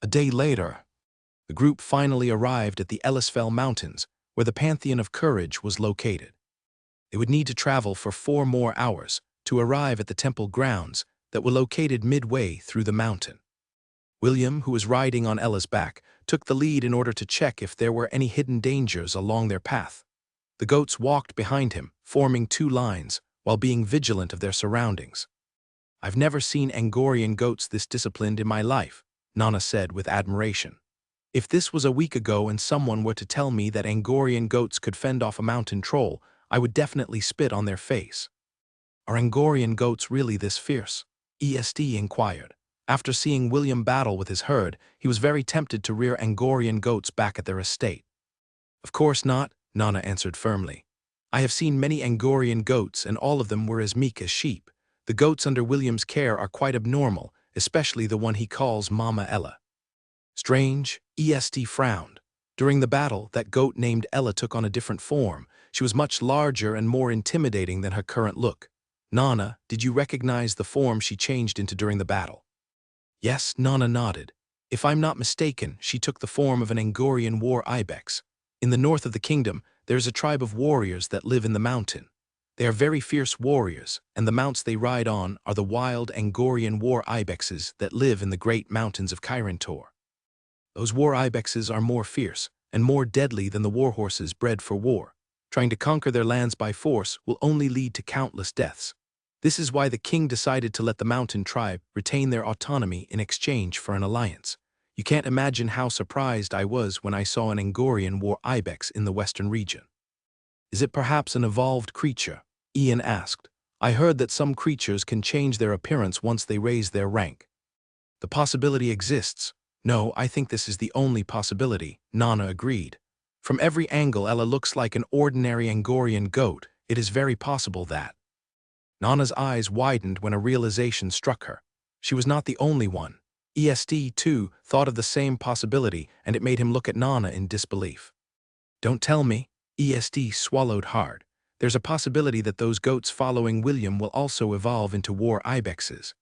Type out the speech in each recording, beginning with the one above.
A day later, the group finally arrived at the Ellisfell Mountains, where the Pantheon of Courage was located. They would need to travel for 4 more hours to arrive at the temple grounds that were located midway through the mountain. William, who was riding on Ella's back, took the lead in order to check if there were any hidden dangers along their path. The goats walked behind him, forming 2 lines, while being vigilant of their surroundings. "I've never seen Angorian goats this disciplined in my life," Nana said with admiration. "If this was a week ago and someone were to tell me that Angorian goats could fend off a mountain troll, I would definitely spit on their face." "Are Angorian goats really this fierce?" ESD inquired. After seeing William battle with his herd, he was very tempted to rear Angorian goats back at their estate. "Of course not," Nana answered firmly. "I have seen many Angorian goats and all of them were as meek as sheep. The goats under William's care are quite abnormal, especially the one he calls Mama Ella." "Strange," ESD frowned. "During the battle, that goat named Ella took on a different form. She was much larger and more intimidating than her current look. Nana, did you recognize the form she changed into during the battle?" "Yes," Nana nodded. "If I'm not mistaken, she took the form of an Angorian war ibex. In the north of the kingdom, there is a tribe of warriors that live in the mountain. They are very fierce warriors, and the mounts they ride on are the wild Angorian war ibexes that live in the great mountains of Kyrantor. Those war ibexes are more fierce and more deadly than the war horses bred for war. Trying to conquer their lands by force will only lead to countless deaths. This is why the king decided to let the mountain tribe retain their autonomy in exchange for an alliance. You can't imagine how surprised I was when I saw an Angorian war ibex in the western region." "Is it perhaps an evolved creature?" Ian asked. "I heard that some creatures can change their appearance once they raise their rank." "The possibility exists. No, I think this is the only possibility," Nana agreed. "From every angle Ella looks like an ordinary Angorian goat. It is very possible that." Nana's eyes widened when a realization struck her. She was not the only one. ESD, too, thought of the same possibility, and it made him look at Nana in disbelief. "Don't tell me." ESD swallowed hard. "There's a possibility that those goats following William will also evolve into war ibexes."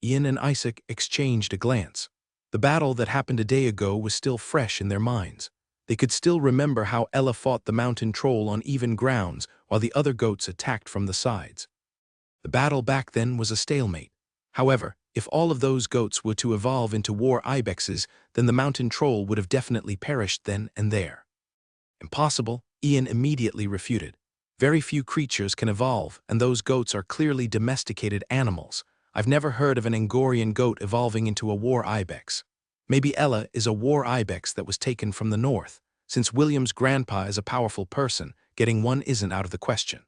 Ian and Isaac exchanged a glance. The battle that happened a day ago was still fresh in their minds. They could still remember how Ella fought the mountain troll on even grounds while the other goats attacked from the sides. The battle back then was a stalemate. However, if all of those goats were to evolve into war ibexes, then the mountain troll would have definitely perished then and there. "Impossible," Ian immediately refuted. "Very few creatures can evolve, and those goats are clearly domesticated animals. I've never heard of an Angorian goat evolving into a war ibex. Maybe Ella is a war ibex that was taken from the north. Since William's grandpa is a powerful person, getting one isn't out of the question."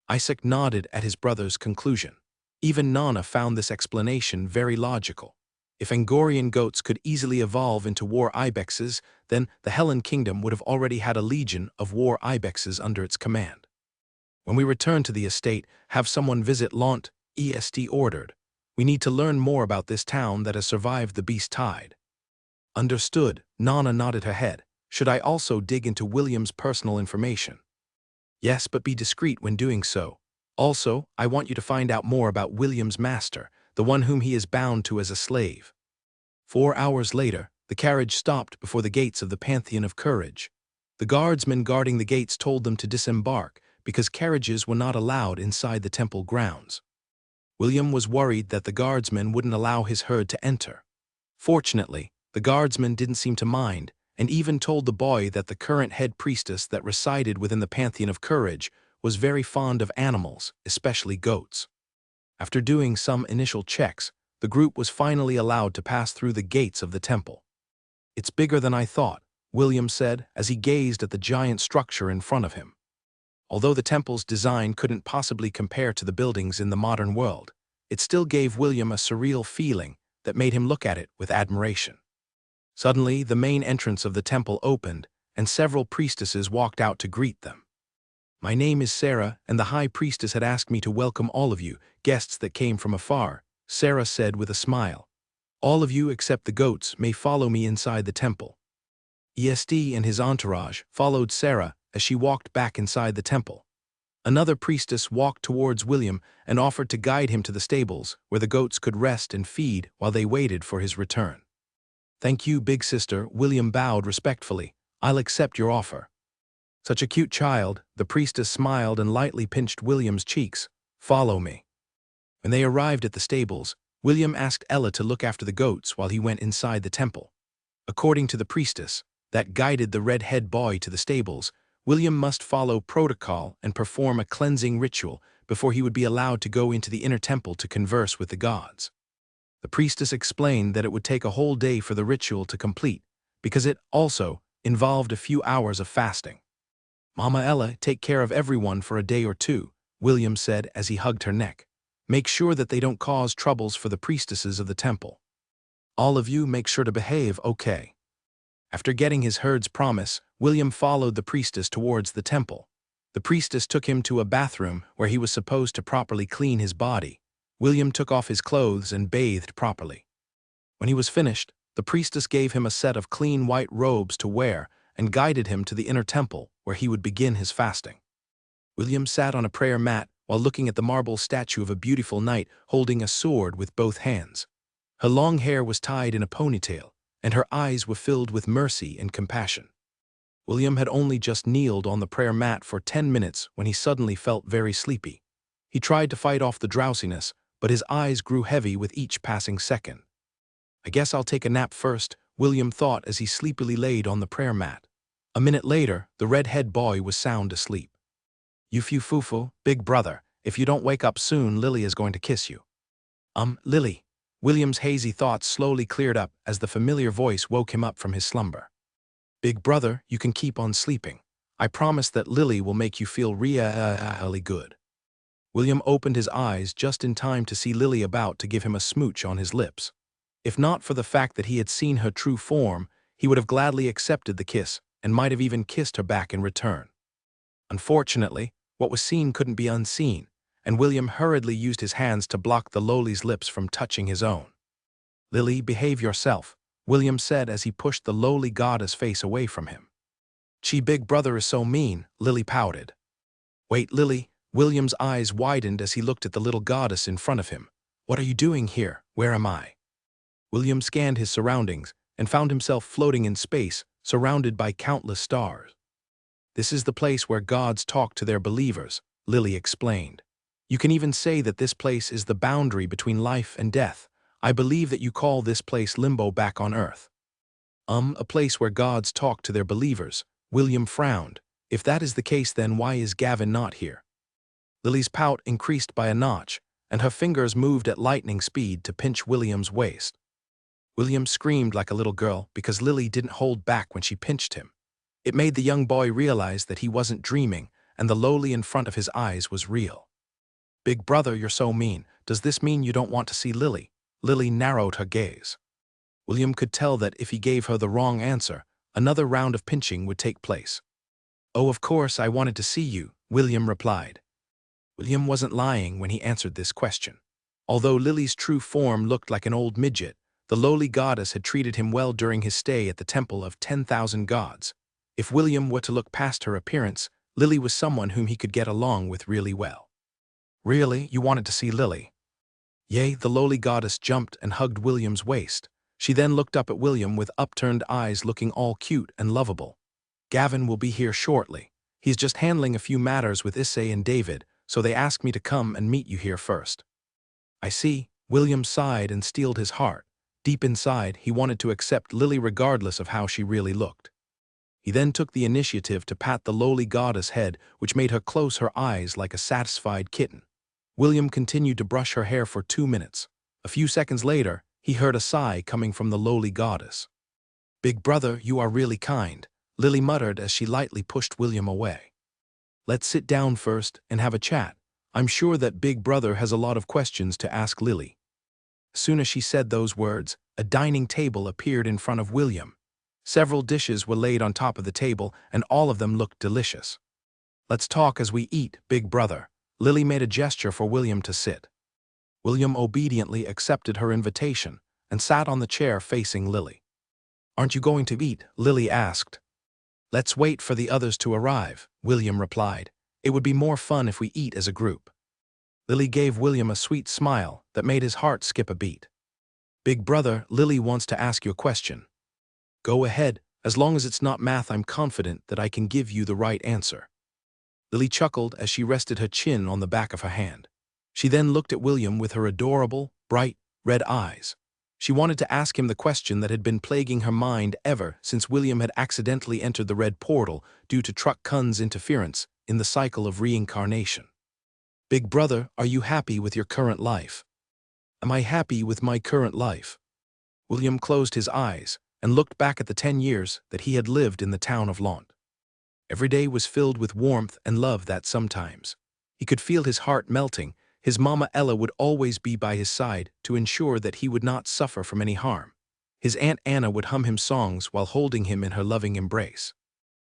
Isaac nodded at his brother's conclusion. Even Nana found this explanation very logical. If Angorian goats could easily evolve into war ibexes, then the Helen Kingdom would have already had a legion of war ibexes under its command. "When we return to the estate, have someone visit Launt," ESD ordered. "We need to learn more about this town that has survived the beast tide." "Understood," Nana nodded her head. "Should I also dig into William's personal information?" "Yes, but be discreet when doing so. Also, I want you to find out more about William's master, the one whom he is bound to as a slave." 4 hours later, the carriage stopped before the gates of the Pantheon of Courage. The guardsmen guarding the gates told them to disembark because carriages were not allowed inside the temple grounds. William was worried that the guardsmen wouldn't allow his herd to enter. Fortunately, the guardsmen didn't seem to mind, and even told the boy that the current head priestess that resided within the Pantheon of Courage was very fond of animals, especially goats. After doing some initial checks, the group was finally allowed to pass through the gates of the temple. "It's bigger than I thought," William said as he gazed at the giant structure in front of him. Although the temple's design couldn't possibly compare to the buildings in the modern world, it still gave William a surreal feeling that made him look at it with admiration. Suddenly, the main entrance of the temple opened, and several priestesses walked out to greet them. "My name is Sarah, and the high priestess had asked me to welcome all of you, guests that came from afar," Sarah said with a smile. "All of you except the goats may follow me inside the temple." ESD and his entourage followed Sarah as she walked back inside the temple. Another priestess walked towards William and offered to guide him to the stables where the goats could rest and feed while they waited for his return. "Thank you, big sister," William bowed respectfully. "I'll accept your offer." "Such a cute child," the priestess smiled and lightly pinched William's cheeks. "Follow me." When they arrived at the stables, William asked Ella to look after the goats while he went inside the temple. According to the priestess that guided the red-head boy to the stables, William must follow protocol and perform a cleansing ritual before he would be allowed to go into the inner temple to converse with the gods. The priestess explained that it would take a whole day for the ritual to complete, because it also involved a few hours of fasting. "Mama Ella, take care of everyone for a day or two," William said as he hugged her neck. "Make sure that they don't cause troubles for the priestesses of the temple. All of you make sure to behave, okay?" After getting his herd's promise, William followed the priestess towards the temple. The priestess took him to a bathroom where he was supposed to properly clean his body. William took off his clothes and bathed properly. When he was finished, the priestess gave him a set of clean white robes to wear and guided him to the inner temple where he would begin his fasting. William sat on a prayer mat while looking at the marble statue of a beautiful knight holding a sword with both hands. Her long hair was tied in a ponytail, and her eyes were filled with mercy and compassion. William had only just kneeled on the prayer mat for 10 minutes when he suddenly felt very sleepy. He tried to fight off the drowsiness, but his eyes grew heavy with each passing second. "I guess I'll take a nap first," William thought as he sleepily laid on the prayer mat. A minute later, the red-head boy was sound asleep. "You fufu, big brother, if you don't wake up soon, Lily is going to kiss you." Lily." William's hazy thoughts slowly cleared up as the familiar voice woke him up from his slumber. "Big brother, you can keep on sleeping. I promise that Lily will make you feel really good." William opened his eyes just in time to see Lily about to give him a smooch on his lips. If not for the fact that he had seen her true form, he would have gladly accepted the kiss and might have even kissed her back in return. Unfortunately, what was seen couldn't be unseen, and William hurriedly used his hands to block the lowly's lips from touching his own. "Lily, behave yourself," William said as he pushed the lowly goddess face away from him. "Gee, big brother is so mean," Lily pouted. "Wait, Lily." William's eyes widened as he looked at the little goddess in front of him. "What are you doing here? Where am I?" William scanned his surroundings and found himself floating in space, surrounded by countless stars. "This is the place where gods talk to their believers," Lily explained. "You can even say that this place is the boundary between life and death. I believe that you call this place limbo back on Earth." A place where gods talk to their believers." William frowned. "If that is the case, then why is Gavin not here?" Lily's pout increased by a notch, and her fingers moved at lightning speed to pinch William's waist. William screamed like a little girl because Lily didn't hold back when she pinched him. It made the young boy realize that he wasn't dreaming, and the lowly in front of his eyes was real. "Big brother, you're so mean. Does this mean you don't want to see Lily?" Lily narrowed her gaze. William could tell that if he gave her the wrong answer, another round of pinching would take place. "Oh, of course I wanted to see you," William replied. William wasn't lying when he answered this question. Although Lily's true form looked like an old midget, the lowly goddess had treated him well during his stay at the Temple of 10,000 Gods. If William were to look past her appearance, Lily was someone whom he could get along with really well. "Really, you wanted to see Lily?" "Yay," the lowly goddess jumped and hugged William's waist. She then looked up at William with upturned eyes looking all cute and lovable. "Gavin will be here shortly. He's just handling a few matters with Issei and David, so they asked me to come and meet you here first." "I see." William sighed and steeled his heart. Deep inside, he wanted to accept Lily regardless of how she really looked. He then took the initiative to pat the lowly goddess' head, which made her close her eyes like a satisfied kitten. William continued to brush her hair for 2 minutes. A few seconds later, he heard a sigh coming from the lowly goddess. "Big brother, you are really kind," Lily muttered as she lightly pushed William away. "Let's sit down first and have a chat. I'm sure that Big Brother has a lot of questions to ask Lily." As soon as she said those words, a dining table appeared in front of William. Several dishes were laid on top of the table, and all of them looked delicious. "Let's talk as we eat, Big Brother." Lily made a gesture for William to sit. William obediently accepted her invitation and sat on the chair facing Lily. "Aren't you going to eat?" Lily asked. "Let's wait for the others to arrive," William replied. "It would be more fun if we eat as a group." Lily gave William a sweet smile that made his heart skip a beat. Big brother, Lily wants to ask you a question. Go ahead, as long as it's not math I'm confident that I can give you the right answer. Lily chuckled as she rested her chin on the back of her hand. She then looked at William with her adorable, bright, red eyes. She wanted to ask him the question that had been plaguing her mind ever since William had accidentally entered the red portal due to Truck Kun's interference in the cycle of reincarnation. Big brother, are you happy with your current life? Am I happy with my current life? William closed his eyes and looked back at the 10 years that he had lived in the town of Lant. Every day was filled with warmth and love that sometimes he could feel his heart melting. His mama Ella would always be by his side to ensure that he would not suffer from any harm. His Aunt Anna would hum him songs while holding him in her loving embrace.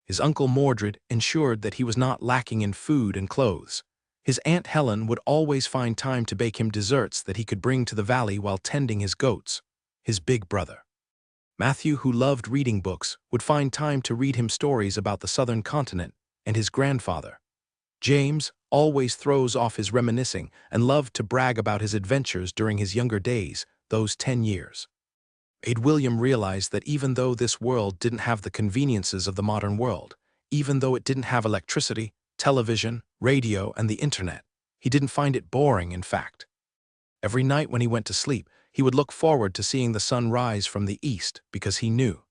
His Uncle Mordred ensured that he was not lacking in food and clothes. His Aunt Helen would always find time to bake him desserts that he could bring to the valley while tending his goats. His big brother Matthew, who loved reading books, would find time to read him stories about the southern continent, and his grandfather James always throws off his reminiscing and loved to brag about his adventures during his younger days, those 10 years. Made William realize that even though this world didn't have the conveniences of the modern world, even though it didn't have electricity, television, radio, and the internet, he didn't find it boring, in fact. Every night when he went to sleep, he would look forward to seeing the sun rise from the east because he knew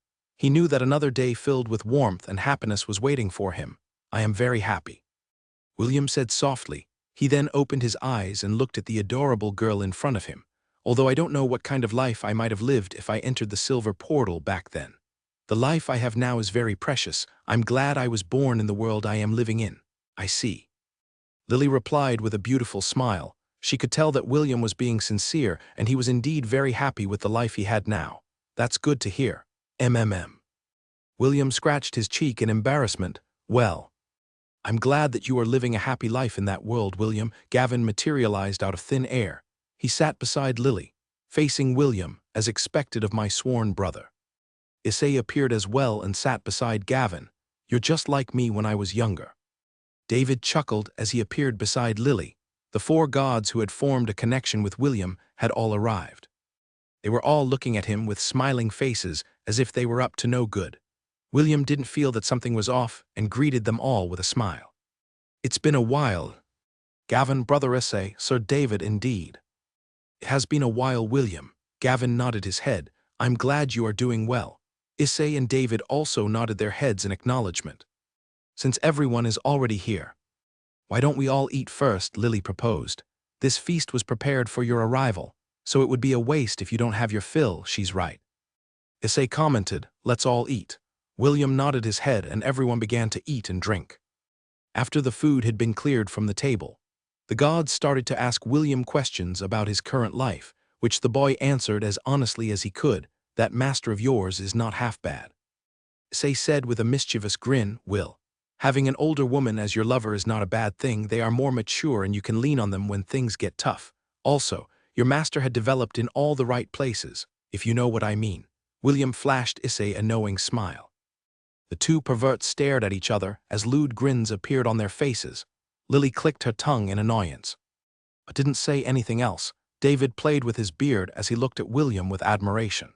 that another day filled with warmth and happiness was waiting for him. I am very happy, William said softly. He then opened his eyes and looked at the adorable girl in front of him. Although I don't know what kind of life I might have lived if I entered the silver portal back then. The life I have now is very precious. I'm glad I was born in the world I am living in. I see. Lily replied with a beautiful smile. She could tell that William was being sincere, and he was indeed very happy with the life he had now. That's good to hear. William scratched his cheek in embarrassment. Well, I'm glad that you are living a happy life in that world, William. Gavin materialized out of thin air. He sat beside Lily, facing William, as expected of my sworn brother. Issei appeared as well and sat beside Gavin. You're just like me when I was younger. David chuckled as he appeared beside Lily. The 4 gods who had formed a connection with William had all arrived. They were all looking at him with smiling faces as if they were up to no good. William didn't feel that something was off and greeted them all with a smile. It's been a while. Gavin, brother Issei, Sir David indeed. It has been a while, William. Gavin nodded his head. I'm glad you are doing well. Issei and David also nodded their heads in acknowledgement. Since everyone is already here, why don't we all eat first, Lily proposed. This feast was prepared for your arrival, so it would be a waste if you don't have your fill, she's right. Issei commented, let's all eat. William nodded his head and everyone began to eat and drink. After the food had been cleared from the table, the gods started to ask William questions about his current life, which the boy answered as honestly as he could. That master of yours is not half bad. Issei said with a mischievous grin, Will. Having an older woman as your lover is not a bad thing. They are more mature and you can lean on them when things get tough. Also, your master had developed in all the right places, if you know what I mean. William flashed Issei a knowing smile. The 2 perverts stared at each other as lewd grins appeared on their faces. Lily clicked her tongue in annoyance, but didn't say anything else. David played with his beard as he looked at William with admiration.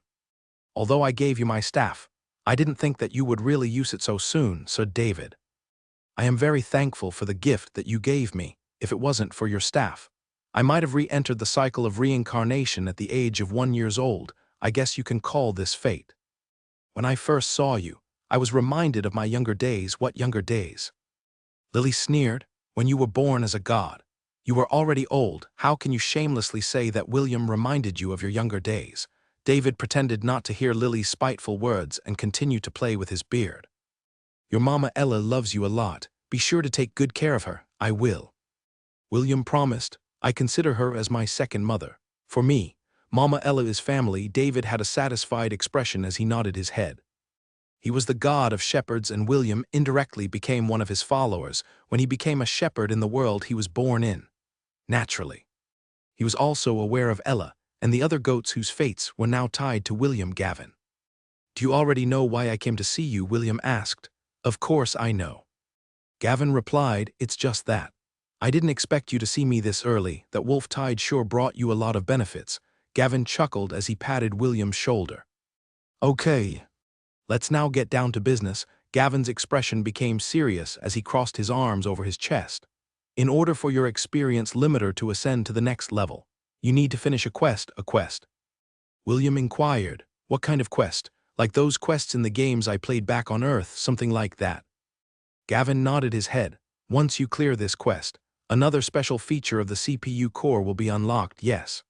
Although I gave you my staff, I didn't think that you would really use it so soon, Sir David. I am very thankful for the gift that you gave me. If it wasn't for your staff, I might have re-entered the cycle of reincarnation at the age of 1 year old. I guess you can call this fate. When I first saw you, I was reminded of my younger days. What younger days? Lily sneered. When you were born as a god. You were already old. How can you shamelessly say that William reminded you of your younger days? David pretended not to hear Lily's spiteful words and continued to play with his beard. Your mama Ella loves you a lot. Be sure to take good care of her. I will. William promised. I consider her as my second mother. For me, Mama Ella is family. David had a satisfied expression as he nodded his head. He was the god of shepherds and William indirectly became one of his followers when he became a shepherd in the world he was born in. Naturally. He was also aware of Ella and the other goats whose fates were now tied to William. Gavin. Do you already know why I came to see you? William asked. Of course I know. Gavin replied, it's just that. I didn't expect you to see me this early. That wolf tide sure brought you a lot of benefits. Gavin chuckled as he patted William's shoulder. Okay, let's now get down to business. Gavin's expression became serious as he crossed his arms over his chest. In order for your experience limiter to ascend to the next level, you need to finish a quest. William inquired, what kind of quest? Like those quests in the games I played back on Earth, something like that. Gavin nodded his head. Once you clear this quest, another special feature of the CPU core will be unlocked, yes.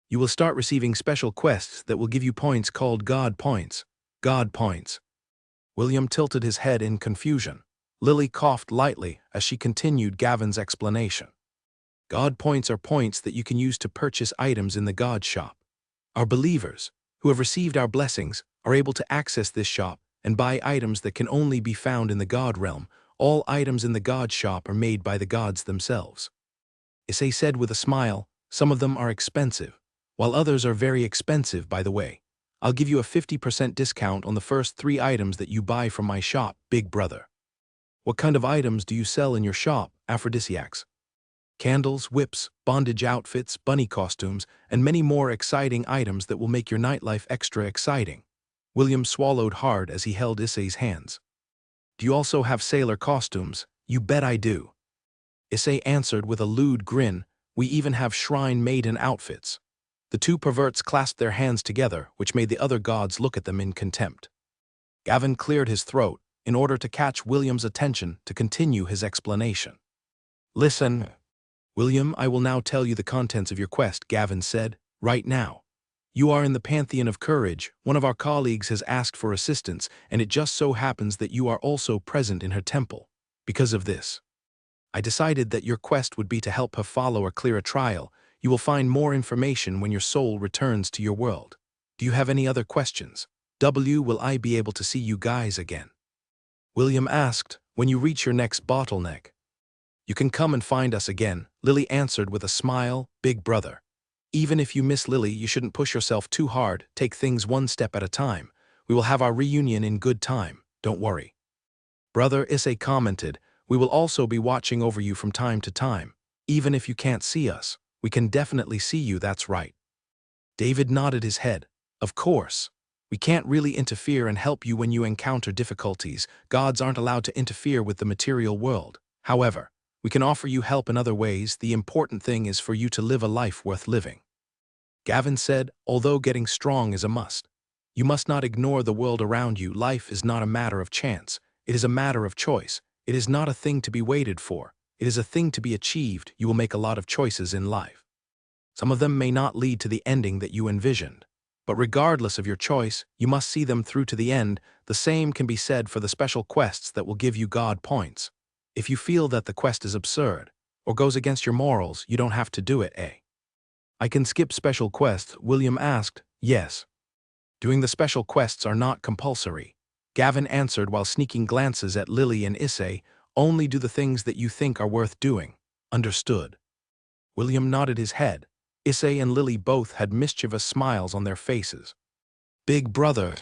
You will start receiving special quests that will give you points called God points. God points. William tilted his head in confusion. Lily coughed lightly as she continued Gavin's explanation. God points are points that you can use to purchase items in the God shop. Our believers, who have received our blessings, are able to access this shop and buy items that can only be found in the God realm. All items in the God shop are made by the gods themselves. Issei said with a smile, some of them are expensive, while others are very expensive, by the way. I'll give you a 50% discount on the first 3 items that you buy from my shop, big brother. What kind of items do you sell in your shop? Aphrodisiacs. Candles, whips, bondage outfits, bunny costumes, and many more exciting items that will make your nightlife extra exciting. William swallowed hard as he held Issei's hands. Do you also have sailor costumes? You bet I do. Issei answered with a lewd grin, we even have shrine maiden outfits. The two perverts clasped their hands together, which made the other gods look at them in contempt. Gavin cleared his throat in order to catch William's attention to continue his explanation. Listen, William, I will now tell you the contents of your quest, Gavin said, right now. You are in the Pantheon of Courage. One of our colleagues has asked for assistance, and it just so happens that you are also present in her temple. Because of this, I decided that your quest would be to help her follow or clear a trial. You will find more information when your soul returns to your world. Do you have any other questions? Will I be able to see you guys again? William asked, when you reach your next bottleneck. You can come and find us again, Lily answered with a smile, big brother. Even if you miss Lily, you shouldn't push yourself too hard, take things one step at a time. We will have our reunion in good time, don't worry. Brother Issei commented, we will also be watching over you from time to time. Even if you can't see us, we can definitely see you, that's right. David nodded his head. Of course. We can't really interfere and help you when you encounter difficulties. Gods aren't allowed to interfere with the material world. However, we can offer you help in other ways. The important thing is for you to live a life worth living. Gavin said, although getting strong is a must, you must not ignore the world around you. Life is not a matter of chance. It is a matter of choice. It is not a thing to be waited for. It is a thing to be achieved. You will make a lot of choices in life. Some of them may not lead to the ending that you envisioned. But regardless of your choice, you must see them through to the end. The same can be said for the special quests that will give you God points. If you feel that the quest is absurd, or goes against your morals, you don't have to do it, I can skip special quests, William asked. Yes. Doing the special quests are not compulsory. Gavin answered while sneaking glances at Lily and Issei. Only do the things that you think are worth doing. Understood. William nodded his head. Issei and Lily both had mischievous smiles on their faces. Big brother,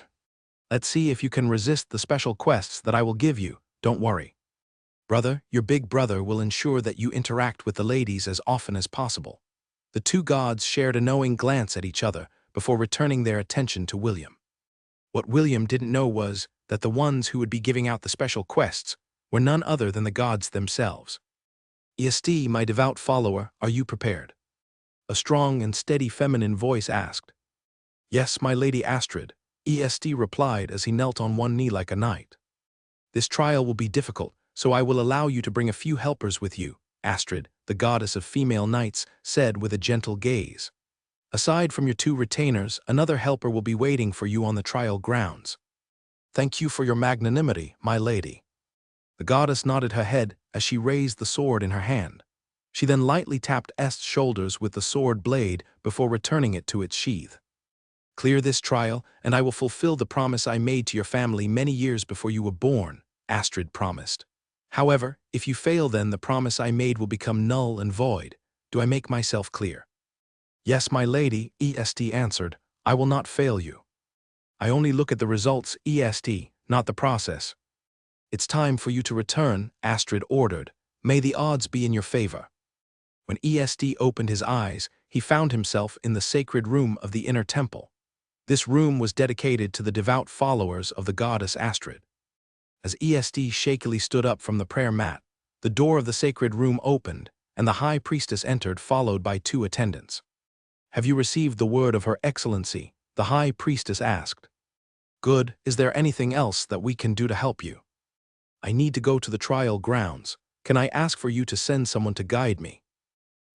let's see if you can resist the special quests that I will give you, don't worry. Brother, your big brother will ensure that you interact with the ladies as often as possible. The two gods shared a knowing glance at each other before returning their attention to William. What William didn't know was that the ones who would be giving out the special quests were none other than the gods themselves. Est, my devout follower, are you prepared? A strong and steady feminine voice asked. Yes, my lady Astrid, Est replied as he knelt on one knee like a knight. This trial will be difficult, so I will allow you to bring a few helpers with you, Astrid, the goddess of female knights, said with a gentle gaze. Aside from your 2 retainers, another helper will be waiting for you on the trial grounds. Thank you for your magnanimity, my lady. The goddess nodded her head as she raised the sword in her hand. She then lightly tapped Est's shoulders with the sword blade before returning it to its sheath. Clear this trial, and I will fulfill the promise I made to your family many years before you were born, Astrid promised. However, if you fail, then the promise I made will become null and void. Do I make myself clear? Yes, my lady, Est answered. I will not fail you. I only look at the results, Est, not the process. It's time for you to return, Astrid ordered. May the odds be in your favor. When Est opened his eyes, he found himself in the sacred room of the inner temple. This room was dedicated to the devout followers of the goddess Astrid. As ESD shakily stood up from the prayer mat, the door of the sacred room opened, and the high priestess entered, followed by 2 attendants. "Have you received the word of Her Excellency?" the high priestess asked. "Good. Is there anything else that we can do to help you?" "I need to go to the trial grounds. Can I ask for you to send someone to guide me?"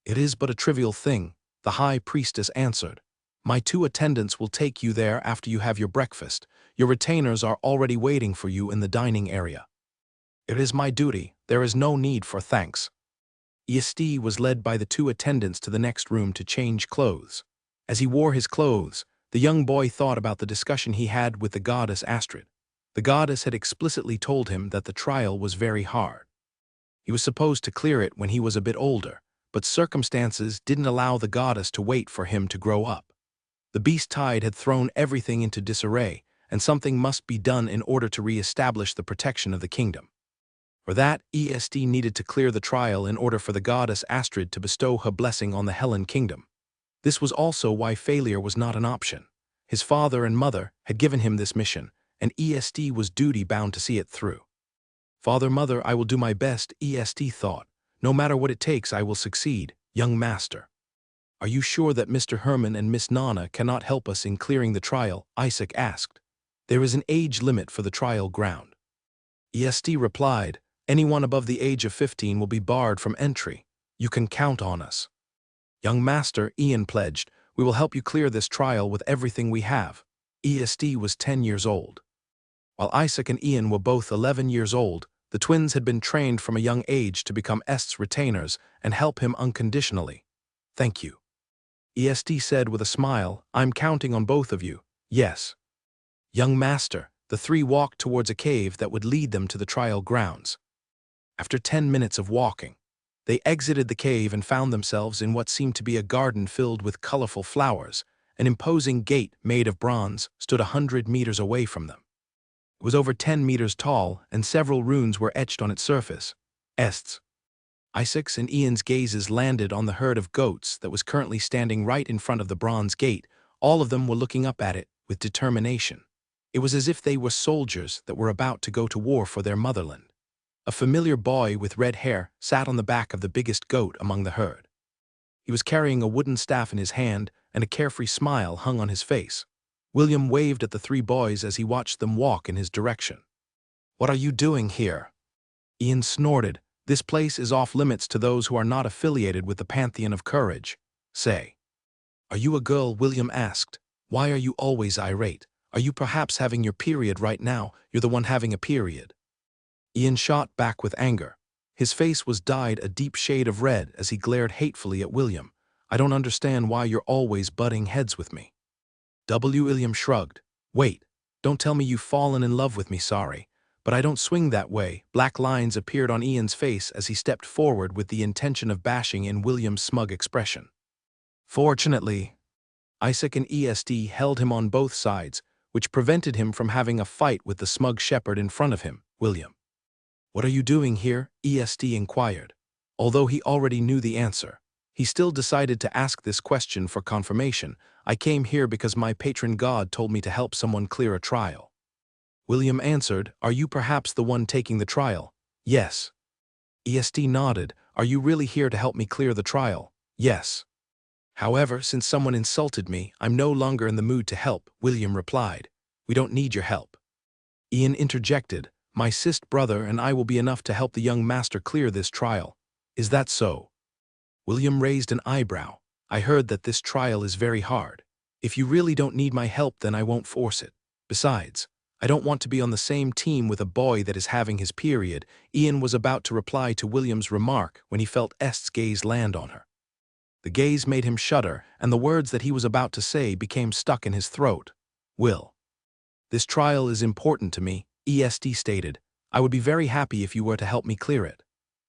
"It is but a trivial thing," the high priestess answered. "My 2 attendants will take you there after you have your breakfast. Your retainers are already waiting for you in the dining area." "It is my duty. There is no need for thanks." ESD was led by the 2 attendants to the next room to change clothes. As he wore his clothes, the young boy thought about the discussion he had with the goddess Astrid. The goddess had explicitly told him that the trial was very hard. He was supposed to clear it when he was a bit older, but circumstances didn't allow the goddess to wait for him to grow up. The beast tide had thrown everything into disarray, and something must be done in order to re-establish the protection of the kingdom. For that, ESD needed to clear the trial in order for the goddess Astrid to bestow her blessing on the Helen kingdom. This was also why failure was not an option. His father and mother had given him this mission, and ESD was duty-bound to see it through. "Father, mother, I will do my best," ESD thought. "No matter what it takes, I will succeed, young master." "Are you sure that Mr. Herman and Miss Nana cannot help us in clearing the trial?" Isaac asked. "There is an age limit for the trial ground." ESD replied, "Anyone above the age of 15 will be barred from entry. You can count on us." "Young master," Ian pledged, "we will help you clear this trial with everything we have." ESD was 10 years old. While Isaac and Ian were both 11 years old, the twins had been trained from a young age to become Est's retainers and help him unconditionally. "Thank you," ESD said with a smile. "I'm counting on both of you." "Yes." "Young master." The 3 walked towards a cave that would lead them to the trial grounds. After 10 minutes of walking, they exited the cave and found themselves in what seemed to be a garden filled with colorful flowers. An imposing gate made of bronze stood 100 meters away from them. It was over 10 meters tall, and several runes were etched on its surface. Est's. Isaac's and Ian's gazes landed on the herd of goats that was currently standing right in front of the bronze gate. All of them were looking up at it with determination. It was as if they were soldiers that were about to go to war for their motherland. A familiar boy with red hair sat on the back of the biggest goat among the herd. He was carrying a wooden staff in his hand, and a carefree smile hung on his face. William waved at the 3 boys as he watched them walk in his direction. "What are you doing here?" Ian snorted. "This place is off limits to those who are not affiliated with the Pantheon of Courage. Say." "Are you a girl?" William asked. "Why are you always irate? Are you perhaps having your period right now? You're the one having a period." Ian shot back with anger. His face was dyed a deep shade of red as he glared hatefully at William. "I don't understand why you're always butting heads with me." William shrugged. "Wait, don't tell me you've fallen in love with me, sorry. But I don't swing that way." Black lines appeared on Ian's face as he stepped forward with the intention of bashing in William's smug expression. Fortunately, Isaac and ESD held him on both sides, which prevented him from having a fight with the smug shepherd in front of him, William. "What are you doing here?" ESD inquired. Although he already knew the answer, he still decided to ask this question for confirmation. "I came here because my patron god told me to help someone clear a trial." William answered, "Are you perhaps the one taking the trial?" "Yes." ESD nodded. "Are you really here to help me clear the trial?" "Yes." "However, since someone insulted me, I'm no longer in the mood to help," William replied. "We don't need your help." Ian interjected, "My sist brother and I will be enough to help the young master clear this trial." "Is that so?" William raised an eyebrow. "I heard that this trial is very hard. If you really don't need my help, then I won't force it. Besides, I don't want to be on the same team with a boy that is having his period." Ian was about to reply to William's remark when he felt Est's gaze land on her. The gaze made him shudder, and the words that he was about to say became stuck in his throat. "Will. This trial is important to me," ESD stated. "I would be very happy if you were to help me clear it.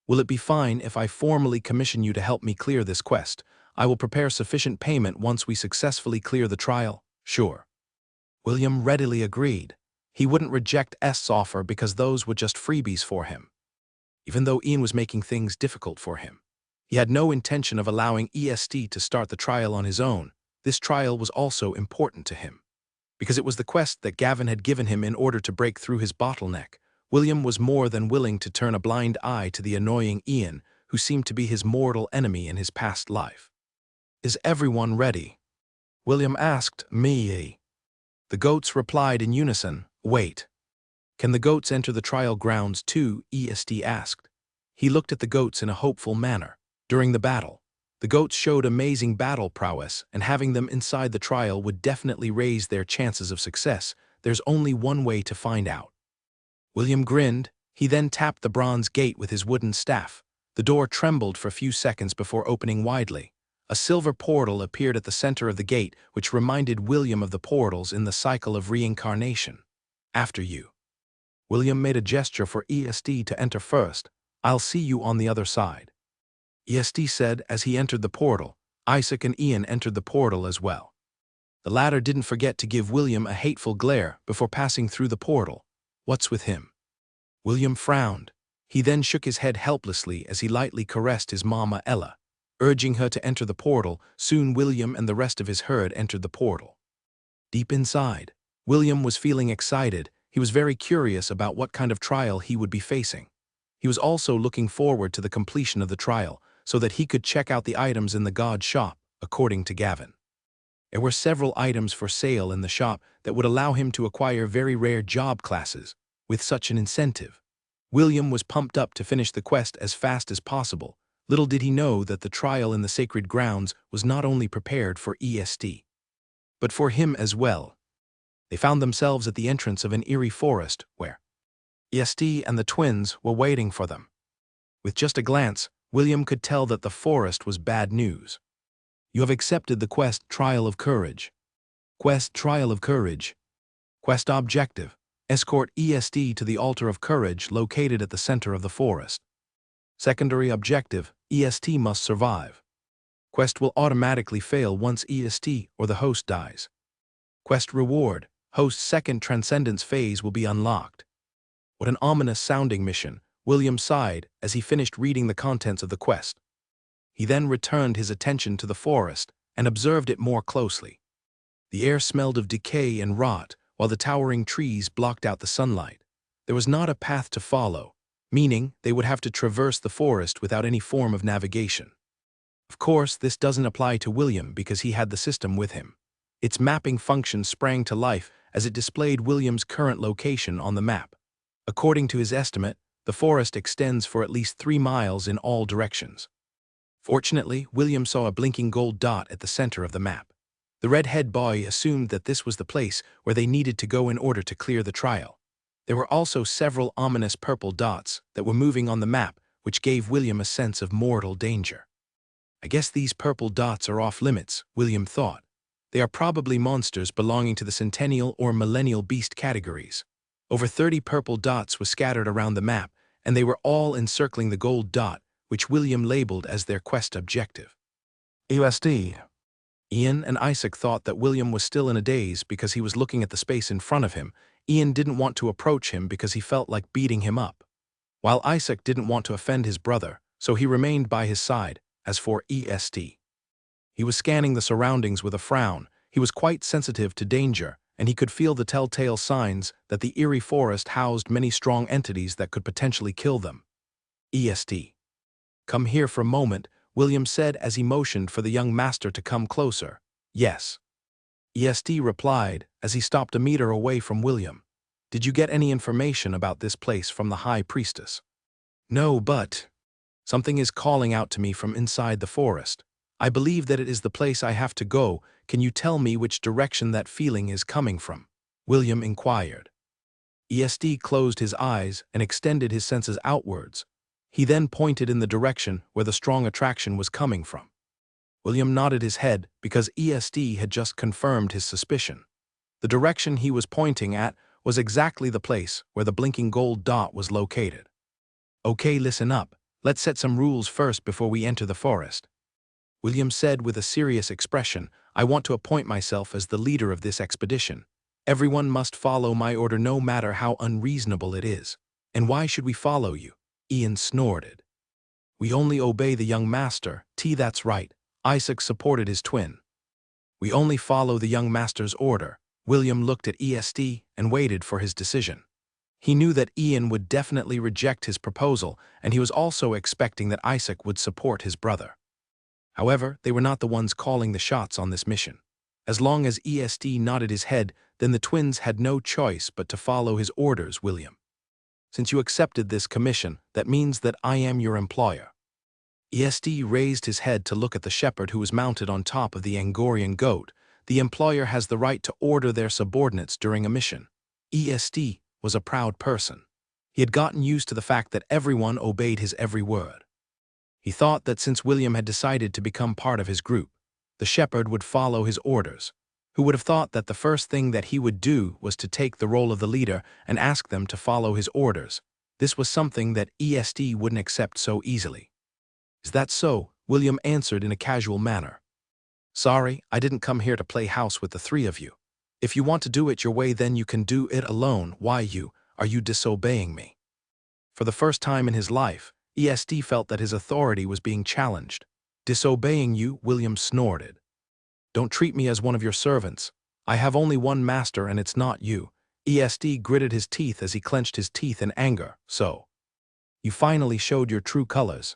Will it be fine if I formally commission you to help me clear this quest? I will prepare sufficient payment once we successfully clear the trial." "Sure." William readily agreed. He wouldn't reject Est's offer because those were just freebies for him. Even though Ian was making things difficult for him, He had no intention of allowing EST to start the trial on his own. This trial was also important to him, because it was the quest that Gavin had given him in order to break through his bottleneck. William was more than willing to turn a blind eye to the annoying Ian, who seemed to be his mortal enemy in his past life. "Is everyone ready?" William asked. "Me." The goats replied in unison. "Wait. Can the goats enter the trial grounds too?" EST asked. He looked at the goats in a hopeful manner. During the battle, the goats showed amazing battle prowess, and having them inside the trial would definitely raise their chances of success. There's only one way to find out. William grinned. He then tapped the bronze gate with his wooden staff. The door trembled for a few seconds before opening widely. A silver portal appeared at the center of the gate, which reminded William of the portals in the cycle of reincarnation. "After you." William made a gesture for EST to enter first. "I'll see you on the other side." EST said as he entered the portal. Isaac and Ian entered the portal as well. The latter didn't forget to give William a hateful glare before passing through the portal. "What's with him?" William frowned. He then shook his head helplessly as he lightly caressed his mama Ella, urging her to enter the portal. Soon William and the rest of his herd entered the portal. Deep inside, William was feeling excited. He was very curious about what kind of trial he would be facing. He was also looking forward to the completion of the trial, so that he could check out the items in the god shop, according to Gavin. There were several items for sale in the shop that would allow him to acquire very rare job classes. With such an incentive, William was pumped up to finish the quest as fast as possible. Little did he know that the trial in the sacred grounds was not only prepared for EST, but for him as well. They found themselves at the entrance of an eerie forest where EST and the twins were waiting for them. With just a glance, William could tell that the forest was bad news. "You have accepted the quest Trial of Courage." Quest Trial of Courage. Quest objective: escort EST to the altar of courage located at the center of the forest. Secondary objective: EST must survive. Quest will automatically fail once EST or the host dies. Quest reward: host's second transcendence phase will be unlocked. What an ominous-sounding mission. William sighed as he finished reading the contents of the quest. He then returned his attention to the forest and observed it more closely. The air smelled of decay and rot, while the towering trees blocked out the sunlight. There was not a path to follow, meaning they would have to traverse the forest without any form of navigation. Of course, this doesn't apply to William because he had the system with him. Its mapping function sprang to life as it displayed William's current location on the map. According to his estimate, the forest extends for at least 3 miles in all directions. Fortunately, William saw a blinking gold dot at the center of the map. The red-head boy assumed that this was the place where they needed to go in order to clear the trial. There were also several ominous purple dots that were moving on the map, which gave William a sense of mortal danger. "I guess these purple dots are off-limits," William thought. "They are probably monsters belonging to the centennial or millennial beast categories." Over 30 purple dots were scattered around the map, and they were all encircling the gold dot, which William labeled as their quest objective. EST. Ian and Isaac thought that William was still in a daze because he was looking at the space in front of him. Ian didn't want to approach him because he felt like beating him up, while Isaac didn't want to offend his brother, so he remained by his side. As for EST, he was scanning the surroundings with a frown. He was quite sensitive to danger, and he could feel the telltale signs that the eerie forest housed many strong entities that could potentially kill them. EST. "Come here for a moment," William said as he motioned for the young master to come closer. "Yes." EST replied as he stopped a meter away from William. "Did you get any information about this place from the High Priestess?" "No, but something is calling out to me from inside the forest. I believe that it is the place I have to go. Can you tell me which direction that feeling is coming from?" William inquired. EST closed his eyes and extended his senses outwards. He then pointed in the direction where the strong attraction was coming from. William nodded his head because EST had just confirmed his suspicion. The direction he was pointing at was exactly the place where the blinking gold dot was located. "Okay, listen up. Let's set some rules first before we enter the forest," William said with a serious expression. "I want to appoint myself as the leader of this expedition. Everyone must follow my order no matter how unreasonable it is." "And why should we follow you?" Ian snorted. We only obey the young master. That's right. Isaac supported his twin. We only follow the young master's order. William looked at ESD and waited for his decision. He knew that Ian would definitely reject his proposal, and he was also expecting that Isaac would support his brother. However, they were not the ones calling the shots on this mission. As long as ESD nodded his head, then the twins had no choice but to follow his orders, William. Since you accepted this commission, that means that I am your employer. ESD raised his head to look at the shepherd who was mounted on top of the Angorian goat. The employer has the right to order their subordinates during a mission. ESD was a proud person. He had gotten used to the fact that everyone obeyed his every word. He thought that since William had decided to become part of his group, the shepherd would follow his orders. Who would have thought that the first thing that he would do was to take the role of the leader and ask them to follow his orders? This was something that ESD wouldn't accept so easily. Is that so? William answered in a casual manner. Sorry, I didn't come here to play house with the three of you. If you want to do it your way, then you can do it alone. Why are you disobeying me? For the first time in his life, ESD felt that his authority was being challenged. Disobeying you, William snorted. Don't treat me as one of your servants. I have only one master and it's not you. ESD gritted his teeth as he clenched his teeth in anger. So, you finally showed your true colors.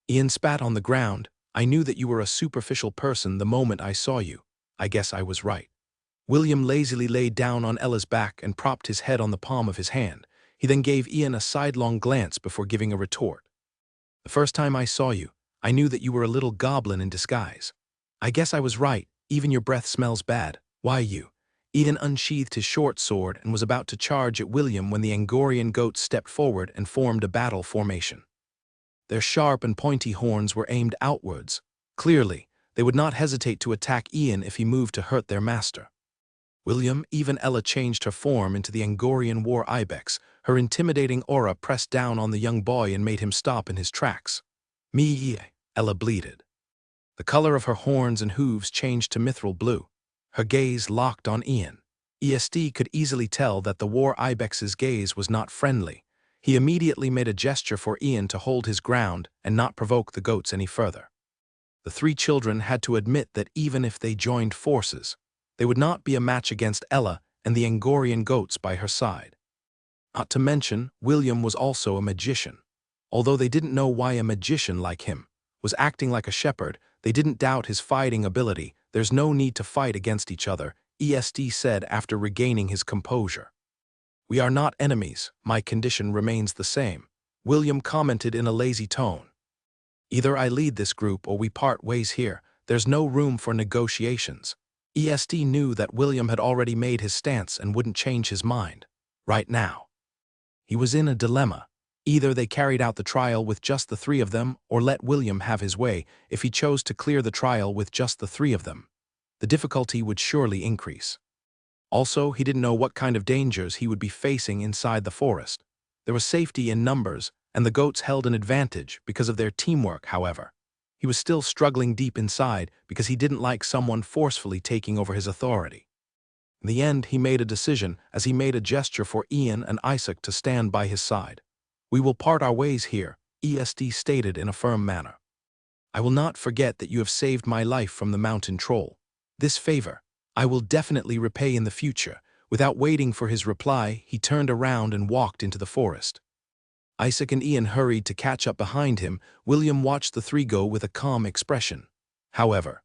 Ian spat on the ground. I knew that you were a superficial person the moment I saw you. I guess I was right. William lazily laid down on Ella's back and propped his head on the palm of his hand. He then gave Ian a sidelong glance before giving a retort. The first time I saw you, I knew that you were a little goblin in disguise. I guess I was right. Even your breath smells bad. Why you? Ian unsheathed his short sword and was about to charge at William when the Angorian goats stepped forward and formed a battle formation. Their sharp and pointy horns were aimed outwards. Clearly, they would not hesitate to attack Ian if he moved to hurt their master. William, even Ella changed her form into the Angorian war ibex. Her intimidating aura pressed down on the young boy and made him stop in his tracks. Me, Ella bleated. The color of her horns and hooves changed to mithril blue. Her gaze locked on Ian. ESD could easily tell that the war ibex's gaze was not friendly. He immediately made a gesture for Ian to hold his ground and not provoke the goats any further. The three children had to admit that even if they joined forces, they would not be a match against Ella and the Angorian goats by her side. Not to mention, William was also a magician. Although they didn't know why a magician like him was acting like a shepherd, they didn't doubt his fighting ability. There's no need to fight against each other, ESD said after regaining his composure. We are not enemies. My condition remains the same, William commented in a lazy tone. Either I lead this group or we part ways here. There's no room for negotiations. ESD knew that William had already made his stance and wouldn't change his mind. Right now. He was in a dilemma. Either they carried out the trial with just the three of them or let William have his way. If he chose to clear the trial with just the three of them, the difficulty would surely increase. Also, he didn't know what kind of dangers he would be facing inside the forest. There was safety in numbers, and the goats held an advantage because of their teamwork, however. He was still struggling deep inside because he didn't like someone forcefully taking over his authority. In the end, he made a decision as he made a gesture for Ian and Isaac to stand by his side. We will part our ways here, ESD stated in a firm manner. I will not forget that you have saved my life from the mountain troll. This favor, I will definitely repay in the future. Without waiting for his reply, he turned around and walked into the forest. Isaac and Ian hurried to catch up behind him. William watched the three go with a calm expression. However,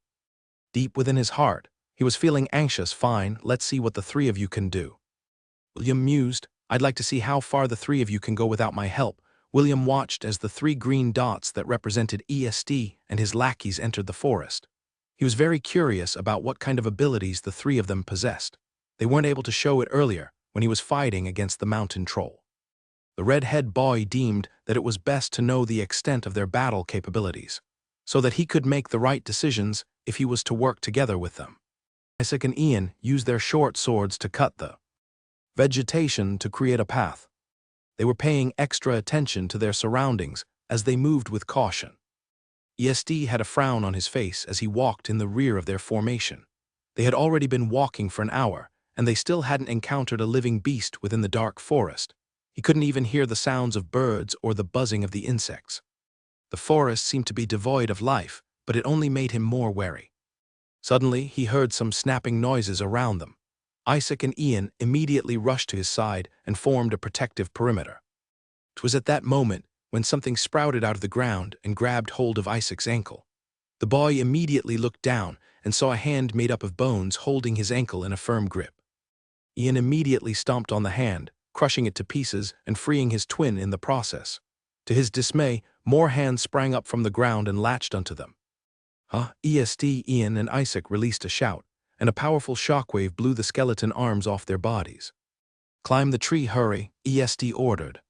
deep within his heart, he was feeling anxious. Fine, let's see what the three of you can do. William mused. I'd like to see how far the three of you can go without my help. William watched as the three green dots that represented ESD and his lackeys entered the forest. He was very curious about what kind of abilities the three of them possessed. They weren't able to show it earlier when he was fighting against the mountain troll. The red-head boy deemed that it was best to know the extent of their battle capabilities, so that he could make the right decisions if he was to work together with them. Isaac and Ian used their short swords to cut the vegetation to create a path. They were paying extra attention to their surroundings as they moved with caution. ESD had a frown on his face as he walked in the rear of their formation. They had already been walking for an hour, and they still hadn't encountered a living beast within the dark forest. He couldn't even hear the sounds of birds or the buzzing of the insects. The forest seemed to be devoid of life, but it only made him more wary. Suddenly, he heard some snapping noises around them. Isaac and Ian immediately rushed to his side and formed a protective perimeter. It was at that moment when something sprouted out of the ground and grabbed hold of Isaac's ankle. The boy immediately looked down and saw a hand made up of bones holding his ankle in a firm grip. Ian immediately stomped on the hand, crushing it to pieces and freeing his twin in the process. To his dismay, more hands sprang up from the ground and latched onto them. Ian and Isaac released a shout, and a powerful shockwave blew the skeleton arms off their bodies. "Climb the tree, hurry," ordered.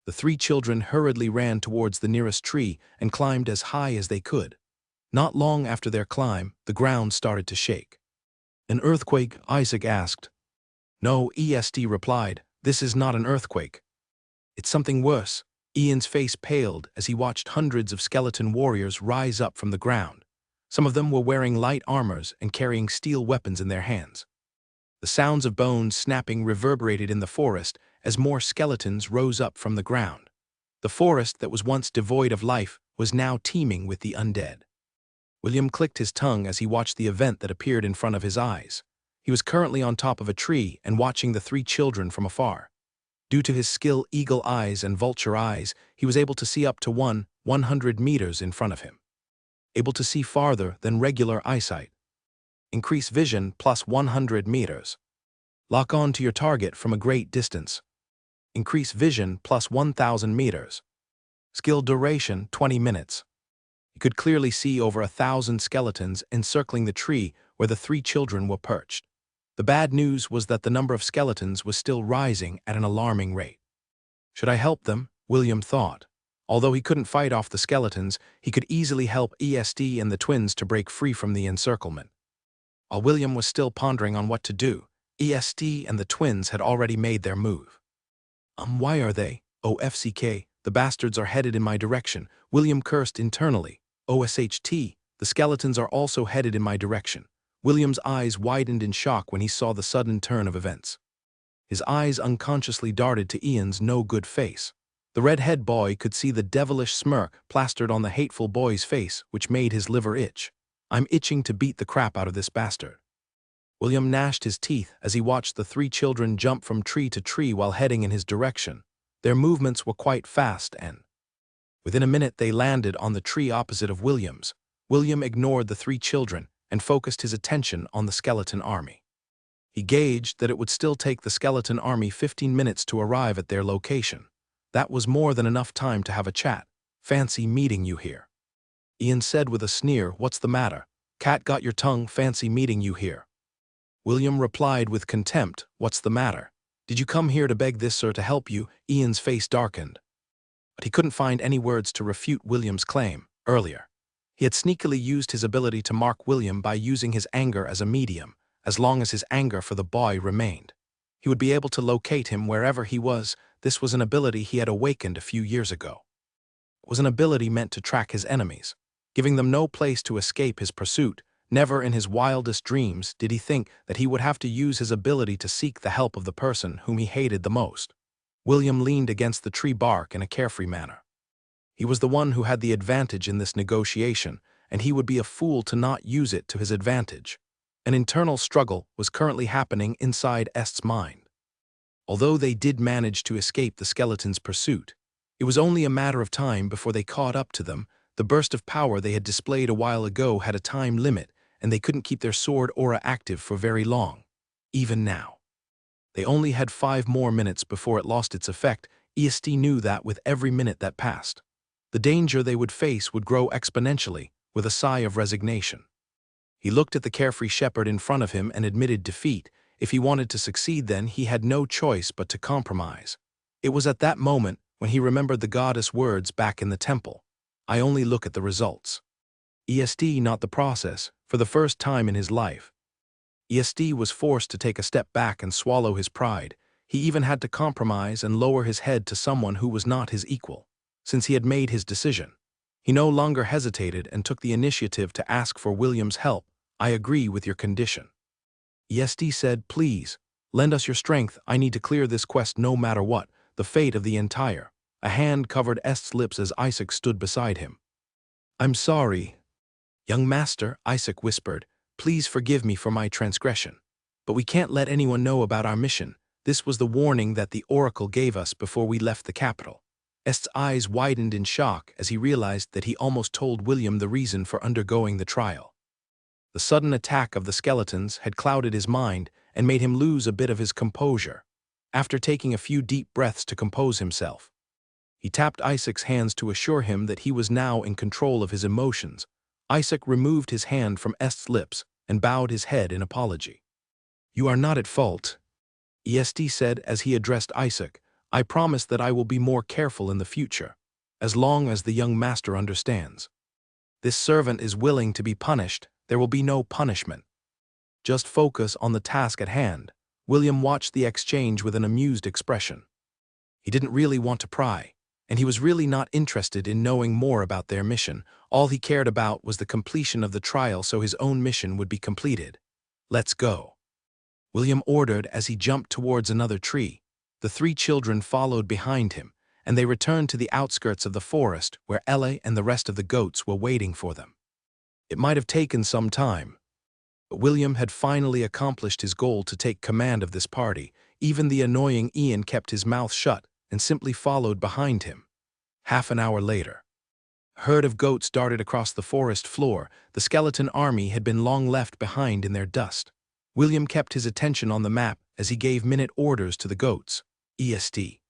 The three children hurriedly ran towards the nearest tree and climbed as high as they could. Not long after their climb, the ground started to shake. "An earthquake?" Isaac asked. "No," replied, "this is not an earthquake. It's something worse." Ian's face paled as he watched hundreds of skeleton warriors rise up from the ground. Some of them were wearing light armors and carrying steel weapons in their hands. The sounds of bones snapping reverberated in the forest as more skeletons rose up from the ground. The forest that was once devoid of life was now teeming with the undead. William clicked his tongue as he watched the event that appeared in front of his eyes. He was currently on top of a tree and watching the three children from afar. Due to his skill, eagle eyes and vulture eyes, he was able to see up to 100 meters in front of him. Able to see farther than regular eyesight. Increase vision plus 100 meters. Lock on to your target from a great distance. Increase vision plus 1,000 meters. Skill duration 20 minutes. He could clearly see over 1,000 skeletons encircling the tree where the three children were perched. The bad news was that the number of skeletons was still rising at an alarming rate. Should I help them? William thought. Although he couldn't fight off the skeletons, he could easily help and the twins to break free from the encirclement. While William was still pondering on what to do, and the twins had already made their move. Why are they? OFCK, the bastards are headed in my direction. William cursed internally. OSHT, the skeletons are also headed in my direction. William's eyes widened in shock when he saw the sudden turn of events. His eyes unconsciously darted to Ian's no-good face. The redhead boy could see the devilish smirk plastered on the hateful boy's face, which made his liver itch. "I'm itching to beat the crap out of this bastard." William gnashed his teeth as he watched the three children jump from tree to tree while heading in his direction. Their movements were quite fast and, within a minute, they landed on the tree opposite of William's. William ignored the three children and focused his attention on the skeleton army. He gauged that it would still take the skeleton army 15 minutes to arrive at their location. That was more than enough time to have a chat. "Fancy meeting you here." Ian said with a sneer, "What's the matter? Cat got your tongue, fancy meeting you here." William replied with contempt, "What's the matter? Did you come here to beg this sir to help you?" Ian's face darkened. But he couldn't find any words to refute William's claim. Earlier, he had sneakily used his ability to mark William by using his anger as a medium. As long as his anger for the boy remained, he would be able to locate him wherever he was. This was an ability he had awakened a few years ago. It was an ability meant to track his enemies, giving them no place to escape his pursuit. Never in his wildest dreams did he think that he would have to use his ability to seek the help of the person whom he hated the most. William leaned against the tree bark in a carefree manner. He was the one who had the advantage in this negotiation, and he would be a fool to not use it to his advantage. An internal struggle was currently happening inside Est's mind. Although they did manage to escape the skeleton's pursuit, it was only a matter of time before they caught up to them. The burst of power they had displayed a while ago had a time limit, and they couldn't keep their sword aura active for very long. Even now. They only had 5 more minutes before it lost its effect. EST knew that with every minute that passed, the danger they would face would grow exponentially. With a sigh of resignation, he looked at the carefree shepherd in front of him and admitted defeat. If he wanted to succeed, then he had no choice but to compromise. It was at that moment when he remembered the goddess' words back in the temple. "I only look at the results. EST, not the process." For the first time in his life, EST was forced to take a step back and swallow his pride. He even had to compromise and lower his head to someone who was not his equal. Since he had made his decision, he no longer hesitated and took the initiative to ask for William's help. "I agree with your condition." EST said, "Please, lend us your strength. I need to clear this quest no matter what, the fate of the entire." A hand covered Est's lips as Isaac stood beside him. "I'm sorry, young master," Isaac whispered. "Please forgive me for my transgression. But we can't let anyone know about our mission. This was the warning that the Oracle gave us before we left the capital." Est's eyes widened in shock as he realized that he almost told William the reason for undergoing the trial. The sudden attack of the skeletons had clouded his mind and made him lose a bit of his composure. After taking a few deep breaths to compose himself, he tapped Isaac's hands to assure him that he was now in control of his emotions. Isaac removed his hand from Est's lips and bowed his head in apology. "You are not at fault," Est said as he addressed Isaac. "I promise that I will be more careful in the future, as long as the young master understands. This servant is willing to be punished, there will be no punishment. Just focus on the task at hand." William watched the exchange with an amused expression. He didn't really want to pry, and he was really not interested in knowing more about their mission. All he cared about was the completion of the trial so his own mission would be completed. "Let's go," William ordered as he jumped towards another tree. The three children followed behind him, and they returned to the outskirts of the forest where Ella and the rest of the goats were waiting for them. It might have taken some time, but William had finally accomplished his goal to take command of this party. Even the annoying Ian kept his mouth shut and simply followed behind him. Half an hour later, a herd of goats darted across the forest floor. The skeleton army had been long left behind in their dust. William kept his attention on the map as he gave minute orders to the goats. Est.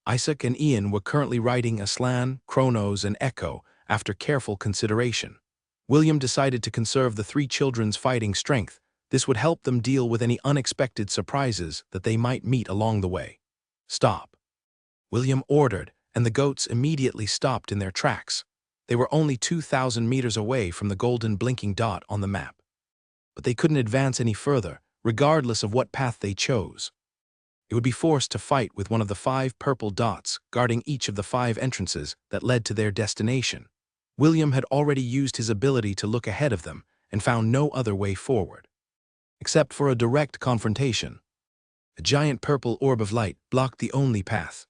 Isaac and Ian were currently riding Aslan, Kronos, and Echo. After careful consideration, William decided to conserve the three children's fighting strength. This would help them deal with any unexpected surprises that they might meet along the way. "Stop," William ordered, and the goats immediately stopped in their tracks. They were only 2,000 meters away from the golden blinking dot on the map. But they couldn't advance any further, regardless of what path they chose. It would be forced to fight with one of the 5 purple dots guarding each of the 5 entrances that led to their destination. William had already used his ability to look ahead of them and found no other way forward, except for a direct confrontation. A giant purple orb of light blocked the only path,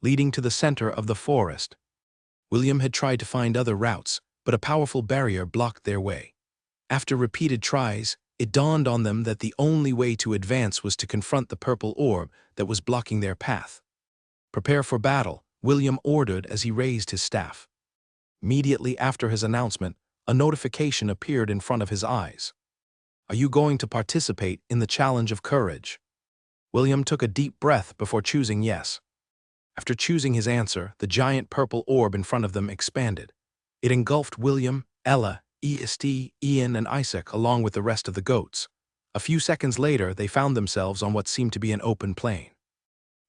leading to the center of the forest. William had tried to find other routes, but a powerful barrier blocked their way. After repeated tries, it dawned on them that the only way to advance was to confront the purple orb that was blocking their path. "Prepare for battle," William ordered as he raised his staff. Immediately after his announcement, a notification appeared in front of his eyes. "Are you going to participate in the challenge of courage?" William took a deep breath before choosing yes. After choosing his answer, the giant purple orb in front of them expanded. It engulfed William, Ella, Est, Ian, and Isaac along with the rest of the goats. A few seconds later, they found themselves on what seemed to be an open plain.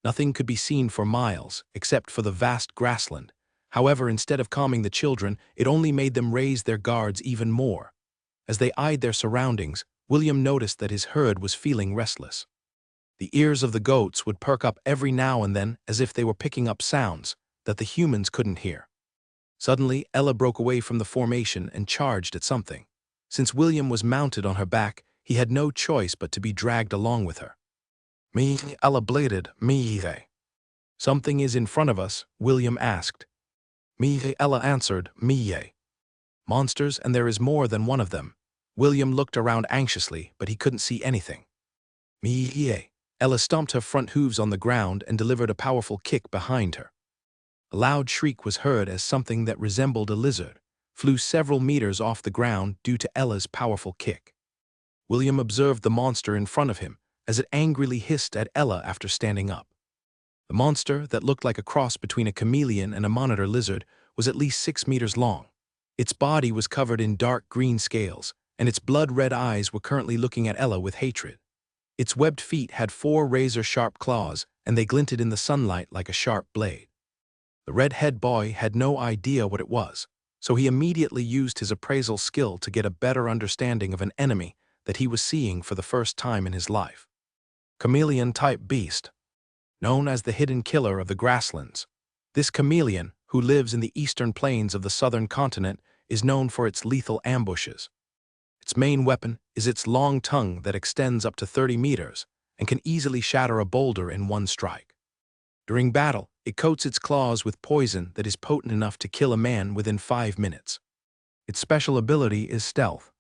Nothing could be seen for miles, except for the vast grassland. However, instead of calming the children, it only made them raise their guards even more. As they eyed their surroundings, William noticed that his herd was feeling restless. The ears of the goats would perk up every now and then as if they were picking up sounds that the humans couldn't hear. Suddenly, Ella broke away from the formation and charged at something. Since William was mounted on her back, he had no choice but to be dragged along with her. "Me," Ella bleated, "me they." "Something is in front of us?" William asked. "Me," Ella answered, "me." "Monsters, and there is more than one of them." William looked around anxiously, but he couldn't see anything. "Me." Ella stomped her front hooves on the ground and delivered a powerful kick behind her. A loud shriek was heard as something that resembled a lizard flew several meters off the ground due to Ella's powerful kick. William observed the monster in front of him as it angrily hissed at Ella after standing up. The monster, that looked like a cross between a chameleon and a monitor lizard, was at least 6 meters long. Its body was covered in dark green scales, and its blood-red eyes were currently looking at Ella with hatred. Its webbed feet had 4 razor-sharp claws, and they glinted in the sunlight like a sharp blade. The red-head boy had no idea what it was, so he immediately used his appraisal skill to get a better understanding of an enemy that he was seeing for the first time in his life. Chameleon-type beast, known as the hidden killer of the grasslands. This chameleon, who lives in the eastern plains of the southern continent, is known for its lethal ambushes. Its main weapon is its long tongue that extends up to 30 meters and can easily shatter a boulder in one strike. During battle, It coats its claws with poison that is potent enough to kill a man within 5 minutes. Its special ability is stealth.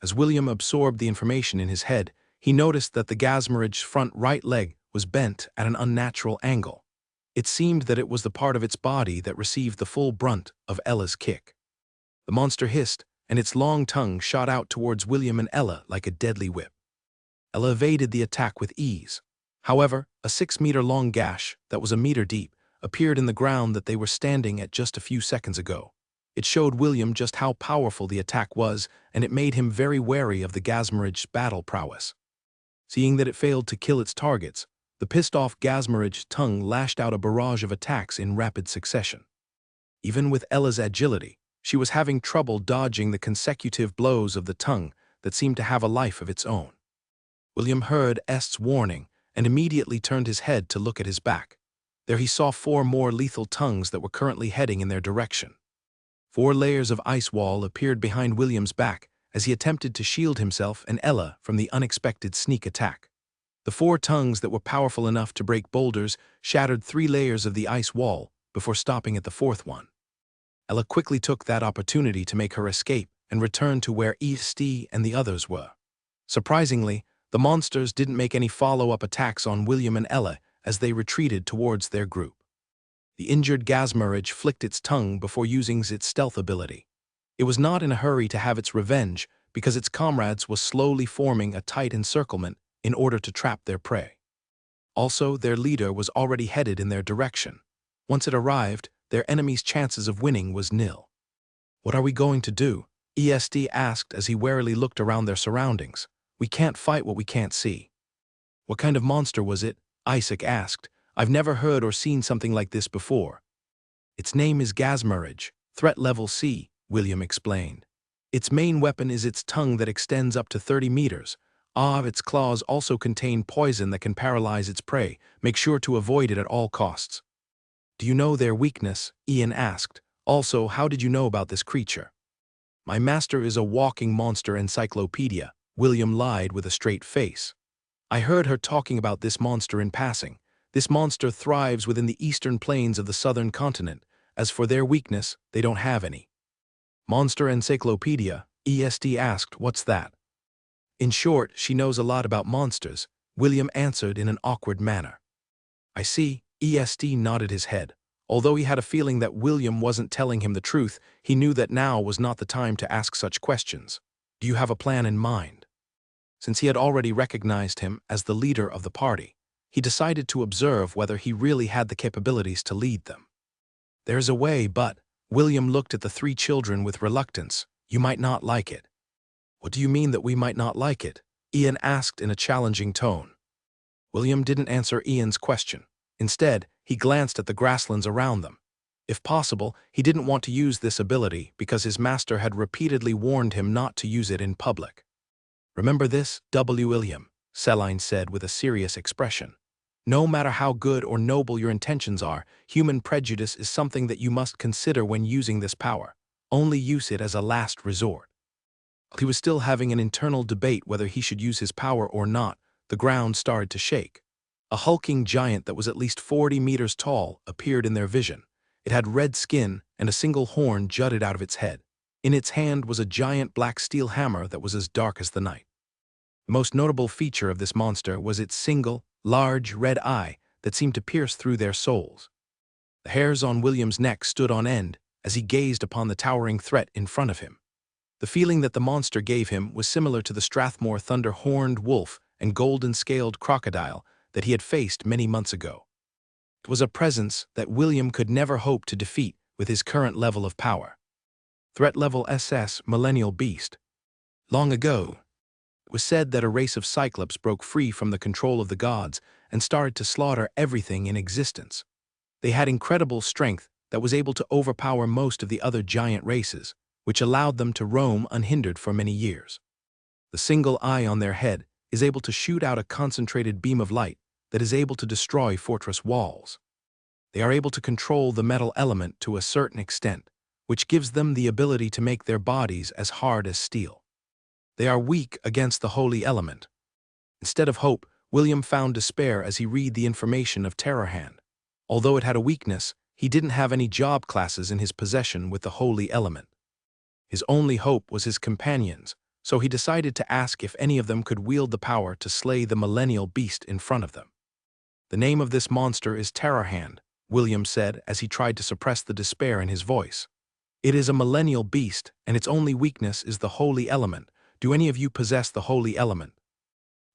As William absorbed the information in his head, he noticed that the Gazmarage's front right leg was bent at an unnatural angle. It seemed that it was the part of its body that received the full brunt of Ella's kick. The monster hissed, and its long tongue shot out towards William and Ella like a deadly whip. Ella evaded the attack with ease. However, a 6-meter-long gash that was a meter deep appeared in the ground that they were standing at just a few seconds ago. It showed William just how powerful the attack was, and it made him very wary of the Gazmarage's battle prowess. Seeing that it failed to kill its targets, the pissed-off Gazmarage's tongue lashed out a barrage of attacks in rapid succession. Even with Ella's agility, she was having trouble dodging the consecutive blows of the tongue that seemed to have a life of its own. William heard Est's warning and immediately turned his head to look at his back. There he saw 4 more lethal tongues that were currently heading in their direction. 4 layers of ice wall appeared behind William's back as he attempted to shield himself and Ella from the unexpected sneak attack. The 4 tongues that were powerful enough to break boulders shattered 3 layers of the ice wall before stopping at the 4th one. Ella quickly took that opportunity to make her escape and return to where Isekai and the others were. Surprisingly, the monsters didn't make any follow-up attacks on William and Ella as they retreated towards their group. The injured Gazmarage flicked its tongue before using its stealth ability. It was not in a hurry to have its revenge because its comrades was slowly forming a tight encirclement in order to trap their prey. Also, their leader was already headed in their direction. Once it arrived, their enemy's chances of winning was nil. "What are we going to do?" ESD asked as he warily looked around their surroundings. "We can't fight what we can't see." "What kind of monster was it?" Isaac asked. "I've never heard or seen something like this before." "Its name is Gazmarage, threat level C," William explained. "Its main weapon is its tongue that extends up to 30 meters. Its claws also contain poison that can paralyze its prey. Make sure to avoid it at all costs." "Do you know their weakness?" Ian asked. "Also, how did you know about this creature?" "My master is a walking monster encyclopedia," William lied with a straight face. "I heard her talking about this monster in passing. This monster thrives within the eastern plains of the southern continent. As for their weakness, they don't have any." "Monster encyclopedia?" ESD asked. "What's that?" "In short, she knows a lot about monsters," William answered in an awkward manner. "I see." ESD nodded his head. Although he had a feeling that William wasn't telling him the truth, he knew that now was not the time to ask such questions. "Do you have a plan in mind?" Since he had already recognized him as the leader of the party, he decided to observe whether he really had the capabilities to lead them. "There's a way, but—" William looked at the 3 children with reluctance. "You might not like it." "What do you mean that we might not like it?" Ian asked in a challenging tone. William didn't answer Ian's question. Instead, he glanced at the grasslands around them. If possible, he didn't want to use this ability because his master had repeatedly warned him not to use it in public. "Remember this, William," Celine said with a serious expression. "No matter how good or noble your intentions are, human prejudice is something that you must consider when using this power. Only use it as a last resort." While he was still having an internal debate whether he should use his power or not, the ground started to shake. A hulking giant that was at least 40 meters tall appeared in their vision. It had red skin and a single horn jutted out of its head. In its hand was a giant black steel hammer that was as dark as the night. The most notable feature of this monster was its single, large, red eye that seemed to pierce through their souls. The hairs on William's neck stood on end as he gazed upon the towering threat in front of him. The feeling that the monster gave him was similar to the Strathmore thunder-horned wolf and golden-scaled crocodile that he had faced many months ago. It was a presence that William could never hope to defeat with his current level of power. Threat level SS Millennial Beast. Long ago, it was said that a race of Cyclops broke free from the control of the gods and started to slaughter everything in existence. They had incredible strength that was able to overpower most of the other giant races, which allowed them to roam unhindered for many years. The single eye on their head is able to shoot out a concentrated beam of light that is able to destroy fortress walls. They are able to control the metal element to a certain extent, which gives them the ability to make their bodies as hard as steel. They are weak against the holy element. Instead of hope, William found despair as he read the information of Terrorhand. Although it had a weakness, he didn't have any job classes in his possession with the holy element. His only hope was his companions, so he decided to ask if any of them could wield the power to slay the millennial beast in front of them. "The name of this monster is Terrorhand," William said as he tried to suppress the despair in his voice. "It is a millennial beast, and its only weakness is the holy element. Do any of you possess the holy element?"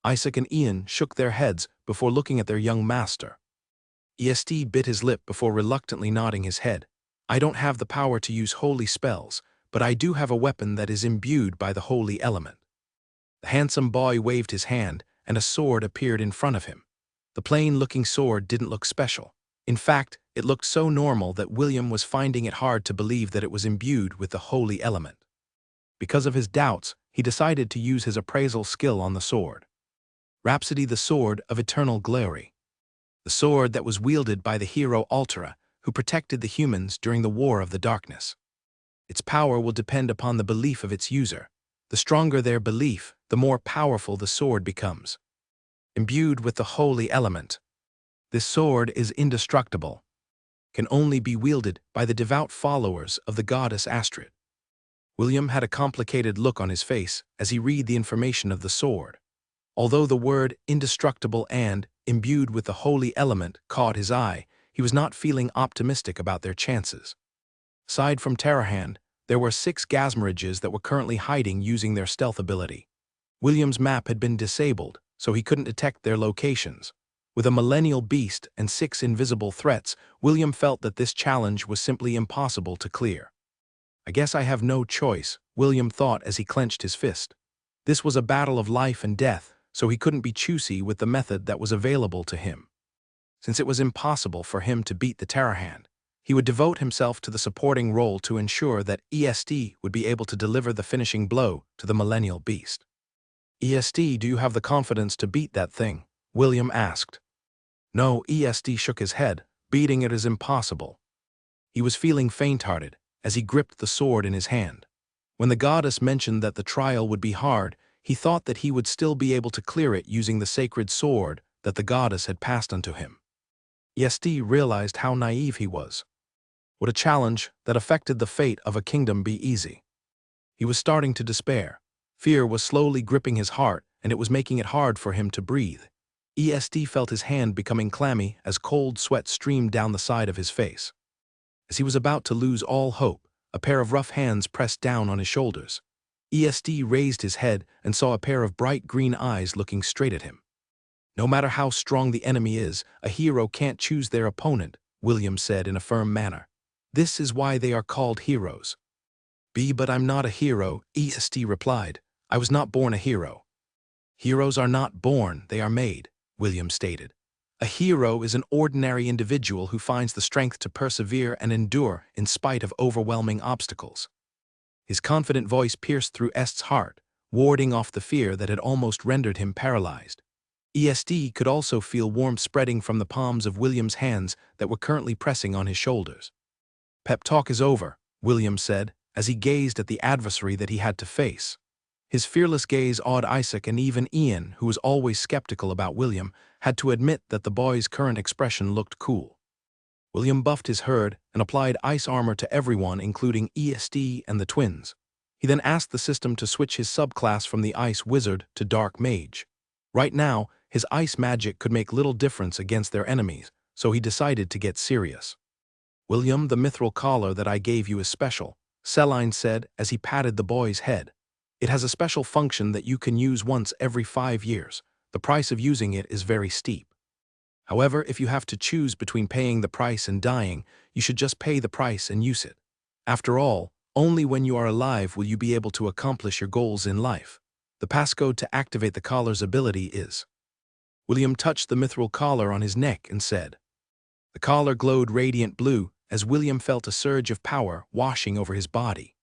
Isaac and Ian shook their heads before looking at their young master. EST bit his lip before reluctantly nodding his head. "I don't have the power to use holy spells, but I do have a weapon that is imbued by the holy element." The handsome boy waved his hand, and a sword appeared in front of him. The plain-looking sword didn't look special. In fact, it looked so normal that William was finding it hard to believe that it was imbued with the holy element. Because of his doubts, he decided to use his appraisal skill on the sword. Rhapsody, the sword of eternal glory. The sword that was wielded by the hero Altera, who protected the humans during the War of the Darkness. Its power will depend upon the belief of its user. The stronger their belief, the more powerful the sword becomes. Imbued with the holy element. This sword is indestructible. Can only be wielded by the devout followers of the goddess Astrid. William had a complicated look on his face as he read the information of the sword. Although the word indestructible and imbued with the holy element caught his eye, he was not feeling optimistic about their chances. Aside from Terrahand, there were 6 Gasmerages that were currently hiding using their stealth ability. William's map had been disabled, so he couldn't detect their locations. With a millennial beast and 6 invisible threats, William felt that this challenge was simply impossible to clear. "I guess I have no choice," William thought as he clenched his fist. This was a battle of life and death, so he couldn't be choosy with the method that was available to him. Since it was impossible for him to beat the Terrahand, he would devote himself to the supporting role to ensure that EST would be able to deliver the finishing blow to the millennial beast. "EST, do you have the confidence to beat that thing?" William asked. No, EST shook his head. Beating it is impossible. He was feeling faint-hearted as he gripped the sword in his hand. When the goddess mentioned that the trial would be hard, he thought that he would still be able to clear it using the sacred sword that the goddess had passed unto him. EST realized how naive he was. Would a challenge that affected the fate of a kingdom be easy? He was starting to despair. Fear was slowly gripping his heart, and it was making it hard for him to breathe. EST felt his hand becoming clammy as cold sweat streamed down the side of his face. As he was about to lose all hope, a pair of rough hands pressed down on his shoulders. EST raised his head and saw a pair of bright green eyes looking straight at him. "No matter how strong the enemy is, a hero can't choose their opponent," William said in a firm manner. "This is why they are called heroes." But I'm not a hero," EST replied. "I was not born a hero." "Heroes are not born, they are made," William stated. "A hero is an ordinary individual who finds the strength to persevere and endure in spite of overwhelming obstacles." His confident voice pierced through Est's heart, warding off the fear that had almost rendered him paralyzed. EST could also feel warmth spreading from the palms of William's hands that were currently pressing on his shoulders. "Pep talk is over," William said, as he gazed at the adversary that he had to face. His fearless gaze awed Isaac, and even Ian, who was always skeptical about William, had to admit that the boy's current expression looked cool. William buffed his herd and applied ice armor to everyone, including EST and the twins. He then asked the system to switch his subclass from the Ice Wizard to Dark Mage. Right now, his ice magic could make little difference against their enemies, so he decided to get serious. "William, the mithril collar that I gave you is special," Selline said as he patted the boy's head. "It has a special function that you can use once every 5 years. The price of using it is very steep. However, if you have to choose between paying the price and dying, you should just pay the price and use it. After all, only when you are alive will you be able to accomplish your goals in life. The passcode to activate the collar's ability is..." William touched the mithril collar on his neck and said. The collar glowed radiant blue as William felt a surge of power washing over his body.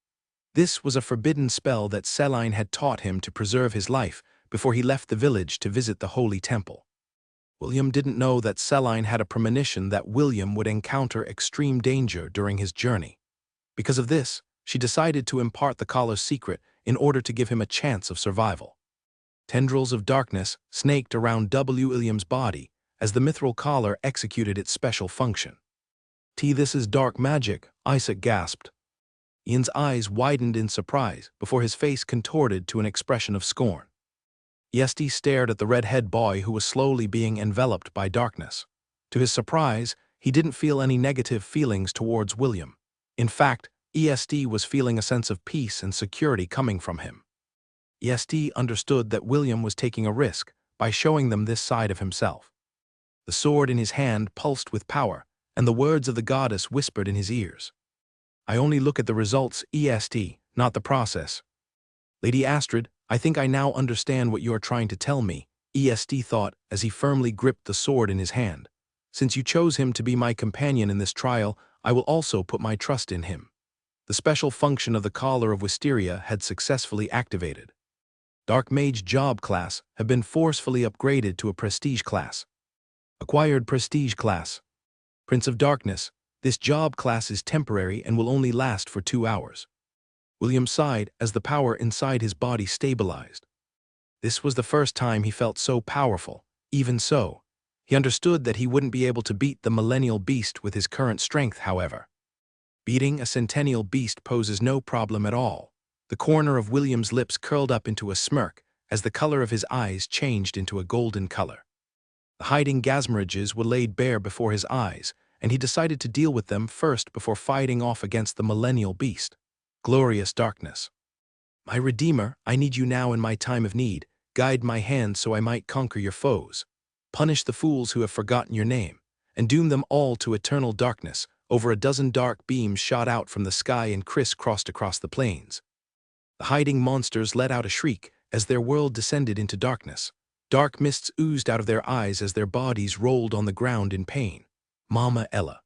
This was a forbidden spell that Selline had taught him to preserve his life before he left the village to visit the Holy Temple. William didn't know that Selline had a premonition that William would encounter extreme danger during his journey. Because of this, she decided to impart the collar's secret in order to give him a chance of survival. Tendrils of darkness snaked around William's body as the mithril collar executed its special function. This is dark magic, Isaac gasped. Ian's eyes widened in surprise before his face contorted to an expression of scorn. EST stared at the red-haired boy who was slowly being enveloped by darkness. To his surprise, he didn't feel any negative feelings towards William. In fact, EST was feeling a sense of peace and security coming from him. EST understood that William was taking a risk by showing them this side of himself. The sword in his hand pulsed with power, and the words of the goddess whispered in his ears. I only look at the results, EST, not the process. Lady Astrid, I think I now understand what you are trying to tell me, EST thought as he firmly gripped the sword in his hand. Since you chose him to be my companion in this trial, I will also put my trust in him. The special function of the Collar of Wisteria had successfully activated. Dark Mage Job Class have been forcefully upgraded to a Prestige Class. Acquired Prestige Class. Prince of Darkness, this job class is temporary and will only last for 2 hours. William sighed as the power inside his body stabilized. This was the first time he felt so powerful. Even so, he understood that he wouldn't be able to beat the millennial beast with his current strength, however. Beating a centennial beast poses no problem at all. The corner of William's lips curled up into a smirk as the color of his eyes changed into a golden color. The hiding gasmerages were laid bare before his eyes, and he decided to deal with them first before fighting off against the millennial beast. Glorious darkness. My Redeemer, I need you now in my time of need. Guide my hand so I might conquer your foes. Punish the fools who have forgotten your name, and doom them all to eternal darkness. Over a dozen dark beams shot out from the sky and crisscrossed across the plains. The hiding monsters let out a shriek as their world descended into darkness. Dark mists oozed out of their eyes as their bodies rolled on the ground in pain. Mama Ella.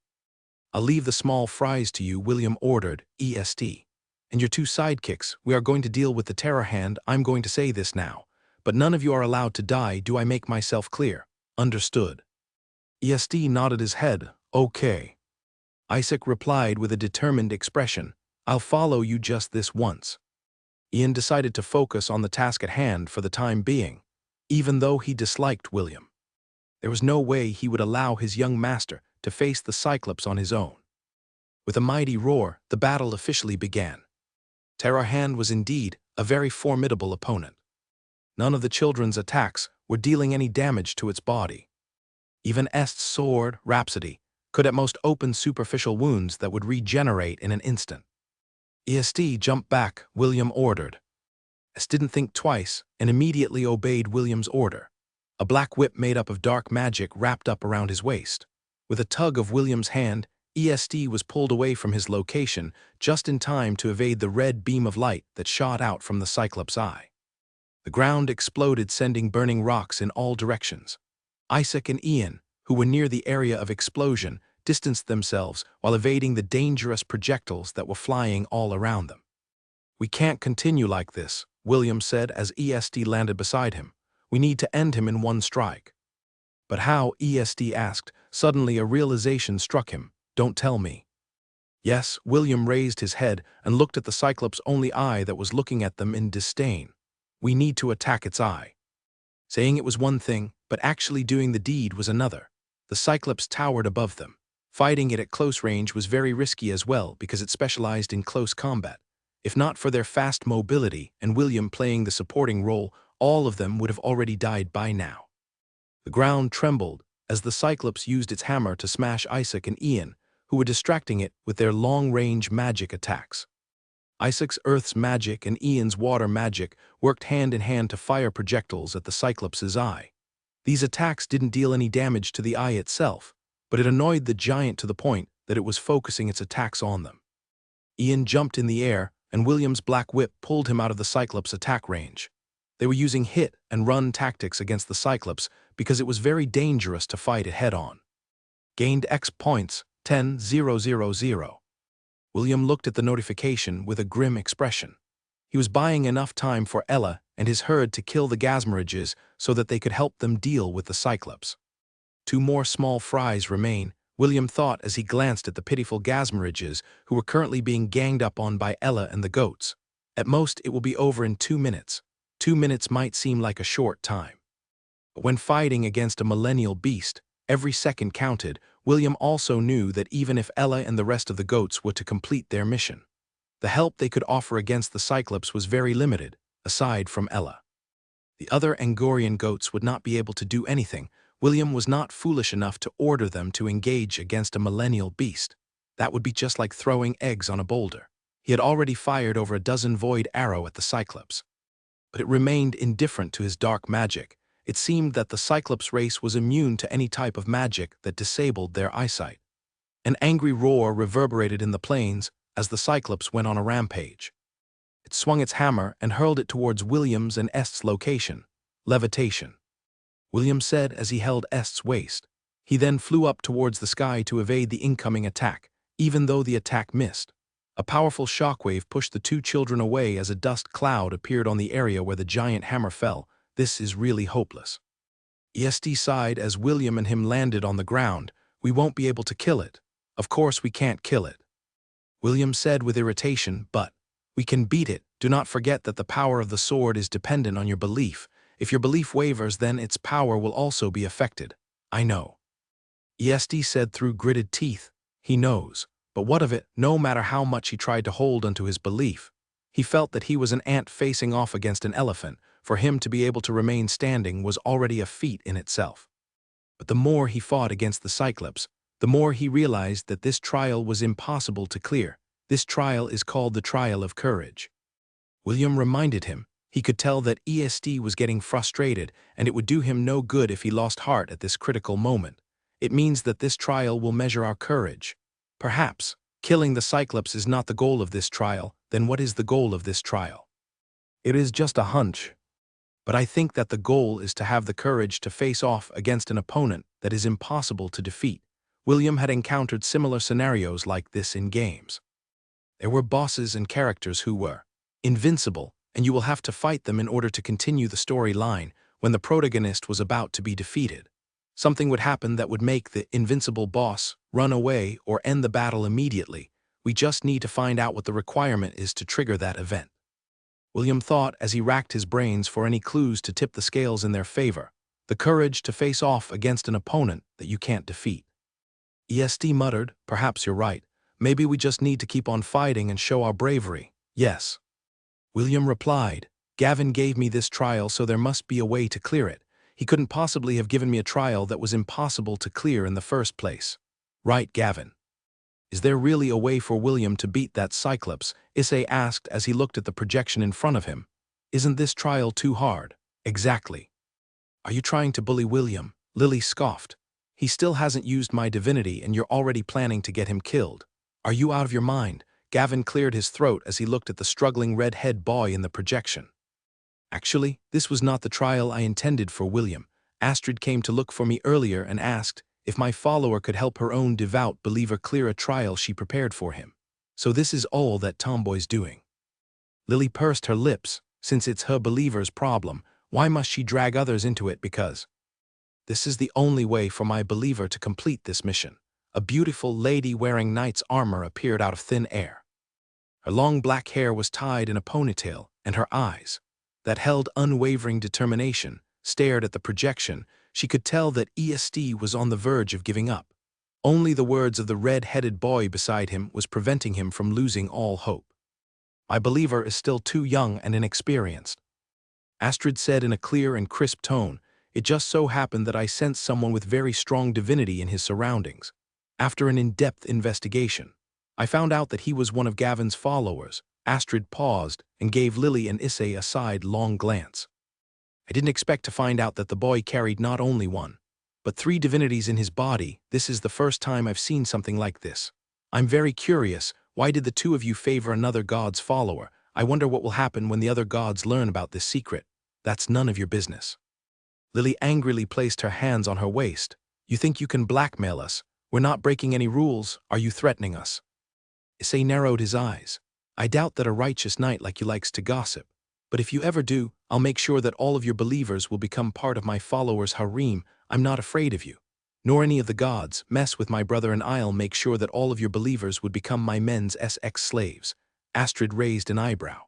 I'll leave the small fries to you, William ordered, EST. And your 2 sidekicks, we are going to deal with the terror hand. I'm going to say this now. But none of you are allowed to die. Do I make myself clear? Understood. EST nodded his head. Okay. Isaac replied with a determined expression. I'll follow you just this once. Ian decided to focus on the task at hand for the time being, even though he disliked William. There was no way he would allow his young master to face the Cyclops on his own. With a mighty roar, the battle officially began. Terror Hand was indeed a very formidable opponent. None of the children's attacks were dealing any damage to its body. Even Est's sword, Rhapsody, could at most open superficial wounds that would regenerate in an instant. EST jumped back, William ordered. Est didn't think twice and immediately obeyed William's order. A black whip made up of dark magic wrapped up around his waist. With a tug of William's hand, EST was pulled away from his location just in time to evade the red beam of light that shot out from the Cyclops' eye. The ground exploded, sending burning rocks in all directions. Isaac and Ian, who were near the area of explosion, distanced themselves while evading the dangerous projectiles that were flying all around them. We can't continue like this, William said as EST landed beside him. We need to end him in one strike. But how? EST asked. Suddenly a realization struck him. Don't tell me. Yes, William raised his head and looked at the Cyclops' only eye that was looking at them in disdain. We need to attack its eye. Saying it was one thing, but actually doing the deed was another. The Cyclops towered above them. Fighting it at close range was very risky as well because it specialized in close combat. If not for their fast mobility and William playing the supporting role, all of them would have already died by now. The ground trembled as the Cyclops used its hammer to smash Isaac and Ian, who were distracting it with their long-range magic attacks. Isaac's earth's magic and Ian's water magic worked hand in hand to fire projectiles at the Cyclops' eye. These attacks didn't deal any damage to the eye itself, but it annoyed the giant to the point that it was focusing its attacks on them. Ian jumped in the air, and William's black whip pulled him out of the Cyclops' attack range. They were using hit-and-run tactics against the Cyclops because it was very dangerous to fight it head-on. Gained X points, 10,000. William looked at the notification with a grim expression. He was buying enough time for Ella and his herd to kill the gasmerages so that they could help them deal with the Cyclops. 2 more small fries remain, William thought as he glanced at the pitiful gasmerages who were currently being ganged up on by Ella and the goats. At most, it will be over in 2 minutes. 2 minutes might seem like a short time. But when fighting against a millennial beast, every second counted. William also knew that even if Ella and the rest of the goats were to complete their mission, the help they could offer against the Cyclops was very limited, aside from Ella. The other Angorian goats would not be able to do anything. William was not foolish enough to order them to engage against a millennial beast. That would be just like throwing eggs on a boulder. He had already fired over a dozen void arrows at the Cyclops. But it remained indifferent to his dark magic. It seemed that the Cyclops race was immune to any type of magic that disabled their eyesight. An angry roar reverberated in the plains as the Cyclops went on a rampage. It swung its hammer and hurled it towards William's and Est's location. Levitation. William said as he held Est's waist. He then flew up towards the sky to evade the incoming attack, even though the attack missed. A powerful shockwave pushed the two children away as a dust cloud appeared on the area where the giant hammer fell. This is really hopeless. EST sighed as William and him landed on the ground. We won't be able to kill it. Of course we can't kill it. William said with irritation, but we can beat it. Do not forget that the power of the sword is dependent on your belief. If your belief wavers, then its power will also be affected. I know. EST said through gritted teeth. He knows. But what of it? No matter how much he tried to hold onto his belief, he felt that he was an ant facing off against an elephant. For him to be able to remain standing was already a feat in itself. But the more he fought against the Cyclops, the more he realized that this trial was impossible to clear. This trial is called the trial of courage. William reminded him. He could tell that EST was getting frustrated, and it would do him no good if he lost heart at this critical moment. It means that this trial will measure our courage. Perhaps, killing the Cyclops is not the goal of this trial. Then what is the goal of this trial? It is just a hunch. But I think that the goal is to have the courage to face off against an opponent that is impossible to defeat. William had encountered similar scenarios like this in games. There were bosses and characters who were invincible, and you will have to fight them in order to continue the storyline. When the protagonist was about to be defeated, something would happen that would make the invincible boss run away or end the battle immediately. We just need to find out what the requirement is to trigger that event. William thought as he racked his brains for any clues to tip the scales in their favor. The courage to face off against an opponent that you can't defeat. EST muttered, perhaps you're right. Maybe we just need to keep on fighting and show our bravery. Yes. William replied, Gavin gave me this trial, so there must be a way to clear it. He couldn't possibly have given me a trial that was impossible to clear in the first place. Right, Gavin. Is there really a way for William to beat that Cyclops? Issei asked as he looked at the projection in front of him. Isn't this trial too hard? Exactly. Are you trying to bully William? Lily scoffed. He still hasn't used my divinity and you're already planning to get him killed. Are you out of your mind? Gavin cleared his throat as he looked at the struggling red-head boy in the projection. Actually, this was not the trial I intended for William. Astrid came to look for me earlier and asked if my follower could help her own devout believer clear a trial she prepared for him. So this is all that Tomboy's doing. Lily pursed her lips. Since it's her believer's problem, why must she drag others into it? Because this is the only way for my believer to complete this mission. A beautiful lady wearing knight's armor appeared out of thin air. Her long black hair was tied in a ponytail, and her eyes, that held unwavering determination, stared at the projection. She could tell that EST was on the verge of giving up. Only the words of the red-headed boy beside him was preventing him from losing all hope. My believer is still too young and inexperienced. Astrid said in a clear and crisp tone. It just so happened that I sensed someone with very strong divinity in his surroundings. After an in-depth investigation, I found out that he was one of Gavin's followers. Astrid paused and gave Lily and Issei a sidelong glance. I didn't expect to find out that the boy carried not only one, but 3 divinities in his body. This is the first time I've seen something like this. I'm very curious, why did the 2 of you favor another god's follower? I wonder what will happen when the other gods learn about this secret. That's none of your business. Lily angrily placed her hands on her waist. You think you can blackmail us? We're not breaking any rules. Are you threatening us? Issei narrowed his eyes. I doubt that a righteous knight like you likes to gossip. But if you ever do, I'll make sure that all of your believers will become part of my followers' harem. I'm not afraid of you, nor any of the gods. Mess with my brother and I'll make sure that all of your believers would become my men's SX slaves. Astrid raised an eyebrow.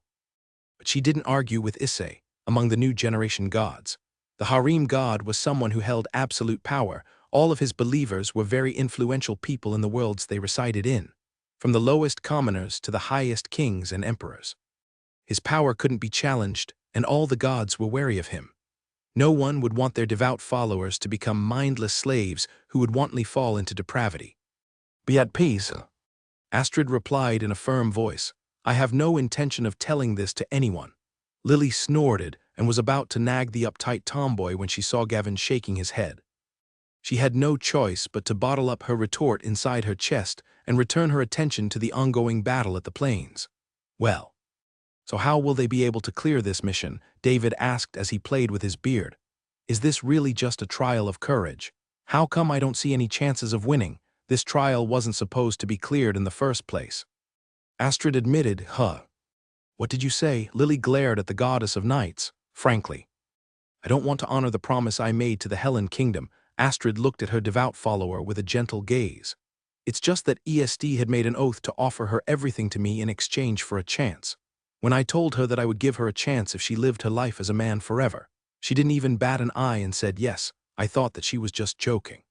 But she didn't argue with Issei. Among the new generation gods, The harem god was someone who held absolute power. All of his believers were very influential people in the worlds they resided in, from the lowest commoners to the highest kings and emperors. His power couldn't be challenged, and all the gods were wary of him. No one would want their devout followers to become mindless slaves who would wantonly fall into depravity. "Be at peace," Astrid replied in a firm voice. "I have no intention of telling this to anyone." Lily snorted and was about to nag the uptight tomboy when she saw Gavin shaking his head. She had no choice but to bottle up her retort inside her chest and return her attention to the ongoing battle at the plains. "Well, so how will they be able to clear this mission?" David asked as he played with his beard. "Is this really just a trial of courage? How come I don't see any chances of winning? This trial wasn't supposed to be cleared in the first place." Astrid admitted, "What did you say?" Lily glared at the goddess of nights. "Frankly, I don't want to honor the promise I made to the Helen Kingdom." Astrid looked at her devout follower with a gentle gaze. "It's just that ESD had made an oath to offer her everything to me in exchange for a chance. When I told her that I would give her a chance if she lived her life as a man forever, she didn't even bat an eye and said yes. I thought that she was just joking.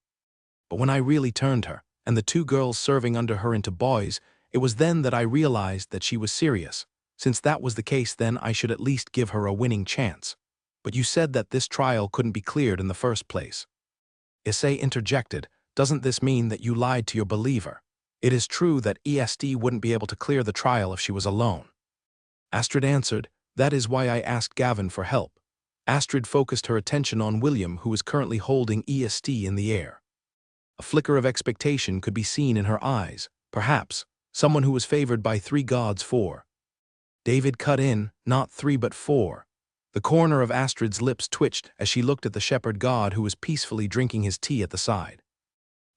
But when I really turned her, and the two girls serving under her into boys, it was then that I realized that she was serious. Since that was the case, then I should at least give her a winning chance. But you said that this trial couldn't be cleared in the first place." Issei interjected. "Doesn't this mean that you lied to your believer? It is true that ESD wouldn't be able to clear the trial if she was alone." Astrid answered, "That is why I asked Gavin for help." Astrid focused her attention on William, who was currently holding ESD in the air. A flicker of expectation could be seen in her eyes. Perhaps someone who was favored by 3 gods 4. David cut in, "Not 3 but 4. The corner of Astrid's lips twitched as she looked at the shepherd god who was peacefully drinking his tea at the side.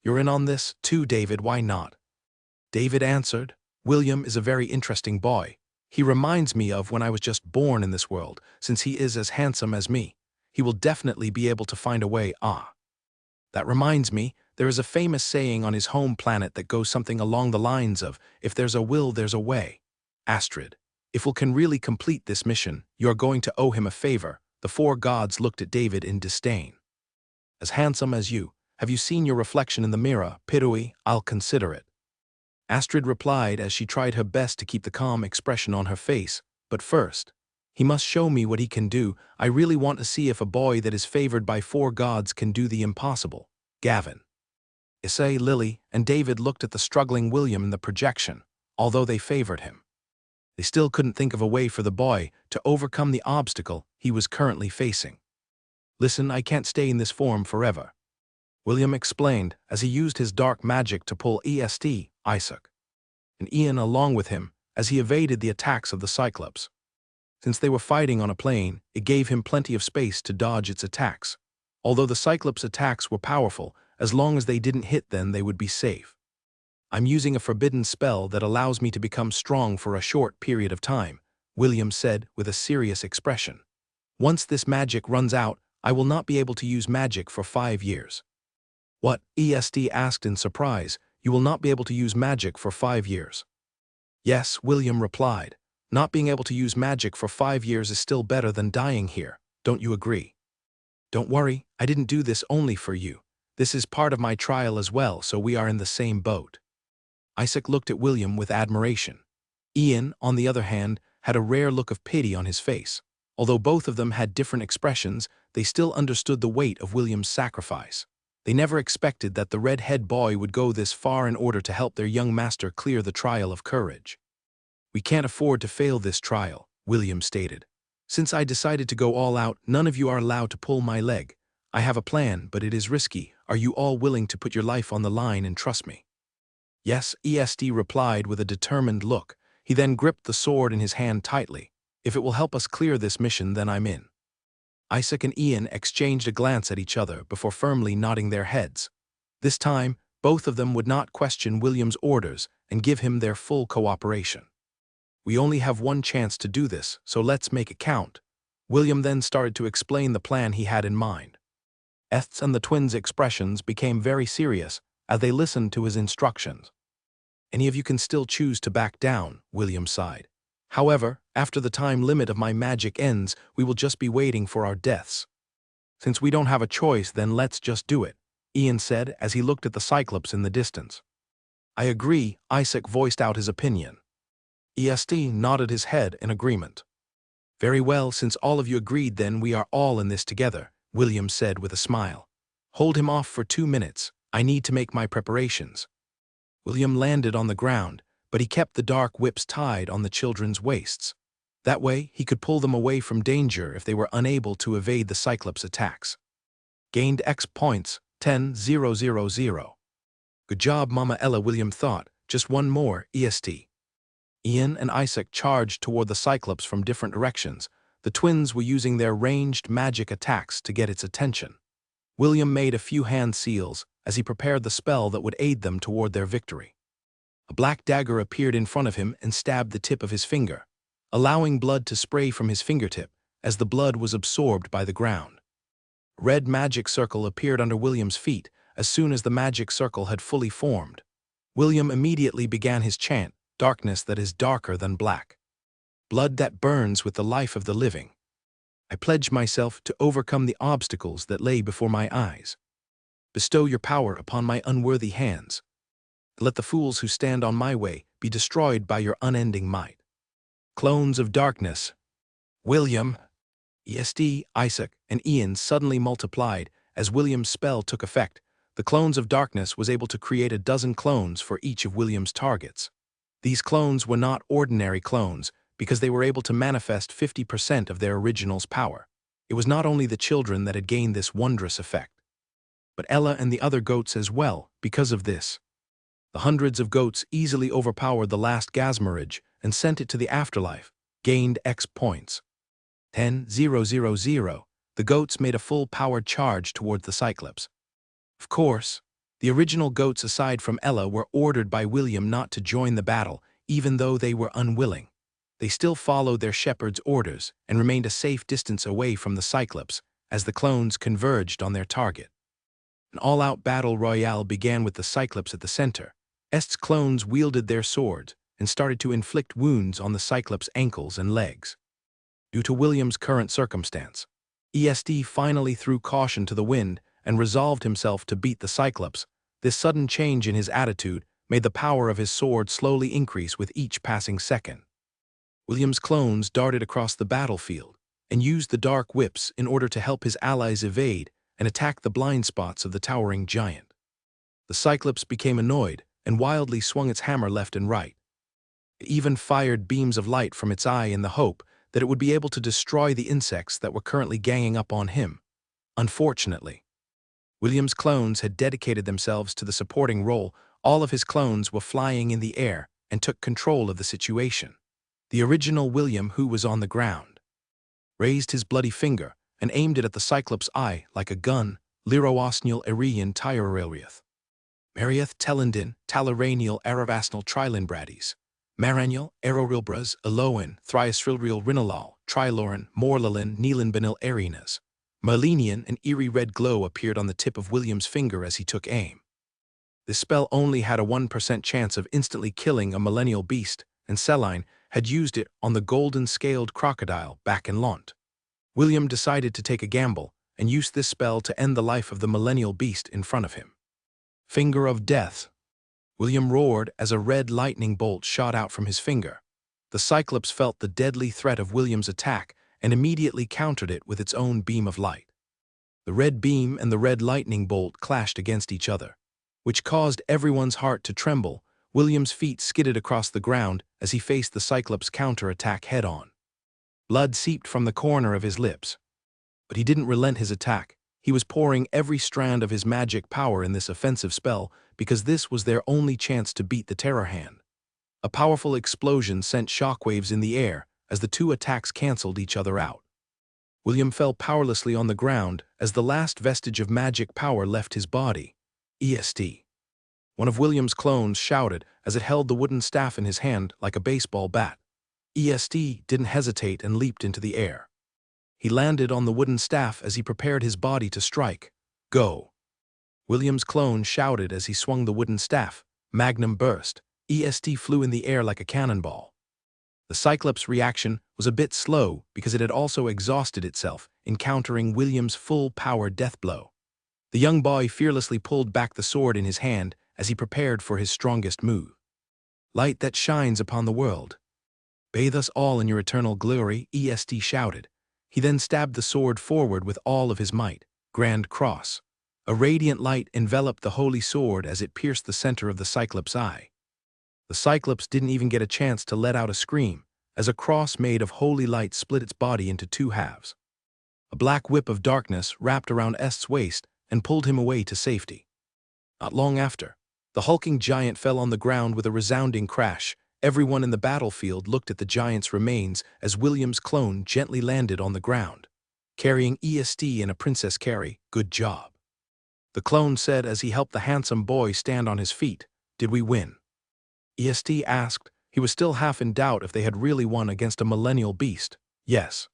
"You're in on this, too, David, why not?" David answered, "William is a very interesting boy. He reminds me of when I was just born in this world. Since he is as handsome as me, he will definitely be able to find a way. That reminds me, there is a famous saying on his home planet that goes something along the lines of, if there's a will, there's a way. Astrid, if we can really complete this mission, you are going to owe him a favor." The 4 gods looked at David in disdain. "As handsome as you, have you seen your reflection in the mirror? Pirui, I'll consider it." Astrid replied as she tried her best to keep the calm expression on her face. "But first, he must show me what he can do. I really want to see if a boy that is favored by 4 gods can do the impossible." Gavin, Issei, Lily, and David looked at the struggling William in the projection. Although they favored him, they still couldn't think of a way for the boy to overcome the obstacle he was currently facing. "Listen, I can't stay in this form forever," William explained as he used his dark magic to pull ESD, Isaac, and Ian along with him as he evaded the attacks of the Cyclops. Since they were fighting on a plane, it gave him plenty of space to dodge its attacks. Although the Cyclops' attacks were powerful, as long as they didn't hit them, they would be safe. "I'm using a forbidden spell that allows me to become strong for a short period of time," William said with a serious expression. "Once this magic runs out, I will not be able to use magic for 5 years. "What?" ESD asked in surprise. "You will not be able to use magic for 5 years?" "Yes," William replied. "Not being able to use magic for 5 years is still better than dying here. Don't you agree?" "Don't worry, I didn't do this only for you. This is part of my trial as well, so we are in the same boat." Isaac looked at William with admiration. Ian, on the other hand, had a rare look of pity on his face. Although both of them had different expressions, they still understood the weight of William's sacrifice. They never expected that the red-head boy would go this far in order to help their young master clear the trial of courage. "We can't afford to fail this trial," William stated. "Since I decided to go all out, none of you are allowed to pull my leg. I have a plan, but it is risky. Are you all willing to put your life on the line and trust me?" "Yes," ESD replied with a determined look. He then gripped the sword in his hand tightly. "If it will help us clear this mission, then I'm in." Isaac and Ian exchanged a glance at each other before firmly nodding their heads. This time, both of them would not question William's orders and give him their full cooperation. "We only have one chance to do this, so let's make it count." William then started to explain the plan he had in mind. Eth's and the twins' expressions became very serious as they listened to his instructions. "Any of you can still choose to back down," William sighed. "However, after the time limit of my magic ends, we will just be waiting for our deaths. Since we don't have a choice, then let's just do it, Ian said as he looked at the Cyclops in the distance. I agree, Isaac voiced out his opinion. EST nodded his head in agreement. Very well, since all of you agreed, then we are all in this together, William said with a smile. Hold him off for 2 minutes. I need to make my preparations. William landed on the ground, but he kept the dark whips tied on the children's waists. That way, he could pull them away from danger if they were unable to evade the Cyclops' attacks. Gained X points, 10,000. Good job, Mama Ella, William thought. Just one more, EST. Ian and Isaac charged toward the Cyclops from different directions. The twins were using their ranged magic attacks to get its attention. William made a few hand seals as he prepared the spell that would aid them toward their victory. A black dagger appeared in front of him and stabbed the tip of his finger, allowing blood to spray from his fingertip as the blood was absorbed by the ground. A red magic circle appeared under William's feet as soon as the magic circle had fully formed. William immediately began his chant, darkness that is darker than black. Blood that burns with the life of the living. I pledge myself to overcome the obstacles that lay before my eyes. Bestow your power upon my unworthy hands. Let the fools who stand on my way be destroyed by your unending might. Clones of darkness. William, EST, Isaac, and Ian suddenly multiplied as William's spell took effect. The clones of darkness was able to create a dozen clones for each of William's targets. These clones were not ordinary clones because they were able to manifest 50% of their original's power. It was not only the children that had gained this wondrous effect, but Ella and the other goats as well because of this. The hundreds of goats easily overpowered the last Gazmarage and sent it to the afterlife, gained X points. 10,000. The goats made a full-powered charge towards the Cyclops. Of course, the original goats aside from Ella were ordered by William not to join the battle, even though they were unwilling. They still followed their shepherd's orders and remained a safe distance away from the Cyclops as the clones converged on their target. An all-out battle royale began with the Cyclops at the center. Est's clones wielded their swords and started to inflict wounds on the Cyclops' ankles and legs. Due to William's current circumstance, EST finally threw caution to the wind and resolved himself to beat the Cyclops. This sudden change in his attitude made the power of his sword slowly increase with each passing second. William's clones darted across the battlefield and used the dark whips in order to help his allies evade and attack the blind spots of the towering giant. The Cyclops became annoyed and wildly swung its hammer left and right. It even fired beams of light from its eye in the hope that it would be able to destroy the insects that were currently ganging up on him. Unfortunately, William's clones had dedicated themselves to the supporting role. All of his clones were flying in the air and took control of the situation. The original William, who was on the ground, raised his bloody finger and aimed it at the Cyclops' eye like a gun. Liroasnial Erian Tyrarelriath. Mariath Telendin, Talaranial Aravasnal Trilinbrades. Maranial, Aerorilbras, Eloan, Thriasrilreal Rinalal, Triloran, Morlalin, Neelanbanil Arenas. Merlinian, an eerie red glow appeared on the tip of William's finger as he took aim. This spell only had a 1% chance of instantly killing a millennial beast, and Celine had used it on the golden-scaled crocodile back in Lont. William decided to take a gamble and use this spell to end the life of the millennial beast in front of him. Finger of Death. William roared as a red lightning bolt shot out from his finger. The Cyclops felt the deadly threat of William's attack and immediately countered it with its own beam of light. The red beam and the red lightning bolt clashed against each other, which caused everyone's heart to tremble. William's feet skidded across the ground as he faced the Cyclops' counterattack head-on. Blood seeped from the corner of his lips. But he didn't relent his attack. He was pouring every strand of his magic power in this offensive spell because this was their only chance to beat the Terror Hand. A powerful explosion sent shockwaves in the air as the two attacks canceled each other out. William fell powerlessly on the ground as the last vestige of magic power left his body. EST. One of William's clones shouted as it held the wooden staff in his hand like a baseball bat. EST didn't hesitate and leaped into the air. He landed on the wooden staff as he prepared his body to strike. Go! William's clone shouted as he swung the wooden staff. Magnum burst. EST flew in the air like a cannonball. The Cyclops' reaction was a bit slow because it had also exhausted itself encountering William's full-power death blow. The young boy fearlessly pulled back the sword in his hand as he prepared for his strongest move. "Light that shines upon the world, bathe us all in your eternal glory," EST shouted. He then stabbed the sword forward with all of his might. Grand Cross. A radiant light enveloped the holy sword as it pierced the center of the Cyclops' eye. The Cyclops didn't even get a chance to let out a scream, as a cross made of holy light split its body into two halves. A black whip of darkness wrapped around Est's waist and pulled him away to safety. Not long after, the hulking giant fell on the ground with a resounding crash. Everyone in the battlefield looked at the giant's remains as William's clone gently landed on the ground, carrying EST and a princess carry. "Good job," the clone said as he helped the handsome boy stand on his feet. "Did we win?" EST asked. He was still half in doubt if they had really won against a millennial beast. "Yes,"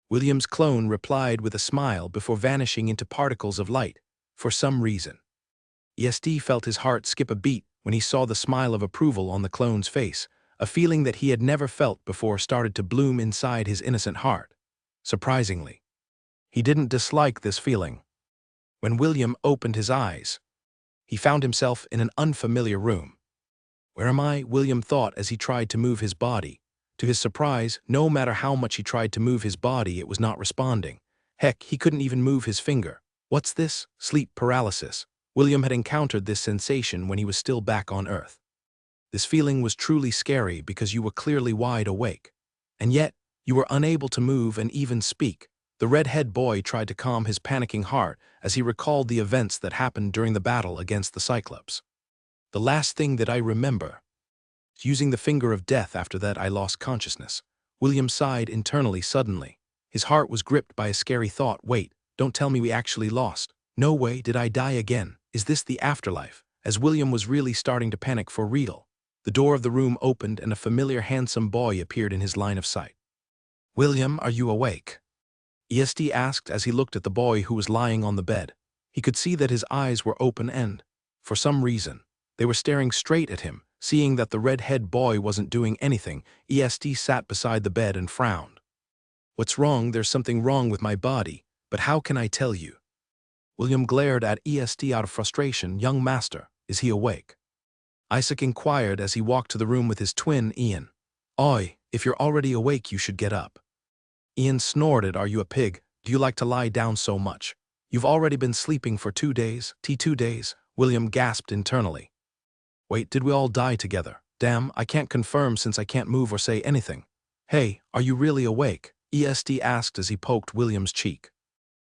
William's clone replied with a smile before vanishing into particles of light. For some reason, EST felt his heart skip a beat when he saw the smile of approval on the clone's face. A feeling that he had never felt before started to bloom inside his innocent heart. Surprisingly, he didn't dislike this feeling. When William opened his eyes, he found himself in an unfamiliar room. "Where am I?" William thought as he tried to move his body. To his surprise, no matter how much he tried to move his body, it was not responding. Heck, he couldn't even move his finger. What's this? Sleep paralysis. William had encountered this sensation when he was still back on Earth. This feeling was truly scary because you were clearly wide awake. And yet, you were unable to move and even speak. The red-haired boy tried to calm his panicking heart as he recalled the events that happened during the battle against the Cyclops. "The last thing that I remember, using the finger of death. After that I lost consciousness." William sighed internally suddenly. His heart was gripped by a scary thought. "Wait, don't tell me we actually lost. No way, did I die again? Is this the afterlife?" As William was really starting to panic for real, the door of the room opened and a familiar handsome boy appeared in his line of sight. "William, are you awake?" EST asked as he looked at the boy who was lying on the bed. He could see that his eyes were open and, for some reason, they were staring straight at him. Seeing that the red-haired boy wasn't doing anything, EST sat beside the bed and frowned. "What's wrong? There's something wrong with my body, but how can I tell you?" William glared at EST out of frustration. "Young master, is he awake?" Isaac inquired as he walked to the room with his twin, Ian. "Oi, if you're already awake, you should get up." Ian snorted. "Are you a pig? Do you like to lie down so much? You've already been sleeping for 2 days. 2 days? William gasped internally. "Wait, did we all die together? Damn, I can't confirm since I can't move or say anything." "Hey, are you really awake?" EST asked as he poked William's cheek.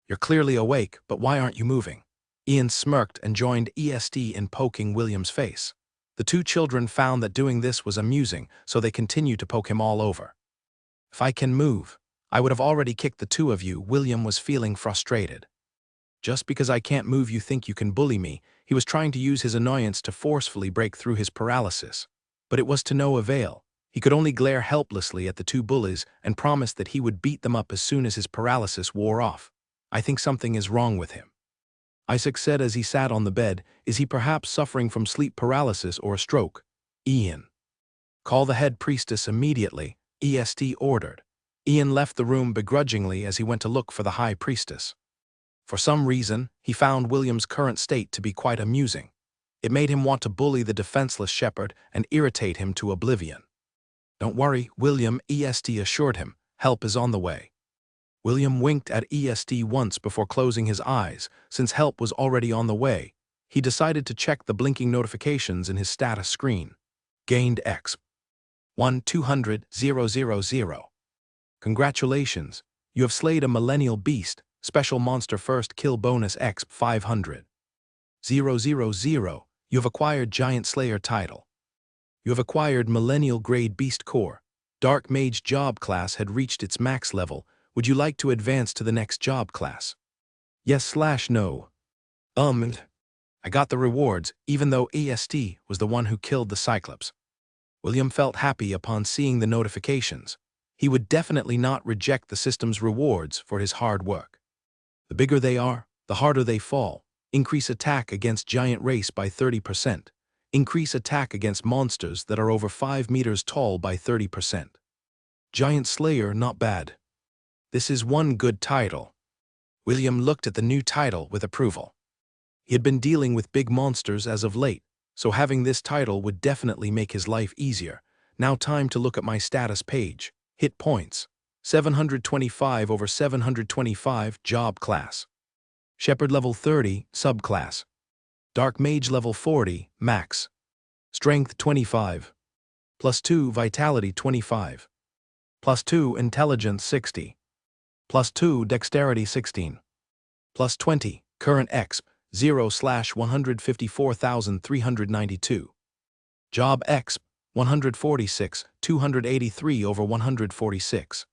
"You're clearly awake, but why aren't you moving?" Ian smirked and joined EST in poking William's face. The two children found that doing this was amusing, so they continued to poke him all over. "If I can move, I would have already kicked the two of you." William was feeling frustrated. "Just because I can't move you think you can bully me?" He was trying to use his annoyance to forcefully break through his paralysis. But it was to no avail. He could only glare helplessly at the two bullies and promise that he would beat them up as soon as his paralysis wore off. "I think something is wrong with him," Isaac said as he sat on the bed. "Is he perhaps suffering from sleep paralysis or a stroke?" "Ian, call the head priestess immediately," EST ordered. Ian left the room begrudgingly as he went to look for the high priestess. For some reason, he found William's current state to be quite amusing. It made him want to bully the defenseless shepherd and irritate him to oblivion. "Don't worry, William," EST assured him. "Help is on the way." William winked at EST once before closing his eyes. Since help was already on the way, he decided to check the blinking notifications in his status screen. Gained X 1-200-000. Congratulations, you have slayed a millennial beast. Special monster first kill bonus X 500. 000. You have acquired Giant Slayer title. You have acquired Millennial Grade Beast Core. Dark Mage job class had reached its max level. Would you like to advance to the next job class? Yes/no. I got the rewards, even though EST was the one who killed the Cyclops. William felt happy upon seeing the notifications. He would definitely not reject the system's rewards for his hard work. The bigger they are, the harder they fall. Increase attack against giant race by 30%. Increase attack against monsters that are over 5 meters tall by 30%. Giant Slayer, not bad. This is one good title. William looked at the new title with approval. He had been dealing with big monsters as of late, so having this title would definitely make his life easier. Now time to look at my status page. Hit points. 725 over 725, job class. Shepherd level 30, subclass. Dark Mage level 40, max. Strength 25. +2 Vitality 25. +2 Intelligence 60. +2 Dexterity 16. +20 Current Exp 0/154,392. Job Exp 146, 283 over 146.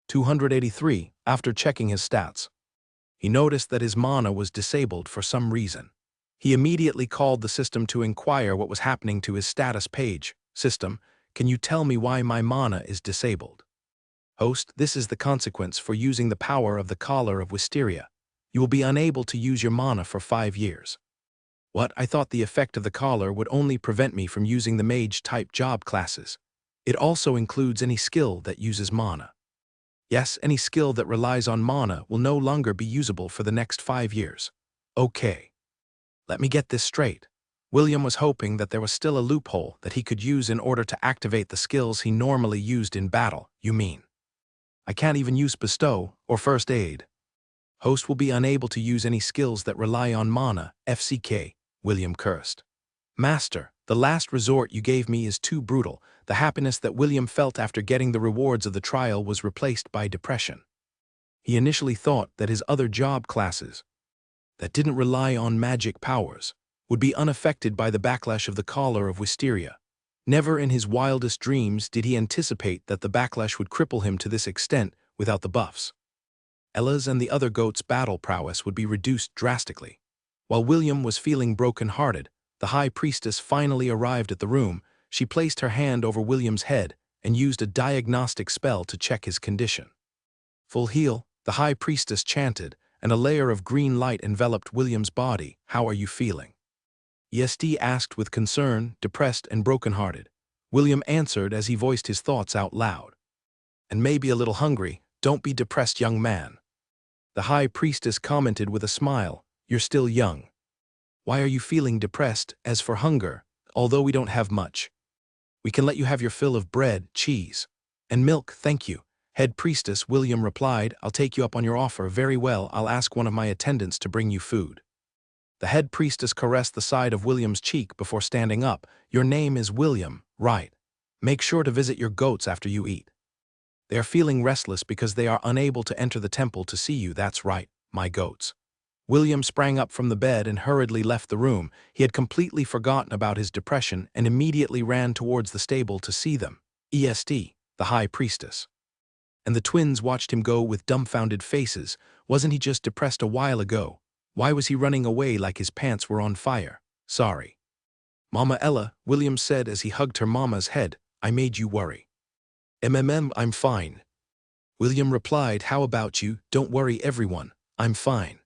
283 after checking his stats. He noticed that his mana was disabled for some reason. He immediately called the system to inquire what was happening to his status page. System, can you tell me why my mana is disabled? Host, this is the consequence for using the power of the Collar of Wisteria. You will be unable to use your mana for 5 years. What? I thought the effect of the collar would only prevent me from using the mage-type job classes. It also includes any skill that uses mana. Yes, any skill that relies on mana will no longer be usable for the next 5 years. Okay. Let me get this straight. William was hoping that there was still a loophole that he could use in order to activate the skills he normally used in battle, you mean? I can't even use Bestow or First Aid. Host will be unable to use any skills that rely on mana, FCK, William cursed. Master, the last resort you gave me is too brutal. The happiness that William felt after getting the rewards of the trial was replaced by depression. He initially thought that his other job classes, that didn't rely on magic powers, would be unaffected by the backlash of the Collar of Wisteria. Never in his wildest dreams did he anticipate that the backlash would cripple him to this extent without the buffs. Ella's and the other goats' battle prowess would be reduced drastically. While William was feeling broken-hearted, the High Priestess finally arrived at the room. She placed her hand over William's head and used a diagnostic spell to check his condition. Full heal, the High Priestess chanted, and a layer of green light enveloped William's body. How are you feeling? ESD asked with concern, depressed and broken-hearted. William answered as he voiced his thoughts out loud. And maybe a little hungry. Don't be depressed, young man. The High Priestess commented with a smile, you're still young. Why are you feeling depressed? As for hunger, although we don't have much, we can let you have your fill of bread, cheese, and milk, thank you. Head Priestess William replied, I'll take you up on your offer. Very well, I'll ask one of my attendants to bring you food. The Head Priestess caressed the side of William's cheek before standing up. Your name is William, right? Make sure to visit your goats after you eat. They are feeling restless because they are unable to enter the temple to see you. That's right, my goats. William sprang up from the bed and hurriedly left the room. He had completely forgotten about his depression and immediately ran towards the stable to see them. ESD, the High Priestess. And the twins watched him go with dumbfounded faces. Wasn't he just depressed a while ago? Why was he running away like his pants were on fire? Sorry. Mama Ella, William said as he hugged her mama's head, I made you worry. I'm fine. William replied, how about you? Don't worry everyone, I'm fine.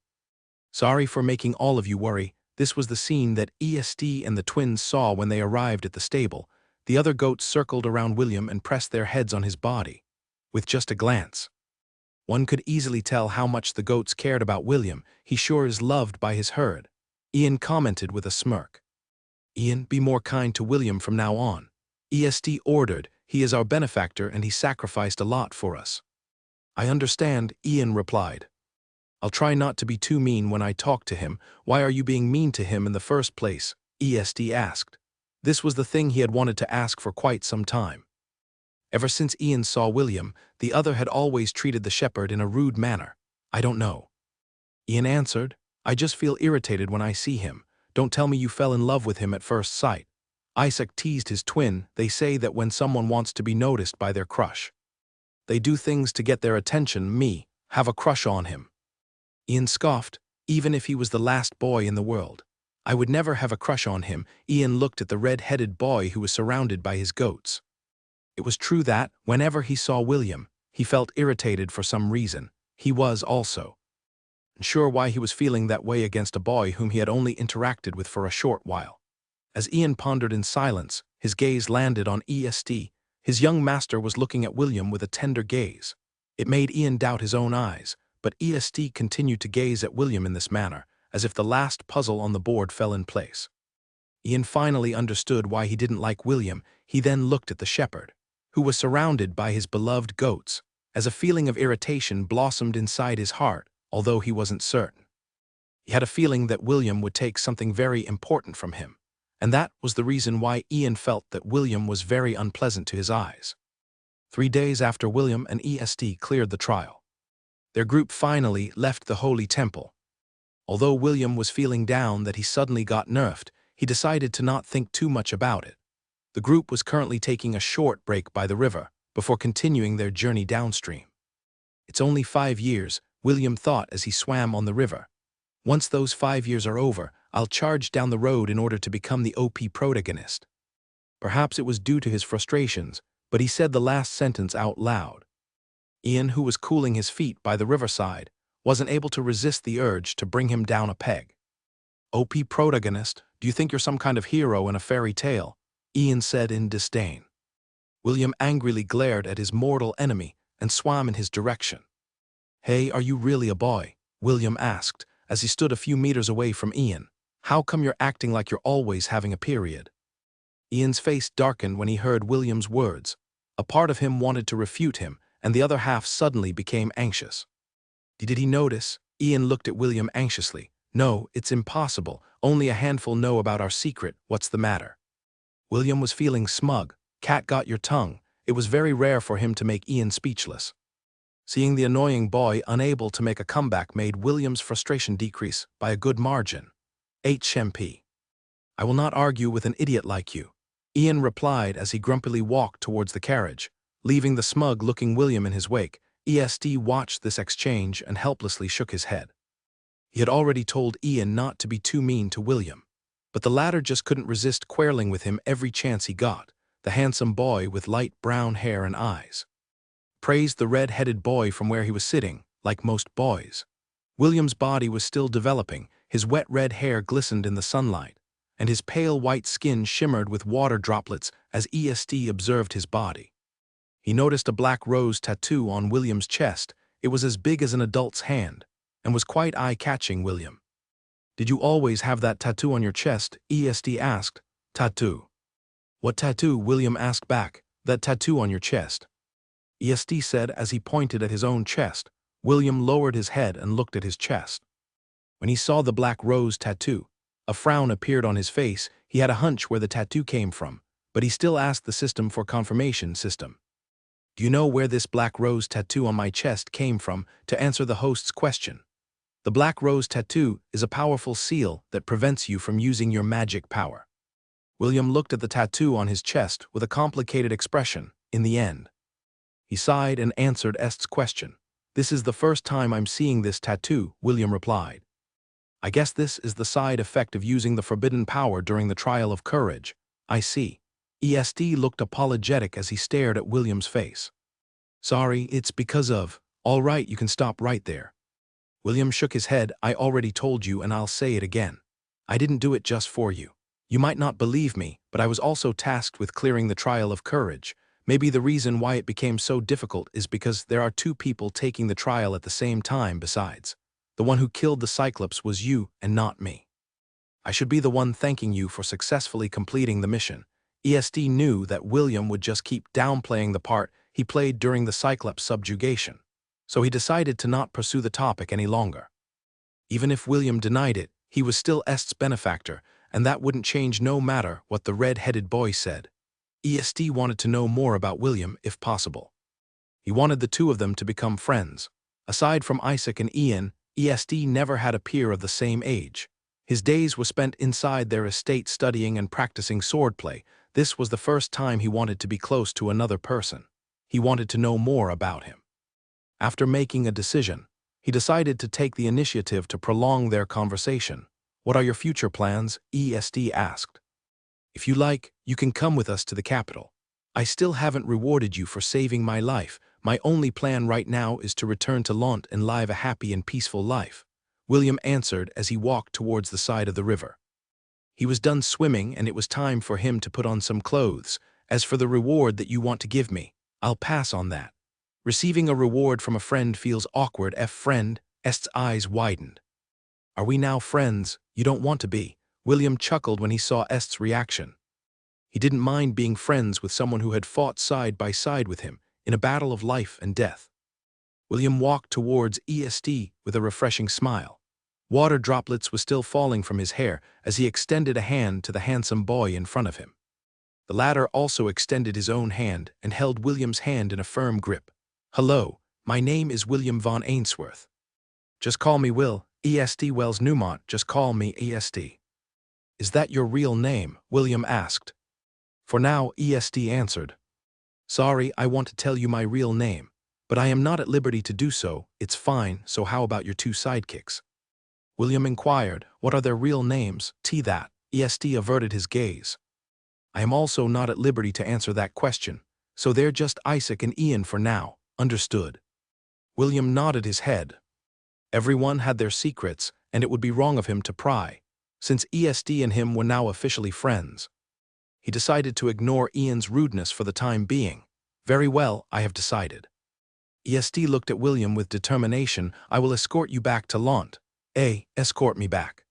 Sorry for making all of you worry. This was the scene that ESD and the twins saw when they arrived at the stable. The other goats circled around William and pressed their heads on his body. With just a glance, one could easily tell how much the goats cared about William. He sure is loved by his herd. Ian commented with a smirk. Ian, be more kind to William from now on. ESD ordered. He is our benefactor and he sacrificed a lot for us. I understand, Ian replied. I'll try not to be too mean when I talk to him. Why are you being mean to him in the first place? ESD asked. This was the thing he had wanted to ask for quite some time. Ever since Ian saw William, the other had always treated the shepherd in a rude manner. I don't know. Ian answered, I just feel irritated when I see him. Don't tell me you fell in love with him at first sight. Isaac teased his twin. They say that when someone wants to be noticed by their crush, they do things to get their attention. Me, have a crush on him. Ian scoffed, even if he was the last boy in the world. I would never have a crush on him. Ian looked at the red-headed boy who was surrounded by his goats. It was true that, whenever he saw William, he felt irritated for some reason. He was also unsure why he was feeling that way against a boy whom he had only interacted with for a short while. As Ian pondered in silence, his gaze landed on ESD. His young master was looking at William with a tender gaze. It made Ian doubt his own eyes, but EST continued to gaze at William in this manner, as if the last puzzle on the board fell in place. Ian finally understood why he didn't like William. He then looked at the shepherd, who was surrounded by his beloved goats, as a feeling of irritation blossomed inside his heart, although he wasn't certain. He had a feeling that William would take something very important from him, and that was the reason why Ian felt that William was very unpleasant to his eyes. 3 days after William and EST cleared the trial, their group finally left the Holy Temple. Although William was feeling down that he suddenly got nerfed, he decided to not think too much about it. The group was currently taking a short break by the river before continuing their journey downstream. It's only 5 years, William thought as he swam on the river. Once those 5 years are over, I'll charge down the road in order to become the OP protagonist. Perhaps it was due to his frustrations, but he said the last sentence out loud. Ian, who was cooling his feet by the riverside, wasn't able to resist the urge to bring him down a peg. OP protagonist, do you think you're some kind of hero in a fairy tale? Ian said in disdain. William angrily glared at his mortal enemy and swam in his direction. Hey, are you really a boy? William asked, as he stood a few meters away from Ian. How come you're acting like you're always having a period? Ian's face darkened when he heard William's words. A part of him wanted to refute him, and the other half suddenly became anxious. Did he notice? Ian looked at William anxiously. No, it's impossible. Only a handful know about our secret. What's the matter? William was feeling smug. Cat got your tongue. It was very rare for him to make Ian speechless. Seeing the annoying boy unable to make a comeback made William's frustration decrease by a good margin. HMP. I will not argue with an idiot like you, Ian replied as he grumpily walked towards the carriage, leaving the smug-looking William in his wake. EST watched this exchange and helplessly shook his head. He had already told Ian not to be too mean to William, but the latter just couldn't resist quarreling with him every chance he got, the handsome boy with light brown hair and eyes. Praised the red-headed boy from where he was sitting, like most boys. William's body was still developing, his wet red hair glistened in the sunlight, and his pale white skin shimmered with water droplets as EST observed his body. He noticed a black rose tattoo on William's chest. It was as big as an adult's hand, and was quite eye-catching. William, did you always have that tattoo on your chest? EST asked. Tattoo? What tattoo? William asked back. That tattoo on your chest, EST said as he pointed at his own chest. William lowered his head and looked at his chest. When he saw the black rose tattoo, a frown appeared on his face. He had a hunch where the tattoo came from, but he still asked the system for confirmation. System, do you know where this black rose tattoo on my chest came from? To answer the host's question, the black rose tattoo is a powerful seal that prevents you from using your magic power. William looked at the tattoo on his chest with a complicated expression. In the end, he sighed and answered Est's question. This is the first time I'm seeing this tattoo, William replied. I guess this is the side effect of using the forbidden power during the trial of courage. I see. EST looked apologetic as he stared at William's face. Sorry, it's because of... All right, you can stop right there. William shook his head. I already told you and I'll say it again. I didn't do it just for you. You might not believe me, but I was also tasked with clearing the trial of courage. Maybe the reason why it became so difficult is because there are 2 people taking the trial at the same time. Besides, the one who killed the Cyclops was you and not me. I should be the one thanking you for successfully completing the mission. EST knew that William would just keep downplaying the part he played during the Cyclops subjugation, so he decided to not pursue the topic any longer. Even if William denied it, he was still Est's benefactor, and that wouldn't change no matter what the red-headed boy said. EST wanted to know more about William if possible. He wanted the 2 of them to become friends. Aside from Isaac and Ian, EST never had a peer of the same age. His days were spent inside their estate studying and practicing swordplay. This was the first time he wanted to be close to another person. He wanted to know more about him. After making a decision, he decided to take the initiative to prolong their conversation. What are your future plans? EST asked. If you like, you can come with us to the capital. I still haven't rewarded you for saving my life. My only plan right now is to return to Lont and live a happy and peaceful life, William answered as he walked towards the side of the river. He was done swimming and it was time for him to put on some clothes. As for the reward that you want to give me, I'll pass on that. Receiving a reward from a friend feels awkward. Friend, Est's eyes widened. Are we now friends? You don't want to be. William chuckled when he saw Est's reaction. He didn't mind being friends with someone who had fought side by side with him in a battle of life and death. William walked towards Est with a refreshing smile. Water droplets were still falling from his hair as he extended a hand to the handsome boy in front of him. The latter also extended his own hand and held William's hand in a firm grip. Hello, my name is William von Ainsworth. Just call me Will, Est Wells Newmont, just call me Est. Is that your real name? William asked. For now, Est answered. Sorry, I want to tell you my real name, but I am not at liberty to do so. It's fine, so how about your two sidekicks? William inquired, what are their real names? That. Est averted his gaze. I am also not at liberty to answer that question, so they're just Isaac and Ian for now, understood? William nodded his head. Everyone had their secrets, and it would be wrong of him to pry, since Est and him were now officially friends. He decided to ignore Ian's rudeness for the time being. Very well, I have decided. Est looked at William with determination. I will escort you back to Lant. Escort me back.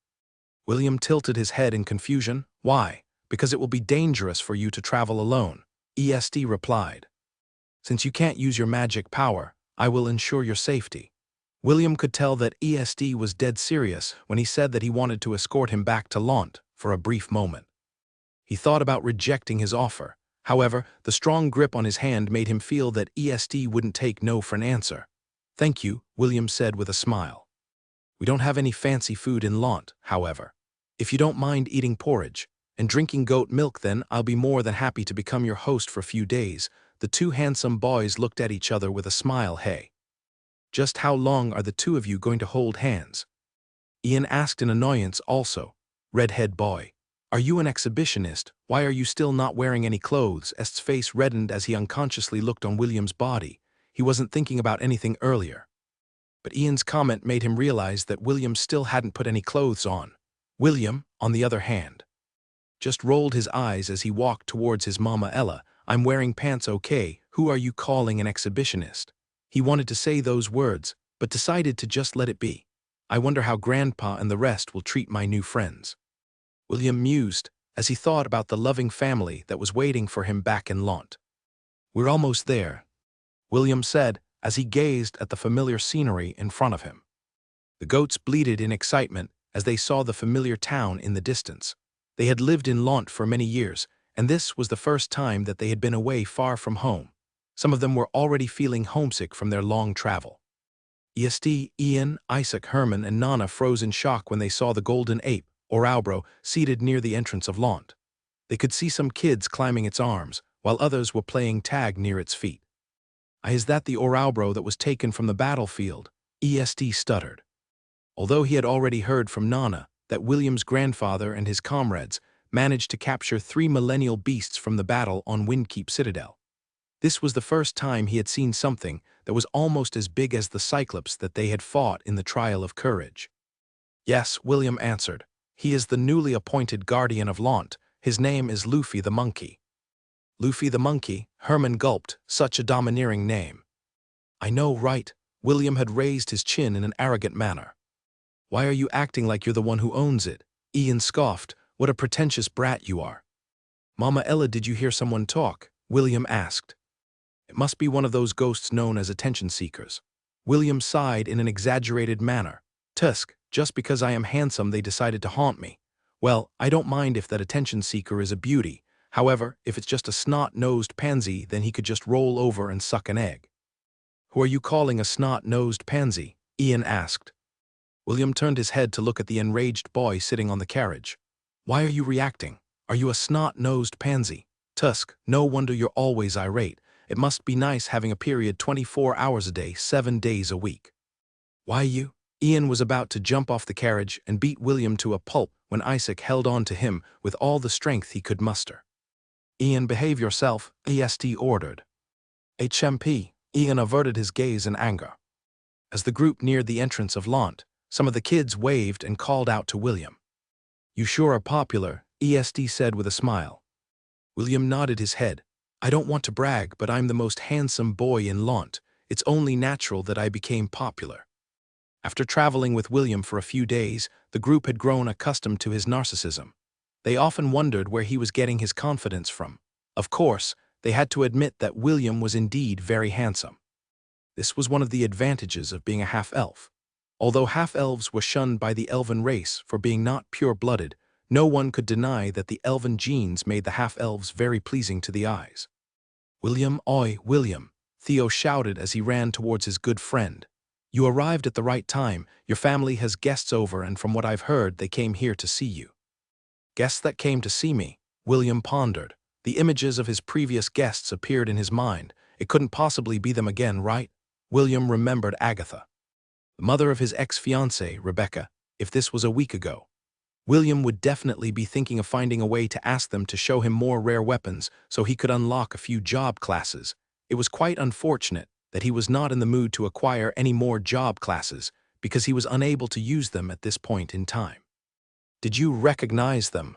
William tilted his head in confusion. Why? Because it will be dangerous for you to travel alone. Est replied. Since you can't use your magic power, I will ensure your safety. William could tell that Est was dead serious when he said that he wanted to escort him back to Lant for a brief moment. He thought about rejecting his offer. However, the strong grip on his hand made him feel that Est wouldn't take no for an answer. Thank you, William said with a smile. We don't have any fancy food in Lant, however. If you don't mind eating porridge and drinking goat milk, then I'll be more than happy to become your host for a few days. The two handsome boys looked at each other with a smile. Hey. Just how long are the two of you going to hold hands? Ian asked in annoyance also. Redhead boy. Are you an exhibitionist? Why are you still not wearing any clothes? Est's face reddened as he unconsciously looked on William's body. He wasn't thinking about anything earlier. But Ian's comment made him realize that William still hadn't put any clothes on. William, on the other hand, just rolled his eyes as he walked towards his mama Ella. I'm wearing pants, okay? Who are you calling an exhibitionist? He wanted to say those words, but decided to just let it be. I wonder how Grandpa and the rest will treat my new friends. William mused as he thought about the loving family that was waiting for him back in Lant. We're almost there, William said as he gazed at the familiar scenery in front of him. The goats bleated in excitement as they saw the familiar town in the distance. They had lived in Lant for many years, and this was the first time that they had been away far from home. Some of them were already feeling homesick from their long travel. Est, Ian, Isaac, Herman, and Nana froze in shock when they saw the golden ape, or Aubro, seated near the entrance of Lant. They could see some kids climbing its arms, while others were playing tag near its feet. Is that the Oraubro that was taken from the battlefield? Est stuttered. Although he had already heard from Nana that William's grandfather and his comrades managed to capture 3 millennial beasts from the battle on Windkeep Citadel. This was the first time he had seen something that was almost as big as the Cyclops that they had fought in the Trial of Courage. Yes, William answered. He is the newly appointed guardian of Lant. His name is Luffy the Monkey. Luffy the Monkey, Herman gulped, such a domineering name. I know, right? William had raised his chin in an arrogant manner. Why are you acting like you're the one who owns it? Ian scoffed. What a pretentious brat you are. Mama Ella, did you hear someone talk? William asked. It must be one of those ghosts known as attention seekers. William sighed in an exaggerated manner. Tusk, just because I am handsome they decided to haunt me. Well, I don't mind if that attention seeker is a beauty. However, if it's just a snot-nosed pansy, then he could just roll over and suck an egg. Who are you calling a snot-nosed pansy? Ian asked. William turned his head to look at the enraged boy sitting on the carriage. Why are you reacting? Are you a snot-nosed pansy? Tusk, no wonder you're always irate. It must be nice having a period 24 hours a day, 7 days a week. Why you? Ian was about to jump off the carriage and beat William to a pulp when Isaac held on to him with all the strength he could muster. Ian, behave yourself, Est ordered. HMP, Ian averted his gaze in anger. As the group neared the entrance of Lant, some of the kids waved and called out to William. You sure are popular, Est said with a smile. William nodded his head. I don't want to brag, but I'm the most handsome boy in Lant. It's only natural that I became popular. After traveling with William for a few days, the group had grown accustomed to his narcissism. They often wondered where he was getting his confidence from. Of course, they had to admit that William was indeed very handsome. This was one of the advantages of being a half-elf. Although half-elves were shunned by the elven race for being not pure-blooded, no one could deny that the elven genes made the half-elves very pleasing to the eyes. "William, oi, William," Theo shouted as he ran towards his good friend. "You arrived at the right time. Your family has guests over, and from what I've heard, they came here to see you." Guests that came to see me, William pondered. The images of his previous guests appeared in his mind. It couldn't possibly be them again, right? William remembered Agatha, the mother of his ex-fiancée, Rebecca. If this was a week ago, William would definitely be thinking of finding a way to ask them to show him more rare weapons so he could unlock a few job classes. It was quite unfortunate that he was not in the mood to acquire any more job classes because he was unable to use them at this point in time. "Did you recognize them?"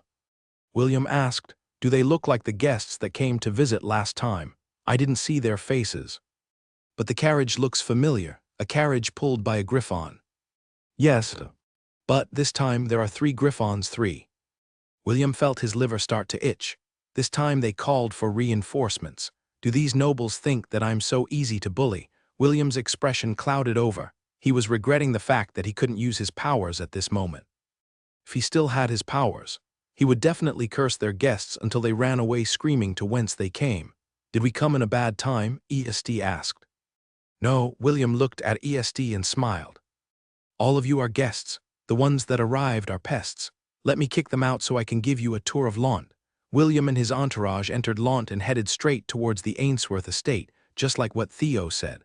William asked. "Do they look like the guests that came to visit last time? I didn't see their faces." "But the carriage looks familiar, a carriage pulled by a griffon." "Yes, but this time there are 3 griffons, 3. William felt his liver start to itch. This time they called for reinforcements. "Do these nobles think that I'm so easy to bully?" William's expression clouded over. He was regretting the fact that he couldn't use his powers at this moment. If he still had his powers, he would definitely curse their guests until they ran away screaming to whence they came. "Did we come in a bad time?" EST asked. No, William looked at EST and smiled. "All of you are guests. The ones that arrived are pests. Let me kick them out so I can give you a tour of Launt." William and his entourage entered Launt and headed straight towards the Ainsworth estate, just like what Theo said.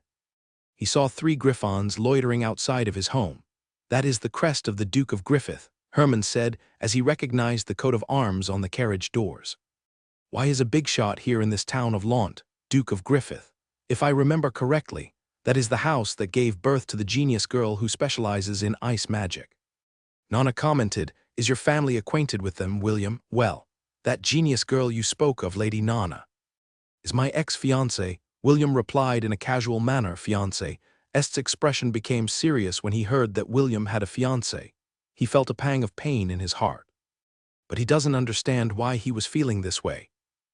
He saw 3 griffons loitering outside of his home. "That is the crest of the Duke of Griffith," Herman said as he recognized the coat of arms on the carriage doors. "Why is a big shot here in this town of Launt, Duke of Griffith? If I remember correctly, that is the house that gave birth to the genius girl who specializes in ice magic." Nana commented, "Is your family acquainted with them, William?" "Well, that genius girl you spoke of, Lady Nana, is my ex-fiancée," William replied in a casual manner. Fiancé. Est's expression became serious when he heard that William had a fiancée. He felt a pang of pain in his heart. But he doesn't understand why he was feeling this way.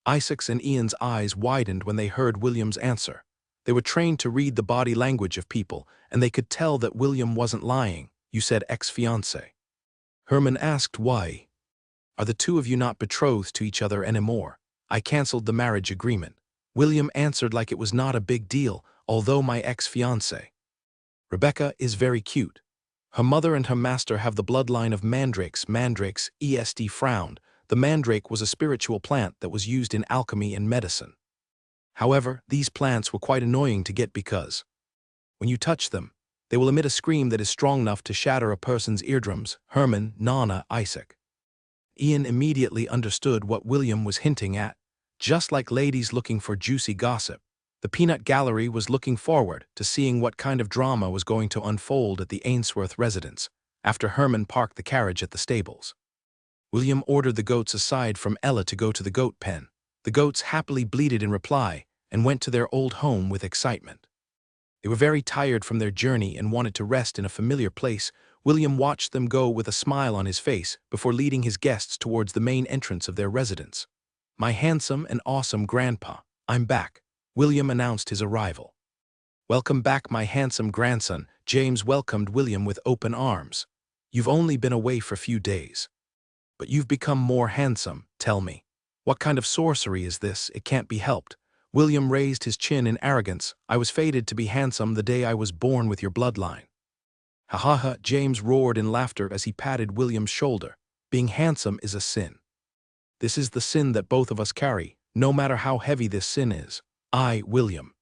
Isaac's and Ian's eyes widened when they heard William's answer. They were trained to read the body language of people, and they could tell that William wasn't lying. "You said ex-fiancé." Herman asked why. "Are the 2 of you not betrothed to each other anymore? I canceled the marriage agreement." William answered like it was not a big deal, "Although my ex-fiancée, Rebecca, is very cute. Her mother and her master have the bloodline of mandrakes." Mandrakes, EST frowned. The mandrake was a spiritual plant that was used in alchemy and medicine. However, these plants were quite annoying to get because when you touch them, they will emit a scream that is strong enough to shatter a person's eardrums. Herman, Nana, Isaac. Ian immediately understood what William was hinting at. Just like ladies looking for juicy gossip, the peanut gallery was looking forward to seeing what kind of drama was going to unfold at the Ainsworth residence after Herman parked the carriage at the stables. William ordered the goats aside from Ella to go to the goat pen. The goats happily bleated in reply and went to their old home with excitement. They were very tired from their journey and wanted to rest in a familiar place. William watched them go with a smile on his face before leading his guests towards the main entrance of their residence. "My handsome and awesome grandpa, I'm back," William announced his arrival. "Welcome back, my handsome grandson," James welcomed William with open arms. "You've only been away for a few days, but you've become more handsome. Tell me, what kind of sorcery is this? It can't be helped." William raised his chin in arrogance. "I was fated to be handsome the day I was born with your bloodline." "Ha ha ha," James roared in laughter as he patted William's shoulder. "Being handsome is a sin. This is the sin that both of us carry, no matter how heavy this sin is. I, William,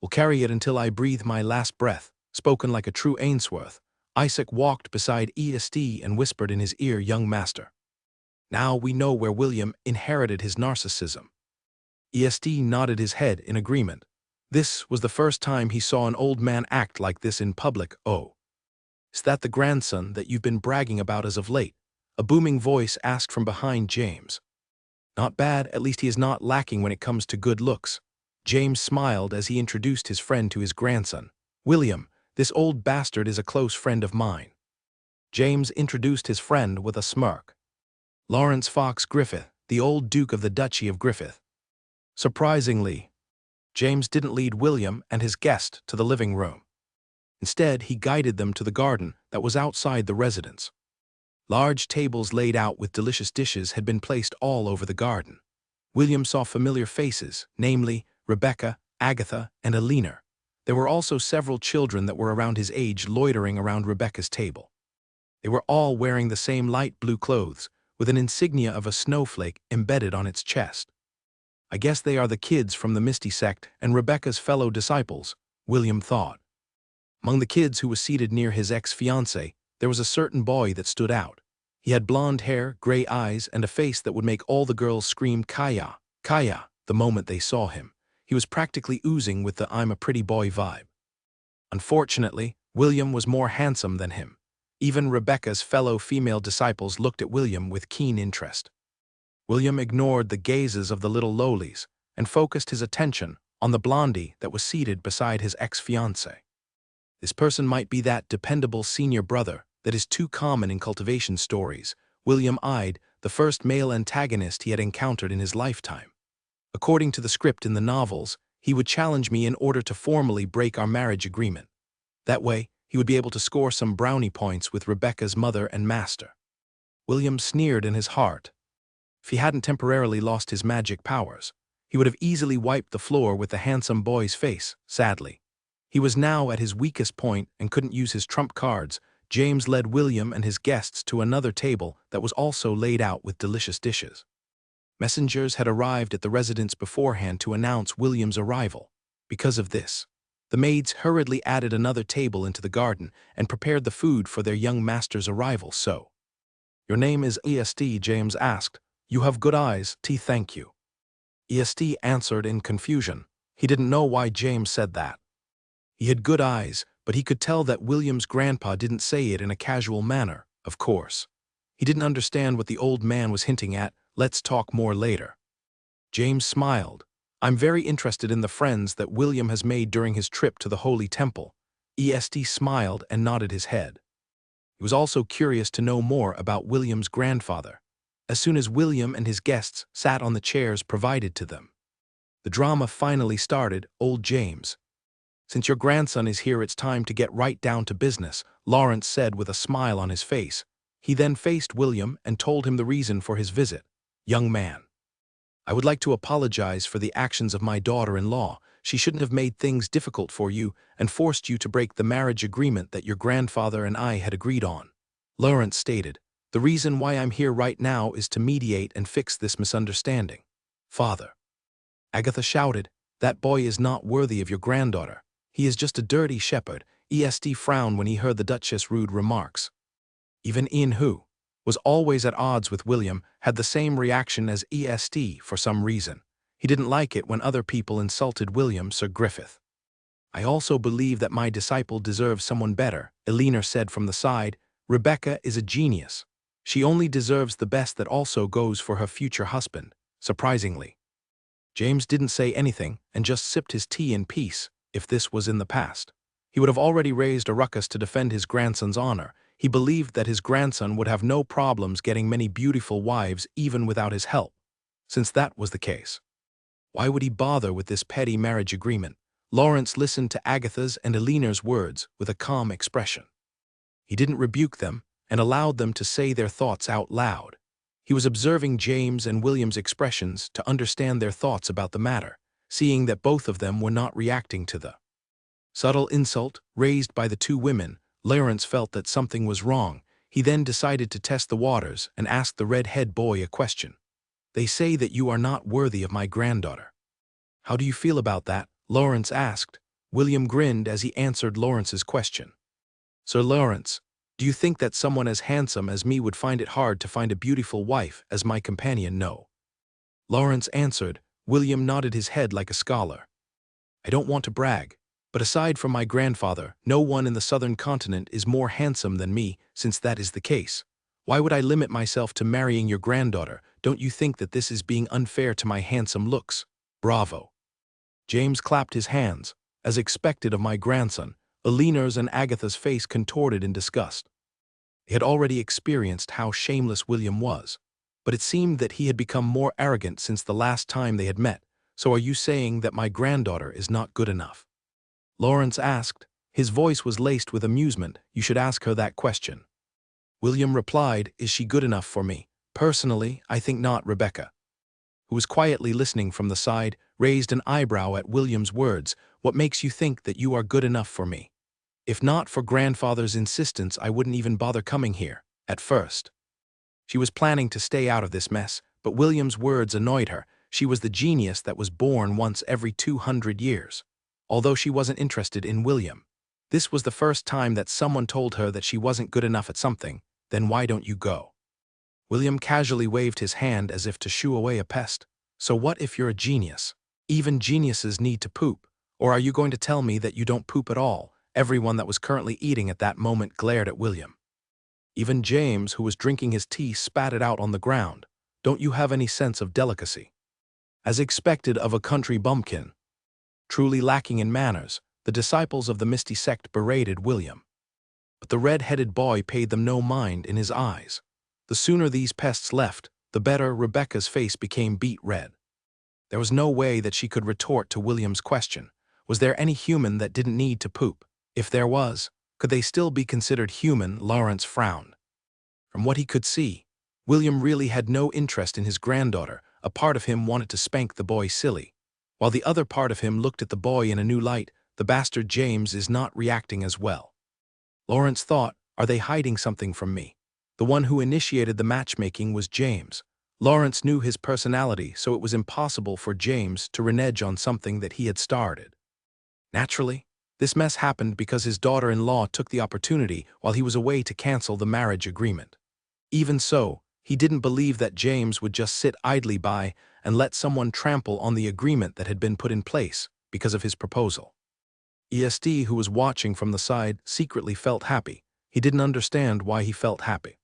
will carry it until I breathe my last breath." Spoken like a true Ainsworth, Isaac walked beside EST and whispered in his ear, "Young master." Now we know where William inherited his narcissism. EST nodded his head in agreement. This was the first time he saw an old man act like this in public. "Oh, is that the grandson that you've been bragging about as of late?" A booming voice asked from behind James. "Not bad, at least he is not lacking when it comes to good looks." James smiled as he introduced his friend to his grandson. William, this old bastard is a close friend of mine. James introduced his friend with a smirk. Lawrence Fox Griffith, the old Duke of the Duchy of Griffith. Surprisingly, James didn't lead William and his guest to the living room. Instead, he guided them to the garden that was outside the residence. Large tables laid out with delicious dishes had been placed all over the garden. William saw familiar faces, namely Rebecca, Agatha, and Alina. There were also several children that were around his age loitering around Rebecca's table. They were all wearing the same light blue clothes, with an insignia of a snowflake embedded on its chest. I guess they are the kids from the Misty sect and Rebecca's fellow disciples, William thought. Among the kids who was seated near his ex-fiancée, there was a certain boy that stood out. He had blonde hair, gray eyes, and a face that would make all the girls scream Kaya, Kaya, the moment they saw him. He was practically oozing with the I'm a pretty boy vibe. Unfortunately, William was more handsome than him. Even Rebecca's fellow female disciples looked at William with keen interest. William ignored the gazes of the little lowlies and focused his attention on the blondie that was seated beside his ex-fiancée. This person might be that dependable senior brother that is too common in cultivation stories. William eyed the first male antagonist he had encountered in his lifetime. According to the script in the novels, he would challenge me in order to formally break our marriage agreement. That way, he would be able to score some brownie points with Rebecca's mother and master. William sneered in his heart. If he hadn't temporarily lost his magic powers, he would have easily wiped the floor with the handsome boy's face, sadly. He was now at his weakest point and couldn't use his trump cards. James led William and his guests to another table that was also laid out with delicious dishes. Messengers had arrived at the residence beforehand to announce William's arrival. Because of this, the maids hurriedly added another table into the garden and prepared the food for their young master's arrival. So, "Your name is EST," James asked. "You have good eyes, thank you." EST answered in confusion. He didn't know why James said that. He had good eyes, but he could tell that William's grandpa didn't say it in a casual manner, of course. He didn't understand what the old man was hinting at. "Let's talk more later." James smiled. "I'm very interested in the friends that William has made during his trip to the Holy Temple." EST smiled and nodded his head. He was also curious to know more about William's grandfather. As soon as William and his guests sat on the chairs provided to them, the drama finally started. "Old James, since your grandson is here, it's time to get right down to business," Lawrence said with a smile on his face. He then faced William and told him the reason for his visit. "Young man, I would like to apologize for the actions of my daughter-in-law. She shouldn't have made things difficult for you and forced you to break the marriage agreement that your grandfather and I had agreed on," Lawrence stated. "The reason why I'm here right now is to mediate and fix this misunderstanding." "Father," Agatha shouted, "that boy is not worthy of your granddaughter. He is just a dirty shepherd." EST frowned when he heard the Duchess' rude remarks. Even Ian, who was always at odds with William, had the same reaction as EST for some reason. He didn't like it when other people insulted William, Sir Griffith. "I also believe that my disciple deserves someone better," Alina said from the side. "Rebecca is a genius. She only deserves the best that also goes for her future husband." Surprisingly, James didn't say anything and just sipped his tea in peace. If this was in the past, he would have already raised a ruckus to defend his grandson's honor. He believed that his grandson would have no problems getting many beautiful wives even without his help. Since that was the case, why would he bother with this petty marriage agreement? Lawrence listened to Agatha's and Alina's words with a calm expression. He didn't rebuke them and allowed them to say their thoughts out loud. He was observing James and William's expressions to understand their thoughts about the matter, seeing that both of them were not reacting to the subtle insult raised by the two women. Lawrence felt that something was wrong. He then decided to test the waters and asked the red-haired boy a question. "They say that you are not worthy of my granddaughter. How do you feel about that?" Lawrence asked. William grinned as he answered Lawrence's question. "Sir Lawrence, do you think that someone as handsome as me would find it hard to find a beautiful wife as my companion?" "No," Lawrence answered. William nodded his head like a scholar. "I don't want to brag, but aside from my grandfather, no one in the southern continent is more handsome than me. Since that is the case, why would I limit myself to marrying your granddaughter? Don't you think that this is being unfair to my handsome looks?" "Bravo," James clapped his hands, as expected of my grandson. Eleanor's and Agatha's face contorted in disgust. They had already experienced how shameless William was, but it seemed that he had become more arrogant since the last time they had met. So are you saying that my granddaughter is not good enough? Lawrence asked. His voice was laced with amusement. You should ask her that question. William replied, is she good enough for me? Personally, I think not. Rebecca, who was quietly listening from the side, raised an eyebrow at William's words. What makes you think that you are good enough for me? If not for grandfather's insistence, I wouldn't even bother coming here, at first. She was planning to stay out of this mess, but William's words annoyed her. She was the genius that was born once every 200 years. Although she wasn't interested in William, this was the first time that someone told her that she wasn't good enough at something. Then why don't you go? William casually waved his hand as if to shoo away a pest. So what if you're a genius? Even geniuses need to poop. Or are you going to tell me that you don't poop at all? Everyone that was currently eating at that moment glared at William. Even James, who was drinking his tea, spat it out on the ground. Don't you have any sense of delicacy? As expected of a country bumpkin, truly lacking in manners, the disciples of the Misty sect berated William. But the red-headed boy paid them no mind in his eyes. The sooner these pests left, the better. Rebecca's face became beet red. There was no way that she could retort to William's question. Was there any human that didn't need to poop? If there was, could they still be considered human? Lawrence frowned. From what he could see, William really had no interest in his granddaughter. A part of him wanted to spank the boy silly, while the other part of him looked at the boy in a new light. The bastard James is not reacting as well. Lawrence thought, are they hiding something from me? The one who initiated the matchmaking was James. Lawrence knew his personality, so it was impossible for James to renege on something that he had started. Naturally, this mess happened because his daughter-in-law took the opportunity while he was away to cancel the marriage agreement. Even so, he didn't believe that James would just sit idly by and let someone trample on the agreement that had been put in place because of his proposal. ESD, who was watching from the side, secretly felt happy. He didn't understand why he felt happy,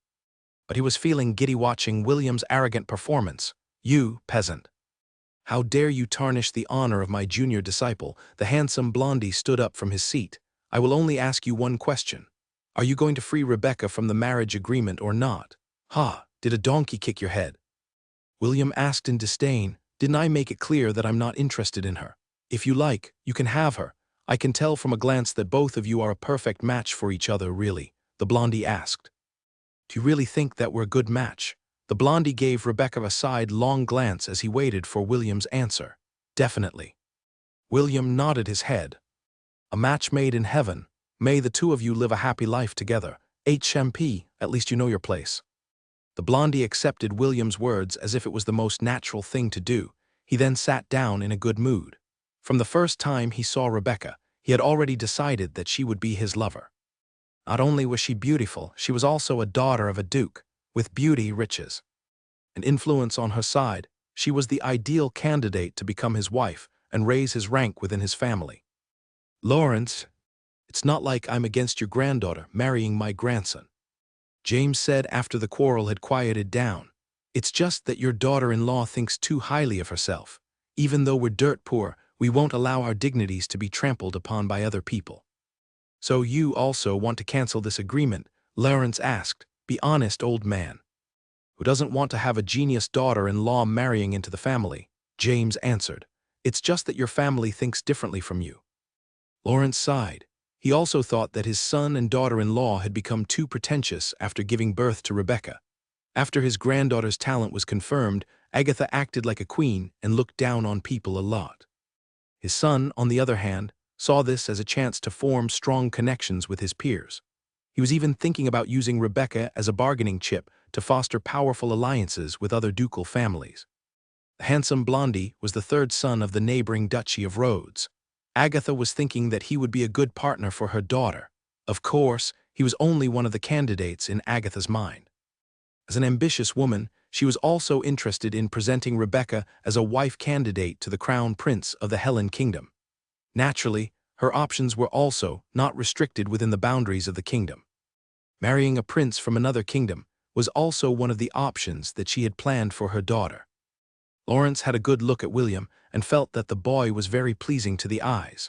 but he was feeling giddy watching William's arrogant performance. You, peasant. How dare you tarnish the honor of my junior disciple? The handsome blondie stood up from his seat. I will only ask you one question. Are you going to free Rebecca from the marriage agreement or not? Ha, did a donkey kick your head? William asked in disdain. Didn't I make it clear that I'm not interested in her? If you like, you can have her. I can tell from a glance that both of you are a perfect match for each other. Really? The blondie asked. Do you really think that we're a good match? The blondie gave Rebecca a sidelong glance as he waited for William's answer. Definitely. William nodded his head. A match made in heaven. May the two of you live a happy life together. HMP, at least you know your place. The blondie accepted William's words as if it was the most natural thing to do. He then sat down in a good mood. From the first time he saw Rebecca, he had already decided that she would be his lover. Not only was she beautiful, she was also a daughter of a duke, with beauty, riches, and influence on her side. She was the ideal candidate to become his wife and raise his rank within his family. Lawrence, it's not like I'm against your granddaughter marrying my grandson, James said after the quarrel had quieted down. It's just that your daughter-in-law thinks too highly of herself. Even though we're dirt poor, we won't allow our dignities to be trampled upon by other people. So you also want to cancel this agreement? Lawrence asked. Be honest, old man. Who doesn't want to have a genius daughter-in-law marrying into the family? James answered. It's just that your family thinks differently from you. Lawrence sighed. He also thought that his son and daughter-in-law had become too pretentious after giving birth to Rebecca. After his granddaughter's talent was confirmed, Agatha acted like a queen and looked down on people a lot. His son, on the other hand, saw this as a chance to form strong connections with his peers. He was even thinking about using Rebecca as a bargaining chip to foster powerful alliances with other ducal families. The handsome blondie was the third son of the neighboring Duchy of Rhodes. Agatha was thinking that he would be a good partner for her daughter. Of course, he was only one of the candidates in Agatha's mind. As an ambitious woman, she was also interested in presenting Rebecca as a wife candidate to the crown prince of the Hellen kingdom. Naturally, her options were also not restricted within the boundaries of the kingdom. Marrying a prince from another kingdom was also one of the options that she had planned for her daughter. Lawrence had a good look at William and felt that the boy was very pleasing to the eyes.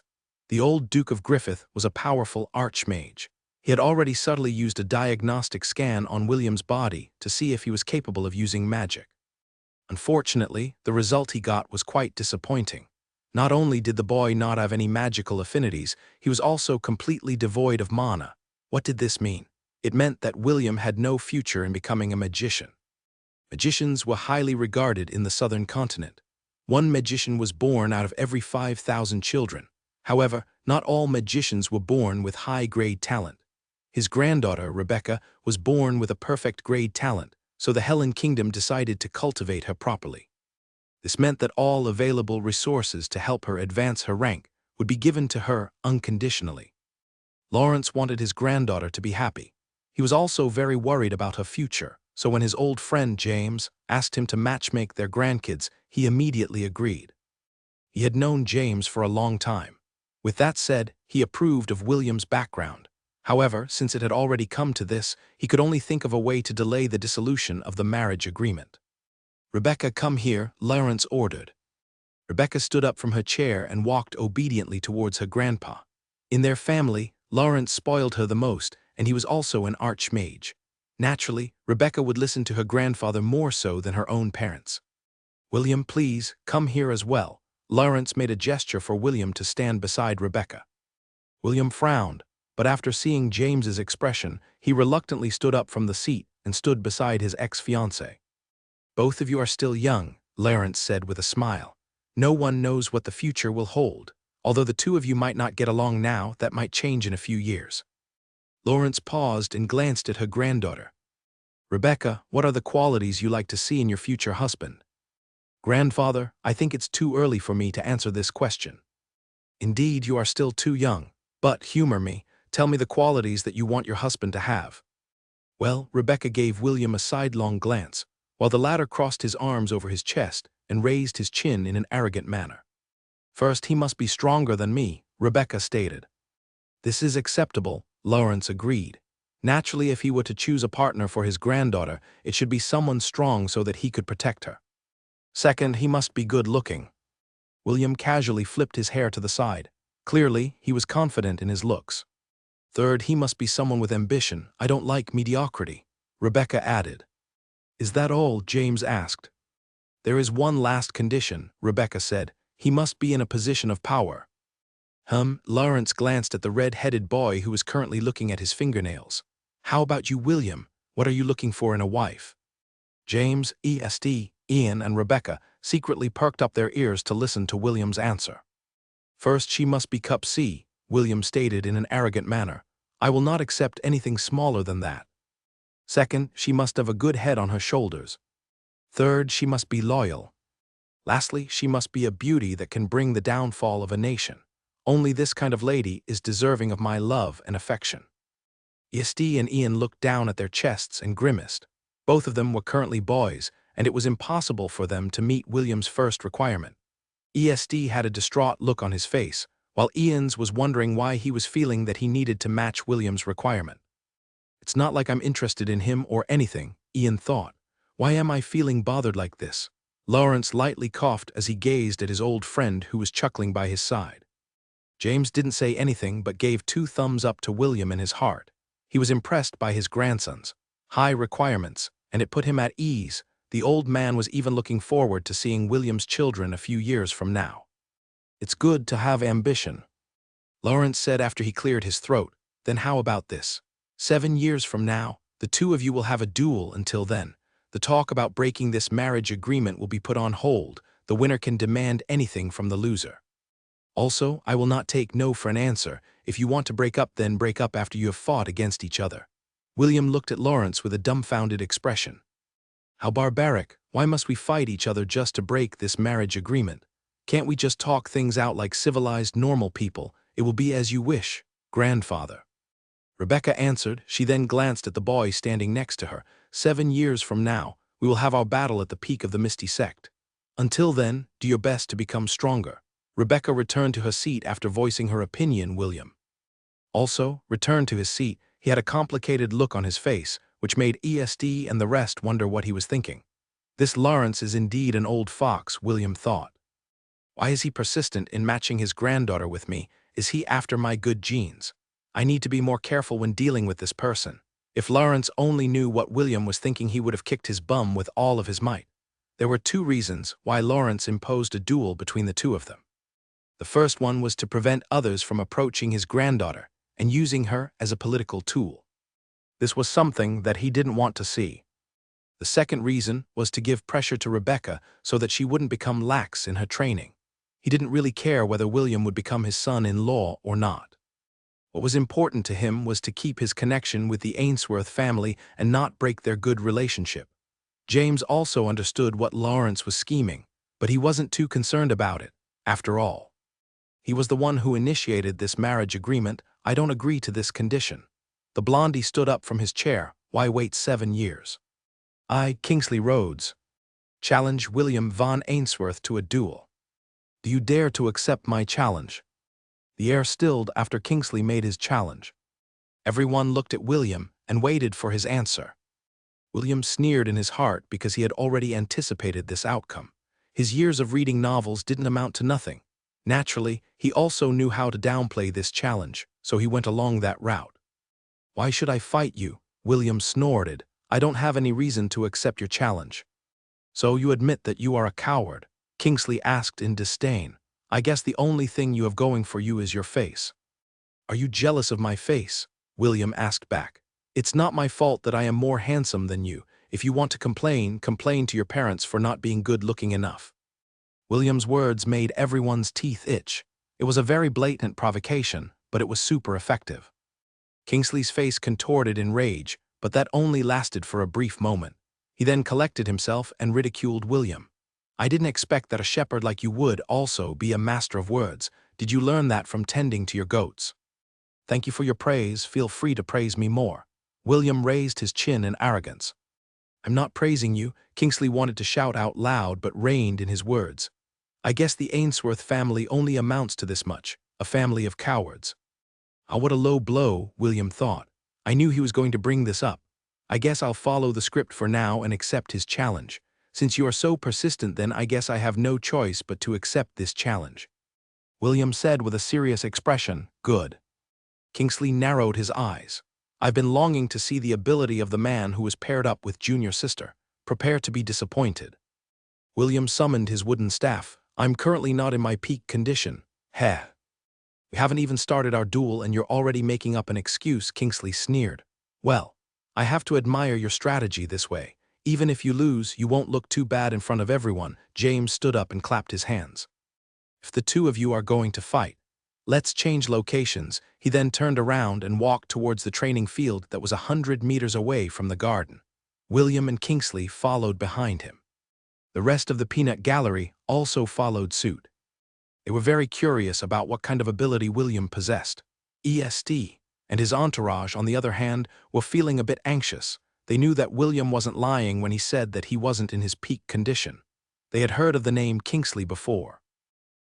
The old Duke of Griffith was a powerful archmage. He had already subtly used a diagnostic scan on William's body to see if he was capable of using magic. Unfortunately, the result he got was quite disappointing. Not only did the boy not have any magical affinities, he was also completely devoid of mana. What did this mean? It meant that William had no future in becoming a magician. Magicians were highly regarded in the southern continent. One magician was born out of every 5,000 children. However, not all magicians were born with high-grade talent. His granddaughter, Rebecca, was born with a perfect grade talent, so the Helen Kingdom decided to cultivate her properly. This meant that all available resources to help her advance her rank would be given to her unconditionally. Lawrence wanted his granddaughter to be happy. He was also very worried about her future, so when his old friend James asked him to matchmake their grandkids, he immediately agreed. He had known James for a long time. With that said, he approved of William's background. However, since it had already come to this, he could only think of a way to delay the dissolution of the marriage agreement. "Rebecca, come here," Lawrence ordered. Rebecca stood up from her chair and walked obediently towards her grandpa. In their family, Lawrence spoiled her the most, and he was also an archmage. Naturally, Rebecca would listen to her grandfather more so than her own parents. "William, please, come here as well." Lawrence made a gesture for William to stand beside Rebecca. William frowned, but after seeing James's expression, he reluctantly stood up from the seat and stood beside his ex-fiancée. "Both of you are still young," Lawrence said with a smile. "No one knows what the future will hold. Although the two of you might not get along now, that might change in a few years." Lawrence paused and glanced at her granddaughter. "Rebecca, what are the qualities you like to see in your future husband?" "Grandfather, I think it's too early for me to answer this question." "Indeed, you are still too young. But humor me, tell me the qualities that you want your husband to have." Well, Rebecca gave William a sidelong glance, while the latter crossed his arms over his chest and raised his chin in an arrogant manner. "First, he must be stronger than me," Rebecca stated. "This is acceptable," Lawrence agreed. Naturally, if he were to choose a partner for his granddaughter, it should be someone strong so that he could protect her. "Second, he must be good-looking." William casually flipped his hair to the side. Clearly, he was confident in his looks. "Third, he must be someone with ambition. I don't like mediocrity," Rebecca added. "Is that all?" James asked. "There is one last condition," Rebecca said. "He must be in a position of power." Lawrence glanced at the red-headed boy who was currently looking at his fingernails. "How about you, William? What are you looking for in a wife?" James, Ian, and Rebecca secretly perked up their ears to listen to William's answer. "First, she must be cup C," William stated in an arrogant manner. "I will not accept anything smaller than that." "Second, she must have a good head on her shoulders." "Third, she must be loyal." "Lastly, she must be a beauty that can bring the downfall of a nation. Only this kind of lady is deserving of my love and affection." Isekai and Ian looked down at their chests and grimaced. Both of them were currently boys, and it was impossible for them to meet William's first requirement. Isekai had a distraught look on his face, while Ian's was wondering why he was feeling that he needed to match William's requirement. "It's not like I'm interested in him or anything," Ian thought. "Why am I feeling bothered like this?" Lawrence lightly coughed as he gazed at his old friend who was chuckling by his side. James didn't say anything but gave 2 thumbs up to William in his heart. He was impressed by his grandson's high requirements, and it put him at ease. The old man was even looking forward to seeing William's children a few years from now. "It's good to have ambition," Lawrence said after he cleared his throat. "Then how about this? 7 years from now, the two of you will have a duel. Until then, the talk about breaking this marriage agreement will be put on hold. The winner can demand anything from the loser. Also, I will not take no for an answer. If you want to break up, then break up after you have fought against each other." William looked at Lawrence with a dumbfounded expression. "How barbaric. Why must we fight each other just to break this marriage agreement? Can't we just talk things out like civilized, normal people? It will be as you wish, grandfather." Rebecca answered. She then glanced at the boy standing next to her. 7 years from now, we will have our battle at the peak of the Misty Sect. Until then, do your best to become stronger." Rebecca returned to her seat after voicing her opinion. William also returned to his seat. He had a complicated look on his face, which made Isekai and the rest wonder what he was thinking. This Lawrence is indeed an old fox, William thought. Why is he persistent in matching his granddaughter with me? Is he after my good genes? I need to be more careful when dealing with this person. If Lawrence only knew what William was thinking, he would have kicked his bum with all of his might. There were two reasons why Lawrence imposed a duel between the two of them. The first one was to prevent others from approaching his granddaughter and using her as a political tool. This was something that he didn't want to see. The second reason was to give pressure to Rebecca so that she wouldn't become lax in her training. He didn't really care whether William would become his son-in-law or not. What was important to him was to keep his connection with the Ainsworth family and not break their good relationship. James also understood what Lawrence was scheming, but he wasn't too concerned about it, after all. He was the one who initiated this marriage agreement. I don't agree to this condition. The blondie stood up from his chair. Why wait 7 years? I, Kingsley Rhodes, challenge William von Ainsworth to a duel. Do you dare to accept my challenge? The air stilled after Kingsley made his challenge. Everyone looked at William and waited for his answer. William sneered in his heart because he had already anticipated this outcome. His years of reading novels didn't amount to nothing. Naturally, he also knew how to downplay this challenge, so he went along that route. Why should I fight you? William snorted. I don't have any reason to accept your challenge. So you admit that you are a coward? Kingsley asked in disdain. I guess the only thing you have going for you is your face. Are you jealous of my face? William asked back. It's not my fault that I am more handsome than you. If you want to complain, complain to your parents for not being good-looking enough. William's words made everyone's teeth itch. It was a very blatant provocation, but it was super effective. Kingsley's face contorted in rage, but that only lasted for a brief moment. He then collected himself and ridiculed William. I didn't expect that a shepherd like you would also be a master of words. Did you learn that from tending to your goats? Thank you for your praise. Feel free to praise me more. William raised his chin in arrogance. I'm not praising you. Kingsley wanted to shout out loud but reined in his words. I guess the Ainsworth family only amounts to this much, a family of cowards. Ah, what a low blow, William thought. I knew he was going to bring this up. I guess I'll follow the script for now and accept his challenge. Since you are so persistent, then I guess I have no choice but to accept this challenge. William said with a serious expression, Good. Kingsley narrowed his eyes. I've been longing to see the ability of the man who was paired up with junior sister. Prepare to be disappointed. William summoned his wooden staff. I'm currently not in my peak condition. Heh. We haven't even started our duel and you're already making up an excuse, Kingsley sneered. Well, I have to admire your strategy this way. Even if you lose, you won't look too bad in front of everyone. James stood up and clapped his hands. If the two of you are going to fight, let's change locations. He then turned around and walked towards the training field that was 100 meters away from the garden. William and Kingsley followed behind him. The rest of the peanut gallery also followed suit. They were very curious about what kind of ability William possessed. ESD and his entourage, on the other hand, were feeling a bit anxious. They knew that William wasn't lying when he said that he wasn't in his peak condition. They had heard of the name Kingsley before.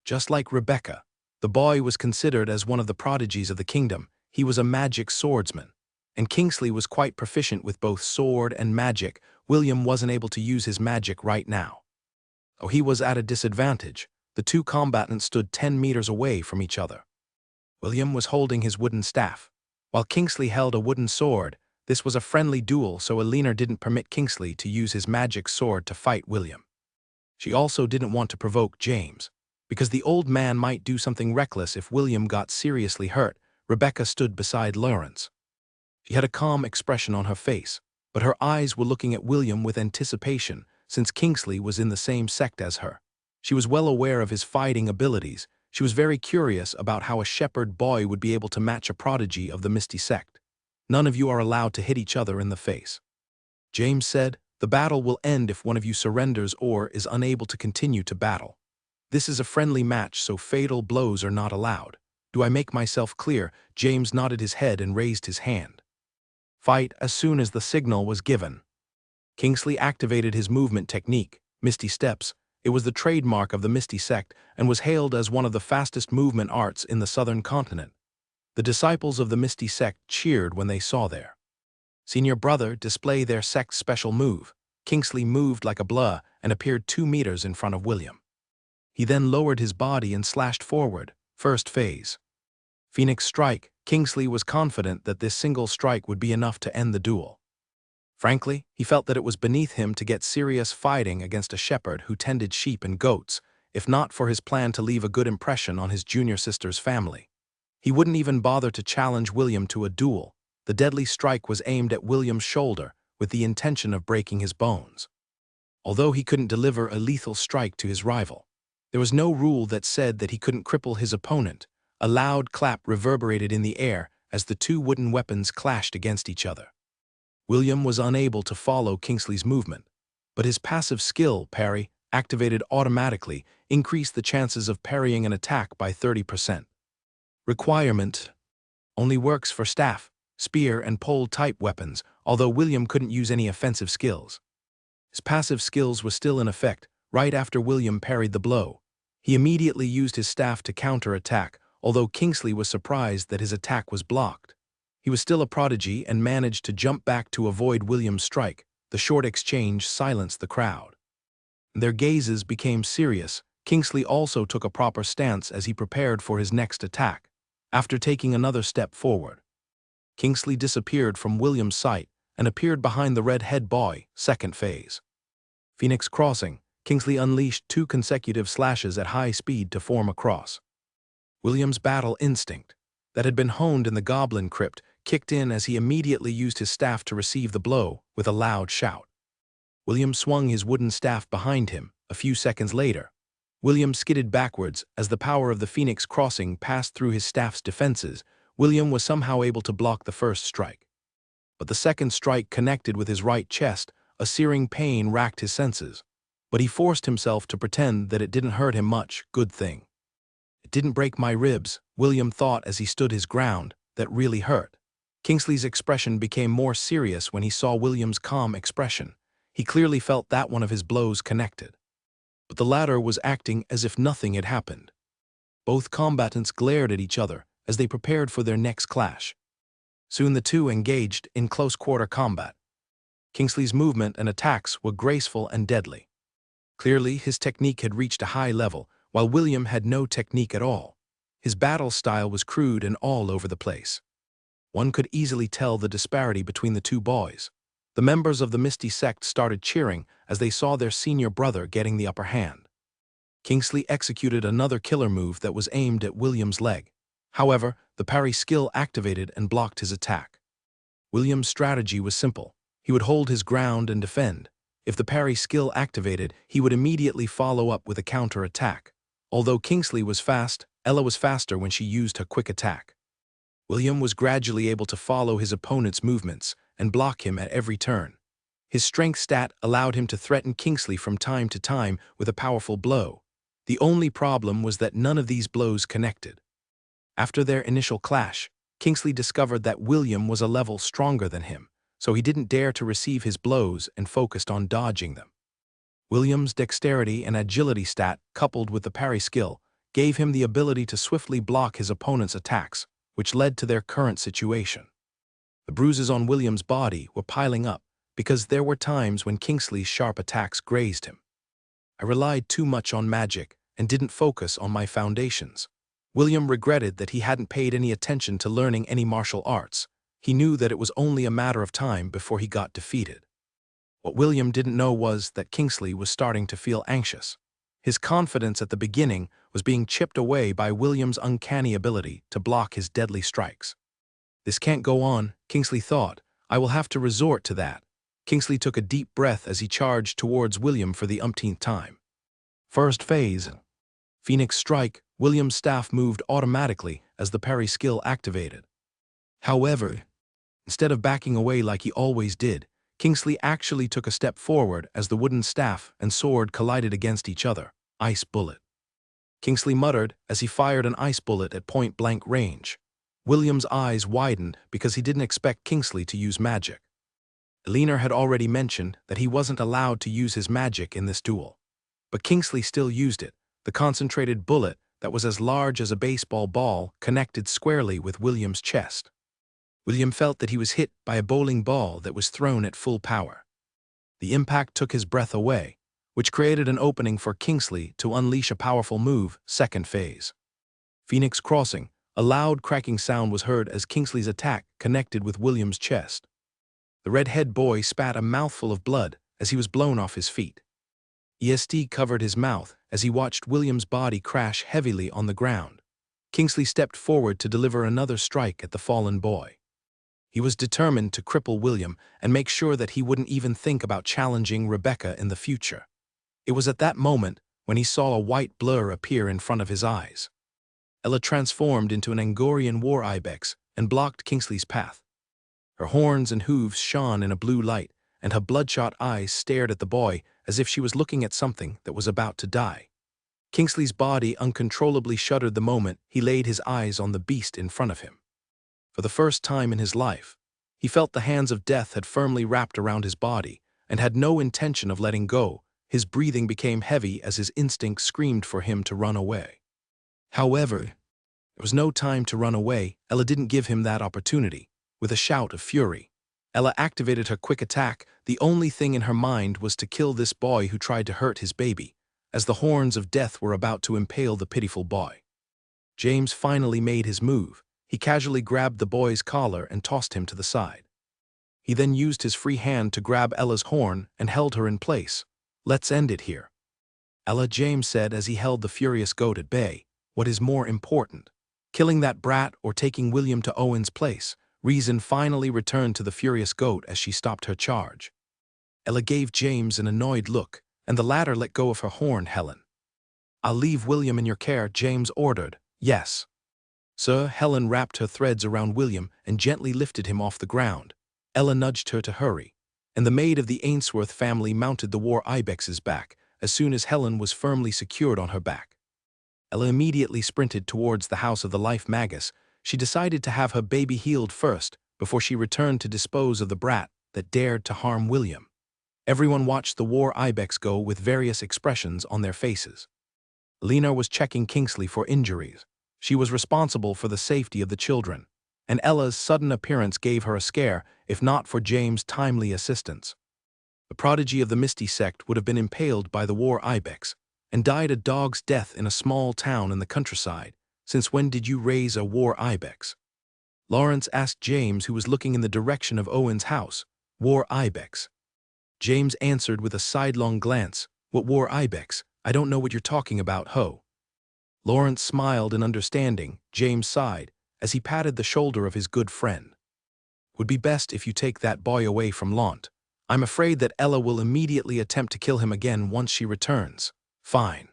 Just like Rebecca, the boy was considered as one of the prodigies of the kingdom. He was a magic swordsman, and Kingsley was quite proficient with both sword and magic. William wasn't able to use his magic right now. Oh, he was at a disadvantage. The two combatants stood 10 meters away from each other. William was holding his wooden staff, while Kingsley held a wooden sword. This was a friendly duel, so Eleanor didn't permit Kingsley to use his magic sword to fight William. She also didn't want to provoke James, because the old man might do something reckless if William got seriously hurt. Rebecca stood beside Lawrence. She had a calm expression on her face, but her eyes were looking at William with anticipation, since Kingsley was in the same sect as her. She was well aware of his fighting abilities. She was very curious about how a shepherd boy would be able to match a prodigy of the Misty sect. None of you are allowed to hit each other in the face. James said, the battle will end if one of you surrenders or is unable to continue to battle. This is a friendly match, so fatal blows are not allowed. Do I make myself clear? James nodded his head and raised his hand. Fight as soon as the signal was given. Kingsley activated his movement technique, Misty Steps. It was the trademark of the Misty sect and was hailed as one of the fastest movement arts in the southern continent. The disciples of the Misty sect cheered when they saw their senior brother display their sect's special move. Kingsley moved like a blur and appeared 2 meters in front of William. He then lowered his body and slashed forward. First phase. Phoenix strike. Kingsley was confident that this single strike would be enough to end the duel. Frankly, he felt that it was beneath him to get serious fighting against a shepherd who tended sheep and goats, if not for his plan to leave a good impression on his junior sister's family. He wouldn't even bother to challenge William to a duel. The deadly strike was aimed at William's shoulder with the intention of breaking his bones. Although he couldn't deliver a lethal strike to his rival, there was no rule that said that he couldn't cripple his opponent. A loud clap reverberated in the air as the two wooden weapons clashed against each other. William was unable to follow Kingsley's movement, but his passive skill, parry, activated automatically, increased the chances of parrying an attack by 30%. Requirement: only works for staff, spear, and pole-type weapons, although William couldn't use any offensive skills. His passive skills were still in effect right after William parried the blow. He immediately used his staff to counter-attack, although Kingsley was surprised that his attack was blocked. He was still a prodigy and managed to jump back to avoid William's strike. The short exchange silenced the crowd. Their gazes became serious. Kingsley also took a proper stance as he prepared for his next attack. After taking another step forward, Kingsley disappeared from William's sight and appeared behind the red-head boy. Second phase. Phoenix crossing. Kingsley unleashed 2 consecutive slashes at high speed to form a cross. William's battle instinct, that had been honed in the goblin crypt, kicked in as he immediately used his staff to receive the blow with a loud shout. William swung his wooden staff behind him. A few seconds later, William skidded backwards as the power of the Phoenix crossing passed through his staff's defenses. William was somehow able to block the first strike. But the second strike connected with his right chest. A searing pain racked his senses. But he forced himself to pretend that it didn't hurt him much. Good thing. It didn't break my ribs, William thought as he stood his ground. That really hurt. Kingsley's expression became more serious when he saw William's calm expression. He clearly felt that one of his blows connected. But the latter was acting as if nothing had happened. Both combatants glared at each other as they prepared for their next clash. Soon the two engaged in close-quarter combat. Kingsley's movement and attacks were graceful and deadly. Clearly, his technique had reached a high level, while William had no technique at all. His battle style was crude and all over the place. One could easily tell the disparity between the two boys. The members of the Misty sect started cheering as they saw their senior brother getting the upper hand. Kingsley executed another killer move that was aimed at William's leg. However, the parry skill activated and blocked his attack. William's strategy was simple. He would hold his ground and defend. If the parry skill activated, he would immediately follow up with a counter-attack. Although Kingsley was fast, Ella was faster when she used her quick attack. William was gradually able to follow his opponent's movements and block him at every turn. His strength stat allowed him to threaten Kingsley from time to time with a powerful blow. The only problem was that none of these blows connected. After their initial clash, Kingsley discovered that William was a level stronger than him, so he didn't dare to receive his blows and focused on dodging them. William's dexterity and agility stat, coupled with the parry skill, gave him the ability to swiftly block his opponent's attacks, which led to their current situation. The bruises on William's body were piling up because there were times when Kingsley's sharp attacks grazed him. I relied too much on magic and didn't focus on my foundations. William regretted that he hadn't paid any attention to learning any martial arts. He knew that it was only a matter of time before he got defeated. What William didn't know was that Kingsley was starting to feel anxious. His confidence at the beginning was being chipped away by William's uncanny ability to block his deadly strikes. This can't go on, Kingsley thought. I will have to resort to that. Kingsley took a deep breath as he charged towards William for the umpteenth time. First phase. Phoenix strike. William's staff moved automatically as the parry skill activated. However, instead of backing away like he always did, Kingsley actually took a step forward as the wooden staff and sword collided against each other. Ice bullet. Kingsley muttered as he fired an ice bullet at point-blank range. William's eyes widened because he didn't expect Kingsley to use magic. Eleanor had already mentioned that he wasn't allowed to use his magic in this duel. But Kingsley still used it. The concentrated bullet that was as large as a baseball ball connected squarely with William's chest. William felt that he was hit by a bowling ball that was thrown at full power. The impact took his breath away, which created an opening for Kingsley to unleash a powerful move, second phase. Phoenix crossing, a loud cracking sound was heard as Kingsley's attack connected with William's chest. The red-head boy spat a mouthful of blood as he was blown off his feet. EST covered his mouth as he watched William's body crash heavily on the ground. Kingsley stepped forward to deliver another strike at the fallen boy. He was determined to cripple William and make sure that he wouldn't even think about challenging Rebecca in the future. It was at that moment when he saw a white blur appear in front of his eyes. Ella transformed into an Angorian war ibex and blocked Kingsley's path. Her horns and hooves shone in a blue light, and her bloodshot eyes stared at the boy as if she was looking at something that was about to die. Kingsley's body uncontrollably shuddered the moment he laid his eyes on the beast in front of him. For the first time in his life, he felt the hands of death had firmly wrapped around his body and had no intention of letting go. His breathing became heavy as his instincts screamed for him to run away. However, there was no time to run away. Ella didn't give him that opportunity. With a shout of fury, Ella activated her quick attack. The only thing in her mind was to kill this boy who tried to hurt his baby, as the horns of death were about to impale the pitiful boy. James finally made his move. He casually grabbed the boy's collar and tossed him to the side. He then used his free hand to grab Ella's horn and held her in place. "Let's end it here." "Ella," James said as he held the furious goat at bay, "what is more important? Killing that brat or taking William to Owen's place?" Reason finally returned to the furious goat as she stopped her charge. Ella gave James an annoyed look, and the latter let go of her horn. "Helen." "I'll leave William in your care," James ordered. "Yes, sir." Helen wrapped her threads around William and gently lifted him off the ground. Ella nudged her to hurry, and the maid of the Ainsworth family mounted the war ibex's back as soon as Helen was firmly secured on her back. Ella immediately sprinted towards the house of the life magus. She decided to have her baby healed first before she returned to dispose of the brat that dared to harm William. Everyone watched the war ibex go with various expressions on their faces. Lena was checking Kingsley for injuries. She was responsible for the safety of the children, and Ella's sudden appearance gave her a scare if not for James' timely assistance. The prodigy of the Misty sect would have been impaled by the war ibex and died a dog's death in a small town in the countryside. "Since when did you raise a war ibex?" Lawrence asked James, who was looking in the direction of Owen's house. "War ibex." James answered with a sidelong glance. "What war ibex? I don't know what you're talking about, ho." Lawrence smiled in understanding. James sighed as he patted the shoulder of his good friend. "Would be best if you take that boy away from Launt. I'm afraid that Ella will immediately attempt to kill him again once she returns." "Fine."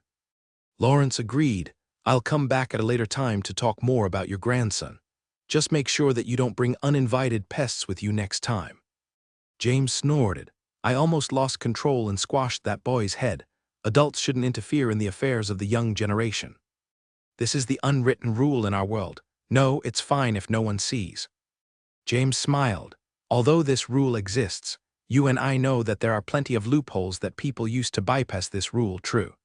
Lawrence agreed. "I'll come back at a later time to talk more about your grandson. Just make sure that you don't bring uninvited pests with you next time." James snorted. "I almost lost control and squashed that boy's head. Adults shouldn't interfere in the affairs of the young generation. This is the unwritten rule in our world. No, it's fine if no one sees." James smiled. "Although this rule exists, you and I know that there are plenty of loopholes that people use to bypass this rule, true?"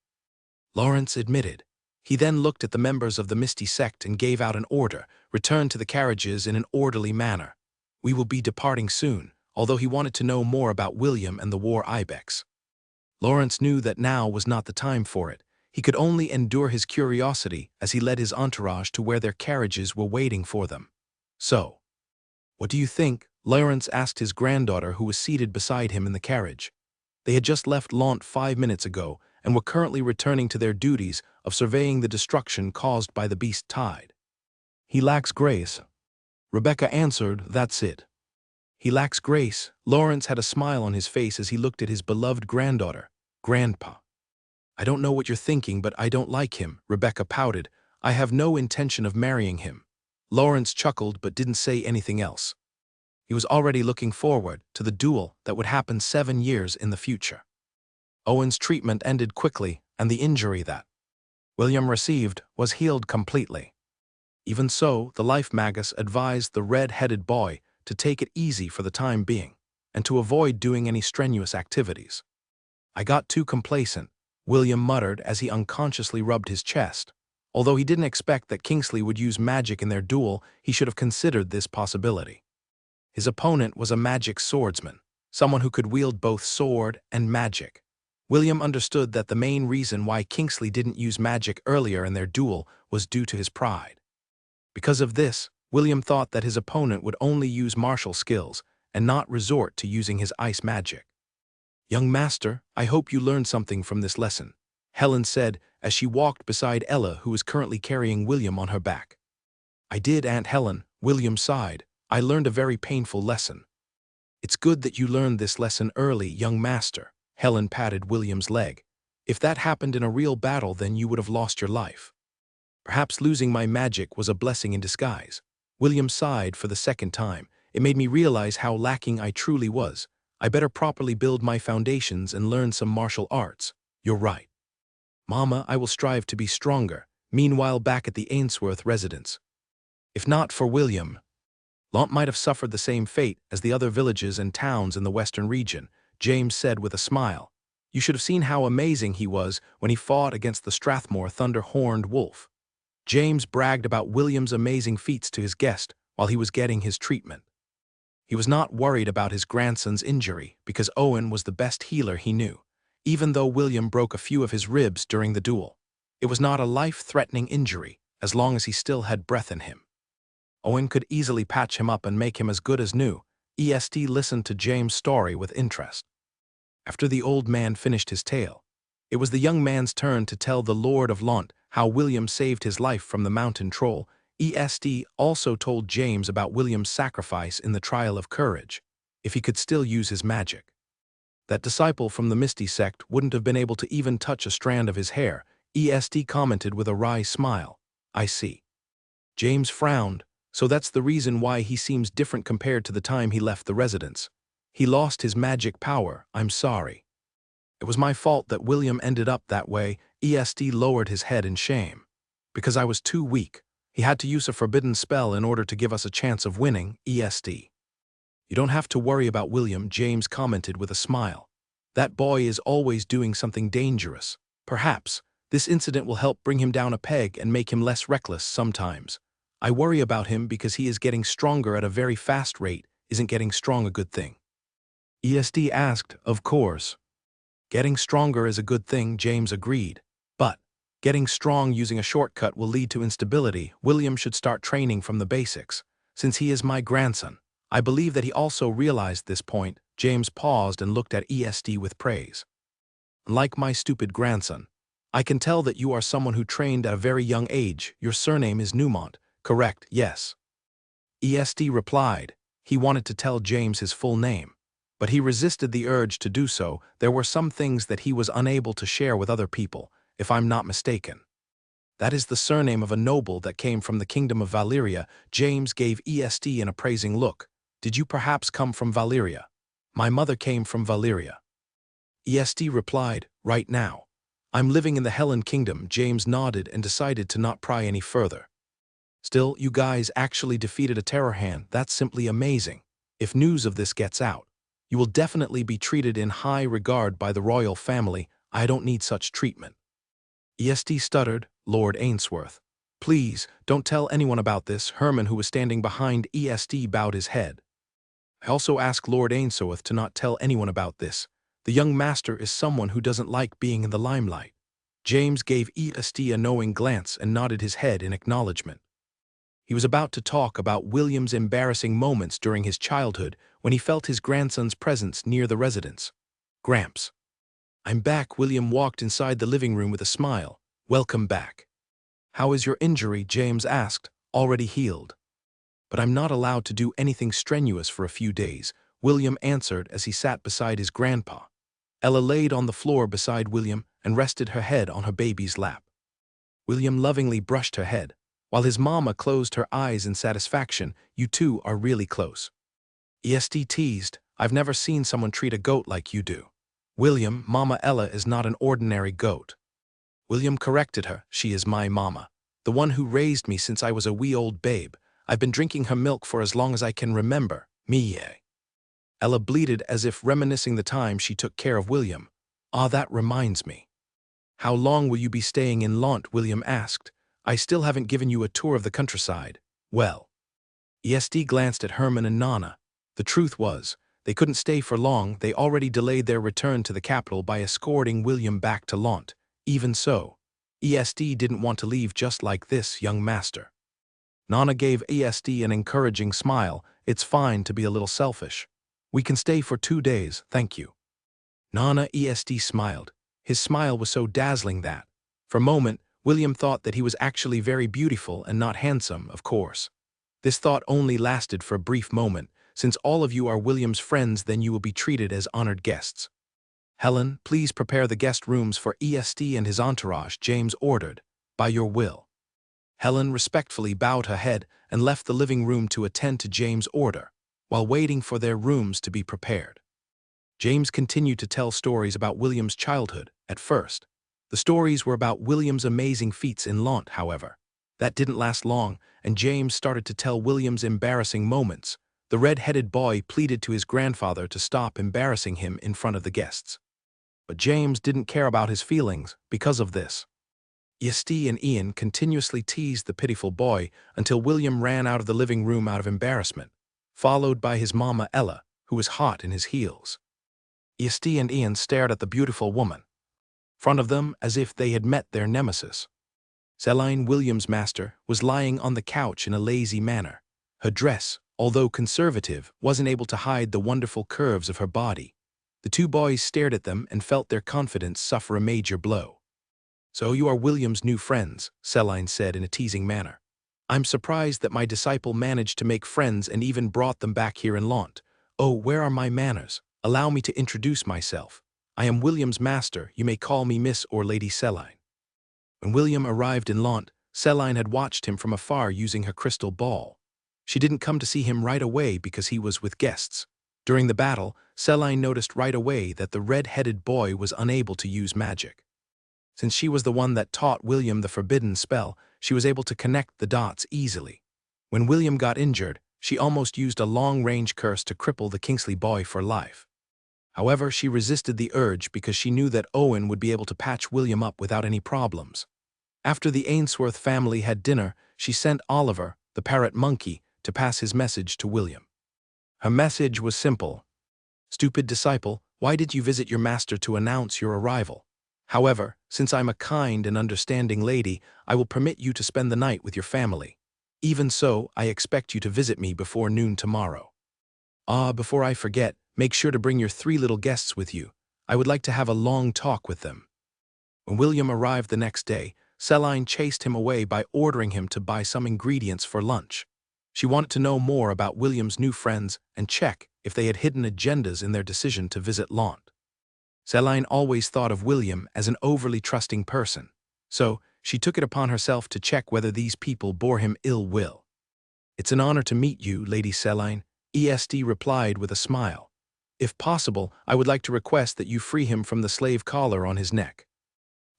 Lawrence admitted. He then looked at the members of the Misty sect and gave out an order. "Return to the carriages in an orderly manner. We will be departing soon," although he wanted to know more about William and the war ibex. Lawrence knew that now was not the time for it. He could only endure his curiosity as he led his entourage to where their carriages were waiting for them. "So, what do you think?" Lawrence asked his granddaughter, who was seated beside him in the carriage. They had just left Launt 5 minutes ago and were currently returning to their duties of surveying the destruction caused by the beast tide. "He lacks grace," Rebecca answered. "That's it. He lacks grace." Lawrence had a smile on his face as he looked at his beloved granddaughter. "Grandpa, I don't know what you're thinking, but I don't like him," Rebecca pouted. "I have no intention of marrying him." Lawrence chuckled but didn't say anything else. He was already looking forward to the duel that would happen 7 years in the future. Owen's treatment ended quickly, and the injury that William received was healed completely. Even so, the life magus advised the red-headed boy to take it easy for the time being, and to avoid doing any strenuous activities. "I got too complacent," William muttered as he unconsciously rubbed his chest. Although he didn't expect that Kingsley would use magic in their duel, he should have considered this possibility. His opponent was a magic swordsman, someone who could wield both sword and magic. William understood that the main reason why Kingsley didn't use magic earlier in their duel was due to his pride. Because of this, William thought that his opponent would only use martial skills and not resort to using his ice magic. "Young master, I hope you learned something from this lesson," Helen said as she walked beside Ella, who was currently carrying William on her back. "I did, Aunt Helen," William sighed. "I learned a very painful lesson." "It's good that you learned this lesson early, young master," Helen patted William's leg. "If that happened in a real battle, then you would have lost your life." "Perhaps losing my magic was a blessing in disguise." William sighed for the second time. "It made me realize how lacking I truly was. I better properly build my foundations and learn some martial arts." "You're right, Mama, I will strive to be stronger." Meanwhile, back at the Ainsworth residence. If not for William, Lant might have suffered the same fate as the other villages and towns in the western region, James said with a smile. "You should have seen how amazing he was when he fought against the Strathmore Thunder-Horned Wolf." James bragged about William's amazing feats to his guest while he was getting his treatment. He was not worried about his grandson's injury because Owen was the best healer he knew. Even though William broke a few of his ribs during the duel, it was not a life-threatening injury as long as he still had breath in him. Owen could easily patch him up and make him as good as new. ESD listened to James' story with interest. After the old man finished his tale, it was the young man's turn to tell the Lord of Lant how William saved his life from the mountain troll. ESD also told James about William's sacrifice in the trial of courage, if he could still use his magic. That disciple from the Misty sect wouldn't have been able to even touch a strand of his hair. ESD commented with a wry smile. "I see." James frowned. "So that's the reason why he seems different compared to the time he left the residence. He lost his magic power. I'm sorry. It was my fault that William ended up that way." ESD lowered his head in shame. "Because I was too weak. He had to use a forbidden spell in order to give us a chance of winning." ESD. "You don't have to worry about William," James commented with a smile. "That boy is always doing something dangerous. Perhaps this incident will help bring him down a peg and make him less reckless sometimes. I worry about him because he is getting stronger at a very fast rate. Isn't getting strong a good thing?" ESD asked. "Of course. Getting stronger is a good thing," James agreed. "But getting strong using a shortcut will lead to instability. William should start training from the basics. Since he is my grandson, I believe that he also realized this point." James paused and looked at ESD with praise. "Unlike my stupid grandson, I can tell that you are someone who trained at a very young age. Your surname is Newmont, correct?" "Yes." ESD replied. He wanted to tell James his full name, but he resisted the urge to do so. There were some things that he was unable to share with other people, if I'm not mistaken. "That is the surname of a noble that came from the kingdom of Valyria." James gave ESD an appraising look. "Did you perhaps come from Valyria?" "My mother came from Valyria." ESD replied. "Right now, I'm living in the Helen Kingdom." James nodded and decided to not pry any further. "Still, you guys actually defeated a terror hand. That's simply amazing. If news of this gets out, you will definitely be treated in high regard by the royal family. I don't need such treatment." ESD stuttered. "Lord Ainsworth, please, don't tell anyone about this." Herman, who was standing behind ESD, bowed his head. "I also ask Lord Ainsworth to not tell anyone about this. The young master is someone who doesn't like being in the limelight." James gave ESD a knowing glance and nodded his head in acknowledgement. He was about to talk about William's embarrassing moments during his childhood when he felt his grandson's presence near the residence. "Gramps, I'm back." William walked inside the living room with a smile. "Welcome back." "How is your injury?" James asked. "Already healed. But I'm not allowed to do anything strenuous for a few days," William answered as he sat beside his grandpa. Ella laid on the floor beside William and rested her head on her baby's lap. William lovingly brushed her head, while his mama closed her eyes in satisfaction. "You two are really close." ESD teased. "I've never seen someone treat a goat like you do." "William, Mama Ella is not an ordinary goat." William corrected her. "She is my mama, the one who raised me since I was a wee old babe. I've been drinking her milk for as long as I can remember." "Me." Ella bleated as if reminiscing the time she took care of William. "Ah, that reminds me. How long will you be staying in Lant?" William asked. "I still haven't given you a tour of the countryside." "Well." ESD glanced at Herman and Nana. The truth was, They couldn't stay for long. They already delayed their return to the capital by escorting William back to Lont. Even so, ESD didn't want to leave just like this, young master. Nana gave ESD an encouraging smile. It's fine to be a little selfish. We can stay for 2 days, thank you. Nana ESD smiled. His smile was so dazzling that, for a moment, William thought that he was actually very beautiful and not handsome, of course. This thought only lasted for a brief moment. Since all of you are William's friends, then you will be treated as honored guests. Helen, please prepare the guest rooms for ESD and his entourage, James ordered, by your will. Helen respectfully bowed her head and left the living room to attend to James' order, while waiting for their rooms to be prepared. James continued to tell stories about William's childhood. At first, the stories were about William's amazing feats in Lont, however. That didn't last long, and James started to tell William's embarrassing moments. The red-headed boy pleaded to his grandfather to stop embarrassing him in front of the guests. But James didn't care about his feelings because of this. ESD and Ian continuously teased the pitiful boy until William ran out of the living room out of embarrassment, followed by his mama Ella, who was hot in his heels. ESD and Ian stared at the beautiful woman in front of them as if they had met their nemesis. Celine, William's master, was lying on the couch in a lazy manner. Her dress, although conservative, wasn't able to hide the wonderful curves of her body. The two boys stared at them and felt their confidence suffer a major blow. So you are William's new friends, Celine said in a teasing manner. I'm surprised that my disciple managed to make friends and even brought them back here in Lont. Oh, where are my manners? Allow me to introduce myself. I am William's master. You may call me Miss or Lady Celine. When William arrived in Lont, Celine had watched him from afar using her crystal ball. She didn't come to see him right away because he was with guests. During the battle, Celine noticed right away that the red-headed boy was unable to use magic. Since she was the one that taught William the forbidden spell, she was able to connect the dots easily. When William got injured, she almost used a long-range curse to cripple the Kingsley boy for life. However, she resisted the urge because she knew that Owen would be able to patch William up without any problems. After the Ainsworth family had dinner, she sent Oliver, the parrot monkey, to pass his message to William. Her message was simple. Stupid disciple, why did you visit your master to announce your arrival? However, since I'm a kind and understanding lady, I will permit you to spend the night with your family. Even so, I expect you to visit me before noon tomorrow. Before I forget, make sure to bring your 3 little guests with you. I would like to have a long talk with them. When William arrived the next day, Celine chased him away by ordering him to buy some ingredients for lunch. She wanted to know more about William's new friends and check if they had hidden agendas in their decision to visit Lont. Celine always thought of William as an overly trusting person, so she took it upon herself to check whether these people bore him ill will. It's an honor to meet you, Lady Celine, ESD replied with a smile. If possible, I would like to request that you free him from the slave collar on his neck.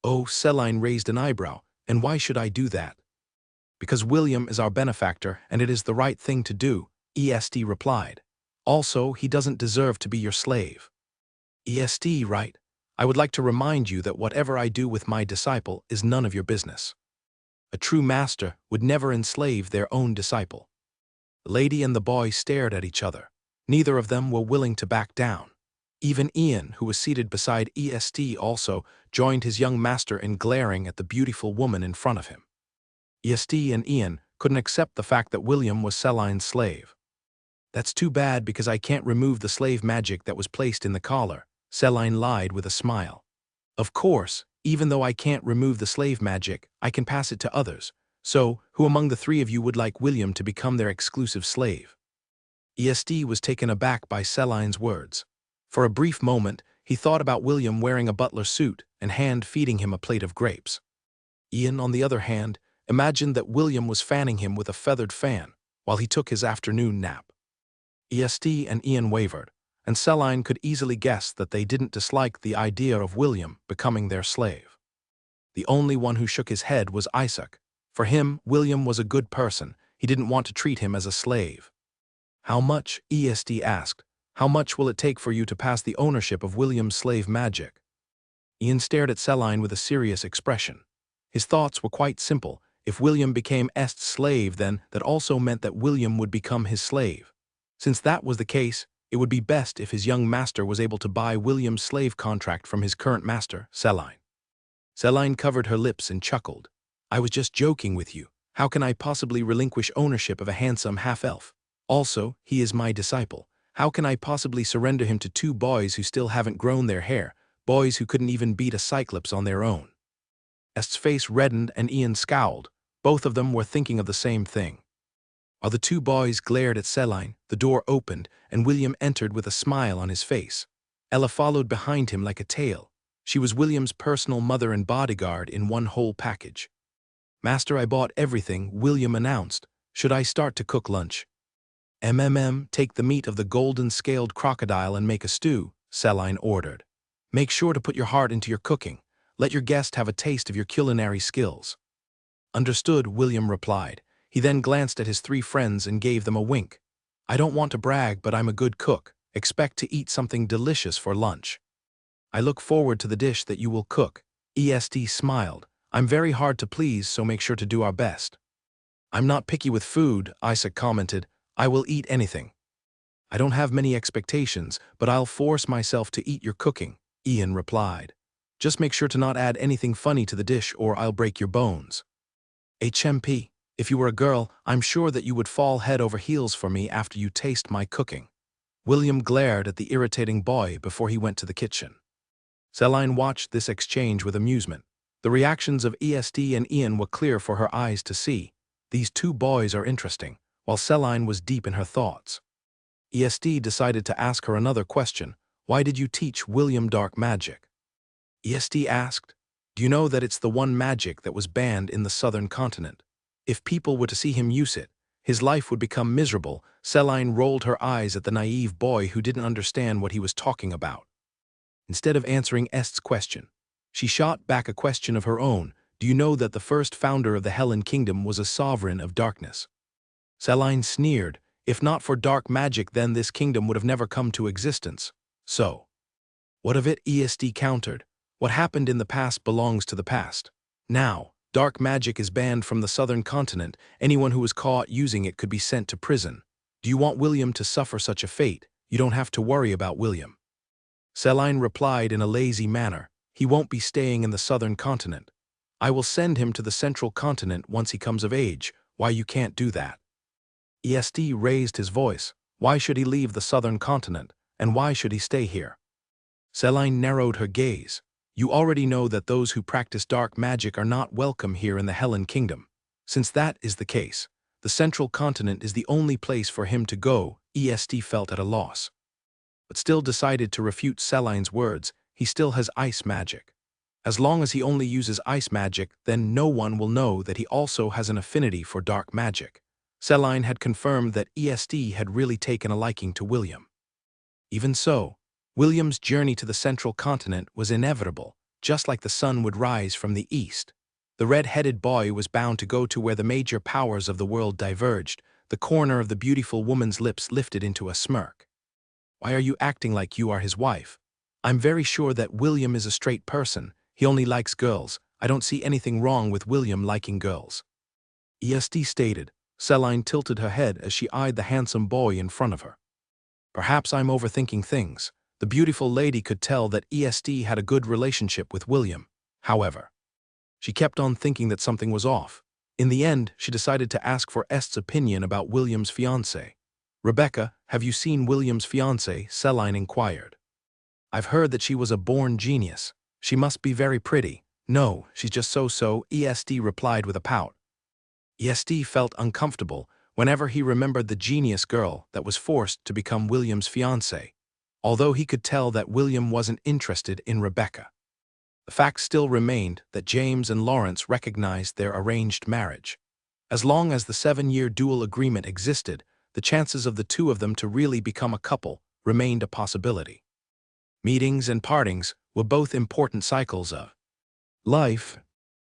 Oh, Celine raised an eyebrow, and why should I do that? Because William is our benefactor and it is the right thing to do, ESD replied. Also, he doesn't deserve to be your slave. ESD, right? I would like to remind you that whatever I do with my disciple is none of your business. A true master would never enslave their own disciple. The lady and the boy stared at each other. Neither of them were willing to back down. Even Ian, who was seated beside ESD, also joined his young master in glaring at the beautiful woman in front of him. ESD and Ian couldn't accept the fact that William was Celine's slave. That's too bad because I can't remove the slave magic that was placed in the collar, Celine lied with a smile. Of course, even though I can't remove the slave magic, I can pass it to others. So, who among the 3 of you would like William to become their exclusive slave? ESD was taken aback by Celine's words. For a brief moment, he thought about William wearing a butler suit and hand-feeding him a plate of grapes. Ian, on the other hand, imagined that William was fanning him with a feathered fan while he took his afternoon nap. ESD and Ian wavered, and Celine could easily guess that they didn't dislike the idea of William becoming their slave. The only one who shook his head was Isaac. For him, William was a good person. He didn't want to treat him as a slave. How much? ESD asked. How much will it take for you to pass the ownership of William's slave magic? Ian stared at Celine with a serious expression. His thoughts were quite simple. If William became Est's slave, then that also meant that William would become his slave. Since that was the case, It would be best if his young master was able to buy William's slave contract from his current master, Celine. Celine covered her lips and chuckled. I was just joking with you. How can I possibly relinquish ownership of a handsome half-elf? Also, he is my disciple. How can I possibly surrender him to two boys who still haven't grown their hair, boys who couldn't even beat a cyclops on their own? Est's face reddened and Ian scowled. Both of them were thinking of the same thing. While the two boys glared at Celine, the door opened and William entered with a smile on his face. Ella followed behind him like a tail. She was William's personal mother and bodyguard in one whole package. Master, I bought everything, William announced. Should I start to cook lunch? Take the meat of the golden-scaled crocodile and make a stew, Celine ordered. Make sure to put your heart into your cooking. Let your guest have a taste of your culinary skills. Understood, William replied. He then glanced at his three friends and gave them a wink. I don't want to brag, but I'm a good cook. Expect to eat something delicious for lunch. I look forward to the dish that you will cook. EST smiled. I'm very hard to please, so make sure to do our best. I'm not picky with food, Isaac commented. I will eat anything. I don't have many expectations, but I'll force myself to eat your cooking, Ian replied. Just make sure to not add anything funny to the dish or I'll break your bones. HMP, if you were a girl, I'm sure that you would fall head over heels for me after you taste my cooking. William glared at the irritating boy before he went to the kitchen. Celine watched this exchange with amusement. The reactions of EST and Ian were clear for her eyes to see. These two boys are interesting, while Celine was deep in her thoughts. EST decided to ask her another question. Why did you teach William dark magic? EST asked. Do you know that it's the one magic that was banned in the southern continent? If people were to see him use it, his life would become miserable. Celine rolled her eyes at the naive boy who didn't understand what he was talking about. Instead of answering Est's question, she shot back a question of her own. Do you know that the first founder of the Helen Kingdom was a sovereign of darkness? Celine sneered. If not for dark magic, then this kingdom would have never come to existence. So, what of it? EST countered. What happened in the past belongs to the past. Now, dark magic is banned from the southern continent. Anyone who was caught using it could be sent to prison. Do you want William to suffer such a fate? You don't have to worry about William. Celine replied in a lazy manner. He won't be staying in the southern continent. I will send him to the central continent once he comes of age. Why you can't do that? EST raised his voice. Why should he leave the southern continent, and why should he stay here? Celine narrowed her gaze. You already know that those who practice dark magic are not welcome here in the Helen Kingdom. Since that is the case, the central continent is the only place for him to go. EST felt at a loss, but still decided to refute Celine's words. He still has ice magic. As long as he only uses ice magic, then no one will know that he also has an affinity for dark magic. Celine had confirmed that EST had really taken a liking to William. Even so, William's journey to the central continent was inevitable, just like the sun would rise from the east. The red-headed boy was bound to go to where the major powers of the world diverged. The corner of the beautiful woman's lips lifted into a smirk. Why are you acting like you are his wife? I'm very sure that William is a straight person. He only likes girls. I don't see anything wrong with William liking girls. EST stated. Celine tilted her head as she eyed the handsome boy in front of her. Perhaps I'm overthinking things. The beautiful lady could tell that EST had a good relationship with William. However, she kept on thinking that something was off. In the end, she decided to ask for Est's opinion about William's fiancée. Rebecca, have you seen William's fiancée? Celine inquired. I've heard that she was a born genius. She must be very pretty. No, she's just so-so, EST replied with a pout. EST felt uncomfortable whenever he remembered the genius girl that was forced to become William's fiancée, although he could tell that William wasn't interested in Rebecca. The fact still remained that James and Lawrence recognized their arranged marriage. As long as the 7-year dual agreement existed, the chances of the two of them to really become a couple remained a possibility. Meetings and partings were both important cycles of life.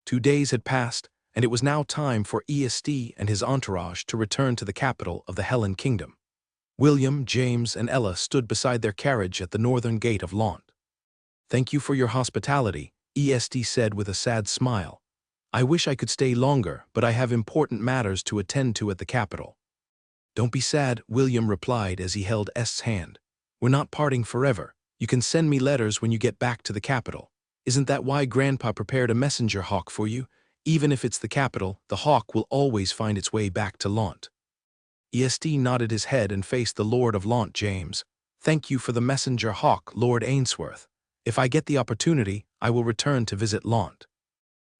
2 days had passed, and it was now time for EST and his entourage to return to the capital of the Helen Kingdom. William, James, and Ella stood beside their carriage at the northern gate of Launt. Thank you for your hospitality, EST said with a sad smile. I wish I could stay longer, but I have important matters to attend to at the capital. Don't be sad, William replied as he held Est's hand. We're not parting forever. You can send me letters when you get back to the capital. Isn't that why Grandpa prepared a messenger hawk for you? Even if it's the capital, the hawk will always find its way back to Launt. ESD nodded his head and faced the Lord of Launt, James. Thank you for the messenger hawk, Lord Ainsworth. If I get the opportunity, I will return to visit Launt.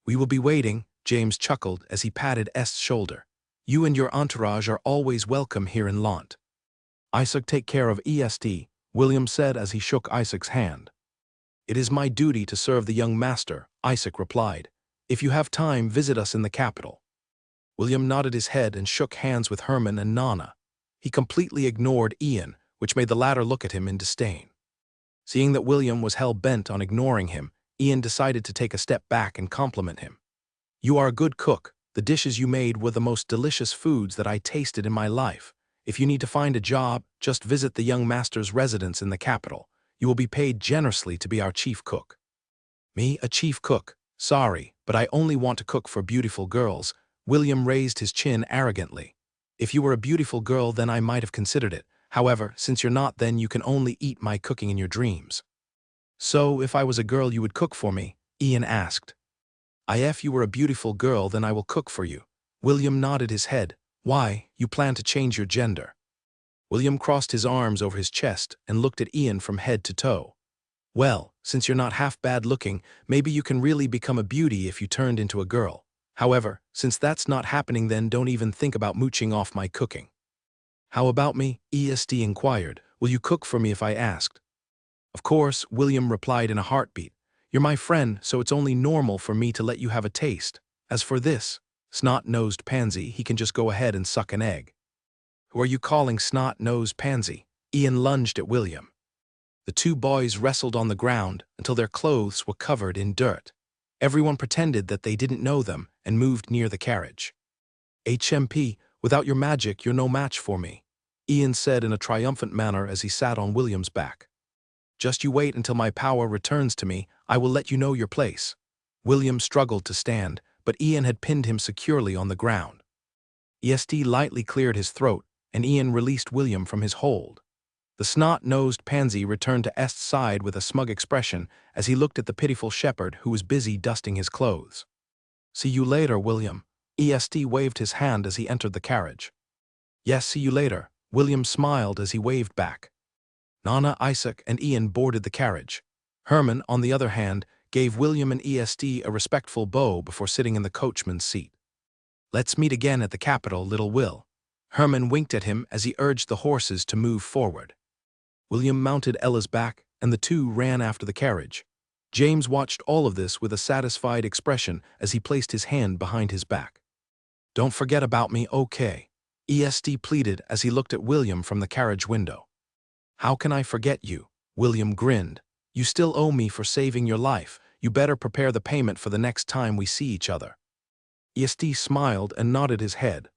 We will be waiting, James chuckled as he patted Est's shoulder. You and your entourage are always welcome here in Launt. Isaac, take care of ESD, William said as he shook Isaac's hand. It is my duty to serve the young master, Isaac replied. If you have time, visit us in the capital. William nodded his head and shook hands with Herman and Nana. He completely ignored Ian, which made the latter look at him in disdain. Seeing that William was hell-bent on ignoring him, Ian decided to take a step back and compliment him. You are a good cook. The dishes you made were the most delicious foods that I tasted in my life. If you need to find a job, just visit the young master's residence in the capital. You will be paid generously to be our chief cook. Me, a chief cook? Sorry, but I only want to cook for beautiful girls. William raised his chin arrogantly. If you were a beautiful girl, then I might have considered it. However, since you're not, then you can only eat my cooking in your dreams. So, if I was a girl, you would cook for me? Ian asked. If you were a beautiful girl, then I will cook for you. William nodded his head. Why, you plan to change your gender? William crossed his arms over his chest and looked at Ian from head to toe. Well, since you're not half bad looking, maybe you can really become a beauty if you turned into a girl. However, since that's not happening, then don't even think about mooching off my cooking. How about me? ESD inquired. Will you cook for me if I asked? Of course, William replied in a heartbeat. You're my friend, so it's only normal for me to let you have a taste. As for this snot-nosed pansy, he can just go ahead and suck an egg. Who are you calling snot-nosed pansy? Ian lunged at William. The two boys wrestled on the ground until their clothes were covered in dirt. Everyone pretended that they didn't know them and moved near the carriage. HMP, without your magic, you're no match for me, Ian said in a triumphant manner as he sat on William's back. Just you wait until my power returns to me. I will let you know your place. William struggled to stand, but Ian had pinned him securely on the ground. ESD lightly cleared his throat, and Ian released William from his hold. The snot-nosed pansy returned to Est's side with a smug expression as he looked at the pitiful shepherd who was busy dusting his clothes. See you later, William. ESD waved his hand as he entered the carriage. Yes, see you later. William smiled as he waved back. Nana, Isaac, and Ian boarded the carriage. Herman, on the other hand, gave William and ESD a respectful bow before sitting in the coachman's seat. Let's meet again at the capital, little Will. Herman winked at him as he urged the horses to move forward. William mounted Ella's back, and the two ran after the carriage. James watched all of this with a satisfied expression as he placed his hand behind his back. Don't forget about me, okay? ESD pleaded as he looked at William from the carriage window. How can I forget you? William grinned. You still owe me for saving your life. You better prepare the payment for the next time we see each other. ESD smiled and nodded his head.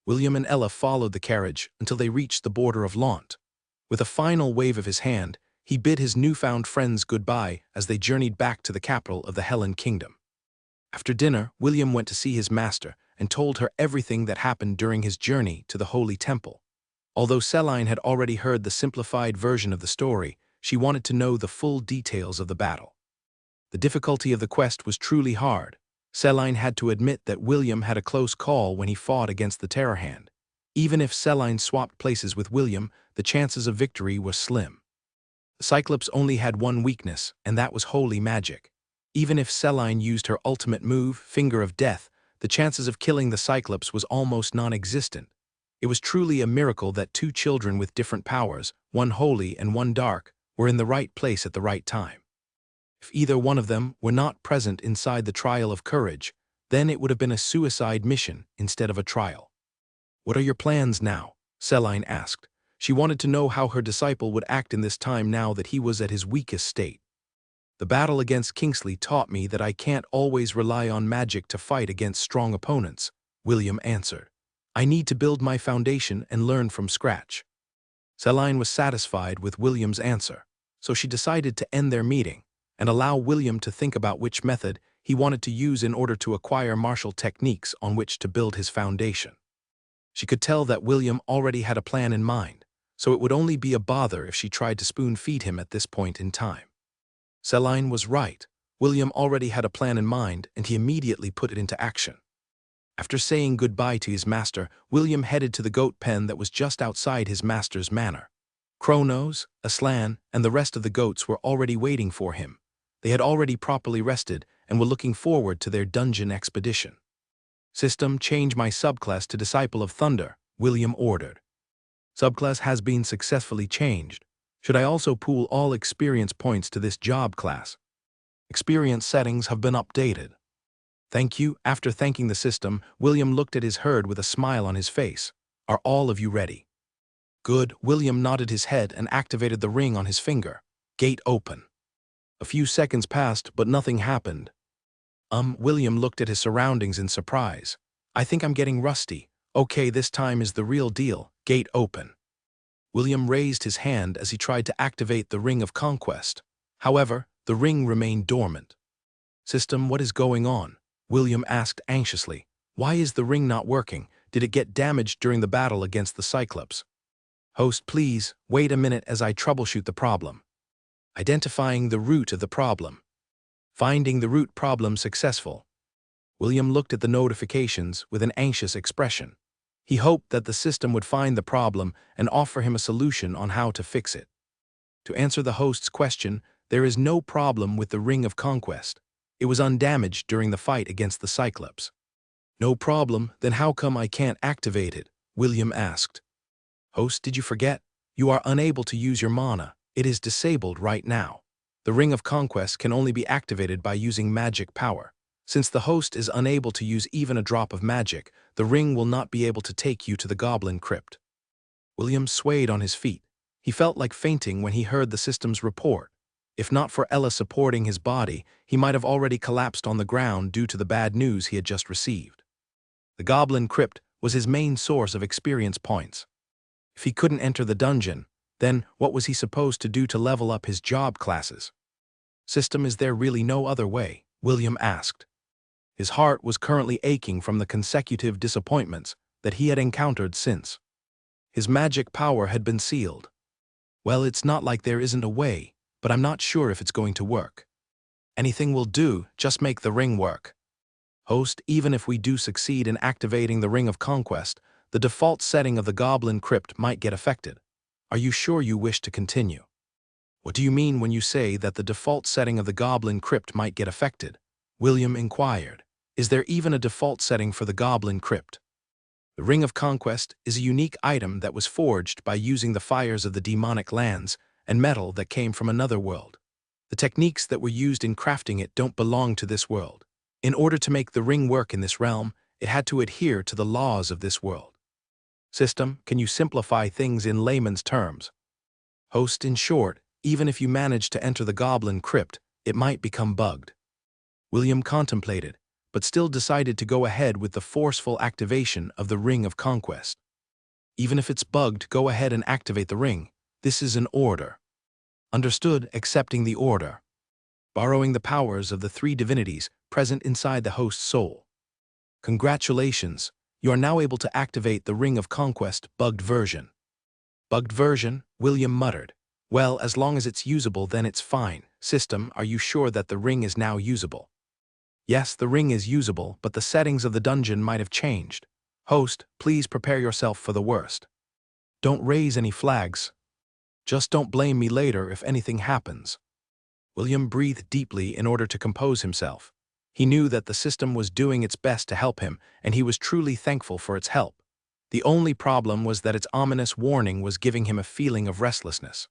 William and Ella followed the carriage until they reached the border of Launt. With a final wave of his hand, he bid his newfound friends goodbye as they journeyed back to the capital of the Helen Kingdom. After dinner, William went to see his master and told her everything that happened during his journey to the Holy Temple. Although Celine had already heard the simplified version of the story, she wanted to know the full details of the battle. The difficulty of the quest was truly hard. Celine had to admit that William had a close call when he fought against the Terror Hand. Even if Celine swapped places with William, the chances of victory were slim. The Cyclops only had one weakness, and that was holy magic. Even if Celine used her ultimate move, Finger of Death, the chances of killing the Cyclops was almost non-existent. It was truly a miracle that two children with different powers, one holy and one dark, were in the right place at the right time. If either one of them were not present inside the trial of courage, then it would have been a suicide mission instead of a trial. What are your plans now? Celine asked. She wanted to know how her disciple would act in this time now that he was at his weakest state. The battle against Kingsley taught me that I can't always rely on magic to fight against strong opponents, William answered. I need to build my foundation and learn from scratch. Celine was satisfied with William's answer, so she decided to end their meeting and allow William to think about which method he wanted to use in order to acquire martial techniques on which to build his foundation. She could tell that William already had a plan in mind, so it would only be a bother if she tried to spoon-feed him at this point in time. Celine was right. William already had a plan in mind, and he immediately put it into action. After saying goodbye to his master, William headed to the goat pen that was just outside his master's manor. Kronos, Aslan, and the rest of the goats were already waiting for him. They had already properly rested and were looking forward to their dungeon expedition. System, change my subclass to Disciple of Thunder, William ordered. Subclass has been successfully changed. Should I also pool all experience points to this job class? Experience settings have been updated. Thank you. After thanking the system, William looked at his herd with a smile on his face. Are all of you ready? Good. William nodded his head and activated the ring on his finger. Gate open. A few seconds passed, but nothing happened. William looked at his surroundings in surprise. I think I'm getting rusty. Okay, this time is the real deal. Gate open. William raised his hand as he tried to activate the Ring of Conquest. However, the ring remained dormant. System, what is going on? William asked anxiously. Why is the ring not working? Did it get damaged during the battle against the Cyclops? Host, please, wait a minute as I troubleshoot the problem. Identifying the root of the problem. Finding the root problem successful. William looked at the notifications with an anxious expression. He hoped that the system would find the problem and offer him a solution on how to fix it. To answer the host's question, there is no problem with the Ring of Conquest. It was undamaged during the fight against the Cyclops. No problem, then how come I can't activate it? William asked. Host, did you forget? You are unable to use your mana. It is disabled right now. The Ring of Conquest can only be activated by using magic power. Since the host is unable to use even a drop of magic, the ring will not be able to take you to the Goblin Crypt. William swayed on his feet. He felt like fainting when he heard the system's report. If not for Ella supporting his body, he might have already collapsed on the ground due to the bad news he had just received. The Goblin Crypt was his main source of experience points. If he couldn't enter the dungeon, then what was he supposed to do to level up his job classes? System, is there really no other way? William asked. His heart was currently aching from the consecutive disappointments that he had encountered since. His magic power had been sealed. Well, it's not like there isn't a way, but I'm not sure if it's going to work. Anything will do, just make the ring work. Host, even if we do succeed in activating the Ring of Conquest, the default setting of the Goblin Crypt might get affected. Are you sure you wish to continue? What do you mean when you say that the default setting of the Goblin Crypt might get affected? William inquired. Is there even a default setting for the Goblin Crypt? The Ring of Conquest is a unique item that was forged by using the fires of the demonic lands and metal that came from another world. The techniques that were used in crafting it don't belong to this world. In order to make the ring work in this realm, it had to adhere to the laws of this world. System, can you simplify things in layman's terms? Host, in short, even if you manage to enter the Goblin Crypt, it might become bugged. William contemplated, but still decided to go ahead with the forceful activation of the Ring of Conquest. Even if it's bugged, go ahead and activate the ring. This is an order. Understood, accepting the order. Borrowing the powers of the three divinities present inside the host's soul. Congratulations, you are now able to activate the Ring of Conquest bugged version. Bugged version, William muttered. Well, as long as it's usable, then it's fine. System, are you sure that the ring is now usable? Yes, the ring is usable, but the settings of the dungeon might have changed. Host, please prepare yourself for the worst. Don't raise any flags. Just don't blame me later if anything happens. William breathed deeply in order to compose himself. He knew that the system was doing its best to help him, and he was truly thankful for its help. The only problem was that its ominous warning was giving him a feeling of restlessness.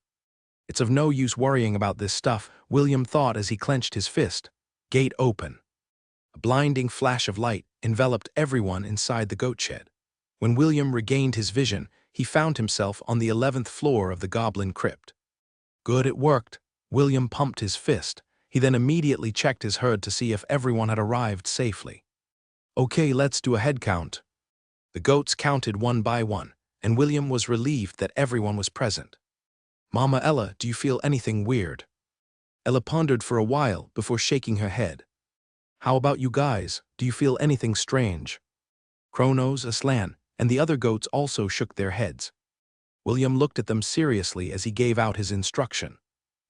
It's of no use worrying about this stuff, William thought as he clenched his fist. Gate open. A blinding flash of light enveloped everyone inside the goat shed. When William regained his vision, he found himself on the 11th floor of the Goblin Crypt. Good, it worked. William pumped his fist. He then immediately checked his herd to see if everyone had arrived safely. Okay, let's do a head count. The goats counted one by one, and William was relieved that everyone was present. Mama Ella, do you feel anything weird? Ella pondered for a while before shaking her head. How about you guys? Do you feel anything strange? Kronos, Aslan, and the other goats also shook their heads. William looked at them seriously as he gave out his instruction.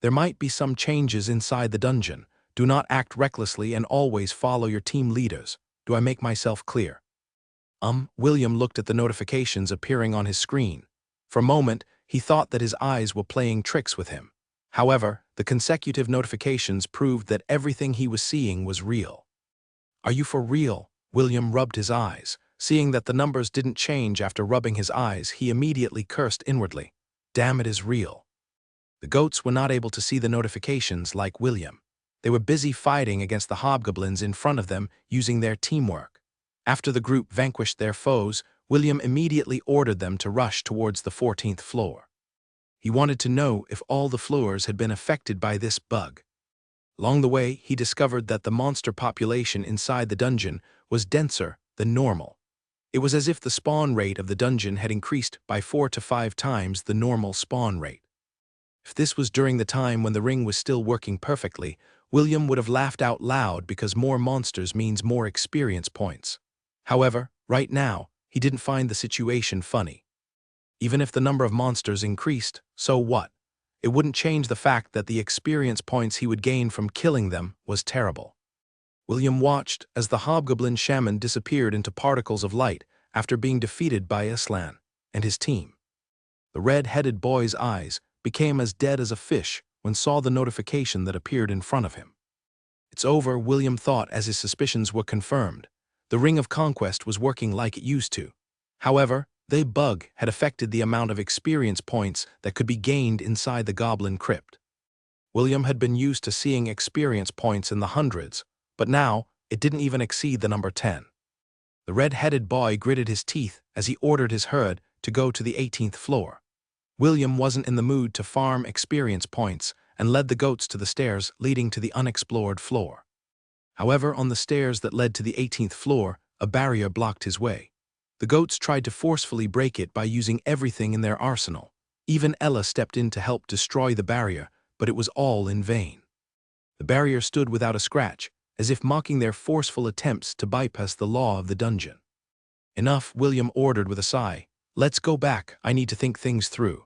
There might be some changes inside the dungeon. Do not act recklessly and always follow your team leaders. Do I make myself clear? William looked at the notifications appearing on his screen. For a moment, he thought that his eyes were playing tricks with him. However, the consecutive notifications proved that everything he was seeing was real. Are you for real? William rubbed his eyes. Seeing that the numbers didn't change after rubbing his eyes, he immediately cursed inwardly. Damn, it is real. The goats were not able to see the notifications like William. They were busy fighting against the hobgoblins in front of them using their teamwork. After the group vanquished their foes, William immediately ordered them to rush towards the 14th floor. He wanted to know if all the floors had been affected by this bug. Along the way, he discovered that the monster population inside the dungeon was denser than normal. It was as if the spawn rate of the dungeon had increased by 4 to 5 times the normal spawn rate. If this was during the time when the ring was still working perfectly, William would have laughed out loud because more monsters means more experience points. However, right now, he didn't find the situation funny. Even if the number of monsters increased, so what? It wouldn't change the fact that the experience points he would gain from killing them was terrible. William watched as the hobgoblin shaman disappeared into particles of light after being defeated by Aslan and his team. The red-headed boy's eyes became as dead as a fish when saw the notification that appeared in front of him. It's over, William thought as his suspicions were confirmed. The Ring of Conquest was working like it used to. However, the bug had affected the amount of experience points that could be gained inside the goblin crypt. William had been used to seeing experience points in the hundreds, but now it didn't even exceed the number 10. The red-headed boy gritted his teeth as he ordered his herd to go to the 18th floor. William wasn't in the mood to farm experience points and led the goats to the stairs leading to the unexplored floor. However, on the stairs that led to the 18th floor, a barrier blocked his way. The goats tried to forcefully break it by using everything in their arsenal. Even Ella stepped in to help destroy the barrier, but it was all in vain. The barrier stood without a scratch, as if mocking their forceful attempts to bypass the law of the dungeon. Enough, William ordered with a sigh. Let's go back, I need to think things through.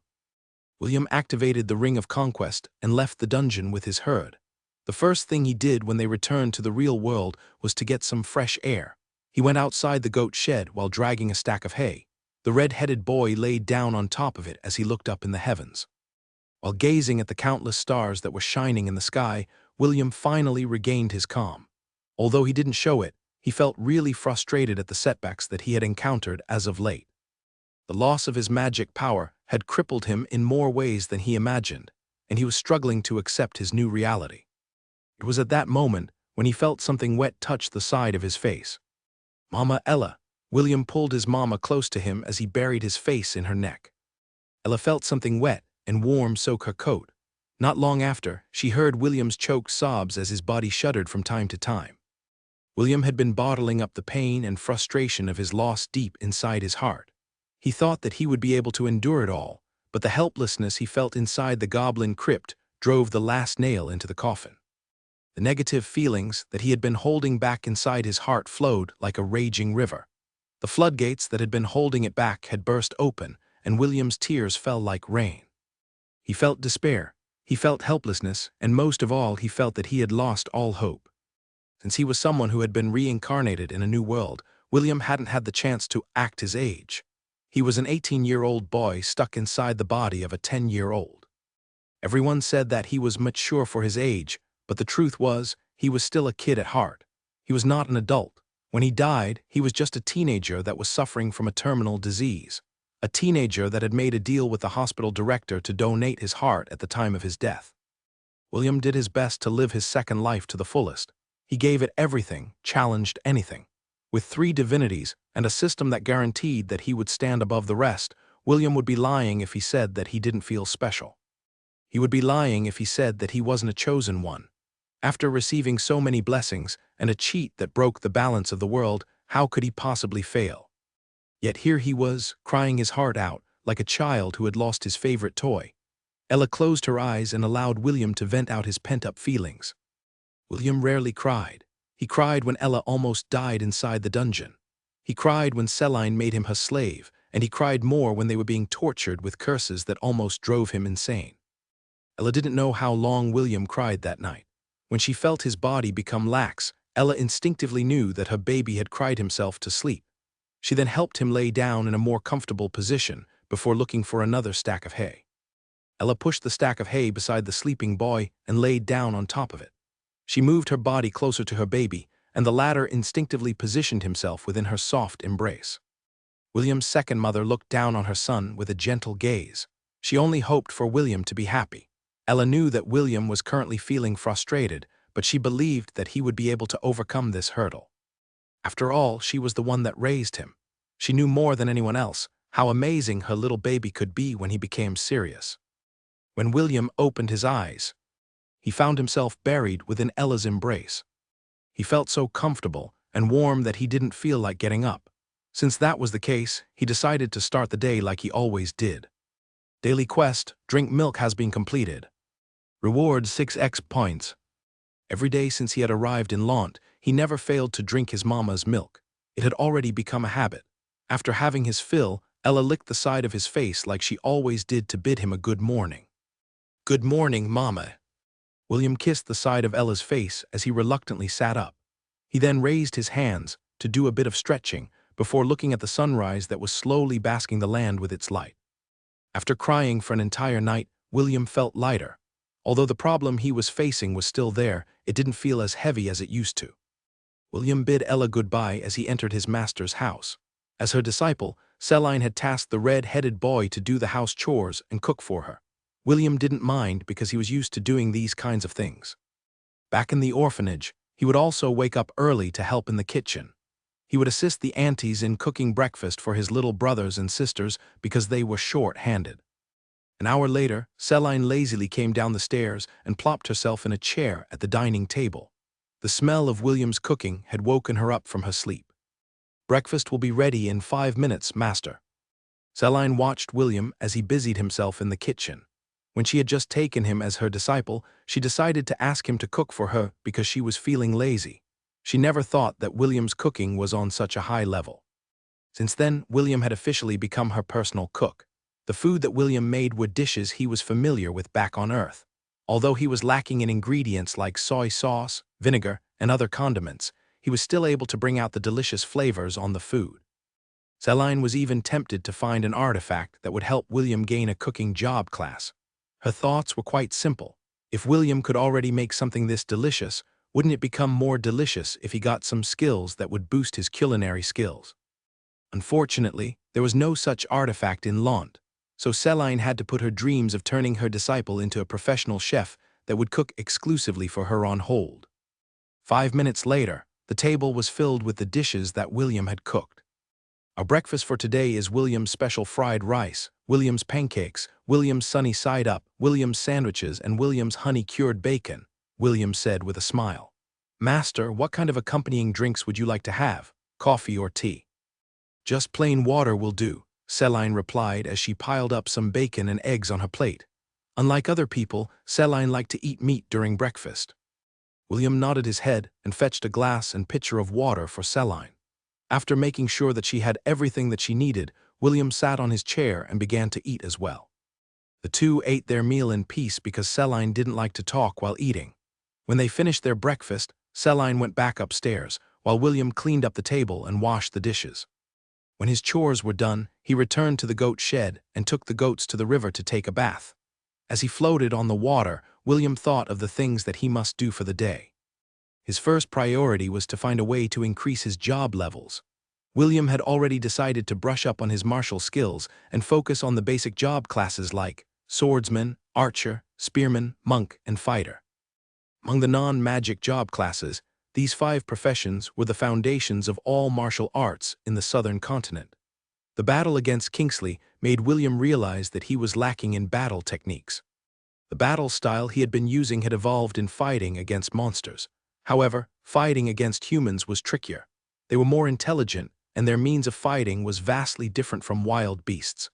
William activated the Ring of Conquest and left the dungeon with his herd. The first thing he did when they returned to the real world was to get some fresh air. He went outside the goat shed while dragging a stack of hay. The red-headed boy laid down on top of it as he looked up in the heavens. While gazing at the countless stars that were shining in the sky, William finally regained his calm. Although he didn't show it, he felt really frustrated at the setbacks that he had encountered as of late. The loss of his magic power had crippled him in more ways than he imagined, and he was struggling to accept his new reality. It was at that moment when he felt something wet touch the side of his face. Mama Ella. William pulled his mama close to him as he buried his face in her neck. Ella felt something wet and warm soak her coat. Not long after, she heard William's choked sobs as his body shuddered from time to time. William had been bottling up the pain and frustration of his loss deep inside his heart. He thought that he would be able to endure it all, but the helplessness he felt inside the goblin crypt drove the last nail into the coffin. The negative feelings that he had been holding back inside his heart flowed like a raging river. The floodgates that had been holding it back had burst open, and William's tears fell like rain. He felt despair, he felt helplessness, and most of all he felt that he had lost all hope. Since he was someone who had been reincarnated in a new world, William hadn't had the chance to act his age. He was an 18-year-old boy stuck inside the body of a 10-year-old. Everyone said that he was mature for his age, but the truth was, he was still a kid at heart. He was not an adult. When he died, he was just a teenager that was suffering from a terminal disease. A teenager that had made a deal with the hospital director to donate his heart at the time of his death. William did his best to live his second life to the fullest. He gave it everything, challenged anything. With 3 divinities and a system that guaranteed that he would stand above the rest, William would be lying if he said that he didn't feel special. He would be lying if he said that he wasn't a chosen one. After receiving so many blessings and a cheat that broke the balance of the world, how could he possibly fail? Yet here he was, crying his heart out, like a child who had lost his favorite toy. Ella closed her eyes and allowed William to vent out his pent-up feelings. William rarely cried. He cried when Ella almost died inside the dungeon. He cried when Celine made him her slave, and he cried more when they were being tortured with curses that almost drove him insane. Ella didn't know how long William cried that night. When she felt his body become lax, Ella instinctively knew that her baby had cried himself to sleep. She then helped him lay down in a more comfortable position before looking for another stack of hay. Ella pushed the stack of hay beside the sleeping boy and laid down on top of it. She moved her body closer to her baby, and the latter instinctively positioned himself within her soft embrace. William's second mother looked down on her son with a gentle gaze. She only hoped for William to be happy. Ella knew that William was currently feeling frustrated, but she believed that he would be able to overcome this hurdle. After all, she was the one that raised him. She knew more than anyone else how amazing her little baby could be when he became serious. When William opened his eyes, he found himself buried within Ella's embrace. He felt so comfortable and warm that he didn't feel like getting up. Since that was the case, he decided to start the day like he always did. Daily quest, drink milk, has been completed. Reward 6x points. Every day since he had arrived in Lant, he never failed to drink his mama's milk. It had already become a habit. After having his fill, Ella licked the side of his face like she always did to bid him a good morning. "Good morning, Mama." William kissed the side of Ella's face as he reluctantly sat up. He then raised his hands to do a bit of stretching before looking at the sunrise that was slowly basking the land with its light. After crying for an entire night, William felt lighter. Although the problem he was facing was still there, it didn't feel as heavy as it used to. William bid Ella goodbye as he entered his master's house. As her disciple, Celine had tasked the red-headed boy to do the house chores and cook for her. William didn't mind because he was used to doing these kinds of things. Back in the orphanage, he would also wake up early to help in the kitchen. He would assist the aunties in cooking breakfast for his little brothers and sisters because they were short-handed. An hour later, Celine lazily came down the stairs and plopped herself in a chair at the dining table. The smell of William's cooking had woken her up from her sleep. "Breakfast will be ready in 5 minutes, master." Celine watched William as he busied himself in the kitchen. When she had just taken him as her disciple, she decided to ask him to cook for her because she was feeling lazy. She never thought that William's cooking was on such a high level. Since then, William had officially become her personal cook. The food that William made were dishes he was familiar with back on Earth. Although he was lacking in ingredients like soy sauce, vinegar, and other condiments, he was still able to bring out the delicious flavors on the food. Celine was even tempted to find an artifact that would help William gain a cooking job class. Her thoughts were quite simple. If William could already make something this delicious, wouldn't it become more delicious if he got some skills that would boost his culinary skills? Unfortunately, there was no such artifact in Lant, so Celine had to put her dreams of turning her disciple into a professional chef that would cook exclusively for her on hold. 5 minutes later, the table was filled with the dishes that William had cooked. Our breakfast for today is William's special fried rice, William's pancakes, William's sunny side up, William's sandwiches, and William's honey-cured bacon, William said with a smile. "Master, what kind of accompanying drinks would you like to have? Coffee or tea?" "Just plain water will do," Celine replied as she piled up some bacon and eggs on her plate. Unlike other people, Celine liked to eat meat during breakfast. William nodded his head and fetched a glass and pitcher of water for Celine. After making sure that she had everything that she needed, William sat on his chair and began to eat as well. The two ate their meal in peace because Celine didn't like to talk while eating. When they finished their breakfast, Celine went back upstairs, while William cleaned up the table and washed the dishes. When his chores were done, he returned to the goat shed and took the goats to the river to take a bath. As he floated on the water, William thought of the things that he must do for the day. His first priority was to find a way to increase his job levels. William had already decided to brush up on his martial skills and focus on the basic job classes like swordsman, archer, spearman, monk, and fighter. Among the non-magic job classes, these 5 professions were the foundations of all martial arts in the southern continent. The battle against Kingsley made William realize that he was lacking in battle techniques. The battle style he had been using had evolved in fighting against monsters. However, fighting against humans was trickier. They were more intelligent, and their means of fighting was vastly different from wild beasts.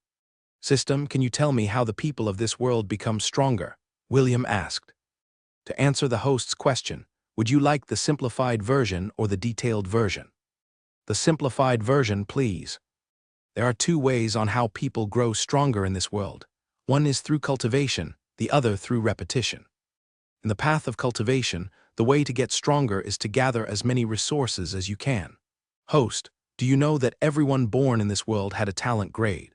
"System, can you tell me how the people of this world become stronger?" William asked. To answer the host's question, would you like the simplified version or the detailed version? The simplified version, please. There are two ways on how people grow stronger in this world. One is through cultivation, the other through repetition. In the path of cultivation, the way to get stronger is to gather as many resources as you can. Host, do you know that everyone born in this world had a talent grade?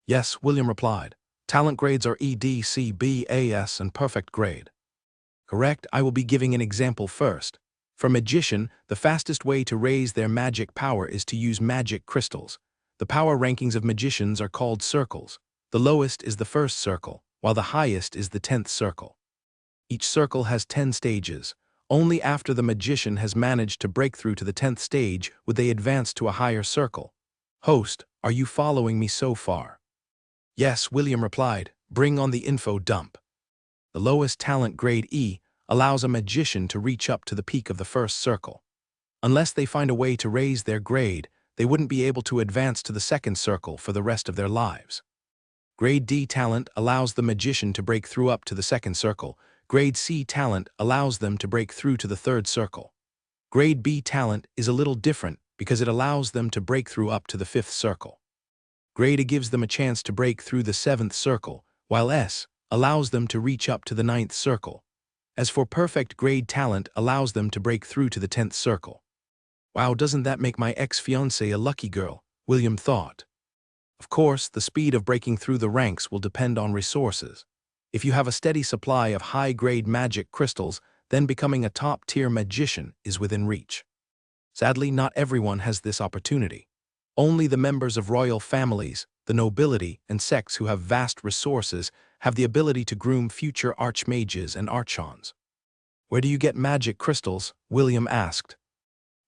Yes, William replied. Talent grades are E, D, C, B, A, S, and perfect grade. Correct, I will be giving an example first. For a magician, the fastest way to raise their magic power is to use magic crystals. The power rankings of magicians are called circles. The lowest is the first circle, while the highest is the 10th circle. Each circle has 10 stages. Only after the magician has managed to break through to the 10th stage would they advance to a higher circle. Host, are you following me so far? Yes, William replied. Bring on the info dump. The lowest talent grade E allows a magician to reach up to the peak of the first circle. Unless they find a way to raise their grade, they wouldn't be able to advance to the second circle for the rest of their lives. Grade D talent allows the magician to break through up to the second circle. Grade C talent allows them to break through to the third circle. Grade B talent is a little different because it allows them to break through up to the fifth circle. Grade A gives them a chance to break through the seventh circle, while S allows them to reach up to the ninth circle. As for perfect grade talent allows them to break through to the 10th circle. Wow, doesn't that make my ex-fiancée a lucky girl? William thought. Of course, the speed of breaking through the ranks will depend on resources. If you have a steady supply of high-grade magic crystals, then becoming a top-tier magician is within reach. Sadly, not everyone has this opportunity. Only the members of royal families, the nobility, and sects who have vast resources have the ability to groom future archmages and archons. Where do you get magic crystals? William asked.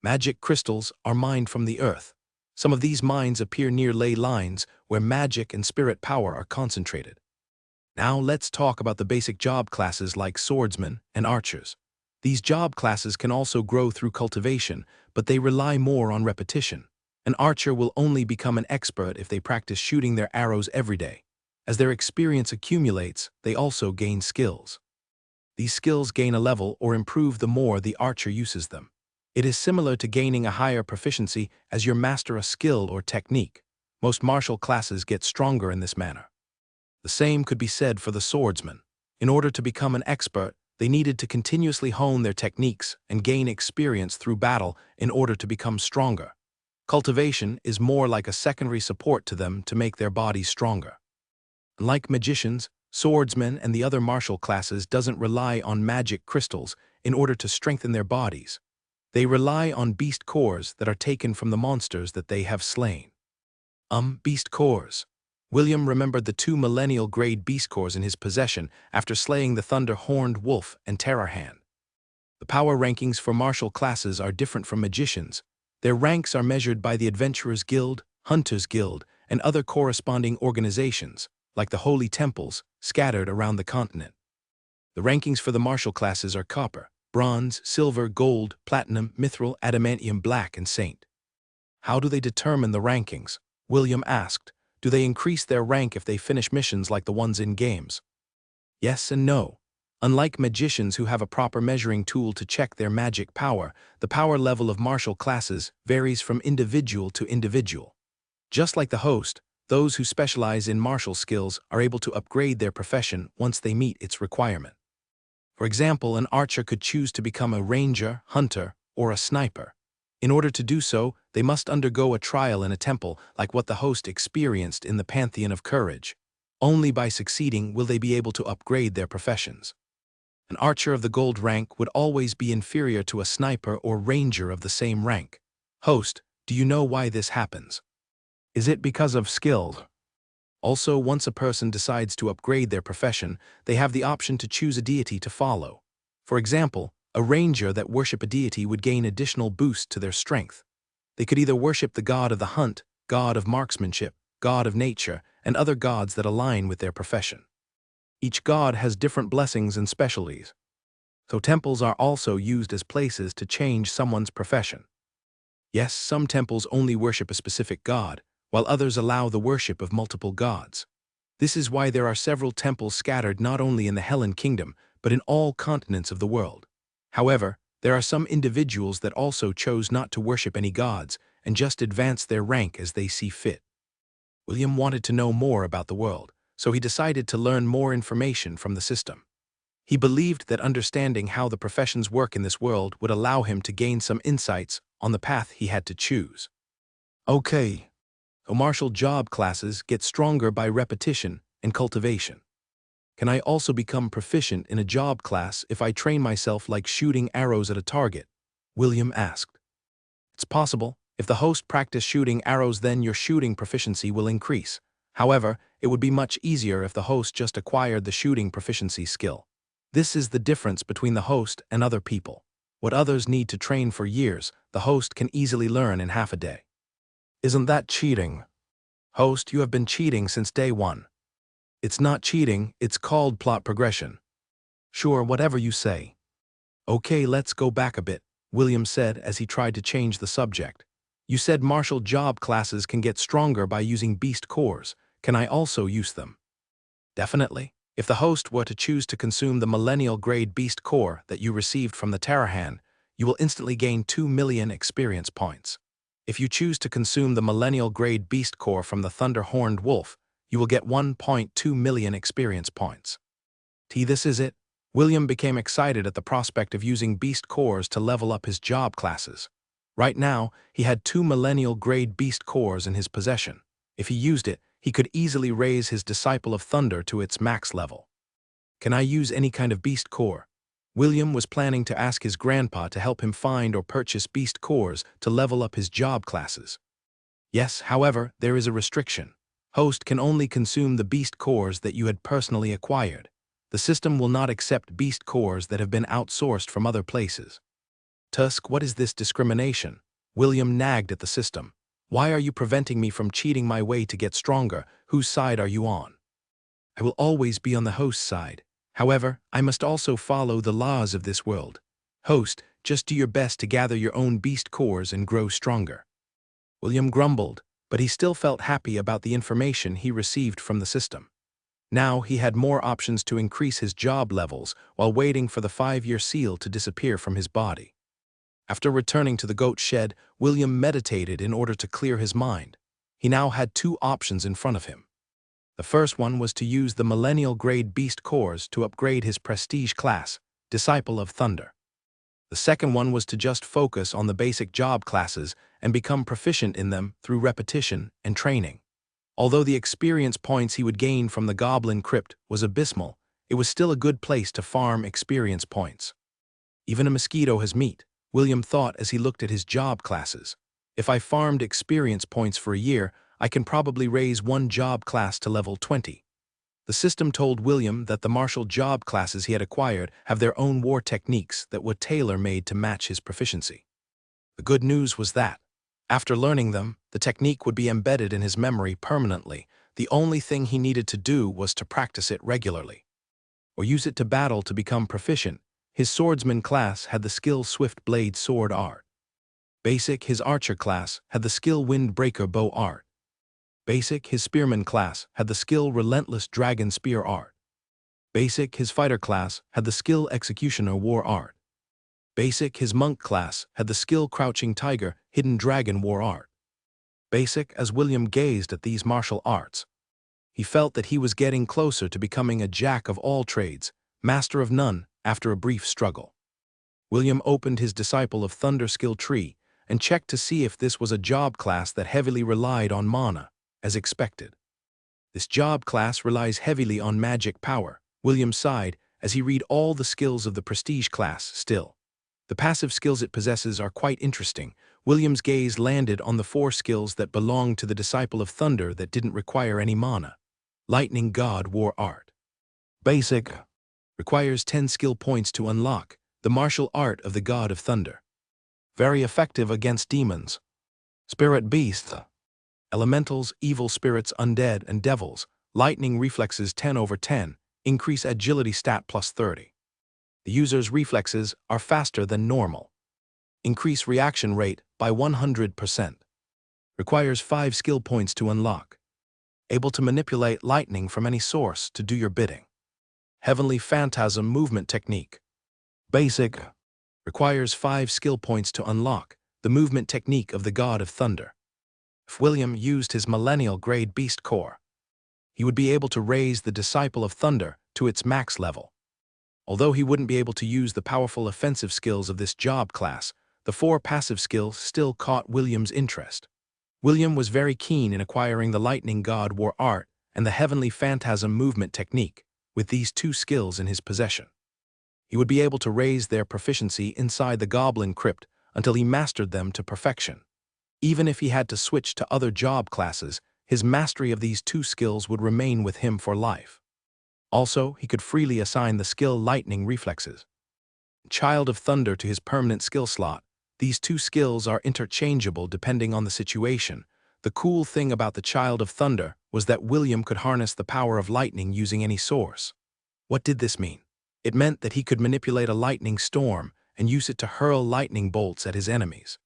Magic crystals are mined from the earth. Some of these mines appear near ley lines where magic and spirit power are concentrated. Now let's talk about the basic job classes like swordsmen and archers. These job classes can also grow through cultivation, but they rely more on repetition. An archer will only become an expert if they practice shooting their arrows every day. As their experience accumulates, they also gain skills. These skills gain a level or improve the more the archer uses them. It is similar to gaining a higher proficiency as you master a skill or technique. Most martial classes get stronger in this manner. The same could be said for the swordsman. In order to become an expert, they needed to continuously hone their techniques and gain experience through battle in order to become stronger. Cultivation is more like a secondary support to them to make their bodies stronger. Unlike magicians, swordsmen and the other martial classes doesn't rely on magic crystals in order to strengthen their bodies. They rely on beast cores that are taken from the monsters that they have slain. Beast cores. William remembered the 2 millennial-grade beast cores in his possession after slaying the thunder-horned wolf and terror hand. The power rankings for martial classes are different from magicians. Their ranks are measured by the Adventurers Guild, Hunters Guild, and other corresponding organizations, like the Holy Temples, scattered around the continent. The rankings for the martial classes are copper, bronze, silver, gold, platinum, mithril, adamantium, black, and saint. How do they determine the rankings? William asked. Do they increase their rank if they finish missions like the ones in games? Yes and no. Unlike magicians who have a proper measuring tool to check their magic power, the power level of martial classes varies from individual to individual. Just like the host, those who specialize in martial skills are able to upgrade their profession once they meet its requirement. For example, an archer could choose to become a ranger, hunter, or a sniper. In order to do so, they must undergo a trial in a temple like what the host experienced in the Pantheon of Courage. Only by succeeding will they be able to upgrade their professions. An archer of the gold rank would always be inferior to a sniper or ranger of the same rank. Host, do you know why this happens? Is it because of skills? Also, once a person decides to upgrade their profession, they have the option to choose a deity to follow. For example, a ranger that worship a deity would gain additional boost to their strength. They could either worship the god of the hunt, god of marksmanship, god of nature, and other gods that align with their profession. Each god has different blessings and specialties. So temples are also used as places to change someone's profession. Yes, some temples only worship a specific god, while others allow the worship of multiple gods. This is why there are several temples scattered not only in the Hellen Kingdom, but in all continents of the world. However, there are some individuals that also chose not to worship any gods and just advance their rank as they see fit. William wanted to know more about the world, so he decided to learn more information from the system. He believed that understanding how the professions work in this world would allow him to gain some insights on the path he had to choose. Okay, so martial job classes get stronger by repetition and cultivation. Can I also become proficient in a job class if I train myself like shooting arrows at a target? William asked. It's possible. If the host practice shooting arrows, then your shooting proficiency will increase. However, it would be much easier if the host just acquired the shooting proficiency skill. This is the difference between the host and other people. What others need to train for years, the host can easily learn in half a day. Isn't that cheating? Host, you have been cheating since day one. It's not cheating, it's called plot progression. Sure, whatever you say. Okay, let's go back a bit, William said as he tried to change the subject. You said martial job classes can get stronger by using beast cores. Can I also use them? Definitely. If the host were to choose to consume the millennial grade beast core that you received from the Tarahan, you will instantly gain 2 million experience points. If you choose to consume the millennial grade beast core from the thunder-horned wolf, you will get 1.2 million experience points. This is it. William became excited at the prospect of using beast cores to level up his job classes. Right now, he had 2 millennial grade beast cores in his possession. If he used it, he could easily raise his Disciple of Thunder to its max level. Can I use any kind of beast core? William was planning to ask his grandpa to help him find or purchase beast cores to level up his job classes. Yes, however, there is a restriction. Host can only consume the beast cores that you had personally acquired. The system will not accept beast cores that have been outsourced from other places. Tusk, what is this discrimination? William nagged at the system. Why are you preventing me from cheating my way to get stronger? Whose side are you on? I will always be on the host's side. However, I must also follow the laws of this world. Host, just do your best to gather your own beast cores and grow stronger. William grumbled, but he still felt happy about the information he received from the system. Now he had more options to increase his job levels while waiting for the 5-year seal to disappear from his body. After returning to the goat shed, William meditated in order to clear his mind. He now had 2 options in front of him. The first one was to use the millennial grade beast cores to upgrade his prestige class, Disciple of Thunder. The second one was to just focus on the basic job classes and become proficient in them through repetition and training. Although the experience points he would gain from the Goblin Crypt was abysmal, it was still a good place to farm experience points. Even a mosquito has meat, William thought as he looked at his job classes. If I farmed experience points for a year, I can probably raise 1 job class to level 20. The system told William that the martial job classes he had acquired have their own war techniques that were tailor-made to match his proficiency. The good news was that, after learning them, the technique would be embedded in his memory permanently. The only thing he needed to do was to practice it regularly, or use it to battle to become proficient. His swordsman class had the skill Swift Blade Sword Art. Basic, his archer class had the skill Windbreaker Bow Art. Basic, his spearman class had the skill Relentless Dragon Spear Art. Basic, his fighter class had the skill Executioner War Art. Basic, his monk class had the skill Crouching Tiger Hidden Dragon War Art. Basic, as William gazed at these martial arts, he felt that he was getting closer to becoming a jack of all trades, master of none, after a brief struggle. William opened his Disciple of Thunder skill tree and checked to see if this was a job class that heavily relied on mana, as expected. This job class relies heavily on magic power. William sighed as he read all the skills of the prestige class still. The passive skills it possesses are quite interesting. William's gaze landed on the 4 skills that belonged to the Disciple of Thunder that didn't require any mana. Lightning God War Art. Basic. Requires 10 skill points to unlock. The martial art of the God of Thunder. Very effective against demons. Spirit Beast. Elementals, evil spirits, undead, and devils. Lightning reflexes 10/10. Increase agility stat plus 30. The user's reflexes are faster than normal. Increase reaction rate by 100%. Requires 5 skill points to unlock. Able to manipulate lightning from any source to do your bidding. Heavenly Phantasm Movement Technique. Basic. Requires 5 skill points to unlock. The movement technique of the God of Thunder. If William used his millennial-grade beast core, he would be able to raise the Disciple of Thunder to its max level. Although he wouldn't be able to use the powerful offensive skills of this job class, the 4 passive skills still caught William's interest. William was very keen in acquiring the Lightning God War art and the Heavenly Phantasm movement technique, with these 2 skills in his possession. He would be able to raise their proficiency inside the Goblin Crypt until he mastered them to perfection. Even if he had to switch to other job classes, his mastery of these 2 skills would remain with him for life. Also, he could freely assign the skill Lightning Reflexes, Child of Thunder to his permanent skill slot. These 2 skills are interchangeable depending on the situation. The cool thing about the Child of Thunder was that William could harness the power of lightning using any source. What did this mean? It meant that he could manipulate a lightning storm and use it to hurl lightning bolts at his enemies.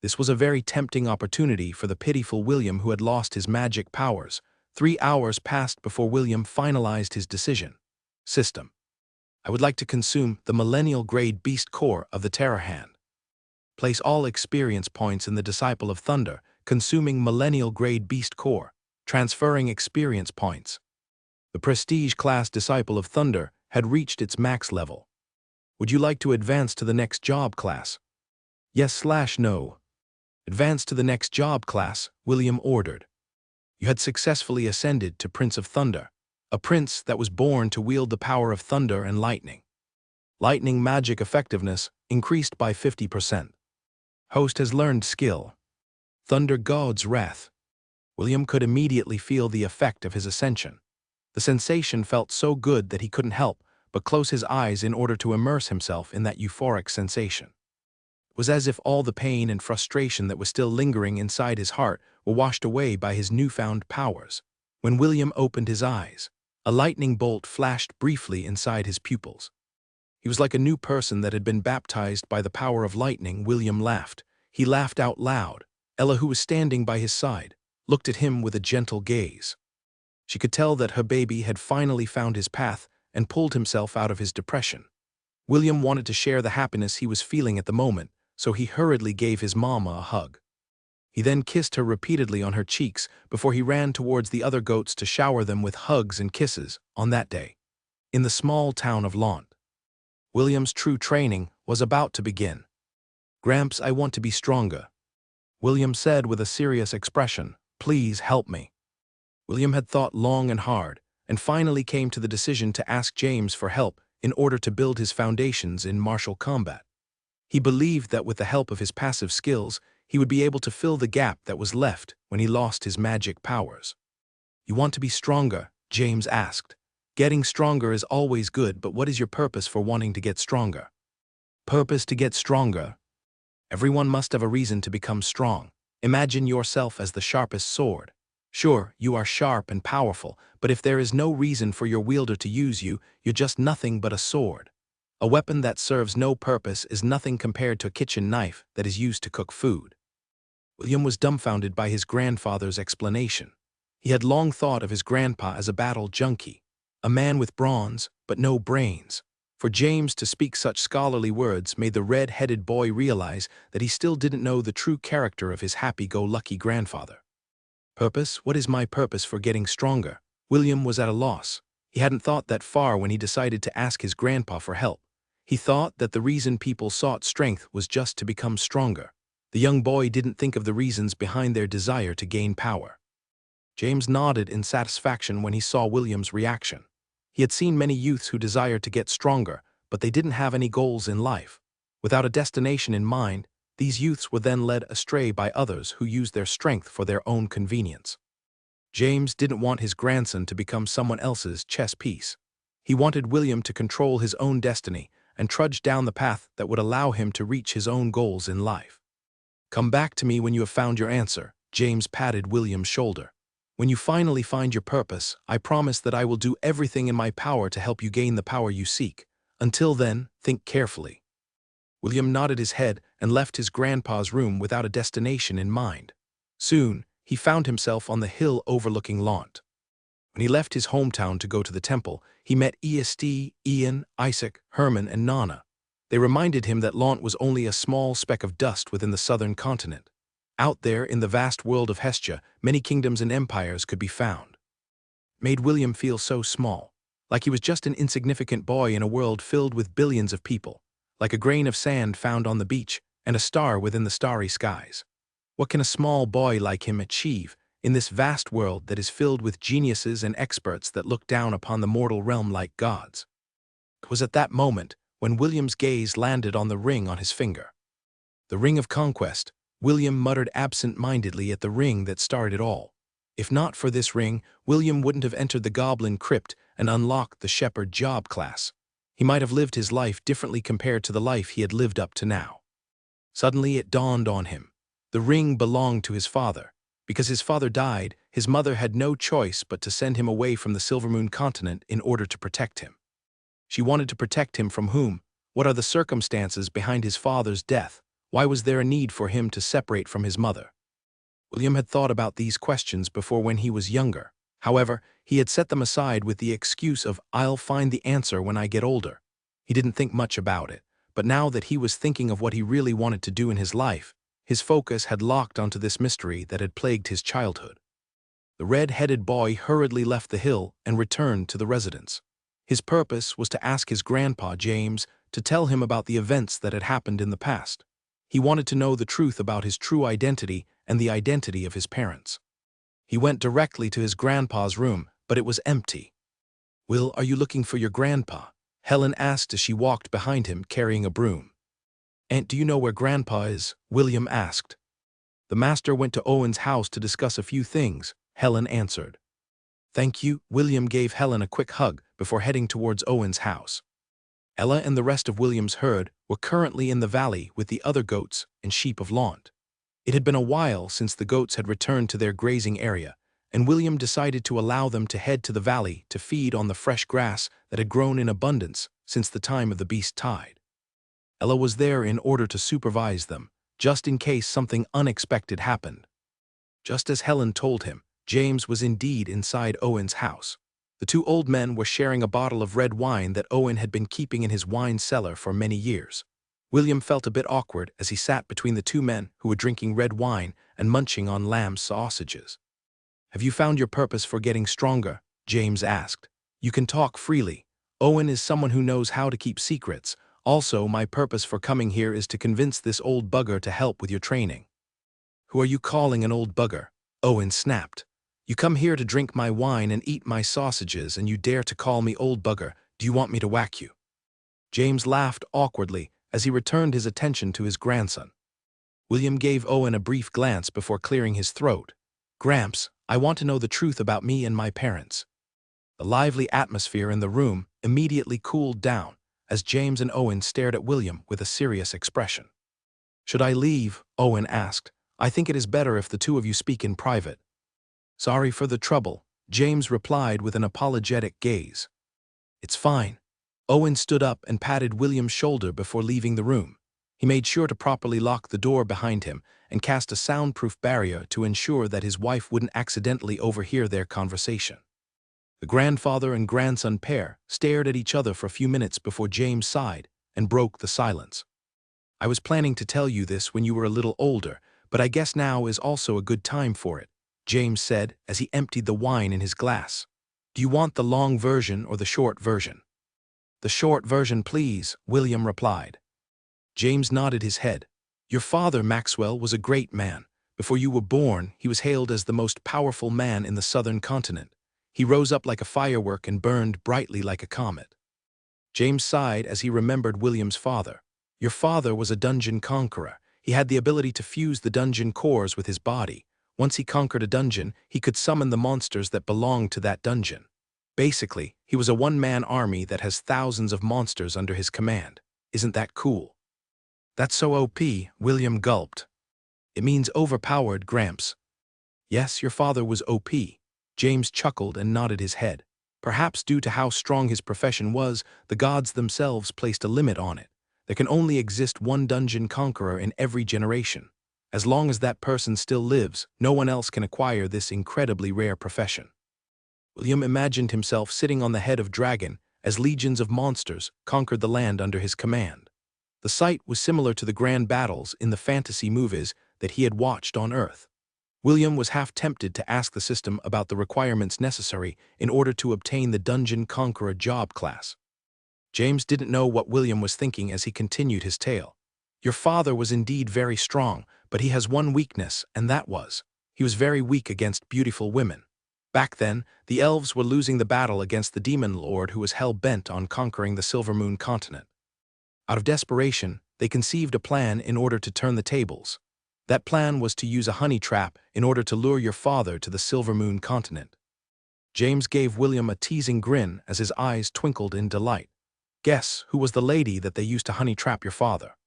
This was a very tempting opportunity for the pitiful William who had lost his magic powers. 3 hours passed before William finalized his decision. System. I would like to consume the millennial-grade beast core of the Terror Hand. Place all experience points in the Disciple of Thunder, consuming millennial-grade beast core, transferring experience points. The Prestige class Disciple of Thunder had reached its max level. Would you like to advance to the next job class? Yes/no. Advance to the next job class, William ordered. You had successfully ascended to Prince of Thunder, a prince that was born to wield the power of thunder and lightning. Lightning magic effectiveness increased by 50%. Host has learned skill. Thunder God's Wrath. William could immediately feel the effect of his ascension. The sensation felt so good that he couldn't help but close his eyes in order to immerse himself in that euphoric sensation. It was as if all the pain and frustration that was still lingering inside his heart were washed away by his newfound powers. When William opened his eyes, a lightning bolt flashed briefly inside his pupils. He was like a new person that had been baptized by the power of lightning. William laughed. He laughed out loud. Ella, who was standing by his side, looked at him with a gentle gaze. She could tell that her baby had finally found his path and pulled himself out of his depression. William wanted to share the happiness he was feeling at the moment, so he hurriedly gave his mama a hug. He then kissed her repeatedly on her cheeks before he ran towards the other goats to shower them with hugs and kisses on that day. In the small town of Lant, William's true training was about to begin. Gramps, I want to be stronger, William said with a serious expression. Please help me. William had thought long and hard, and finally came to the decision to ask James for help in order to build his foundations in martial combat. He believed that with the help of his passive skills, he would be able to fill the gap that was left when he lost his magic powers. You want to be stronger? James asked. Getting stronger is always good, but what is your purpose for wanting to get stronger? Purpose to get stronger? Everyone must have a reason to become strong. Imagine yourself as the sharpest sword. Sure, you are sharp and powerful, but if there is no reason for your wielder to use you, you're just nothing but a sword. A weapon that serves no purpose is nothing compared to a kitchen knife that is used to cook food. William was dumbfounded by his grandfather's explanation. He had long thought of his grandpa as a battle junkie, a man with bronze but no brains. For James to speak such scholarly words made the red-headed boy realize that he still didn't know the true character of his happy-go-lucky grandfather. Purpose? What is my purpose for getting stronger? William was at a loss. He hadn't thought that far when he decided to ask his grandpa for help. He thought that the reason people sought strength was just to become stronger. The young boy didn't think of the reasons behind their desire to gain power. James nodded in satisfaction when he saw William's reaction. He had seen many youths who desired to get stronger, but they didn't have any goals in life. Without a destination in mind, these youths were then led astray by others who used their strength for their own convenience. James didn't want his grandson to become someone else's chess piece. He wanted William to control his own destiny and trudge down the path that would allow him to reach his own goals in life. Come back to me when you have found your answer, James patted William's shoulder. When you finally find your purpose, I promise that I will do everything in my power to help you gain the power you seek. Until then, think carefully. William nodded his head and left his grandpa's room without a destination in mind. Soon, he found himself on the hill overlooking Lant. When he left his hometown to go to the temple, he met Est, Ian, Isaac, Herman, and Nana. They reminded him that Lant was only a small speck of dust within the southern continent. Out there in the vast world of Hestia, many kingdoms and empires could be found. Made William feel so small, like he was just an insignificant boy in a world filled with billions of people, like a grain of sand found on the beach and a star within the starry skies. What can a small boy like him achieve in this vast world that is filled with geniuses and experts that look down upon the mortal realm like gods? It was at that moment when William's gaze landed on the ring on his finger. The ring of conquest. William muttered absent-mindedly at the ring that started it all. If not for this ring, William wouldn't have entered the Goblin Crypt and unlocked the Shepherd job class. He might have lived his life differently compared to the life he had lived up to now. Suddenly it dawned on him. The ring belonged to his father. Because his father died, his mother had no choice but to send him away from the Silvermoon continent in order to protect him. She wanted to protect him from whom? What are the circumstances behind his father's death? Why was there a need for him to separate from his mother? William had thought about these questions before when he was younger. However, he had set them aside with the excuse of, "I'll find the answer when I get older." He didn't think much about it, but now that he was thinking of what he really wanted to do in his life, his focus had locked onto this mystery that had plagued his childhood. The red-headed boy hurriedly left the hill and returned to the residence. His purpose was to ask his grandpa, James, to tell him about the events that had happened in the past. He wanted to know the truth about his true identity and the identity of his parents. He went directly to his grandpa's room, but it was empty. "Will, are you looking for your grandpa?" Helen asked as she walked behind him carrying a broom. "Aunt, do you know where Grandpa is?" William asked. "The master went to Owen's house to discuss a few things," Helen answered. "Thank you." William gave Helen a quick hug before heading towards Owen's house. Ella and the rest of William's herd were currently in the valley with the other goats and sheep of Launt. It had been a while since the goats had returned to their grazing area, and William decided to allow them to head to the valley to feed on the fresh grass that had grown in abundance since the time of the beast tide. Ella was there in order to supervise them, just in case something unexpected happened. Just as Helen told him, James was indeed inside Owen's house. The two old men were sharing a bottle of red wine that Owen had been keeping in his wine cellar for many years. William felt a bit awkward as he sat between the two men who were drinking red wine and munching on lamb sausages. "Have you found your purpose for getting stronger?" James asked. "You can talk freely. Owen is someone who knows how to keep secrets. Also, my purpose for coming here is to convince this old bugger to help with your training." "Who are you calling an old bugger?" Owen snapped. "You come here to drink my wine and eat my sausages, and you dare to call me old bugger. Do you want me to whack you?" James laughed awkwardly as he returned his attention to his grandson. William gave Owen a brief glance before clearing his throat. "Gramps, I want to know the truth about me and my parents." The lively atmosphere in the room immediately cooled down as James and Owen stared at William with a serious expression. "Should I leave?" Owen asked. "I think it is better if the two of you speak in private." "Sorry for the trouble," James replied with an apologetic gaze. "It's fine." Owen stood up and patted William's shoulder before leaving the room. He made sure to properly lock the door behind him and cast a soundproof barrier to ensure that his wife wouldn't accidentally overhear their conversation. The grandfather and grandson pair stared at each other for a few minutes before James sighed and broke the silence. "I was planning to tell you this when you were a little older, but I guess now is also a good time for it," James said as he emptied the wine in his glass. "Do you want the long version or the short version?" "The short version, please," William replied. James nodded his head. "Your father, Maxwell, was a great man. Before you were born, he was hailed as the most powerful man in the southern continent. He rose up like a firework and burned brightly like a comet." James sighed as he remembered William's father. "Your father was a dungeon conqueror. He had the ability to fuse the dungeon cores with his body. Once he conquered a dungeon, he could summon the monsters that belonged to that dungeon. Basically, he was a one-man army that has thousands of monsters under his command. Isn't that cool?" "That's so OP," William gulped. "It means overpowered, Gramps." "Yes, your father was OP." James chuckled and nodded his head. Perhaps due to how strong his profession was, the gods themselves placed a limit on it. There can only exist one dungeon conqueror in every generation. As long as that person still lives, no one else can acquire this incredibly rare profession. William imagined himself sitting on the head of dragon as legions of monsters conquered the land under his command. The sight was similar to the grand battles in the fantasy movies that he had watched on Earth. William was half tempted to ask the system about the requirements necessary in order to obtain the Dungeon Conqueror job class. James didn't know what William was thinking as he continued his tale. Your father was indeed very strong, but he has one weakness, and that was, he was very weak against beautiful women. Back then, the elves were losing the battle against the demon lord who was hell-bent on conquering the Silvermoon continent. Out of desperation, they conceived a plan in order to turn the tables. That plan was to use a honey trap in order to lure your father to the Silvermoon continent. James gave William a teasing grin as his eyes twinkled in delight. Guess who was the lady that they used to honey trap your father?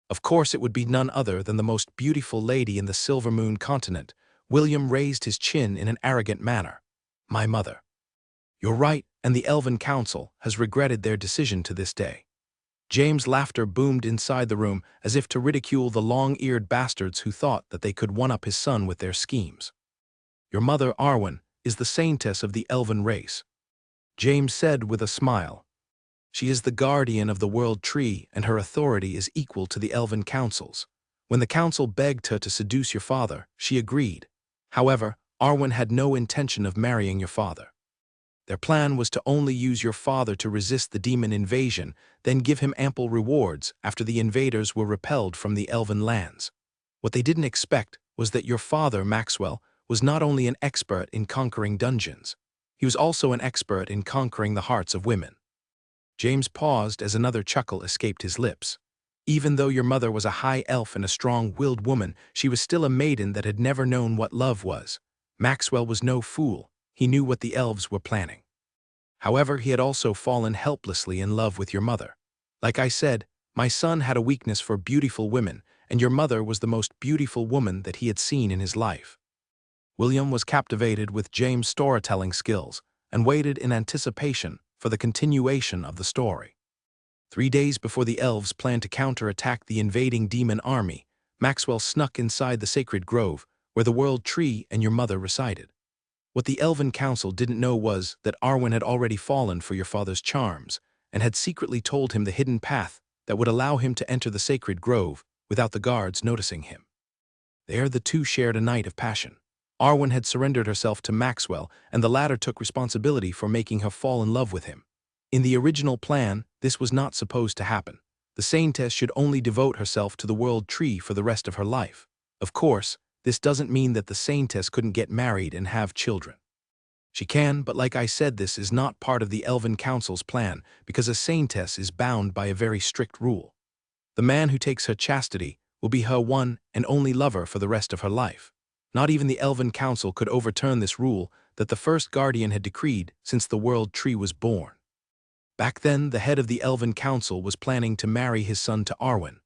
Of course it would be none other than the most beautiful lady in the Silvermoon continent. William raised his chin in an arrogant manner. My mother. You're right, and the Elven Council has regretted their decision to this day. James' laughter boomed inside the room as if to ridicule the long-eared bastards who thought that they could one-up his son with their schemes. Your mother, Arwen, is the saintess of the elven race, James said with a smile. She is the guardian of the World Tree, and her authority is equal to the Elven Council's. When the council begged her to seduce your father, she agreed. However, Arwen had no intention of marrying your father. Their plan was to only use your father to resist the demon invasion, then give him ample rewards after the invaders were repelled from the elven lands. What they didn't expect was that your father, Maxwell, was not only an expert in conquering dungeons, he was also an expert in conquering the hearts of women. James paused as another chuckle escaped his lips. Even though your mother was a high elf and a strong-willed woman, she was still a maiden that had never known what love was. Maxwell was no fool. He knew what the elves were planning. However, he had also fallen helplessly in love with your mother. Like I said, my son had a weakness for beautiful women, and your mother was the most beautiful woman that he had seen in his life. William was captivated with James' storytelling skills and waited in anticipation for the continuation of the story. 3 days before the elves planned to counterattack the invading demon army, Maxwell snuck inside the sacred grove where the World Tree and your mother resided. What the Elven Council didn't know was that Arwen had already fallen for your father's charms and had secretly told him the hidden path that would allow him to enter the sacred grove without the guards noticing him. There the two shared a night of passion. Arwen had surrendered herself to Maxwell, and the latter took responsibility for making her fall in love with him. In the original plan, this was not supposed to happen. The Saintess should only devote herself to the World Tree for the rest of her life. Of course, this doesn't mean that the Saintess couldn't get married and have children. She can, but like I said, this is not part of the Elven Council's plan, because a Saintess is bound by a very strict rule. The man who takes her chastity will be her one and only lover for the rest of her life. Not even the Elven Council could overturn this rule that the first Guardian had decreed since the World Tree was born. Back then, the head of the Elven Council was planning to marry his son to Arwen.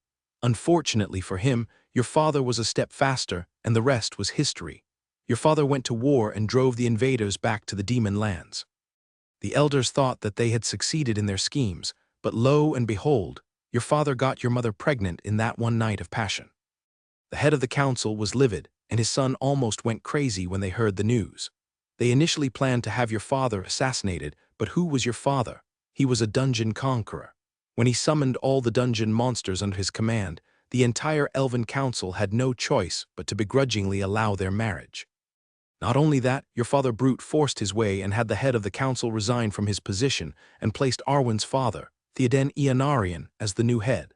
Unfortunately for him, your father was a step faster, and the rest was history. Your father went to war and drove the invaders back to the demon lands. The elders thought that they had succeeded in their schemes, but lo and behold, your father got your mother pregnant in that one night of passion. The head of the council was livid, and his son almost went crazy when they heard the news. They initially planned to have your father assassinated, but who was your father? He was a dungeon conqueror. When he summoned all the dungeon monsters under his command, the entire Elven Council had no choice but to begrudgingly allow their marriage. Not only that, your father brute forced his way and had the head of the council resign from his position and placed Arwen's father, Theoden Ionarian, as the new head.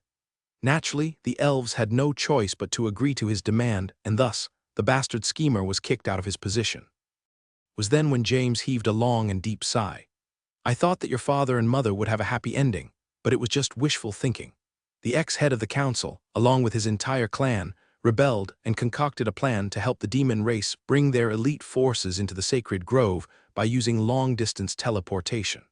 Naturally, the elves had no choice but to agree to his demand, and thus, the bastard schemer was kicked out of his position. It was then when James heaved a long and deep sigh. I thought that your father and mother would have a happy ending, but it was just wishful thinking. The ex-head of the council, along with his entire clan, rebelled and concocted a plan to help the demon race bring their elite forces into the sacred grove by using long-distance teleportation.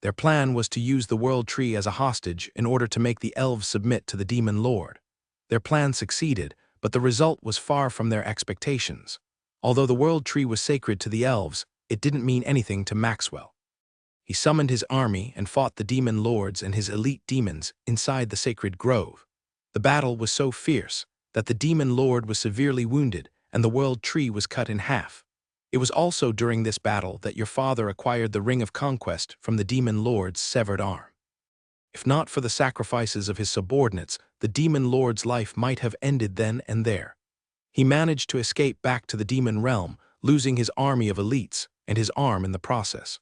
Their plan was to use the World Tree as a hostage in order to make the elves submit to the demon lord. Their plan succeeded, but the result was far from their expectations. Although the World Tree was sacred to the elves, it didn't mean anything to Maxwell. He summoned his army and fought the demon lords and his elite demons inside the sacred grove. The battle was so fierce that the demon lord was severely wounded and the World Tree was cut in half. It was also during this battle that your father acquired the Ring of Conquest from the demon lord's severed arm. If not for the sacrifices of his subordinates, the demon lord's life might have ended then and there. He managed to escape back to the demon realm, losing his army of elites and his arm in the process.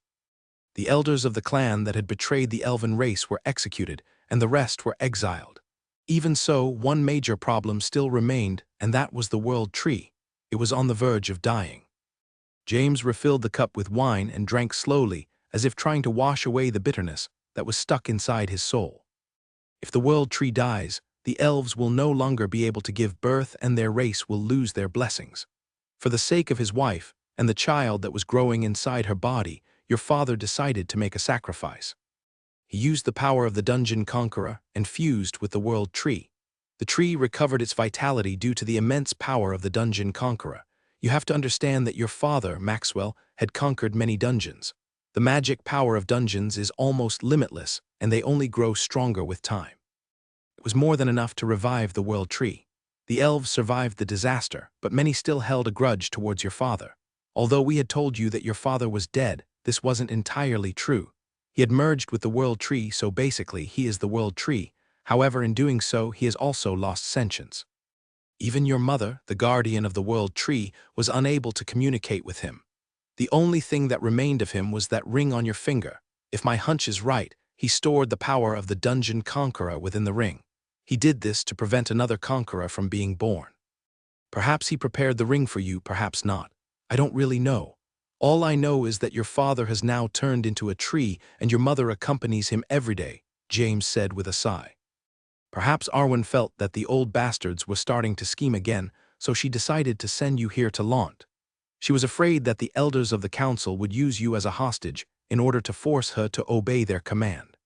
The elders of the clan that had betrayed the elven race were executed, and the rest were exiled. Even so, one major problem still remained, and that was the world tree. It was on the verge of dying. James refilled the cup with wine and drank slowly, as if trying to wash away the bitterness that was stuck inside his soul. If the world tree dies, the elves will no longer be able to give birth and their race will lose their blessings. For the sake of his wife and the child that was growing inside her body, your father decided to make a sacrifice. He used the power of the dungeon conqueror and fused with the world tree. The tree recovered its vitality due to the immense power of the dungeon conqueror. You have to understand that your father, Maxwell, had conquered many dungeons. The magic power of dungeons is almost limitless, and they only grow stronger with time. It was more than enough to revive the world tree. The elves survived the disaster, but many still held a grudge towards your father. Although we had told you that your father was dead, this wasn't entirely true. He had merged with the world tree, so basically he is the world tree. However, in doing so, he has also lost sentience. Even your mother, the guardian of the world tree, was unable to communicate with him. The only thing that remained of him was that ring on your finger. If my hunch is right, he stored the power of the dungeon conqueror within the ring. He did this to prevent another conqueror from being born. Perhaps he prepared the ring for you, perhaps not. I don't really know. All I know is that your father has now turned into a tree and your mother accompanies him every day, James said with a sigh. Perhaps Arwen felt that the old bastards were starting to scheme again, so she decided to send you here to Launt. She was afraid that the elders of the council would use you as a hostage in order to force her to obey their command.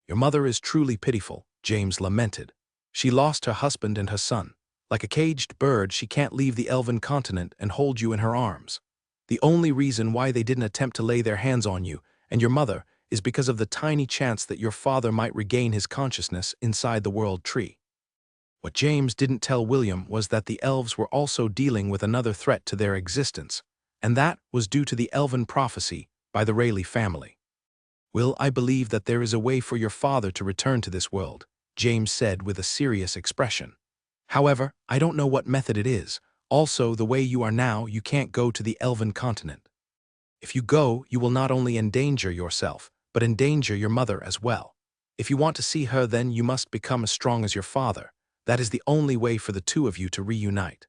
Your mother is truly pitiful, James lamented. She lost her husband and her son. Like a caged bird, she can't leave the elven continent and hold you in her arms. The only reason why they didn't attempt to lay their hands on you and your mother is because of the tiny chance that your father might regain his consciousness inside the world tree. What James didn't tell William was that the elves were also dealing with another threat to their existence, and that was due to the elven prophecy by the Rayleigh family. Will, I believe that there is a way for your father to return to this world, James said with a serious expression. However, I don't know what method it is. Also, the way you are now, you can't go to the elven continent. If you go, you will not only endanger yourself, but endanger your mother as well. If you want to see her, then you must become as strong as your father. That is the only way for the two of you to reunite.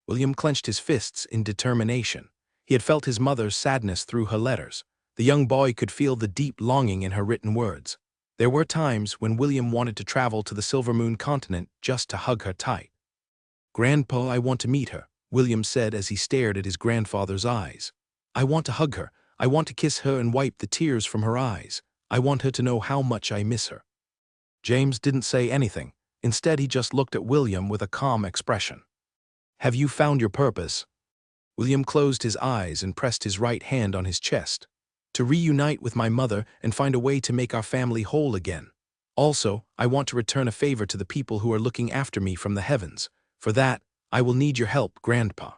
William clenched his fists in determination. He had felt his mother's sadness through her letters. The young boy could feel the deep longing in her written words. There were times when William wanted to travel to the Silver Moon continent just to hug her tight. "Grandpa, I want to meet her," William said as he stared at his grandfather's eyes. "I want to hug her. I want to kiss her and wipe the tears from her eyes. I want her to know how much I miss her." James didn't say anything. Instead, he just looked at William with a calm expression. "Have you found your purpose?" William closed his eyes and pressed his right hand on his chest. "To reunite with my mother and find a way to make our family whole again. Also, I want to return a favor to the people who are looking after me from the heavens. For that, I will need your help, Grandpa."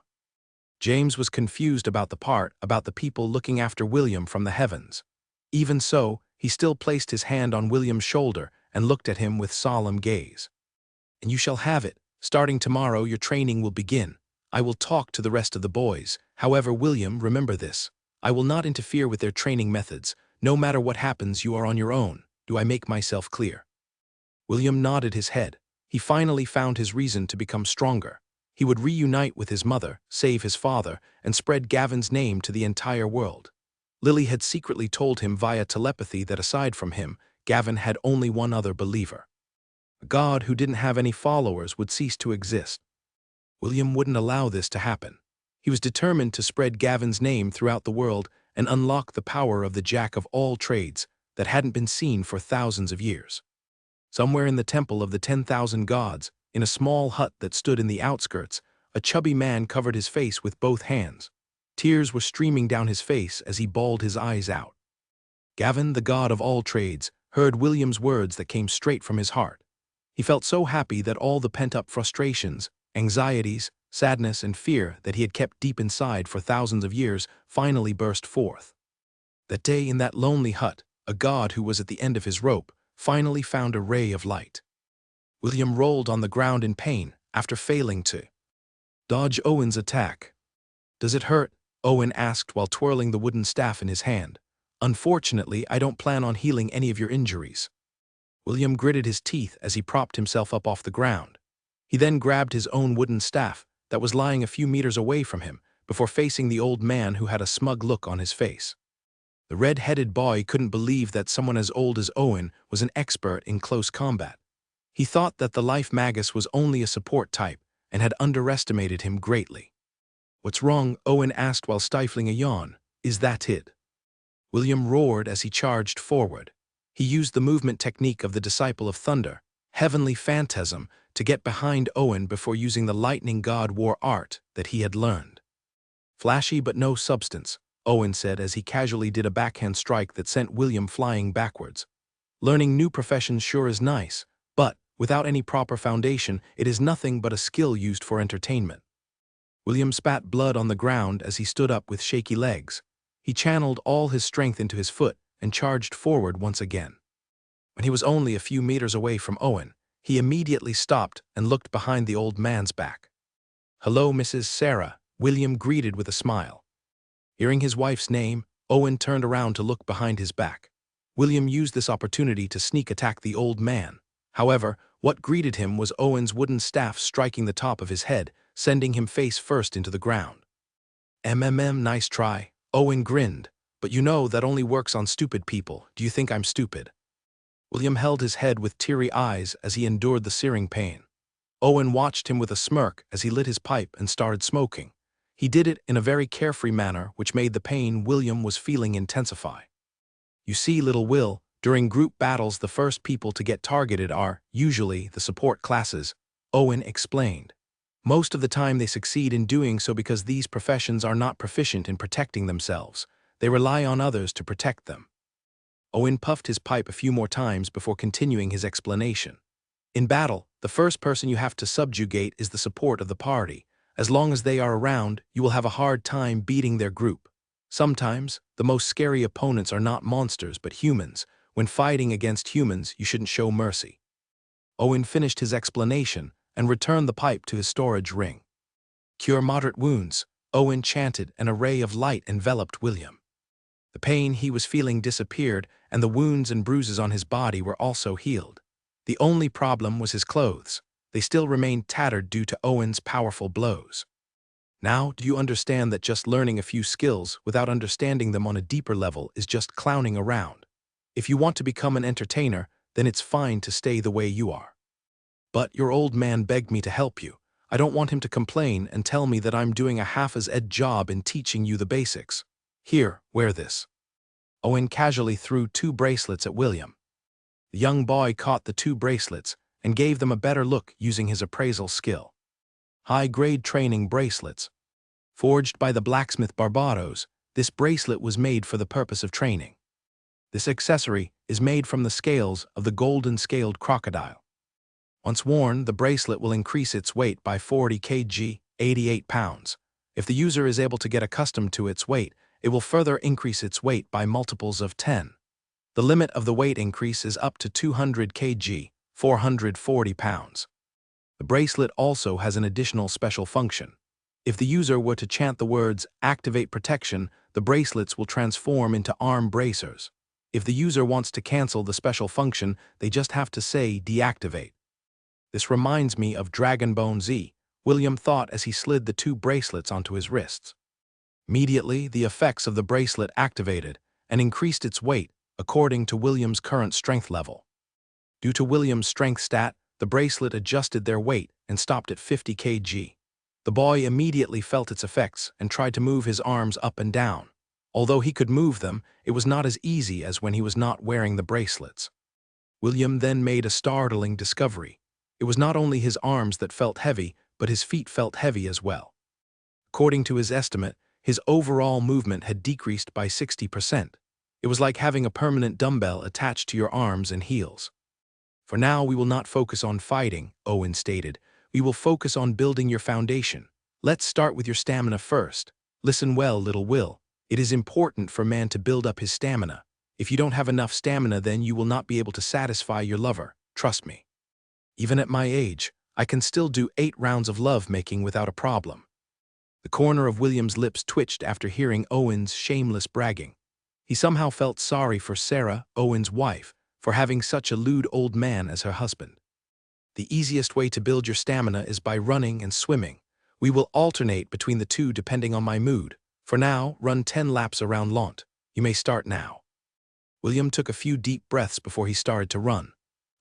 James was confused about the part about the people looking after William from the heavens. Even so, he still placed his hand on William's shoulder and looked at him with solemn gaze. "And you shall have it. Starting tomorrow, your training will begin. I will talk to the rest of the boys. However, William, remember this. I will not interfere with their training methods. No matter what happens, you are on your own. Do I make myself clear?" William nodded his head. He finally found his reason to become stronger. He would reunite with his mother, save his father, and spread Gavin's name to the entire world. Lily had secretly told him via telepathy that aside from him, Gavin had only one other believer. A god who didn't have any followers would cease to exist. William wouldn't allow this to happen. He was determined to spread Gavin's name throughout the world and unlock the power of the Jack of all trades that hadn't been seen for thousands of years. Somewhere in the temple of the 10,000 gods, in a small hut that stood in the outskirts, a chubby man covered his face with both hands. Tears were streaming down his face as he bawled his eyes out. Gavin, the god of all trades, heard William's words that came straight from his heart. He felt so happy that all the pent-up frustrations, anxieties, sadness, and fear that he had kept deep inside for thousands of years finally burst forth. That day in that lonely hut, a god who was at the end of his rope finally found a ray of light. William rolled on the ground in pain after failing to Dodge Owen's attack. Does it hurt? Owen asked while twirling the wooden staff in his hand. Unfortunately, I don't plan on healing any of your injuries. William gritted his teeth as he propped himself up off the ground. He then grabbed his own wooden staff that was lying a few meters away from him before facing the old man who had a smug look on his face. The red-headed boy couldn't believe that someone as old as Owen was an expert in close combat. He thought that the life magus was only a support type and had underestimated him greatly. What's wrong? Owen asked while stifling a yawn. Is that it? William roared as he charged forward. He used the movement technique of the Disciple of Thunder, Heavenly Phantasm, to get behind Owen before using the lightning god war art that he had learned. Flashy but no substance, Owen said as he casually did a backhand strike that sent William flying backwards. Learning new professions sure is nice, but without any proper foundation, it is nothing but a skill used for entertainment. William spat blood on the ground as he stood up with shaky legs. He channeled all his strength into his foot and charged forward once again. When he was only a few meters away from Owen, he immediately stopped and looked behind the old man's back. "Hello, Mrs. Sarah," William greeted with a smile. Hearing his wife's name, Owen turned around to look behind his back. William used this opportunity to sneak attack the old man. However, what greeted him was Owen's wooden staff striking the top of his head, sending him face first into the ground. Nice try. Owen grinned. But you know that only works on stupid people. Do you think I'm stupid? William held his head with teary eyes as he endured the searing pain. Owen watched him with a smirk as he lit his pipe and started smoking. He did it in a very carefree manner which made the pain William was feeling intensify. You see, little Will, during group battles the first people to get targeted are, usually, the support classes, Owen explained. Most of the time they succeed in doing so because these professions are not proficient in protecting themselves. They rely on others to protect them. Owen puffed his pipe a few more times before continuing his explanation. In battle, the first person you have to subjugate is the support of the party. As long as they are around, you will have a hard time beating their group. Sometimes, the most scary opponents are not monsters but humans. When fighting against humans, you shouldn't show mercy. Owen finished his explanation and returned the pipe to his storage ring. Cure moderate wounds, Owen chanted. An array of light enveloped William. The pain he was feeling disappeared, and the wounds and bruises on his body were also healed. The only problem was his clothes. They still remained tattered due to Owen's powerful blows. Now, do you understand that just learning a few skills without understanding them on a deeper level is just clowning around? If you want to become an entertainer, then it's fine to stay the way you are. But your old man begged me to help you. I don't want him to complain and tell me that I'm doing a half-as-ed job in teaching you the basics. Here, wear this. Owen casually threw 2 bracelets at William. The young boy caught the 2 bracelets and gave them a better look using his appraisal skill. High-grade training bracelets. Forged by the blacksmith Barbados, this bracelet was made for the purpose of training. This accessory is made from the scales of the golden-scaled crocodile. Once worn, the bracelet will increase its weight by 40 kg, 88 pounds. If the user is able to get accustomed to its weight, it will further increase its weight by multiples of 10. The limit of the weight increase is up to 200 kg, 440 pounds. The bracelet also has an additional special function. If the user were to chant the words "Activate Protection," the bracelets will transform into arm bracers. If the user wants to cancel the special function, they just have to say "Deactivate." This reminds me of Dragon Bone Z, William thought as he slid the 2 bracelets onto his wrists. Immediately, the effects of the bracelet activated and increased its weight according to William's current strength level. Due to William's strength stat, the bracelet adjusted their weight and stopped at 50 kg. The boy immediately felt its effects and tried to move his arms up and down. Although he could move them, it was not as easy as when he was not wearing the bracelets. William then made a startling discovery. It was not only his arms that felt heavy, but his feet felt heavy as well. According to his estimate, his overall movement had decreased by 60%. It was like having a permanent dumbbell attached to your arms and heels. For now, we will not focus on fighting, Owen stated. We will focus on building your foundation. Let's start with your stamina first. Listen well, little Will. It is important for man to build up his stamina. If you don't have enough stamina, then you will not be able to satisfy your lover. Trust me. Even at my age, I can still do 8 rounds of love-making without a problem." The corner of William's lips twitched after hearing Owen's shameless bragging. He somehow felt sorry for Sarah, Owen's wife, for having such a lewd old man as her husband. "The easiest way to build your stamina is by running and swimming. We will alternate between the two depending on my mood. For now, run 10 laps around Lant. You may start now." William took a few deep breaths before he started to run.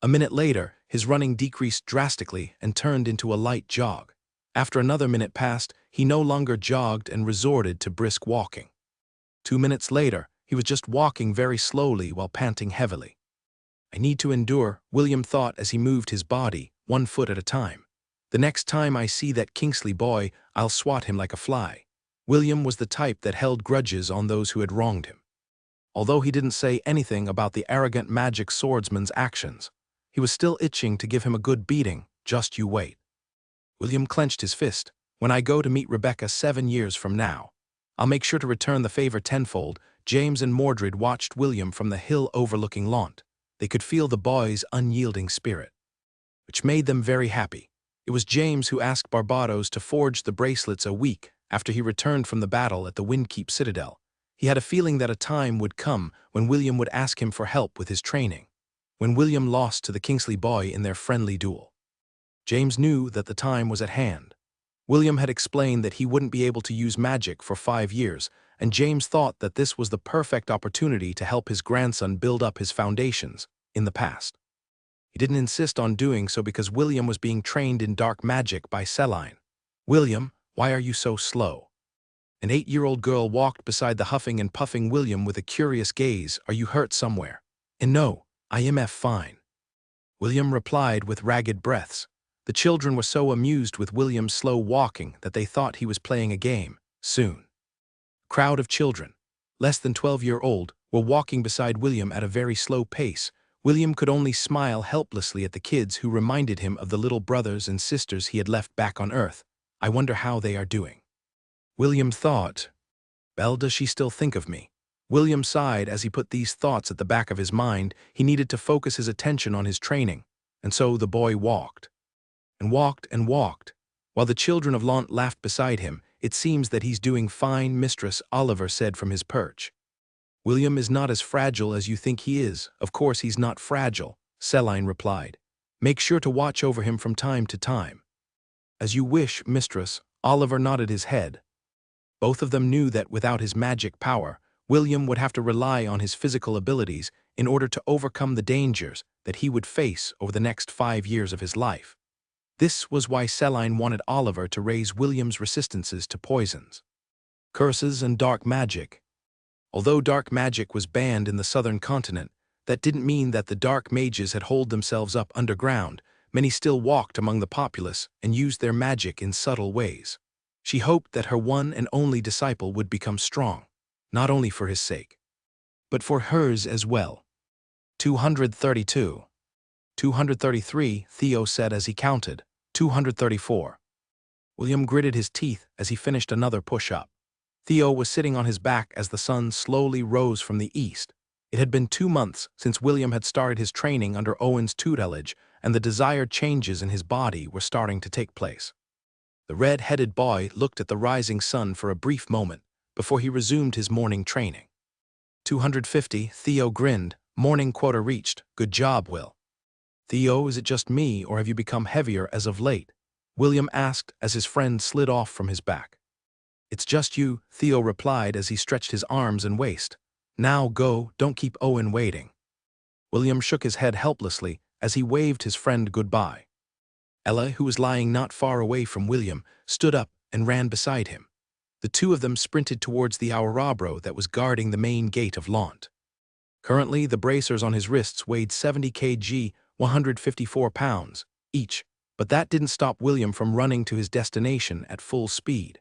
A minute later, his running decreased drastically and turned into a light jog. After another minute passed, he no longer jogged and resorted to brisk walking. 2 minutes later, he was just walking very slowly while panting heavily. "I need to endure," William thought as he moved his body, 1 foot at a time. "The next time I see that Kingsley boy, I'll swat him like a fly." William was the type that held grudges on those who had wronged him. Although he didn't say anything about the arrogant magic swordsman's actions, he was still itching to give him a good beating. Just you wait. William clenched his fist. "When I go to meet Rebecca 7 years from now, I'll make sure to return the favor tenfold." James and Mordred watched William from the hill overlooking Lant. They could feel the boy's unyielding spirit, which made them very happy. It was James who asked Barbados to forge the bracelets a week after he returned from the battle at the Windkeep Citadel. He had a feeling that a time would come when William would ask him for help with his training, when William lost to the Kingsley boy in their friendly duel. James knew that the time was at hand. William had explained that he wouldn't be able to use magic for 5 years, and James thought that this was the perfect opportunity to help his grandson build up his foundations in the past. He didn't insist on doing so because William was being trained in dark magic by Selene. "William, why are you so slow?" An 8-year-old girl walked beside the huffing and puffing William with a curious gaze. "Are you hurt somewhere?" "And no, I am fine," William replied with ragged breaths. The children were so amused with William's slow walking that they thought he was playing a game. Soon, a crowd of children, less than 12-year-old, were walking beside William at a very slow pace. William could only smile helplessly at the kids who reminded him of the little brothers and sisters he had left back on Earth. "I wonder how they are doing," William thought. "Well, does she still think of me?" William sighed as he put these thoughts at the back of his mind. He needed to focus his attention on his training, and so the boy walked. And walked and walked, while the children of Lant laughed beside him. "It seems that he's doing fine," Mistress Oliver said from his perch. "William is not as fragile as you think he is." "Of course he's not fragile," Selene replied. "Make sure to watch over him from time to time." "As you wish, Mistress." Oliver nodded his head. Both of them knew that without his magic power, William would have to rely on his physical abilities in order to overcome the dangers that he would face over the next 5 years of his life. This was why Selene wanted Oliver to raise William's resistances to poisons, curses, and dark magic. Although dark magic was banned in the southern continent, that didn't mean that the dark mages had holed themselves up underground. Many still walked among the populace and used their magic in subtle ways. She hoped that her one and only disciple would become strong, not only for his sake, but for hers as well. 232. 233, Theo said as he counted. 234. William gritted his teeth as he finished another push-up. Theo was sitting on his back as the sun slowly rose from the east. It had been 2 months since William had started his training under Owen's tutelage, and the desired changes in his body were starting to take place. The red-headed boy looked at the rising sun for a brief moment before he resumed his morning training. 250, Theo grinned. "Morning quota reached. Good job, Will." "Theo, is it just me, or have you become heavier as of late?" William asked as his friend slid off from his back. "It's just you," Theo replied as he stretched his arms and waist. "Now go, don't keep Owen waiting." William shook his head helplessly as he waved his friend goodbye. Ella, who was lying not far away from William, stood up and ran beside him. The two of them sprinted towards the Aurabro that was guarding the main gate of Lant. Currently, the bracers on his wrists weighed 70 kg, 154 pounds, each, but that didn't stop William from running to his destination at full speed.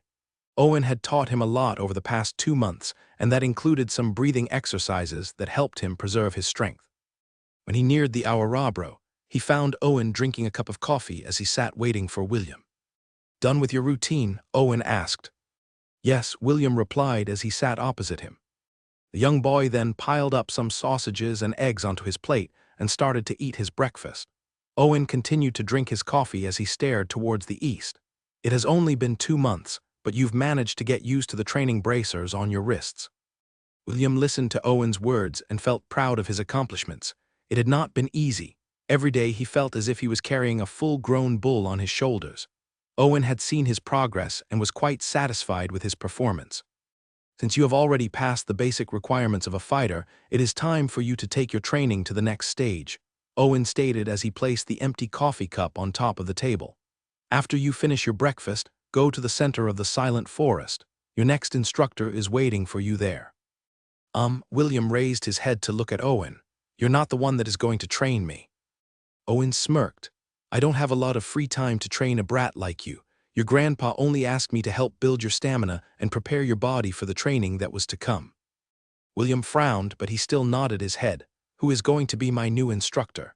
Owen had taught him a lot over the past 2 months, and that included some breathing exercises that helped him preserve his strength. When he neared the Aurabro, he found Owen drinking a cup of coffee as he sat waiting for William. "Done with your routine?" Owen asked. "Yes," William replied as he sat opposite him. The young boy then piled up some sausages and eggs onto his plate and started to eat his breakfast. Owen continued to drink his coffee as he stared towards the east. It has only been 2 months, but you've managed to get used to the training bracers on your wrists. William listened to Owen's words and felt proud of his accomplishments. It had not been easy. Every day he felt as if he was carrying a full-grown bull on his shoulders. Owen had seen his progress and was quite satisfied with his performance. Since you have already passed the basic requirements of a fighter, it is time for you to take your training to the next stage, Owen stated as he placed the empty coffee cup on top of the table. After you finish your breakfast, go to the center of the silent forest. Your next instructor is waiting for you there. William raised his head to look at Owen. You're not the one that is going to train me. Owen smirked. I don't have a lot of free time to train a brat like you. Your grandpa only asked me to help build your stamina and prepare your body for the training that was to come. William frowned, but he still nodded his head. Who is going to be my new instructor?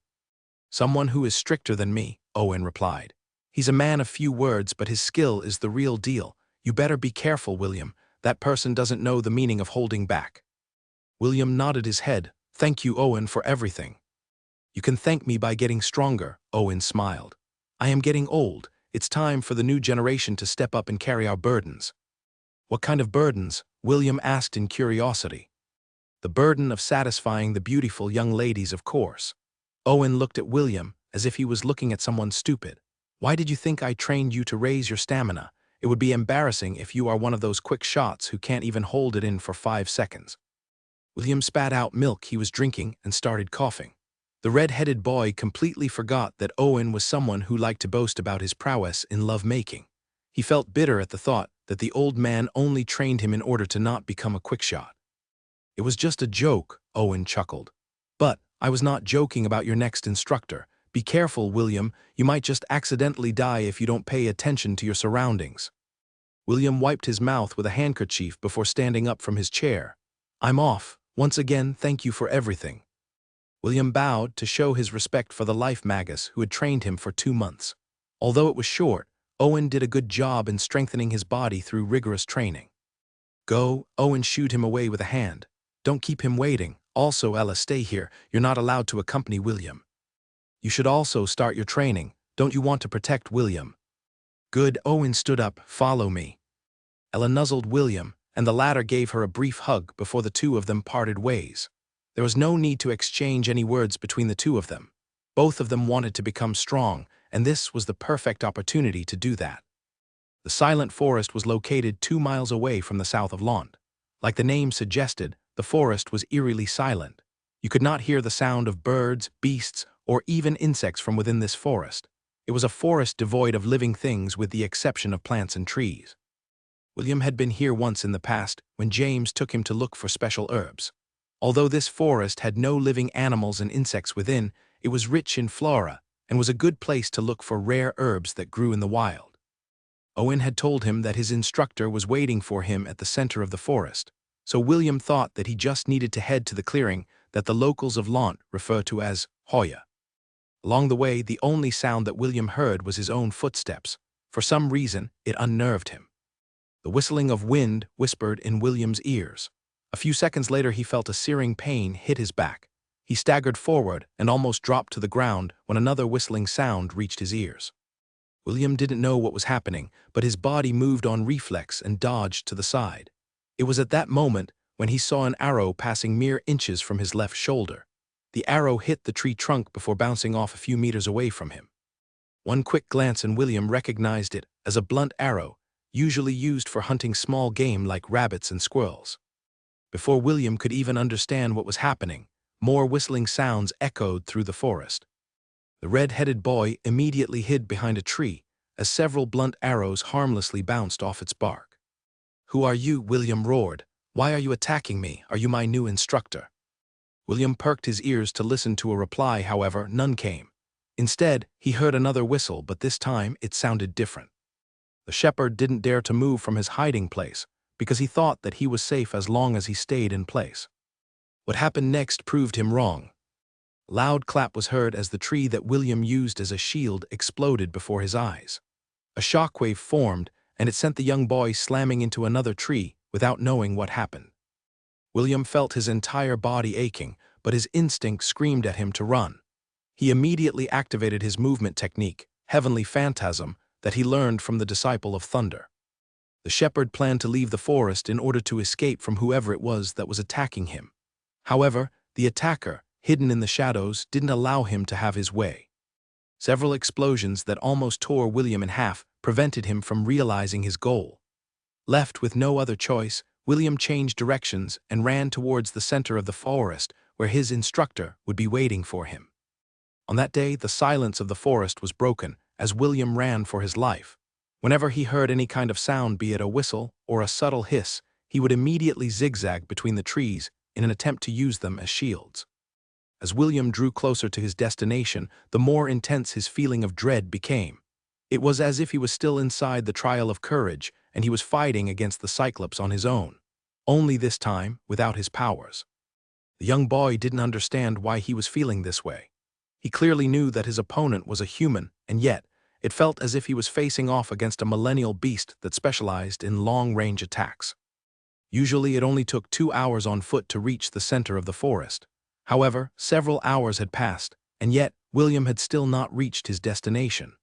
Someone who is stricter than me, Owen replied. He's a man of few words, but his skill is the real deal. You better be careful, William. That person doesn't know the meaning of holding back. William nodded his head. Thank you, Owen, for everything. You can thank me by getting stronger, Owen smiled. I am getting old. It's time for the new generation to step up and carry our burdens. What kind of burdens? William asked in curiosity. The burden of satisfying the beautiful young ladies, of course. Owen looked at William as if he was looking at someone stupid. Why did you think I trained you to raise your stamina? It would be embarrassing if you are one of those quick shots who can't even hold it in for 5 seconds. William spat out milk he was drinking and started coughing. The red-headed boy completely forgot that Owen was someone who liked to boast about his prowess in love-making. He felt bitter at the thought that the old man only trained him in order to not become a quickshot. It was just a joke, Owen chuckled. But I was not joking about your next instructor. Be careful, William. You might just accidentally die if you don't pay attention to your surroundings. William wiped his mouth with a handkerchief before standing up from his chair. I'm off. Once again, thank you for everything. William bowed to show his respect for the life magus who had trained him for 2 months. Although it was short, Owen did a good job in strengthening his body through rigorous training. Go, Owen shooed him away with a hand. Don't keep him waiting. Also, Ella, stay here. You're not allowed to accompany William. You should also start your training. Don't you want to protect William? Good, Owen stood up. Follow me. Ella nuzzled William, and the latter gave her a brief hug before the two of them parted ways. There was no need to exchange any words between the two of them. Both of them wanted to become strong, and this was the perfect opportunity to do that. The silent forest was located 2 miles away from the south of Lond. Like the name suggested, the forest was eerily silent. You could not hear the sound of birds, beasts, or even insects from within this forest. It was a forest devoid of living things with the exception of plants and trees. William had been here once in the past when James took him to look for special herbs. Although this forest had no living animals and insects within, it was rich in flora and was a good place to look for rare herbs that grew in the wild. Owen had told him that his instructor was waiting for him at the center of the forest, so William thought that he just needed to head to the clearing that the locals of Lant refer to as Hoya. Along the way, the only sound that William heard was his own footsteps. For some reason, it unnerved him. The whistling of wind whispered in William's ears. A few seconds later, he felt a searing pain hit his back. He staggered forward and almost dropped to the ground when another whistling sound reached his ears. William didn't know what was happening, but his body moved on reflex and dodged to the side. It was at that moment when he saw an arrow passing mere inches from his left shoulder. The arrow hit the tree trunk before bouncing off a few meters away from him. One quick glance and William recognized it as a blunt arrow, usually used for hunting small game like rabbits and squirrels. Before William could even understand what was happening, more whistling sounds echoed through the forest. The red-headed boy immediately hid behind a tree as several blunt arrows harmlessly bounced off its bark. Who are you? William roared. Why are you attacking me? Are you my new instructor? William perked his ears to listen to a reply, however, none came. Instead, he heard another whistle, but this time it sounded different. The shepherd didn't dare to move from his hiding place because he thought that he was safe as long as he stayed in place. What happened next proved him wrong. A loud clap was heard as the tree that William used as a shield exploded before his eyes. A shockwave formed, and it sent the young boy slamming into another tree without knowing what happened. William felt his entire body aching, but his instinct screamed at him to run. He immediately activated his movement technique, Heavenly Phantasm, that he learned from the Disciple of Thunder. The shepherd planned to leave the forest in order to escape from whoever it was that was attacking him. However, the attacker, hidden in the shadows, didn't allow him to have his way. Several explosions that almost tore William in half prevented him from realizing his goal. Left with no other choice, William changed directions and ran towards the center of the forest where his instructor would be waiting for him. On that day, the silence of the forest was broken as William ran for his life. Whenever he heard any kind of sound, be it a whistle or a subtle hiss, he would immediately zigzag between the trees in an attempt to use them as shields. As William drew closer to his destination, the more intense his feeling of dread became. It was as if he was still inside the trial of courage and he was fighting against the Cyclops on his own, only this time without his powers. The young boy didn't understand why he was feeling this way. He clearly knew that his opponent was a human, and yet, it felt as if he was facing off against a millennial beast that specialized in long-range attacks. Usually it only took 2 hours on foot to reach the center of the forest. However, several hours had passed, and yet William had still not reached his destination.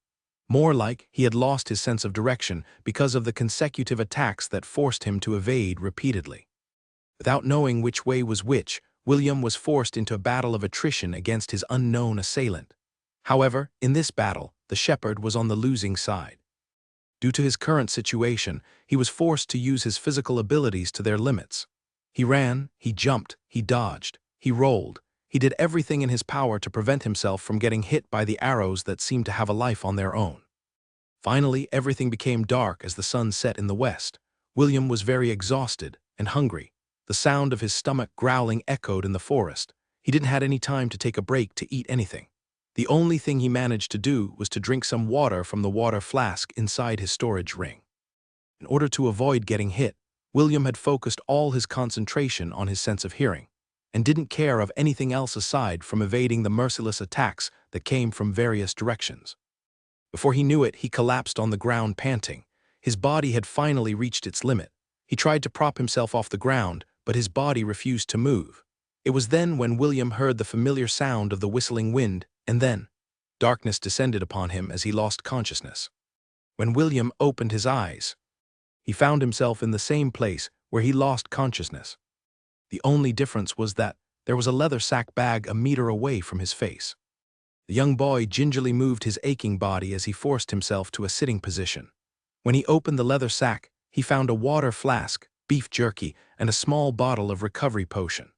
More like he had lost his sense of direction because of the consecutive attacks that forced him to evade repeatedly. Without knowing which way was which, William was forced into a battle of attrition against his unknown assailant. However, in this battle, the shepherd was on the losing side. Due to his current situation, he was forced to use his physical abilities to their limits. He ran, he jumped, he dodged, he rolled. He did everything in his power to prevent himself from getting hit by the arrows that seemed to have a life on their own. Finally, everything became dark as the sun set in the west. William was very exhausted and hungry. The sound of his stomach growling echoed in the forest. He didn't have any time to take a break to eat anything. The only thing he managed to do was to drink some water from the water flask inside his storage ring. In order to avoid getting hit, William had focused all his concentration on his sense of hearing, and didn't care of anything else aside from evading the merciless attacks that came from various directions. Before he knew it, he collapsed on the ground panting. His body had finally reached its limit. He tried to prop himself off the ground, but his body refused to move. It was then when William heard the familiar sound of the whistling wind, and then darkness descended upon him as he lost consciousness. When William opened his eyes, he found himself in the same place where he lost consciousness. The only difference was that there was a leather sack bag a meter away from his face. The young boy gingerly moved his aching body as he forced himself to a sitting position. When he opened the leather sack, he found a water flask, beef jerky, and a small bottle of recovery potion.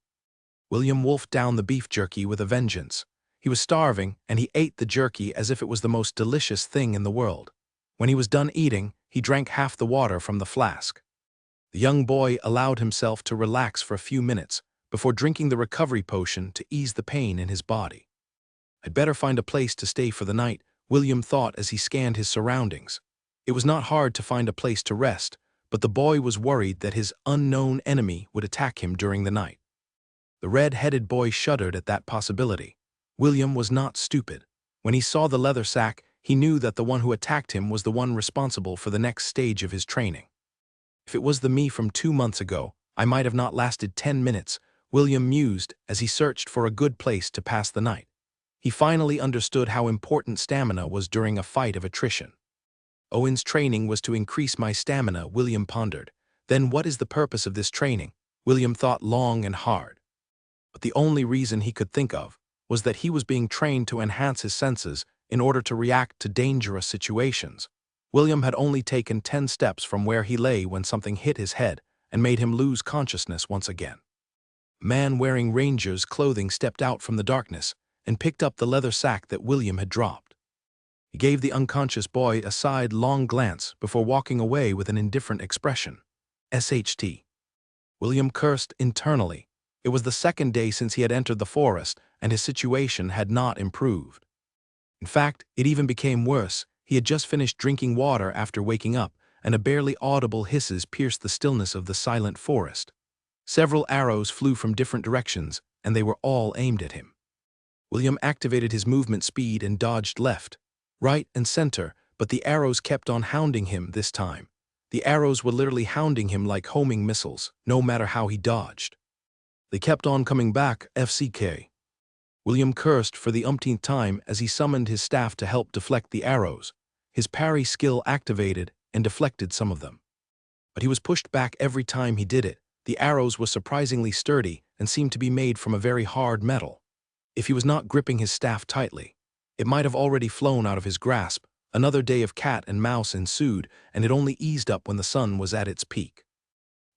William wolfed down the beef jerky with a vengeance. He was starving, and he ate the jerky as if it was the most delicious thing in the world. When he was done eating, he drank half the water from the flask. The young boy allowed himself to relax for a few minutes before drinking the recovery potion to ease the pain in his body. I'd better find a place to stay for the night, William thought as he scanned his surroundings. It was not hard to find a place to rest, but the boy was worried that his unknown enemy would attack him during the night. The red-headed boy shuddered at that possibility. William was not stupid. When he saw the leather sack, he knew that the one who attacked him was the one responsible for the next stage of his training. If it was the me from 2 months ago, I might have not lasted 10 minutes, William mused as he searched for a good place to pass the night. He finally understood how important stamina was during a fight of attrition. Owen's training was to increase my stamina, William pondered. Then what is the purpose of this training? William thought long and hard. But the only reason he could think of was that he was being trained to enhance his senses in order to react to dangerous situations. William had only taken 10 steps from where he lay when something hit his head and made him lose consciousness once again. A man wearing Ranger's clothing stepped out from the darkness and picked up the leather sack that William had dropped. He gave the unconscious boy a sidelong glance before walking away with an indifferent expression. SHT. William cursed internally. It was the second day since he had entered the forest, and his situation had not improved. In fact, it even became worse. He had just finished drinking water after waking up, and a barely audible hisses pierced the stillness of the silent forest. Several arrows flew from different directions, and they were all aimed at him. William activated his movement speed and dodged left, right, and center, but the arrows kept on hounding him this time. The arrows were literally hounding him like homing missiles, no matter how he dodged. They kept on coming back, FCK. William cursed for the umpteenth time as he summoned his staff to help deflect the arrows. His parry skill activated and deflected some of them. But he was pushed back every time he did it. The arrows were surprisingly sturdy and seemed to be made from a very hard metal. If he was not gripping his staff tightly, it might have already flown out of his grasp. Another day of cat and mouse ensued, and it only eased up when the sun was at its peak.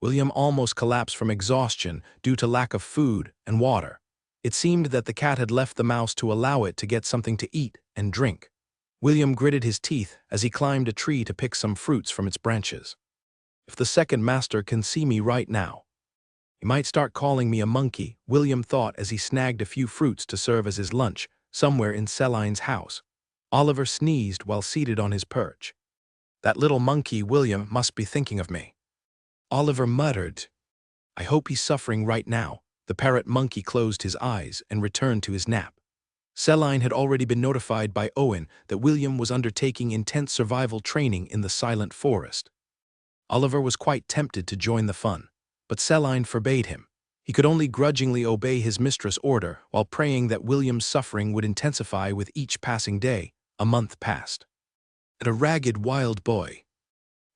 William almost collapsed from exhaustion due to lack of food and water. It seemed that the cat had left the mouse to allow it to get something to eat and drink. William gritted his teeth as he climbed a tree to pick some fruits from its branches. If the second master can see me right now, he might start calling me a monkey, William thought as he snagged a few fruits to serve as his lunch somewhere in Celine's house. Oliver sneezed while seated on his perch. That little monkey William must be thinking of me. Oliver muttered. I hope he's suffering right now. The parrot monkey closed his eyes and returned to his nap. Celine had already been notified by Owen that William was undertaking intense survival training in the silent forest. Oliver was quite tempted to join the fun, but Celine forbade him. He could only grudgingly obey his mistress' order while praying that William's suffering would intensify with each passing day. A month passed. And a ragged wild boy,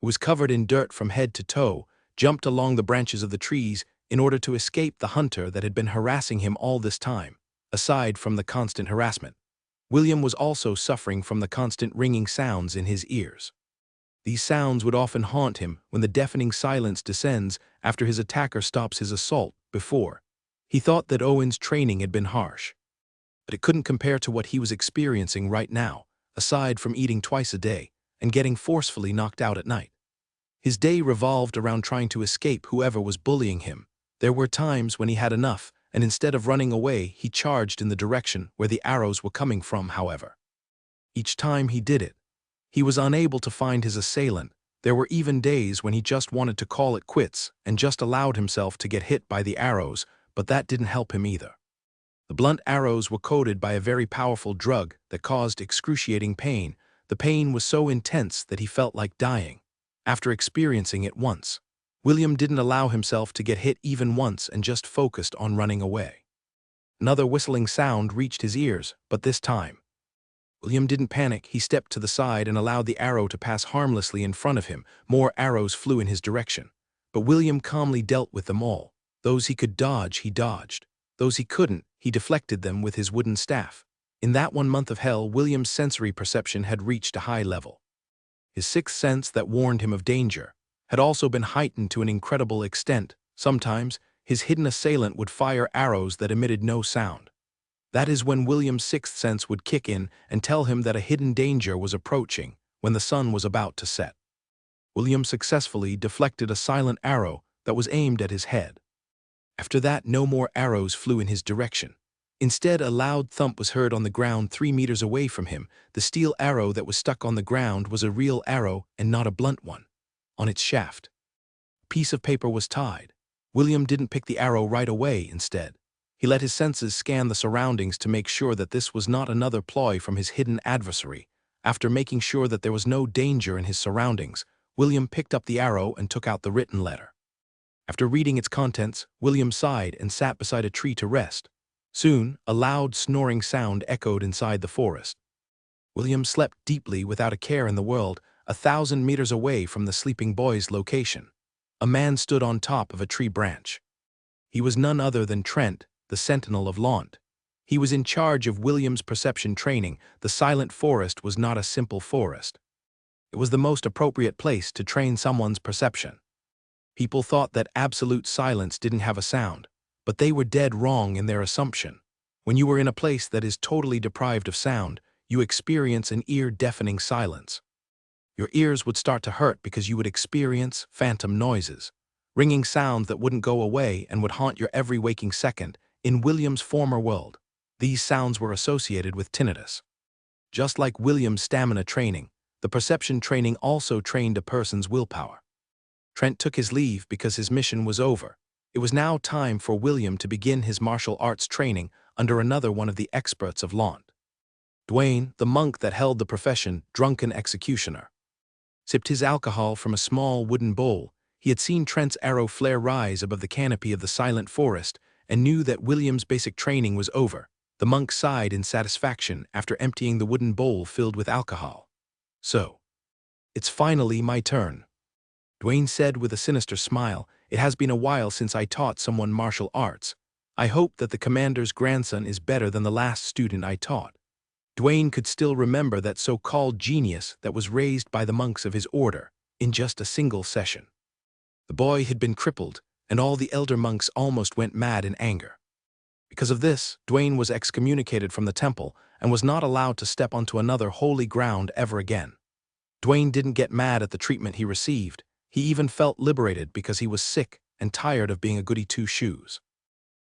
who was covered in dirt from head to toe, jumped along the branches of the trees in order to escape the hunter that had been harassing him all this time. Aside from the constant harassment, William was also suffering from the constant ringing sounds in his ears. These sounds would often haunt him when the deafening silence descends after his attacker stops his assault. Before, he thought that Owen's training had been harsh, but it couldn't compare to what he was experiencing right now, aside from eating twice a day and getting forcefully knocked out at night. His day revolved around trying to escape whoever was bullying him. There were times when he had enough, and instead of running away, he charged in the direction where the arrows were coming from, however. Each time he did it, he was unable to find his assailant. There were even days when he just wanted to call it quits and just allowed himself to get hit by the arrows, but that didn't help him either. The blunt arrows were coated by a very powerful drug that caused excruciating pain. The pain was so intense that he felt like dying. After experiencing it once, William didn't allow himself to get hit even once and just focused on running away. Another whistling sound reached his ears, but this time, William didn't panic. He stepped to the side and allowed the arrow to pass harmlessly in front of him. More arrows flew in his direction, but William calmly dealt with them all. Those he could dodge, he dodged. Those he couldn't, he deflected them with his wooden staff. In that 1 month of hell, William's sensory perception had reached a high level. His sixth sense that warned him of danger had also been heightened to an incredible extent. Sometimes, his hidden assailant would fire arrows that emitted no sound. That is when William's sixth sense would kick in and tell him that a hidden danger was approaching when the sun was about to set. William successfully deflected a silent arrow that was aimed at his head. After that, no more arrows flew in his direction. Instead, a loud thump was heard on the ground 3 meters away from him. The steel arrow that was stuck on the ground was a real arrow and not a blunt one. On its shaft, a piece of paper was tied. William didn't pick the arrow right away. Instead, he let his senses scan the surroundings to make sure that this was not another ploy from his hidden adversary. After making sure that there was no danger in his surroundings, William picked up the arrow and took out the written letter. After reading its contents, William sighed and sat beside a tree to rest. Soon, a loud snoring sound echoed inside the forest. William slept deeply without a care in the world. 1,000 meters away from the sleeping boy's location, a man stood on top of a tree branch. He was none other than Trent, the sentinel of Lant. He was in charge of William's perception training. The silent forest was not a simple forest. It was the most appropriate place to train someone's perception. People thought that absolute silence didn't have a sound, but they were dead wrong in their assumption. When you are in a place that is totally deprived of sound, you experience an ear-deafening silence. Your ears would start to hurt because you would experience phantom noises, ringing sounds that wouldn't go away and would haunt your every waking second. In William's former world, these sounds were associated with tinnitus. Just like William's stamina training, the perception training also trained a person's willpower. Trent took his leave because his mission was over. It was now time for William to begin his martial arts training under another one of the experts of Lant. Dwayne, the monk that held the profession drunken executioner, sipped his alcohol from a small wooden bowl. He had seen Trent's arrow flare rise above the canopy of the silent forest and knew that William's basic training was over. The monk sighed in satisfaction after emptying the wooden bowl filled with alcohol. So, it's finally my turn, Dwayne said with a sinister smile. It has been a while since I taught someone martial arts. I hope that the commander's grandson is better than the last student I taught. Dwayne could still remember that so-called genius that was raised by the monks of his order in just a single session. The boy had been crippled, and all the elder monks almost went mad in anger. Because of this, Dwayne was excommunicated from the temple and was not allowed to step onto another holy ground ever again. Dwayne didn't get mad at the treatment he received. He even felt liberated because he was sick and tired of being a goody two-shoes.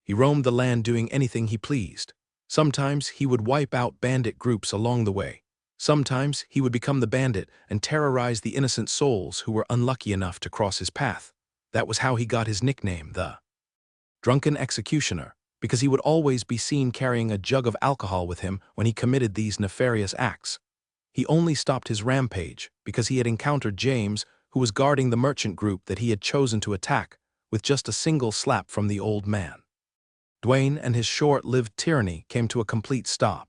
He roamed the land doing anything he pleased. Sometimes he would wipe out bandit groups along the way. Sometimes he would become the bandit and terrorize the innocent souls who were unlucky enough to cross his path. That was how he got his nickname, the Drunken Executioner, because he would always be seen carrying a jug of alcohol with him when he committed these nefarious acts. He only stopped his rampage because he had encountered James, who was guarding the merchant group that he had chosen to attack, with just a single slap from the old man. Dwayne and his short-lived tyranny came to a complete stop.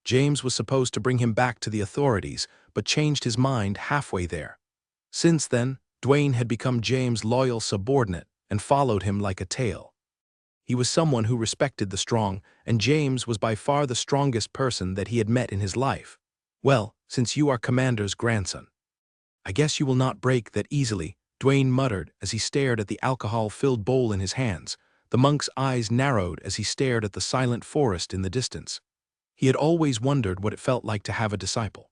James was supposed to bring him back to the authorities, but changed his mind halfway there. Since then, Dwayne had become James' loyal subordinate and followed him like a tail. He was someone who respected the strong, and James was by far the strongest person that he had met in his life. Well, since you are Commander's grandson, I guess you will not break that easily, Dwayne muttered as he stared at the alcohol-filled bowl in his hands. The monk's eyes narrowed as he stared at the silent forest in the distance. He had always wondered what it felt like to have a disciple.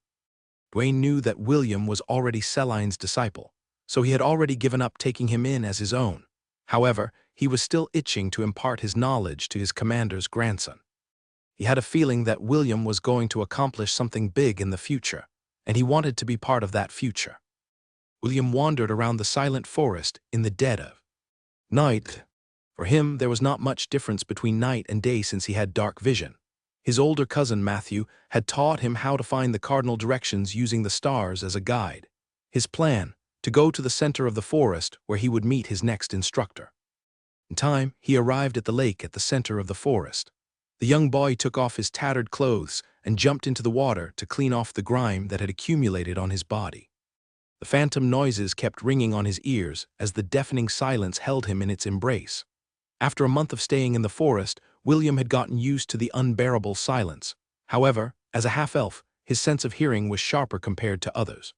Dwayne knew that William was already Celine's disciple, so he had already given up taking him in as his own. However, he was still itching to impart his knowledge to his commander's grandson. He had a feeling that William was going to accomplish something big in the future, and he wanted to be part of that future. William wandered around the silent forest in the dead of night. For him, there was not much difference between night and day since he had dark vision. His older cousin Matthew had taught him how to find the cardinal directions using the stars as a guide. His plan, to go to the center of the forest where he would meet his next instructor. In time, he arrived at the lake at the center of the forest. The young boy took off his tattered clothes and jumped into the water to clean off the grime that had accumulated on his body. The phantom noises kept ringing on his ears as the deafening silence held him in its embrace. After a month of staying in the forest, William had gotten used to the unbearable silence. However, as a half-elf, his sense of hearing was sharper compared to others.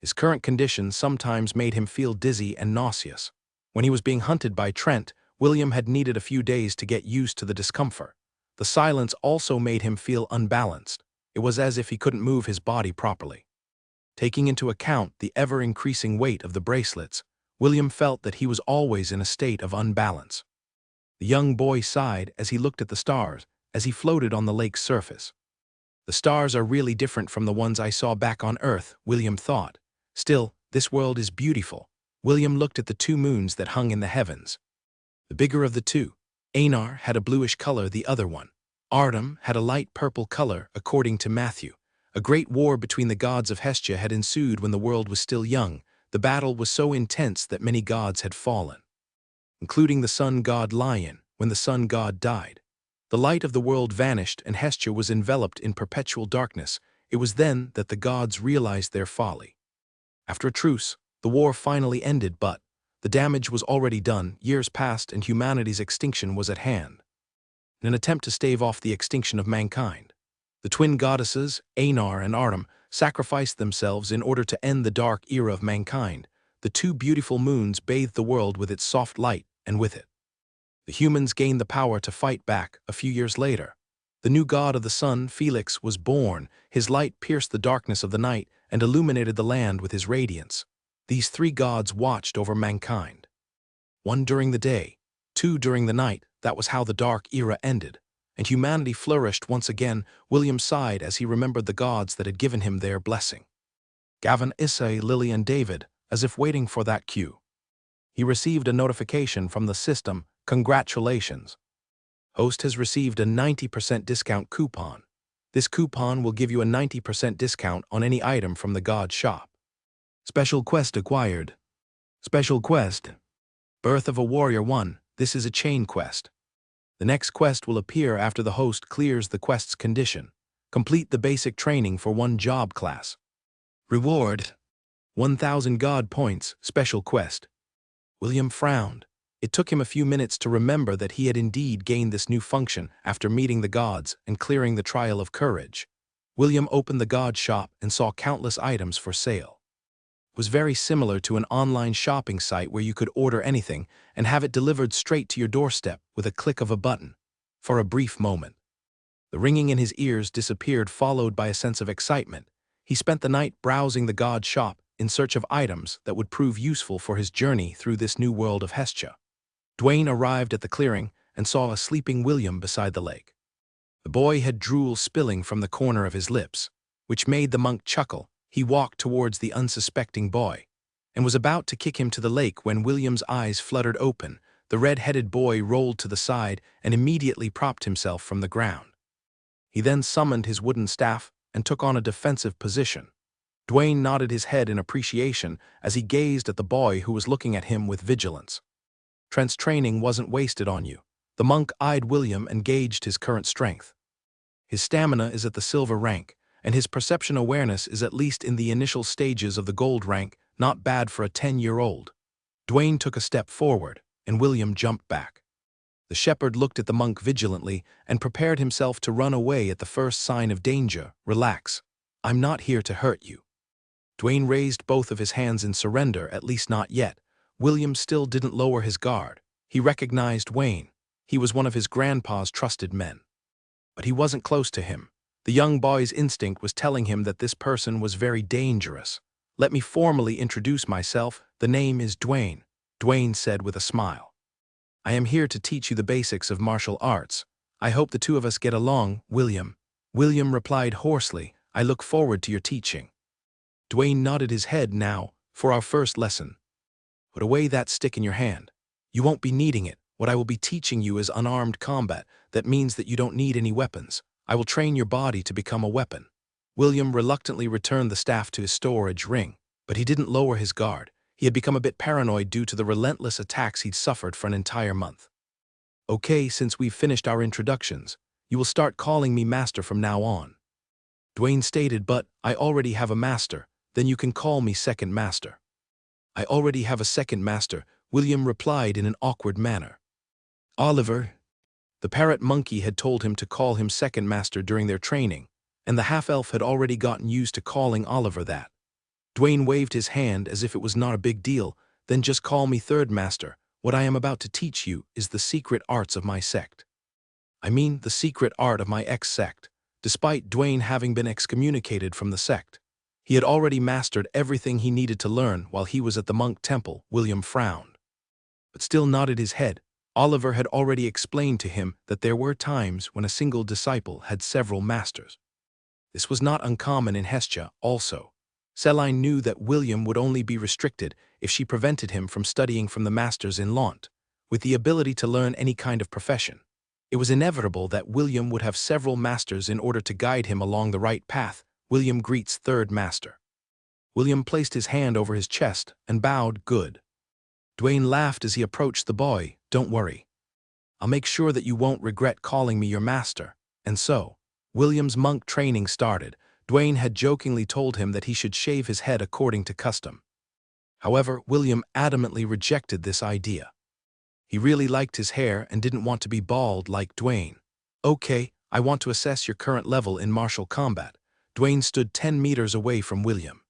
His current condition sometimes made him feel dizzy and nauseous. When he was being hunted by Trent, William had needed a few days to get used to the discomfort. The silence also made him feel unbalanced. It was as if he couldn't move his body properly. Taking into account the ever-increasing weight of the bracelets, William felt that he was always in a state of unbalance. The young boy sighed as he looked at the stars as he floated on the lake's surface. The stars are really different from the ones I saw back on Earth, William thought. Still, this world is beautiful. William looked at the two moons that hung in the heavens. The bigger of the two, Anar, had a bluish color, the other one, Artem, had a light purple color, according to Matthew. A great war between the gods of Hestia had ensued when the world was still young. The battle was so intense that many gods had fallen, including the sun god Lion, when the sun god died. The light of the world vanished and Hestia was enveloped in perpetual darkness. It was then that the gods realized their folly. After a truce, the war finally ended, but the damage was already done. Years passed and humanity's extinction was at hand. In an attempt to stave off the extinction of mankind, the twin goddesses, Anar and Artem, sacrificed themselves in order to end the dark era of mankind. The two beautiful moons bathed the world with its soft light, and with it, the humans gained the power to fight back. A few years later, the new god of the sun, Felix, was born. His light pierced the darkness of the night and illuminated the land with his radiance. These three gods watched over mankind. One during the day, two during the night. That was how the dark era ended, and humanity flourished once again. William sighed as he remembered the gods that had given him their blessing. Gavin, Isai, Lily, and David, as if waiting for that cue. He received a notification from the system. Congratulations. Host has received a 90% discount coupon. This coupon will give you a 90% discount on any item from the God shop. Special quest acquired. Special quest. Birth of a Warrior 1. This is a chain quest. The next quest will appear after the host clears the quest's condition. Complete the basic training for one job class. Reward: 1,000 God points, special quest. William frowned. It took him a few minutes to remember that he had indeed gained this new function after meeting the gods and clearing the trial of courage. William opened the god shop and saw countless items for sale. It was very similar to an online shopping site where you could order anything and have it delivered straight to your doorstep with a click of a button. For a brief moment, the ringing in his ears disappeared, followed by a sense of excitement. He spent the night browsing the god shop in search of items that would prove useful for his journey through this new world of Hestia. Dwayne arrived at the clearing and saw a sleeping William beside the lake. The boy had drool spilling from the corner of his lips, which made the monk chuckle. He walked towards the unsuspecting boy and was about to kick him to the lake when William's eyes fluttered open. The red-headed boy rolled to the side and immediately propped himself from the ground. He then summoned his wooden staff and took on a defensive position. Dwayne nodded his head in appreciation as he gazed at the boy who was looking at him with vigilance. Trent's training wasn't wasted on you. The monk eyed William and gauged his current strength. His stamina is at the silver rank, and his perception awareness is at least in the initial stages of the gold rank, not bad for a 10-year-old. Dwayne took a step forward, and William jumped back. The shepherd looked at the monk vigilantly and prepared himself to run away at the first sign of danger. Relax. I'm not here to hurt you. Dwayne raised both of his hands in surrender, at least not yet. William still didn't lower his guard. He recognized Wayne. He was one of his grandpa's trusted men. But he wasn't close to him. The young boy's instinct was telling him that this person was very dangerous. Let me formally introduce myself. The name is Dwayne, Dwayne said with a smile. I am here to teach you the basics of martial arts. I hope the two of us get along, William. William replied hoarsely, I look forward to your teaching. Dwayne nodded his head. Now, for our first lesson. Put away that stick in your hand. You won't be needing it. What I will be teaching you is unarmed combat. That means that you don't need any weapons. I will train your body to become a weapon. William reluctantly returned the staff to his storage ring, but he didn't lower his guard. He had become a bit paranoid due to the relentless attacks he'd suffered for an entire month. Okay, since we've finished our introductions, you will start calling me master from now on. Dwayne stated, but I already have a master. Then you can call me second master. I already have a second master, William replied in an awkward manner. Oliver. The parrot monkey had told him to call him second master during their training, and the half-elf had already gotten used to calling Oliver that. Dwayne waved his hand as if it was not a big deal. Then just call me third master. What I am about to teach you is the secret arts of my sect. I mean the secret art of my ex-sect. Despite Dwayne having been excommunicated from the sect, he had already mastered everything he needed to learn while he was at the monk temple. William frowned, but still nodded his head. Oliver had already explained to him that there were times when a single disciple had several masters. This was not uncommon in Hestia also. Celine knew that William would only be restricted if she prevented him from studying from the masters in Lant, with the ability to learn any kind of profession. It was inevitable that William would have several masters in order to guide him along the right path. William greets third master. William placed his hand over his chest and bowed. Good. Dwayne laughed as he approached the boy. Don't worry. I'll make sure that you won't regret calling me your master. And so, William's monk training started. Dwayne had jokingly told him that he should shave his head according to custom. However, William adamantly rejected this idea. He really liked his hair and didn't want to be bald like Dwayne. Okay, I want to assess your current level in martial combat. Dwayne stood 10 meters away from William.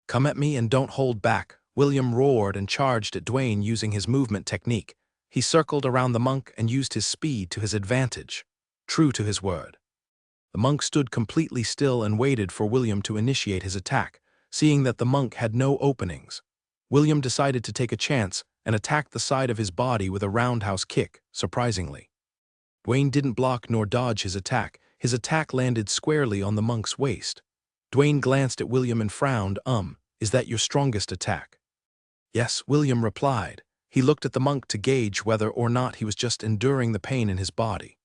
Come at me and don't hold back. William roared and charged at Dwayne using his movement technique. He circled around the monk and used his speed to his advantage. True to his word. The monk stood completely still and waited for William to initiate his attack. Seeing that the monk had no openings, William decided to take a chance and attacked the side of his body with a roundhouse kick, surprisingly. Dwayne didn't block nor dodge his attack. His attack landed squarely on the monk's waist. Dwayne glanced at William and frowned. Is that your strongest attack? Yes, William replied. He looked at the monk to gauge whether or not he was just enduring the pain in his body.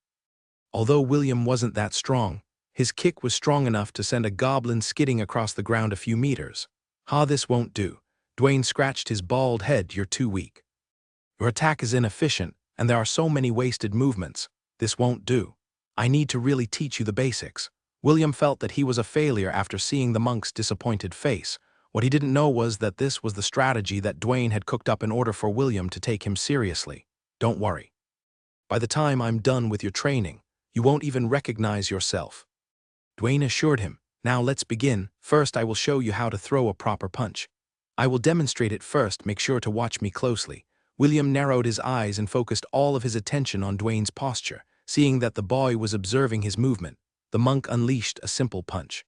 Although William wasn't that strong, his kick was strong enough to send a goblin skidding across the ground a few meters. This won't do. Dwayne scratched his bald head. You're too weak. Your attack is inefficient. and there are so many wasted movements. This won't do. I need to really teach you the basics. William felt that he was a failure after seeing the monk's disappointed face. What he didn't know was that this was the strategy that Dwayne had cooked up in order for William to take him seriously. Don't worry. By the time I'm done with your training, you won't even recognize yourself. Dwayne assured him. Now let's begin. First, I will show you how to throw a proper punch. I will demonstrate it first. Make sure to watch me closely. William narrowed his eyes and focused all of his attention on Dwayne's posture. Seeing that the boy was observing his movement, the monk unleashed a simple punch.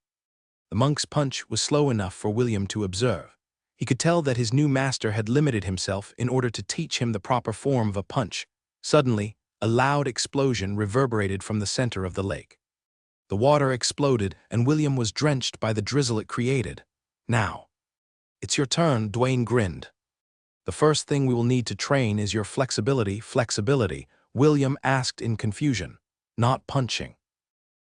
The monk's punch was slow enough for William to observe. He could tell that his new master had limited himself in order to teach him the proper form of a punch. Suddenly, a loud explosion reverberated from the center of the lake. The water exploded, and William was drenched by the drizzle it created. Now, it's your turn, Dwayne grinned. The first thing we will need to train is your flexibility. Flexibility, William asked in confusion. Not punching.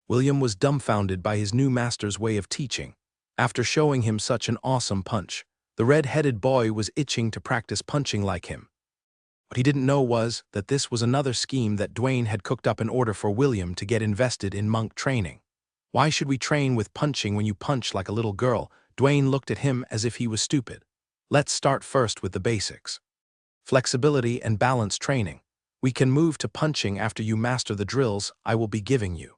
William was dumbfounded by his new master's way of teaching. After showing him such an awesome punch, the red-headed boy was itching to practice punching like him. What he didn't know was that this was another scheme that Dwayne had cooked up in order for William to get invested in monk training. Why should we train with punching when you punch like a little girl? Dwayne looked at him as if he was stupid. Let's start first with the basics. Flexibility and balance training. We can move to punching after you master the drills I will be giving you.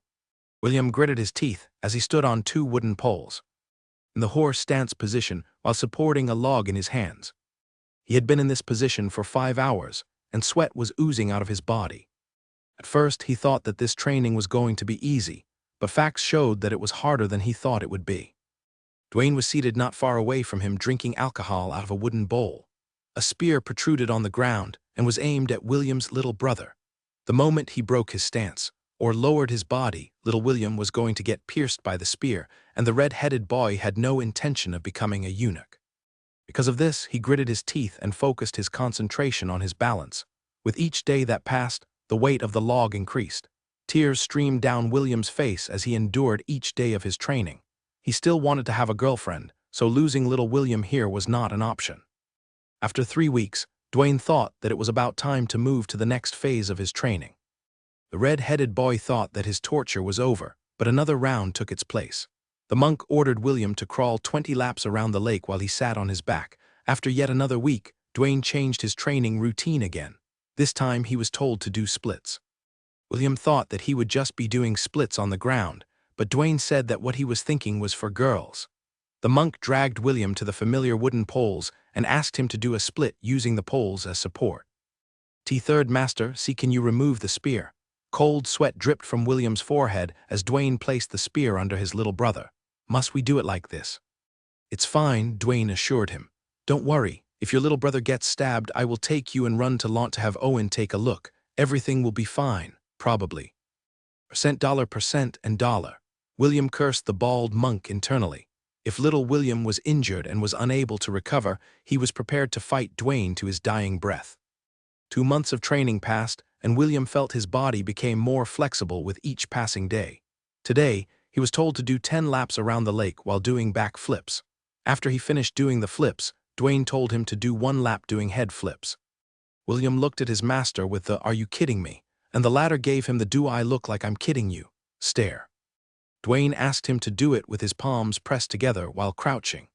William gritted his teeth as he stood on 2 wooden poles, in the horse stance position while supporting a log in his hands. He had been in this position for 5 hours, and sweat was oozing out of his body. At first, he thought that this training was going to be easy, but facts showed that it was harder than he thought it would be. Dwayne was seated not far away from him drinking alcohol out of a wooden bowl. A spear protruded on the ground and was aimed at William's little brother. The moment he broke his stance, or lowered his body, little William was going to get pierced by the spear, and the red-headed boy had no intention of becoming a eunuch. Because of this, he gritted his teeth and focused his concentration on his balance. With each day that passed, the weight of the log increased. Tears streamed down William's face as he endured each day of his training. He still wanted to have a girlfriend, so losing little William here was not an option. After 3 weeks, Dwayne thought that it was about time to move to the next phase of his training. The red-headed boy thought that his torture was over, but another round took its place. The monk ordered William to crawl 20 laps around the lake while he sat on his back. After yet another week, Dwayne changed his training routine again. This time he was told to do splits. William thought that he would just be doing splits on the ground, but Dwayne said that what he was thinking was for girls. The monk dragged William to the familiar wooden poles and asked him to do a split using the poles as support. Third Master, see, can you remove the spear? Cold sweat dripped from William's forehead as Dwayne placed the spear under his little brother. Must we do it like this? It's fine, Dwayne assured him. Don't worry, if your little brother gets stabbed, I will take you and run to Launch to have Owen take a look. Everything will be fine, probably. $%, and dollar. William cursed the bald monk internally. If little William was injured and was unable to recover, he was prepared to fight Dwayne to his dying breath. 2 months of training passed, and William felt his body became more flexible with each passing day. Today, he was told to do 10 laps around the lake while doing back flips. After he finished doing the flips, Dwayne told him to do 1 lap doing head flips. William looked at his master with the "Are you kidding me?" and the latter gave him the "Do I look like I'm kidding you?" stare. Dwayne asked him to do it with his palms pressed together while crouching.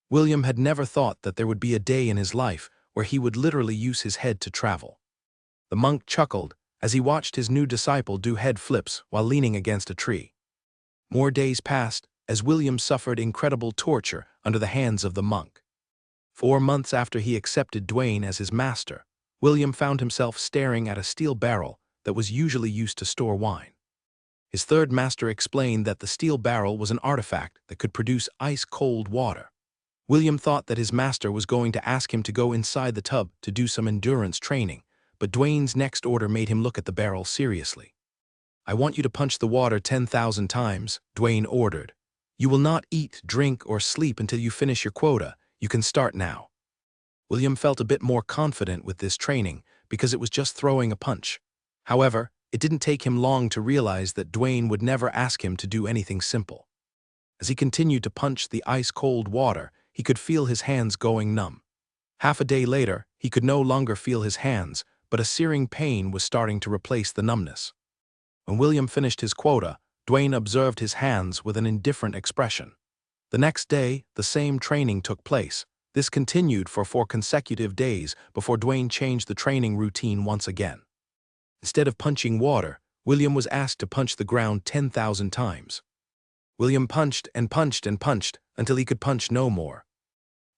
William had never thought that there would be a day in his life where he would literally use his head to travel. The monk chuckled as he watched his new disciple do head flips while leaning against a tree. More days passed as William suffered incredible torture under the hands of the monk. 4 months after he accepted Dwayne as his master, William found himself staring at a steel barrel that was usually used to store wine. His third master explained that the steel barrel was an artifact that could produce ice-cold water. William thought that his master was going to ask him to go inside the tub to do some endurance training, but Dwayne's next order made him look at the barrel seriously. "I want you to punch the water 10,000 times, Dwayne ordered. "You will not eat, drink, or sleep until you finish your quota. You can start now." William felt a bit more confident with this training because it was just throwing a punch. However, it didn't take him long to realize that Dwayne would never ask him to do anything simple. As he continued to punch the ice-cold water, he could feel his hands going numb. Half a day later, he could no longer feel his hands, but a searing pain was starting to replace the numbness. When William finished his quota, Dwayne observed his hands with an indifferent expression. The next day, the same training took place. This continued for 4 consecutive days before Dwayne changed the training routine once again. Instead of punching water, William was asked to punch the ground 10,000 times. William punched and punched and punched until he could punch no more.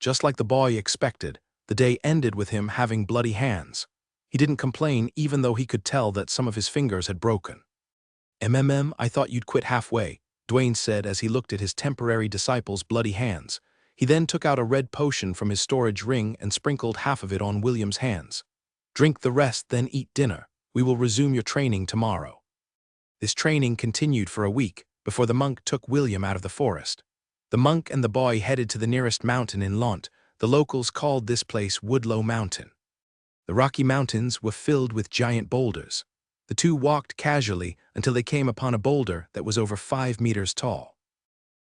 Just like the boy expected, the day ended with him having bloody hands. He didn't complain even though he could tell that some of his fingers had broken. I thought you'd quit halfway," Dwayne said as he looked at his temporary disciple's bloody hands. He then took out a red potion from his storage ring and sprinkled half of it on William's hands. "Drink the rest, then eat dinner. We will resume your training tomorrow." This training continued for a week before the monk took William out of the forest. The monk and the boy headed to the nearest mountain in Lant. The locals called this place Woodlow Mountain. The Rocky Mountains were filled with giant boulders. The two walked casually until they came upon a boulder that was over 5 meters tall.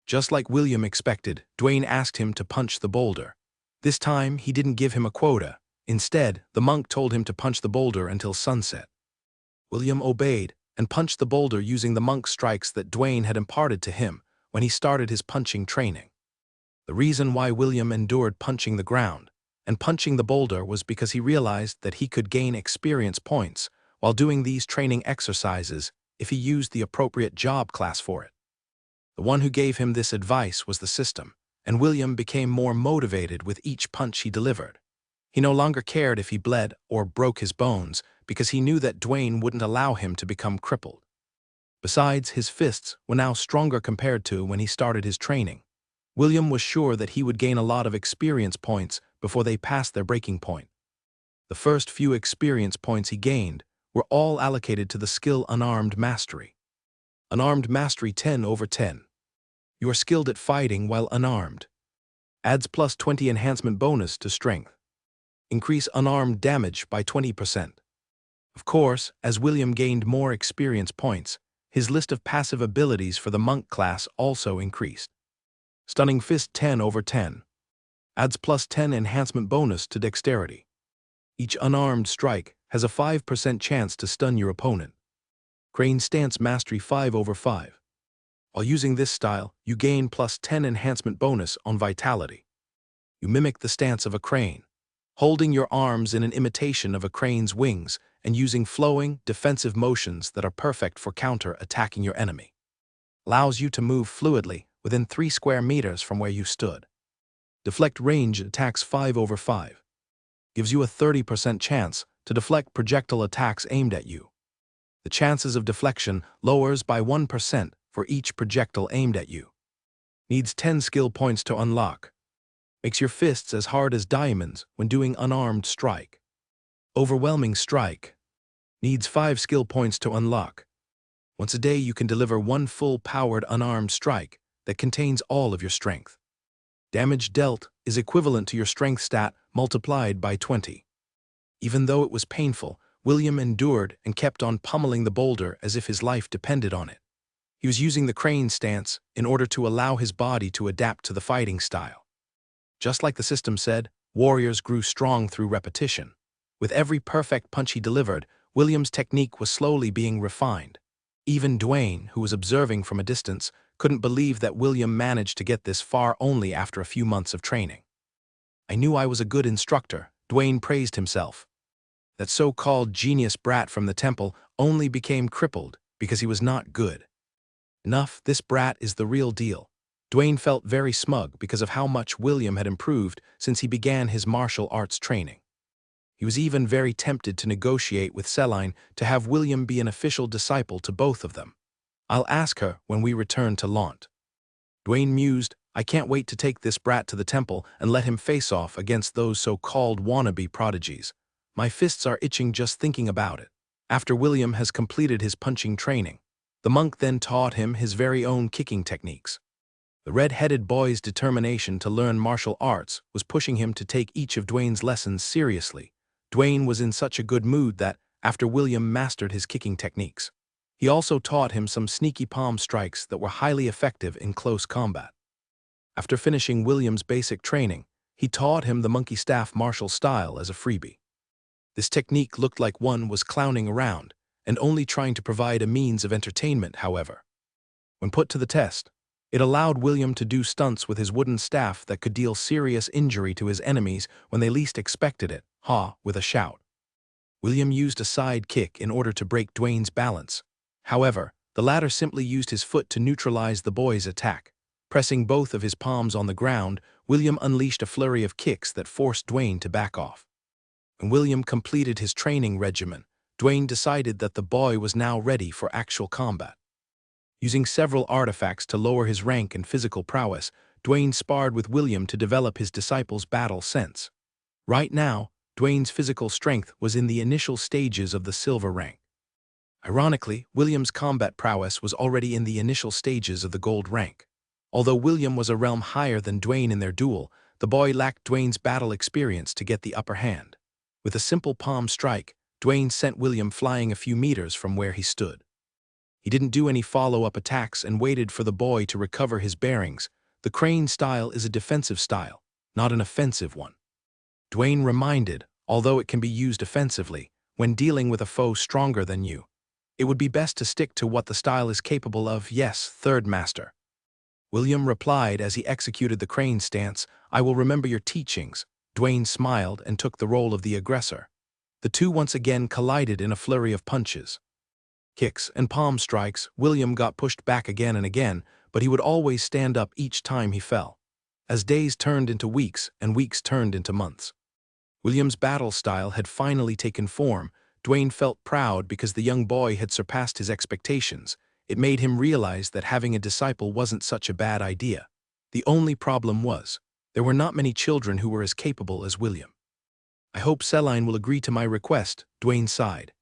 Just like William expected, Dwayne asked him to punch the boulder. This time, he didn't give him a quota. Instead, the monk told him to punch the boulder until sunset. William obeyed and punched the boulder using the monk strikes that Dwayne had imparted to him when he started his punching training. The reason why William endured punching the ground and punching the boulder was because he realized that he could gain experience points while doing these training exercises if he used the appropriate job class for it. The one who gave him this advice was the system, and William became more motivated with each punch he delivered. He no longer cared if he bled or broke his bones because he knew that Dwayne wouldn't allow him to become crippled. Besides, his fists were now stronger compared to when he started his training. William was sure that he would gain a lot of experience points before they passed their breaking point. The first few experience points he gained were all allocated to the skill Unarmed Mastery. Unarmed Mastery 10/10. You are skilled at fighting while unarmed. Adds plus 20 enhancement bonus to strength. Increase unarmed damage by 20%. Of course, as William gained more experience points, his list of passive abilities for the monk class also increased. Stunning Fist 10/10. Adds plus 10 enhancement bonus to dexterity. Each unarmed strike has a 5% chance to stun your opponent. Crane Stance Mastery 5/5. While using this style, you gain plus 10 enhancement bonus on vitality. You mimic the stance of a crane, holding your arms in an imitation of a crane's wings and using flowing, defensive motions that are perfect for counter-attacking your enemy. Allows you to move fluidly within 3 square meters from where you stood. Deflect range attacks 5/5. Gives you a 30% chance to deflect projectile attacks aimed at you. The chances of deflection lowers by 1% for each projectile aimed at you. Needs 10 skill points to unlock. Makes your fists as hard as diamonds when doing Unarmed Strike. Overwhelming Strike. Needs 5 skill points to unlock. Once a day you can deliver one full-powered unarmed strike that contains all of your strength. Damage dealt is equivalent to your strength stat multiplied by 20. Even though it was painful, William endured and kept on pummeling the boulder as if his life depended on it. He was using the crane stance in order to allow his body to adapt to the fighting style. Just like the system said, warriors grew strong through repetition. With every perfect punch he delivered, William's technique was slowly being refined. Even Dwayne, who was observing from a distance, couldn't believe that William managed to get this far only after a few months of training. "I knew I was a good instructor," Dwayne praised himself. That so-called genius brat from the temple only became crippled because he was not good. Enough, this brat is the real deal. Dwayne felt very smug because of how much William had improved since he began his martial arts training. He was even very tempted to negotiate with Celine to have William be an official disciple to both of them. "I'll ask her when we return to Lant." Dwayne mused, "I can't wait to take this brat to the temple and let him face off against those so-called wannabe prodigies. My fists are itching just thinking about it." After William has completed his punching training, the monk then taught him his very own kicking techniques. The red-headed boy's determination to learn martial arts was pushing him to take each of Dwayne's lessons seriously. Dwayne was in such a good mood that, after William mastered his kicking techniques, he also taught him some sneaky palm strikes that were highly effective in close combat. After finishing William's basic training, he taught him the monkey staff martial style as a freebie. This technique looked like one was clowning around, and only trying to provide a means of entertainment, however. When put to the test, it allowed William to do stunts with his wooden staff that could deal serious injury to his enemies when they least expected it, with a shout. William used a side kick in order to break Dwayne's balance. However, the latter simply used his foot to neutralize the boy's attack. Pressing both of his palms on the ground, William unleashed a flurry of kicks that forced Dwayne to back off. When William completed his training regimen, Dwayne decided that the boy was now ready for actual combat. Using several artifacts to lower his rank and physical prowess, Dwayne sparred with William to develop his disciple's battle sense. Right now, Dwayne's physical strength was in the initial stages of the silver rank. Ironically, William's combat prowess was already in the initial stages of the gold rank. Although William was a realm higher than Dwayne in their duel, the boy lacked Dwayne's battle experience to get the upper hand. With a simple palm strike, Dwayne sent William flying a few meters from where he stood. He didn't do any follow-up attacks and waited for the boy to recover his bearings. The crane style is a defensive style, not an offensive one. Dwayne reminded, although it can be used offensively, when dealing with a foe stronger than you, it would be best to stick to what the style is capable of. Yes, third master. William replied as he executed the crane stance. I will remember your teachings. Dwayne smiled and took the role of the aggressor. The two once again collided in a flurry of punches. Kicks and palm strikes, William got pushed back again and again, but he would always stand up each time he fell. As days turned into weeks and weeks turned into months, William's battle style had finally taken form. Dwayne felt proud because the young boy had surpassed his expectations. It made him realize that having a disciple wasn't such a bad idea. The only problem was, there were not many children who were as capable as William. I hope Celine will agree to my request, Dwayne sighed.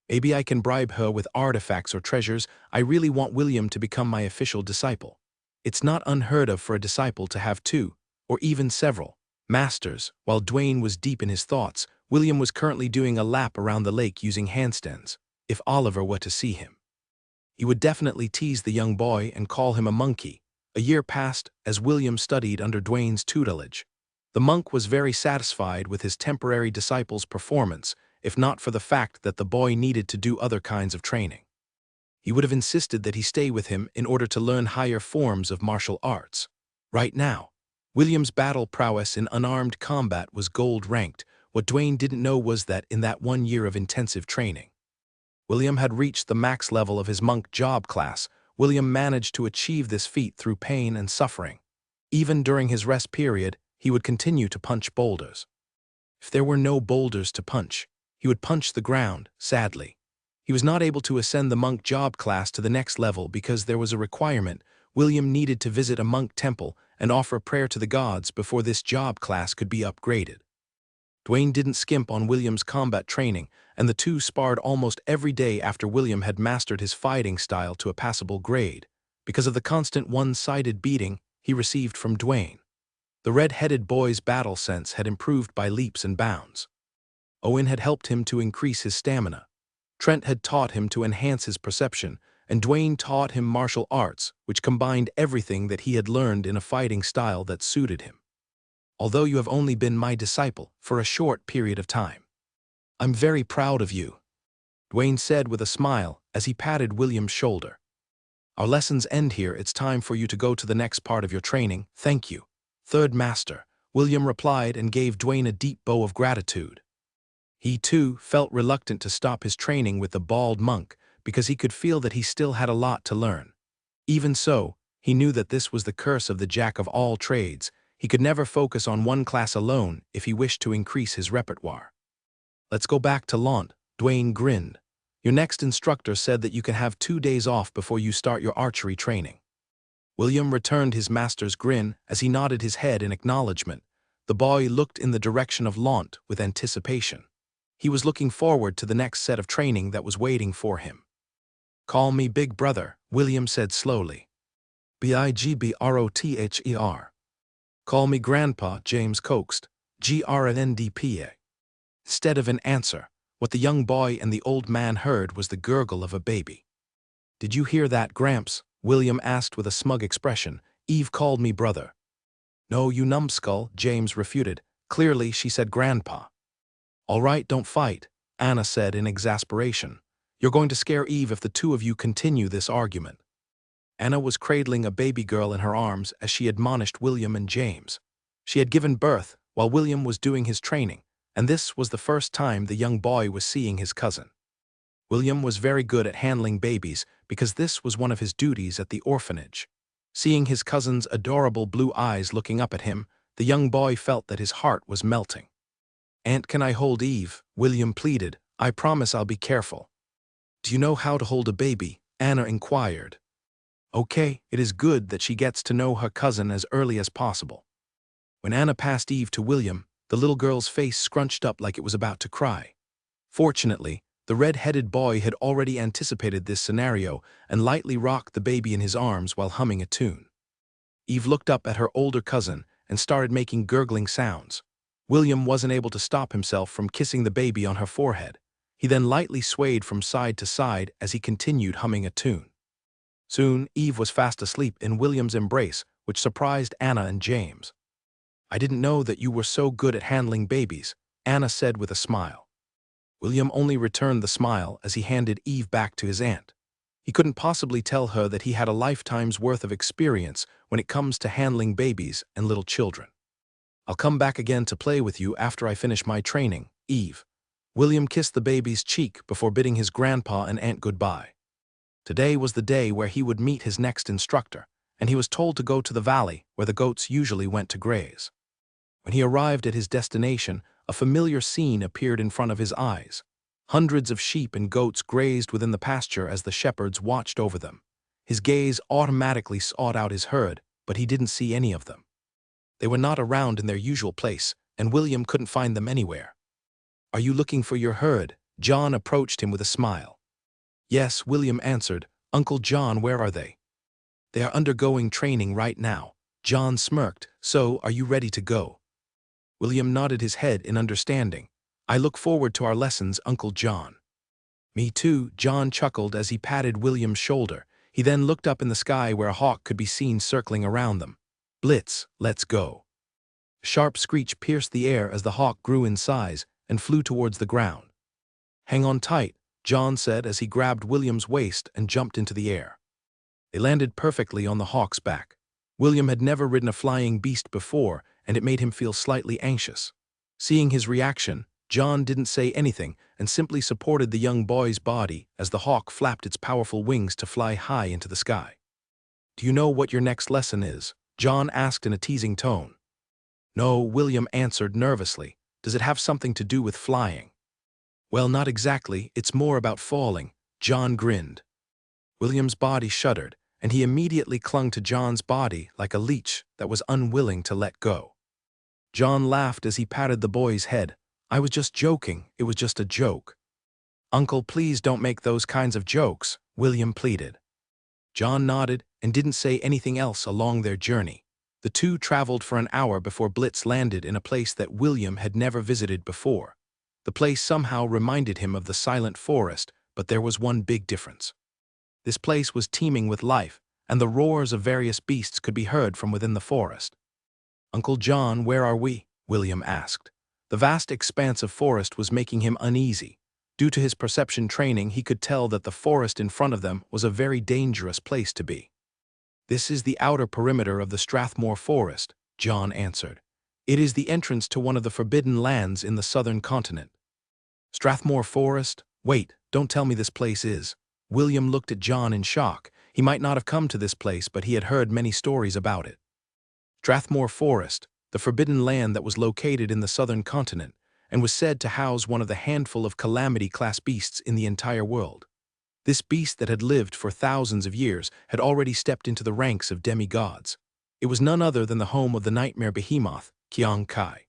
Maybe I can bribe her with artifacts or treasures. I really want William to become my official disciple. It's not unheard of for a disciple to have two, or even several, masters. While Dwayne was deep in his thoughts, William was currently doing a lap around the lake using handstands. If Oliver were to see him, he would definitely tease the young boy and call him a monkey. A year passed as William studied under Dwayne's tutelage. The monk was very satisfied with his temporary disciple's performance, if not for the fact that the boy needed to do other kinds of training. He would have insisted that he stay with him in order to learn higher forms of martial arts. Right now, William's battle prowess in unarmed combat was gold-ranked. What Dwayne didn't know was that in that 1 year of intensive training, William had reached the max level of his monk job class. William managed to achieve this feat through pain and suffering. Even during his rest period, he would continue to punch boulders. If there were no boulders to punch, he would punch the ground, sadly. He was not able to ascend the monk job class to the next level because there was a requirement. William needed to visit a monk temple and offer a prayer to the gods before this job class could be upgraded. Dwayne didn't skimp on William's combat training, and the two sparred almost every day after William had mastered his fighting style to a passable grade, because of the constant one-sided beating he received from Dwayne. The red-headed boy's battle sense had improved by leaps and bounds. Owen had helped him to increase his stamina. Trent had taught him to enhance his perception, and Dwayne taught him martial arts, which combined everything that he had learned in a fighting style that suited him. Although you have only been my disciple for a short period of time, I'm very proud of you, Dwayne said with a smile as he patted William's shoulder. Our lessons end here. It's time for you to go to the next part of your training. Thank you, third master, William replied and gave Dwayne a deep bow of gratitude. He, too, felt reluctant to stop his training with the bald monk because he could feel that he still had a lot to learn. Even so, he knew that this was the curse of the jack of all trades. He could never focus on one class alone if he wished to increase his repertoire. Let's go back to Launt, Dwayne grinned. Your next instructor said that you can have 2 days off before you start your archery training. William returned his master's grin as he nodded his head in acknowledgement. The boy looked in the direction of Launt with anticipation. He was looking forward to the next set of training that was waiting for him. Call me Big Brother, William said slowly. Bigbrother. Call me Grandpa, James coaxed. Grandpa. Instead of an answer, what the young boy and the old man heard was the gurgle of a baby. Did you hear that, Gramps? William asked with a smug expression. Eve called me brother. No, you numbskull, James refuted. Clearly, she said Grandpa. All right, don't fight, Anna said in exasperation. You're going to scare Eve if the two of you continue this argument. Anna was cradling a baby girl in her arms as she admonished William and James. She had given birth while William was doing his training, and this was the first time the young boy was seeing his cousin. William was very good at handling babies because this was one of his duties at the orphanage. Seeing his cousin's adorable blue eyes looking up at him, the young boy felt that his heart was melting. "Aunt, can I hold Eve?" William pleaded. "I promise I'll be careful." "Do you know how to hold a baby?" Anna inquired. "Okay, it is good that she gets to know her cousin as early as possible." When Anna passed Eve to William, the little girl's face scrunched up like it was about to cry. Fortunately, the red-headed boy had already anticipated this scenario and lightly rocked the baby in his arms while humming a tune. Eve looked up at her older cousin and started making gurgling sounds. William wasn't able to stop himself from kissing the baby on her forehead. He then lightly swayed from side to side as he continued humming a tune. Soon, Eve was fast asleep in William's embrace, which surprised Anna and James. "I didn't know that you were so good at handling babies," Anna said with a smile. William only returned the smile as he handed Eve back to his aunt. He couldn't possibly tell her that he had a lifetime's worth of experience when it comes to handling babies and little children. "I'll come back again to play with you after I finish my training, Eve." William kissed the baby's cheek before bidding his grandpa and aunt goodbye. Today was the day where he would meet his next instructor, and he was told to go to the valley where the goats usually went to graze. When he arrived at his destination, a familiar scene appeared in front of his eyes. Hundreds of sheep and goats grazed within the pasture as the shepherds watched over them. His gaze automatically sought out his herd, but he didn't see any of them. They were not around in their usual place, and William couldn't find them anywhere. "Are you looking for your herd?" John approached him with a smile. "Yes," William answered. "Uncle John, where are they?" "They are undergoing training right now." John smirked. "So, are you ready to go?" William nodded his head in understanding. "I look forward to our lessons, Uncle John." "Me too," John chuckled as he patted William's shoulder. He then looked up in the sky where a hawk could be seen circling around them. "Blitz, let's go." A sharp screech pierced the air as the hawk grew in size and flew towards the ground. "Hang on tight," John said as he grabbed William's waist and jumped into the air. They landed perfectly on the hawk's back. William had never ridden a flying beast before, and it made him feel slightly anxious. Seeing his reaction, John didn't say anything and simply supported the young boy's body as the hawk flapped its powerful wings to fly high into the sky. "Do you know what your next lesson is?" John asked in a teasing tone. "No," William answered nervously. "Does it have something to do with flying?" "Well, not exactly. It's more about falling." John grinned. William's body shuddered, and he immediately clung to John's body like a leech that was unwilling to let go. John laughed as he patted the boy's head. "I was just joking. It was just a joke." "Uncle, please don't make those kinds of jokes," William pleaded. John nodded and didn't say anything else along their journey. The two traveled for an hour before Blitz landed in a place that William had never visited before. The place somehow reminded him of the silent forest, but there was one big difference. This place was teeming with life, and the roars of various beasts could be heard from within the forest. "Uncle John, where are we?" William asked. The vast expanse of forest was making him uneasy. Due to his perception training, he could tell that the forest in front of them was a very dangerous place to be. "This is the outer perimeter of the Strathmore Forest," John answered. "It is the entrance to one of the forbidden lands in the southern continent." "Strathmore Forest? Wait, don't tell me this place is." William looked at John in shock. He might not have come to this place, but he had heard many stories about it. Strathmore Forest, the forbidden land that was located in the southern continent, and was said to house one of the handful of calamity-class beasts in the entire world. This beast that had lived for thousands of years had already stepped into the ranks of demigods. It was none other than the home of the nightmare behemoth, Kyong Kai.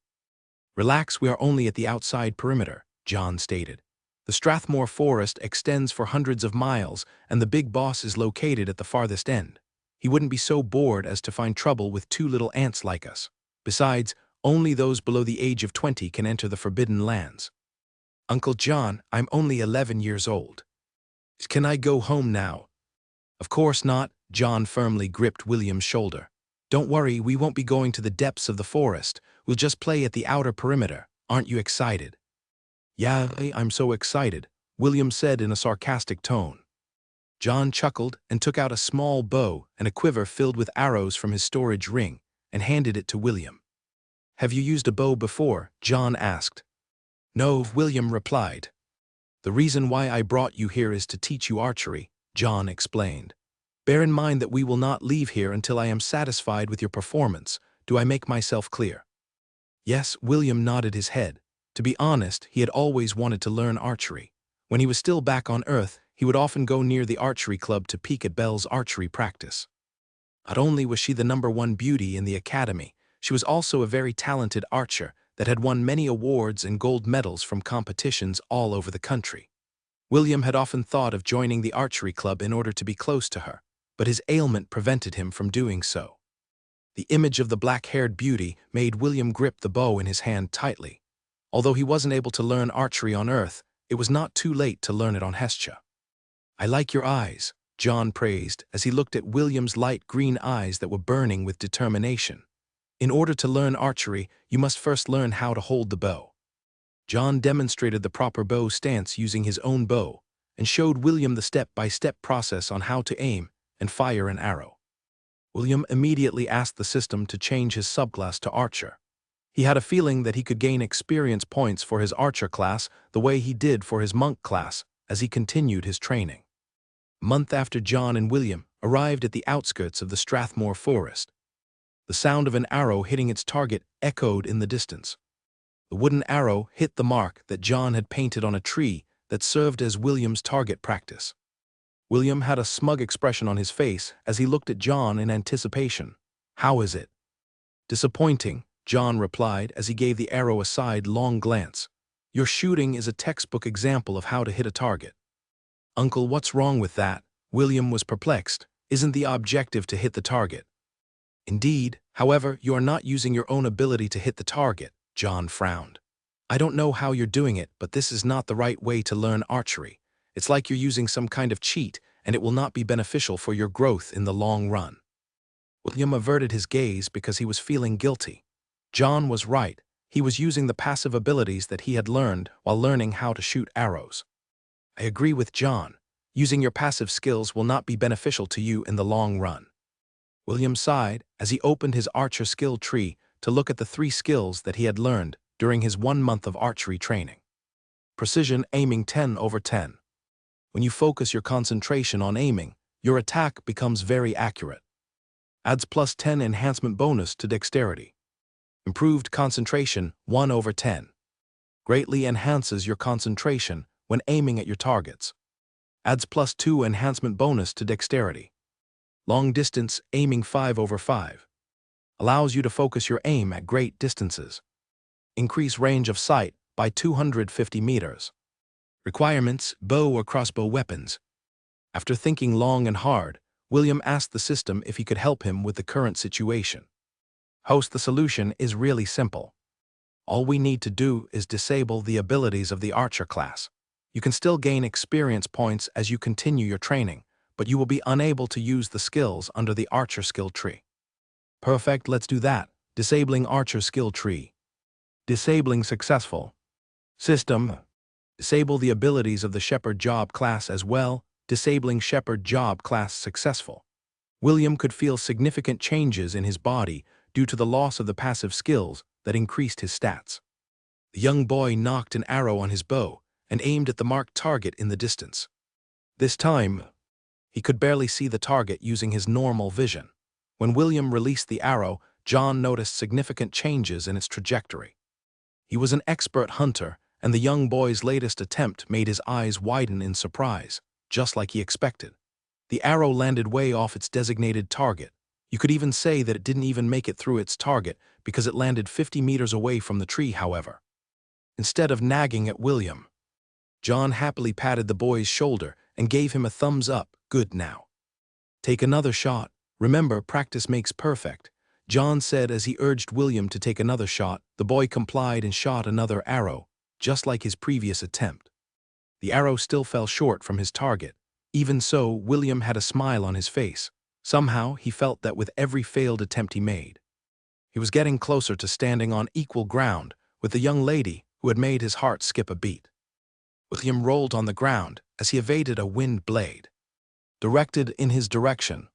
"Relax, we are only at the outside perimeter," John stated. "The Strathmore Forest extends for hundreds of miles, and the big boss is located at the farthest end. He wouldn't be so bored as to find trouble with two little ants like us. Besides, only those below the age of 20 can enter the forbidden lands." "Uncle John, I'm only 11 years old. Can I go home now?" "Of course not." John firmly gripped William's shoulder. "Don't worry, we won't be going to the depths of the forest. We'll just play at the outer perimeter. Aren't you excited?" Yeah, I'm so excited, William said in a sarcastic tone. John chuckled and took out a small bow and a quiver filled with arrows from his storage ring and handed it to William. Have you used a bow before? John asked. No, William replied. The reason why I brought you here is to teach you archery, John explained. Bear in mind that we will not leave here until I am satisfied with your performance. Do I make myself clear? Yes, William nodded his head. To be honest, he had always wanted to learn archery. When he was still back on Earth, he would often go near the archery club to peek at Belle's archery practice. Not only was she the #1 beauty in the academy, she was also a very talented archer that had won many awards and gold medals from competitions all over the country. William had often thought of joining the archery club in order to be close to her, but his ailment prevented him from doing so. The image of the black-haired beauty made William grip the bow in his hand tightly. Although he wasn't able to learn archery on Earth, it was not too late to learn it on Hestia. I like your eyes, John praised as he looked at William's light green eyes that were burning with determination. In order to learn archery, you must first learn how to hold the bow. John demonstrated the proper bow stance using his own bow and showed William the step-by-step process on how to aim and fire an arrow. William immediately asked the system to change his subclass to archer. He had a feeling that he could gain experience points for his archer class the way he did for his monk class as he continued his training. A month after John and William arrived at the outskirts of the Strathmore forest, the sound of an arrow hitting its target echoed in the distance. The wooden arrow hit the mark that John had painted on a tree that served as William's target practice. William had a smug expression on his face as he looked at John in anticipation. How is it? Disappointing, John replied as he gave the arrow a sidelong glance. Your shooting is a textbook example of how to hit a target. Uncle, what's wrong with that? William was perplexed. Isn't the objective to hit the target? Indeed, however, you are not using your own ability to hit the target, John frowned. I don't know how you're doing it, but this is not the right way to learn archery. It's like you're using some kind of cheat, and it will not be beneficial for your growth in the long run. William averted his gaze because he was feeling guilty. John was right. He was using the passive abilities that he had learned while learning how to shoot arrows. I agree with John. Using your passive skills will not be beneficial to you in the long run. William sighed as he opened his archer skill tree to look at the 3 skills that he had learned during his 1 month of archery training. Precision aiming 10/10. When you focus your concentration on aiming, your attack becomes very accurate. Adds +10 enhancement bonus to dexterity. Improved concentration 1/10. Greatly enhances your concentration when aiming at your targets. Adds +2 enhancement bonus to dexterity. Long distance aiming 5/5. Allows you to focus your aim at great distances. Increase range of sight by 250 meters. Requirements: bow or crossbow weapons. After thinking long and hard, William asked the system if he could help him with the current situation. Host, the solution is really simple. All we need to do is disable the abilities of the archer class. You can still gain experience points as you continue your training, but you will be unable to use the skills under the archer skill tree. Perfect, let's do that. Disabling archer skill tree. Disabling successful. System. Disable the abilities of the shepherd job class as well. Disabling shepherd job class successful. William could feel significant changes in his body due to the loss of the passive skills that increased his stats. The young boy knocked an arrow on his bow and aimed at the marked target in the distance. This time, he could barely see the target using his normal vision. When William released the arrow, John noticed significant changes in its trajectory. He was an expert hunter, and the young boy's latest attempt made his eyes widen in surprise, just like he expected. The arrow landed way off its designated target. You could even say that it didn't even make it through its target because it landed 50 meters away from the tree, however. Instead of nagging at William, John happily patted the boy's shoulder and gave him a thumbs up. Good now. Take another shot. Remember, practice makes perfect, John said as he urged William to take another shot. The boy complied and shot another arrow, just like his previous attempt. The arrow still fell short from his target. Even so, William had a smile on his face. Somehow, he felt that with every failed attempt he made, he was getting closer to standing on equal ground with the young lady who had made his heart skip a beat. William rolled on the ground as he evaded a wind blade, directed in his direction.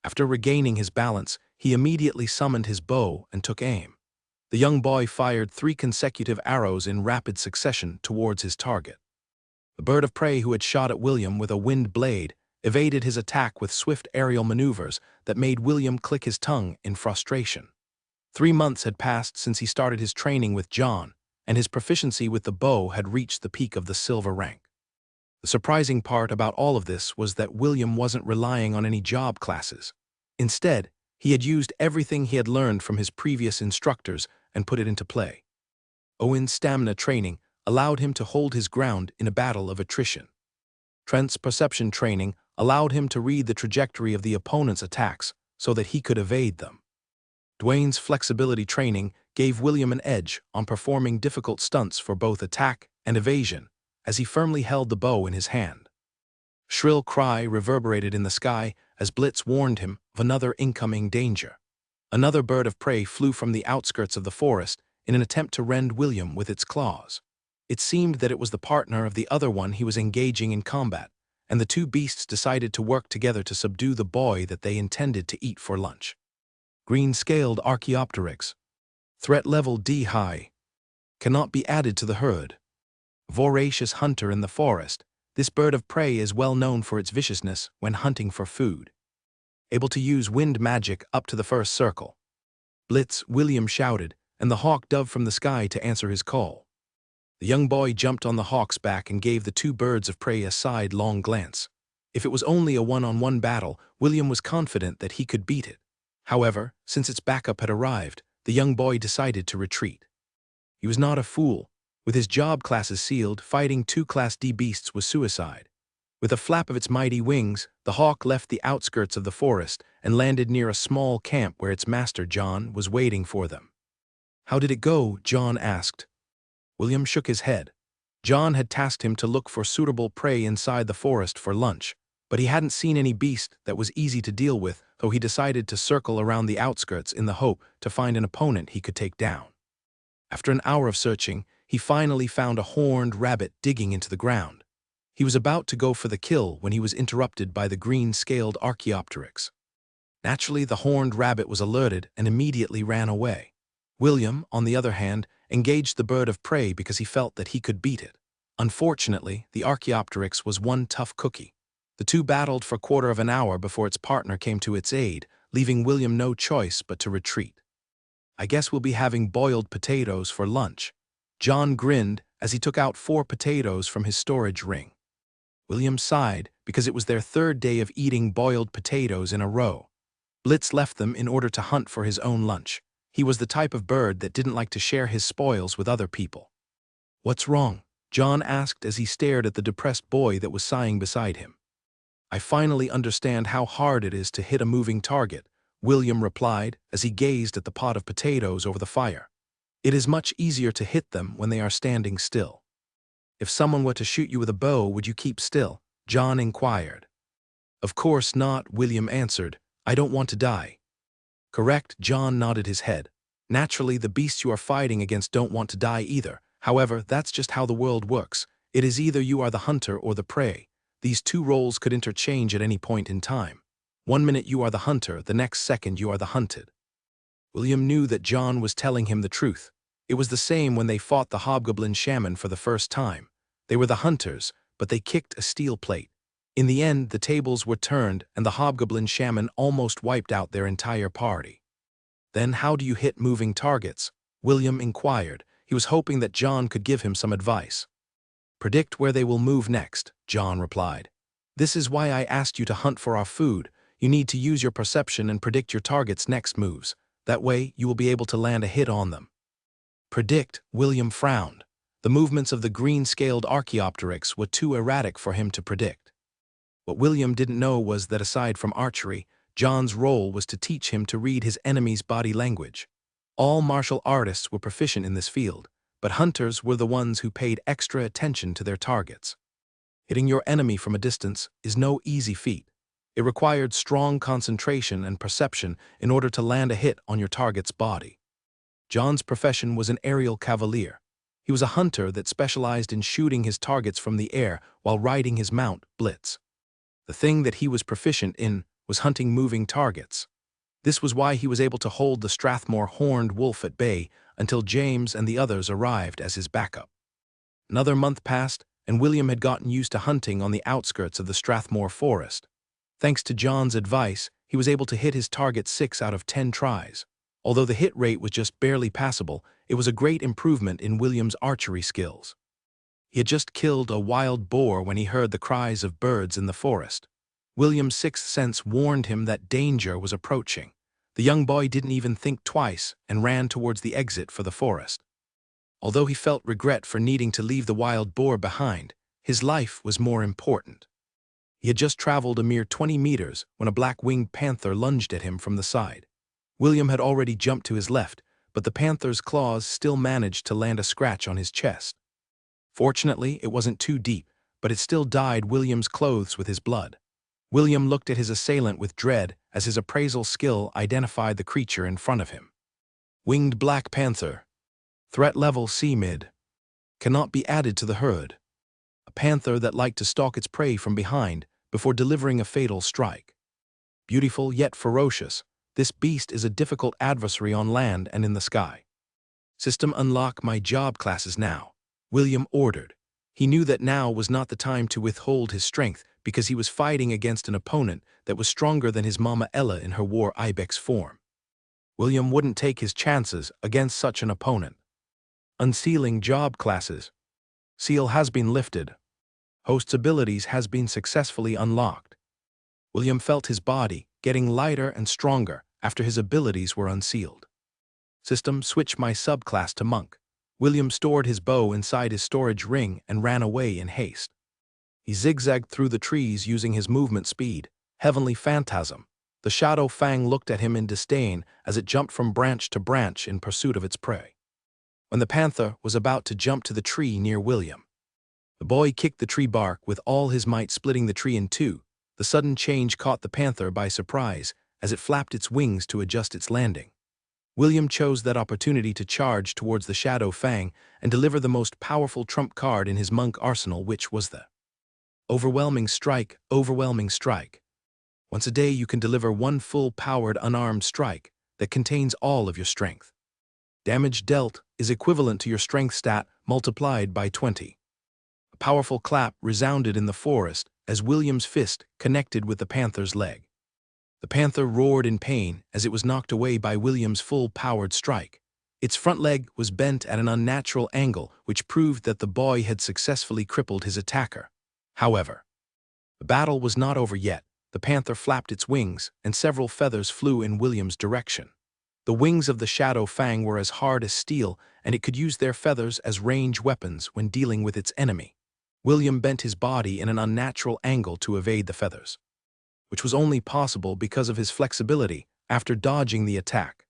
After regaining his balance, he immediately summoned his bow and took aim. The young boy fired 3 consecutive arrows in rapid succession towards his target. The bird of prey who had shot at William with a wind blade evaded his attack with swift aerial maneuvers that made William click his tongue in frustration. 3 months had passed since he started his training with John, and his proficiency with the bow had reached the peak of the silver rank. The surprising part about all of this was that William wasn't relying on any job classes. Instead, he had used everything he had learned from his previous instructors and put it into play. Owen's stamina training allowed him to hold his ground in a battle of attrition. Trent's perception training allowed him to read the trajectory of the opponent's attacks so that he could evade them. Dwayne's flexibility training gave William an edge on performing difficult stunts for both attack and evasion as he firmly held the bow in his hand. Shrill cry reverberated in the sky as Blitz warned him of another incoming danger. Another bird of prey flew from the outskirts of the forest in an attempt to rend William with its claws. It seemed that it was the partner of the other one he was engaging in combat, and the 2 beasts decided to work together to subdue the boy that they intended to eat for lunch. Green-scaled Archaeopteryx. Threat level D high. Cannot be added to the herd. Voracious hunter in the forest, this bird of prey is well known for its viciousness when hunting for food. Able to use wind magic up to the first circle. Blitz, William shouted, and the hawk dove from the sky to answer his call. The young boy jumped on the hawk's back and gave the 2 birds of prey a sidelong glance. If it was only a one-on-one battle, William was confident that he could beat it. However, since its backup had arrived, the young boy decided to retreat. He was not a fool. With his job classes sealed, fighting 2 Class D beasts was suicide. With a flap of its mighty wings, the hawk left the outskirts of the forest and landed near a small camp where its master, John, was waiting for them. "How did it go?" John asked. William shook his head. John had tasked him to look for suitable prey inside the forest for lunch, but he hadn't seen any beast that was easy to deal with, so he decided to circle around the outskirts in the hope to find an opponent he could take down. After an hour of searching, he finally found a horned rabbit digging into the ground. He was about to go for the kill when he was interrupted by the green-scaled Archaeopteryx. Naturally, the horned rabbit was alerted and immediately ran away. William, on the other hand, engaged the bird of prey because he felt that he could beat it. Unfortunately, the Archaeopteryx was one tough cookie. The 2 battled for a quarter of an hour before its partner came to its aid, leaving William no choice but to retreat. "I guess we'll be having boiled potatoes for lunch." John grinned as he took out 4 potatoes from his storage ring. William sighed because it was their 3rd day of eating boiled potatoes in a row. Blitz left them in order to hunt for his own lunch. He was the type of bird that didn't like to share his spoils with other people. "What's wrong?" John asked as he stared at the depressed boy that was sighing beside him. "I finally understand how hard it is to hit a moving target," William replied as he gazed at the pot of potatoes over the fire. "It is much easier to hit them when they are standing still." "If someone were to shoot you with a bow, would you keep still?" John inquired. "Of course not," William answered. "I don't want to die." "Correct," John nodded his head. "Naturally, the beasts you are fighting against don't want to die either. However, that's just how the world works. It is either you are the hunter or the prey. These 2 roles could interchange at any point in time. One minute you are the hunter, the next second you are the hunted." William knew that John was telling him the truth. It was the same when they fought the hobgoblin shaman for the first time. They were the hunters, but they kicked a steel plate. In the end, the tables were turned and the hobgoblin shaman almost wiped out their entire party. "Then how do you hit moving targets?" William inquired. He was hoping that John could give him some advice. "Predict where they will move next," John replied. "This is why I asked you to hunt for our food. You need to use your perception and predict your target's next moves. That way, you will be able to land a hit on them." "Predict," William frowned. The movements of the green-scaled Archaeopteryx were too erratic for him to predict. What William didn't know was that aside from archery, John's role was to teach him to read his enemy's body language. All martial artists were proficient in this field, but hunters were the ones who paid extra attention to their targets. Hitting your enemy from a distance is no easy feat. It required strong concentration and perception in order to land a hit on your target's body. John's profession was an aerial cavalier. He was a hunter that specialized in shooting his targets from the air while riding his mount, Blitz. The thing that he was proficient in was hunting moving targets. This was why he was able to hold the Strathmore horned wolf at bay until James and the others arrived as his backup. Another month passed, and William had gotten used to hunting on the outskirts of the Strathmore forest. Thanks to John's advice, he was able to hit his target 6 out of 10 tries. Although the hit rate was just barely passable, it was a great improvement in William's archery skills. He had just killed a wild boar when he heard the cries of birds in the forest. William's sixth sense warned him that danger was approaching. The young boy didn't even think twice and ran towards the exit for the forest. Although he felt regret for needing to leave the wild boar behind, his life was more important. He had just traveled a mere 20 meters when a black-winged panther lunged at him from the side. William had already jumped to his left, but the panther's claws still managed to land a scratch on his chest. Fortunately, it wasn't too deep, but it still dyed William's clothes with his blood. William looked at his assailant with dread as his appraisal skill identified the creature in front of him. Winged black panther. Threat level C-mid. Cannot be added to the herd. A panther that liked to stalk its prey from behind before delivering a fatal strike. Beautiful yet ferocious, this beast is a difficult adversary on land and in the sky. System unlock my job classes now, William ordered. He knew that now was not the time to withhold his strength because he was fighting against an opponent that was stronger than his Mama Ella in her war ibex form. William wouldn't take his chances against such an opponent. Unsealing job classes. Seal has been lifted. Host's abilities has been successfully unlocked. William felt his body getting lighter and stronger after his abilities were unsealed. System switch my subclass to monk. William stored his bow inside his storage ring and ran away in haste. He zigzagged through the trees using his movement speed. Heavenly phantasm. The shadow fang looked at him in disdain as it jumped from branch to branch in pursuit of its prey. When the panther was about to jump to the tree near William, the boy kicked the tree bark with all his might, splitting the tree in two. The sudden change caught the panther by surprise as it flapped its wings to adjust its landing. William chose that opportunity to charge towards the shadow fang and deliver the most powerful trump card in his monk arsenal, which was the overwhelming strike. Overwhelming strike. Once a day you can deliver one full-powered unarmed strike that contains all of your strength. Damage dealt is equivalent to your strength stat multiplied by 20. A powerful clap resounded in the forest as William's fist connected with the panther's leg. The panther roared in pain as it was knocked away by William's full-powered strike. Its front leg was bent at an unnatural angle, which proved that the boy had successfully crippled his attacker. However, the battle was not over yet. The panther flapped its wings, and several feathers flew in William's direction. The wings of the shadow fang were as hard as steel, and it could use their feathers as range weapons when dealing with its enemy. William bent his body in an unnatural angle to evade the feathers, which was only possible because of his flexibility after dodging the attack.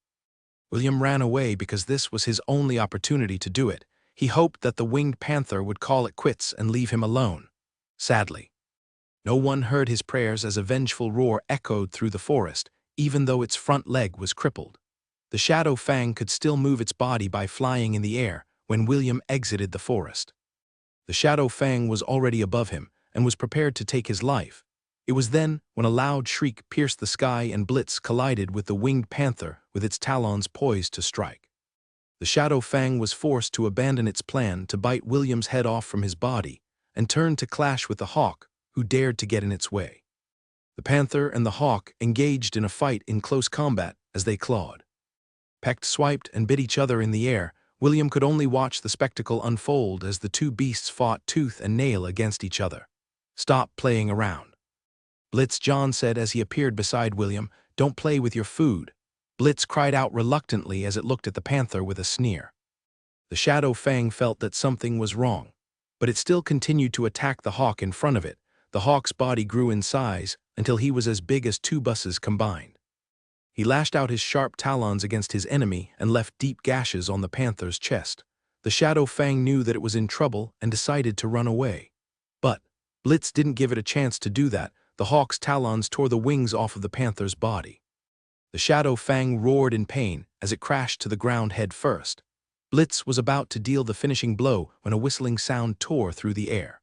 William ran away because this was his only opportunity to do it. He hoped that the winged panther would call it quits and leave him alone. Sadly, no one heard his prayers as a vengeful roar echoed through the forest, even though its front leg was crippled. The shadow fang could still move its body by flying in the air when William exited the forest. The shadow fang was already above him and was prepared to take his life. It was then when a loud shriek pierced the sky and Blitz collided with the winged panther with its talons poised to strike. The shadow fang was forced to abandon its plan to bite William's head off from his body and turned to clash with the hawk, who dared to get in its way. The panther and the hawk engaged in a fight in close combat as they clawed, pecked, swiped, and bit each other in the air. William could only watch the spectacle unfold as the two beasts fought tooth and nail against each other. "Stop playing around," Blitz John said as he appeared beside William. "Don't play with your food." Blitz cried out reluctantly as it looked at the panther with a sneer. The shadow fang felt that something was wrong, but it still continued to attack the hawk in front of it. The hawk's body grew in size until he was as big as 2 buses combined. He lashed out his sharp talons against his enemy and left deep gashes on the panther's chest. The shadow fang knew that it was in trouble and decided to run away. But Blitz didn't give it a chance to do that. The hawk's talons tore the wings off of the panther's body. The shadow fang roared in pain as it crashed to the ground head first. Blitz was about to deal the finishing blow when a whistling sound tore through the air.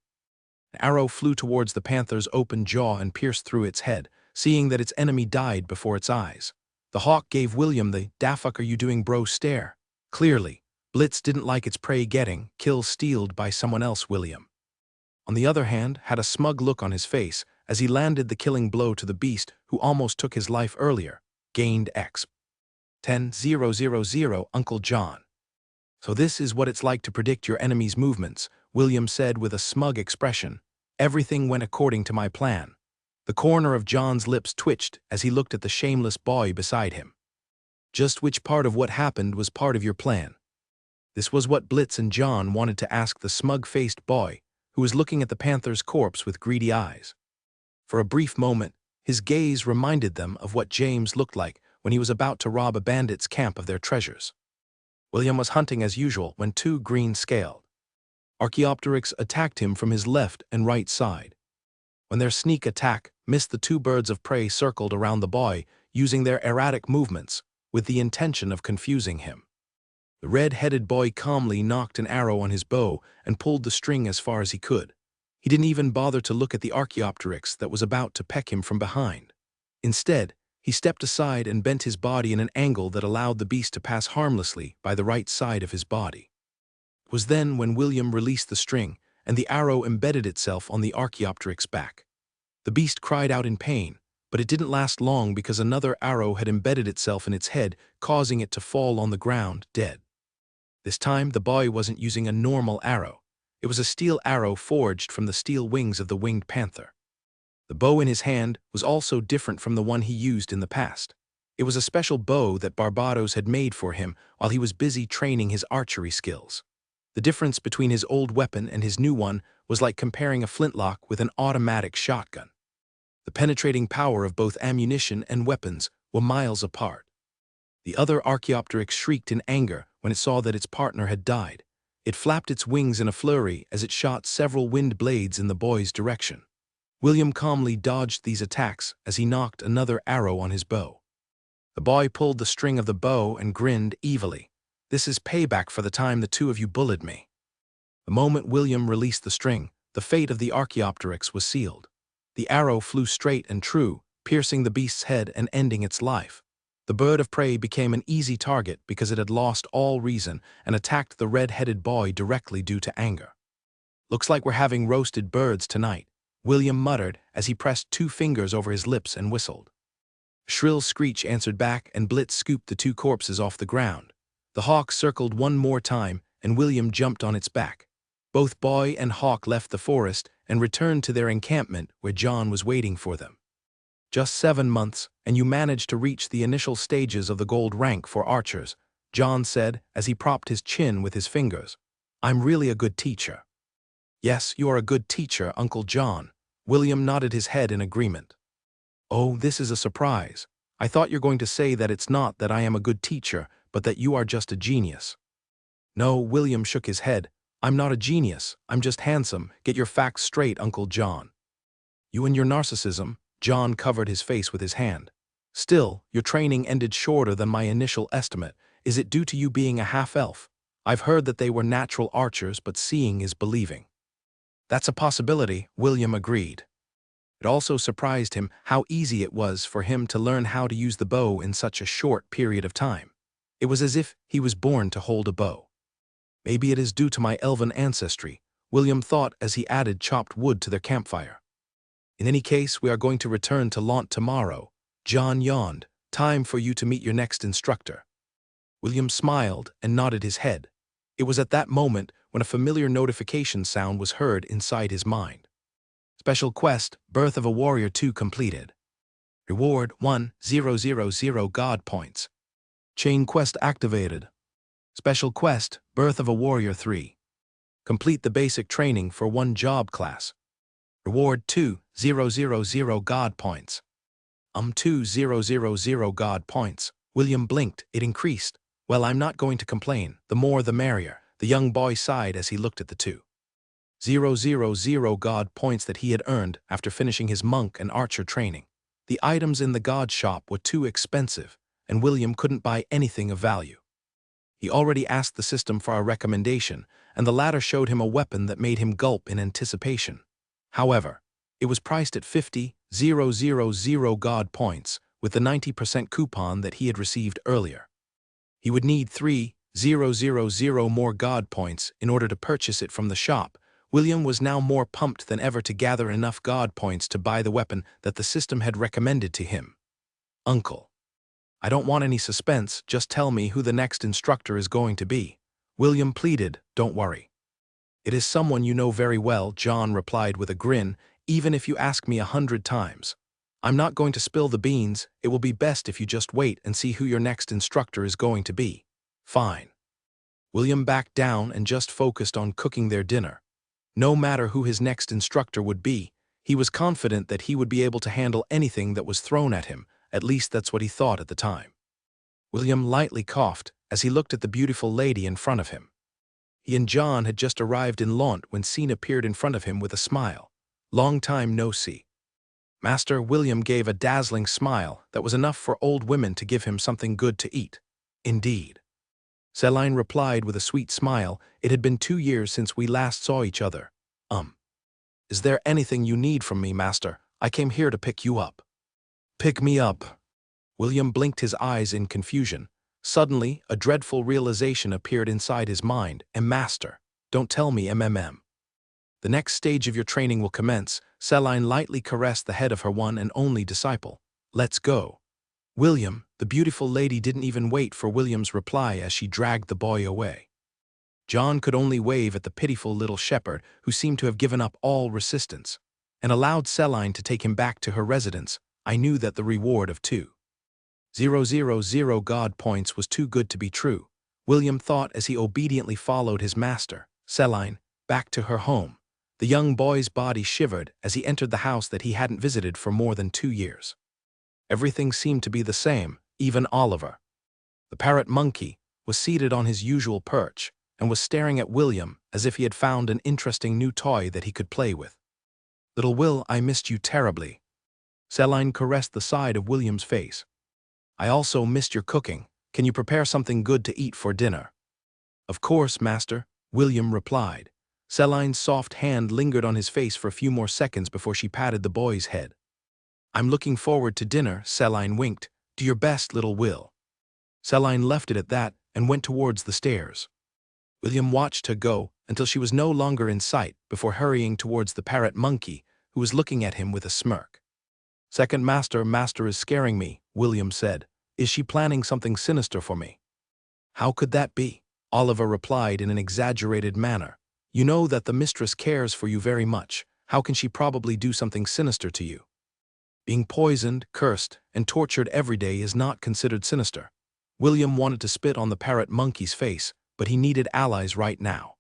An arrow flew towards the panther's open jaw and pierced through its head, seeing that its enemy died before its eyes. The hawk gave William the "da fuck are you doing bro" stare. Clearly, Blitz didn't like its prey getting kill-stealed by someone else. William, on the other hand, had a smug look on his face as he landed the killing blow to the beast who almost took his life earlier. Gained X. 10,000 Uncle John. So this is what it's like to predict your enemy's movements, William said with a smug expression. Everything went according to my plan. The corner of John's lips twitched as he looked at the shameless boy beside him. Just which part of what happened was part of your plan? This was what Blitz and John wanted to ask the smug-faced boy, who was looking at the panther's corpse with greedy eyes. For a brief moment, his gaze reminded them of what James looked like when he was about to rob a bandit's camp of their treasures. William was hunting as usual when two green-scaled Archaeopteryx attacked him from his left and right side. When their sneak attack missed, the two birds of prey circled around the boy, using their erratic movements with the intention of confusing him. The red-headed boy calmly nocked an arrow on his bow and pulled the string as far as he could. He didn't even bother to look at the Archaeopteryx that was about to peck him from behind. Instead, he stepped aside and bent his body in an angle that allowed the beast to pass harmlessly by the right side of his body. It was then when William released the string, and the arrow embedded itself on the Archaeopteryx's back. The beast cried out in pain, but it didn't last long because another arrow had embedded itself in its head, causing it to fall on the ground, dead. This time, the boy wasn't using a normal arrow. It was a steel arrow forged from the steel wings of the winged panther. The bow in his hand was also different from the one he used in the past. It was a special bow that Barbados had made for him while he was busy training his archery skills. The difference between his old weapon and his new one was like comparing a flintlock with an automatic shotgun. The penetrating power of both ammunition and weapons were miles apart. The other Archaeopteryx shrieked in anger when it saw that its partner had died. It flapped its wings in a flurry as it shot several wind blades in the boy's direction. William calmly dodged these attacks as he nocked another arrow on his bow. The boy pulled the string of the bow and grinned evilly. This is payback for the time the two of you bullied me. The moment William released the string, the fate of the Archaeopteryx was sealed. The arrow flew straight and true, piercing the beast's head and ending its life. The bird of prey became an easy target because it had lost all reason and attacked the red-headed boy directly due to anger. Looks like we're having roasted birds tonight, William muttered as he pressed two fingers over his lips and whistled. A shrill screech answered back, and Blitz scooped the two corpses off the ground. The hawk circled one more time, and William jumped on its back. Both boy and hawk left the forest and returned to their encampment where John was waiting for them. Just 7 months, and you managed to reach the initial stages of the gold rank for archers, John said as he propped his chin with his fingers. I'm really a good teacher. Yes, you are a good teacher, Uncle John. William nodded his head in agreement. Oh, this is a surprise. I thought you're going to say that it's not that I am a good teacher, but that you are just a genius. No, William shook his head. I'm not a genius, I'm just handsome. Get your facts straight, Uncle John. You and your narcissism. John covered his face with his hand. Still, your training ended shorter than my initial estimate. Is it due to you being a half-elf? I've heard that they were natural archers, but seeing is believing. That's a possibility, William agreed. It also surprised him how easy it was for him to learn how to use the bow in such a short period of time. It was as if he was born to hold a bow. Maybe it is due to my elven ancestry, William thought as he added chopped wood to their campfire. In any case, we are going to return to Launt tomorrow. John yawned. Time for you to meet your next instructor. William smiled and nodded his head. It was at that moment when a familiar notification sound was heard inside his mind. Special quest, Birth of a Warrior 2 completed. Reward 1,000 God points. Chain quest activated. Special quest, Birth of a Warrior 3. Complete the basic training for 1 job class. Reward 2,000 God points. 2,000 God points. William blinked. It increased. Well, I'm not going to complain. The more the merrier. The young boy sighed as he looked at the 2,000 God points that he had earned after finishing his monk and archer training. The items in the god shop were too expensive, and William couldn't buy anything of value. He already asked the system for a recommendation, and the latter showed him a weapon that made him gulp in anticipation. However, it was priced at 50,000 God points, with the 90% coupon that he had received earlier. He would need 3,000 more God points in order to purchase it from the shop. William was now more pumped than ever to gather enough God points to buy the weapon that the system had recommended to him. "Uncle, I don't want any suspense, just tell me who the next instructor is going to be," William pleaded. "Don't worry. It is someone you know very well," John replied with a grin, "even if you ask me 100 times. I'm not going to spill the beans, it will be best if you just wait and see who your next instructor is going to be." "Fine." William backed down and just focused on cooking their dinner. No matter who his next instructor would be, he was confident that he would be able to handle anything that was thrown at him, at least that's what he thought at the time. William lightly coughed as he looked at the beautiful lady in front of him. He and John had just arrived in Launt when Scene appeared in front of him with a smile. "Long time no see." Master William gave a dazzling smile that was enough for old women to give him something good to eat. "Indeed." Celine replied with a sweet smile, "It had been 2 years since we last saw each other. Is there anything you need from me, master? I came here to pick you up." "Pick me up?" William blinked his eyes in confusion. Suddenly, a dreadful realization appeared inside his mind. "Master, don't tell me MMM. The next stage of your training will commence." Celine lightly caressed the head of her one and only disciple. "Let's go." "William," the beautiful lady didn't even wait for William's reply as she dragged the boy away. John could only wave at the pitiful little shepherd who seemed to have given up all resistance, and allowed Celine to take him back to her residence. I knew that the reward of 2,000 God points was too good to be true, William thought as he obediently followed his master, Celine, back to her home. The young boy's body shivered as he entered the house that he hadn't visited for more than 2 years. Everything seemed to be the same, even Oliver. The parrot monkey was seated on his usual perch and was staring at William as if he had found an interesting new toy that he could play with. "Little Will, I missed you terribly." Celine caressed the side of William's face. "I also missed your cooking. Can you prepare something good to eat for dinner?" "Of course, master," William replied. Celine's soft hand lingered on his face for a few more seconds before she patted the boy's head. "I'm looking forward to dinner," Celine winked. "Do your best, little Will." Celine left it at that and went towards the stairs. William watched her go until she was no longer in sight before hurrying towards the parrot monkey, who was looking at him with a smirk. "Second master is scaring me," William said. "Is she planning something sinister for me?" "How could that be?" Oliver replied in an exaggerated manner. "You know that the mistress cares for you very much. How can she probably do something sinister to you? Being poisoned, cursed, and tortured every day is not considered sinister." William wanted to spit on the parrot monkey's face, but he needed allies right now.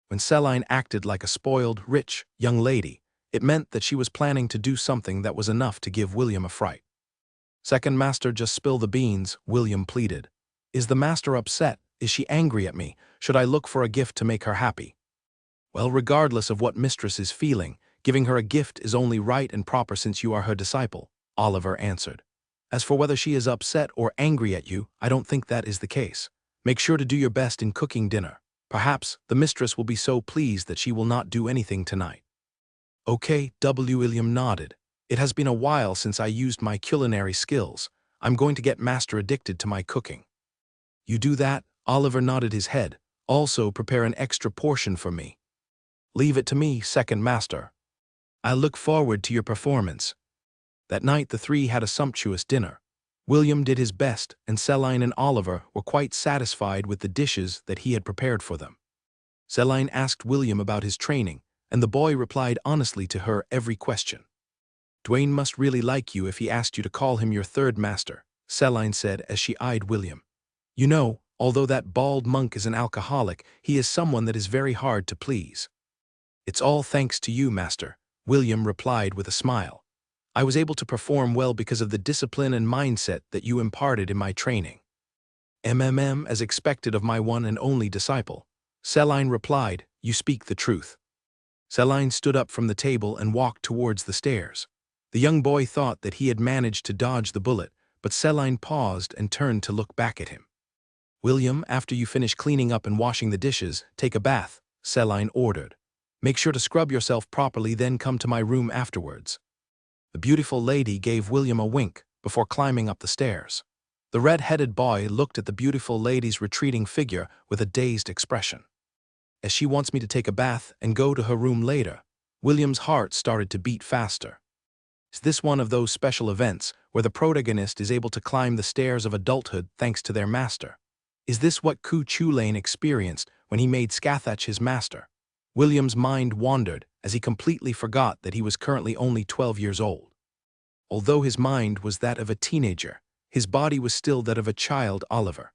When Celine acted like a spoiled, rich, young lady, it meant that she was planning to do something that was enough to give William a fright. "Second master, just spill the beans," William pleaded. "Is the master upset? Is she angry at me? Should I look for a gift to make her happy?" "Well, regardless of what mistress is feeling, giving her a gift is only right and proper since you are her disciple," Oliver answered. "As for whether she is upset or angry at you, I don't think that is the case. Make sure to do your best in cooking dinner. Perhaps the mistress will be so pleased that she will not do anything tonight." "Okay," William nodded. "It has been a while since I used my culinary skills. I'm going to get master addicted to my cooking." "You do that?" Oliver nodded his head. "Also prepare an extra portion for me." "Leave it to me, second master. I'll look forward to your performance." That night the three had a sumptuous dinner. William did his best, and Celine and Oliver were quite satisfied with the dishes that he had prepared for them. Celine asked William about his training, and the boy replied honestly to her every question. "Dwayne must really like you if he asked you to call him your third master," Celine said as she eyed William. "You know, although that bald monk is an alcoholic, he is someone that is very hard to please." "It's all thanks to you, master," William replied with a smile. "I was able to perform well because of the discipline and mindset that you imparted in my training." As expected of my one and only disciple," Celine replied. "You speak the truth." Celine stood up from the table and walked towards the stairs. The young boy thought that he had managed to dodge the bullet, but Celine paused and turned to look back at him. William, after you finish cleaning up and washing the dishes, take a bath, Celine ordered. Make sure to scrub yourself properly, then come to my room afterwards. The beautiful lady gave William a wink before climbing up the stairs. The red-headed boy looked at the beautiful lady's retreating figure with a dazed expression. As she wants me to take a bath and go to her room later, William's heart started to beat faster. Is this one of those special events where the protagonist is able to climb the stairs of adulthood thanks to their master? Is this what Ku Chulainn experienced when he made Scathach his master? William's mind wandered as he completely forgot that he was currently only 12 years old. Although his mind was that of a teenager, his body was still that of a child. Oliver,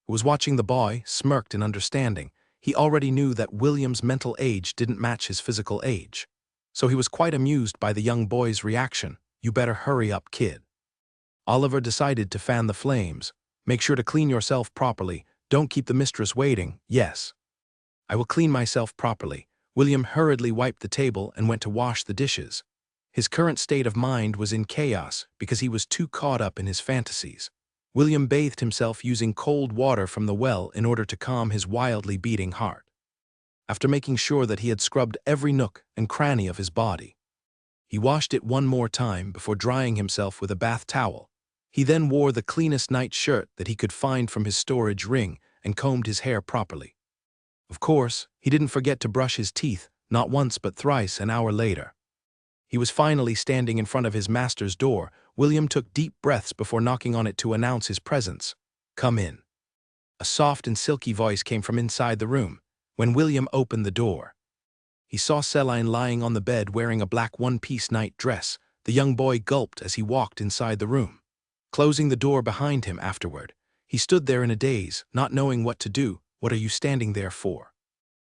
who was watching the boy, smirked in understanding. He already knew that William's mental age didn't match his physical age. So he was quite amused by the young boy's reaction. You better hurry up, kid. Oliver decided to fan the flames. Make sure to clean yourself properly. Don't keep the mistress waiting. Yes. I will clean myself properly. William hurriedly wiped the table and went to wash the dishes. His current state of mind was in chaos because he was too caught up in his fantasies. William bathed himself using cold water from the well in order to calm his wildly beating heart. After making sure that he had scrubbed every nook and cranny of his body, he washed it one more time before drying himself with a bath towel. He then wore the cleanest night shirt that he could find from his storage ring and combed his hair properly. Of course, he didn't forget to brush his teeth, not once but thrice. An hour later, he was finally standing in front of his master's door. William took deep breaths before knocking on it to announce his presence. Come in. A soft and silky voice came from inside the room. When William opened the door, he saw Celine lying on the bed wearing a black one-piece night dress. The young boy gulped as he walked inside the room. Closing the door behind him afterward, he stood there in a daze, not knowing what to do. What are you standing there for?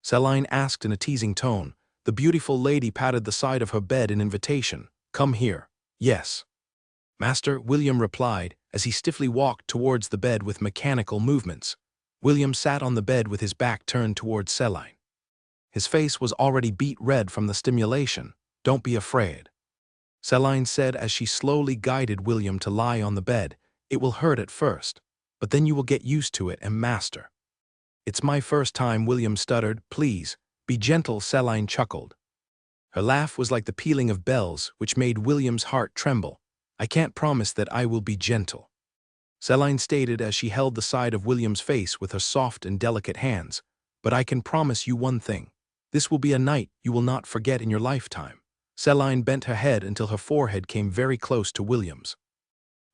Celine asked in a teasing tone. The beautiful lady patted the side of her bed in invitation. Come here. Yes. Master, William replied, as he stiffly walked towards the bed with mechanical movements. William sat on the bed with his back turned towards Celine. His face was already beet red from the stimulation. Don't be afraid, Celine said as she slowly guided William to lie on the bed. It will hurt at first, but then you will get used to it, and master. It's my first time, William stuttered. Please, be gentle, Celine chuckled. Her laugh was like the pealing of bells, which made William's heart tremble. I can't promise that I will be gentle, Celine stated as she held the side of William's face with her soft and delicate hands. But I can promise you one thing. This will be a night you will not forget in your lifetime. Celine bent her head until her forehead came very close to William's.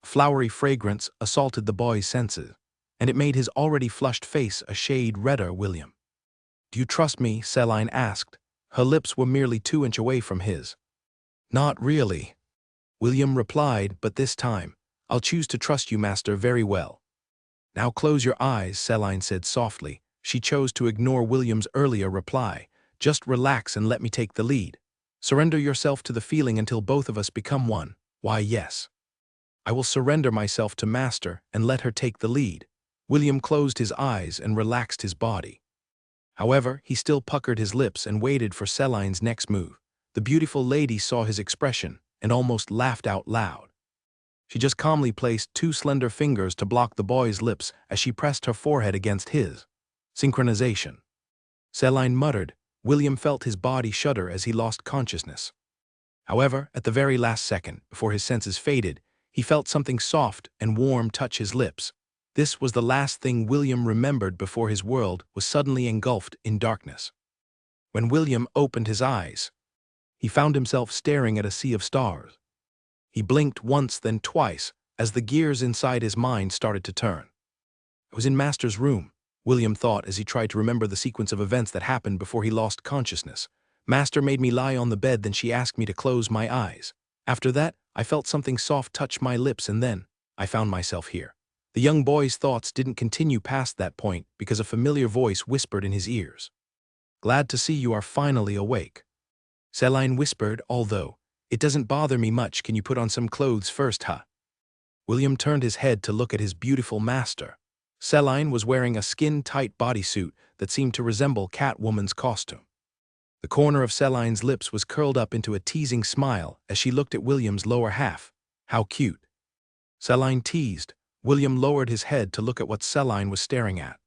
A flowery fragrance assaulted the boy's senses, and it made his already flushed face a shade redder. William, do you trust me? Celine asked. Her lips were merely 2 inches away from his. Not really, William replied, but this time, I'll choose to trust you, master, very well. Now close your eyes, Celine said softly. She chose to ignore William's earlier reply. Just relax and let me take the lead. Surrender yourself to the feeling until both of us become one. Why, yes. I will surrender myself to master and let her take the lead. William closed his eyes and relaxed his body. However, he still puckered his lips and waited for Celine's next move. The beautiful lady saw his expression and almost laughed out loud. She just calmly placed 2 slender fingers to block the boy's lips as she pressed her forehead against his. Synchronization, Celine muttered. William felt his body shudder as he lost consciousness. However, at the very last second, before his senses faded, he felt something soft and warm touch his lips. This was the last thing William remembered before his world was suddenly engulfed in darkness. When William opened his eyes, he found himself staring at a sea of stars. He blinked once, then twice, as the gears inside his mind started to turn. I was in Master's room, William thought as he tried to remember the sequence of events that happened before he lost consciousness. Master made me lie on the bed, then she asked me to close my eyes. After that, I felt something soft touch my lips, and then I found myself here. The young boy's thoughts didn't continue past that point because a familiar voice whispered in his ears. Glad to see you are finally awake, Celine whispered, although it doesn't bother me much. Can you put on some clothes first, huh? William turned his head to look at his beautiful master. Celine was wearing a skin-tight bodysuit that seemed to resemble Catwoman's costume. The corner of Celine's lips was curled up into a teasing smile as she looked at William's lower half. How cute, Celine teased. William lowered his head to look at what Selline was staring at.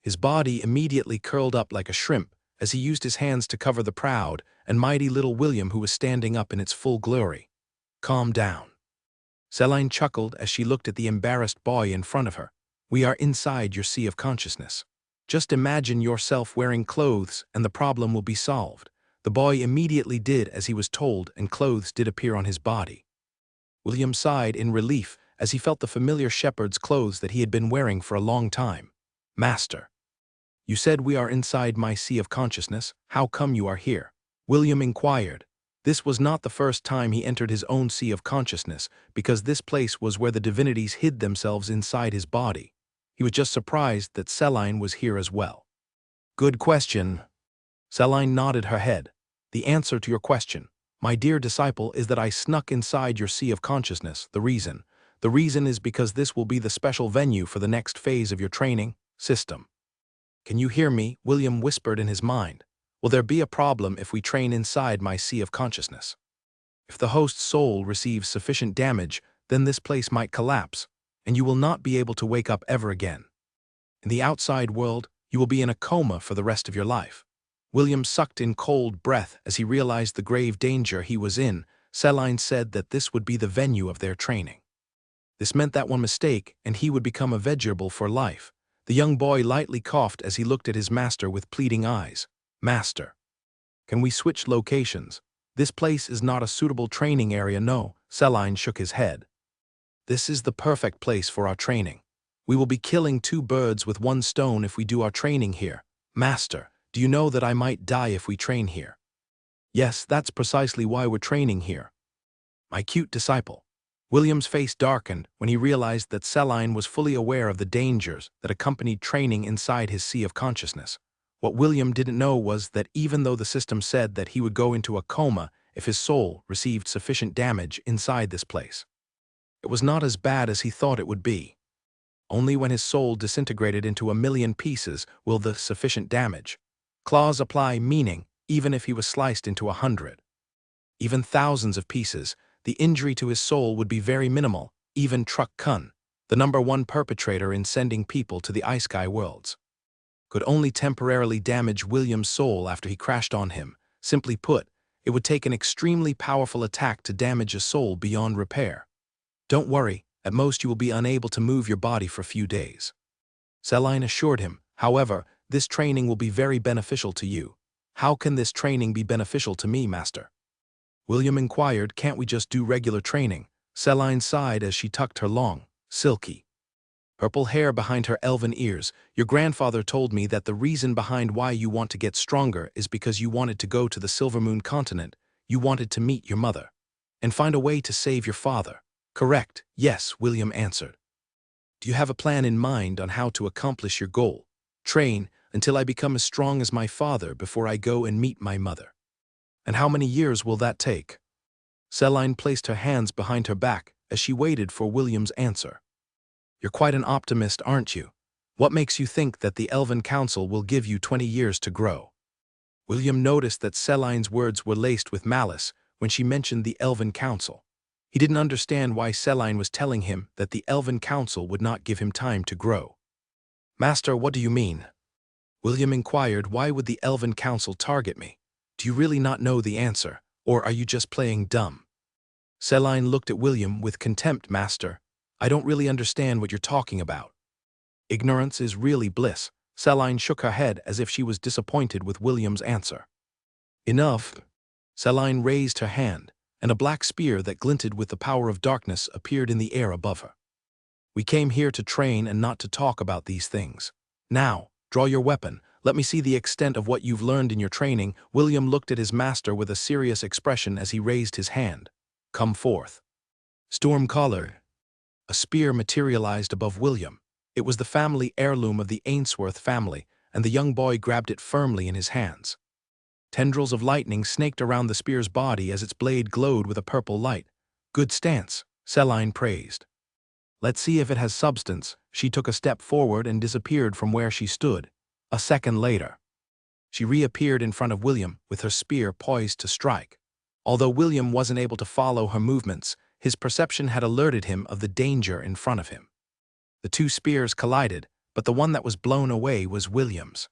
His body immediately curled up like a shrimp as he used his hands to cover the proud and mighty little William who was standing up in its full glory. Calm down. Selline chuckled as she looked at the embarrassed boy in front of her. We are inside your sea of consciousness. Just imagine yourself wearing clothes and the problem will be solved. The boy immediately did as he was told and clothes did appear on his body. William sighed in relief as he felt the familiar shepherd's clothes that he had been wearing for a long time. Master. You said we are inside my sea of consciousness. How come you are here? William inquired. This was not the first time he entered his own sea of consciousness, because this place was where the divinities hid themselves inside his body. He was just surprised that Selline was here as well. Good question. Selline nodded her head. The answer to your question, my dear disciple, is that I snuck inside your sea of consciousness. The reason is because this will be the special venue for the next phase of your training system. Can you hear me? William whispered in his mind. Will there be a problem if we train inside my sea of consciousness? If the host's soul receives sufficient damage, then this place might collapse, and you will not be able to wake up ever again. In the outside world, you will be in a coma for the rest of your life. William sucked in cold breath as he realized the grave danger he was in. Selline said that this would be the venue of their training. This meant that one mistake, and he would become a vegetable for life. The young boy lightly coughed as he looked at his master with pleading eyes. Master. Can we switch locations? This place is not a suitable training area. No, Selline shook his head. This is the perfect place for our training. We will be killing two birds with one stone if we do our training here. Master, do you know that I might die if we train here? Yes, that's precisely why we're training here. My cute disciple. William's face darkened when he realized that Selline was fully aware of the dangers that accompanied training inside his sea of consciousness. What William didn't know was that even though the system said that he would go into a coma if his soul received sufficient damage inside this place, it was not as bad as he thought it would be. Only when his soul disintegrated into 1,000,000 pieces will the sufficient damage clause apply, meaning even if he was sliced into 100, even thousands of pieces, the injury to his soul would be very minimal. Even Truck Kun, the #1 perpetrator in sending people to the Isekai worlds, could only temporarily damage William's soul after he crashed on him. Simply put, it would take an extremely powerful attack to damage a soul beyond repair. Don't worry, at most you will be unable to move your body for a few days. Selline assured him. However, this training will be very beneficial to you. How can this training be beneficial to me, Master? William inquired. Can't we just do regular training? Selline sighed as she tucked her long, silky, purple hair behind her elven ears. Your grandfather told me that the reason behind why you want to get stronger is because you wanted to go to the Silver Moon continent. You wanted to meet your mother and find a way to save your father. Correct. Yes, William answered. Do you have a plan in mind on how to accomplish your goal? Train until I become as strong as my father before I go and meet my mother. And how many years will that take? Selline placed her hands behind her back as she waited for William's answer. You're quite an optimist, aren't you? What makes you think that the Elven Council will give you 20 years to grow? William noticed that Selline's words were laced with malice when she mentioned the Elven Council. He didn't understand why Selline was telling him that the Elven Council would not give him time to grow. Master, what do you mean? William inquired. Why would the Elven Council target me? Do you really not know the answer, or are you just playing dumb? Selline looked at William with contempt. Master, I don't really understand what you're talking about. Ignorance is really bliss. Selline shook her head as if she was disappointed with William's answer. Enough. Selline raised her hand, and a black spear that glinted with the power of darkness appeared in the air above her. We came here to train and not to talk about these things. Now, draw your weapon. Let me see the extent of what you've learned in your training. William looked at his master with a serious expression as he raised his hand. Come forth. Stormcaller. A spear materialized above William. It was the family heirloom of the Ainsworth family, and the young boy grabbed it firmly in his hands. Tendrils of lightning snaked around the spear's body as its blade glowed with a purple light. Good stance, Selline praised. Let's see if it has substance. She took a step forward and disappeared from where she stood. A second later, she reappeared in front of William with her spear poised to strike. Although William wasn't able to follow her movements, his perception had alerted him of the danger in front of him. The two spears collided, but the one that was blown away was William's.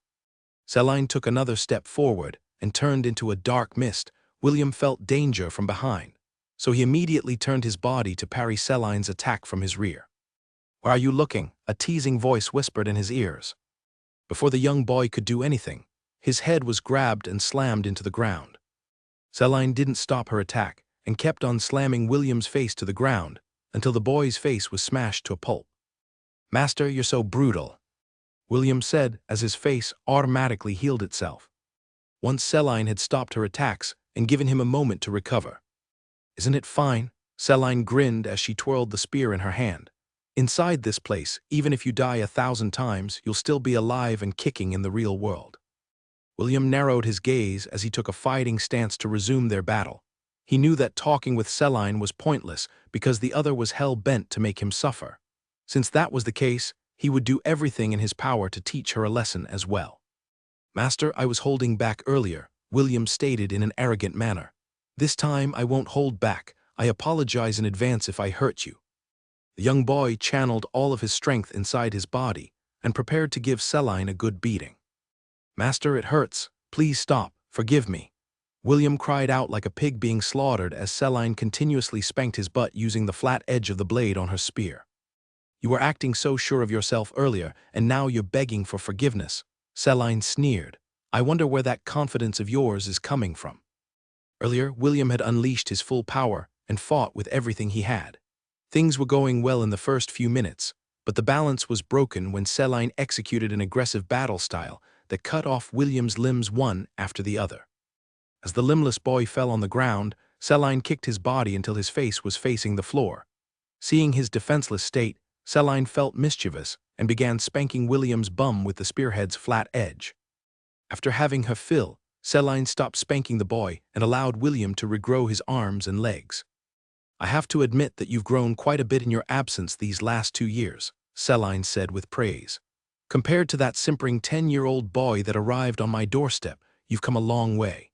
Selene took another step forward and turned into a dark mist. William felt danger from behind, so he immediately turned his body to parry Selene's attack from his rear. "Where are you looking?" a teasing voice whispered in his ears. Before the young boy could do anything, his head was grabbed and slammed into the ground. Selene didn't stop her attack and kept on slamming William's face to the ground until the boy's face was smashed to a pulp. "Master, you're so brutal," William said as his face automatically healed itself. Once Selene had stopped her attacks and given him a moment to recover. "Isn't it fine?" Selene grinned as she twirled the spear in her hand. "Inside this place, even if you die 1,000 times, you'll still be alive and kicking in the real world." William narrowed his gaze as he took a fighting stance to resume their battle. He knew that talking with Selene was pointless because the other was hell-bent to make him suffer. Since that was the case, he would do everything in his power to teach her a lesson as well. "Master, I was holding back earlier," William stated in an arrogant manner. "This time I won't hold back. I apologize in advance if I hurt you." The young boy channeled all of his strength inside his body and prepared to give Selene a good beating. "Master, it hurts. Please stop. Forgive me." William cried out like a pig being slaughtered as Selene continuously spanked his butt using the flat edge of the blade on her spear. "You were acting so sure of yourself earlier, and now you're begging for forgiveness," Selene sneered. "I wonder where that confidence of yours is coming from." Earlier, William had unleashed his full power and fought with everything he had. Things were going well in the first few minutes, but the balance was broken when Selene executed an aggressive battle style that cut off William's limbs one after the other. As the limbless boy fell on the ground, Selene kicked his body until his face was facing the floor. Seeing his defenseless state, Selene felt mischievous and began spanking William's bum with the spearhead's flat edge. After having her fill, Selene stopped spanking the boy and allowed William to regrow his arms and legs. "I have to admit that you've grown quite a bit in your absence these last 2 years," Selene said with praise. "Compared to that simpering 10-year-old boy that arrived on my doorstep, you've come a long way."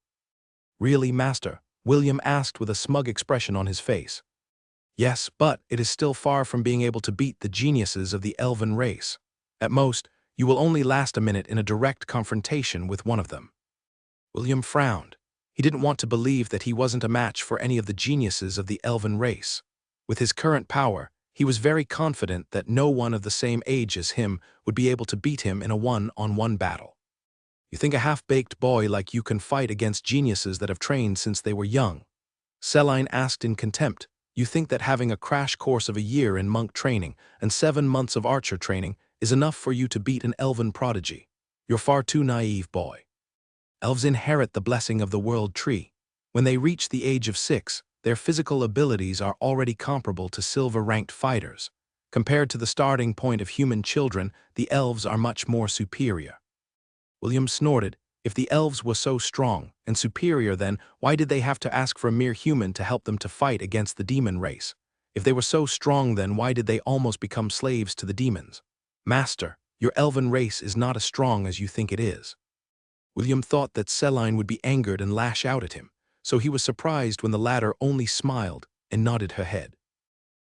"Really, Master?" William asked with a smug expression on his face. "Yes, but it is still far from being able to beat the geniuses of the elven race. At most, you will only last a minute in a direct confrontation with one of them." William frowned. He didn't want to believe that he wasn't a match for any of the geniuses of the elven race. With his current power, he was very confident that no one of the same age as him would be able to beat him in a one-on-one battle. "You think a half-baked boy like you can fight against geniuses that have trained since they were young?" Selene asked in contempt. "You think that having a crash course of a year in monk training and 7 months of archer training is enough for you to beat an elven prodigy? You're far too naive, boy. Elves inherit the blessing of the world tree. When they reach the age of 6, their physical abilities are already comparable to silver-ranked fighters. Compared to the starting point of human children, the elves are much more superior." William snorted. If the elves were so strong and superior, then why did they have to ask for a mere human to help them to fight against the demon race? If they were so strong, then why did they almost become slaves to the demons? "Master, your elven race is not as strong as you think it is." William thought that Selene would be angered and lash out at him, so he was surprised when the latter only smiled and nodded her head.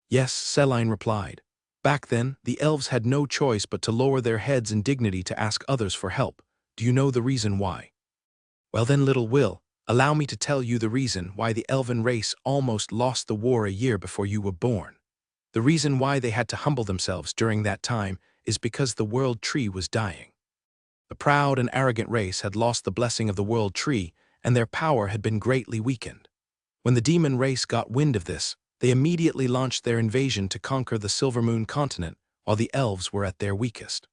"Yes," Selene replied. "Back then, the elves had no choice but to lower their heads in dignity to ask others for help. Do you know the reason why?" "Well then, little Will, allow me to tell you the reason why the elven race almost lost the war a year before you were born. The reason why they had to humble themselves during that time is because the world tree was dying. The proud and arrogant race had lost the blessing of the world tree, and their power had been greatly weakened. When the demon race got wind of this, they immediately launched their invasion to conquer the Silver Moon continent while the elves were at their weakest."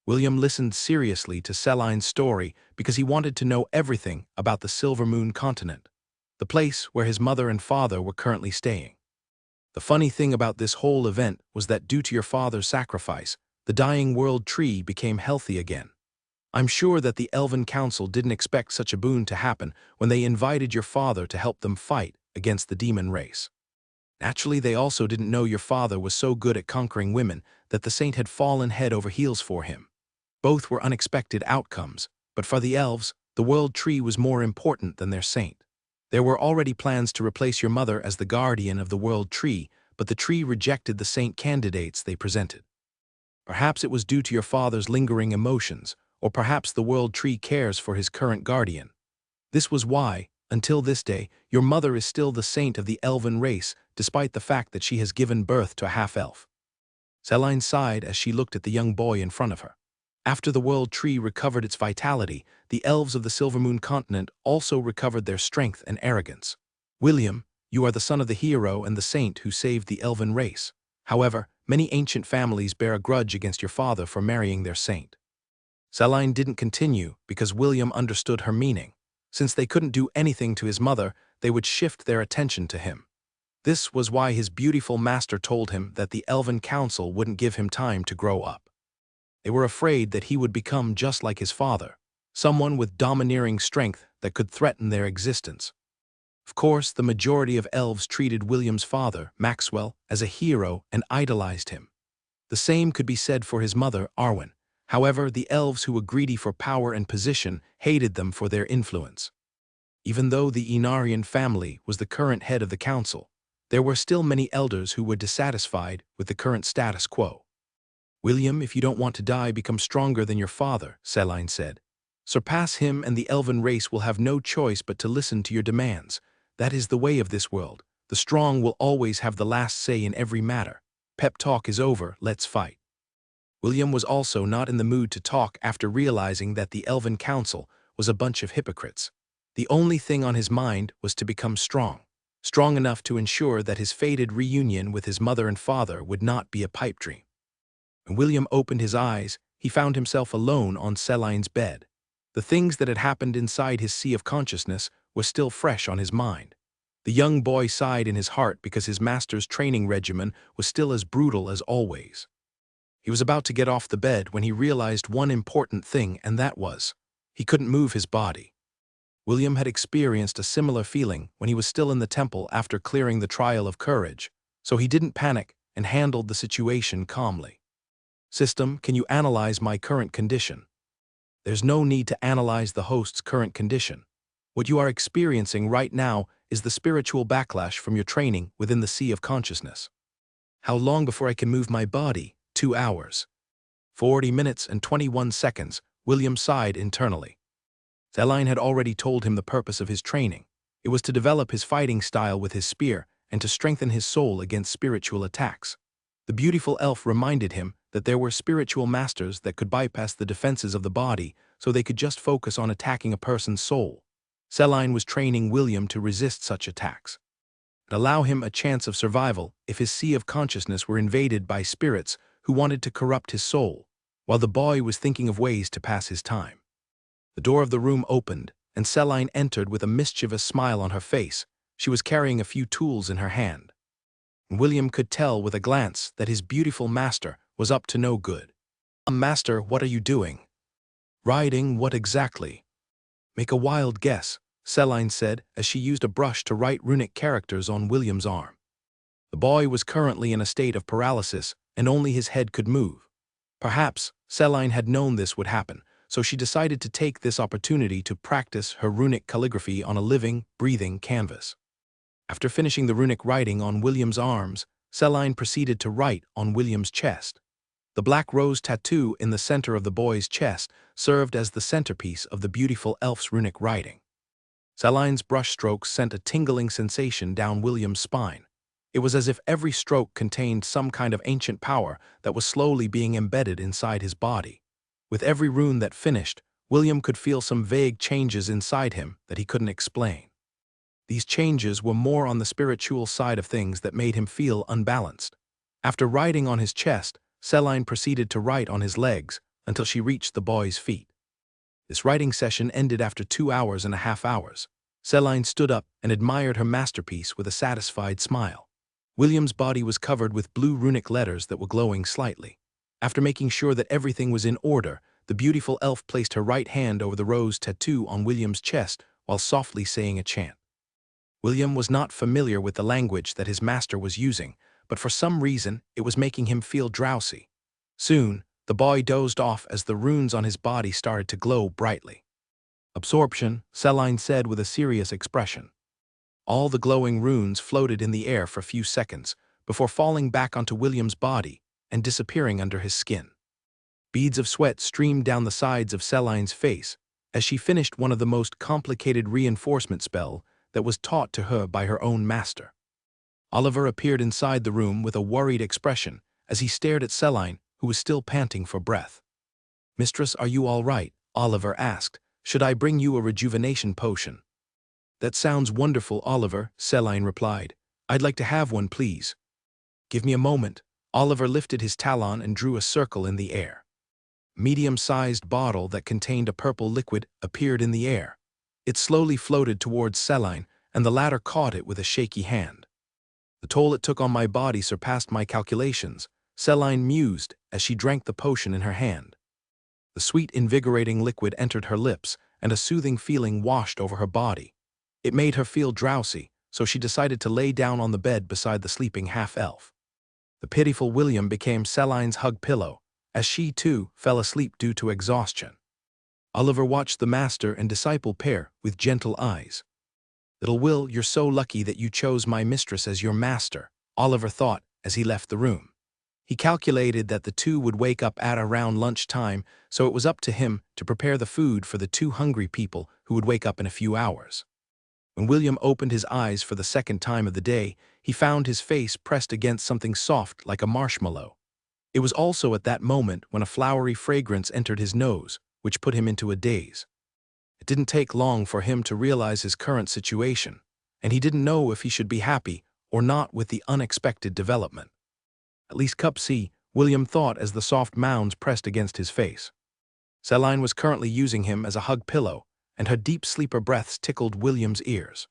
William listened seriously to Selene's story because he wanted to know everything about the Silver Moon continent, the place where his mother and father were currently staying. "The funny thing about this whole event was that due to your father's sacrifice, the dying world tree became healthy again. I'm sure that the Elven Council didn't expect such a boon to happen when they invited your father to help them fight against the demon race. Naturally, they also didn't know your father was so good at conquering women that the saint had fallen head over heels for him. Both were unexpected outcomes, but for the elves, the world tree was more important than their saint. There were already plans to replace your mother as the guardian of the world tree, but the tree rejected the saint candidates they presented. Perhaps it was due to your father's lingering emotions, or perhaps the world tree cares for his current guardian. This was why, until this day, your mother is still the saint of the elven race, despite the fact that she has given birth to a half-elf. Selene sighed as she looked at the young boy in front of her. After the world tree recovered its vitality, the elves of the Silvermoon continent also recovered their strength and arrogance. William, you are the son of the hero and the saint who saved the elven race. However, many ancient families bear a grudge against your father for marrying their saint. Selene didn't continue because William understood her meaning. Since they couldn't do anything to his mother, they would shift their attention to him. This was why his beautiful master told him that the Elven Council wouldn't give him time to grow up. They were afraid that he would become just like his father, someone with domineering strength that could threaten their existence. Of course, the majority of elves treated William's father, Maxwell, as a hero and idolized him. The same could be said for his mother, Arwen. However, the elves who were greedy for power and position hated them for their influence. Even though the Inarian family was the current head of the council, there were still many elders who were dissatisfied with the current status quo. William, if you don't want to die, become stronger than your father, Selene said. Surpass him and the elven race will have no choice but to listen to your demands. That is the way of this world. The strong will always have the last say in every matter. Pep talk is over, let's fight. William was also not in the mood to talk after realizing that the Elven Council was a bunch of hypocrites. The only thing on his mind was to become strong enough to ensure that his fated reunion with his mother and father would not be a pipe dream. When William opened his eyes, he found himself alone on Selene's bed. The things that had happened inside his sea of consciousness were still fresh on his mind. The young boy sighed in his heart because his master's training regimen was still as brutal as always. He was about to get off the bed when he realized one important thing, and that was, he couldn't move his body. William had experienced a similar feeling when he was still in the temple after clearing the trial of courage, so he didn't panic and handled the situation calmly. System, can you analyze my current condition? There's no need to analyze the host's current condition. What you are experiencing right now is the spiritual backlash from your training within the sea of consciousness. How long before I can move my body? 2 hours. 40 minutes and 21 seconds, William sighed internally. Selene had already told him the purpose of his training. It was to develop his fighting style with his spear and to strengthen his soul against spiritual attacks. The beautiful elf reminded him that there were spiritual masters that could bypass the defenses of the body so they could just focus on attacking a person's soul. Selene was training William to resist such attacks and allow him a chance of survival if his sea of consciousness were invaded by spirits who wanted to corrupt his soul, while the boy was thinking of ways to pass his time. The door of the room opened, and Selene entered with a mischievous smile on her face. She was carrying a few tools in her hand. William could tell with a glance that his beautiful master was up to no good. Master, what are you doing? Writing what exactly? Make a wild guess, Selene said as she used a brush to write runic characters on William's arm. The boy was currently in a state of paralysis, and only his head could move. Perhaps Selene had known this would happen, so she decided to take this opportunity to practice her runic calligraphy on a living, breathing canvas. After finishing the runic writing on William's arms, Selene proceeded to write on William's chest. The black rose tattoo in the center of the boy's chest served as the centerpiece of the beautiful elf's runic writing. Selene's brushstrokes sent a tingling sensation down William's spine. It was as if every stroke contained some kind of ancient power that was slowly being embedded inside his body. With every rune that finished, William could feel some vague changes inside him that he couldn't explain. These changes were more on the spiritual side of things that made him feel unbalanced. After writing on his chest, Selene proceeded to write on his legs until she reached the boy's feet. This writing session ended after 2.5 hours. Selene stood up and admired her masterpiece with a satisfied smile. William's body was covered with blue runic letters that were glowing slightly. After making sure that everything was in order, the beautiful elf placed her right hand over the rose tattoo on William's chest while softly saying a chant. William was not familiar with the language that his master was using, but for some reason it was making him feel drowsy. Soon, the boy dozed off as the runes on his body started to glow brightly. Absorption, Selene said with a serious expression. All the glowing runes floated in the air for a few seconds before falling back onto William's body and disappearing under his skin. Beads of sweat streamed down the sides of Celine's face as she finished one of the most complicated reinforcement spell that was taught to her by her own master. Oliver appeared inside the room with a worried expression as he stared at Celine, who was still panting for breath. "Mistress, are you all right?" Oliver asked. "Should I bring you a rejuvenation potion?" "That sounds wonderful, Oliver," Celine replied. "I'd like to have one, please." "Give me a moment." Oliver lifted his talon and drew a circle in the air. A medium-sized bottle that contained a purple liquid appeared in the air. It slowly floated towards Celine, and the latter caught it with a shaky hand. "The toll it took on my body surpassed my calculations," Celine mused as she drank the potion in her hand. The sweet, invigorating liquid entered her lips, and a soothing feeling washed over her body. It made her feel drowsy, so she decided to lay down on the bed beside the sleeping half-elf. The pitiful William became Celine's hug pillow, as she, too, fell asleep due to exhaustion. Oliver watched the master and disciple pair with gentle eyes. "Little Will, you're so lucky that you chose my mistress as your master," Oliver thought as he left the room. He calculated that the two would wake up at around lunchtime, so it was up to him to prepare the food for the two hungry people who would wake up in a few hours. When William opened his eyes for the second time of the day, he found his face pressed against something soft like a marshmallow. It was also at that moment when a flowery fragrance entered his nose, which put him into a daze. It didn't take long for him to realize his current situation, and he didn't know if he should be happy or not with the unexpected development. "At least cup C," William thought as the soft mounds pressed against his face. Celine was currently using him as a hug pillow, and her deep sleeper breaths tickled William's ears.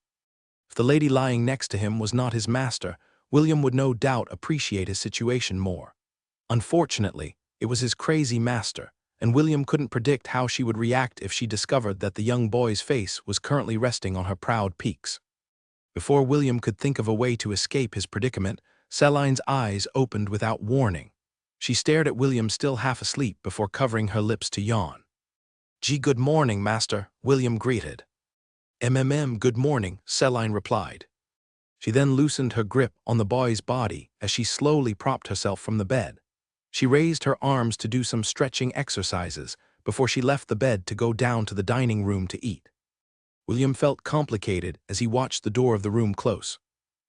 If the lady lying next to him was not his master, William would no doubt appreciate his situation more. Unfortunately, it was his crazy master, and William couldn't predict how she would react if she discovered that the young boy's face was currently resting on her proud peaks. Before William could think of a way to escape his predicament, Celine's eyes opened without warning. She stared at William still half asleep before covering her lips to yawn. "Gee, good morning, master," William greeted. Good morning," Celine replied. She then loosened her grip on the boy's body as she slowly propped herself from the bed. She raised her arms to do some stretching exercises before she left the bed to go down to the dining room to eat. William felt complicated as he watched the door of the room close.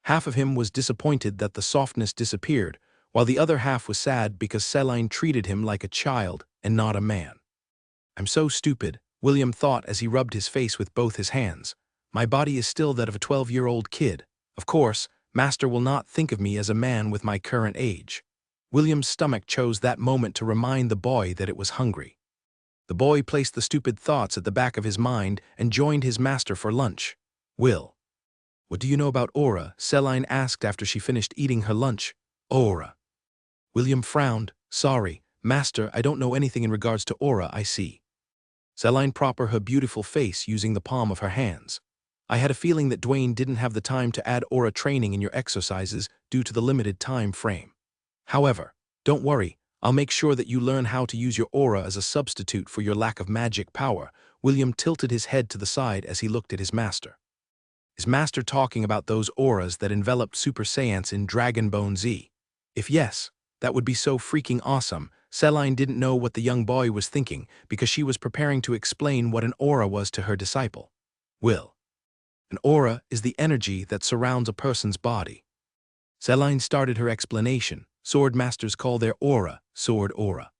Half of him was disappointed that the softness disappeared, while the other half was sad because Celine treated him like a child and not a man. "I'm so stupid," William thought as he rubbed his face with both his hands. "My body is still that of a 12-year-old kid. Of course, Master will not think of me as a man with my current age." William's stomach chose that moment to remind the boy that it was hungry. The boy placed the stupid thoughts at the back of his mind and joined his master for lunch. "Will, what do you know about aura?" Celine asked after she finished eating her lunch. "Aura." William frowned. "Sorry, master, I don't know anything in regards to aura, I see." Celine propped her beautiful face using the palm of her hands. "I had a feeling that Dwayne didn't have the time to add aura training in your exercises due to the limited time frame. However, don't worry, I'll make sure that you learn how to use your aura as a substitute for your lack of magic power." William tilted his head to the side as he looked at his master. His master talking about those auras that enveloped Super Saiyans in Dragon Ball Z? If yes, that would be so freaking awesome. Celine didn't know what the young boy was thinking because she was preparing to explain what an aura was to her disciple. "Will, an aura is the energy that surrounds a person's body." Celine started her explanation. Sword masters call their aura sword aura.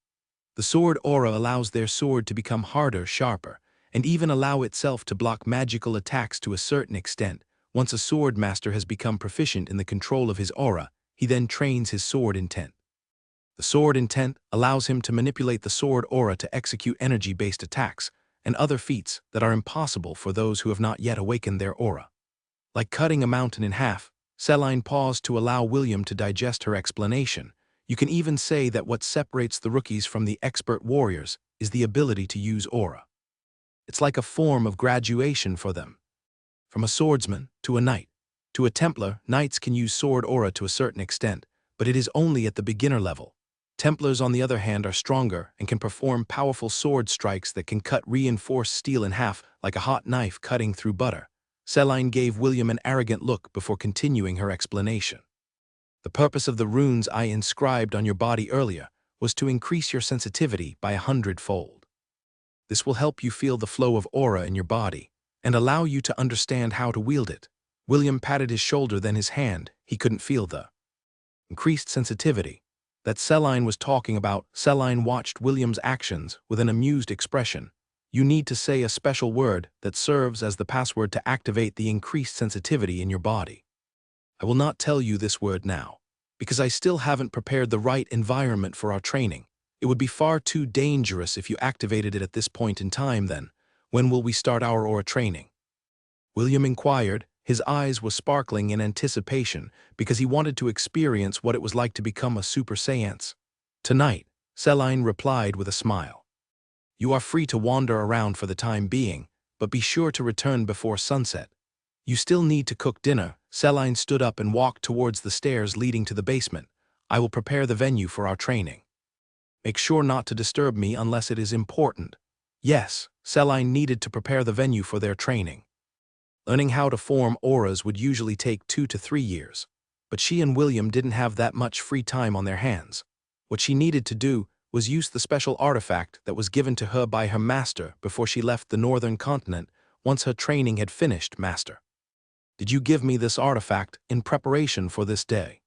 The sword aura allows their sword to become harder, sharper, and even allow itself to block magical attacks to a certain extent. Once a sword master has become proficient in the control of his aura, he then trains his sword intent. The sword intent allows him to manipulate the sword aura to execute energy-based attacks and other feats that are impossible for those who have not yet awakened their aura. Like cutting a mountain in half, Celine paused to allow William to digest her explanation. You can even say that what separates the rookies from the expert warriors is the ability to use aura. It's like a form of graduation for them. From a swordsman to a knight, to a Templar, knights can use sword aura to a certain extent, but it is only at the beginner level. Templars, on the other hand, are stronger and can perform powerful sword strikes that can cut reinforced steel in half like a hot knife cutting through butter. Celine gave William an arrogant look before continuing her explanation. "The purpose of the runes I inscribed on your body earlier was to increase your sensitivity by 100-fold. This will help you feel the flow of aura in your body and allow you to understand how to wield it. William patted his shoulder, then his hand. He couldn't feel the increased sensitivity that Celine was talking about. Celine watched William's actions with an amused expression. You need to say a special word that serves as the password to activate the increased sensitivity in your body. I will not tell you this word now, because I still haven't prepared the right environment for our training. It would be far too dangerous if you activated it at this point in time. Then, when will we start our aura training? William inquired. His eyes were sparkling in anticipation because he wanted to experience what it was like to become a Super Saiyan. Tonight, Celine replied with a smile. You are free to wander around for the time being, but be sure to return before sunset. You still need to cook dinner. Celine stood up and walked towards the stairs leading to the basement. I will prepare the venue for our training. Make sure not to disturb me unless it is important. Yes, Celine needed to prepare the venue for their training. Learning how to form auras would usually take 2 to 3 years, but she and William didn't have that much free time on their hands. What she needed to do was use the special artifact that was given to her by her master before she left the northern continent once her training had finished. Master, did you give me this artifact in preparation for this day?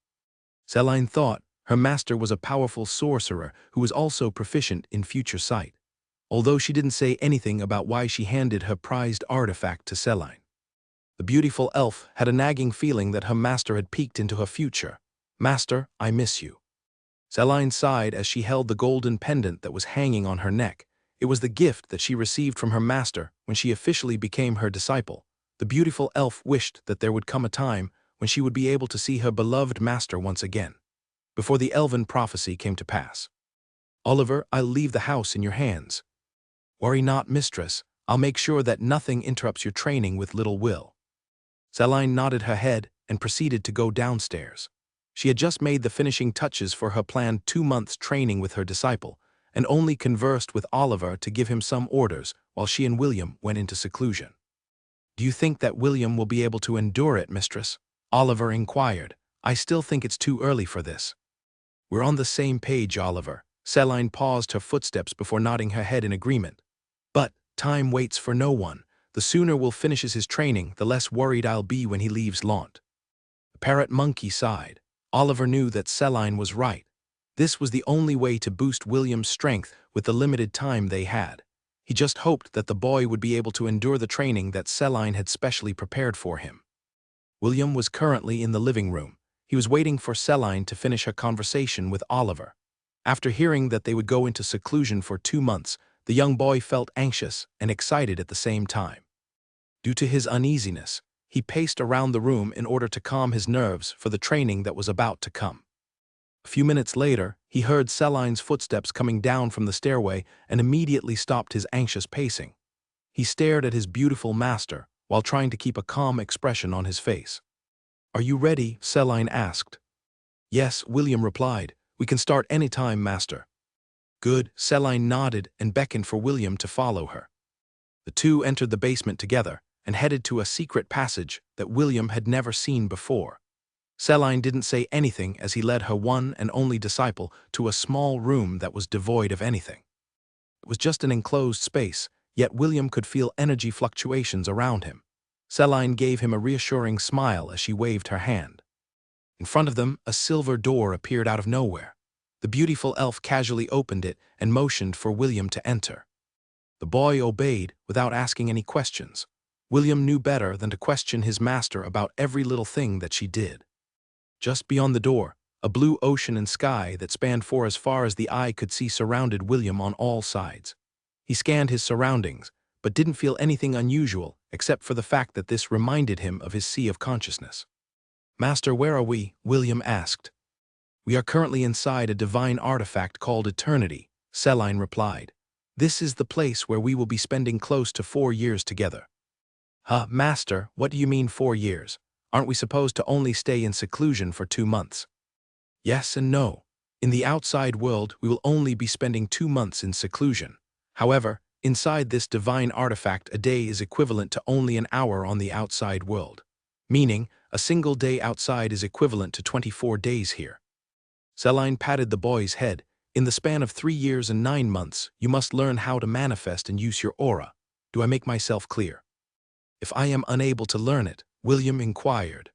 Celine thought her master was a powerful sorcerer who was also proficient in future sight, although she didn't say anything about why she handed her prized artifact to Celine. The beautiful elf had a nagging feeling that her master had peeked into her future. Master, I miss you. Celine sighed as she held the golden pendant that was hanging on her neck. It was the gift that she received from her master when she officially became her disciple. The beautiful elf wished that there would come a time when she would be able to see her beloved master once again, before the elven prophecy came to pass. Oliver, I'll leave the house in your hands. Worry not, mistress. I'll make sure that nothing interrupts your training with little Will. Celine nodded her head and proceeded to go downstairs. She had just made the finishing touches for her planned 2 months training with her disciple, and only conversed with Oliver to give him some orders while she and William went into seclusion. Do you think that William will be able to endure it, mistress? Oliver inquired. I still think it's too early for this. We're on the same page, Oliver. Celine paused her footsteps before nodding her head in agreement. But time waits for no one. The sooner Will finishes his training, the less worried I'll be when he leaves Launt. The parrot monkey sighed. Oliver knew that Celine was right. This was the only way to boost William's strength with the limited time they had. He just hoped that the boy would be able to endure the training that Celine had specially prepared for him. William was currently in the living room. He was waiting for Celine to finish her conversation with Oliver. After hearing that they would go into seclusion for 2 months, the young boy felt anxious and excited at the same time. Due to his uneasiness, he paced around the room in order to calm his nerves for the training that was about to come. A few minutes later, he heard Celine's footsteps coming down from the stairway and immediately stopped his anxious pacing. He stared at his beautiful master while trying to keep a calm expression on his face. Are you ready? Celine asked. Yes, William replied. We can start any time, master. Good. Celine nodded and beckoned for William to follow her. The two entered the basement together and headed to a secret passage that William had never seen before. Celine didn't say anything as he led her one and only disciple to a small room that was devoid of anything. It was just an enclosed space, yet William could feel energy fluctuations around him. Celine gave him a reassuring smile as she waved her hand. In front of them, a silver door appeared out of nowhere. The beautiful elf casually opened it and motioned for William to enter. The boy obeyed without asking any questions. William knew better than to question his master about every little thing that she did. Just beyond the door, a blue ocean and sky that spanned for as far as the eye could see surrounded William on all sides. He scanned his surroundings, but didn't feel anything unusual except for the fact that this reminded him of his sea of consciousness. Master, where are we? William asked. We are currently inside a divine artifact called Eternity, Celine replied. This is the place where we will be spending close to 4 years together. Master, what do you mean 4 years? Aren't we supposed to only stay in seclusion for 2 months? Yes and no. In the outside world, we will only be spending 2 months in seclusion. However, inside this divine artifact, a day is equivalent to only an hour on the outside world. Meaning, a single day outside is equivalent to 24 days here. Celine patted the boy's head, In the span of 3 years and 9 months, you must learn how to manifest and use your aura. Do I make myself clear? If I am unable to learn it, William inquired.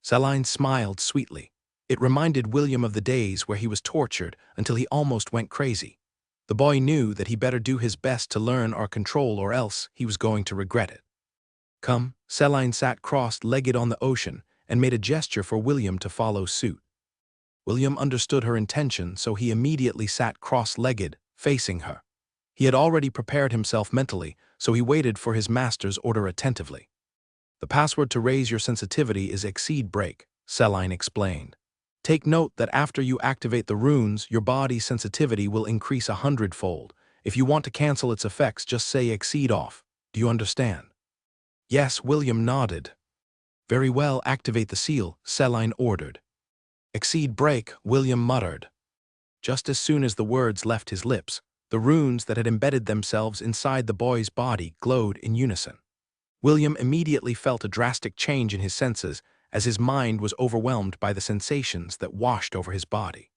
Selene smiled sweetly. It reminded William of the days where he was tortured until he almost went crazy. The boy knew that he better do his best to learn or control, or else he was going to regret it. Come, Selene sat cross-legged on the ocean and made a gesture for William to follow suit. William understood her intention, so he immediately sat cross-legged, facing her. He had already prepared himself mentally, so he waited for his master's order attentively. The password to raise your sensitivity is exceed break, Selene explained. Take note that after you activate the runes, your body's sensitivity will increase 100-fold. If you want to cancel its effects, just say exceed off. Do you understand? Yes, William nodded. Very well, activate the seal, Selene ordered. Exceed break, William muttered. Just as soon as the words left his lips, the runes that had embedded themselves inside the boy's body glowed in unison. William immediately felt a drastic change in his senses as his mind was overwhelmed by the sensations that washed over his body.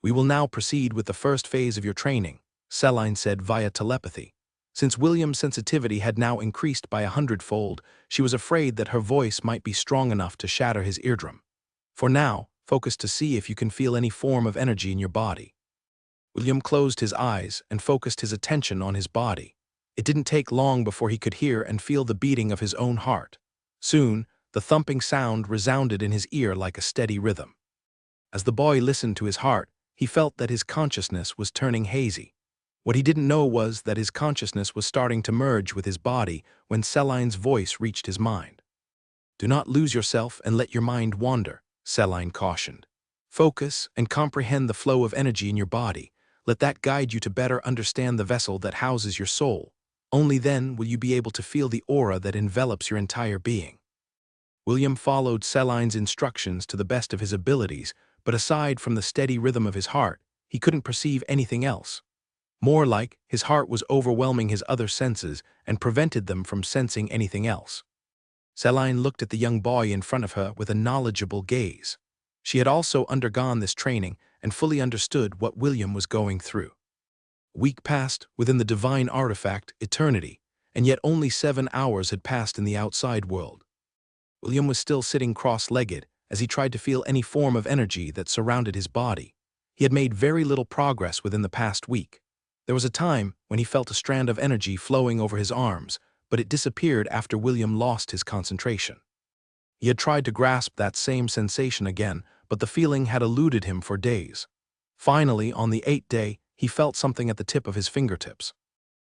We will now proceed with the first phase of your training, Selene said via telepathy. Since William's sensitivity had now increased by 100-fold, she was afraid that her voice might be strong enough to shatter his eardrum. For now, focus to see if you can feel any form of energy in your body. William closed his eyes and focused his attention on his body. It didn't take long before he could hear and feel the beating of his own heart. Soon, the thumping sound resounded in his ear like a steady rhythm. As the boy listened to his heart, he felt that his consciousness was turning hazy. What he didn't know was that his consciousness was starting to merge with his body when Selene's voice reached his mind. Do not lose yourself and let your mind wander, Selene cautioned. Focus and comprehend the flow of energy in your body. Let that guide you to better understand the vessel that houses your soul. Only then will you be able to feel the aura that envelops your entire being. William followed Selene's instructions to the best of his abilities, but aside from the steady rhythm of his heart, he couldn't perceive anything else. More like, his heart was overwhelming his other senses and prevented them from sensing anything else. Selene looked at the young boy in front of her with a knowledgeable gaze. She had also undergone this training and fully understood what William was going through. A week passed within the divine artifact, eternity, and yet only 7 hours had passed in the outside world. William was still sitting cross-legged as he tried to feel any form of energy that surrounded his body. He had made very little progress within the past week. There was a time when he felt a strand of energy flowing over his arms, but it disappeared after William lost his concentration. He had tried to grasp that same sensation again, but the feeling had eluded him for days. Finally, on the 8th day, he felt something at the tip of his fingertips.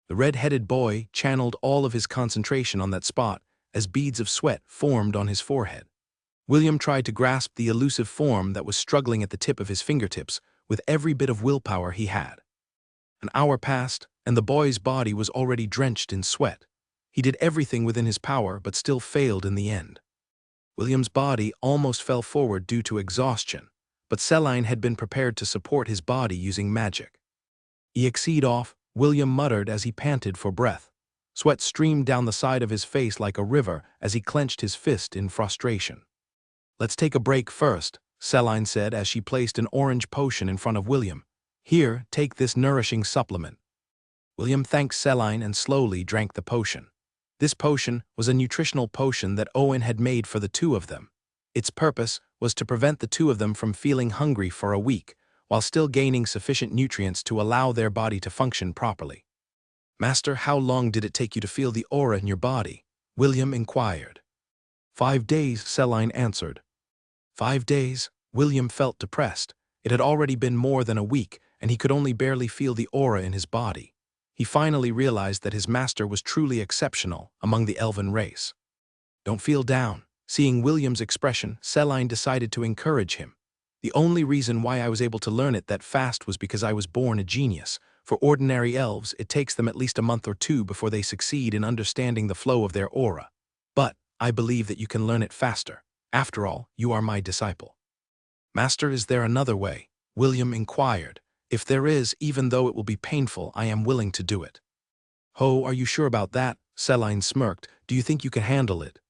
The red-headed boy channeled all of his concentration on that spot as beads of sweat formed on his forehead. William tried to grasp the elusive form that was struggling at the tip of his fingertips with every bit of willpower he had. An hour passed, and the boy's body was already drenched in sweat. He did everything within his power, but still failed in the end. William's body almost fell forward due to exhaustion, but Selene had been prepared to support his body using magic. Exceed off, William muttered as he panted for breath. Sweat streamed down the side of his face like a river as he clenched his fist in frustration. Let's take a break first, Selene said as she placed an orange potion in front of William. Here, take this nourishing supplement. William thanked Selene and slowly drank the potion. This potion was a nutritional potion that Owen had made for the two of them. Its purpose was to prevent the two of them from feeling hungry for a week, while still gaining sufficient nutrients to allow their body to function properly. Master, how long did it take you to feel the aura in your body? William inquired. 5 days, Selene answered. 5 days? William felt depressed. It had already been more than a week, and he could only barely feel the aura in his body. He finally realized that his master was truly exceptional among the elven race. Don't feel down. Seeing William's expression, Selene decided to encourage him. The only reason why I was able to learn it that fast was because I was born a genius. For ordinary elves, it takes them at least a month or two before they succeed in understanding the flow of their aura. But I believe that you can learn it faster. After all, you are my disciple. Master, is there another way? William inquired. If there is, even though it will be painful, I am willing to do it. Ho, are you sure about that? Selene smirked. Do you think you can handle it?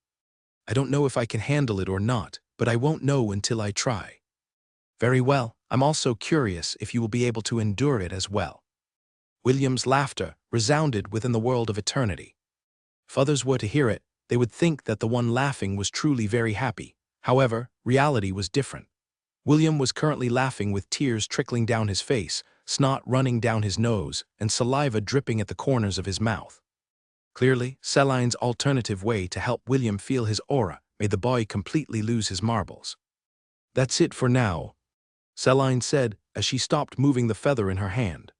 I don't know if I can handle it or not, but I won't know until I try. Very well, I'm also curious if you will be able to endure it as well." William's laughter resounded within the world of eternity. If others were to hear it, they would think that the one laughing was truly very happy. However, reality was different. William was currently laughing with tears trickling down his face, snot running down his nose, and saliva dripping at the corners of his mouth. Clearly, Celine's alternative way to help William feel his aura made the boy completely lose his marbles. "That's it for now," Celine said as she stopped moving the feather in her hand.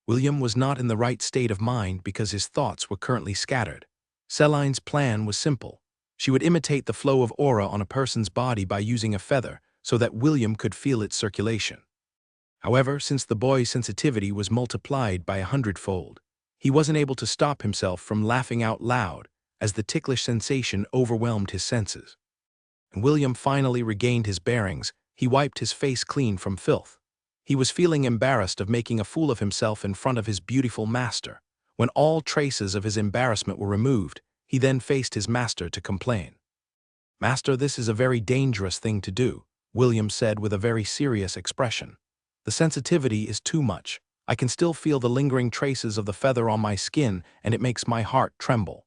William was not in the right state of mind because his thoughts were currently scattered. Celine's plan was simple. She would imitate the flow of aura on a person's body by using a feather so that William could feel its circulation. However, since the boy's sensitivity was multiplied by 100-fold, he wasn't able to stop himself from laughing out loud as the ticklish sensation overwhelmed his senses. When William finally regained his bearings, he wiped his face clean from filth. He was feeling embarrassed of making a fool of himself in front of his beautiful master. When all traces of his embarrassment were removed, he then faced his master to complain. "Master, this is a very dangerous thing to do," William said with a very serious expression. "The sensitivity is too much. I can still feel the lingering traces of the feather on my skin, and it makes my heart tremble."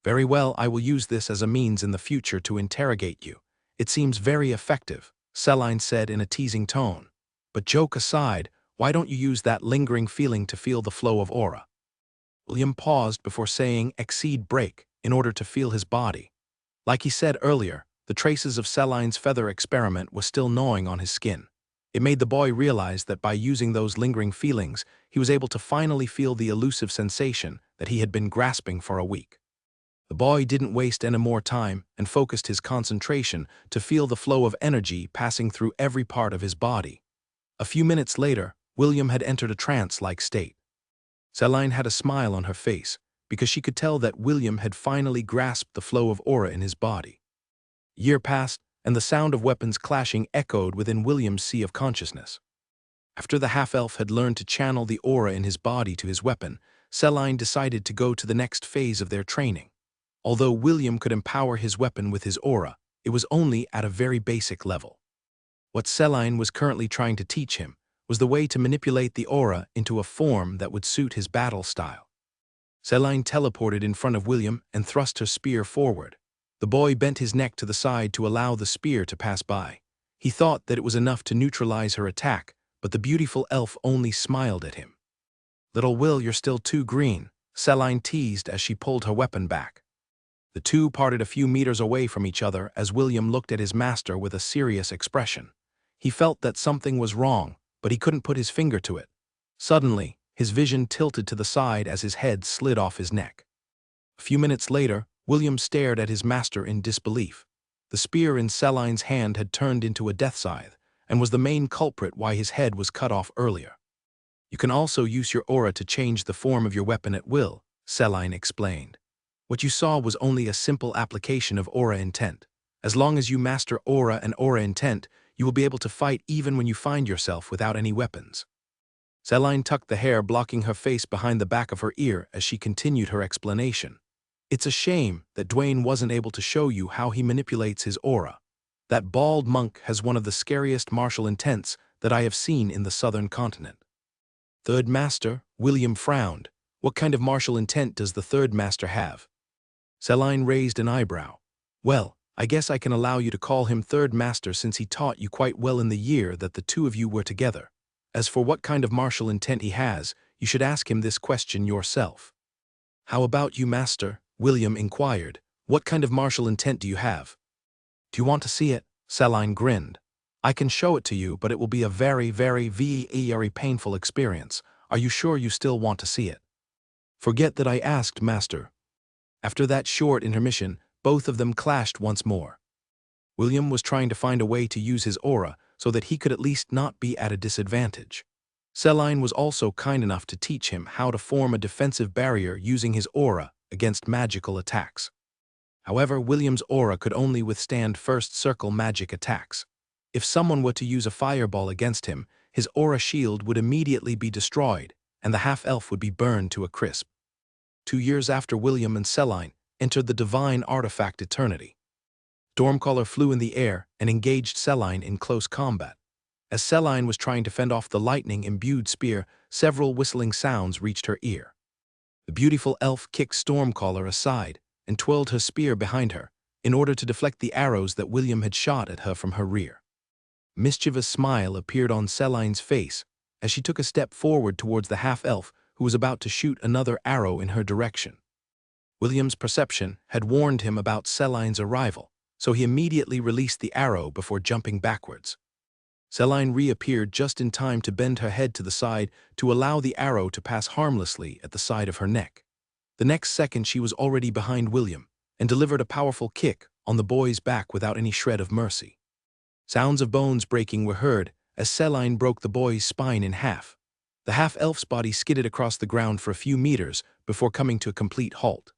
"Very well, I will use this as a means in the future to interrogate you. It seems very effective," Celine said in a teasing tone. "But joke aside, why don't you use that lingering feeling to feel the flow of aura?" William paused before saying "exceed break" in order to feel his body. Like he said earlier, the traces of Celine's feather experiment was still gnawing on his skin. It made the boy realize that by using those lingering feelings, he was able to finally feel the elusive sensation that he had been grasping for a week. The boy didn't waste any more time and focused his concentration to feel the flow of energy passing through every part of his body. A few minutes later, William had entered a trance-like state. Celine had a smile on her face because she could tell that William had finally grasped the flow of aura in his body. A year passed, and the sound of weapons clashing echoed within William's sea of consciousness. After the half-elf had learned to channel the aura in his body to his weapon, Celine decided to go to the next phase of their training. Although William could empower his weapon with his aura, it was only at a very basic level. What Celine was currently trying to teach him was the way to manipulate the aura into a form that would suit his battle style. Celine teleported in front of William and thrust her spear forward. The boy bent his neck to the side to allow the spear to pass by. He thought that it was enough to neutralize her attack, but the beautiful elf only smiled at him. "Little Will, you're still too green," Celine teased as she pulled her weapon back. The two parted a few meters away from each other as William looked at his master with a serious expression. He felt that something was wrong, but he couldn't put his finger to it. Suddenly, his vision tilted to the side as his head slid off his neck. A few minutes later, William stared at his master in disbelief. The spear in Celine's hand had turned into a death scythe, and was the main culprit why his head was cut off earlier. "You can also use your aura to change the form of your weapon at will," Celine explained. "What you saw was only a simple application of aura intent. As long as you master aura and aura intent, you will be able to fight even when you find yourself without any weapons." Celine tucked the hair blocking her face behind the back of her ear as she continued her explanation. "It's a shame that Dwayne wasn't able to show you how he manipulates his aura. That bald monk has one of the scariest martial intents that I have seen in the southern continent." "Third Master?" William frowned. "What kind of martial intent does the Third Master have?" Celine raised an eyebrow. "Well, I guess I can allow you to call him Third Master since he taught you quite well in the year that the two of you were together. As for what kind of martial intent he has, you should ask him this question yourself." "How about you, Master?" William inquired. "What kind of martial intent do you have?" "Do you want to see it?" Celine grinned. "I can show it to you, but it will be a very painful experience. Are you sure you still want to see it?" "Forget that I asked, Master." After that short intermission, both of them clashed once more. William was trying to find a way to use his aura so that he could at least not be at a disadvantage. Celine was also kind enough to teach him how to form a defensive barrier using his aura against magical attacks. However, William's aura could only withstand first circle magic attacks. If someone were to use a fireball against him, his aura shield would immediately be destroyed, and the half-elf would be burned to a crisp. 2 years after William and Celine entered the divine artifact Eternity, Stormcaller flew in the air and engaged Celine in close combat. As Celine was trying to fend off the lightning-imbued spear, several whistling sounds reached her ear. The beautiful elf kicked Stormcaller aside and twirled her spear behind her in order to deflect the arrows that William had shot at her from her rear. A mischievous smile appeared on Celine's face as she took a step forward towards the half-elf who was about to shoot another arrow in her direction. William's perception had warned him about Celine's arrival, so he immediately released the arrow before jumping backwards. Celine reappeared just in time to bend her head to the side to allow the arrow to pass harmlessly at the side of her neck. The next second she was already behind William and delivered a powerful kick on the boy's back without any shred of mercy. Sounds of bones breaking were heard as Celine broke the boy's spine in half. The half-elf's body skidded across the ground for a few meters before coming to a complete halt.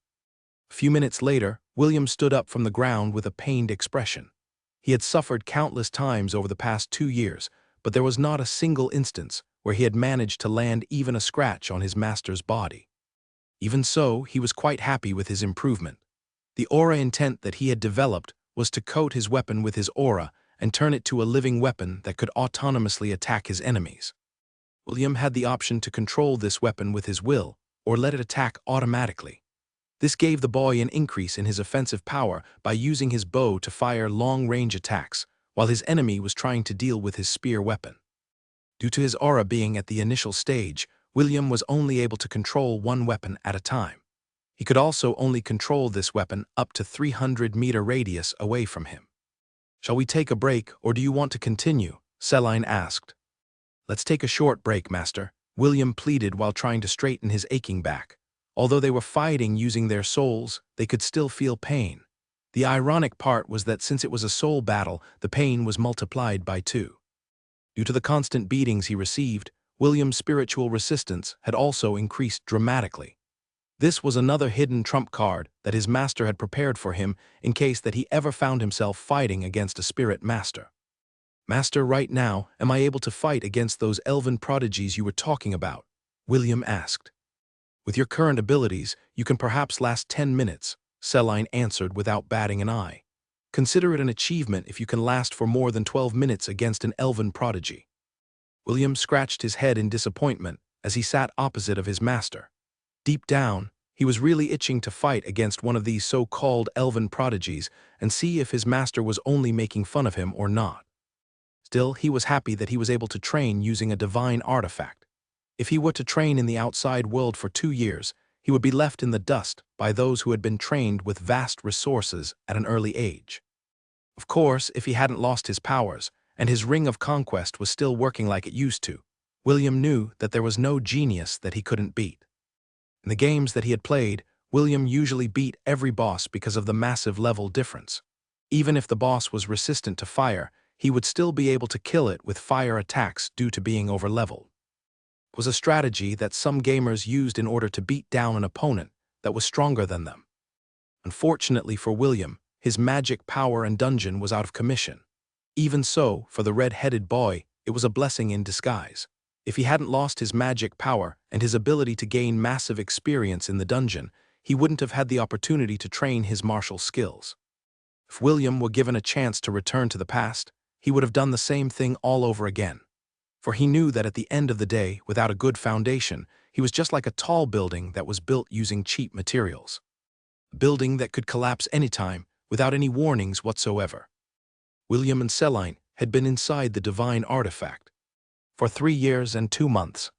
A few minutes later, William stood up from the ground with a pained expression. He had suffered countless times over the past 2 years, but there was not a single instance where he had managed to land even a scratch on his master's body. Even so, he was quite happy with his improvement. The aura intent that he had developed was to coat his weapon with his aura and turn it to a living weapon that could autonomously attack his enemies. William had the option to control this weapon with his will or let it attack automatically. This gave the boy an increase in his offensive power by using his bow to fire long-range attacks, while his enemy was trying to deal with his spear weapon. Due to his aura being at the initial stage, William was only able to control one weapon at a time. He could also only control this weapon up to 300-meter radius away from him. "Shall we take a break, or do you want to continue?" Celine asked. "Let's take a short break, Master," William pleaded while trying to straighten his aching back. Although they were fighting using their souls, they could still feel pain. The ironic part was that since it was a soul battle, the pain was multiplied by 2. Due to the constant beatings he received, William's spiritual resistance had also increased dramatically. This was another hidden trump card that his master had prepared for him in case that he ever found himself fighting against a spirit master. "Master, right now, am I able to fight against those elven prodigies you were talking about?" William asked. "With your current abilities, you can perhaps last 10 minutes, Celine answered without batting an eye. "Consider it an achievement if you can last for more than 12 minutes against an elven prodigy." William scratched his head in disappointment as he sat opposite of his master. Deep down, he was really itching to fight against one of these so-called elven prodigies and see if his master was only making fun of him or not. Still, he was happy that he was able to train using a divine artifact. If he were to train in the outside world for 2 years, he would be left in the dust by those who had been trained with vast resources at an early age. Of course, if he hadn't lost his powers, and his ring of conquest was still working like it used to, William knew that there was no genius that he couldn't beat. In the games that he had played, William usually beat every boss because of the massive level difference. Even if the boss was resistant to fire, he would still be able to kill it with fire attacks due to being overleveled. It was a strategy that some gamers used in order to beat down an opponent that was stronger than them. Unfortunately for William, his magic power and dungeon was out of commission. Even so, for the red-headed boy, it was a blessing in disguise. If he hadn't lost his magic power and his ability to gain massive experience in the dungeon, he wouldn't have had the opportunity to train his martial skills. If William were given a chance to return to the past, he would have done the same thing all over again. For he knew that at the end of the day, without a good foundation, he was just like a tall building that was built using cheap materials. A building that could collapse anytime, without any warnings whatsoever. William and Celine had been inside the divine artifact for 3 years and 2 months.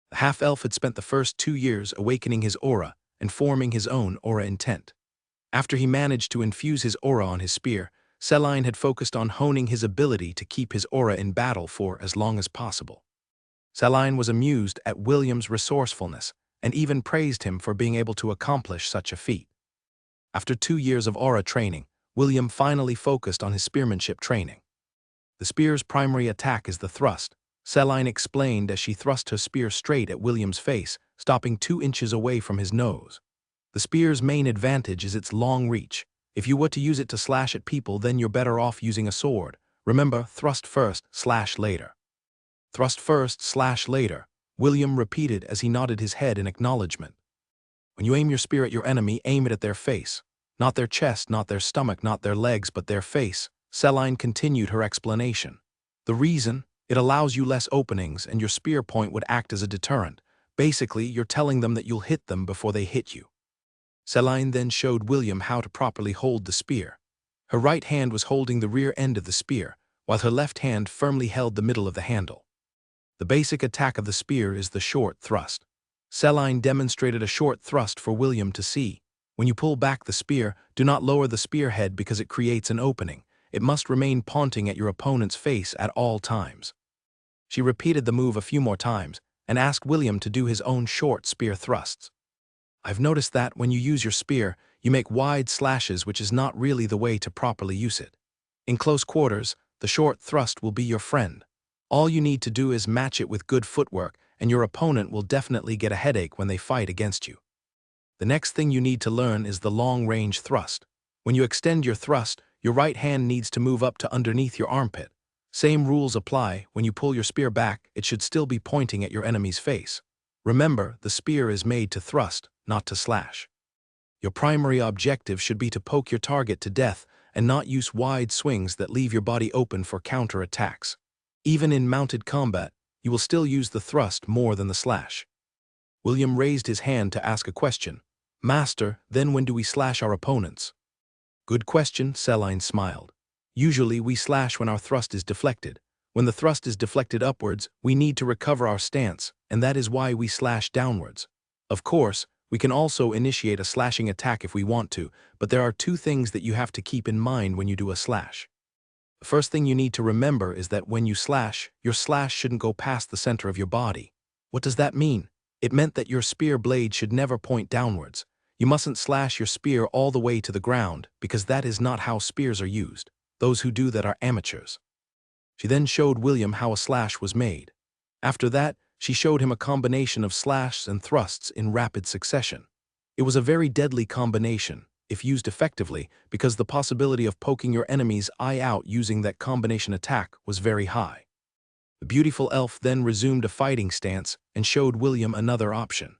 The half-elf had spent the first 2 years awakening his aura and forming his own aura intent. After he managed to infuse his aura on his spear, Celine had focused on honing his ability to keep his aura in battle for as long as possible. Celine was amused at William's resourcefulness and even praised him for being able to accomplish such a feat. After 2 years of aura training, William finally focused on his spearmanship training. The spear's primary attack is the thrust, Celine explained as she thrust her spear straight at William's face, stopping 2 inches away from his nose. The spear's main advantage is its long reach. If you were to use it to slash at people, then you're better off using a sword. Remember, thrust first, slash later. Thrust first, slash later, William repeated as he nodded his head in acknowledgement. When you aim your spear at your enemy, aim it at their face. Not their chest, not their stomach, not their legs, but their face. Celine continued her explanation. The reason? It allows you less openings, and your spear point would act as a deterrent. Basically, you're telling them that you'll hit them before they hit you. Selene then showed William how to properly hold the spear. Her right hand was holding the rear end of the spear, while her left hand firmly held the middle of the handle. The basic attack of the spear is the short thrust. Selene demonstrated a short thrust for William to see. When you pull back the spear, do not lower the spearhead because it creates an opening. It must remain pointing at your opponent's face at all times. She repeated the move a few more times and asked William to do his own short spear thrusts. I've noticed that when you use your spear, you make wide slashes, which is not really the way to properly use it. In close quarters, the short thrust will be your friend. All you need to do is match it with good footwork, and your opponent will definitely get a headache when they fight against you. The next thing you need to learn is the long-range thrust. When you extend your thrust, your right hand needs to move up to underneath your armpit. Same rules apply. When you pull your spear back, it should still be pointing at your enemy's face. Remember, the spear is made to thrust, not to slash. Your primary objective should be to poke your target to death and not use wide swings that leave your body open for counter-attacks. Even in mounted combat, you will still use the thrust more than the slash. William raised his hand to ask a question. Master, then when do we slash our opponents? Good question, Selene smiled. Usually we slash when our thrust is deflected. When the thrust is deflected upwards, we need to recover our stance, and that is why we slash downwards. Of course, we can also initiate a slashing attack if we want to, but there are two things that you have to keep in mind when you do a slash. The first thing you need to remember is that when you slash, your slash shouldn't go past the center of your body. What does that mean? It meant that your spear blade should never point downwards. You mustn't slash your spear all the way to the ground, because that is not how spears are used. Those who do that are amateurs. She then showed William how a slash was made. After that, she showed him a combination of slashes and thrusts in rapid succession. It was a very deadly combination, if used effectively, because the possibility of poking your enemy's eye out using that combination attack was very high. The beautiful elf then resumed a fighting stance and showed William another option.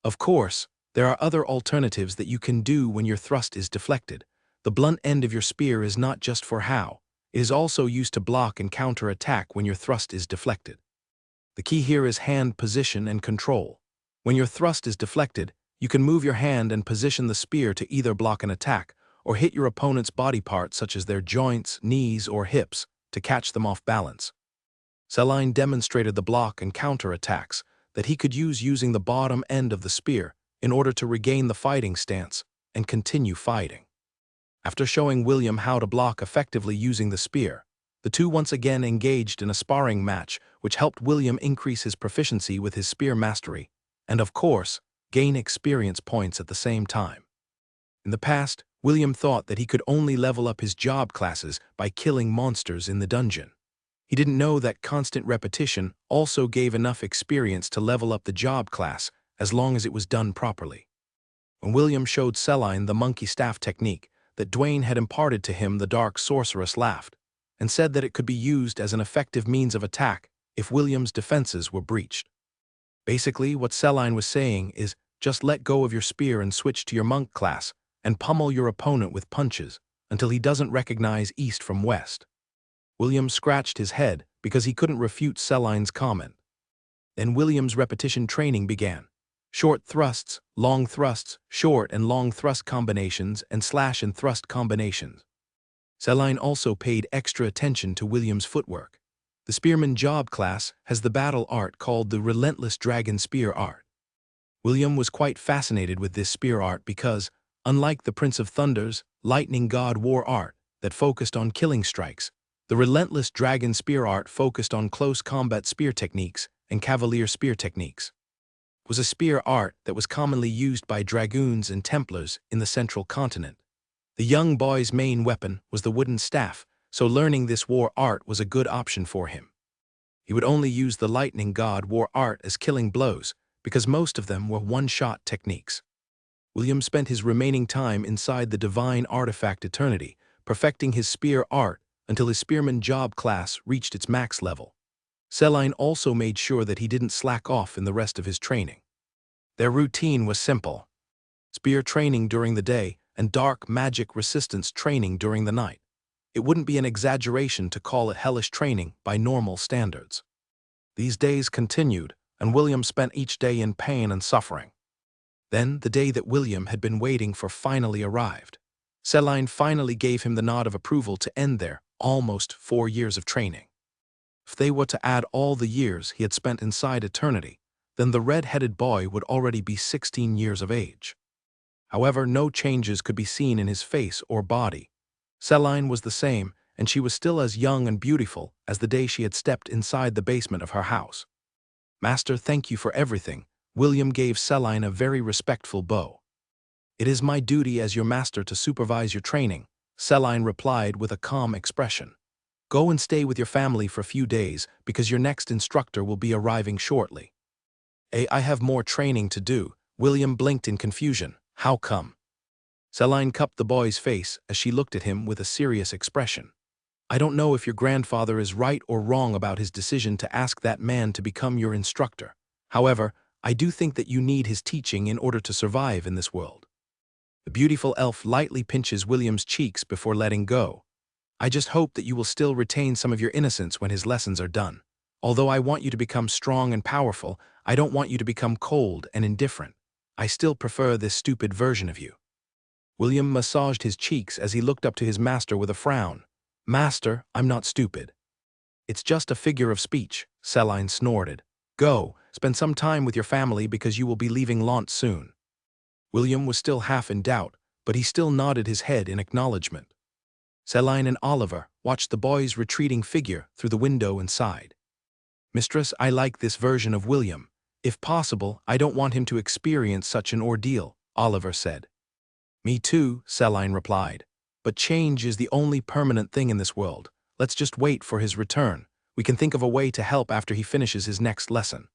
Of course, there are other alternatives that you can do when your thrust is deflected. The blunt end of your spear is not just for how, it is also used to block and counter-attack when your thrust is deflected. The key here is hand position and control. When your thrust is deflected, you can move your hand and position the spear to either block an attack or hit your opponent's body parts such as their joints, knees, or hips to catch them off balance. Selene demonstrated the block and counter attacks that he could use using the bottom end of the spear in order to regain the fighting stance and continue fighting. After showing William how to block effectively using the spear, the two once again engaged in a sparring match which helped William increase his proficiency with his spear mastery and, of course, gain experience points at the same time. In the past, William thought that he could only level up his job classes by killing monsters in the dungeon. He didn't know that constant repetition also gave enough experience to level up the job class as long as it was done properly. When William showed Selene the monkey staff technique that Dwayne had imparted to him, the dark sorceress laughed and said that it could be used as an effective means of attack if William's defenses were breached. Basically, what Selene was saying is just let go of your spear and switch to your monk class and pummel your opponent with punches until he doesn't recognize east from west. William scratched his head because he couldn't refute Selene's comment. Then William's repetition training began. Short thrusts, long thrusts, short and long thrust combinations, and slash and thrust combinations. Selene also paid extra attention to William's footwork. The spearman job class has the battle art called the relentless dragon spear art. William was quite fascinated with this spear art because, unlike the Prince of Thunder's lightning god war art that focused on killing strikes, the relentless dragon spear art focused on close combat spear techniques and cavalier spear techniques. It was a spear art that was commonly used by dragoons and templars in the central continent. The young boy's main weapon was the wooden staff, so learning this war art was a good option for him. He would only use the lightning god war art as killing blows because most of them were one-shot techniques. William spent his remaining time inside the divine artifact Eternity, perfecting his spear art until his spearman job class reached its max level. Selene also made sure that he didn't slack off in the rest of his training. Their routine was simple: spear training during the day and dark magic resistance training during the night. It wouldn't be an exaggeration to call it hellish training by normal standards. These days continued, and William spent each day in pain and suffering. Then, the day that William had been waiting for finally arrived. Selene finally gave him the nod of approval to end their almost 4 years of training. If they were to add all the years he had spent inside eternity, then the red-headed boy would already be 16 years of age. However, no changes could be seen in his face or body. Selene was the same, and she was still as young and beautiful as the day she had stepped inside the basement of her house. "Master, thank you for everything." William gave Selene a very respectful bow. "It is my duty as your master to supervise your training," Selene replied with a calm expression. "Go and stay with your family for a few days because your next instructor will be arriving shortly." I have more training to do." William blinked in confusion. "How come?" Selene cupped the boy's face as she looked at him with a serious expression. "I don't know if your grandfather is right or wrong about his decision to ask that man to become your instructor. However, I do think that you need his teaching in order to survive in this world." The beautiful elf lightly pinches William's cheeks before letting go. "I just hope that you will still retain some of your innocence when his lessons are done. Although I want you to become strong and powerful, I don't want you to become cold and indifferent. I still prefer this stupid version of you." William massaged his cheeks as he looked up to his master with a frown. "Master, I'm not stupid." "It's just a figure of speech," Selene snorted. "Go, spend some time with your family because you will be leaving Lant soon." William was still half in doubt, but he still nodded his head in acknowledgement. Selene and Oliver watched the boy's retreating figure through the window and sighed. "Mistress, I like this version of William. If possible, I don't want him to experience such an ordeal," Oliver said. "Me too," Selene replied. "But change is the only permanent thing in this world. Let's just wait for his return. We can think of a way to help after he finishes his next lesson."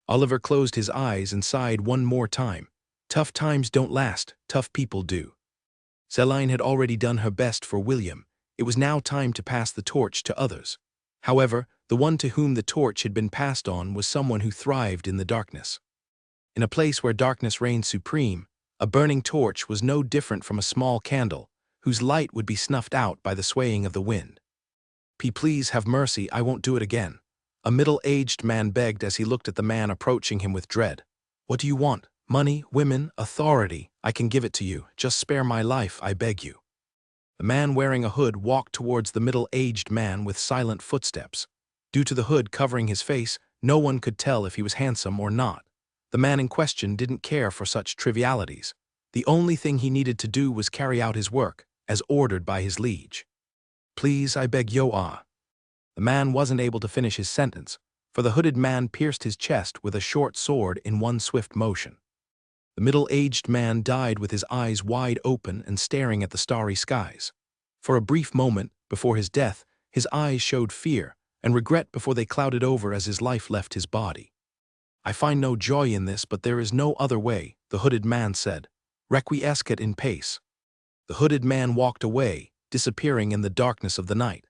Oliver closed his eyes and sighed one more time. Tough times don't last, tough people do. Selene had already done her best for William. It was now time to pass the torch to others. However, the one to whom the torch had been passed on was someone who thrived in the darkness. In a place where darkness reigned supreme, a burning torch was no different from a small candle, whose light would be snuffed out by the swaying of the wind. Please have mercy, I won't do it again," a middle-aged man begged as he looked at the man approaching him with dread. "What do you want? Money, women, authority? I can give it to you. Just spare my life, I beg you." The man wearing a hood walked towards the middle-aged man with silent footsteps. Due to the hood covering his face, no one could tell if he was handsome or not. The man in question didn't care for such trivialities. The only thing he needed to do was carry out his work, as ordered by his liege. "Please, I beg you." The man wasn't able to finish his sentence, for the hooded man pierced his chest with a short sword in one swift motion. The middle-aged man died with his eyes wide open and staring at the starry skies. For a brief moment, before his death, his eyes showed fear and regret before they clouded over as his life left his body. "I find no joy in this, but there is no other way," the hooded man said. "Requiescat in pace." The hooded man walked away, disappearing in the darkness of the night.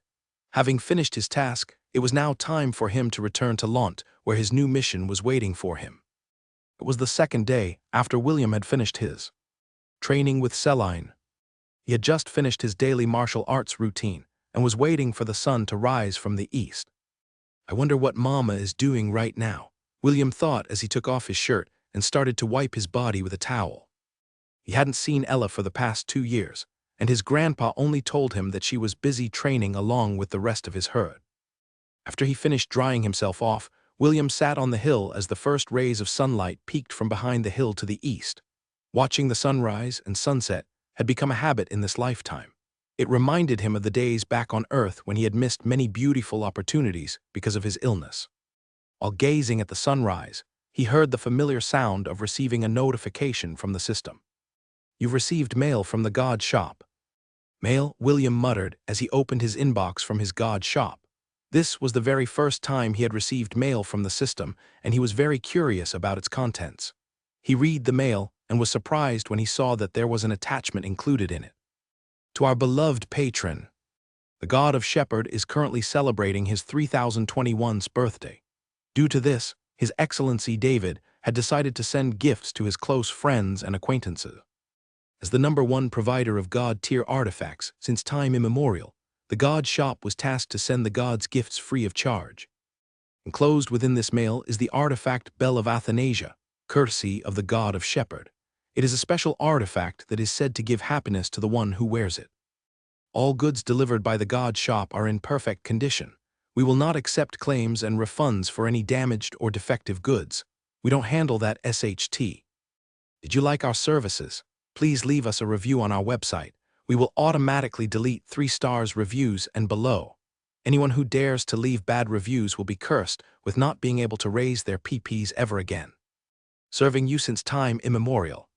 Having finished his task, it was now time for him to return to Lant, where his new mission was waiting for him. It was the second day after William had finished his training with Selene. He had just finished his daily martial arts routine and was waiting for the sun to rise from the east. "I wonder what Mama is doing right now," William thought as he took off his shirt and started to wipe his body with a towel. He hadn't seen Ella for the past 2 years, and his grandpa only told him that she was busy training along with the rest of his herd. After he finished drying himself off, William sat on the hill as the first rays of sunlight peeked from behind the hill to the east. Watching the sunrise and sunset had become a habit in this lifetime. It reminded him of the days back on Earth when he had missed many beautiful opportunities because of his illness. While gazing at the sunrise, he heard the familiar sound of receiving a notification from the system. "You've received mail from the God shop." "Mail?" William muttered as he opened his inbox from his God shop. This was the very first time he had received mail from the system, and he was very curious about its contents. He read the mail and was surprised when he saw that there was an attachment included in it. "To our beloved patron, the God of Shepherd is currently celebrating his 3021st birthday. Due to this, His Excellency David had decided to send gifts to his close friends and acquaintances. As the #1 provider of God-tier artifacts since time immemorial, The god shop was tasked to send the gods gifts free of charge. Enclosed within this mail is the artifact Bell of Athanasia, courtesy of the god of Shepherd. It is a special artifact that is said to give happiness to the one who wears it. All goods delivered by the god shop are in perfect condition. We will not accept claims and refunds for any damaged or defective goods. We don't handle that SHT. Did you like our services? Please leave us a review on our website. We will automatically delete 3 stars reviews and below. Anyone who dares to leave bad reviews will be cursed with not being able to raise their PPs ever again. Serving you since time immemorial.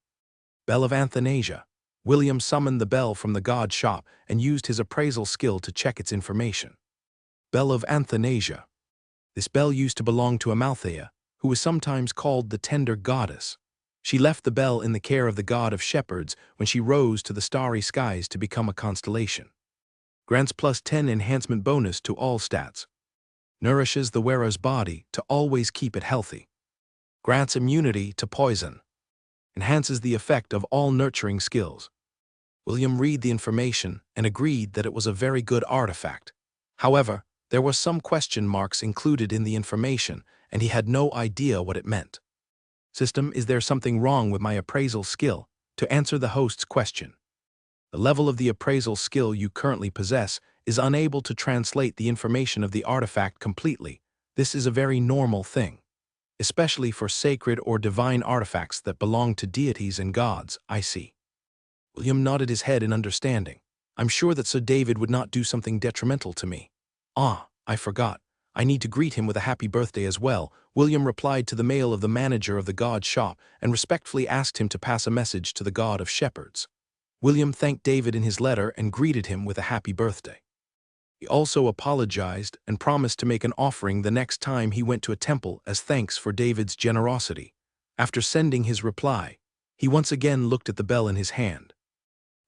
Bell of Athanasia. William summoned the bell from the god shop and used his appraisal skill to check its information. Bell of Athanasia. This bell used to belong to Amalthea, who was sometimes called the tender goddess. She left the bell in the care of the god of shepherds when she rose to the starry skies to become a constellation. Grants +10 enhancement bonus to all stats. Nourishes the wearer's body to always keep it healthy. Grants immunity to poison. Enhances the effect of all nurturing skills. William read the information and agreed that it was a very good artifact. However, there were some question marks included in the information, and he had no idea what it meant. System, is there something wrong with my appraisal skill? To answer the host's question. The level of the appraisal skill you currently possess is unable to translate the information of the artifact completely. This is a very normal thing, especially for sacred or divine artifacts that belong to deities and gods. I see. William nodded his head in understanding. I'm sure that Sir David would not do something detrimental to me. Ah, I forgot. I need to greet him with a happy birthday as well. William replied to the mail of the manager of the god shop and respectfully asked him to pass a message to the god of shepherds. William thanked David in his letter and greeted him with a happy birthday. He also apologized and promised to make an offering the next time he went to a temple as thanks for David's generosity. After sending his reply, he once again looked at the bell in his hand.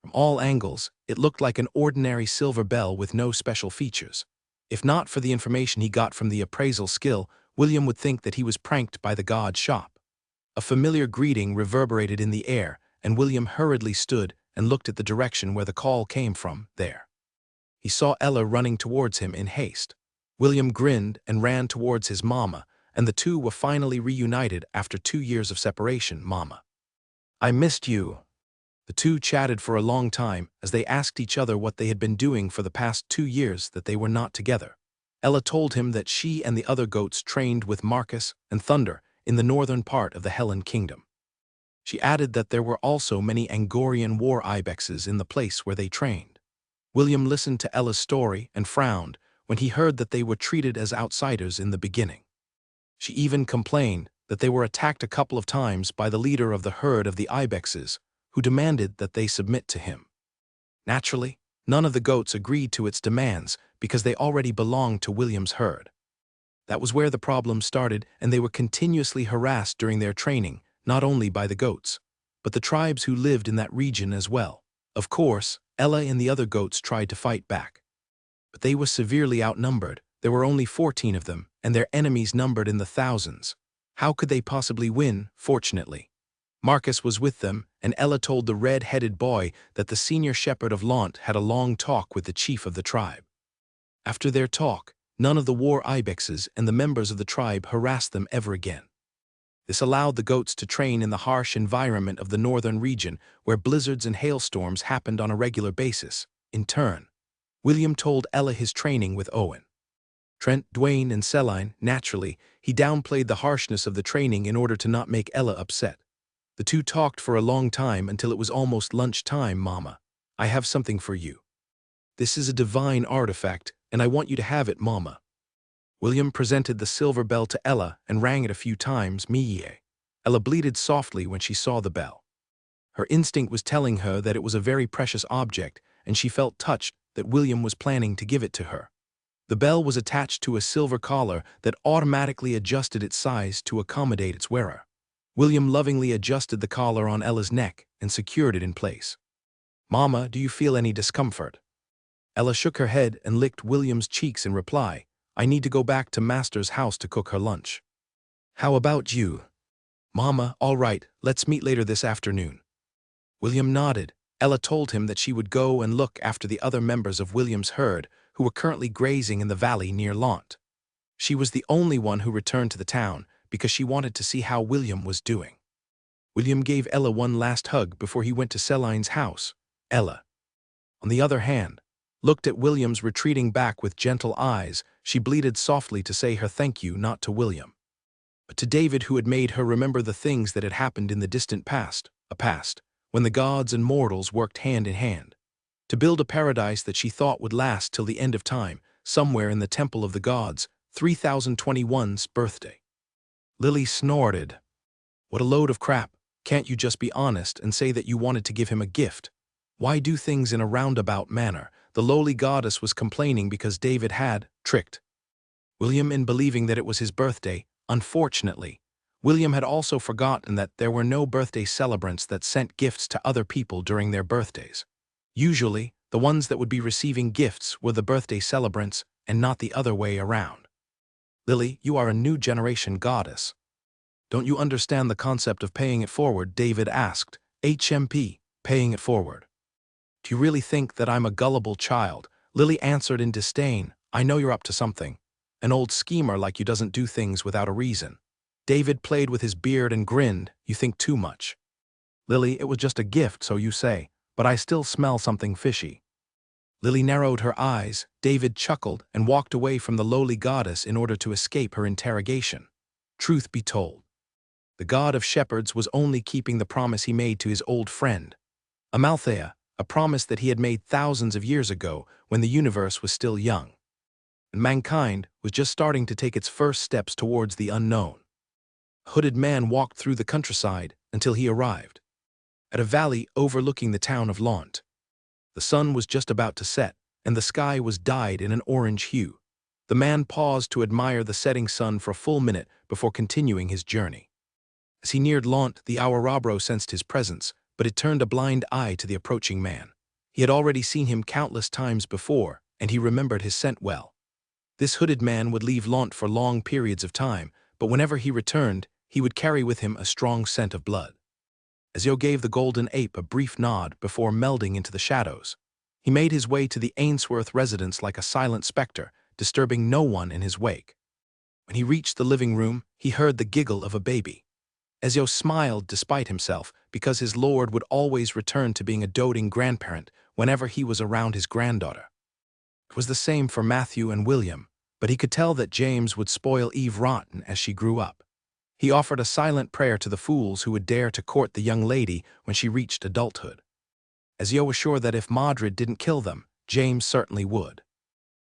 From all angles, it looked like an ordinary silver bell with no special features. If not for the information he got from the appraisal skill, William would think that he was pranked by the god shop. A familiar greeting reverberated in the air, and William hurriedly stood and looked at the direction where the call came from. There. He saw Ella running towards him in haste. William grinned and ran towards his mama, and the two were finally reunited after 2 years of separation. Mama, I missed you. The two chatted for a long time as they asked each other what they had been doing for the past 2 years that they were not together. Ella told him that she and the other goats trained with Marcus and Thunder in the northern part of the Hellen Kingdom. She added that there were also many Angorian war ibexes in the place where they trained. William listened to Ella's story and frowned when he heard that they were treated as outsiders in the beginning. She even complained that they were attacked a couple of times by the leader of the herd of the ibexes, who demanded that they submit to him. Naturally, none of the goats agreed to its demands because they already belonged to William's herd. That was where the problem started, and they were continuously harassed during their training, not only by the goats, but the tribes who lived in that region as well. Of course, Ella and the other goats tried to fight back. But they were severely outnumbered. There were only 14 of them, and their enemies numbered in the thousands. How could they possibly win, fortunately? Marcus was with them, and Ella told the red-headed boy that the senior shepherd of Lant had a long talk with the chief of the tribe. After their talk, none of the war ibexes and the members of the tribe harassed them ever again. This allowed the goats to train in the harsh environment of the northern region where blizzards and hailstorms happened on a regular basis. In turn, William told Ella his training with Owen, Trent, Dwayne, and Celine. Naturally, he downplayed the harshness of the training in order to not make Ella upset. The two talked for a long time until it was almost lunchtime. Mama, I have something for you. This is a divine artifact, and I want you to have it, Mama. William presented the silver bell to Ella and rang it a few times. Mie. Ella bleated softly when she saw the bell. Her instinct was telling her that it was a very precious object, and she felt touched that William was planning to give it to her. The bell was attached to a silver collar that automatically adjusted its size to accommodate its wearer. William lovingly adjusted the collar on Ella's neck and secured it in place. Mama, do you feel any discomfort? Ella shook her head and licked William's cheeks in reply. I need to go back to Master's house to cook her lunch. How about you? Mama, all right, let's meet later this afternoon. William nodded Ella told him that she would go and look after the other members of William's herd who were currently grazing in the valley near Launt. She was the only one who returned to the town because she wanted to see how William was doing. William gave Ella one last hug before he went to Celine's house. Ella, on the other hand, looked at William's retreating back with gentle eyes. She bleated softly to say her thank you not to William, but to David, who had made her remember the things that had happened in the distant past, a past when the gods and mortals worked hand in hand to build a paradise that she thought would last till the end of time, somewhere in the temple of the gods, 3021's birthday. Lily snorted. What a load of crap. Can't you just be honest and say that you wanted to give him a gift? Why do things in a roundabout manner? The lowly goddess was complaining because David had tricked William in believing that it was his birthday. Unfortunately, William had also forgotten that there were no birthday celebrants that sent gifts to other people during their birthdays. Usually, the ones that would be receiving gifts were the birthday celebrants and not the other way around. Lily, you are a new generation goddess. Don't you understand the concept of paying it forward? David asked. HMP, paying it forward. Do you really think that I'm a gullible child? Lily answered in disdain. I know you're up to something. An old schemer like you doesn't do things without a reason. David played with his beard and grinned. You think too much. Lily, it was just a gift, so you say, but I still smell something fishy. Lily narrowed her eyes. David chuckled and walked away from the lowly goddess in order to escape her interrogation. Truth be told, the god of shepherds was only keeping the promise he made to his old friend, Amalthea, a promise that he had made thousands of years ago when the universe was still young, and mankind was just starting to take its first steps towards the unknown. A hooded man walked through the countryside until he arrived at a valley overlooking the town of Launt. The sun was just about to set, and the sky was dyed in an orange hue. The man paused to admire the setting sun for a full minute before continuing his journey. As he neared Launt, the Awarabro sensed his presence, but it turned a blind eye to the approaching man. He had already seen him countless times before, and he remembered his scent well. This hooded man would leave Launt for long periods of time, but whenever he returned, he would carry with him a strong scent of blood. Ezio gave the golden ape a brief nod before melding into the shadows. He made his way to the Ainsworth residence like a silent specter, disturbing no one in his wake. When he reached the living room, he heard the giggle of a baby. Ezio smiled despite himself, because his lord would always return to being a doting grandparent whenever he was around his granddaughter. It was the same for Matthew and William, but he could tell that James would spoil Eve rotten as she grew up. He offered a silent prayer to the fools who would dare to court the young lady when she reached adulthood. Ezio was sure that if Madrid didn't kill them, James certainly would.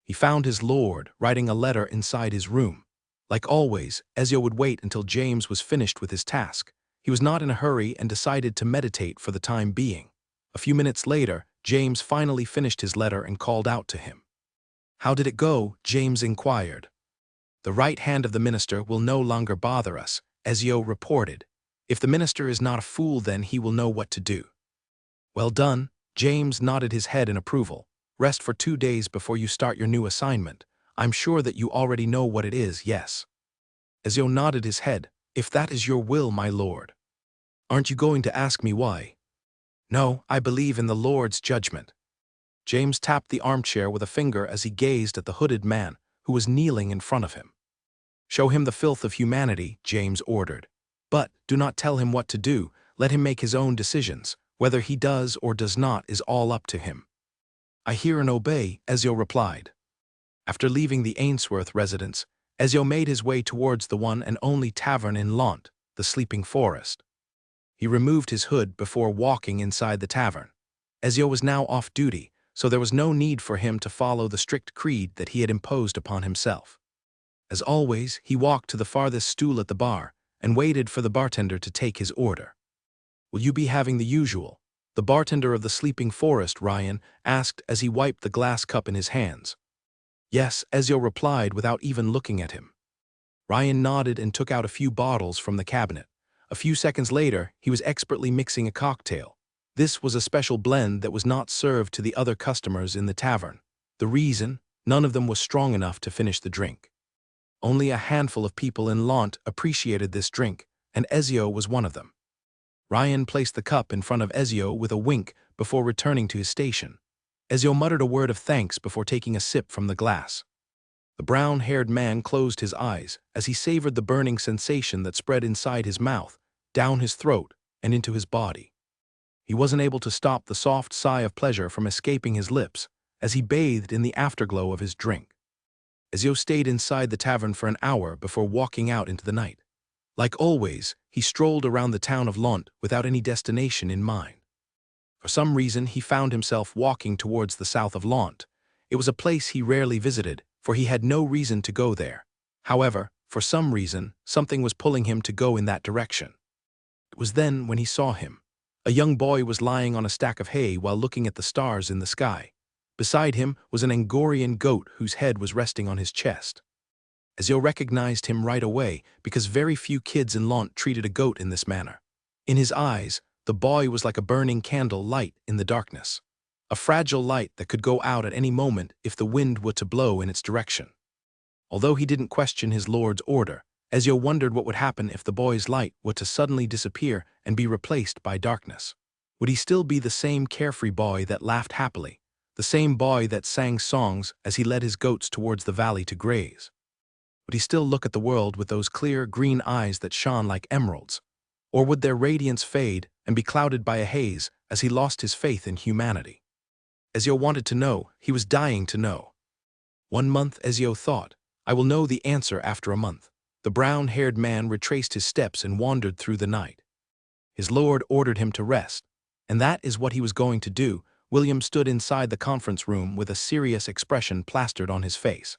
He found his lord writing a letter inside his room. Like always, Ezio would wait until James was finished with his task. He was not in a hurry and decided to meditate for the time being. A few minutes later, James finally finished his letter and called out to him. How did it go? James inquired. The right hand of the minister will no longer bother us, Ezio reported. If the minister is not a fool, then he will know what to do. Well done, James nodded his head in approval. Rest for 2 days before you start your new assignment. I'm sure that you already know what it is, yes. Ezio nodded his head. If that is your will, my lord. Aren't you going to ask me why? No, I believe in the Lord's judgment. James tapped the armchair with a finger as he gazed at the hooded man who was kneeling in front of him. Show him the filth of humanity, James ordered. But do not tell him what to do. Let him make his own decisions. Whether he does or does not is all up to him. I hear and obey, Ezio replied. After leaving the Ainsworth residence, Ezio made his way towards the one and only tavern in Launt, the Sleeping Forest. He removed his hood before walking inside the tavern. Ezio was now off duty, so there was no need for him to follow the strict creed that he had imposed upon himself. As always, he walked to the farthest stool at the bar and waited for the bartender to take his order. Will you be having the usual? The bartender of the Sleeping Forest, Ryan, asked as he wiped the glass cup in his hands. Yes, Ezio replied without even looking at him. Ryan nodded and took out a few bottles from the cabinet. A few seconds later, he was expertly mixing a cocktail. This was a special blend that was not served to the other customers in the tavern. The reason? None of them was strong enough to finish the drink. Only a handful of people in Launt appreciated this drink, and Ezio was one of them. Ryan placed the cup in front of Ezio with a wink before returning to his station. Ezio muttered a word of thanks before taking a sip from the glass. The brown-haired man closed his eyes as he savored the burning sensation that spread inside his mouth, down his throat, and into his body. He wasn't able to stop the soft sigh of pleasure from escaping his lips as he bathed in the afterglow of his drink. Ezio stayed inside the tavern for an hour before walking out into the night. Like always, he strolled around the town of Lont without any destination in mind. For some reason, he found himself walking towards the south of Lont. It was a place he rarely visited, for he had no reason to go there. However, for some reason, something was pulling him to go in that direction. It was then when he saw him. A young boy was lying on a stack of hay while looking at the stars in the sky. Beside him was an Angorian goat whose head was resting on his chest. Ezio recognized him right away because very few kids in Lont treated a goat in this manner. In his eyes, the boy was like a burning candle light in the darkness. A fragile light that could go out at any moment if the wind were to blow in its direction. Although he didn't question his lord's order, Ezio wondered what would happen if the boy's light were to suddenly disappear and be replaced by darkness. Would he still be the same carefree boy that laughed happily, the same boy that sang songs as he led his goats towards the valley to graze? Would he still look at the world with those clear green eyes that shone like emeralds? Or would their radiance fade and be clouded by a haze as he lost his faith in humanity? Ezio wanted to know. He was dying to know. 1 month, Ezio thought. I will know the answer after a month. The brown-haired man retraced his steps and wandered through the night. His lord ordered him to rest, and that is what he was going to do. William stood inside the conference room with a serious expression plastered on his face.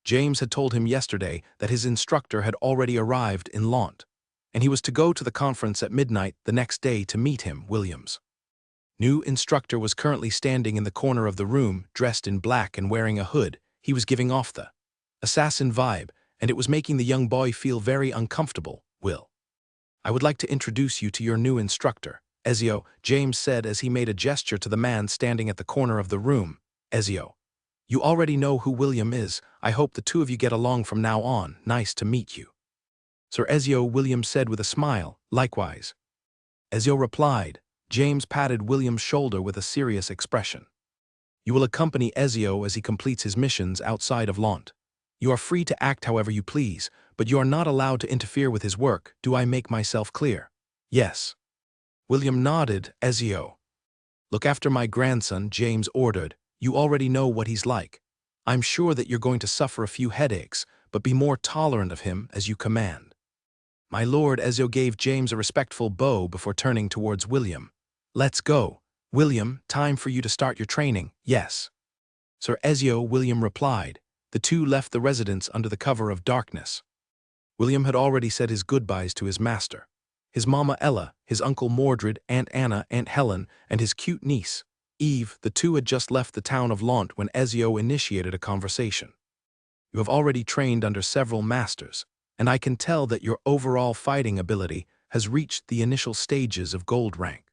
James had told him yesterday that his instructor had already arrived in Lont, and he was to go to the conference at midnight the next day to meet him, Williams. New instructor was currently standing in the corner of the room, dressed in black and wearing a hood. He was giving off the assassin vibe, and it was making the young boy feel very uncomfortable. Will, I would like to introduce you to your new instructor, Ezio, James said as he made a gesture to the man standing at the corner of the room. Ezio, you already know who William is. I hope the two of you get along from now on. Nice to meet you. Sir Ezio, William said with a smile. Likewise. Ezio replied. James patted William's shoulder with a serious expression. You will accompany Ezio as he completes his missions outside of Lont. You are free to act however you please, but you are not allowed to interfere with his work. Do I make myself clear? Yes. William nodded. Ezio. Look after my grandson, James ordered. You already know what he's like. I'm sure that you're going to suffer a few headaches, but be more tolerant of him as you command. My lord, Ezio gave James a respectful bow before turning towards William. Let's go. William, time for you to start your training. Yes. Sir Ezio, William replied. The two left the residence under the cover of darkness. William had already said his goodbyes to his master. His mama Ella, his uncle Mordred, Aunt Anna, Aunt Helen, and his cute niece, Eve. The two had just left the town of Lont when Ezio initiated a conversation. You have already trained under several masters, and I can tell that your overall fighting ability has reached the initial stages of gold rank.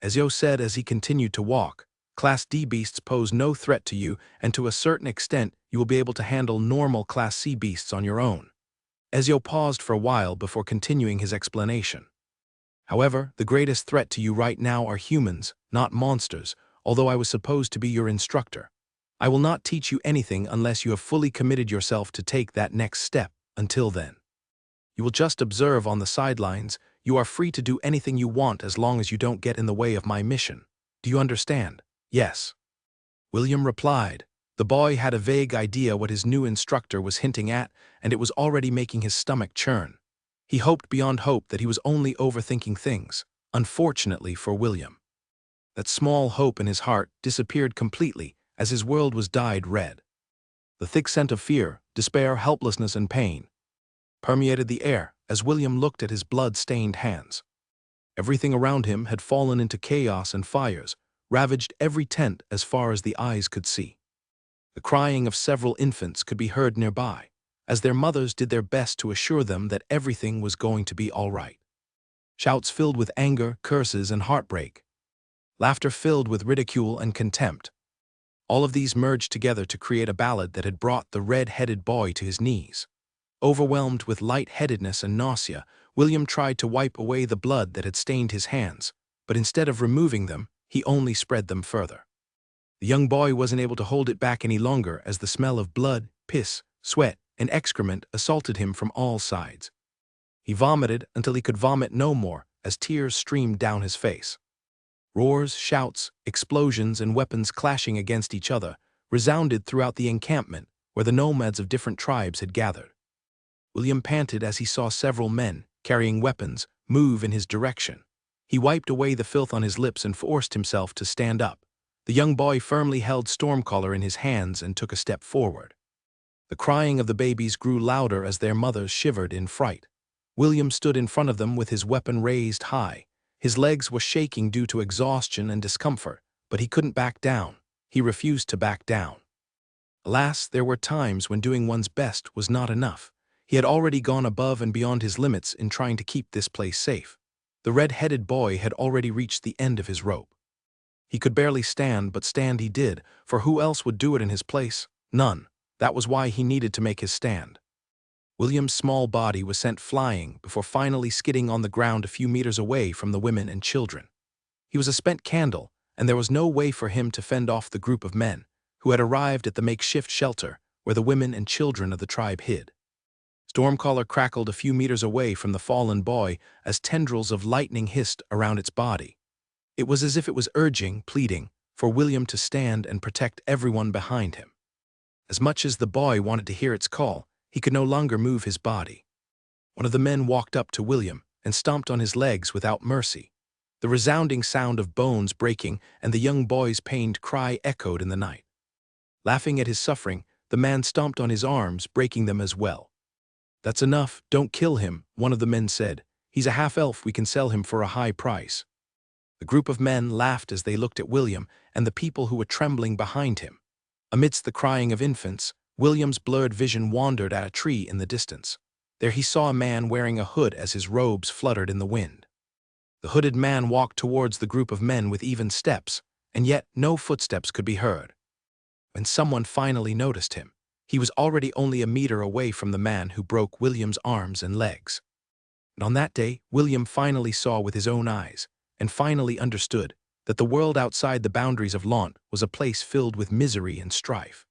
Ezio said as he continued to walk, Class D beasts pose no threat to you, and to a certain extent you will be able to handle normal Class C beasts on your own. Ezio paused for a while before continuing his explanation. However, the greatest threat to you right now are humans, not monsters, although I was supposed to be your instructor. I will not teach you anything unless you have fully committed yourself to take that next step. Until then, you will just observe on the sidelines. You are free to do anything you want as long as you don't get in the way of my mission. Do you understand? Yes. William replied. The boy had a vague idea what his new instructor was hinting at, and it was already making his stomach churn. He hoped beyond hope that he was only overthinking things, unfortunately for William. That small hope in his heart disappeared completely as his world was dyed red. The thick scent of fear, despair, helplessness, and pain permeated the air as William looked at his blood-stained hands. Everything around him had fallen into chaos, and fires ravaged every tent as far as the eyes could see. The crying of several infants could be heard nearby, as their mothers did their best to assure them that everything was going to be all right. Shouts filled with anger, curses, and heartbreak. Laughter filled with ridicule and contempt. All of these merged together to create a ballad that had brought the red-headed boy to his knees. Overwhelmed with lightheadedness and nausea, William tried to wipe away the blood that had stained his hands, but instead of removing them, he only spread them further. The young boy wasn't able to hold it back any longer as the smell of blood, piss, sweat, and excrement assaulted him from all sides. He vomited until he could vomit no more as tears streamed down his face. Roars, shouts, explosions, and weapons clashing against each other resounded throughout the encampment where the nomads of different tribes had gathered. William panted as he saw several men, carrying weapons, move in his direction. He wiped away the filth on his lips and forced himself to stand up. The young boy firmly held Stormcaller in his hands and took a step forward. The crying of the babies grew louder as their mothers shivered in fright. William stood in front of them with his weapon raised high. His legs were shaking due to exhaustion and discomfort, but he couldn't back down. He refused to back down. Alas, there were times when doing one's best was not enough. He had already gone above and beyond his limits in trying to keep this place safe. The red-headed boy had already reached the end of his rope. He could barely stand, but stand he did, for who else would do it in his place? None. That was why he needed to make his stand. William's small body was sent flying before finally skidding on the ground a few meters away from the women and children. He was a spent candle, and there was no way for him to fend off the group of men who had arrived at the makeshift shelter where the women and children of the tribe hid. Stormcaller crackled a few meters away from the fallen boy as tendrils of lightning hissed around its body. It was as if it was urging, pleading, for William to stand and protect everyone behind him. As much as the boy wanted to hear its call, he could no longer move his body. One of the men walked up to William and stomped on his legs without mercy. The resounding sound of bones breaking and the young boy's pained cry echoed in the night. Laughing at his suffering, the man stomped on his arms, breaking them as well. "That's enough, don't kill him," one of the men said. "He's a half-elf, we can sell him for a high price." The group of men laughed as they looked at William and the people who were trembling behind him. Amidst the crying of infants, William's blurred vision wandered at a tree in the distance. There he saw a man wearing a hood as his robes fluttered in the wind. The hooded man walked towards the group of men with even steps, and yet no footsteps could be heard. When someone finally noticed him, he was already only a meter away from the man who broke William's arms and legs. And on that day, William finally saw with his own eyes, and finally understood, that the world outside the boundaries of Lant was a place filled with misery and strife,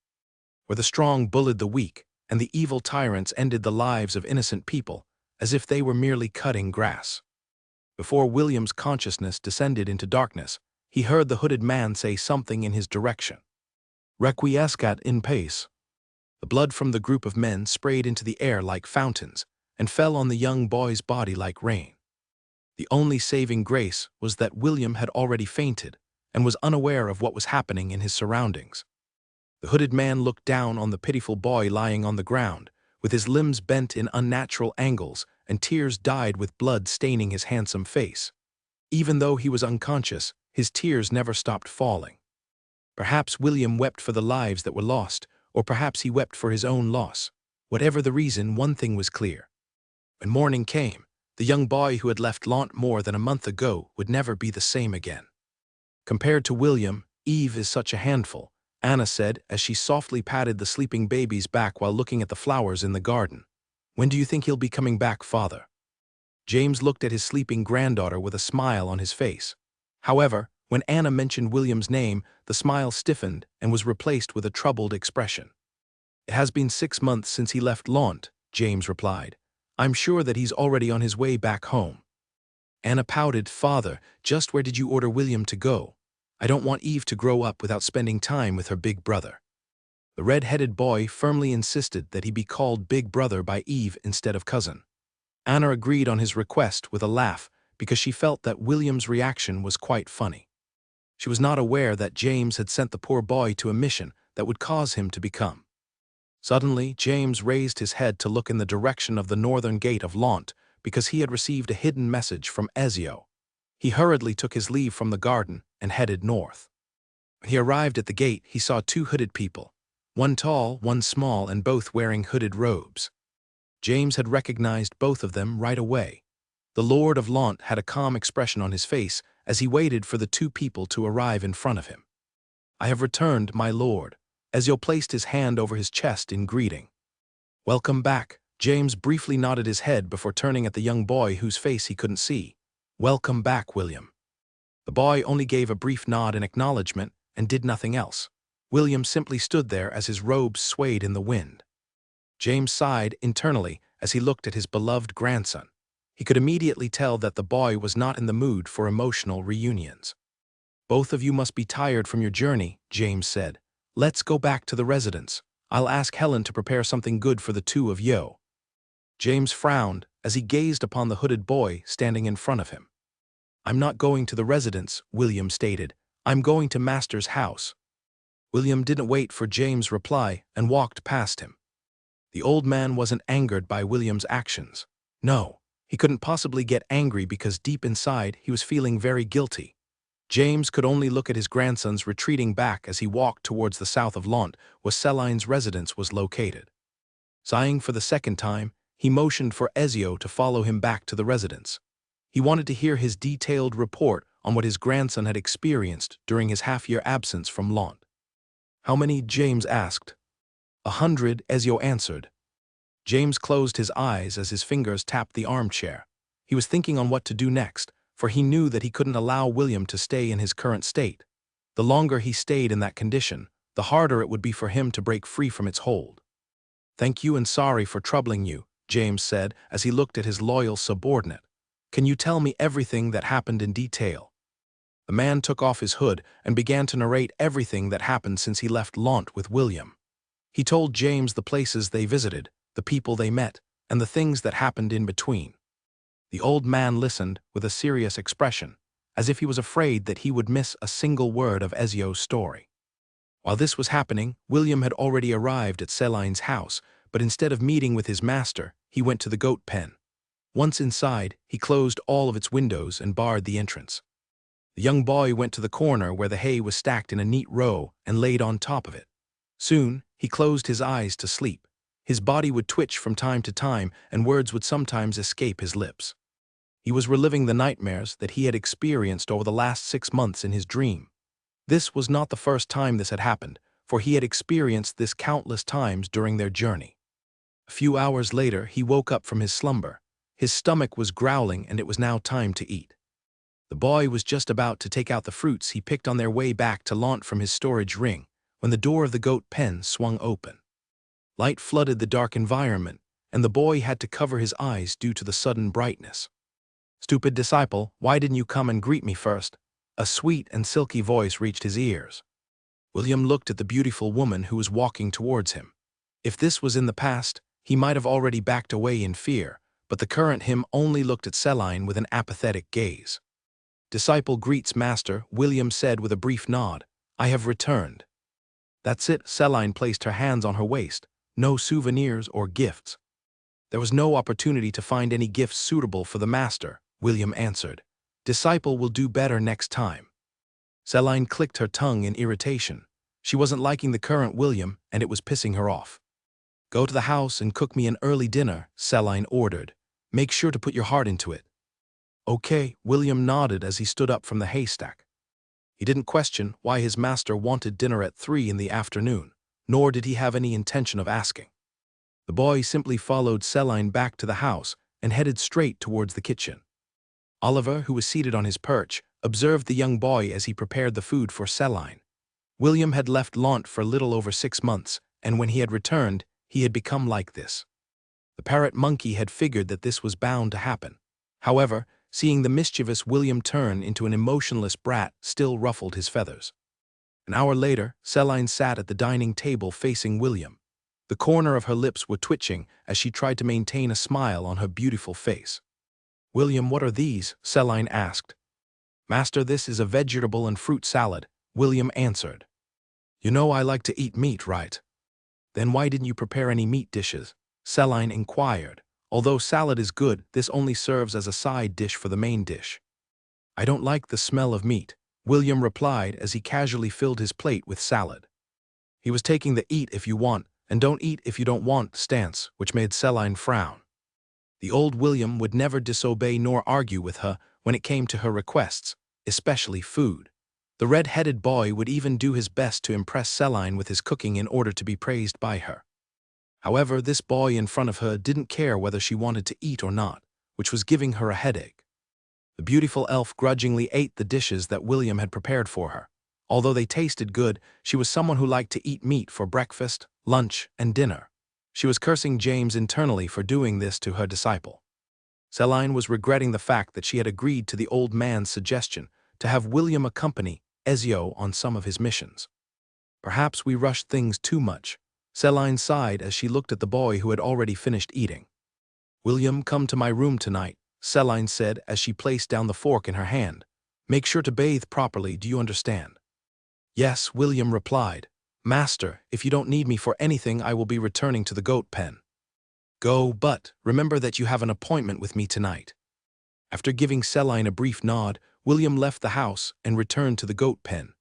where the strong bullied the weak, and the evil tyrants ended the lives of innocent people, as if they were merely cutting grass. Before William's consciousness descended into darkness, he heard the hooded man say something in his direction. "Requiescat in pace." The blood from the group of men sprayed into the air like fountains and fell on the young boy's body like rain. The only saving grace was that William had already fainted and was unaware of what was happening in his surroundings. The hooded man looked down on the pitiful boy lying on the ground, with his limbs bent in unnatural angles and tears dyed with blood staining his handsome face. Even though he was unconscious, his tears never stopped falling. Perhaps William wept for the lives that were lost, or perhaps he wept for his own loss. Whatever the reason, one thing was clear. When morning came, the young boy who had left Lant more than a month ago would never be the same again. "Compared to William, Eve is such a handful," Anna said as she softly patted the sleeping baby's back while looking at the flowers in the garden. "When do you think he'll be coming back, Father?" James looked at his sleeping granddaughter with a smile on his face. However, when Anna mentioned William's name, the smile stiffened and was replaced with a troubled expression. "It has been 6 months since he left Lant," James replied. "I'm sure that he's already on his way back home." Anna pouted. "Father, just where did you order William to go? I don't want Eve to grow up without spending time with her big brother." The red-headed boy firmly insisted that he be called Big Brother by Eve instead of cousin. Anna agreed on his request with a laugh because she felt that William's reaction was quite funny. She was not aware that James had sent the poor boy to a mission that would cause him to become. Suddenly, James raised his head to look in the direction of the northern gate of Lant because he had received a hidden message from Ezio. He hurriedly took his leave from the garden and headed north. When he arrived at the gate, he saw 2 hooded people, one tall, one small, and both wearing hooded robes. James had recognized both of them right away. The Lord of Lant had a calm expression on his face as he waited for the 2 people to arrive in front of him. "I have returned, my lord." Ezio placed his hand over his chest in greeting. "Welcome back," James briefly nodded his head before turning at the young boy whose face he couldn't see. "Welcome back, William." The boy only gave a brief nod in acknowledgement and did nothing else. William simply stood there as his robes swayed in the wind. James sighed internally as he looked at his beloved grandson. He could immediately tell that the boy was not in the mood for emotional reunions. "Both of you must be tired from your journey," James said. "Let's go back to the residence. I'll ask Helen to prepare something good for the two of you." James frowned as he gazed upon the hooded boy standing in front of him. "I'm not going to the residence," William stated. "I'm going to Master's house." William didn't wait for James' reply and walked past him. The old man wasn't angered by William's actions. No, he couldn't possibly get angry because deep inside he was feeling very guilty. James could only look at his grandsons retreating back as he walked towards the south of Lant, where Celine's residence was located. Sighing for the second time, he motioned for Ezio to follow him back to the residence. He wanted to hear his detailed report on what his grandson had experienced during his half-year absence from Lant. "How many?" James asked. 100, Ezio answered. James closed his eyes as his fingers tapped the armchair. He was thinking on what to do next, for he knew that he couldn't allow William to stay in his current state. The longer he stayed in that condition, the harder it would be for him to break free from its hold. "Thank you and sorry for troubling you," James said as he looked at his loyal subordinate. "Can you tell me everything that happened in detail?" The man took off his hood and began to narrate everything that happened since he left Lant with William. He told James the places they visited, the people they met, and the things that happened in between. The old man listened with a serious expression, as if he was afraid that he would miss a single word of Ezio's story. While this was happening, William had already arrived at Celine's house, but instead of meeting with his master, he went to the goat pen. Once inside, he closed all of its windows and barred the entrance. The young boy went to the corner where the hay was stacked in a neat row and laid on top of it. Soon, he closed his eyes to sleep. His body would twitch from time to time, and words would sometimes escape his lips. He was reliving the nightmares that he had experienced over the last 6 months in his dream. This was not the first time this had happened, for he had experienced this countless times during their journey. A few hours later, he woke up from his slumber. His stomach was growling and it was now time to eat. The boy was just about to take out the fruits he picked on their way back to Lant from his storage ring, when the door of the goat pen swung open. Light flooded the dark environment, and the boy had to cover his eyes due to the sudden brightness. "Stupid disciple, why didn't you come and greet me first?" A sweet and silky voice reached his ears. William looked at the beautiful woman who was walking towards him. If this was in the past, he might have already backed away in fear, but the current him only looked at Celine with an apathetic gaze. "Disciple greets master," William said with a brief nod. "I have returned." "That's it." Celine placed her hands on her waist. "No souvenirs or gifts." "There was no opportunity to find any gifts suitable for the master," William answered. "Disciple will do better next time." Celine clicked her tongue in irritation. She wasn't liking the current William, and it was pissing her off. "Go to the house and cook me an early dinner," Celine ordered. "Make sure to put your heart into it." "Okay," William nodded as he stood up from the haystack. He didn't question why his master wanted dinner at 3 in the afternoon, nor did he have any intention of asking. The boy simply followed Celine back to the house and headed straight towards the kitchen. Oliver, who was seated on his perch, observed the young boy as he prepared the food for Celine. William had left Lant for a little over 6 months, and when he had returned, he had become like this. The parrot monkey had figured that this was bound to happen. However, seeing the mischievous William turn into an emotionless brat still ruffled his feathers. An hour later, Celine sat at the dining table facing William. The corner of her lips were twitching as she tried to maintain a smile on her beautiful face. "William, what are these?" Celine asked. "Master, this is a vegetable and fruit salad," William answered. "You know I like to eat meat, right?" "Then why didn't you prepare any meat dishes?" Celine inquired. "Although salad is good, this only serves as a side dish for the main dish." "I don't like the smell of meat," William replied as he casually filled his plate with salad. He was taking the eat if you want and don't eat if you don't want stance, which made Celine frown. The old William would never disobey nor argue with her when it came to her requests, especially food. The red-headed boy would even do his best to impress Celine with his cooking in order to be praised by her. However, this boy in front of her didn't care whether she wanted to eat or not, which was giving her a headache. The beautiful elf grudgingly ate the dishes that William had prepared for her. Although they tasted good, she was someone who liked to eat meat for breakfast, lunch, and dinner. She was cursing James internally for doing this to her disciple. Celine was regretting the fact that she had agreed to the old man's suggestion to have William accompany Ezio on some of his missions. Perhaps we rushed things too much. Celine sighed as she looked at the boy who had already finished eating. "William, come to my room tonight," Celine said as she placed down the fork in her hand. "Make sure to bathe properly, do you understand?" "Yes," William replied. "Master, if you don't need me for anything, I will be returning to the goat pen." "Go, but remember that you have an appointment with me tonight." After giving Celine a brief nod, William left the house and returned to the goat pen.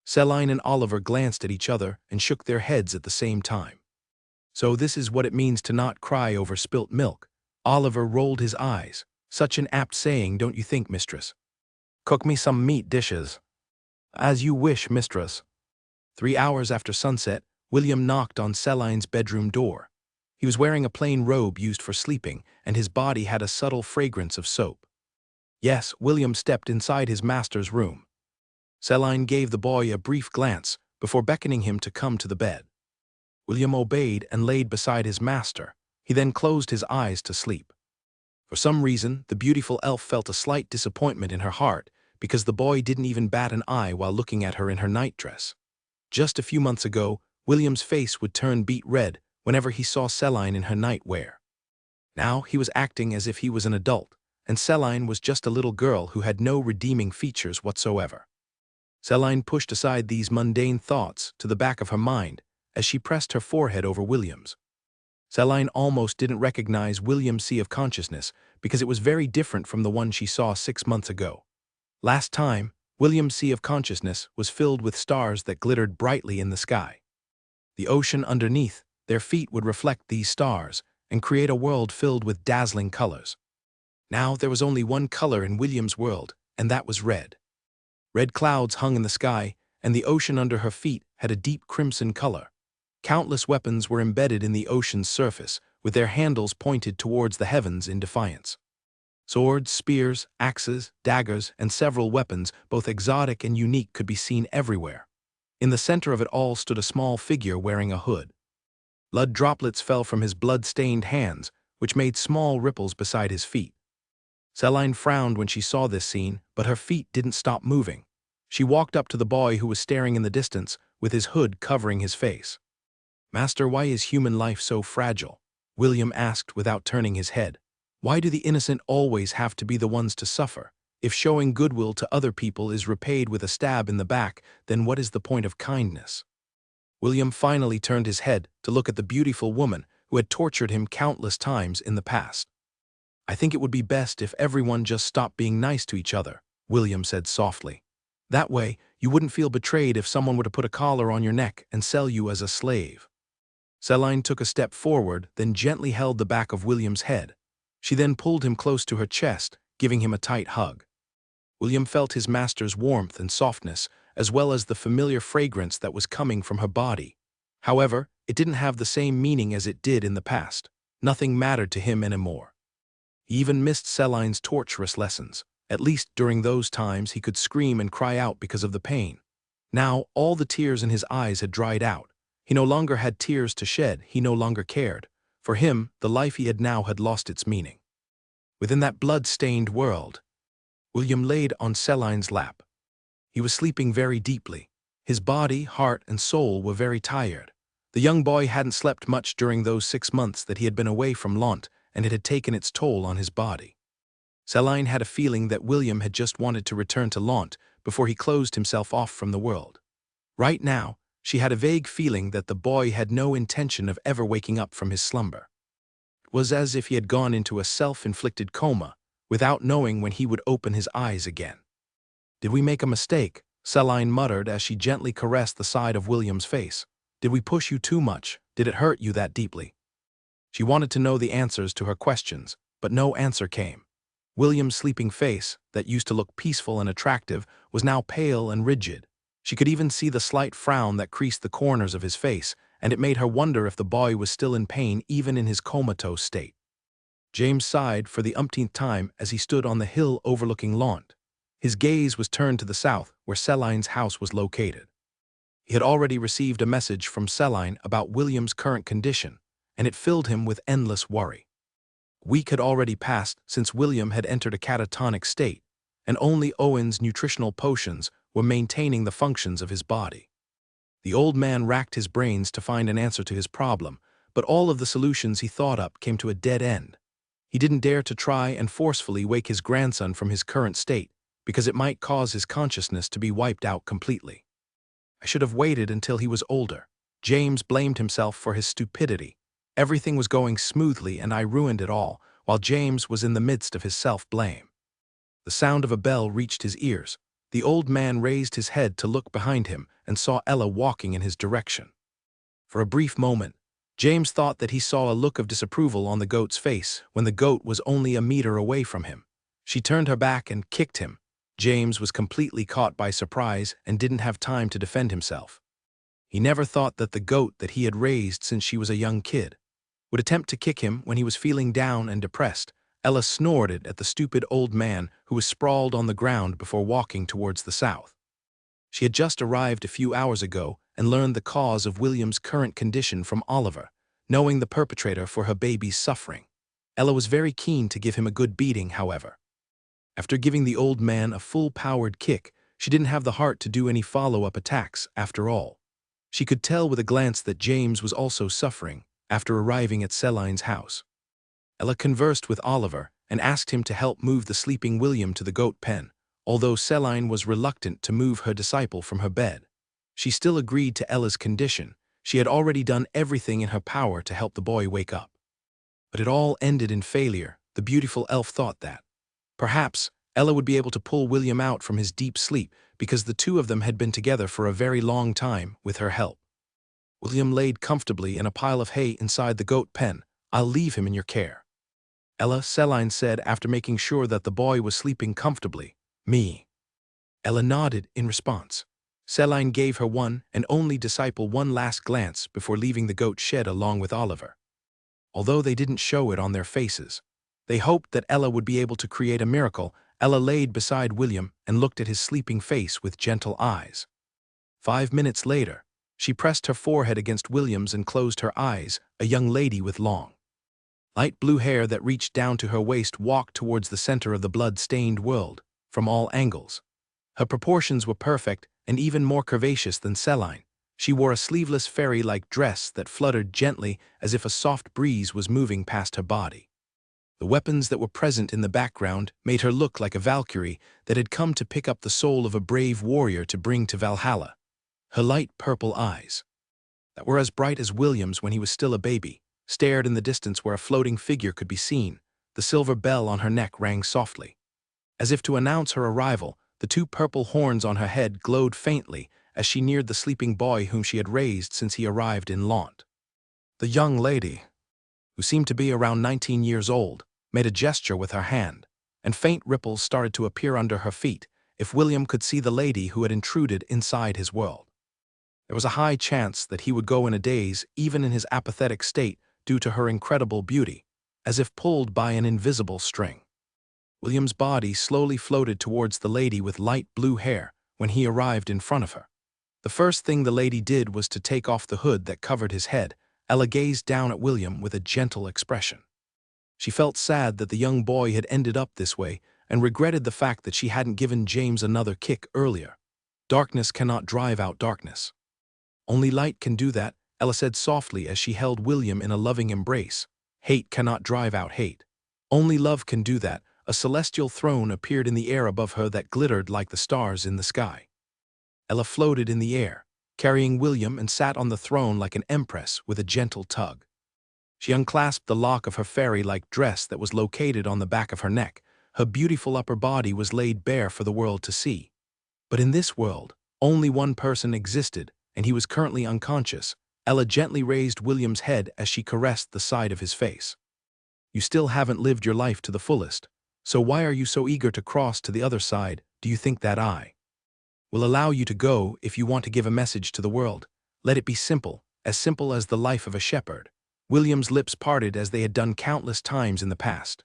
Celine and Oliver glanced at each other and shook their heads at the same time. "So this is what it means to not cry over spilt milk." Oliver rolled his eyes. "Such an apt saying, don't you think, mistress?" "Cook me some meat dishes." "As you wish, mistress." 3 hours after sunset, William knocked on Celine's bedroom door. He was wearing a plain robe used for sleeping, and his body had a subtle fragrance of soap. Yes, William stepped inside his master's room. Celine gave the boy a brief glance before beckoning him to come to the bed. William obeyed and laid beside his master. He then closed his eyes to sleep. For some reason, the beautiful elf felt a slight disappointment in her heart because the boy didn't even bat an eye while looking at her in her nightdress. Just a few months ago, William's face would turn beet red whenever he saw Celine in her nightwear. Now he was acting as if he was an adult, and Celine was just a little girl who had no redeeming features whatsoever. Celine pushed aside these mundane thoughts to the back of her mind as she pressed her forehead over William's. Celine almost didn't recognize William's sea of consciousness because it was very different from the one she saw 6 months ago. Last time, William's sea of consciousness was filled with stars that glittered brightly in the sky. The ocean underneath, their feet would reflect these stars and create a world filled with dazzling colors. Now there was only one color in William's world, and that was red. Red clouds hung in the sky, and the ocean under her feet had a deep crimson color. Countless weapons were embedded in the ocean's surface, with their handles pointed towards the heavens in defiance. Swords, spears, axes, daggers, and several weapons, both exotic and unique, could be seen everywhere. In the center of it all stood a small figure wearing a hood. Blood droplets fell from his blood-stained hands, which made small ripples beside his feet. Celine frowned when she saw this scene, but her feet didn't stop moving. She walked up to the boy who was staring in the distance, with his hood covering his face. "Master, why is human life so fragile?" William asked without turning his head. "Why do the innocent always have to be the ones to suffer? If showing goodwill to other people is repaid with a stab in the back, then what is the point of kindness?" William finally turned his head to look at the beautiful woman who had tortured him countless times in the past. "I think it would be best if everyone just stopped being nice to each other," William said softly. "That way, you wouldn't feel betrayed if someone were to put a collar on your neck and sell you as a slave." Celine took a step forward, then gently held the back of William's head. She then pulled him close to her chest, giving him a tight hug. William felt his master's warmth and softness, as well as the familiar fragrance that was coming from her body. However, it didn't have the same meaning as it did in the past. Nothing mattered to him anymore. He even missed Celine's torturous lessons. At least during those times he could scream and cry out because of the pain. Now, all the tears in his eyes had dried out. He no longer had tears to shed, he no longer cared. For him, the life he had now had lost its meaning. Within that blood-stained world, William laid on Celine's lap. He was sleeping very deeply. His body, heart, and soul were very tired. The young boy hadn't slept much during those 6 months that he had been away from Lont, and it had taken its toll on his body. Celine had a feeling that William had just wanted to return to Lont before he closed himself off from the world. Right now, she had a vague feeling that the boy had no intention of ever waking up from his slumber. It was as if he had gone into a self-inflicted coma, without knowing when he would open his eyes again. "Did we make a mistake?" Celine muttered as she gently caressed the side of William's face. "Did we push you too much? Did it hurt you that deeply?" She wanted to know the answers to her questions, but no answer came. William's sleeping face, that used to look peaceful and attractive, was now pale and rigid. She could even see the slight frown that creased the corners of his face, and it made her wonder if the boy was still in pain even in his comatose state. James sighed for the umpteenth time as he stood on the hill overlooking Launt. His gaze was turned to the south, where Celine's house was located. He had already received a message from Celine about William's current condition, and it filled him with endless worry. A week had already passed since William had entered a catatonic state, and only Owen's nutritional potions were maintaining the functions of his body. The old man racked his brains to find an answer to his problem, but all of the solutions he thought up came to a dead end. He didn't dare to try and forcefully wake his grandson from his current state, because it might cause his consciousness to be wiped out completely. I should have waited until he was older. James blamed himself for his stupidity. Everything was going smoothly and I ruined it all, while James was in the midst of his self-blame. The sound of a bell reached his ears. The old man raised his head to look behind him and saw Ella walking in his direction. For a brief moment, James thought that he saw a look of disapproval on the goat's face when the goat was only a meter away from him. She turned her back and kicked him. James was completely caught by surprise and didn't have time to defend himself. He never thought that the goat that he had raised since she was a young kid would attempt to kick him when he was feeling down and depressed. Ella snorted at the stupid old man who was sprawled on the ground before walking towards the south. She had just arrived a few hours ago and learned the cause of William's current condition from Oliver, knowing the perpetrator for her baby's suffering. Ella was very keen to give him a good beating, however. After giving the old man a full-powered kick, she didn't have the heart to do any follow-up attacks after all. She could tell with a glance that James was also suffering after arriving at Celine's house. Ella conversed with Oliver and asked him to help move the sleeping William to the goat pen, although Celine was reluctant to move her disciple from her bed. She still agreed to Ella's condition. She had already done everything in her power to help the boy wake up. But it all ended in failure. The beautiful elf thought that perhaps Ella would be able to pull William out from his deep sleep because the two of them had been together for a very long time with her help. William laid comfortably in a pile of hay inside the goat pen. "I'll leave him in your care." "Ella," Celine said after making sure that the boy was sleeping comfortably. "Me." Ella nodded in response. Celine gave her one and only disciple one last glance before leaving the goat shed along with Oliver. Although they didn't show it on their faces, they hoped that Ella would be able to create a miracle. Ella laid beside William and looked at his sleeping face with gentle eyes. 5 minutes later, she pressed her forehead against William's and closed her eyes. A young lady with long, light blue hair that reached down to her waist walked towards the center of the blood-stained world, from all angles. Her proportions were perfect and even more curvaceous than Celine. She wore a sleeveless fairy-like dress that fluttered gently as if a soft breeze was moving past her body. The weapons that were present in the background made her look like a Valkyrie that had come to pick up the soul of a brave warrior to bring to Valhalla. Her light purple eyes, that were as bright as William's when he was still a baby, stared in the distance where a floating figure could be seen. The silver bell on her neck rang softly. As if to announce her arrival, the two purple horns on her head glowed faintly as she neared the sleeping boy whom she had raised since he arrived in Launt. The young lady, who seemed to be around 19 years old, made a gesture with her hand, and faint ripples started to appear under her feet. If William could see the lady who had intruded inside his world, there was a high chance that he would go in a daze, even in his apathetic state, due to her incredible beauty, as if pulled by an invisible string. William's body slowly floated towards the lady with light blue hair when he arrived in front of her. The first thing the lady did was to take off the hood that covered his head. Ella gazed down at William with a gentle expression. She felt sad that the young boy had ended up this way and regretted the fact that she hadn't given James another kick earlier. Darkness cannot drive out darkness. Only light can do that, Ella said softly as she held William in a loving embrace. Hate cannot drive out hate. Only love can do that. A celestial throne appeared in the air above her that glittered like the stars in the sky. Ella floated in the air, carrying William, and sat on the throne like an empress with a gentle tug. She unclasped the lock of her fairy-like dress that was located on the back of her neck. Her beautiful upper body was laid bare for the world to see. But in this world, only one person existed, and he was currently unconscious. Ella gently raised William's head as she caressed the side of his face. "You still haven't lived your life to the fullest, so why are you so eager to cross to the other side? Do you think that I will allow you to go if you want to give a message to the world? Let it be simple." as simple as the life of a shepherd. William's lips parted as they had done countless times in the past.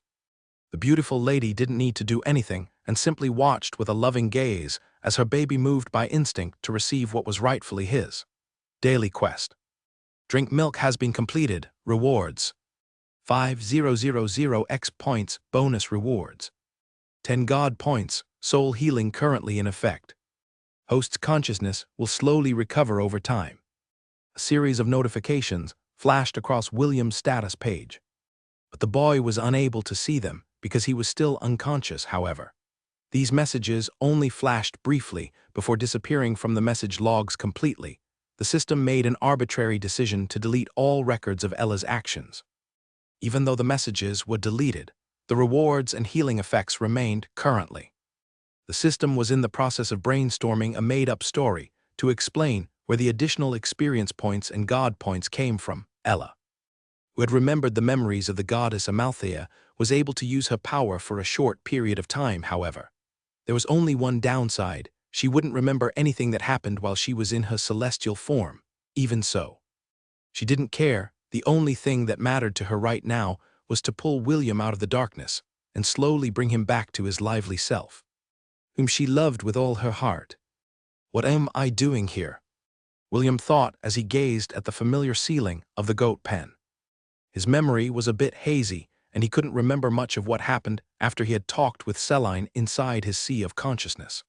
The beautiful lady didn't need to do anything and simply watched with a loving gaze as her baby moved by instinct to receive what was rightfully his. Daily quest. Drink milk has been completed. Rewards. 5000x points bonus rewards. 10 God points, soul healing currently in effect. Host's consciousness will slowly recover over time. A series of notifications flashed across William's status page. But the boy was unable to see them because he was still unconscious, however. These messages only flashed briefly before disappearing from the message logs completely. The system made an arbitrary decision to delete all records of Ella's actions. Even though the messages were deleted, the rewards and healing effects remained currently. The system was in the process of brainstorming a made-up story to explain where the additional experience points and God points came from. Ella, who had remembered the memories of the goddess Amalthea, was able to use her power for a short period of time, however. There was only one downside: she wouldn't remember anything that happened while she was in her celestial form. Even so, she didn't care. The only thing that mattered to her right now was to pull William out of the darkness and slowly bring him back to his lively self, whom she loved with all her heart. What am I doing here? William thought as he gazed at the familiar ceiling of the goat pen. His memory was a bit hazy, and he couldn't remember much of what happened after he had talked with Celine inside his sea of consciousness.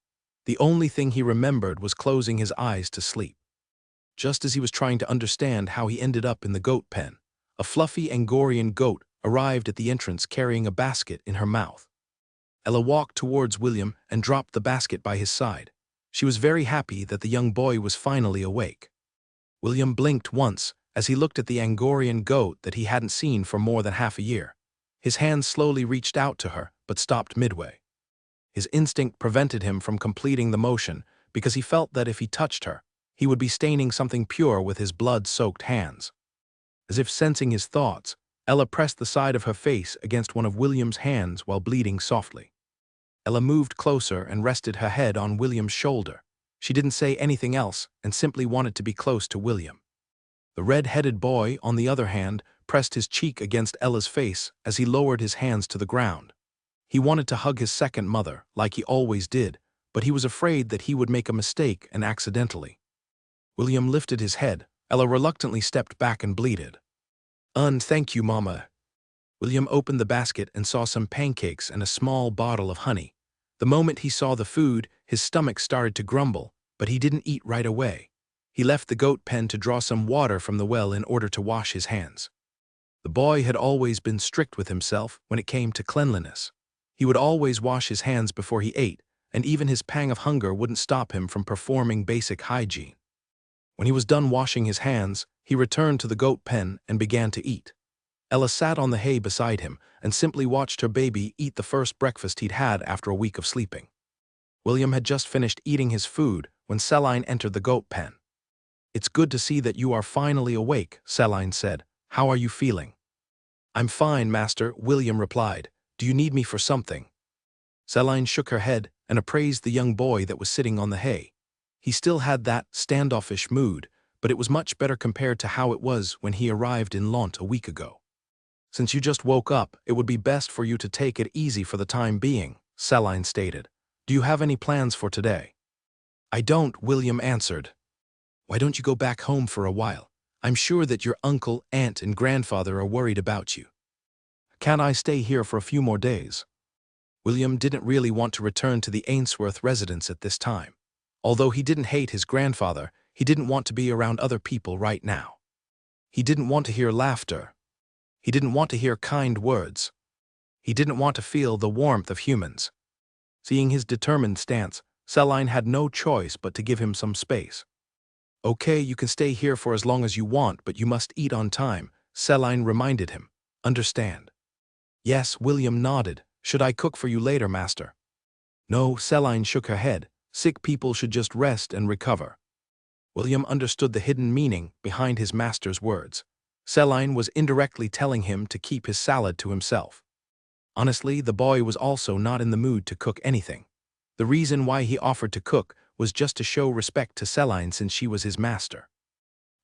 The only thing he remembered was closing his eyes to sleep. Just as he was trying to understand how he ended up in the goat pen, a fluffy Angorian goat arrived at the entrance carrying a basket in her mouth. Ella walked towards William and dropped the basket by his side. She was very happy that the young boy was finally awake. William blinked once as he looked at the Angorian goat that he hadn't seen for more than half a year. His hand slowly reached out to her, but stopped midway. His instinct prevented him from completing the motion because he felt that if he touched her, he would be staining something pure with his blood-soaked hands. As if sensing his thoughts, Ella pressed the side of her face against one of William's hands while bleeding softly. Ella moved closer and rested her head on William's shoulder. She didn't say anything else and simply wanted to be close to William. The red-headed boy, on the other hand, pressed his cheek against Ella's face as he lowered his hands to the ground. He wanted to hug his second mother, like he always did, but he was afraid that he would make a mistake and accidentally. William lifted his head. Ella reluctantly stepped back and bleated, Thank you, Mama." William opened the basket and saw some pancakes and a small bottle of honey. The moment he saw the food, his stomach started to grumble, but he didn't eat right away. He left the goat pen to draw some water from the well in order to wash his hands. The boy had always been strict with himself when it came to cleanliness. He would always wash his hands before he ate, and even his pang of hunger wouldn't stop him from performing basic hygiene. When he was done washing his hands, he returned to the goat pen and began to eat. Ella sat on the hay beside him and simply watched her baby eat the first breakfast he'd had after a week of sleeping. William had just finished eating his food when Celine entered the goat pen. "It's good to see that you are finally awake," Celine said. "How are you feeling?" "I'm fine, Master," William replied. "Do you need me for something?" Celine shook her head and appraised the young boy that was sitting on the hay. He still had that standoffish mood, but it was much better compared to how it was when he arrived in Lont a week ago. "Since you just woke up, it would be best for you to take it easy for the time being," Celine stated. "Do you have any plans for today?" "I don't," William answered. "Why don't you go back home for a while? I'm sure that your uncle, aunt, and grandfather are worried about you." "Can't I stay here for a few more days?" William didn't really want to return to the Ainsworth residence at this time. Although he didn't hate his grandfather, he didn't want to be around other people right now. He didn't want to hear laughter. He didn't want to hear kind words. He didn't want to feel the warmth of humans. Seeing his determined stance, Celine had no choice but to give him some space. "Okay, you can stay here for as long as you want, but you must eat on time," Celine reminded him. "Understand?" "Yes," William nodded. "Should I cook for you later, Master?" "No," Celine shook her head. "Sick people should just rest and recover." William understood the hidden meaning behind his master's words. Celine was indirectly telling him to keep his salad to himself. Honestly, the boy was also not in the mood to cook anything. The reason why he offered to cook was just to show respect to Celine since she was his master.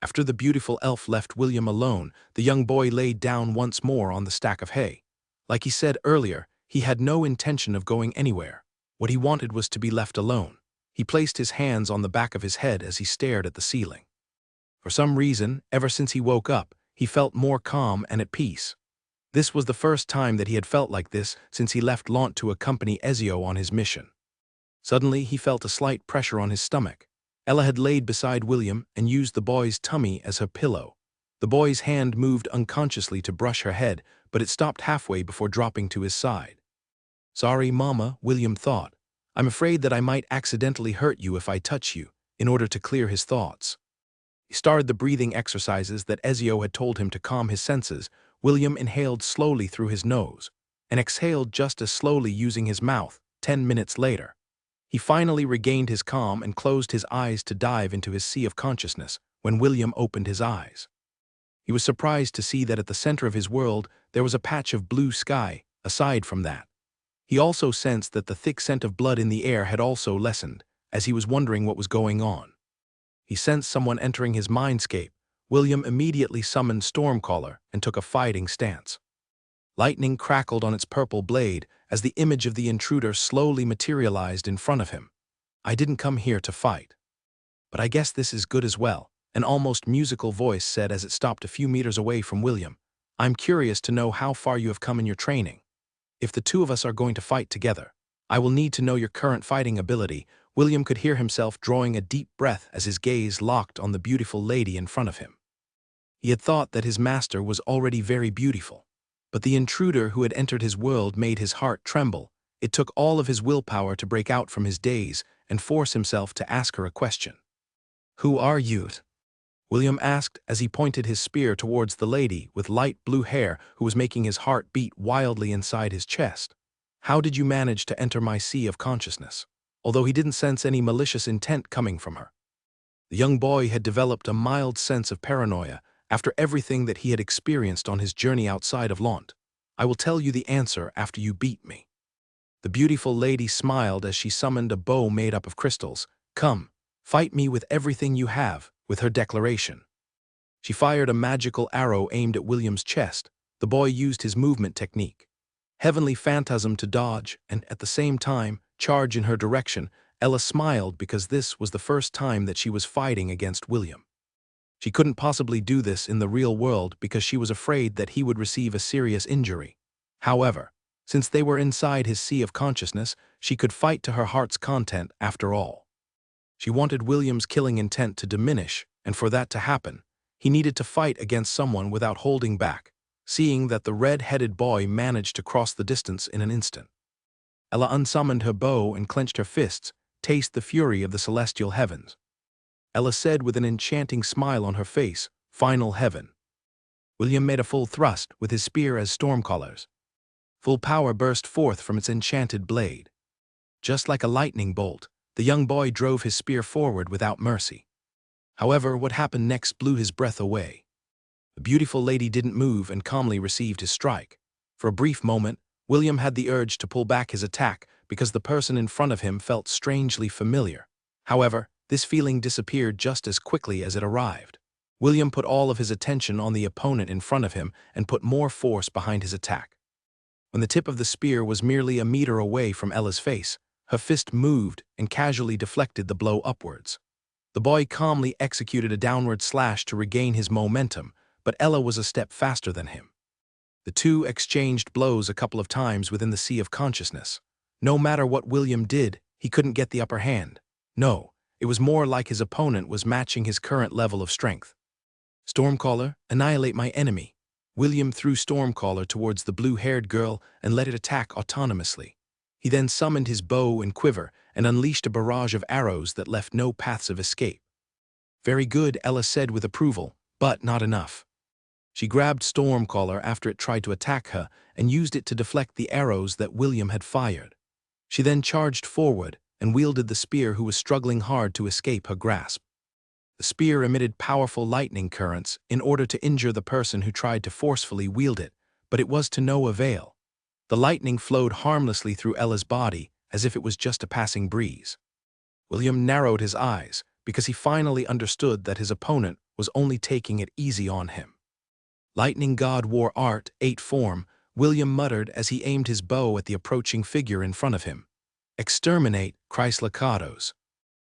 After the beautiful elf left William alone, the young boy laid down once more on the stack of hay. Like he said earlier, he had no intention of going anywhere. What he wanted was to be left alone. He placed his hands on the back of his head as he stared at the ceiling. For some reason, ever since he woke up, he felt more calm and at peace. This was the first time that he had felt like this since he left Lant to accompany Ezio on his mission. Suddenly, he felt a slight pressure on his stomach. Ella had laid beside William and used the boy's tummy as her pillow. The boy's hand moved unconsciously to brush her head, but it stopped halfway before dropping to his side. "Sorry, Mama," William thought. "I'm afraid that I might accidentally hurt you if I touch you," in order to clear his thoughts. He started the breathing exercises that Ezio had told him to calm his senses. William inhaled slowly through his nose and exhaled just as slowly using his mouth. 10 minutes later, he finally regained his calm and closed his eyes to dive into his sea of consciousness. When William opened his eyes, he was surprised to see that at the center of his world there was a patch of blue sky. Aside from that, he also sensed that the thick scent of blood in the air had also lessened, as he was wondering what was going on. He sensed someone entering his mindscape. William immediately summoned Stormcaller and took a fighting stance. Lightning crackled on its purple blade as the image of the intruder slowly materialized in front of him. "I didn't come here to fight. But I guess this is good as well," an almost musical voice said as it stopped a few meters away from William. "I'm curious to know how far you have come in your training. If the two of us are going to fight together, I will need to know your current fighting ability." William could hear himself drawing a deep breath as his gaze locked on the beautiful lady in front of him. He had thought that his master was already very beautiful, but the intruder who had entered his world made his heart tremble. It took all of his willpower to break out from his daze and force himself to ask her a question. "Who are you?" William asked as he pointed his spear towards the lady with light blue hair who was making his heart beat wildly inside his chest. "How did you manage to enter my sea of consciousness?" Although he didn't sense any malicious intent coming from her, the young boy had developed a mild sense of paranoia after everything that he had experienced on his journey outside of Lant. "I will tell you the answer after you beat me." The beautiful lady smiled as she summoned a bow made up of crystals. "Come, fight me with everything you have," with her declaration. She fired a magical arrow aimed at William's chest. The boy used his movement technique, Heavenly Phantasm, to dodge and, at the same time, charge in her direction. Ella smiled because this was the first time that she was fighting against William. She couldn't possibly do this in the real world because she was afraid that he would receive a serious injury. However, since they were inside his sea of consciousness, she could fight to her heart's content after all. She wanted William's killing intent to diminish, and for that to happen, he needed to fight against someone without holding back. Seeing that the red-headed boy managed to cross the distance in an instant, Ella unsummoned her bow and clenched her fists. "Taste the fury of the celestial heavens," Ella said with an enchanting smile on her face. "Final heaven." William made a full thrust with his spear as Stormcaller's full power burst forth from its enchanted blade. Just like a lightning bolt, the young boy drove his spear forward without mercy. However, what happened next blew his breath away. The beautiful lady didn't move and calmly received his strike. For a brief moment, William had the urge to pull back his attack because the person in front of him felt strangely familiar. However, this feeling disappeared just as quickly as it arrived. William put all of his attention on the opponent in front of him and put more force behind his attack. When the tip of the spear was merely a meter away from Ella's face, her fist moved and casually deflected the blow upwards. The boy calmly executed a downward slash to regain his momentum, but Ella was a step faster than him. The two exchanged blows a couple of times within the sea of consciousness. No matter what William did, he couldn't get the upper hand. No, it was more like his opponent was matching his current level of strength. "Stormcaller, annihilate my enemy." William threw Stormcaller towards the blue-haired girl and let it attack autonomously. He then summoned his bow and quiver and unleashed a barrage of arrows that left no paths of escape. "Very good," Ella said with approval, "but not enough." She grabbed Stormcaller after it tried to attack her and used it to deflect the arrows that William had fired. She then charged forward and wielded the spear who was struggling hard to escape her grasp. The spear emitted powerful lightning currents in order to injure the person who tried to forcefully wield it, but it was to no avail. The lightning flowed harmlessly through Ella's body as if it was just a passing breeze. William narrowed his eyes because he finally understood that his opponent was only taking it easy on him. Lightning God War Art 8 form, William muttered as he aimed his bow at the approaching figure in front of him. Exterminate, Chryslakatos.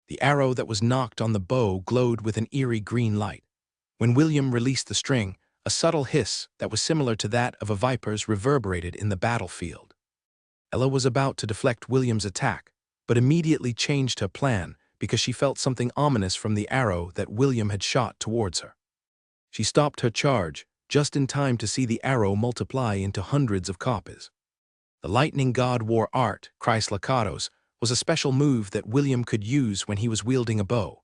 The arrow that was nocked on the bow glowed with an eerie green light. When William released the string, a subtle hiss that was similar to that of a viper's reverberated in the battlefield. Ella was about to deflect William's attack, but immediately changed her plan because she felt something ominous from the arrow that William had shot towards her. She stopped her charge, just in time to see the arrow multiply into hundreds of copies. The Lightning God War Art, Chryslakatos, was a special move that William could use when he was wielding a bow.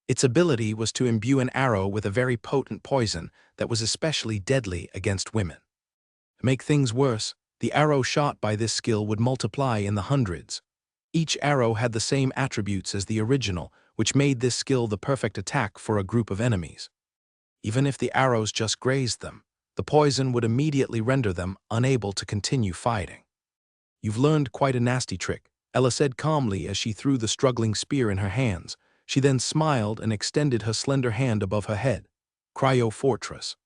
Its ability was to imbue an arrow with a very potent poison that was especially deadly against women. To make things worse, the arrow shot by this skill would multiply in the hundreds. Each arrow had the same attributes as the original, which made this skill the perfect attack for a group of enemies. Even if the arrows just grazed them, the poison would immediately render them unable to continue fighting. "You've learned quite a nasty trick," Ella said calmly as she threw the struggling spear in her hands. She then smiled and extended her slender hand above her head. Cryo Fortress.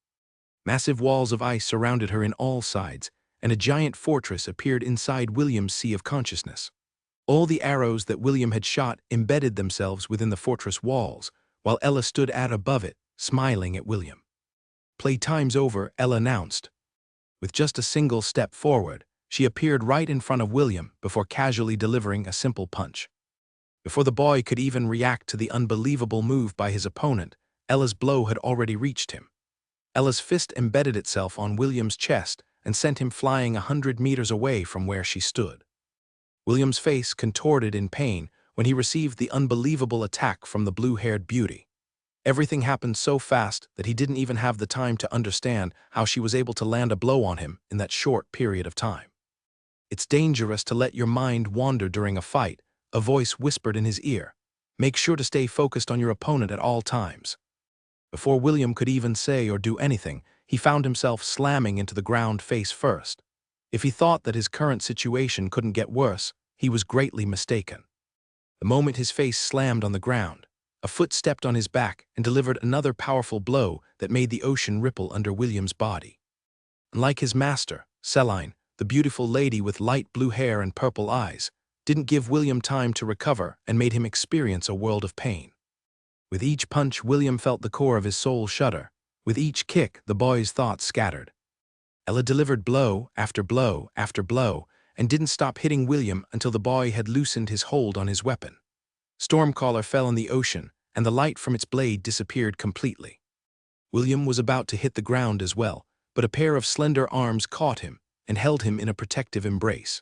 Massive walls of ice surrounded her in all sides, and a giant fortress appeared inside William's sea of consciousness. All the arrows that William had shot embedded themselves within the fortress walls, while Ella stood above it, smiling at William. "Playtime's over," Ella announced. With just a single step forward, she appeared right in front of William before casually delivering a simple punch. Before the boy could even react to the unbelievable move by his opponent, Ella's blow had already reached him. Ella's fist embedded itself on William's chest and sent him flying 100 meters away from where she stood. William's face contorted in pain when he received the unbelievable attack from the blue-haired beauty. Everything happened so fast that he didn't even have the time to understand how she was able to land a blow on him in that short period of time. "It's dangerous to let your mind wander during a fight," a voice whispered in his ear. "Make sure to stay focused on your opponent at all times." Before William could even say or do anything, he found himself slamming into the ground face first. If he thought that his current situation couldn't get worse, he was greatly mistaken. The moment his face slammed on the ground, a foot stepped on his back and delivered another powerful blow that made the ocean ripple under William's body. Unlike his master, Selene, the beautiful lady with light blue hair and purple eyes, didn't give William time to recover and made him experience a world of pain. With each punch, William felt the core of his soul shudder. With each kick, the boy's thoughts scattered. Ella delivered blow after blow after blow and didn't stop hitting William until the boy had loosened his hold on his weapon. Stormcaller fell in the ocean, and the light from its blade disappeared completely. William was about to hit the ground as well, but a pair of slender arms caught him and held him in a protective embrace.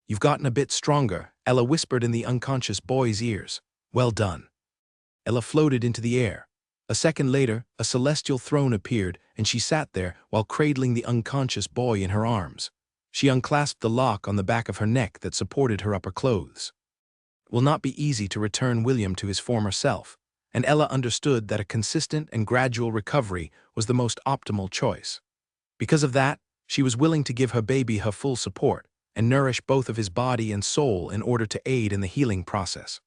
"You've gotten a bit stronger," Ella whispered in the unconscious boy's ears. "Well done." Ella floated into the air. A second later, a celestial throne appeared, and she sat there while cradling the unconscious boy in her arms. She unclasped the lock on the back of her neck that supported her upper clothes. It will not be easy to return William to his former self, and Ella understood that a consistent and gradual recovery was the most optimal choice. Because of that, she was willing to give her baby her full support and nourish both of his body and soul in order to aid in the healing process.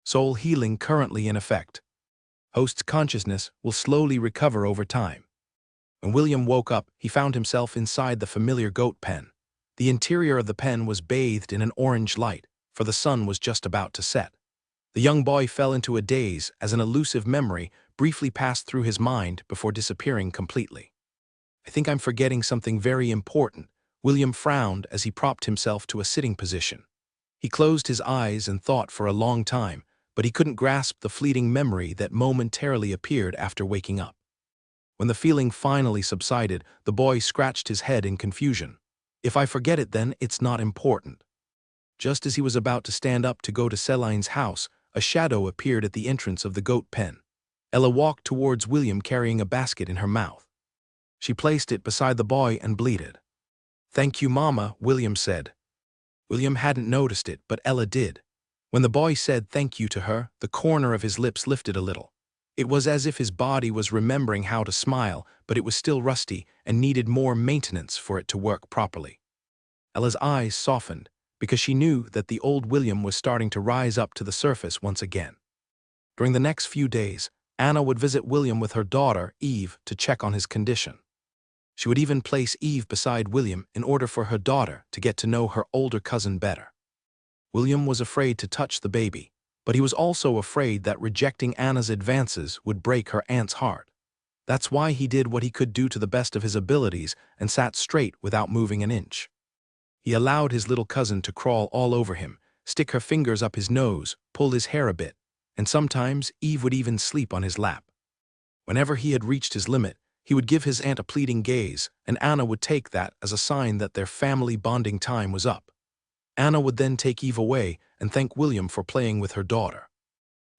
Soul healing currently in effect. Host's consciousness will slowly recover over time. When William woke up, he found himself inside the familiar goat pen. The interior of the pen was bathed in an orange light, for the sun was just about to set. The young boy fell into a daze as an elusive memory briefly passed through his mind before disappearing completely. "I think I'm forgetting something very important," William frowned as he propped himself to a sitting position. He closed his eyes and thought for a long time, but he couldn't grasp the fleeting memory that momentarily appeared after waking up. When the feeling finally subsided, the boy scratched his head in confusion. "If I forget it, then it's not important." Just as he was about to stand up to go to Selene's house, a shadow appeared at the entrance of the goat pen. Ella walked towards William carrying a basket in her mouth. She placed it beside the boy and bleated. "Thank you, Mama," William said. William hadn't noticed it, but Ella did. When the boy said thank you to her, the corner of his lips lifted a little. It was as if his body was remembering how to smile, but it was still rusty and needed more maintenance for it to work properly. Ella's eyes softened, because she knew that the old William was starting to rise up to the surface once again. During the next few days, Anna would visit William with her daughter, Eve, to check on his condition. She would even place Eve beside William in order for her daughter to get to know her older cousin better. William was afraid to touch the baby, but he was also afraid that rejecting Anna's advances would break her aunt's heart. That's why he did what he could do to the best of his abilities and sat straight without moving an inch. He allowed his little cousin to crawl all over him, stick her fingers up his nose, pull his hair a bit, and sometimes Eve would even sleep on his lap. Whenever he had reached his limit, he would give his aunt a pleading gaze, and Anna would take that as a sign that their family bonding time was up. Anna would then take Eve away and thank William for playing with her daughter.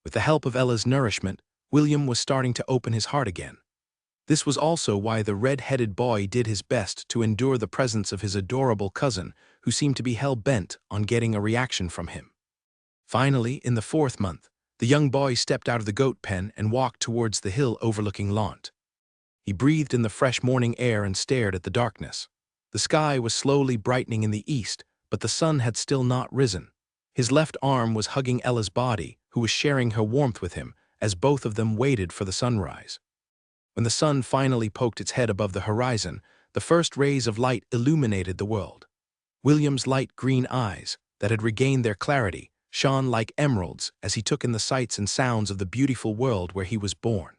With the help of Ella's nourishment, William was starting to open his heart again. This was also why the red-headed boy did his best to endure the presence of his adorable cousin, who seemed to be hell-bent on getting a reaction from him. Finally, in the 4th month, the young boy stepped out of the goat pen and walked towards the hill overlooking Lant. He breathed in the fresh morning air and stared at the darkness. The sky was slowly brightening in the east, but the sun had still not risen. His left arm was hugging Ella's body, who was sharing her warmth with him, as both of them waited for the sunrise. When the sun finally poked its head above the horizon, the first rays of light illuminated the world. William's light green eyes, that had regained their clarity, shone like emeralds as he took in the sights and sounds of the beautiful world where he was born.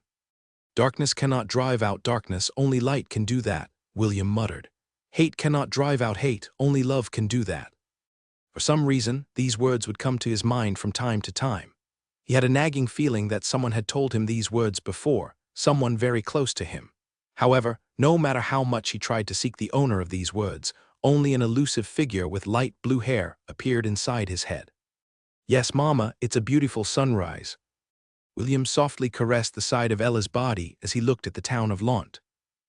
"Darkness cannot drive out darkness, only light can do that," William muttered. "Hate cannot drive out hate, only love can do that." For some reason, these words would come to his mind from time to time. He had a nagging feeling that someone had told him these words before, someone very close to him. However, no matter how much he tried to seek the owner of these words, only an elusive figure with light blue hair appeared inside his head. "Yes, Mama, it's a beautiful sunrise." William softly caressed the side of Ella's body as he looked at the town of Lant,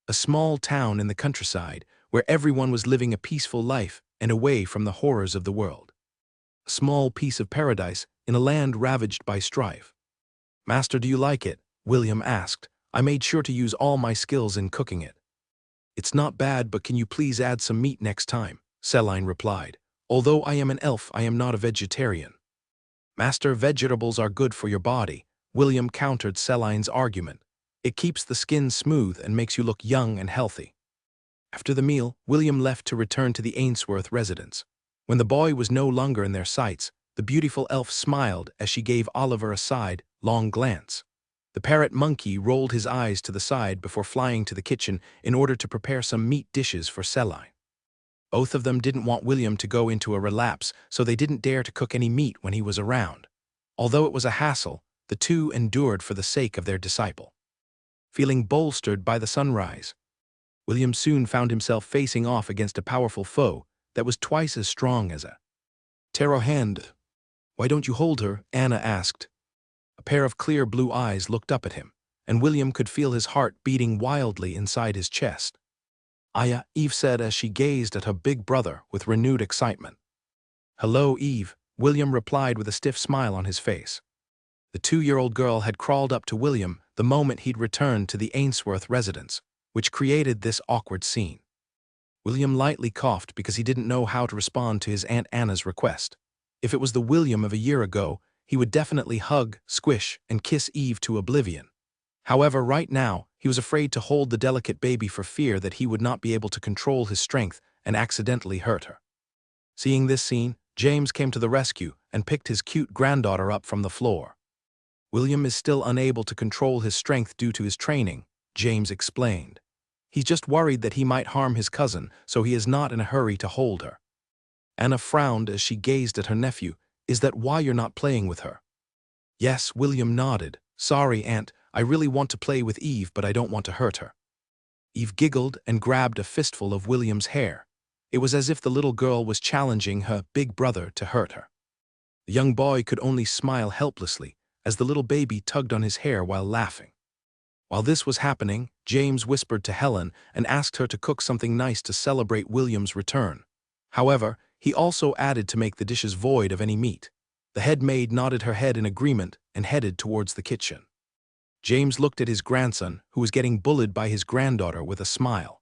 a small town in the countryside where everyone was living a peaceful life and away from the horrors of the world. A small piece of paradise in a land ravaged by strife. "Master, do you like it?" William asked. "I made sure to use all my skills in cooking it." "It's not bad, but can you please add some meat next time?" Celine replied. "Although I am an elf, I am not a vegetarian." "Master, vegetables are good for your body," William countered Celine's argument. "It keeps the skin smooth and makes you look young and healthy." After the meal, William left to return to the Ainsworth residence. When the boy was no longer in their sights, the beautiful elf smiled as she gave Oliver a long glance. The parrot monkey rolled his eyes to the side before flying to the kitchen in order to prepare some meat dishes for Celine. Both of them didn't want William to go into a relapse, so they didn't dare to cook any meat when he was around. Although it was a hassle, the two endured for the sake of their disciple. Feeling bolstered by the sunrise, William soon found himself facing off against a powerful foe that was twice as strong as a tarot hand. "Why don't you hold her?" Anna asked. A pair of clear blue eyes looked up at him, and William could feel his heart beating wildly inside his chest. "Aya," Eve said as she gazed at her big brother with renewed excitement. "Hello, Eve," William replied with a stiff smile on his face. The 2-year-old girl had crawled up to William the moment he'd returned to the Ainsworth residence, which created this awkward scene. William lightly coughed because he didn't know how to respond to his Aunt Anna's request. If it was the William of a year ago, he would definitely hug, squish, and kiss Eve to oblivion. However, right now, he was afraid to hold the delicate baby for fear that he would not be able to control his strength and accidentally hurt her. Seeing this scene, James came to the rescue and picked his cute granddaughter up from the floor. "William is still unable to control his strength due to his training," James explained. "He's just worried that he might harm his cousin, so he is not in a hurry to hold her." Anna frowned as she gazed at her nephew. "Is that why you're not playing with her?" "Yes," William nodded. "Sorry, Aunt, I really want to play with Eve, but I don't want to hurt her." Eve giggled and grabbed a fistful of William's hair. It was as if the little girl was challenging her big brother to hurt her. The young boy could only smile helplessly as the little baby tugged on his hair while laughing. While this was happening, James whispered to Helen and asked her to cook something nice to celebrate William's return. However, he also added to make the dishes void of any meat. The head maid nodded her head in agreement and headed towards the kitchen. James looked at his grandson, who was getting bullied by his granddaughter, with a smile.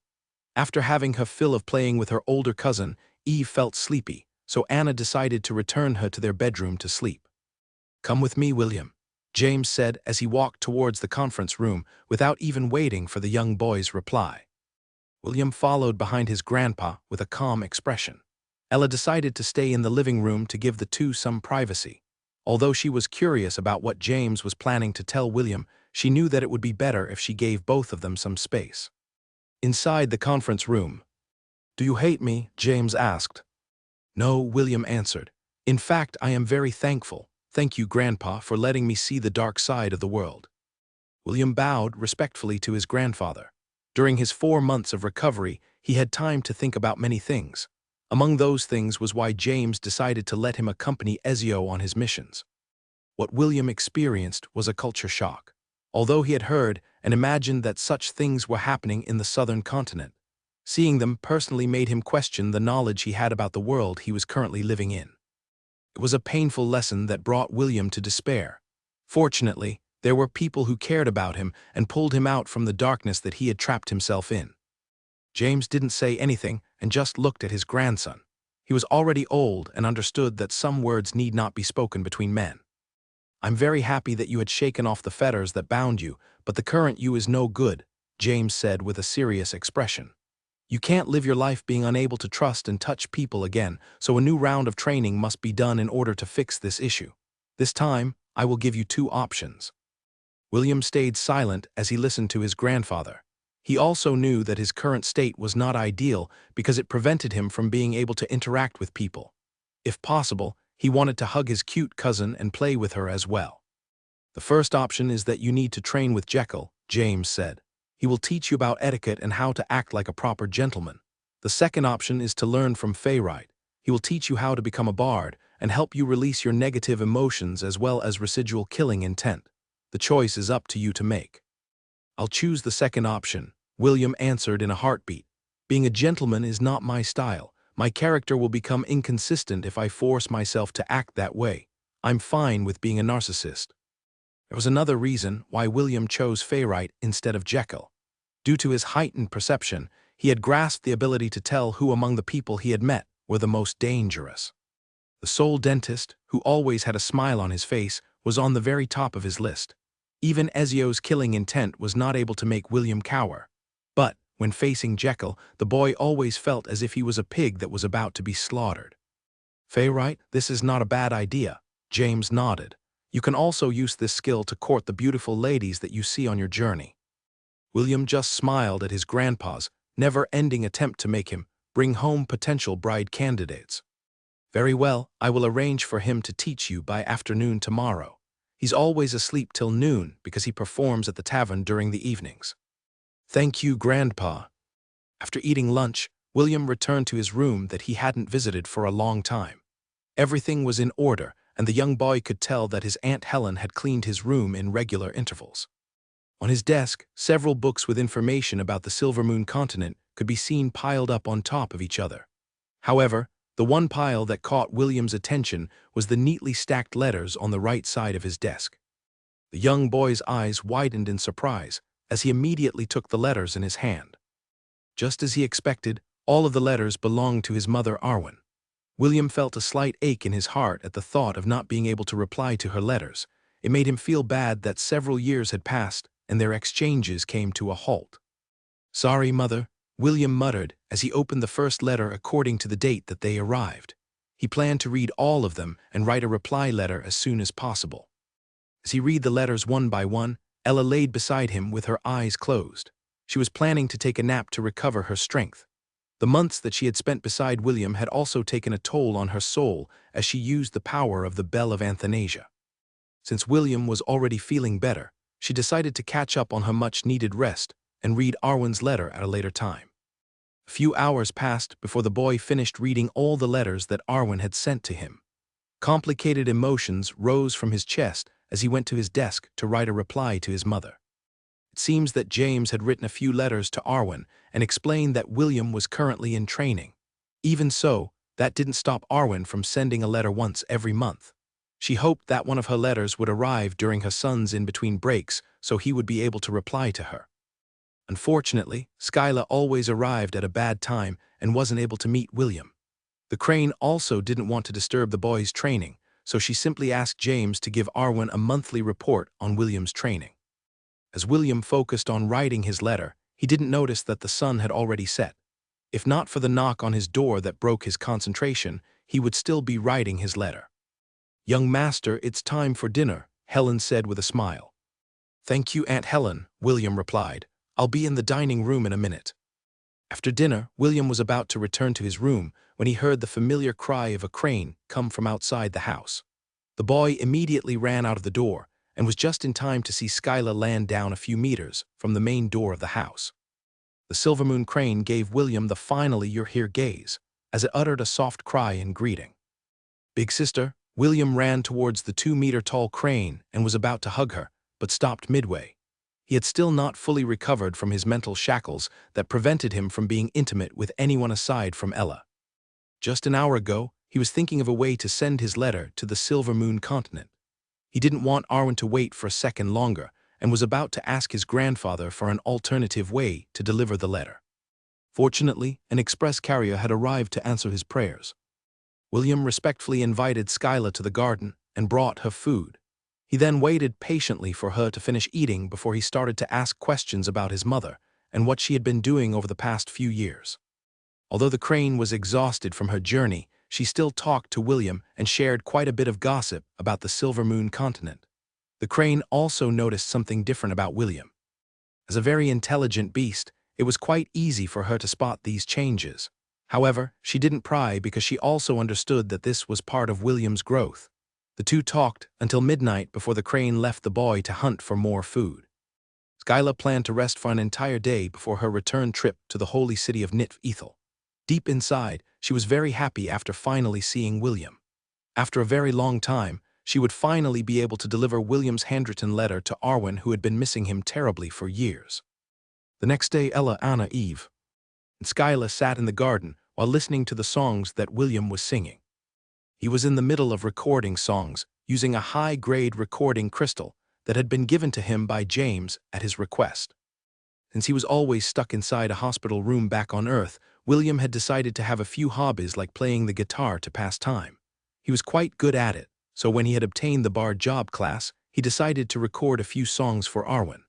After having her fill of playing with her older cousin, Eve felt sleepy, so Anna decided to return her to their bedroom to sleep. "Come with me, William." James said as he walked towards the conference room without even waiting for the young boy's reply. William followed behind his grandpa with a calm expression. Ella decided to stay in the living room to give the two some privacy. Although she was curious about what James was planning to tell William, she knew that it would be better if she gave both of them some space. Inside the conference room. "Do you hate me?" James asked. "No," William answered. "In fact, I am very thankful. Thank you, Grandpa, for letting me see the dark side of the world." William bowed respectfully to his grandfather. During his 4 months of recovery, he had time to think about many things. Among those things was why James decided to let him accompany Ezio on his missions. What William experienced was a culture shock. Although he had heard and imagined that such things were happening in the southern continent, seeing them personally made him question the knowledge he had about the world he was currently living in. It was a painful lesson that brought William to despair. Fortunately, there were people who cared about him and pulled him out from the darkness that he had trapped himself in. James didn't say anything and just looked at his grandson. He was already old and understood that some words need not be spoken between men. "I'm very happy that you had shaken off the fetters that bound you, but the current you is no good," James said with a serious expression. "You can't live your life being unable to trust and touch people again, so a new round of training must be done in order to fix this issue. This time, I will give you 2 options." William stayed silent as he listened to his grandfather. He also knew that his current state was not ideal because it prevented him from being able to interact with people. If possible, he wanted to hug his cute cousin and play with her as well. "The first option is that you need to train with Jekyll," James said. "He will teach you about etiquette and how to act like a proper gentleman. The second option is to learn from Fayrite. He will teach you how to become a bard and help you release your negative emotions as well as residual killing intent. The choice is up to you to make." "I'll choose the second option," William answered in a heartbeat. "Being a gentleman is not my style. My character will become inconsistent if I force myself to act that way. I'm fine with being a narcissist." There was another reason why William chose Fayrite instead of Jekyll. Due to his heightened perception, he had grasped the ability to tell who among the people he had met were the most dangerous. The sole dentist, who always had a smile on his face, was on the very top of his list. Even Ezio's killing intent was not able to make William cower. But, when facing Jekyll, the boy always felt as if he was a pig that was about to be slaughtered. "Fayrite, this is not a bad idea," James nodded. "You can also use this skill to court the beautiful ladies that you see on your journey." William just smiled at his grandpa's never-ending attempt to make him bring home potential bride candidates. "Very well, I will arrange for him to teach you by afternoon tomorrow. He's always asleep till noon because he performs at the tavern during the evenings." "Thank you, Grandpa." After eating lunch, William returned to his room that he hadn't visited for a long time. Everything was in order, and the young boy could tell that his Aunt Helen had cleaned his room in regular intervals. On his desk, several books with information about the Silver Moon continent could be seen piled up on top of each other. However, the one pile that caught William's attention was the neatly stacked letters on the right side of his desk. The young boy's eyes widened in surprise as he immediately took the letters in his hand. Just as he expected, all of the letters belonged to his mother Arwen. William felt a slight ache in his heart at the thought of not being able to reply to her letters. It made him feel bad that several years had passed and their exchanges came to a halt. "Sorry, Mother," William muttered as he opened the first letter according to the date that they arrived. He planned to read all of them and write a reply letter as soon as possible. As he read the letters one by one, Ella laid beside him with her eyes closed. She was planning to take a nap to recover her strength. The months that she had spent beside William had also taken a toll on her soul as she used the power of the Bell of Athanasia. Since William was already feeling better, she decided to catch up on her much-needed rest and read Arwen's letter at a later time. A few hours passed before the boy finished reading all the letters that Arwen had sent to him. Complicated emotions rose from his chest as he went to his desk to write a reply to his mother. It seems that James had written a few letters to Arwen and explained that William was currently in training. Even so, that didn't stop Arwen from sending a letter once every month. She hoped that one of her letters would arrive during her son's in-between breaks so he would be able to reply to her. Unfortunately, Skyla always arrived at a bad time and wasn't able to meet William. The crane also didn't want to disturb the boy's training, so she simply asked James to give Arwen a monthly report on William's training. As William focused on writing his letter, he didn't notice that the sun had already set. If not for the knock on his door that broke his concentration, he would still be writing his letter. "Young master, it's time for dinner," Helen said with a smile. "Thank you, Aunt Helen," William replied. "I'll be in the dining room in a minute." After dinner, William was about to return to his room when he heard the familiar cry of a crane come from outside the house. The boy immediately ran out of the door and was just in time to see Skyla land down a few meters from the main door of the house. The Silvermoon crane gave William the "finally you're here" gaze, as it uttered a soft cry in greeting. "Big sister," William ran towards the 2-meter-tall crane and was about to hug her, but stopped midway. He had still not fully recovered from his mental shackles that prevented him from being intimate with anyone aside from Ella. Just an hour ago, he was thinking of a way to send his letter to the Silvermoon continent. He didn't want Arwen to wait for a second longer and was about to ask his grandfather for an alternative way to deliver the letter. Fortunately, an express carrier had arrived to answer his prayers. William respectfully invited Skyla to the garden and brought her food. He then waited patiently for her to finish eating before he started to ask questions about his mother and what she had been doing over the past few years. Although the crane was exhausted from her journey, she still talked to William and shared quite a bit of gossip about the Silvermoon continent. The crane also noticed something different about William. As a very intelligent beast, it was quite easy for her to spot these changes. However, she didn't pry because she also understood that this was part of William's growth. The two talked until midnight before the crane left the boy to hunt for more food. Skyla planned to rest for an entire day before her return trip to the holy city of Ethel. Deep inside, she was very happy after finally seeing William. After a very long time, she would finally be able to deliver William's handwritten letter to Arwen, who had been missing him terribly for years. The next day, Ella, Anna, Eve, and Skyla sat in the garden while listening to the songs that William was singing. He was in the middle of recording songs using a high-grade recording crystal that had been given to him by James at his request. Since he was always stuck inside a hospital room back on Earth, William had decided to have a few hobbies like playing the guitar to pass time. He was quite good at it, so when he had obtained the bar job class, he decided to record a few songs for Arwen.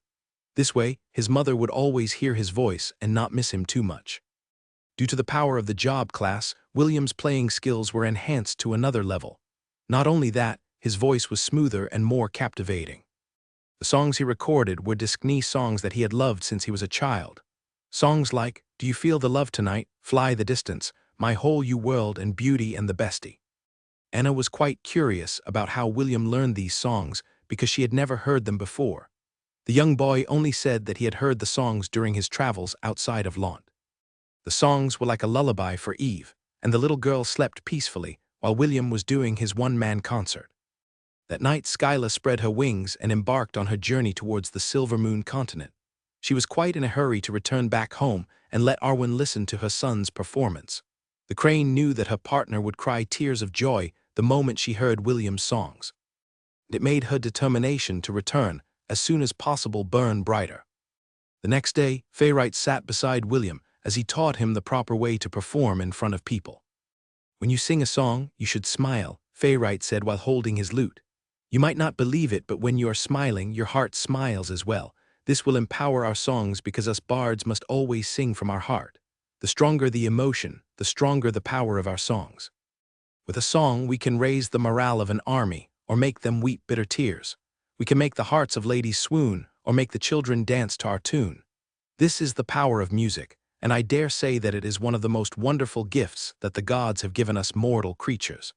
This way, his mother would always hear his voice and not miss him too much. Due to the power of the job class, William's playing skills were enhanced to another level. Not only that, his voice was smoother and more captivating. The songs he recorded were Disney songs that he had loved since he was a child. Songs like "Do You Feel the Love Tonight?", "Fly the Distance", "My Whole You World", and "Beauty and the Bestie". Anna was quite curious about how William learned these songs because she had never heard them before. The young boy only said that he had heard the songs during his travels outside of Lont. The songs were like a lullaby for Eve, and the little girl slept peacefully while William was doing his one-man concert. That night, Skyla spread her wings and embarked on her journey towards the Silvermoon continent. She was quite in a hurry to return back home and let Arwen listen to her son's performance. The crane knew that her partner would cry tears of joy the moment she heard William's songs. It made her determination to return as soon as possible burn brighter. The next day, Fayrite sat beside William as he taught him the proper way to perform in front of people. "When you sing a song, you should smile," Fayrite said while holding his lute. "You might not believe it, but when you are smiling, your heart smiles as well. This will empower our songs because us bards must always sing from our heart. The stronger the emotion, the stronger the power of our songs. With a song, we can raise the morale of an army or make them weep bitter tears. We can make the hearts of ladies swoon or make the children dance to our tune. This is the power of music, and I dare say that it is one of the most wonderful gifts that the gods have given us mortal creatures."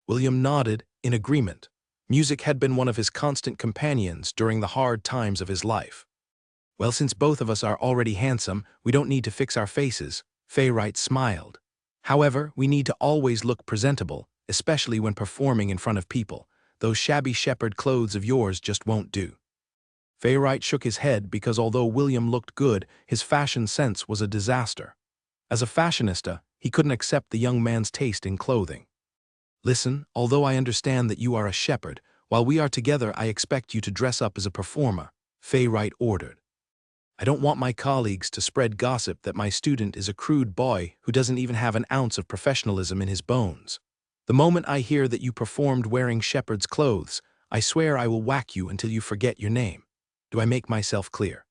William nodded in agreement. Music had been one of his constant companions during the hard times of his life. "Well, since both of us are already handsome, we don't need to fix our faces," Fayrite smiled. "However, we need to always look presentable, especially when performing in front of people. Those shabby shepherd clothes of yours just won't do." Fayrite shook his head because although William looked good, his fashion sense was a disaster. As a fashionista, he couldn't accept the young man's taste in clothing. "Listen, although I understand that you are a shepherd, while we are together I expect you to dress up as a performer," Fayrite ordered. "I don't want my colleagues to spread gossip that my student is a crude boy who doesn't even have an ounce of professionalism in his bones." The moment I hear that you performed wearing shepherd's clothes, I swear I will whack you until you forget your name. Do I make myself clear?"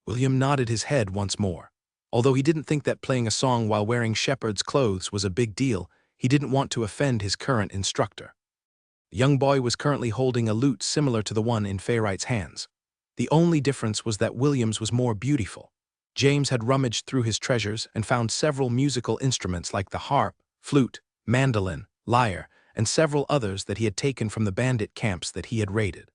William nodded his head once more. Although he didn't think that playing a song while wearing shepherd's clothes was a big deal, he didn't want to offend his current instructor. The young boy was currently holding a lute similar to the one in Fayright's hands. The only difference was that William's was more beautiful. James had rummaged through his treasures and found several musical instruments like the harp, flute, mandolin, lyre, and several others that he had taken from the bandit camps that he had raided.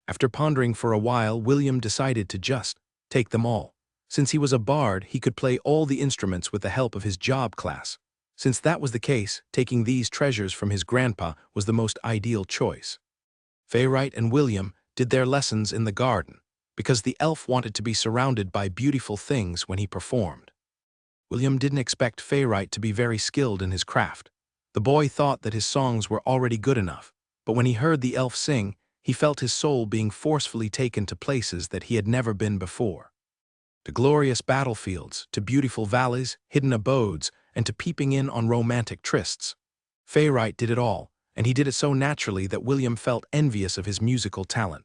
After pondering for a while, William decided to just take them all. Since he was a bard, he could play all the instruments with the help of his job class. Since that was the case, taking these treasures from his grandpa was the most ideal choice. Fayright and William did their lessons in the garden, because the elf wanted to be surrounded by beautiful things when he performed. William didn't expect Fayright to be very skilled in his craft. The boy thought that his songs were already good enough, but when he heard the elf sing, he felt his soul being forcefully taken to places that he had never been before. To glorious battlefields, to beautiful valleys, hidden abodes, and to peeping in on romantic trysts. Fayright did it all, and he did it so naturally that William felt envious of his musical talent.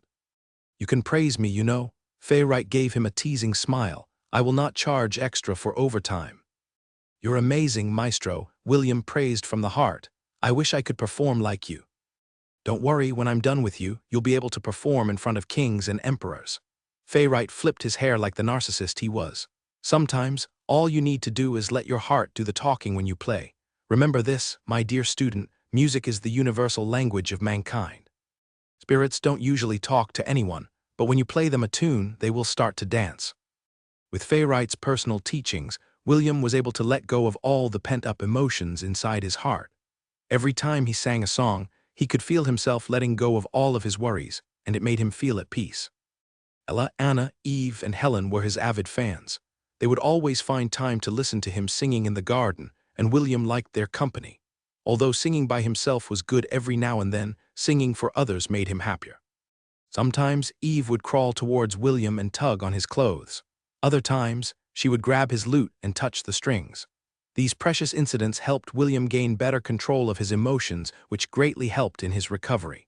"You can praise me, you know." Fayright gave him a teasing smile. "I will not charge extra for overtime." "You're amazing, maestro," William praised from the heart. "I wish I could perform like you." "Don't worry, when I'm done with you, you'll be able to perform in front of kings and emperors." Fayright flipped his hair like the narcissist he was. "Sometimes, all you need to do is let your heart do the talking when you play. Remember this, my dear student, music is the universal language of mankind. Spirits don't usually talk to anyone, but when you play them a tune, they will start to dance." With Fayright's personal teachings, William was able to let go of all the pent-up emotions inside his heart. Every time he sang a song, he could feel himself letting go of all of his worries, and it made him feel at peace. Ella, Anna, Eve, and Helen were his avid fans. They would always find time to listen to him singing in the garden, and William liked their company. Although singing by himself was good every now and then, singing for others made him happier. Sometimes Eve would crawl towards William and tug on his clothes. Other times, she would grab his lute and touch the strings. These precious incidents helped William gain better control of his emotions, which greatly helped in his recovery.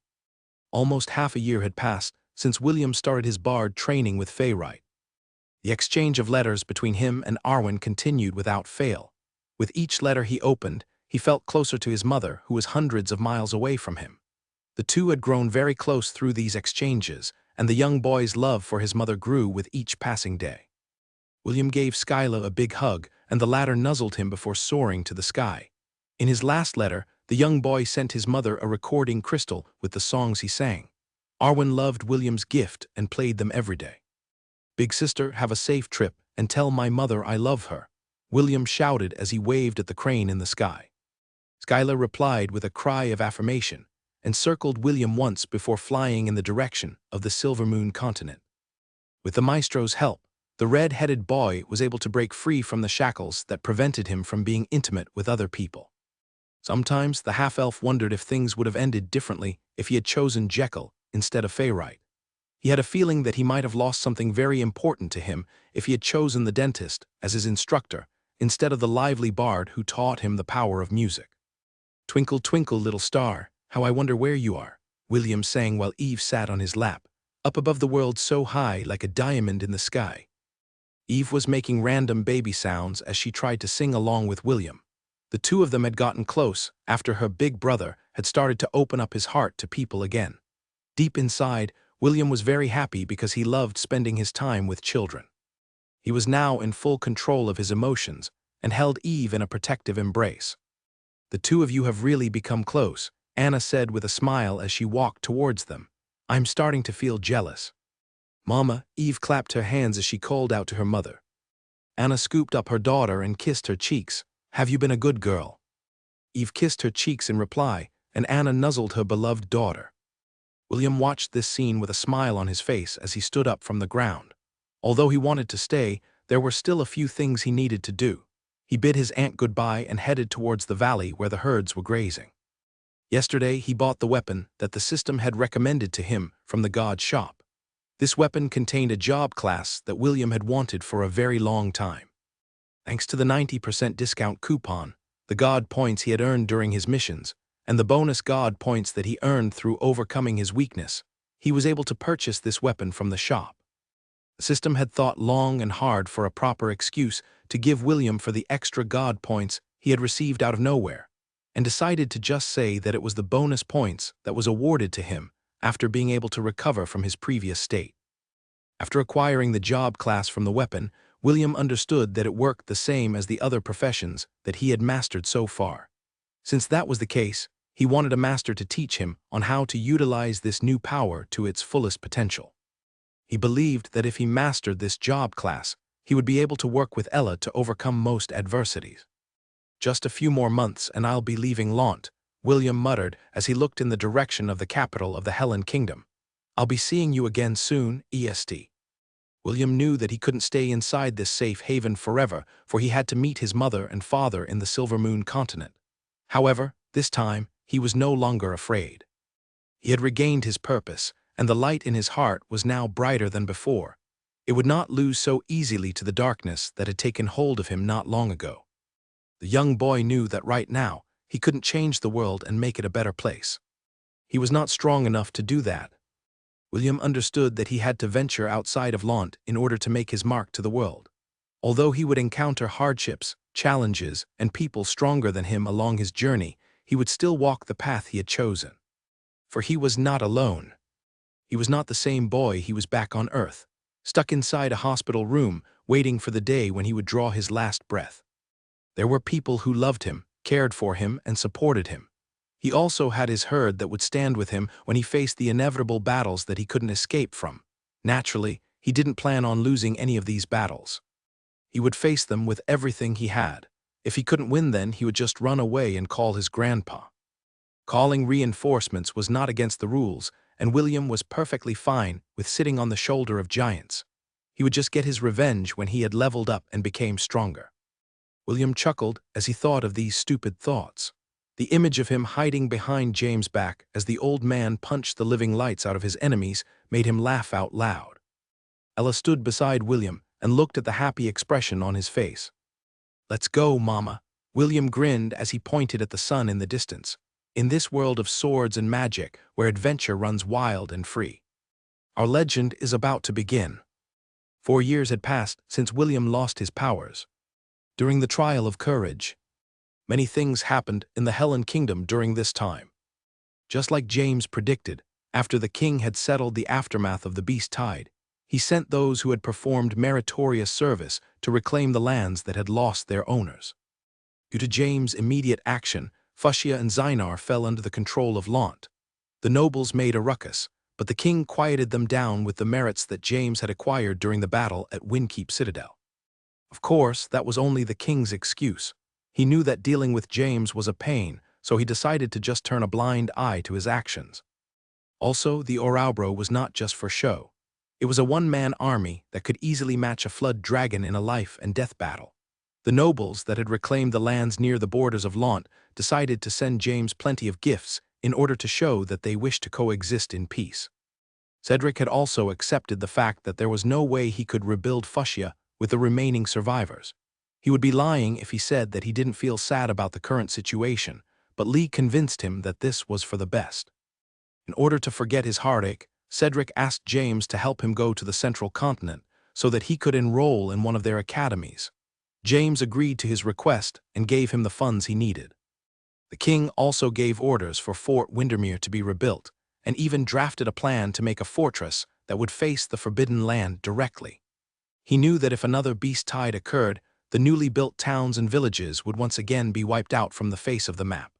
Almost half a year had passed since William started his bard training with Fayright. The exchange of letters between him and Arwen continued without fail. With each letter he opened, he felt closer to his mother, who was hundreds of miles away from him. The two had grown very close through these exchanges, and the young boy's love for his mother grew with each passing day. William gave Skyla a big hug, and the latter nuzzled him before soaring to the sky. In his last letter, the young boy sent his mother a recording crystal with the songs he sang. Arwen loved William's gift and played them every day. "Big sister, have a safe trip, and tell my mother I love her," William shouted as he waved at the crane in the sky. Skyla replied with a cry of affirmation, and circled William once before flying in the direction of the Silver Moon continent. With the maestro's help, the red-headed boy was able to break free from the shackles that prevented him from being intimate with other people. Sometimes the half-elf wondered if things would have ended differently if he had chosen Jekyll instead of Fayright. He had a feeling that he might have lost something very important to him if he had chosen the dentist as his instructor instead of the lively bard who taught him the power of music. "Twinkle, twinkle, little star, how I wonder where you are," William sang while Eve sat on his lap, up above the world so high like a diamond in the sky. Eve was making random baby sounds as she tried to sing along with William. The two of them had gotten close after her big brother had started to open up his heart to people again. Deep inside, William was very happy because he loved spending his time with children. He was now in full control of his emotions and held Eve in a protective embrace. "The two of you have really become close," Anna said with a smile as she walked towards them. "I'm starting to feel jealous." "Mama," Eve clapped her hands as she called out to her mother. Anna scooped up her daughter and kissed her cheeks. "Have you been a good girl?" Eve kissed her cheeks in reply, and Anna nuzzled her beloved daughter. William watched this scene with a smile on his face as he stood up from the ground. Although he wanted to stay, there were still a few things he needed to do. He bid his aunt goodbye and headed towards the valley where the herds were grazing. Yesterday, he bought the weapon that the system had recommended to him from the god shop. This weapon contained a job class that William had wanted for a very long time. Thanks to the 90% discount coupon, the god points he had earned during his missions, and the bonus god points that he earned through overcoming his weakness, he was able to purchase this weapon from the shop. The system had thought long and hard for a proper excuse to give William for the extra god points he had received out of nowhere, and decided to just say that it was the bonus points that was awarded to him after being able to recover from his previous state. After acquiring the job class from the weapon, William understood that it worked the same as the other professions that he had mastered so far. Since that was the case, he wanted a master to teach him on how to utilize this new power to its fullest potential. He believed that if he mastered this job class, he would be able to work with Ella to overcome most adversities. "Just a few more months and I'll be leaving Lant," William muttered as he looked in the direction of the capital of the Helen Kingdom. "I'll be seeing you again soon, EST." William knew that he couldn't stay inside this safe haven forever, for he had to meet his mother and father in the Silver Moon continent. However, this time, he was no longer afraid. He had regained his purpose, and the light in his heart was now brighter than before. It would not lose so easily to the darkness that had taken hold of him not long ago. The young boy knew that right now, he couldn't change the world and make it a better place. He was not strong enough to do that. William understood that he had to venture outside of Lant in order to make his mark to the world. Although he would encounter hardships, challenges, and people stronger than him along his journey, he would still walk the path he had chosen. For he was not alone. He was not the same boy he was back on Earth, stuck inside a hospital room, waiting for the day when he would draw his last breath. There were people who loved him, cared for him, and supported him. He also had his herd that would stand with him when he faced the inevitable battles that he couldn't escape from. Naturally, he didn't plan on losing any of these battles. He would face them with everything he had. If he couldn't win then, he would just run away and call his grandpa. Calling reinforcements was not against the rules, and William was perfectly fine with sitting on the shoulder of giants. He would just get his revenge when he had leveled up and became stronger. William chuckled as he thought of these stupid thoughts. The image of him hiding behind James' back as the old man punched the living lights out of his enemies made him laugh out loud. Ella stood beside William and looked at the happy expression on his face. "Let's go, Mama." William grinned as he pointed at the sun in the distance. "In this world of swords and magic, where adventure runs wild and free, our legend is about to begin." 4 years had passed since William lost his powers. During the trial of courage, many things happened in the Helen Kingdom during this time. Just like James predicted, after the king had settled the aftermath of the beast tide, he sent those who had performed meritorious service to reclaim the lands that had lost their owners. Due to James' immediate action, Fushia and Zynar fell under the control of Lant. The nobles made a ruckus, but the king quieted them down with the merits that James had acquired during the battle at Windkeep Citadel. Of course, that was only the king's excuse. He knew that dealing with James was a pain, so he decided to just turn a blind eye to his actions. Also, the Oraubro was not just for show. It was a one-man army that could easily match a flood dragon in a life-and-death battle. The nobles that had reclaimed the lands near the borders of Lant decided to send James plenty of gifts in order to show that they wished to coexist in peace. Cedric had also accepted the fact that there was no way he could rebuild Fushia with the remaining survivors. He would be lying if he said that he didn't feel sad about the current situation, but Lee convinced him that this was for the best. In order to forget his heartache, Cedric asked James to help him go to the central continent so that he could enroll in one of their academies. James agreed to his request and gave him the funds he needed. The king also gave orders for Fort Windermere to be rebuilt, and even drafted a plan to make a fortress that would face the Forbidden Land directly. He knew that if another beast tide occurred, the newly built towns and villages would once again be wiped out from the face of the map.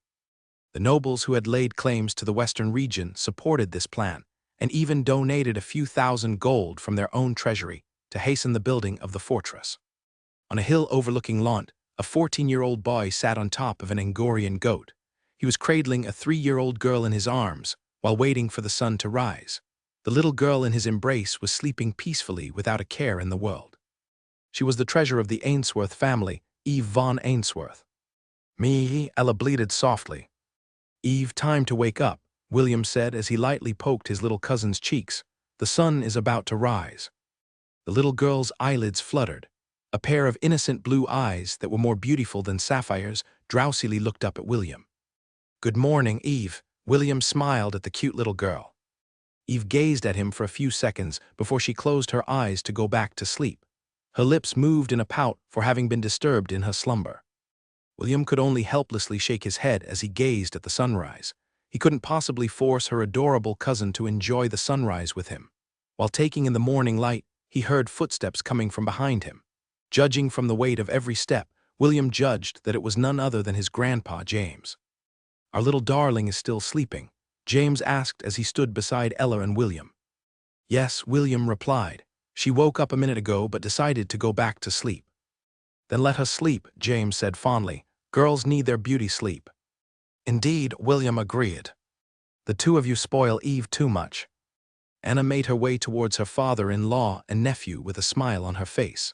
The nobles who had laid claims to the western region supported this plan, and even donated a few thousand gold from their own treasury to hasten the building of the fortress. On a hill overlooking Lant, a 14-year-old boy sat on top of an Angorian goat. He was cradling a 3-year-old girl in his arms while waiting for the sun to rise. The little girl in his embrace was sleeping peacefully without a care in the world. She was the treasure of the Ainsworth family, Eve von Ainsworth. "Me," Ella bleated softly. "Eve, time to wake up," William said as he lightly poked his little cousin's cheeks. "The sun is about to rise." The little girl's eyelids fluttered. A pair of innocent blue eyes that were more beautiful than sapphires drowsily looked up at William. Good morning, Eve. William smiled at the cute little girl. Eve gazed at him for a few seconds before she closed her eyes to go back to sleep. Her lips moved in a pout for having been disturbed in her slumber. William could only helplessly shake his head as he gazed at the sunrise. He couldn't possibly force her adorable cousin to enjoy the sunrise with him. While taking in the morning light, he heard footsteps coming from behind him. Judging from the weight of every step, William judged that it was none other than his grandpa, James. "Our little darling is still sleeping?" James asked as he stood beside Ella and William. "Yes," William replied. "She woke up a minute ago but decided to go back to sleep." "Then let her sleep," James said fondly. "Girls need their beauty sleep." "Indeed," William agreed. "The two of you spoil Eve too much." Anna made her way towards her father-in-law and nephew with a smile on her face.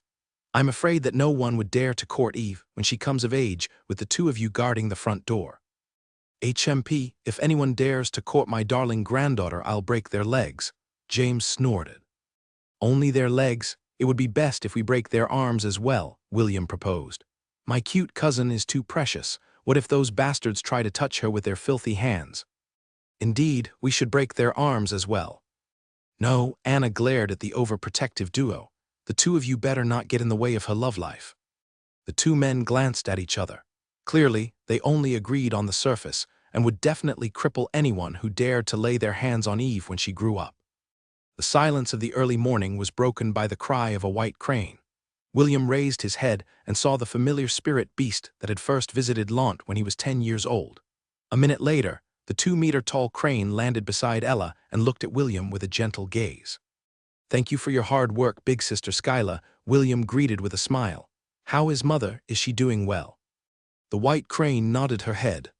"I'm afraid that no one would dare to court Eve when she comes of age with the two of you guarding the front door." "HMP, if anyone dares to court my darling granddaughter, I'll break their legs," James snorted. "Only their legs? It would be best if we break their arms as well," William proposed. "My cute cousin is too precious. What if those bastards try to touch her with their filthy hands?" "Indeed, we should break their arms as well." "No," Anna glared at the overprotective duo. "The two of you better not get in the way of her love life." The two men glanced at each other. Clearly, they only agreed on the surface and would definitely cripple anyone who dared to lay their hands on Eve when she grew up. The silence of the early morning was broken by the cry of a white crane. William raised his head and saw the familiar spirit beast that had first visited Lant when he was 10 years old. A minute later, the 2-meter-tall crane landed beside Ella and looked at William with a gentle gaze. "Thank you for your hard work, big sister Skyla," William greeted with a smile. "How is mother? Is she doing well?" The white crane nodded her head.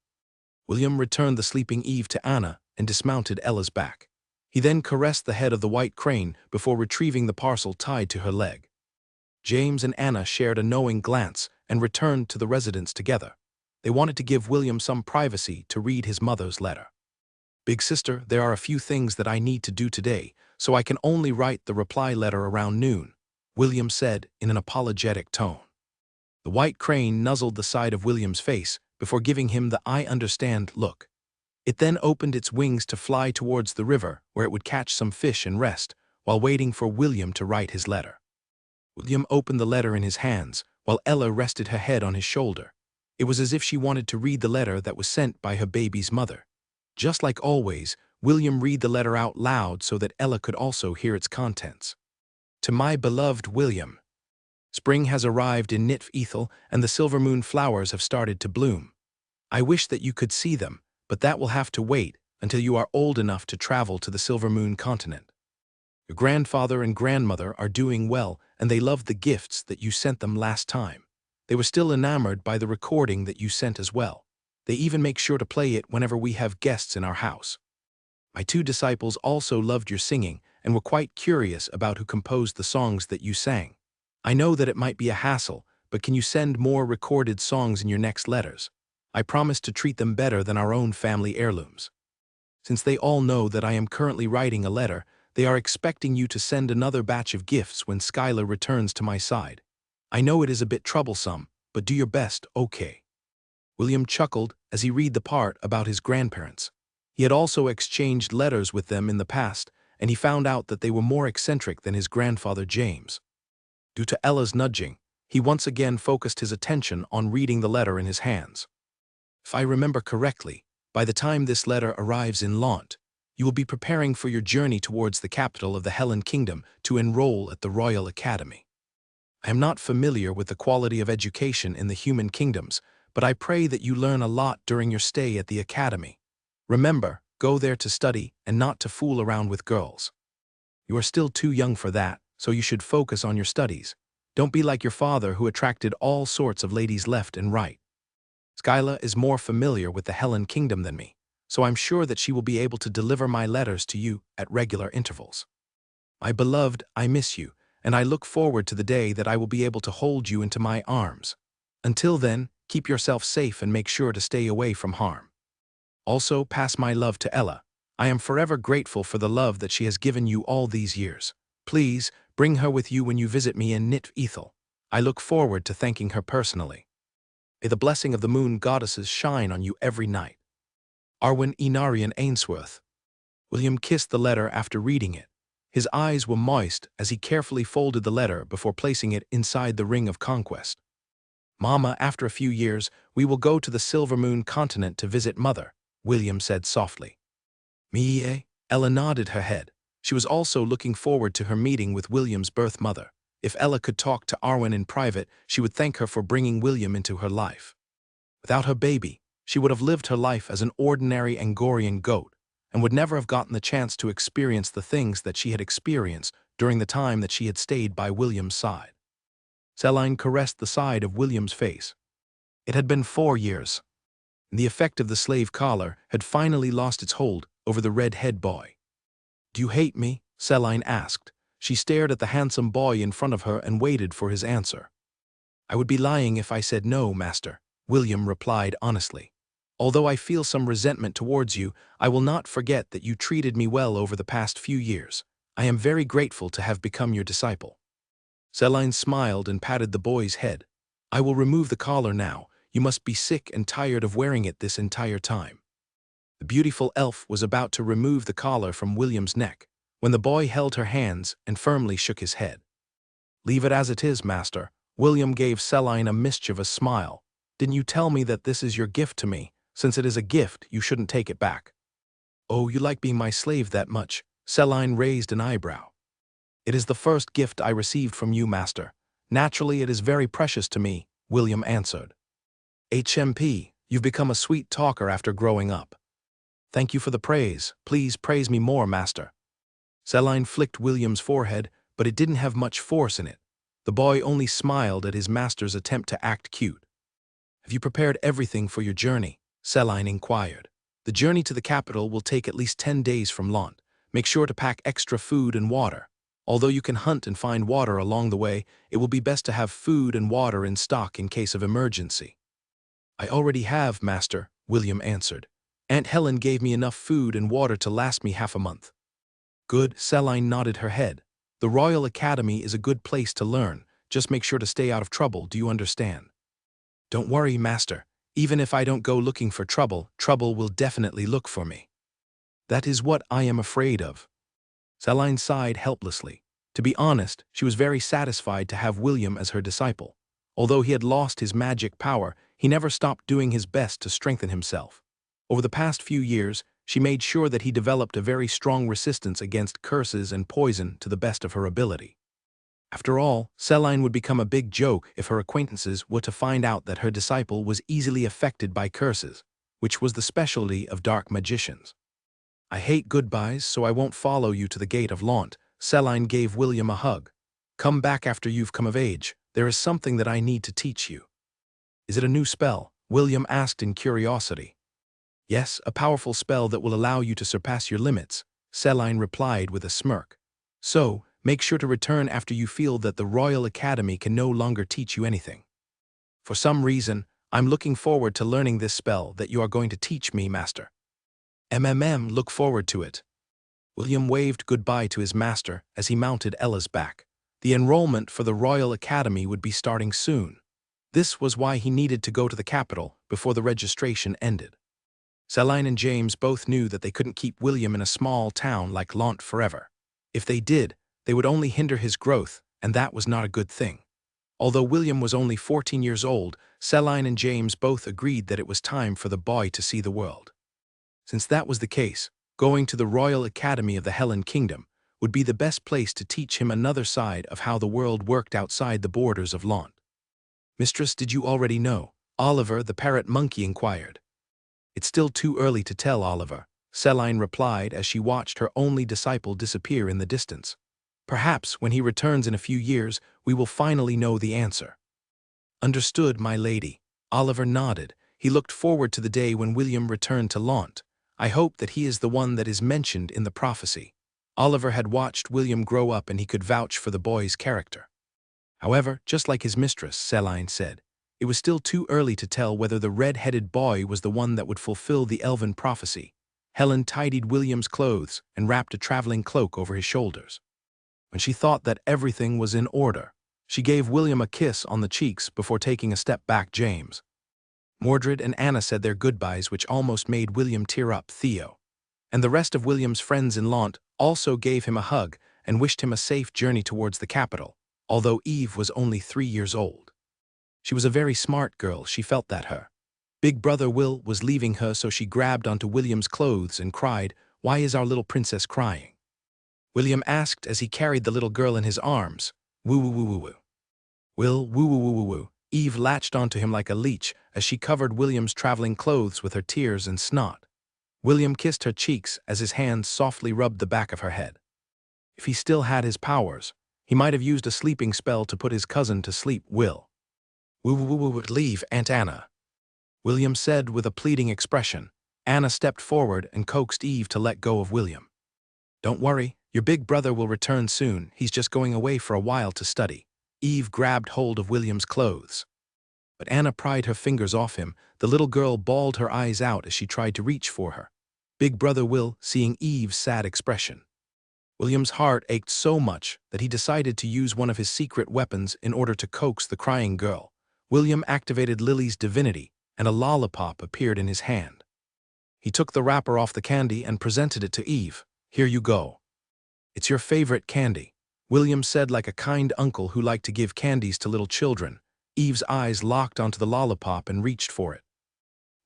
William returned the sleeping Eve to Anna and dismounted Ella's back. He then caressed the head of the white crane before retrieving the parcel tied to her leg. James and Anna shared a knowing glance and returned to the residence together. They wanted to give William some privacy to read his mother's letter. "Big sister, there are a few things that I need to do today, so I can only write the reply letter around noon," William said in an apologetic tone. The white crane nuzzled the side of William's face before giving him the "I understand" look. It then opened its wings to fly towards the river where it would catch some fish and rest while waiting for William to write his letter. William opened the letter in his hands while Ella rested her head on his shoulder. It was as if she wanted to read the letter that was sent by her baby's mother. Just like always, William read the letter out loud so that Ella could also hear its contents. "To my beloved William. Spring has arrived in Nitv Ethel and the silver moon flowers have started to bloom. I wish that you could see them, but that will have to wait until you are old enough to travel to the silver moon continent. Your grandfather and grandmother are doing well and they loved the gifts that you sent them last time. They were still enamored by the recording that you sent as well. They even make sure to play it whenever we have guests in our house. My two disciples also loved your singing and were quite curious about who composed the songs that you sang. I know that it might be a hassle, but can you send more recorded songs in your next letters? I promise to treat them better than our own family heirlooms. Since they all know that I am currently writing a letter, they are expecting you to send another batch of gifts when Skyla returns to my side. I know it is a bit troublesome, but do your best, okay?" William chuckled as he read the part about his grandparents. He had also exchanged letters with them in the past, and he found out that they were more eccentric than his grandfather James. Due to Ella's nudging, he once again focused his attention on reading the letter in his hands. "If I remember correctly, by the time this letter arrives in Lant, you will be preparing for your journey towards the capital of the Helen Kingdom to enroll at the Royal Academy. I am not familiar with the quality of education in the human kingdoms, but I pray that you learn a lot during your stay at the academy. Remember, go there to study and not to fool around with girls. You are still too young for that, so you should focus on your studies. Don't be like your father who attracted all sorts of ladies left and right. Skyla is more familiar with the Helen Kingdom than me, so I'm sure that she will be able to deliver my letters to you at regular intervals. My beloved, I miss you, and I look forward to the day that I will be able to hold you into my arms. Until then, keep yourself safe and make sure to stay away from harm. Also, pass my love to Ella. I am forever grateful for the love that she has given you all these years. Please, bring her with you when you visit me in Nitv Ethel. I look forward to thanking her personally. May the blessing of the moon goddesses shine on you every night." Arwen Inarian Ainsworth. William kissed the letter after reading it. His eyes were moist as he carefully folded the letter before placing it inside the Ring of Conquest. Mama, after a few years, we will go to the Silver Moon continent to visit Mother, William said softly. Mie? Ella nodded her head. She was also looking forward to her meeting with William's birth mother. If Ella could talk to Arwen in private, she would thank her for bringing William into her life. Without her baby, she would have lived her life as an ordinary Angorian goat, and would never have gotten the chance to experience the things that she had experienced during the time that she had stayed by William's side. Celine caressed the side of William's face. It had been 4 years, and the effect of the slave collar had finally lost its hold over the red-head boy. "Do you hate me?" Celine asked. She stared at the handsome boy in front of her and waited for his answer. "I would be lying if I said no, master," William replied honestly. "Although I feel some resentment towards you, I will not forget that you treated me well over the past few years. I am very grateful to have become your disciple." Celine smiled and patted the boy's head. "I will remove the collar now. You must be sick and tired of wearing it this entire time." The beautiful elf was about to remove the collar from William's neck when the boy held her hands and firmly shook his head. "Leave it as it is, master." William gave Celine a mischievous smile. "Didn't you tell me that this is your gift to me? Since it is a gift, you shouldn't take it back." "Oh, you like being my slave that much?" Celine raised an eyebrow. "It is the first gift I received from you, master. Naturally, it is very precious to me," William answered. "HMP, you've become a sweet talker after growing up." "Thank you for the praise. Please praise me more, master." Celine flicked William's forehead, but it didn't have much force in it. The boy only smiled at his master's attempt to act cute. "Have you prepared everything for your journey?" Celine inquired. "The journey to the capital will take at least 10 days from Lont. Make sure to pack extra food and water. Although you can hunt and find water along the way, it will be best to have food and water in stock in case of emergency." "I already have, master," William answered. "Aunt Helen gave me enough food and water to last me half a month." "Good," Celine nodded her head. "The Royal Academy is a good place to learn. Just make sure to stay out of trouble, do you understand?" "Don't worry, master. Even if I don't go looking for trouble, trouble will definitely look for me." "That is what I am afraid of." Celine sighed helplessly. To be honest, she was very satisfied to have William as her disciple. Although he had lost his magic power, he never stopped doing his best to strengthen himself. Over the past few years, she made sure that he developed a very strong resistance against curses and poison to the best of her ability. After all, Celine would become a big joke if her acquaintances were to find out that her disciple was easily affected by curses, which was the specialty of dark magicians. "I hate goodbyes, so I won't follow you to the gate of Lont." Celine gave William a hug. "Come back after you've come of age. There is something that I need to teach you." "Is it a new spell?" William asked in curiosity. "Yes, a powerful spell that will allow you to surpass your limits," Celine replied with a smirk. "So, make sure to return after you feel that the Royal Academy can no longer teach you anything." "For some reason, I'm looking forward to learning this spell that you are going to teach me, master." Look forward to it." William waved goodbye to his master as he mounted Ella's back. The enrollment for the Royal Academy would be starting soon. This was why he needed to go to the capital before the registration ended. Celine and James both knew that they couldn't keep William in a small town like Lont forever. If they did, they would only hinder his growth, and that was not a good thing. Although William was only 14 years old, Celine and James both agreed that it was time for the boy to see the world. Since that was the case, going to the Royal Academy of the Helen Kingdom would be the best place to teach him another side of how the world worked outside the borders of Lont. "Mistress, did you already know?" Oliver the parrot monkey inquired. "It's still too early to tell, Oliver," Celine replied as she watched her only disciple disappear in the distance. "Perhaps when he returns in a few years, we will finally know the answer." "Understood, my lady." Oliver nodded. He looked forward to the day when William returned to Lont. "I hope that he is the one that is mentioned in the prophecy." Oliver had watched William grow up and he could vouch for the boy's character. However, just like his mistress, Celine said, it was still too early to tell whether the red-headed boy was the one that would fulfill the elven prophecy. Helen tidied William's clothes and wrapped a traveling cloak over his shoulders. When she thought that everything was in order, she gave William a kiss on the cheeks before taking a step back. "James, Mordred and Anna said their goodbyes, which almost made William tear up. Theo and the rest of William's friends in Lant also gave him a hug and wished him a safe journey towards the capital, although Eve was only 3 years old. She was a very smart girl, she felt that her big brother Will was leaving her, so she grabbed onto William's clothes and cried, "Why is our little princess crying?" William asked as he carried the little girl in his arms. Woo woo woo woo woo. Will woo woo woo woo woo. Eve latched onto him like a leech as she covered William's traveling clothes with her tears and snot. William kissed her cheeks as his hands softly rubbed the back of her head. If he still had his powers, he might have used a sleeping spell to put his cousin to sleep. Will woo woo woo woo. Leave, Aunt Anna, William said with a pleading expression. Anna stepped forward and coaxed Eve to let go of William. Don't worry, your big brother will return soon, he's just going away for a while to study. Eve grabbed hold of William's clothes. But Anna pried her fingers off him. The little girl bawled her eyes out as she tried to reach for her. Big brother Will, seeing Eve's sad expression. William's heart ached so much that he decided to use one of his secret weapons in order to coax the crying girl. William activated Lily's divinity, and a lollipop appeared in his hand. He took the wrapper off the candy and presented it to Eve. Here you go. It's your favorite candy, William said like a kind uncle who liked to give candies to little children. Eve's eyes locked onto the lollipop and reached for it.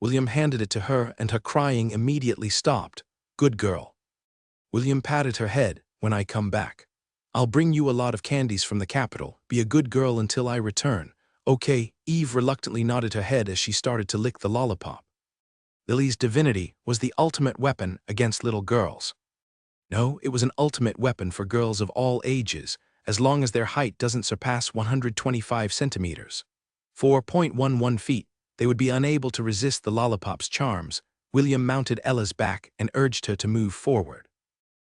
William handed it to her and her crying immediately stopped. Good girl. William patted her head. When I come back, I'll bring you a lot of candies from the capital. Be a good girl until I return. Okay. Eve reluctantly nodded her head as she started to lick the lollipop. Lily's divinity was the ultimate weapon against little girls. No, it was an ultimate weapon for girls of all ages, as long as their height doesn't surpass 125 centimeters. 4.11 feet, they would be unable to resist the lollipop's charms. William mounted Ella's back and urged her to move forward.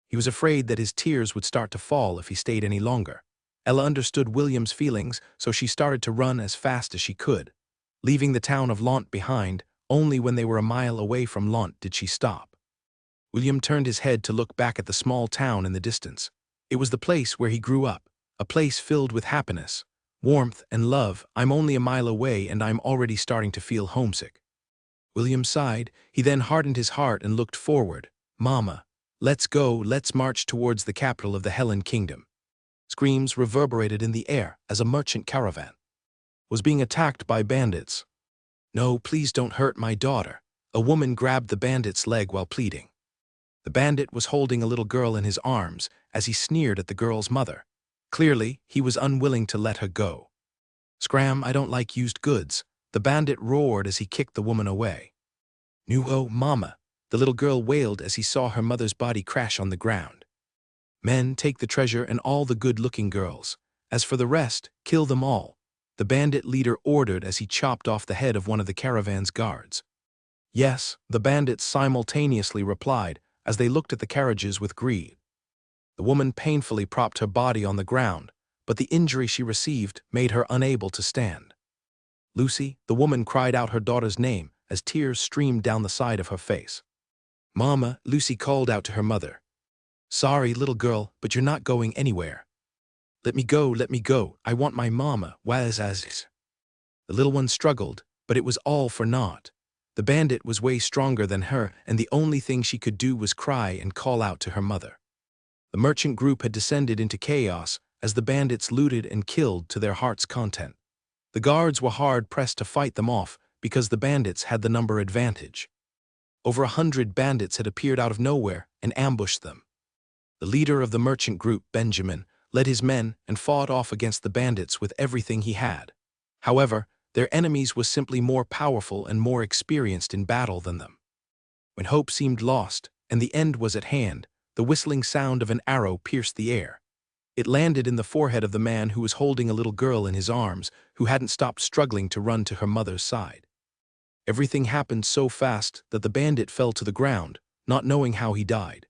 He was afraid that his tears would start to fall if he stayed any longer. Ella understood William's feelings, so she started to run as fast as she could. Leaving the town of Lant behind, only when they were a mile away from Lant did she stop. William turned his head to look back at the small town in the distance. It was the place where he grew up, a place filled with happiness, warmth, and love. I'm only a mile away and I'm already starting to feel homesick. William sighed. He then hardened his heart and looked forward. Mama, let's go, let's march towards the capital of the Helen Kingdom. Screams reverberated in the air as a merchant caravan was being attacked by bandits. No, please don't hurt my daughter. A woman grabbed the bandit's leg while pleading. The bandit was holding a little girl in his arms as he sneered at the girl's mother. Clearly, he was unwilling to let her go. Scram, I don't like used goods, the bandit roared as he kicked the woman away. No, mama, the little girl wailed as he saw her mother's body crash on the ground. Men, take the treasure and all the good-looking girls. As for the rest, kill them all, the bandit leader ordered as he chopped off the head of one of the caravan's guards. Yes, the bandits simultaneously replied as they looked at the carriages with greed. The woman painfully propped her body on the ground, but the injury she received made her unable to stand. Lucy, the woman cried out her daughter's name as tears streamed down the side of her face. Mama, Lucy called out to her mother. Sorry, little girl, but you're not going anywhere. Let me go, I want my mama, The little one struggled, but it was all for naught. The bandit was way stronger than her, and the only thing she could do was cry and call out to her mother. The merchant group had descended into chaos as the bandits looted and killed to their heart's content. The guards were hard-pressed to fight them off because the bandits had the number advantage. Over 100 bandits had appeared out of nowhere and ambushed them. The leader of the merchant group, Benjamin, led his men and fought off against the bandits with everything he had. However, their enemies was simply more powerful and more experienced in battle than them. When hope seemed lost and the end was at hand, the whistling sound of an arrow pierced the air. It landed in the forehead of the man who was holding a little girl in his arms, who hadn't stopped struggling to run to her mother's side. Everything happened so fast that the bandit fell to the ground, not knowing how he died.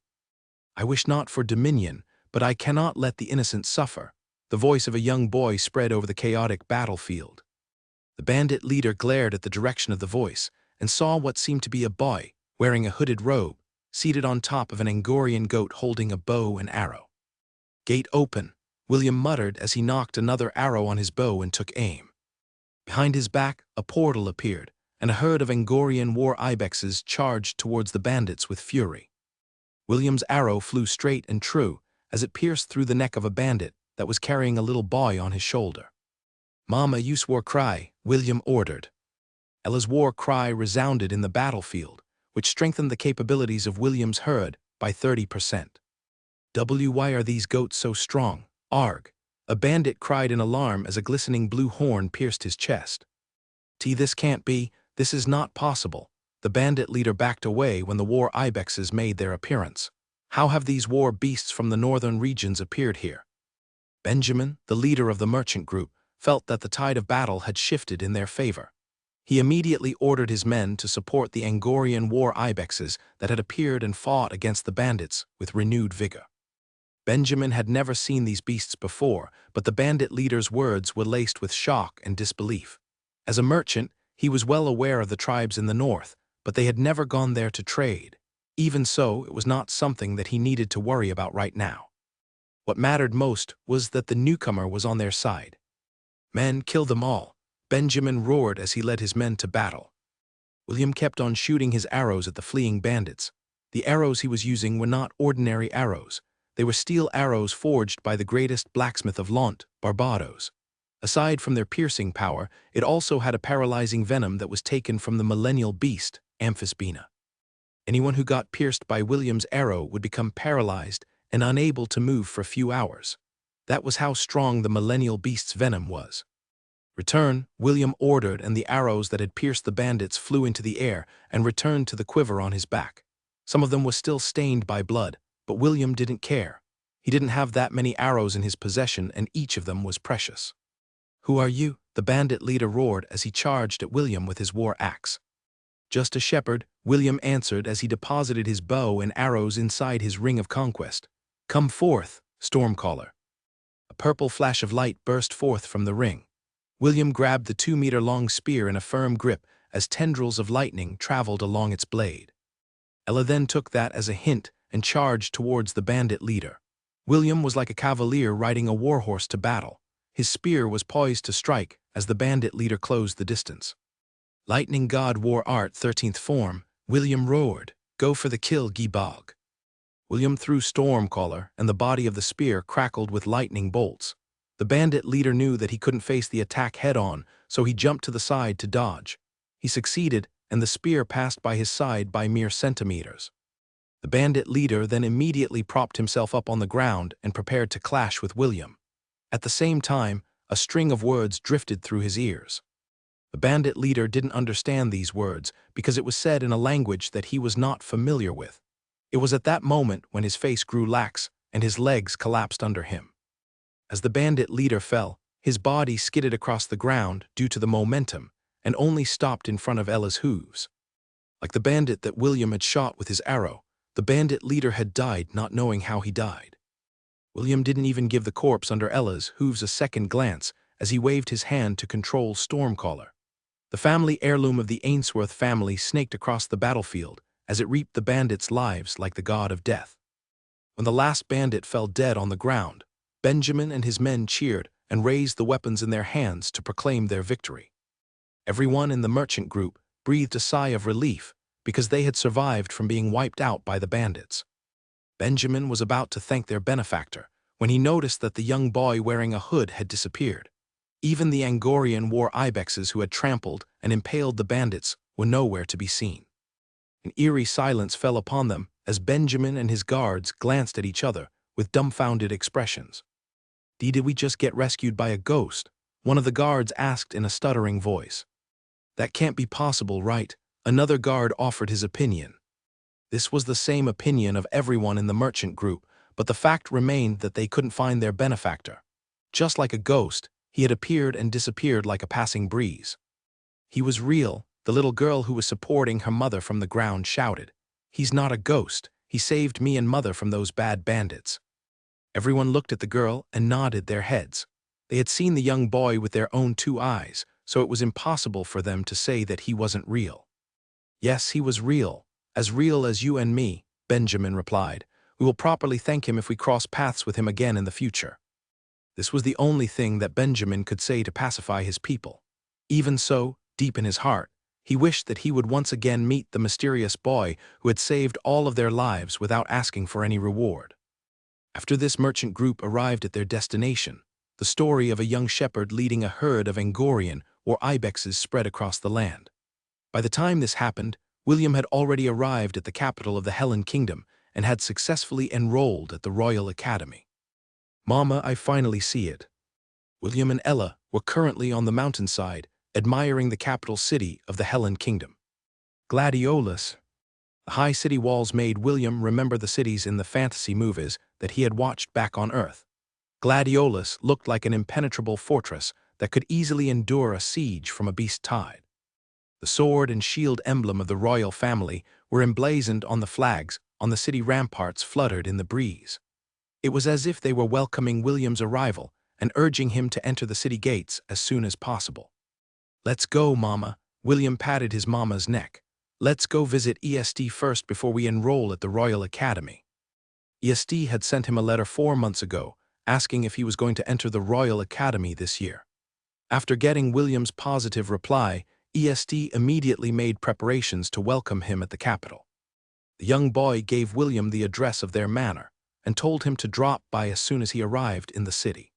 I wish not for dominion, but I cannot let the innocent suffer. The voice of a young boy spread over the chaotic battlefield. The bandit leader glared at the direction of the voice and saw what seemed to be a boy, wearing a hooded robe, seated on top of an Angorian goat holding a bow and arrow. Gate open, William muttered as he knocked another arrow on his bow and took aim. Behind his back, a portal appeared, and a herd of Angorian war ibexes charged towards the bandits with fury. William's arrow flew straight and true as it pierced through the neck of a bandit that was carrying a little boy on his shoulder. "Mama, use war cry," William ordered. Ella's war cry resounded in the battlefield, which strengthened the capabilities of William's herd by 30%. "Why are these goats so strong? Arg!" A bandit cried in alarm as a glistening blue horn pierced his chest. "This can't be, this is not possible." The bandit leader backed away when the war ibexes made their appearance. "How have these war beasts from the northern regions appeared here?" Benjamin, the leader of the merchant group, felt that the tide of battle had shifted in their favor. He immediately ordered his men to support the Angorian war ibexes that had appeared and fought against the bandits with renewed vigor. Benjamin had never seen these beasts before, but the bandit leader's words were laced with shock and disbelief. As a merchant, he was well aware of the tribes in the north, but they had never gone there to trade. Even so, it was not something that he needed to worry about right now. What mattered most was that the newcomer was on their side. "Men, kill them all," Benjamin roared as he led his men to battle. William kept on shooting his arrows at the fleeing bandits. The arrows he was using were not ordinary arrows. They were steel arrows forged by the greatest blacksmith of Lont, Barbados. Aside from their piercing power, it also had a paralyzing venom that was taken from the millennial beast, Amphisbena. Anyone who got pierced by William's arrow would become paralyzed and unable to move for a few hours. That was how strong the millennial beast's venom was. "Return," William ordered, and the arrows that had pierced the bandits flew into the air and returned to the quiver on his back. Some of them were still stained by blood, but William didn't care. He didn't have that many arrows in his possession, and each of them was precious. "Who are you?" the bandit leader roared as he charged at William with his war axe. "Just a shepherd," William answered as he deposited his bow and arrows inside his ring of conquest. "Come forth, Stormcaller." A purple flash of light burst forth from the ring. William grabbed the 2-meter-long spear in a firm grip as tendrils of lightning traveled along its blade. Ella then took that as a hint and charged towards the bandit leader. William was like a cavalier riding a warhorse to battle. His spear was poised to strike as the bandit leader closed the distance. "Lightning God War Art 13th form," William roared. "Go for the kill, Gibog." William threw Stormcaller, and the body of the spear crackled with lightning bolts. The bandit leader knew that he couldn't face the attack head-on, so he jumped to the side to dodge. He succeeded, and the spear passed by his side by mere centimeters. The bandit leader then immediately propped himself up on the ground and prepared to clash with William. At the same time, a string of words drifted through his ears. The bandit leader didn't understand these words because it was said in a language that he was not familiar with. It was at that moment when his face grew lax and his legs collapsed under him. As the bandit leader fell, his body skidded across the ground due to the momentum and only stopped in front of Ella's hooves. Like the bandit that William had shot with his arrow, the bandit leader had died not knowing how he died. William didn't even give the corpse under Ella's hooves a second glance as he waved his hand to control Stormcaller. The family heirloom of the Ainsworth family snaked across the battlefield as it reaped the bandits' lives like the god of death. When the last bandit fell dead on the ground, Benjamin and his men cheered and raised the weapons in their hands to proclaim their victory. Everyone in the merchant group breathed a sigh of relief because they had survived from being wiped out by the bandits. Benjamin was about to thank their benefactor when he noticed that the young boy wearing a hood had disappeared. Even the Angorian war ibexes who had trampled and impaled the bandits were nowhere to be seen. An eerie silence fell upon them as Benjamin and his guards glanced at each other with dumbfounded expressions. "Did we just get rescued by a ghost?" one of the guards asked in a stuttering voice. "That can't be possible, right?" another guard offered his opinion. This was the same opinion of everyone in the merchant group, but the fact remained that they couldn't find their benefactor. Just like a ghost, he had appeared and disappeared like a passing breeze. "He was real," the little girl who was supporting her mother from the ground shouted. "He's not a ghost. He saved me and mother from those bad bandits." Everyone looked at the girl and nodded their heads. They had seen the young boy with their own 2 eyes, so it was impossible for them to say that he wasn't real. "Yes, he was real as you and me," Benjamin replied. "We will properly thank him if we cross paths with him again in the future." This was the only thing that Benjamin could say to pacify his people. Even so, deep in his heart, He wished that he would once again meet the mysterious boy who had saved all of their lives without asking for any reward. After this merchant group arrived at their destination, the story of a young shepherd leading a herd of Angorian or ibexes spread across the land. By the time this happened, William had already arrived at the capital of the Hellen Kingdom and had successfully enrolled at the Royal Academy. "Mama, I finally see it." William and Ella were currently on the mountainside, admiring the capital city of the Hellen Kingdom. Gladiolus. The high city walls made William remember the cities in the fantasy movies that he had watched back on Earth. Gladiolus looked like an impenetrable fortress that could easily endure a siege from a beast tide. The sword and shield emblem of the royal family were emblazoned on the flags on the city ramparts fluttered in the breeze. It was as if they were welcoming William's arrival and urging him to enter the city gates as soon as possible. "Let's go, Mama." William patted his mama's neck. "Let's go visit EST first before we enroll at the Royal Academy." EST had sent him a letter 4 months ago, asking if he was going to enter the Royal Academy this year. After getting William's positive reply, EST immediately made preparations to welcome him at the capital. The young boy gave William the address of their manor and told him to drop by as soon as he arrived in the city.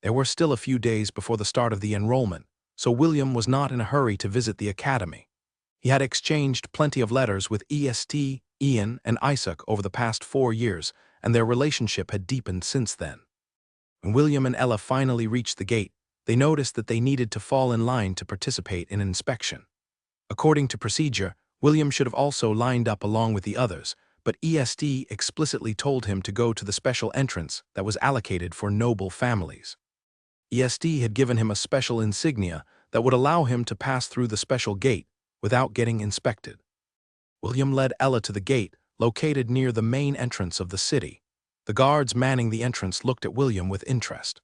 There were still a few days before the start of the enrollment, so William was not in a hurry to visit the academy. He had exchanged plenty of letters with EST, Ian, and Isaac over the past 4 years, and their relationship had deepened since then. When William and Ella finally reached the gate, they noticed that they needed to fall in line to participate in an inspection. According to procedure, William should have also lined up along with the others, but EST explicitly told him to go to the special entrance that was allocated for noble families. EST had given him a special insignia that would allow him to pass through the special gate without getting inspected. William led Ella to the gate, located near the main entrance of the city. The guards manning the entrance looked at William with interest.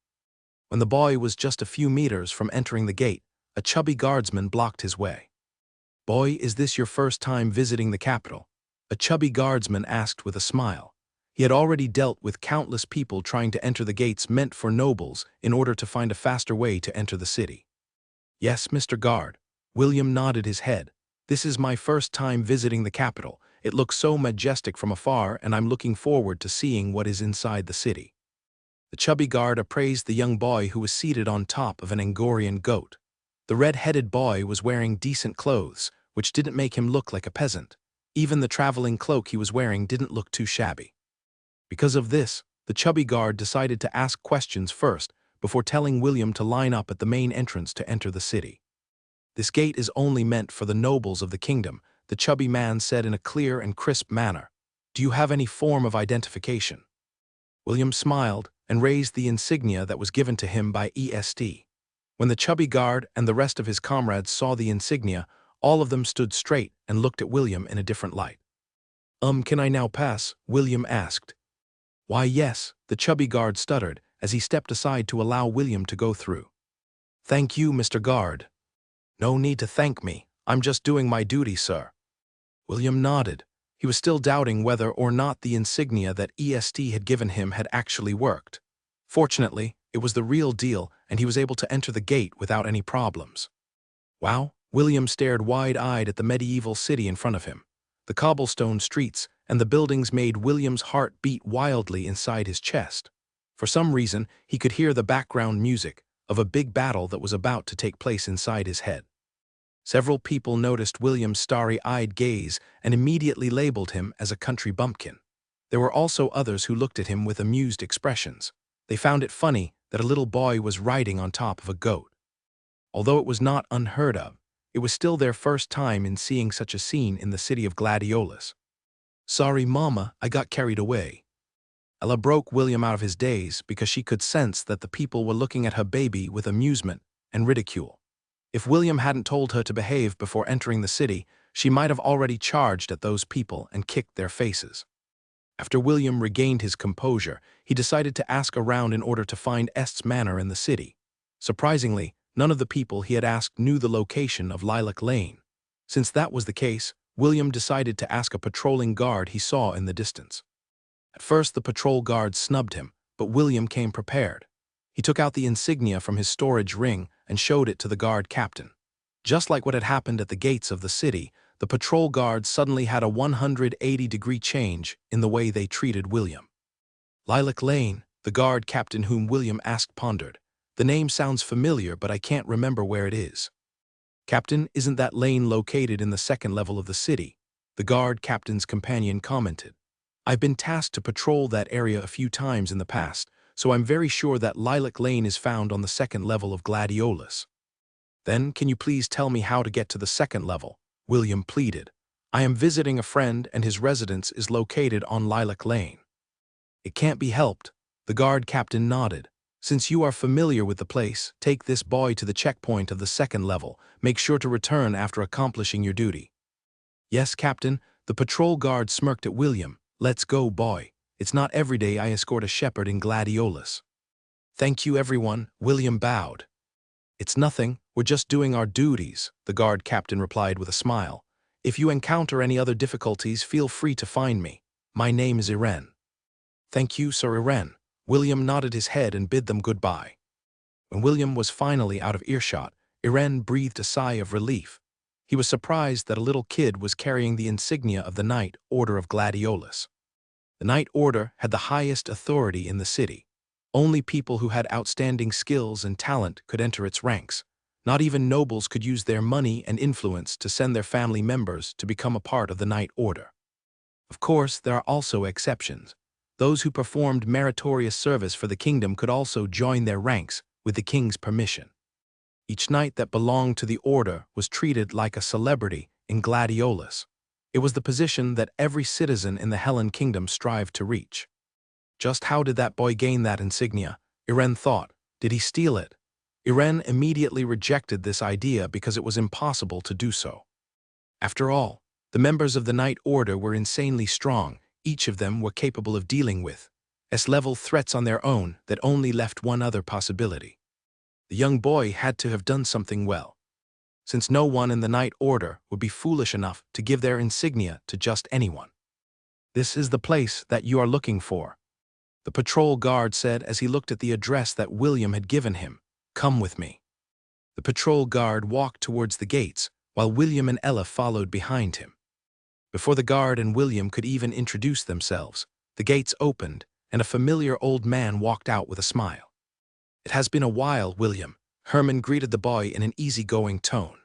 When the boy was just a few meters from entering the gate, a chubby guardsman blocked his way. "Boy, is this your first time visiting the capital?" a chubby guardsman asked with a smile. He had already dealt with countless people trying to enter the gates meant for nobles in order to find a faster way to enter the city. "Yes, Mr. Guard." William nodded his head. "This is my first time visiting the capital. It looks so majestic from afar, and I'm looking forward to seeing what is inside the city." The chubby guard appraised the young boy who was seated on top of an Angorian goat. The red-headed boy was wearing decent clothes, which didn't make him look like a peasant. Even the traveling cloak he was wearing didn't look too shabby. Because of this, the chubby guard decided to ask questions first before telling William to line up at the main entrance to enter the city. "This gate is only meant for the nobles of the kingdom," the chubby man said in a clear and crisp manner. "Do you have any form of identification?" William smiled and raised the insignia that was given to him by EST. When the chubby guard and the rest of his comrades saw the insignia, all of them stood straight and looked at William in a different light. Can I now pass?" William asked. "Why, yes," the chubby guard stuttered as he stepped aside to allow William to go through. "Thank you, Mr. Guard." "No need to thank me. I'm just doing my duty, sir." William nodded. He was still doubting whether or not the insignia that EST had given him had actually worked. Fortunately, it was the real deal, and he was able to enter the gate without any problems. Wow, William stared wide-eyed at the medieval city in front of him. The cobblestone streets and the buildings made William's heart beat wildly inside his chest. For some reason, he could hear the background music of a big battle that was about to take place inside his head. Several people noticed William's starry-eyed gaze and immediately labeled him as a country bumpkin. There were also others who looked at him with amused expressions. They found it funny that a little boy was riding on top of a goat. Although it was not unheard of, it was still their first time in seeing such a scene in the city of Gladiolus. "Sorry, Mama, I got carried away." Ella broke William out of his daze because she could sense that the people were looking at her baby with amusement and ridicule. If William hadn't told her to behave before entering the city, she might have already charged at those people and kicked their faces. After William regained his composure, he decided to ask around in order to find Est's manor in the city. Surprisingly, none of the people he had asked knew the location of Lilac Lane. Since that was the case, William decided to ask a patrolling guard he saw in the distance. At first, the patrol guard snubbed him, but William came prepared. He took out the insignia from his storage ring and showed it to the guard captain. Just like what had happened at the gates of the city, the patrol guards suddenly had a 180-degree change in the way they treated William. Lilac Lane, the guard captain whom William asked pondered. The name sounds familiar, but I can't remember where it is. Captain, isn't that lane located in the second level of the city? The guard captain's companion commented. I've been tasked to patrol that area a few times in the past, so I'm very sure that Lilac Lane is found on the second level of Gladiolus. Then, can you please tell me how to get to the second level? William pleaded. I am visiting a friend and his residence is located on Lilac Lane. It can't be helped. The guard captain nodded. Since you are familiar with the place, take this boy to the checkpoint of the second level. Make sure to return after accomplishing your duty. Yes, Captain. The patrol guard smirked at William. Let's go, boy. It's not every day I escort a shepherd in Gladiolus. Thank you, everyone. William bowed. It's nothing. We're just doing our duties, the guard captain replied with a smile. If you encounter any other difficulties, feel free to find me. My name is Irene. Thank you, Sir Irene. William nodded his head and bid them goodbye. When William was finally out of earshot, Irene breathed a sigh of relief. He was surprised that a little kid was carrying the insignia of the Knight Order of Gladiolus. The Knight Order had the highest authority in the city. Only people who had outstanding skills and talent could enter its ranks. Not even nobles could use their money and influence to send their family members to become a part of the Knight Order. Of course, there are also exceptions. Those who performed meritorious service for the kingdom could also join their ranks with the king's permission. Each knight that belonged to the order was treated like a celebrity in Gladiolus. It was the position that every citizen in the Hellen kingdom strived to reach. Just how did that boy gain that insignia? Irene thought. Did he steal it? Irene immediately rejected this idea because it was impossible to do so. After all, the members of the Knight Order were insanely strong. Each of them were capable of dealing with S-level threats on their own that only left one other possibility. The young boy had to have done something well, since no one in the Knight Order would be foolish enough to give their insignia to just anyone. This is the place that you are looking for, the patrol guard said as he looked at the address that William had given him. Come with me. The patrol guard walked towards the gates, while William and Ella followed behind him. Before the guard and William could even introduce themselves, the gates opened, and a familiar old man walked out with a smile. It has been a while, William. Herman greeted the boy in an easygoing tone.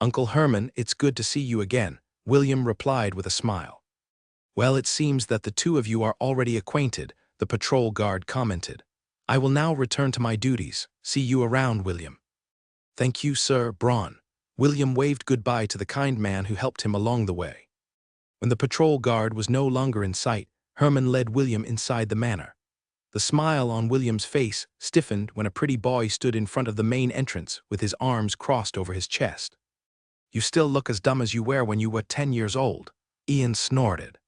Uncle Herman, it's good to see you again, William replied with a smile. Well, it seems that the two of you are already acquainted, the patrol guard commented. I will now return to my duties. See you around, William. Thank you, Sir Braun. William waved goodbye to the kind man who helped him along the way. When the patrol guard was no longer in sight, Herman led William inside the manor. The smile on William's face stiffened when a pretty boy stood in front of the main entrance with his arms crossed over his chest. You still look as dumb as you were when you were 10 years old, Ian snorted.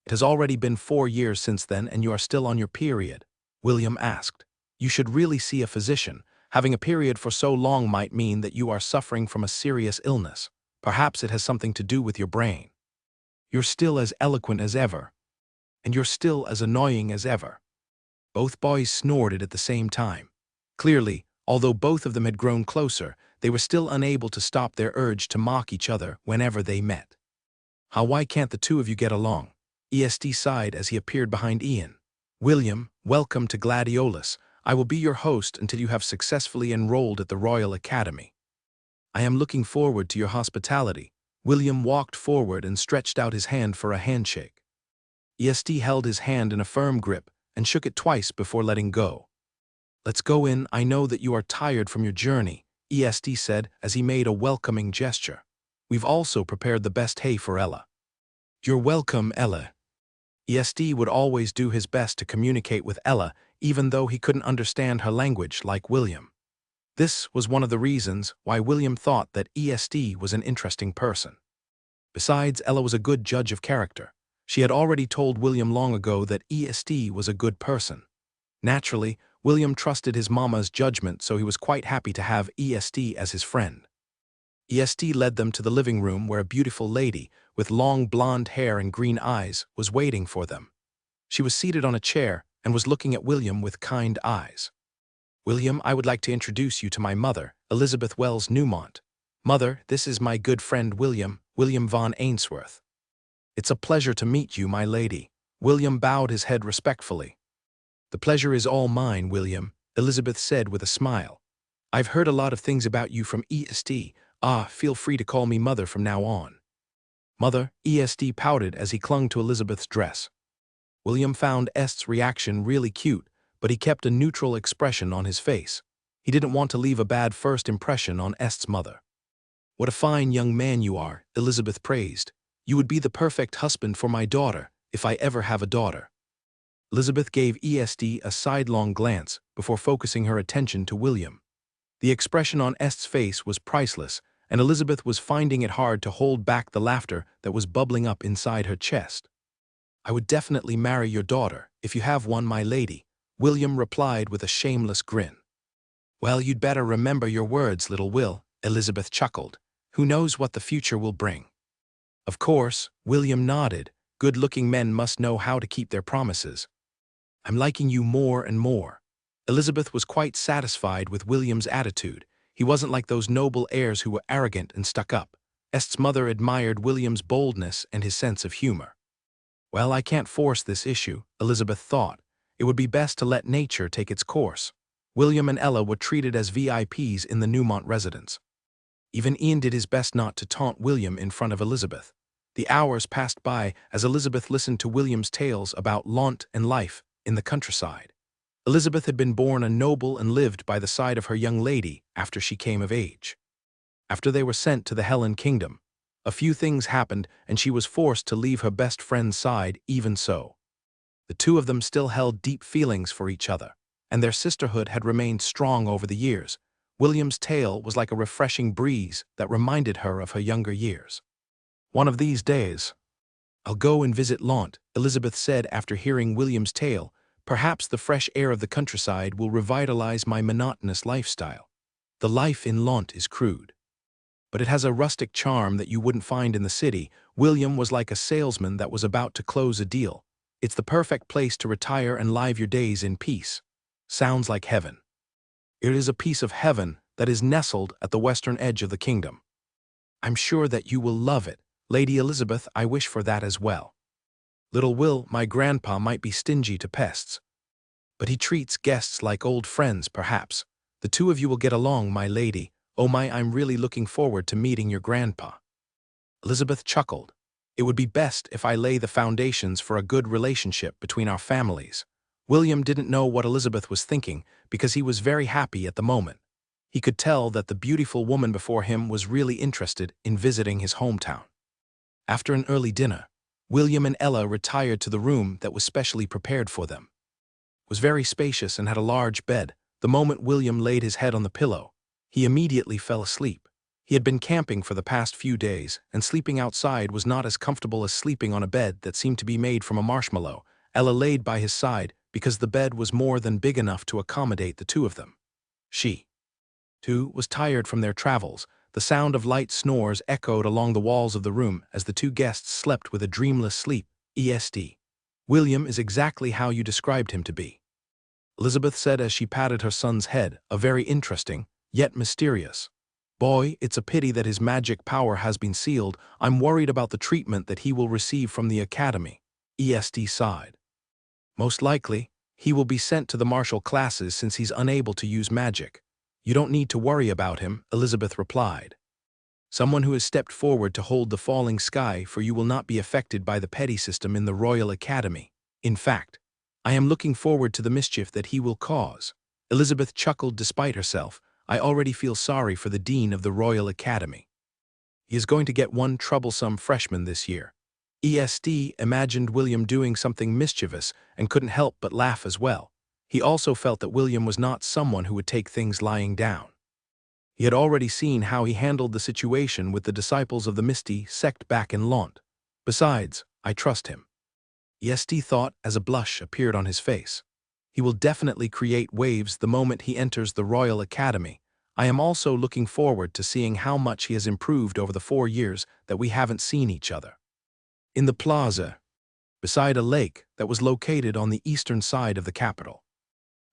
It has already been 4 years since then and you are still on your period, William asked. You should really see a physician. Having a period for so long might mean that you are suffering from a serious illness. Perhaps it has something to do with your brain. You're still as eloquent as ever. And you're still as annoying as ever. Both boys snorted at the same time. Clearly, although both of them had grown closer, they were still unable to stop their urge to mock each other whenever they met. Why can't the two of you get along? ESD sighed as he appeared behind Ian. William, welcome to Gladiolus. I will be your host until you have successfully enrolled at the Royal Academy. I am looking forward to your hospitality. William walked forward and stretched out his hand for a handshake. ESD held his hand in a firm grip and shook it twice before letting go. Let's go in. I know that you are tired from your journey, ESD said as he made a welcoming gesture. We've also prepared the best hay for Ella. You're welcome, Ella. ESD would always do his best to communicate with Ella, even though he couldn't understand her language like William. This was one of the reasons why William thought that ESD was an interesting person. Besides, Ella was a good judge of character. She had already told William long ago that ESD was a good person. Naturally, William trusted his mama's judgment, so he was quite happy to have ESD as his friend. ESD led them to the living room where a beautiful lady with long blonde hair and green eyes was waiting for them. She was seated on a chair and was looking at William with kind eyes. William, I would like to introduce you to my mother, Elizabeth Wells Newmont. Mother, this is my good friend William von Ainsworth. It's a pleasure to meet you, my lady. William bowed his head respectfully. The pleasure is all mine, William, Elizabeth said with a smile. I've heard a lot of things about you from EST. Feel free to call me Mother from now on. Mother, EST pouted as he clung to Elizabeth's dress. William found Est's reaction really cute, but he kept a neutral expression on his face. He didn't want to leave a bad first impression on Est's mother. What a fine young man you are, Elizabeth praised. You would be the perfect husband for my daughter, if I ever have a daughter. Elizabeth gave EST a sidelong glance before focusing her attention to William. The expression on Est's face was priceless, and Elizabeth was finding it hard to hold back the laughter that was bubbling up inside her chest. I would definitely marry your daughter, if you have one, my lady, William replied with a shameless grin. Well, you'd better remember your words, little Will, Elizabeth chuckled. Who knows what the future will bring? Of course, William nodded. Good-looking men must know how to keep their promises. I'm liking you more and more. Elizabeth was quite satisfied with William's attitude. He wasn't like those noble heirs who were arrogant and stuck up. Est's mother admired William's boldness and his sense of humor. Well, I can't force this issue, Elizabeth thought. It would be best to let nature take its course. William and Ella were treated as VIPs in the Newmont residence. Even Ian did his best not to taunt William in front of Elizabeth. The hours passed by as Elizabeth listened to William's tales about Launt and life in the countryside. Elizabeth had been born a noble and lived by the side of her young lady after she came of age. After they were sent to the Helen Kingdom, a few things happened and she was forced to leave her best friend's side. Even so, the two of them still held deep feelings for each other, and their sisterhood had remained strong over the years. William's tale was like a refreshing breeze that reminded her of her younger years. One of these days, I'll go and visit Launt, Elizabeth said after hearing William's tale. Perhaps the fresh air of the countryside will revitalize my monotonous lifestyle. The life in Launt is crude, but it has a rustic charm that you wouldn't find in the city. William was like a salesman that was about to close a deal. It's the perfect place to retire and live your days in peace. Sounds like heaven. It is a piece of heaven that is nestled at the western edge of the kingdom. I'm sure that you will love it, Lady Elizabeth. I wish for that as well. Little Will, my grandpa might be stingy to pests, but he treats guests like old friends, perhaps. The two of you will get along, my lady. Oh my, I'm really looking forward to meeting your grandpa. Elizabeth chuckled. It would be best if I lay the foundations for a good relationship between our families. William didn't know what Elizabeth was thinking because he was very happy at the moment. He could tell that the beautiful woman before him was really interested in visiting his hometown. After an early dinner, William and Ella retired to the room that was specially prepared for them. It was very spacious and had a large bed. The moment William laid his head on the pillow, he immediately fell asleep. He had been camping for the past few days, and sleeping outside was not as comfortable as sleeping on a bed that seemed to be made from a marshmallow. Ella laid by his side because the bed was more than big enough to accommodate the two of them. She, too, was tired from their travels. The sound of light snores echoed along the walls of the room as the two guests slept with a dreamless sleep. EST. William is exactly how you described him to be, Elizabeth said as she patted her son's head. A very interesting, yet mysterious boy. It's a pity that his magic power has been sealed. I'm worried about the treatment that he will receive from the academy. EST sighed. Most likely, he will be sent to the martial classes since he's unable to use magic. You don't need to worry about him, Elizabeth replied. Someone who has stepped forward to hold the falling sky for you will not be affected by the petty system in the Royal Academy. In fact, I am looking forward to the mischief that he will cause. Elizabeth chuckled despite herself. I already feel sorry for the Dean of the Royal Academy. He is going to get one troublesome freshman this year. EST imagined William doing something mischievous and couldn't help but laugh as well. He also felt that William was not someone who would take things lying down. He had already seen how he handled the situation with the disciples of the Misty sect back in Launt. Besides, I trust him, EST thought as a blush appeared on his face. He will definitely create waves the moment he enters the Royal Academy. I am also looking forward to seeing how much he has improved over the 4 years that we haven't seen each other. In the plaza, beside a lake that was located on the eastern side of the capital,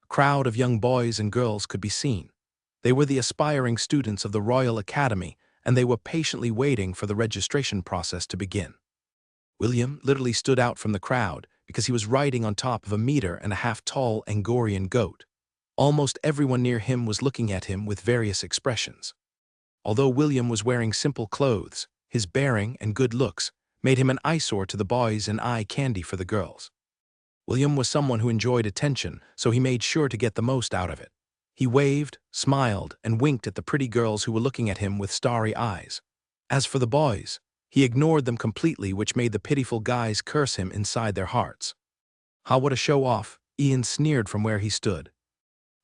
a crowd of young boys and girls could be seen. They were the aspiring students of the Royal Academy, and they were patiently waiting for the registration process to begin. William literally stood out from the crowd because he was riding on top of a 1.5-meter tall Angorian goat. Almost everyone near him was looking at him with various expressions. Although William was wearing simple clothes, his bearing and good looks made him an eyesore to the boys and eye candy for the girls. William was someone who enjoyed attention, so he made sure to get the most out of it. He waved, smiled, and winked at the pretty girls who were looking at him with starry eyes. As for the boys, he ignored them completely, which made the pitiful guys curse him inside their hearts. "How what a show-off," Ian sneered from where he stood.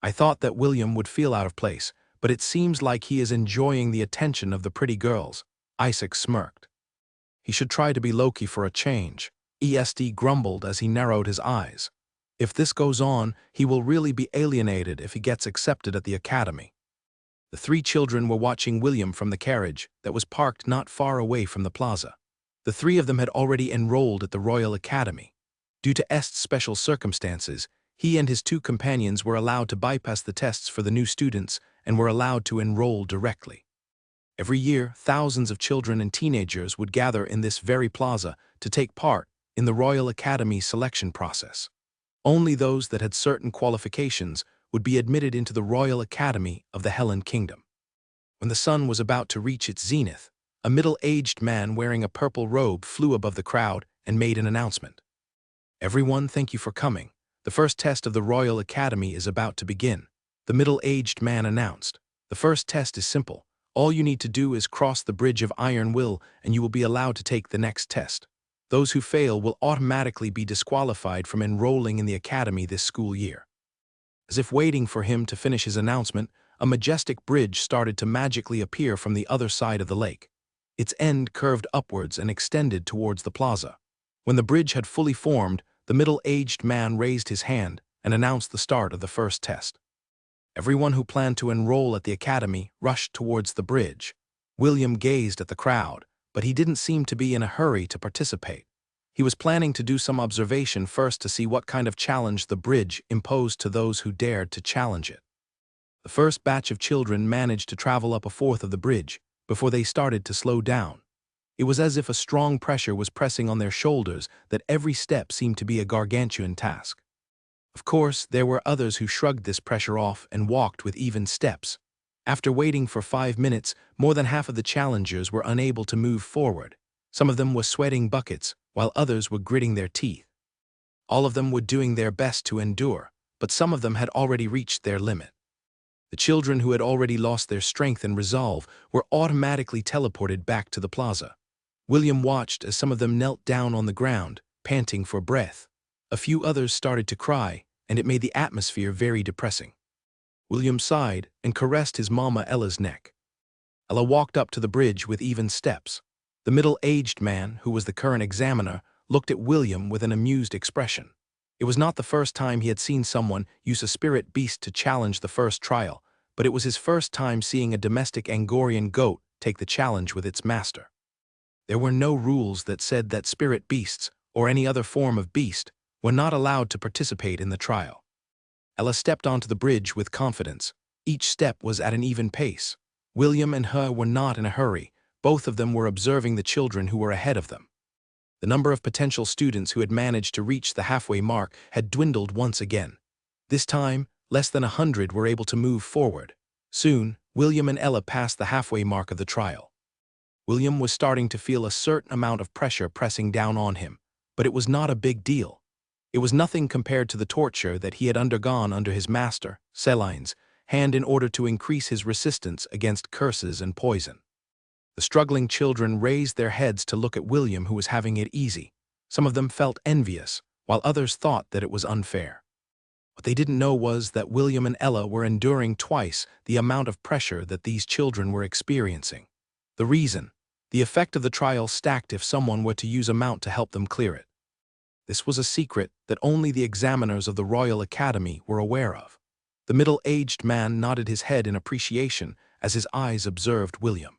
"I thought that William would feel out of place, but it seems like he is enjoying the attention of the pretty girls," Isaac smirked. "He should try to be low-key for a change," ESD grumbled as he narrowed his eyes. "If this goes on, he will really be alienated if he gets accepted at the academy." The three children were watching William from the carriage that was parked not far away from the plaza. The three of them had already enrolled at the Royal Academy. Due to Est's special circumstances, he and his two companions were allowed to bypass the tests for the new students and were allowed to enroll directly. Every year, thousands of children and teenagers would gather in this very plaza to take part in the Royal Academy selection process. Only those that had certain qualifications would be admitted into the Royal Academy of the Helen Kingdom. When the sun was about to reach its zenith, a middle-aged man wearing a purple robe flew above the crowd and made an announcement. "Everyone, thank you for coming. The first test of the Royal Academy is about to begin," the middle-aged man announced. "The first test is simple. All you need to do is cross the Bridge of Iron Will and you will be allowed to take the next test. Those who fail will automatically be disqualified from enrolling in the academy this school year." As if waiting for him to finish his announcement, a majestic bridge started to magically appear from the other side of the lake. Its end curved upwards and extended towards the plaza. When the bridge had fully formed, the middle-aged man raised his hand and announced the start of the first test. Everyone who planned to enroll at the academy rushed towards the bridge. William gazed at the crowd, but he didn't seem to be in a hurry to participate. He was planning to do some observation first to see what kind of challenge the bridge imposed to those who dared to challenge it. The first batch of children managed to travel up a fourth of the bridge before they started to slow down. It was as if a strong pressure was pressing on their shoulders that every step seemed to be a gargantuan task. Of course, there were others who shrugged this pressure off and walked with even steps. After waiting for 5 minutes, more than half of the challengers were unable to move forward. Some of them were sweating buckets, while others were gritting their teeth. All of them were doing their best to endure, but some of them had already reached their limit. The children who had already lost their strength and resolve were automatically teleported back to the plaza. William watched as some of them knelt down on the ground, panting for breath. A few others started to cry, and it made the atmosphere very depressing. William sighed and caressed his mama Ella's neck. Ella walked up to the bridge with even steps. The middle-aged man, who was the current examiner, looked at William with an amused expression. It was not the first time he had seen someone use a spirit beast to challenge the first trial, but it was his first time seeing a domestic Angorian goat take the challenge with its master. There were no rules that said that spirit beasts, or any other form of beast, were not allowed to participate in the trial. Ella stepped onto the bridge with confidence. Each step was at an even pace. William and her were not in a hurry. Both of them were observing the children who were ahead of them. The number of potential students who had managed to reach the halfway mark had dwindled once again. This time, less than 100 were able to move forward. Soon, William and Ella passed the halfway mark of the trial. William was starting to feel a certain amount of pressure pressing down on him, but it was not a big deal. It was nothing compared to the torture that he had undergone under his master, Celine's, hand in order to increase his resistance against curses and poison. The struggling children raised their heads to look at William, who was having it easy. Some of them felt envious, while others thought that it was unfair. What they didn't know was that William and Ella were enduring twice the amount of pressure that these children were experiencing. The reason: the effect of the trial stacked if someone were to use a mount to help them clear it. This was a secret that only the examiners of the Royal Academy were aware of. The middle-aged man nodded his head in appreciation as his eyes observed William.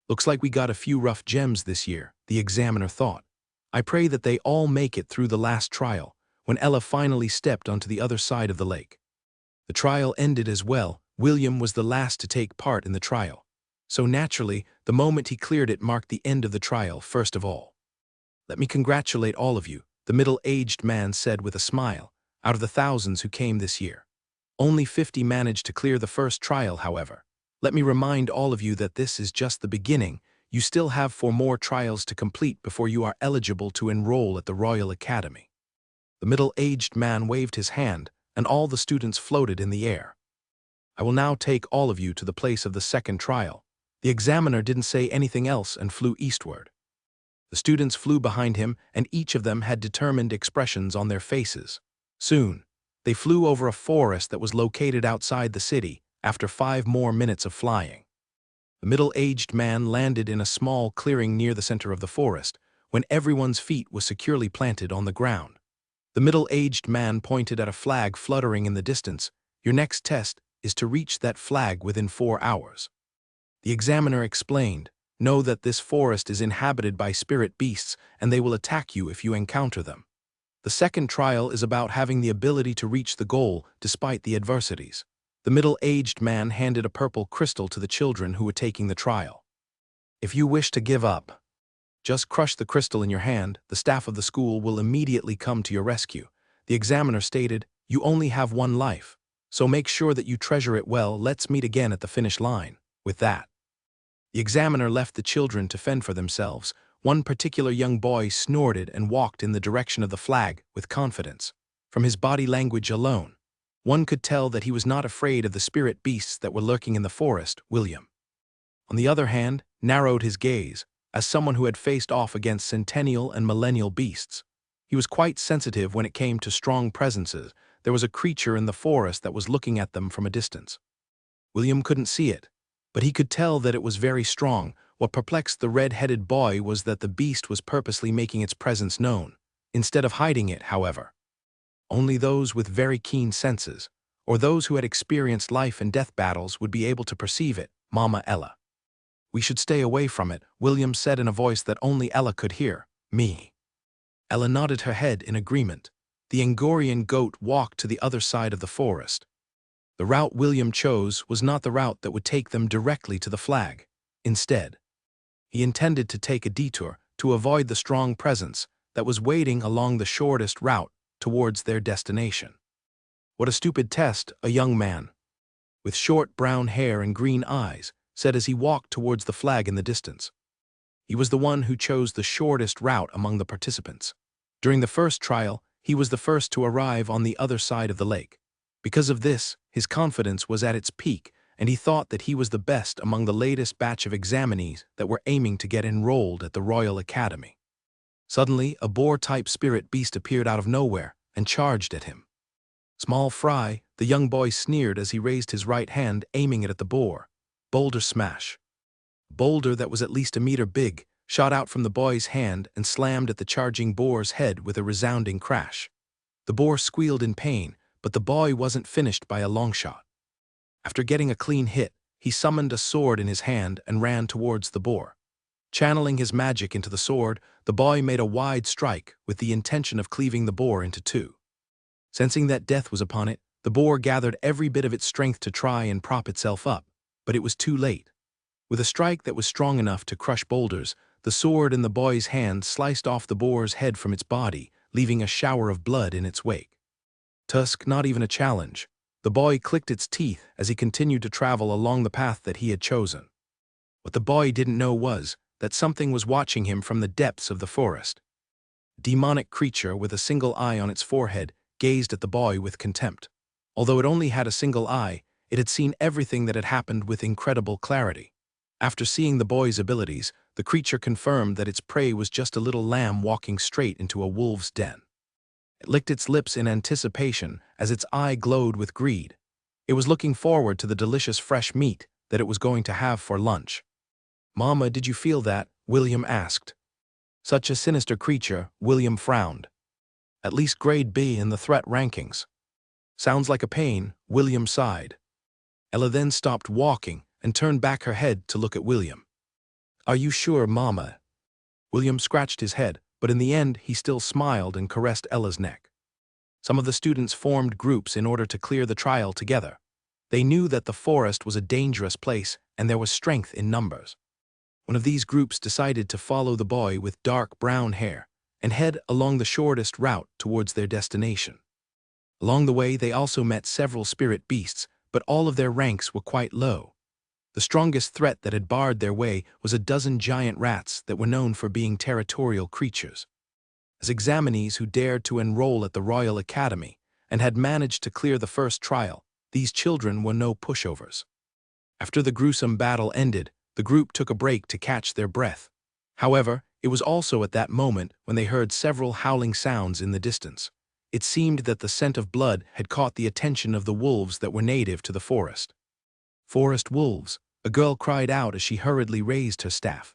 "Looks like we got a few rough gems this year," the examiner thought. "I pray that they all make it through the last trial," when Ella finally stepped onto the other side of the lake. The trial ended as well. William was the last to take part in the trial. So naturally, the moment he cleared it marked the end of the trial first of all. "Let me congratulate all of you," the middle-aged man said with a smile. "Out of the thousands who came this year, only 50 managed to clear the first trial, however. Let me remind all of you that this is just the beginning. You still have 4 more trials to complete before you are eligible to enroll at the Royal Academy." The middle-aged man waved his hand, and all the students floated in the air. "I will now take all of you to the place of the second trial." The examiner didn't say anything else and flew eastward. The students flew behind him, and each of them had determined expressions on their faces. Soon, they flew over a forest that was located outside the city after 5 more minutes of flying. The middle-aged man landed in a small clearing near the center of the forest, when everyone's feet was securely planted on the ground. The middle-aged man pointed at a flag fluttering in the distance. "Your next test is to reach that flag within 4 hours. The examiner explained, "Know that this forest is inhabited by spirit beasts, and they will attack you if you encounter them. The second trial is about having the ability to reach the goal despite the adversities." The middle-aged man handed a purple crystal to the children who were taking the trial. "If you wish to give up, just crush the crystal in your hand. The staff of the school will immediately come to your rescue." The examiner stated, "You only have 1 life, so make sure that you treasure it well. Let's meet again at the finish line." With that, the examiner left the children to fend for themselves. One particular young boy snorted and walked in the direction of the flag with confidence. From his body language alone, one could tell that he was not afraid of the spirit beasts that were lurking in the forest. William, on the other hand, narrowed his gaze, as someone who had faced off against centennial and millennial beasts. He was quite sensitive when it came to strong presences. There was a creature in the forest that was looking at them from a distance. William couldn't see it, but he could tell that it was very strong. What perplexed the red-headed boy was that the beast was purposely making its presence known, instead of hiding it, however. Only those with very keen senses, or those who had experienced life and death battles, would be able to perceive it. Mama Ella. "We should stay away from it," William said in a voice that only Ella could hear. "Me." Ella nodded her head in agreement. The Angorian goat walked to the other side of the forest. The route William chose was not the route that would take them directly to the flag. Instead, he intended to take a detour to avoid the strong presence that was waiting along the shortest route towards their destination. "What a stupid test," a young man, with short brown hair and green eyes, said as he walked towards the flag in the distance. He was the one who chose the shortest route among the participants. During the first trial, he was the first to arrive on the other side of the lake. Because of this, his confidence was at its peak, and he thought that he was the best among the latest batch of examinees that were aiming to get enrolled at the Royal Academy. Suddenly, a boar-type spirit beast appeared out of nowhere and charged at him. "Small fry," the young boy sneered as he raised his right hand, aiming it at the boar. Boulder smash. A boulder that was at least a meter big shot out from the boy's hand and slammed at the charging boar's head with a resounding crash. The boar squealed in pain, but the boy wasn't finished by a long shot. After getting a clean hit, he summoned a sword in his hand and ran towards the boar. Channeling his magic into the sword, the boy made a wide strike with the intention of cleaving the boar into 2. Sensing that death was upon it, the boar gathered every bit of its strength to try and prop itself up, but it was too late. With a strike that was strong enough to crush boulders, the sword in the boy's hand sliced off the boar's head from its body, leaving a shower of blood in its wake. Tusk, not even a challenge. The boy clicked its teeth as he continued to travel along the path that he had chosen. What the boy didn't know was that something was watching him from the depths of the forest. A demonic creature with a single eye on its forehead gazed at the boy with contempt. Although it only had a single eye, it had seen everything that had happened with incredible clarity. After seeing the boy's abilities, the creature confirmed that its prey was just a little lamb walking straight into a wolf's den. It licked its lips in anticipation as its eye glowed with greed. It was looking forward to the delicious fresh meat that it was going to have for lunch. "Mama, did you feel that?" William asked. Such a sinister creature, William frowned. "At least grade B in the threat rankings." "Sounds like a pain," William sighed. Ella then stopped walking and turned back her head to look at William. "Are you sure, Mama?" William scratched his head, but in the end he still smiled and caressed Ella's neck. Some of the students formed groups in order to clear the trial together. They knew that the forest was a dangerous place and there was strength in numbers. One of these groups decided to follow the boy with dark brown hair and head along the shortest route towards their destination. Along the way, they also met several spirit beasts, but all of their ranks were quite low. The strongest threat that had barred their way was a dozen giant rats that were known for being territorial creatures. As examinees who dared to enroll at the Royal Academy and had managed to clear the first trial, these children were no pushovers. After the gruesome battle ended, the group took a break to catch their breath. However, it was also at that moment when they heard several howling sounds in the distance. It seemed that the scent of blood had caught the attention of the wolves that were native to the forest. "Forest wolves," a girl cried out as she hurriedly raised her staff.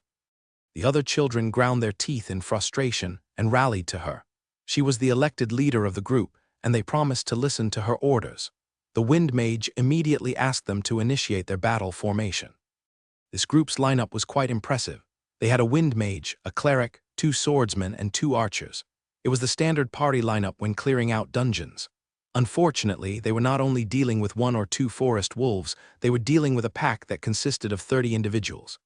The other children ground their teeth in frustration and rallied to her. She was the elected leader of the group, and they promised to listen to her orders. The Wind Mage immediately asked them to initiate their battle formation. This group's lineup was quite impressive. They had a Wind Mage, a cleric, 2 swordsmen, and 2 archers. It was the standard party lineup when clearing out dungeons. Unfortunately, they were not only dealing with 1 or 2 forest wolves, they were dealing with a pack that consisted of 30 individuals.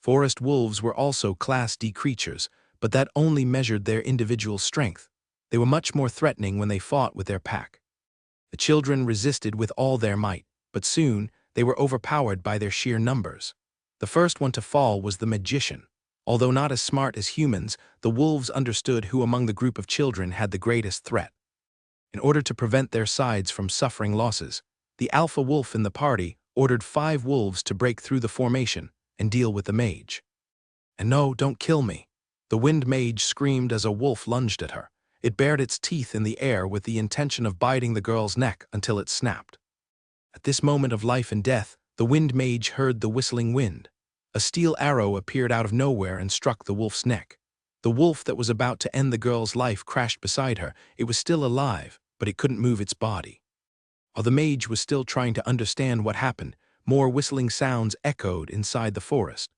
Forest wolves were also Class D creatures, but that only measured their individual strength. They were much more threatening when they fought with their pack. The children resisted with all their might, but soon they were overpowered by their sheer numbers. The first one to fall was the magician. Although not as smart as humans, the wolves understood who among the group of children had the greatest threat. In order to prevent their sides from suffering losses, the alpha wolf in the party ordered 5 wolves to break through the formation and deal with the mage. "And no, don't kill me," the Wind Mage screamed as a wolf lunged at her. It bared its teeth in the air with the intention of biting the girl's neck until it snapped. At this moment of life and death, the Wind Mage heard the whistling wind. A steel arrow appeared out of nowhere and struck the wolf's neck. The wolf that was about to end the girl's life crashed beside her. It was still alive, but it couldn't move its body. While the mage was still trying to understand what happened, more whistling sounds echoed inside the forest.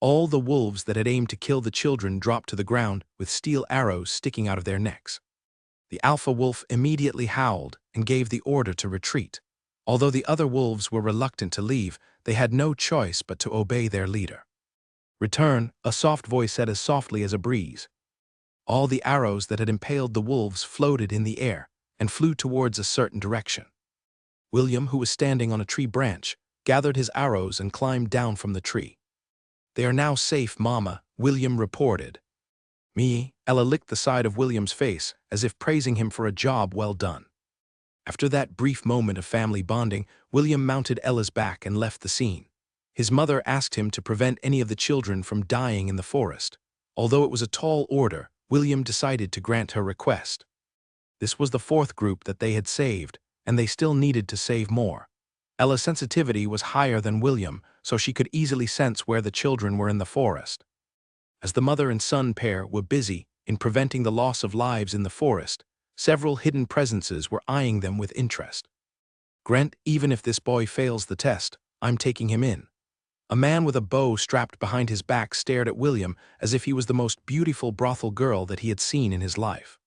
All the wolves that had aimed to kill the children dropped to the ground with steel arrows sticking out of their necks. The alpha wolf immediately howled and gave the order to retreat. Although the other wolves were reluctant to leave, they had no choice but to obey their leader. "Return," a soft voice said as softly as a breeze. All the arrows that had impaled the wolves floated in the air and flew towards a certain direction. William, who was standing on a tree branch, gathered his arrows and climbed down from the tree. "They are now safe, Mama," William reported. Ella licked the side of William's face as if praising him for a job well done. After that brief moment of family bonding, William mounted Ella's back and left the scene. His mother asked him to prevent any of the children from dying in the forest. Although it was a tall order, William decided to grant her request. This was the 4th group that they had saved, and they still needed to save more. Ella's sensitivity was higher than William, so she could easily sense where the children were in the forest. As the mother and son pair were busy in preventing the loss of lives in the forest, several hidden presences were eyeing them with interest. "Grant, even if this boy fails the test, I'm taking him in." A man with a bow strapped behind his back stared at William as if he was the most beautiful brothel girl that he had seen in his life.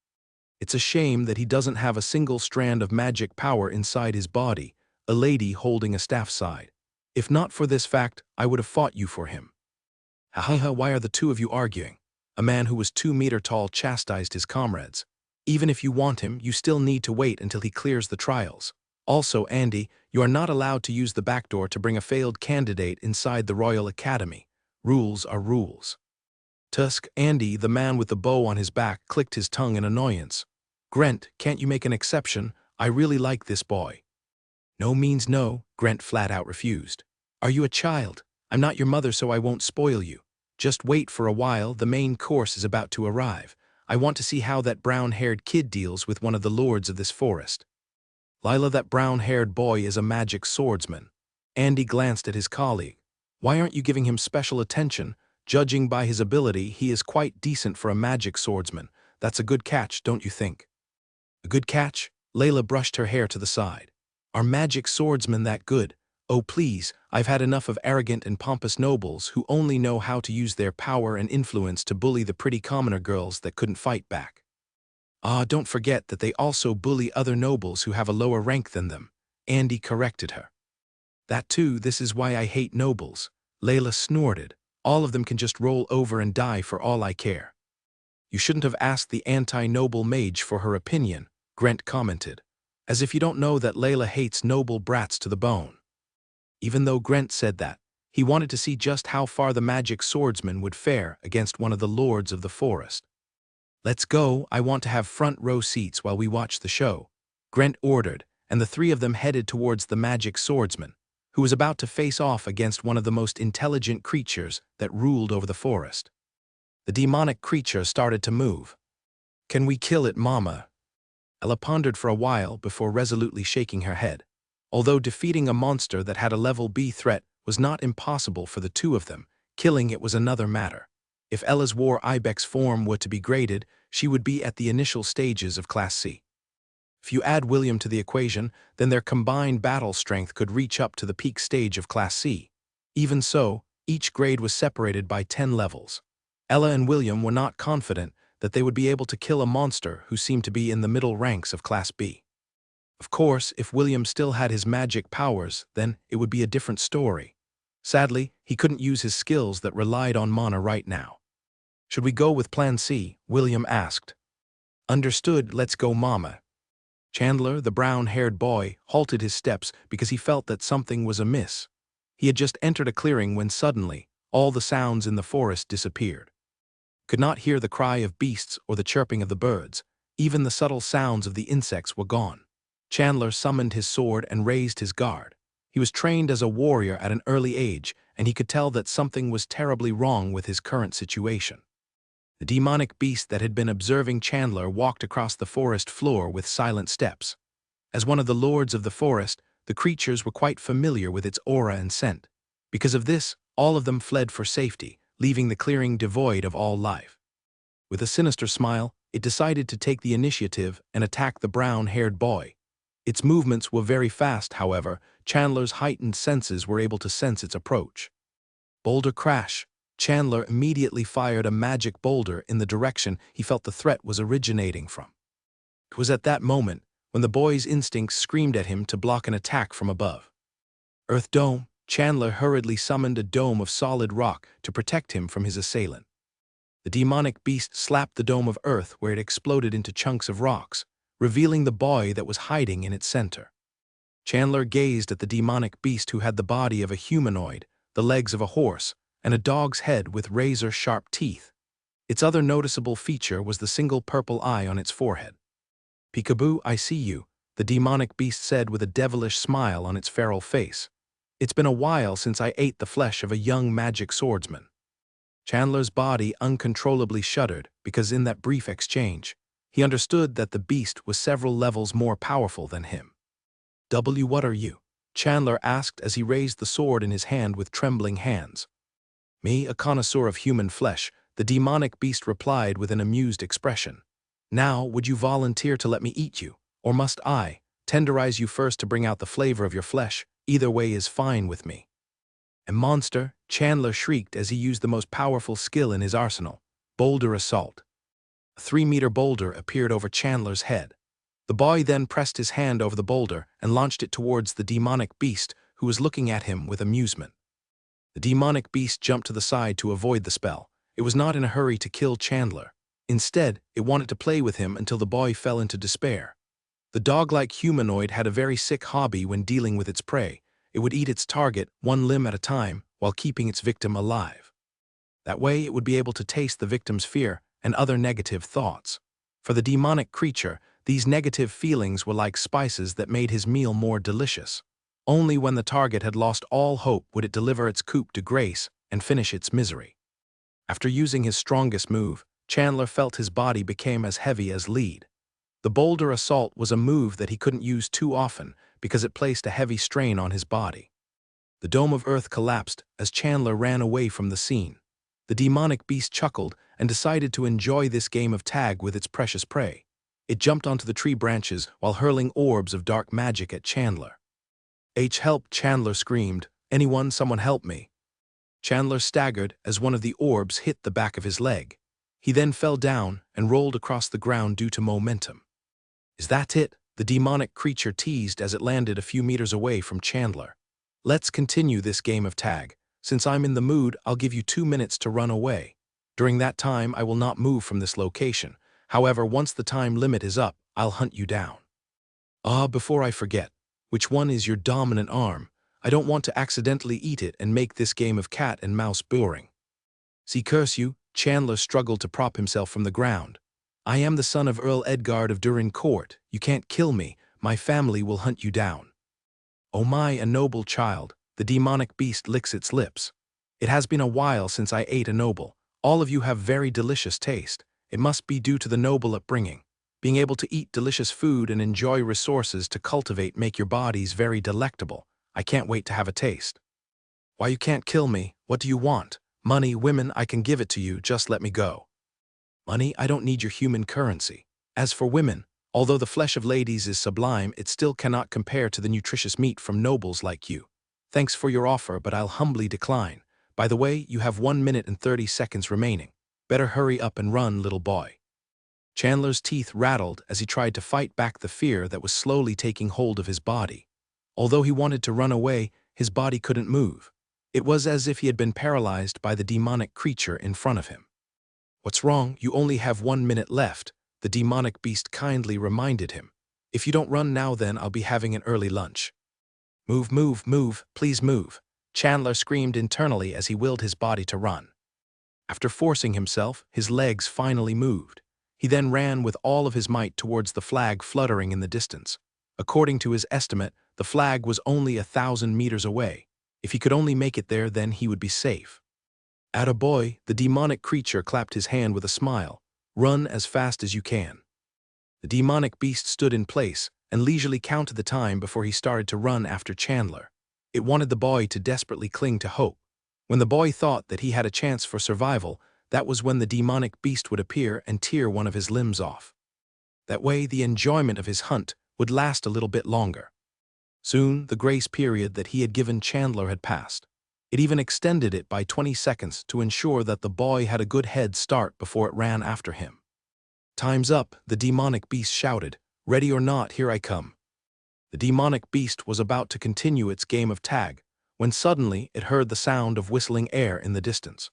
"It's a shame that he doesn't have a single strand of magic power inside his body," a lady holding a staff sighed. "If not for this fact, I would have fought you for him." "Ha, why are the 2 of you arguing?" A man who was 2 meters tall chastised his comrades. "Even if you want him, you still need to wait until he clears the trials. Also, Andy, you are not allowed to use the back door to bring a failed candidate inside the Royal Academy. Rules are rules." Tusk, Andy, the man with the bow on his back, clicked his tongue in annoyance. "Grant, can't you make an exception? I really like this boy." "No means no," Grant flat out refused. "Are you a child? I'm not your mother, so I won't spoil you. Just wait for a while, the main course is about to arrive. I want to see how that brown-haired kid deals with one of the lords of this forest." "Lila, that brown-haired boy is a magic swordsman." Andy glanced at his colleague. "Why aren't you giving him special attention? Judging by his ability, he is quite decent for a magic swordsman. That's a good catch, don't you think?" "A good catch?" Layla brushed her hair to the side. "Are magic swordsmen that good? Oh please, I've had enough of arrogant and pompous nobles who only know how to use their power and influence to bully the pretty commoner girls that couldn't fight back." "Ah, don't forget that they also bully other nobles who have a lower rank than them," Andy corrected her. That too, this is why I hate nobles. Layla snorted. All of them can just roll over and die for all I care. You shouldn't have asked the anti-noble mage for her opinion, Grant commented. As if you don't know that Layla hates noble brats to the bone. Even though Grant said that, he wanted to see just how far the magic swordsman would fare against one of the lords of the forest. Let's go, I want to have front row seats while we watch the show, Grant ordered, and the three of them headed towards the magic swordsman, who was about to face off against one of the most intelligent creatures that ruled over the forest. The demonic creature started to move. Can we kill it, Mama? Ella pondered for a while before resolutely shaking her head. Although defeating a monster that had a level B threat was not impossible for the two of them, killing it was another matter. If Ella's war ibex form were to be graded, she would be at the initial stages of Class C. If you add William to the equation, then their combined battle strength could reach up to the peak stage of Class C. Even so, each grade was separated by 10 levels. Ella and William were not confident that they would be able to kill a monster who seemed to be in the middle ranks of Class B. Of course, if William still had his magic powers, then it would be a different story. Sadly, he couldn't use his skills that relied on mana right now. Should we go with Plan C? William asked. Understood, let's go, Mama. Chandler, the brown-haired boy, halted his steps because he felt that something was amiss. He had just entered a clearing when suddenly, all the sounds in the forest disappeared. Could not hear the cry of beasts or the chirping of the birds. Even the subtle sounds of the insects were gone. Chandler summoned his sword and raised his guard. He was trained as a warrior at an early age, and he could tell that something was terribly wrong with his current situation. The demonic beast that had been observing Chandler walked across the forest floor with silent steps. As one of the lords of the forest, the creatures were quite familiar with its aura and scent. Because of this, all of them fled for safety, leaving the clearing devoid of all life. With a sinister smile, it decided to take the initiative and attack the brown-haired boy. Its movements were very fast, however. Chandler's heightened senses were able to sense its approach. Boulder crash. Chandler immediately fired a magic boulder in the direction he felt the threat was originating from. It was at that moment when the boy's instincts screamed at him to block an attack from above. Earth Dome. Chandler hurriedly summoned a dome of solid rock to protect him from his assailant. The demonic beast slapped the dome of earth where it exploded into chunks of rocks, revealing the boy that was hiding in its center. Chandler gazed at the demonic beast who had the body of a humanoid, the legs of a horse, and a dog's head with razor-sharp teeth. Its other noticeable feature was the single purple eye on its forehead. "Peekaboo, I see you," the demonic beast said with a devilish smile on its feral face. "It's been a while since I ate the flesh of a young magic swordsman." Chandler's body uncontrollably shuddered because in that brief exchange, he understood that the beast was several levels more powerful than him. What are you?" Chandler asked as he raised the sword in his hand with trembling hands. "Me, a connoisseur of human flesh," the demonic beast replied with an amused expression. "Now, would you volunteer to let me eat you, or must I tenderize you first to bring out the flavor of your flesh? Either way is fine with me." "A monster," Chandler shrieked as he used the most powerful skill in his arsenal, boulder assault. A 3-meter boulder appeared over Chandler's head. The boy then pressed his hand over the boulder and launched it towards the demonic beast, who was looking at him with amusement. The demonic beast jumped to the side to avoid the spell. It was not in a hurry to kill Chandler. Instead, it wanted to play with him until the boy fell into despair. The dog-like humanoid had a very sick hobby when dealing with its prey. It would eat its target one limb at a time while keeping its victim alive. That way, it would be able to taste the victim's fear and other negative thoughts. For the demonic creature, these negative feelings were like spices that made his meal more delicious. Only when the target had lost all hope would it deliver its coup de grace and finish its misery. After using his strongest move, Chandler felt his body became as heavy as lead. The boulder assault was a move that he couldn't use too often because it placed a heavy strain on his body. The dome of earth collapsed as Chandler ran away from the scene. The demonic beast chuckled and decided to enjoy this game of tag with its precious prey. It jumped onto the tree branches while hurling orbs of dark magic at Chandler. Help!" Chandler screamed. "Anyone, someone help me." Chandler staggered as one of the orbs hit the back of his leg. He then fell down and rolled across the ground due to momentum. "Is that it?" the demonic creature teased as it landed a few meters away from Chandler. Let's continue this game of tag. Since I'm in the mood, I'll give you 2 minutes to run away. During that time, I will not move from this location. However, once the time limit is up, I'll hunt you down. Before I forget, which one is your dominant arm? I don't want to accidentally eat it and make this game of cat and mouse boring. See, curse you, Chandler struggled to prop himself from the ground. I am the son of Earl Edgard of Durin Court. You can't kill me. My family will hunt you down. Oh my, a noble child. The demonic beast licks its lips. It has been a while since I ate a noble. All of you have very delicious taste. It must be due to the noble upbringing. Being able to eat delicious food and enjoy resources to cultivate make your bodies very delectable. I can't wait to have a taste. Why, you can't kill me? What do you want? Money, women, I can give it to you, just let me go. Money, I don't need your human currency. As for women, although the flesh of ladies is sublime, it still cannot compare to the nutritious meat from nobles like you. Thanks for your offer, but I'll humbly decline. By the way, you have 1 minute and 30 seconds remaining. Better hurry up and run, little boy. Chandler's teeth rattled as he tried to fight back the fear that was slowly taking hold of his body. Although he wanted to run away, his body couldn't move. It was as if he had been paralyzed by the demonic creature in front of him. What's wrong? You only have 1 minute left, the demonic beast kindly reminded him. If you don't run now, then I'll be having an early lunch. Move, move, move, please move, Chandler screamed internally as he willed his body to run. After forcing himself, his legs finally moved. He then ran with all of his might towards the flag fluttering in the distance. According to his estimate, the flag was only 1,000 meters away. If he could only make it there, then he would be safe. Attaboy, the demonic creature clapped his hand with a smile. Run as fast as you can. The demonic beast stood in place and leisurely counted the time before he started to run after Chandler. It wanted the boy to desperately cling to hope. When the boy thought that he had a chance for survival, that was when the demonic beast would appear and tear one of his limbs off. That way, the enjoyment of his hunt would last a little bit longer. Soon, the grace period that he had given Chandler had passed. It even extended it by 20 seconds to ensure that the boy had a good head start before it ran after him. Time's up, the demonic beast shouted. Ready or not, here I come. The demonic beast was about to continue its game of tag, when suddenly it heard the sound of whistling air in the distance.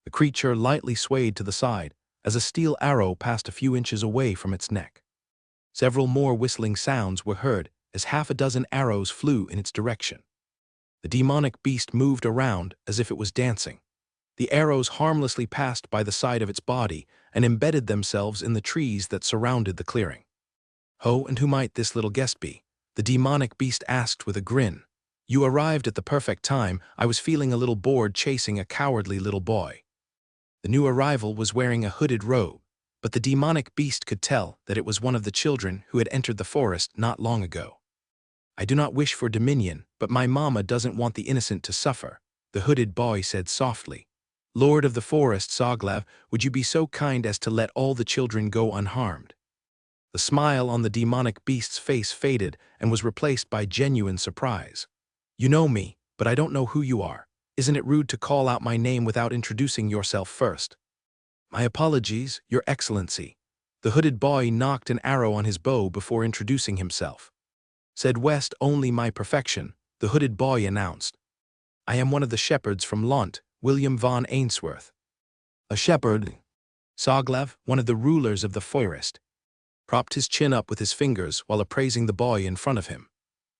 The creature lightly swayed to the side as a steel arrow passed a few inches away from its neck. Several more whistling sounds were heard as half a dozen arrows flew in its direction. The demonic beast moved around as if it was dancing. The arrows harmlessly passed by the side of its body and embedded themselves in the trees that surrounded the clearing. Ho, and who might this little guest be? The demonic beast asked with a grin. You arrived at the perfect time. I was feeling a little bored chasing a cowardly little boy. The new arrival was wearing a hooded robe, but the demonic beast could tell that it was one of the children who had entered the forest not long ago. I do not wish for dominion, but my mama doesn't want the innocent to suffer, the hooded boy said softly. Lord of the forest, Soglav, would you be so kind as to let all the children go unharmed? The smile on the demonic beast's face faded and was replaced by genuine surprise. You know me, but I don't know who you are. Isn't it rude to call out my name without introducing yourself first? My apologies, Your Excellency. The hooded boy knocked an arrow on his bow before introducing himself. Said West only my perfection, the hooded boy announced. I am one of the shepherds from Lont, William von Ainsworth. A shepherd? Soglav, one of the rulers of the forest, propped his chin up with his fingers while appraising the boy in front of him.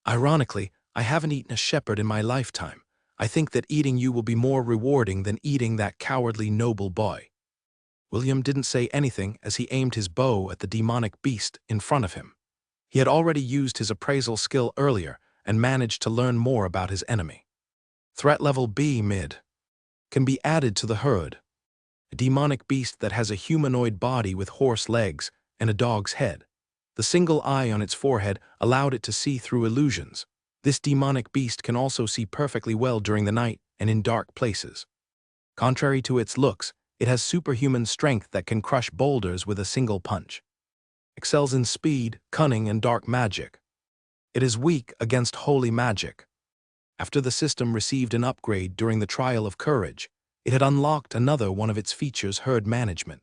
Ironically, I haven't eaten a shepherd in my lifetime. I think that eating you will be more rewarding than eating that cowardly noble boy. William didn't say anything as he aimed his bow at the demonic beast in front of him. He had already used his appraisal skill earlier and managed to learn more about his enemy. Threat level B mid. Can be added to the herd. A demonic beast that has a humanoid body with horse legs and a dog's head. The single eye on its forehead allowed it to see through illusions. This demonic beast can also see perfectly well during the night and in dark places. Contrary to its looks, it has superhuman strength that can crush boulders with a single punch. Excels in speed, cunning, and dark magic. It is weak against holy magic. After the system received an upgrade during the trial of courage, it had unlocked another one of its features, herd management.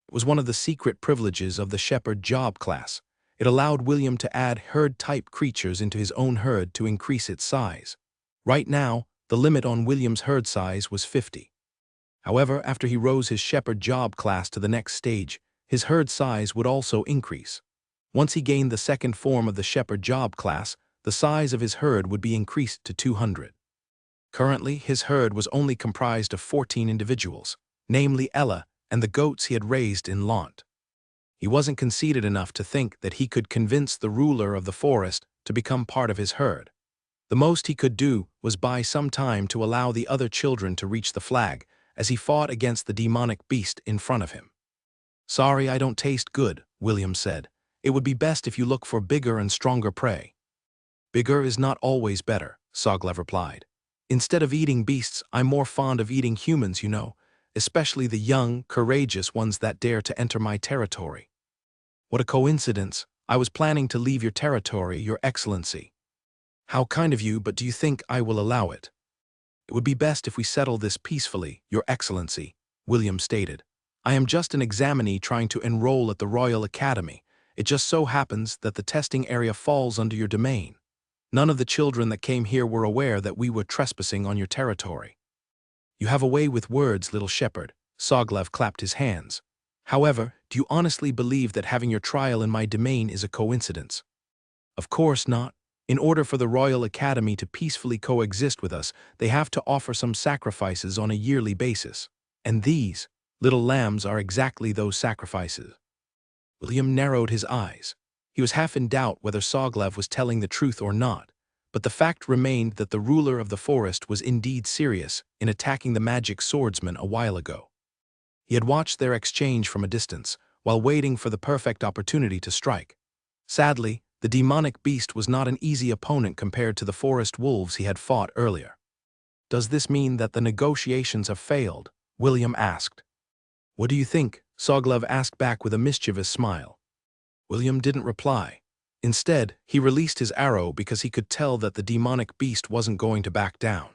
It was one of the secret privileges of the shepherd job class. It allowed William to add herd-type creatures into his own herd to increase its size. Right now, the limit on William's herd size was 50. However, after he rose his shepherd job class to the next stage, his herd size would also increase. Once he gained the second form of the shepherd job class, the size of his herd would be increased to 200. Currently, his herd was only comprised of 14 individuals, namely Ella and the goats he had raised in Lant. He wasn't conceited enough to think that he could convince the ruler of the forest to become part of his herd. The most he could do was buy some time to allow the other children to reach the flag as he fought against the demonic beast in front of him. "Sorry, I don't taste good," William said. "It would be best if you look for bigger and stronger prey." "Bigger is not always better," Soglev replied. "Instead of eating beasts, I'm more fond of eating humans, especially the young, courageous ones that dare to enter my territory." "What a coincidence. I was planning to leave your territory, Your Excellency." "How kind of you, but do you think I will allow it?" "It would be best if we settle this peacefully, Your Excellency," William stated. "I am just an examinee trying to enroll at the Royal Academy. It just so happens that the testing area falls under your domain. None of the children that came here were aware that we were trespassing on your territory." "You have a way with words, little shepherd," Soglev clapped his hands. "However, do you honestly believe that having your trial in my domain is a coincidence?" "Of course not. In order for the Royal Academy to peacefully coexist with us, they have to offer some sacrifices on a yearly basis. And these little lambs are exactly those sacrifices." William narrowed his eyes. He was half in doubt whether Soglev was telling the truth or not, but the fact remained that the ruler of the forest was indeed serious in attacking the magic swordsman a while ago. He had watched their exchange from a distance, while waiting for the perfect opportunity to strike. Sadly, the demonic beast was not an easy opponent compared to the forest wolves he had fought earlier. "Does this mean that the negotiations have failed?" William asked. "What do you think?" Soglev asked back with a mischievous smile. William didn't reply. Instead, he released his arrow because he could tell that the demonic beast wasn't going to back down.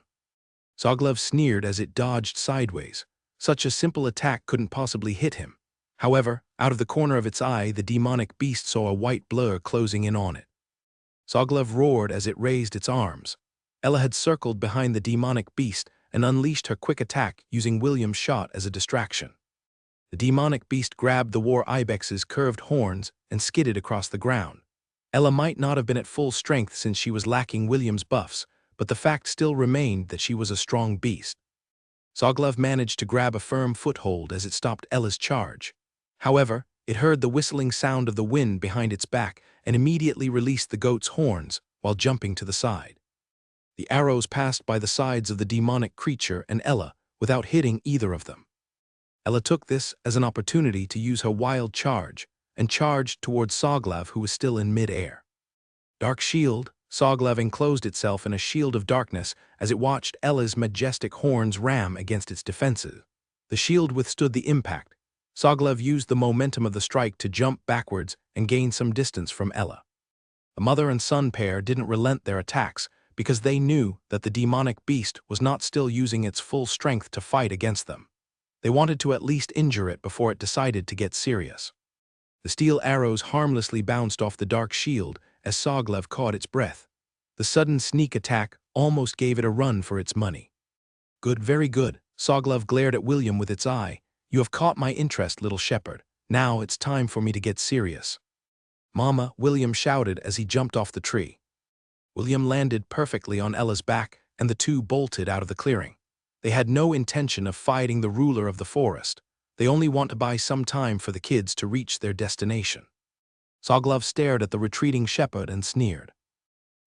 Soglev sneered as it dodged sideways. Such a simple attack couldn't possibly hit him. However, out of the corner of its eye, the demonic beast saw a white blur closing in on it. Soglev roared as it raised its arms. Ella had circled behind the demonic beast and unleashed her quick attack using William's shot as a distraction. The demonic beast grabbed the war ibex's curved horns and skidded across the ground. Ella might not have been at full strength since she was lacking William's buffs, but the fact still remained that she was a strong beast. Soglev managed to grab a firm foothold as it stopped Ella's charge. However, it heard the whistling sound of the wind behind its back and immediately released the goat's horns while jumping to the side. The arrows passed by the sides of the demonic creature and Ella without hitting either of them. Ella took this as an opportunity to use her wild charge and charged towards Soglev, who was still in mid-air. "Dark shield," Soglev enclosed itself in a shield of darkness as it watched Ella's majestic horns ram against its defenses. The shield withstood the impact. Soglev used the momentum of the strike to jump backwards and gain some distance from Ella. The mother and son pair didn't relent their attacks because they knew that the demonic beast was not still using its full strength to fight against them. They wanted to at least injure it before it decided to get serious. The steel arrows harmlessly bounced off the dark shield as Soglev caught its breath. The sudden sneak attack almost gave it a run for its money. "Good, very good." Soglev glared at William with its eye. "You have caught my interest, little shepherd. Now it's time for me to get serious." "Mama," William shouted as he jumped off the tree. William landed perfectly on Ella's back, and the two bolted out of the clearing. They had no intention of fighting the ruler of the forest. They only want to buy some time for the kids to reach their destination. Soglev stared at the retreating shepherd and sneered.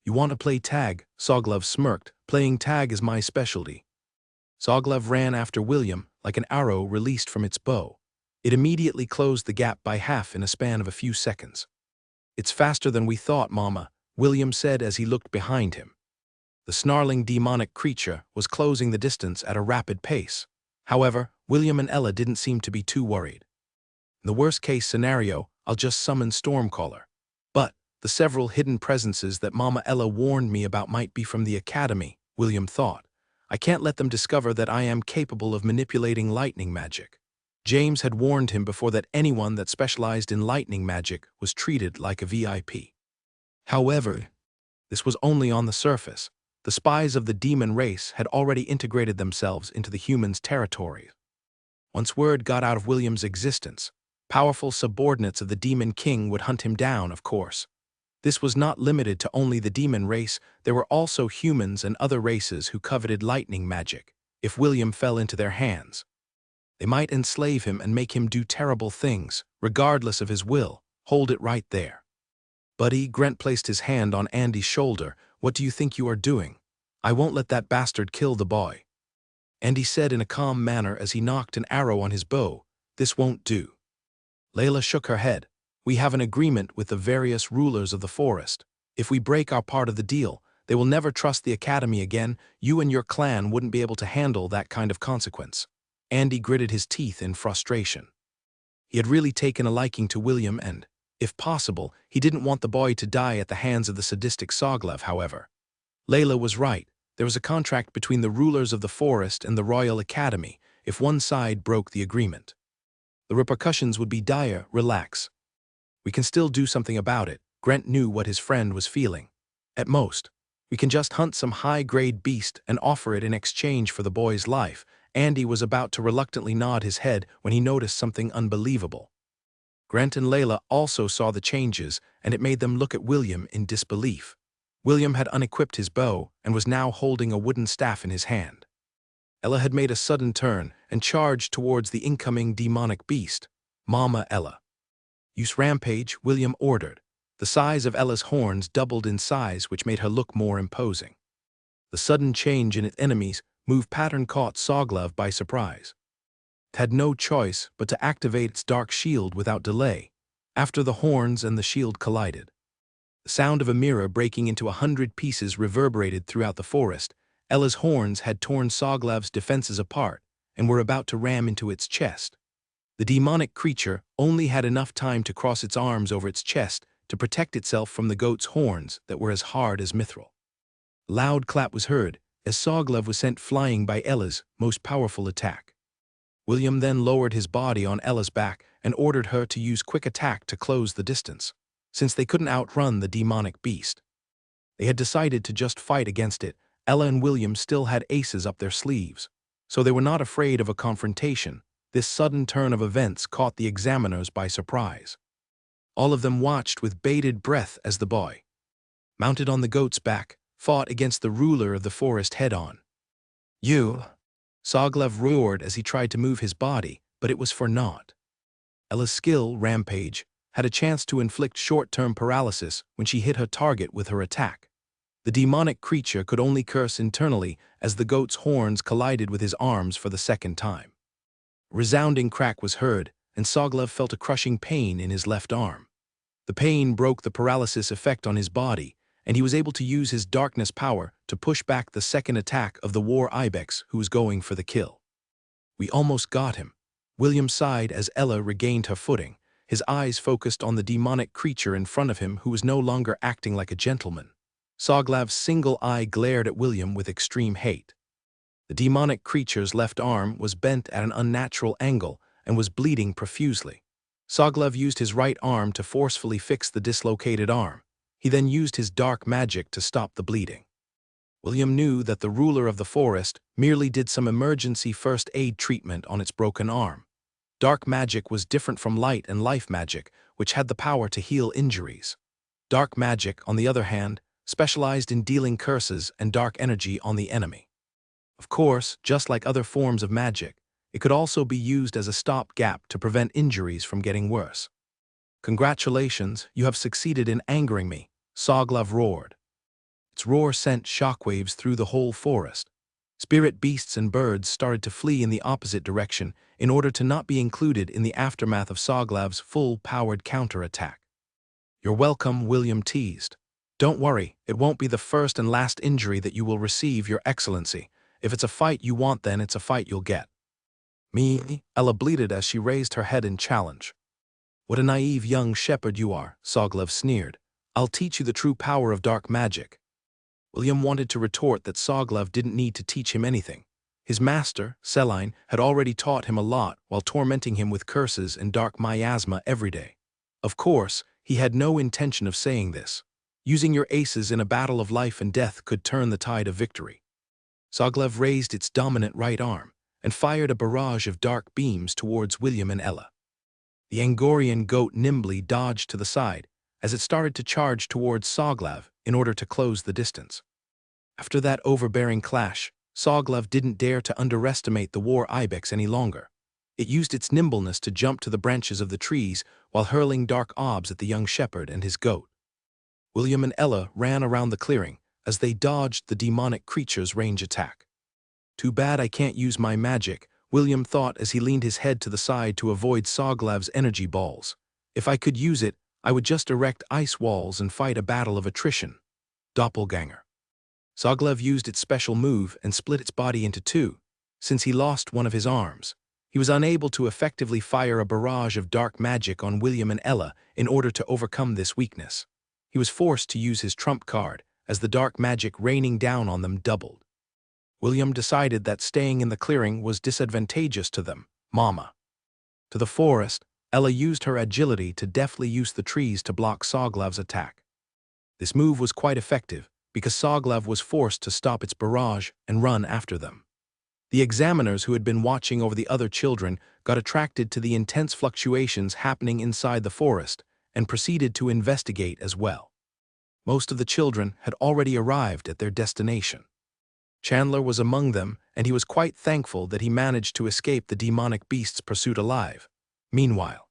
"You want to play tag?" Soglev smirked. "Playing tag is my specialty." Soglev ran after William like an arrow released from its bow. It immediately closed the gap by half in a span of a few seconds. "It's faster than we thought, Mama," William said as he looked behind him. The snarling demonic creature was closing the distance at a rapid pace. However, William and Ella didn't seem to be too worried. "In the worst-case scenario, I'll just summon Stormcaller. But the several hidden presences that Mama Ella warned me about might be from the academy," William thought. "I can't let them discover that I am capable of manipulating lightning magic." James had warned him before that anyone that specialized in lightning magic was treated like a VIP. However, this was only on the surface. The spies of the demon race had already integrated themselves into the humans' territory. Once word got out of William's existence, powerful subordinates of the Demon King would hunt him down, of course. This was not limited to only the demon race, there were also humans and other races who coveted lightning magic. If William fell into their hands, they might enslave him and make him do terrible things, regardless of his will. Hold it right there. Buddy, Grant placed his hand on Andy's shoulder. What do you think you are doing? I won't let that bastard kill the boy. Andy said in a calm manner as he knocked an arrow on his bow. This won't do. Layla shook her head. We have an agreement with the various rulers of the forest. If we break our part of the deal, they will never trust the academy again. You and your clan wouldn't be able to handle that kind of consequence. Andy gritted his teeth in frustration. He had really taken a liking to William and, if possible, he didn't want the boy to die at the hands of the sadistic Soglev, however. Layla was right. There was a contract between the rulers of the forest and the Royal Academy if one side broke the agreement. The repercussions would be dire. Relax. We can still do something about it. Grant knew what his friend was feeling. At most, we can just hunt some high-grade beast and offer it in exchange for the boy's life. Andy was about to reluctantly nod his head when he noticed something unbelievable. Grant and Layla also saw the changes, and it made them look at William in disbelief. William had unequipped his bow and was now holding a wooden staff in his hand. Ella had made a sudden turn and charged towards the incoming demonic beast. Mama Ella. Use rampage, William ordered. The size of Ella's horns doubled in size, which made her look more imposing. The sudden change in its enemy's move pattern caught Soglev by surprise. It had no choice but to activate its dark shield without delay, after the horns and the shield collided. The sound of a mirror breaking into 100 pieces reverberated throughout the forest. Ella's horns had torn Soglev's defenses apart and were about to ram into its chest. The demonic creature only had enough time to cross its arms over its chest to protect itself from the goat's horns that were as hard as mithril. A loud clap was heard as Soglev was sent flying by Ella's most powerful attack. William then lowered his body on Ella's back and ordered her to use quick attack to close the distance, since they couldn't outrun the demonic beast. They had decided to just fight against it. Ella and William still had aces up their sleeves, so they were not afraid of a confrontation. This sudden turn of events caught the examiners by surprise. All of them watched with bated breath as the boy, mounted on the goat's back, fought against the ruler of the forest head-on. You! Soglev roared as he tried to move his body, but it was for naught. Ella's skill, Rampage, had a chance to inflict short-term paralysis when she hit her target with her attack. The demonic creature could only curse internally as the goat's horns collided with his arms for the second time. A resounding crack was heard, and Soglev felt a crushing pain in his left arm. The pain broke the paralysis effect on his body, and he was able to use his darkness power to push back the second attack of the war ibex who was going for the kill. We almost got him. William sighed as Ella regained her footing, his eyes focused on the demonic creature in front of him who was no longer acting like a gentleman. Soglev's single eye glared at William with extreme hate. The demonic creature's left arm was bent at an unnatural angle and was bleeding profusely. Soglev used his right arm to forcefully fix the dislocated arm. He then used his dark magic to stop the bleeding. William knew that the ruler of the forest merely did some emergency first aid treatment on its broken arm. Dark magic was different from light and life magic, which had the power to heal injuries. Dark magic, on the other hand, specialized in dealing curses and dark energy on the enemy. Of course, just like other forms of magic, it could also be used as a stopgap to prevent injuries from getting worse. Congratulations, you have succeeded in angering me, Soglev roared. Its roar sent shockwaves through the whole forest. Spirit beasts and birds started to flee in the opposite direction in order to not be included in the aftermath of Soglev's full-powered counterattack. You're welcome, William teased. Don't worry, it won't be the first and last injury that you will receive, Your Excellency. If it's a fight you want, then it's a fight you'll get. Me? Ella bleated as she raised her head in challenge. What a naive young shepherd you are, Soglev sneered. I'll teach you the true power of dark magic. William wanted to retort that Soglev didn't need to teach him anything. His master, Celine, had already taught him a lot while tormenting him with curses and dark miasma every day. Of course, he had no intention of saying this. Using your aces in a battle of life and death could turn the tide of victory. Soglev raised its dominant right arm and fired a barrage of dark beams towards William and Ella. The Angorian goat nimbly dodged to the side as it started to charge towards Soglev in order to close the distance. After that overbearing clash, Soglev didn't dare to underestimate the war ibex any longer. It used its nimbleness to jump to the branches of the trees while hurling dark orbs at the young shepherd and his goat. William and Ella ran around the clearing as they dodged the demonic creature's range attack. Too bad I can't use my magic, William thought as he leaned his head to the side to avoid Soglev's energy balls. If I could use it, I would just erect ice walls and fight a battle of attrition. Doppelganger. Soglev used its special move and split its body into two. Since he lost one of his arms, he was unable to effectively fire a barrage of dark magic on William and Ella in order to overcome this weakness. He was forced to use his trump card as the dark magic raining down on them doubled. William decided that staying in the clearing was disadvantageous to them. Mama. To the forest, Ella used her agility to deftly use the trees to block Soglev's attack. This move was quite effective because Soglev was forced to stop its barrage and run after them. The examiners who had been watching over the other children got attracted to the intense fluctuations happening inside the forest and proceeded to investigate as well. Most of the children had already arrived at their destination. Chandler was among them, and he was quite thankful that he managed to escape the demonic beast's pursuit alive. Meanwhile,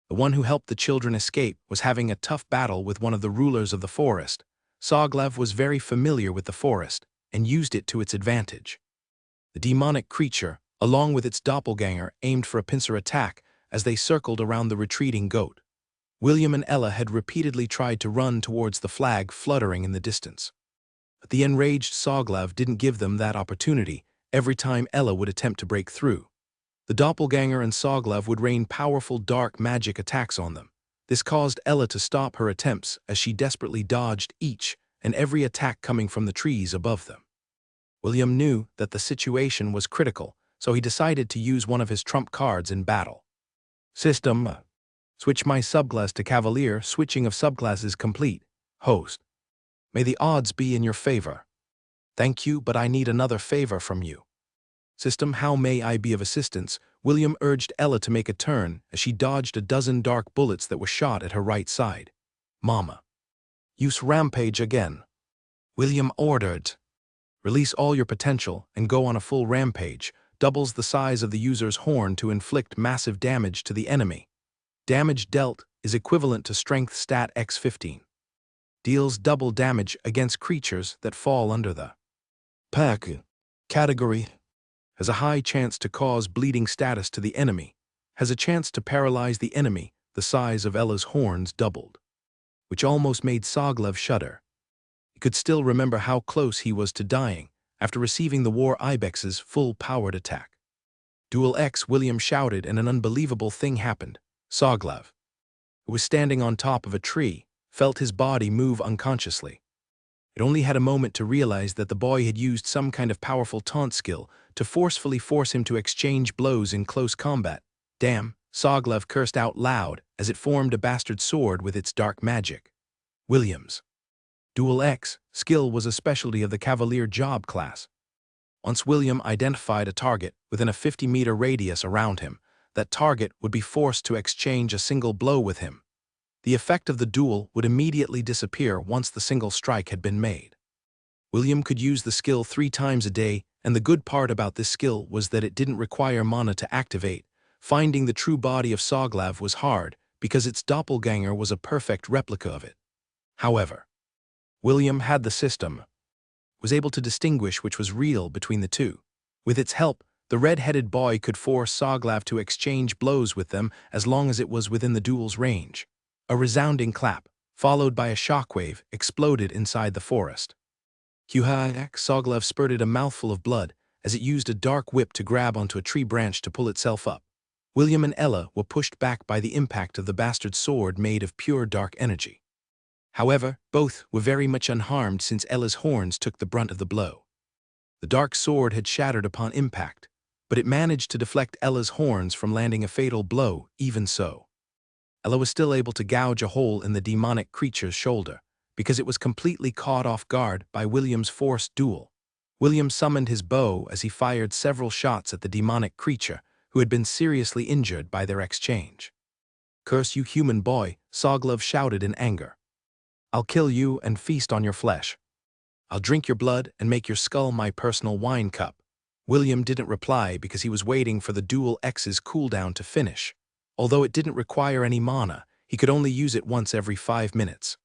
the one who helped the children escape was having a tough battle with one of the rulers of the forest. Soglev was very familiar with the forest and used it to its advantage. The demonic creature, along with its doppelganger, aimed for a pincer attack as they circled around the retreating goat. William and Ella had repeatedly tried to run towards the flag fluttering in the distance. But the enraged Soglev didn't give them that opportunity every time Ella would attempt to break through. The doppelganger and Soglev would rain powerful dark magic attacks on them. This caused Ella to stop her attempts as she desperately dodged each and every attack coming from the trees above them. William knew that the situation was critical, so he decided to use one of his trump cards in battle. System. Switch my subclass to Cavalier. Switching of subclasses complete. Host. May the odds be in your favor. Thank you, but I need another favor from you. System. How may I be of assistance? William urged Ella to make a turn as she dodged a dozen dark bullets that were shot at her right side. Mama. Use rampage again. William ordered. Release all your potential and go on a full rampage. Doubles the size of the user's horn to inflict massive damage to the enemy. Damage dealt is equivalent to strength stat x15. Deals double damage against creatures that fall under the pack category. Has a high chance to cause bleeding status to the enemy. Has a chance to paralyze the enemy. The size of Ella's horns doubled, which almost made Soglev shudder. He could still remember how close he was to dying after receiving the war ibex's full-powered attack. Dual X, William shouted, and an unbelievable thing happened. Soglev, who was standing on top of a tree, felt his body move unconsciously. It only had a moment to realize that the boy had used some kind of powerful taunt skill to forcefully force him to exchange blows in close combat. Damn, Soglev cursed out loud as it formed a bastard sword with its dark magic. William's Dual X skill was a specialty of the Cavalier job class. Once William identified a target within a 50-meter radius around him, that target would be forced to exchange a single blow with him. The effect of the duel would immediately disappear once the single strike had been made. William could use the skill 3 times a day, and the good part about this skill was that it didn't require mana to activate. Finding the true body of Soglev was hard because its doppelganger was a perfect replica of it. However, William had the system, was able to distinguish which was real between the two. With its help, the red-headed boy could force Soglev to exchange blows with them as long as it was within the duel's range. A resounding clap, followed by a shockwave, exploded inside the forest. Soglev spurted a mouthful of blood as it used a dark whip to grab onto a tree branch to pull itself up. William and Ella were pushed back by the impact of the bastard sword made of pure dark energy. However, both were very much unharmed since Ella's horns took the brunt of the blow. The dark sword had shattered upon impact, but it managed to deflect Ella's horns from landing a fatal blow. Even so, Ella was still able to gouge a hole in the demonic creature's shoulder, because it was completely caught off guard by William's forced duel. William summoned his bow as he fired several shots at the demonic creature who had been seriously injured by their exchange. "Curse you, human boy," Sawglove shouted in anger. "I'll kill you and feast on your flesh. I'll drink your blood and make your skull my personal wine cup." William didn't reply because he was waiting for the Duel X's cooldown to finish. Although it didn't require any mana, he could only use it once every 5 minutes.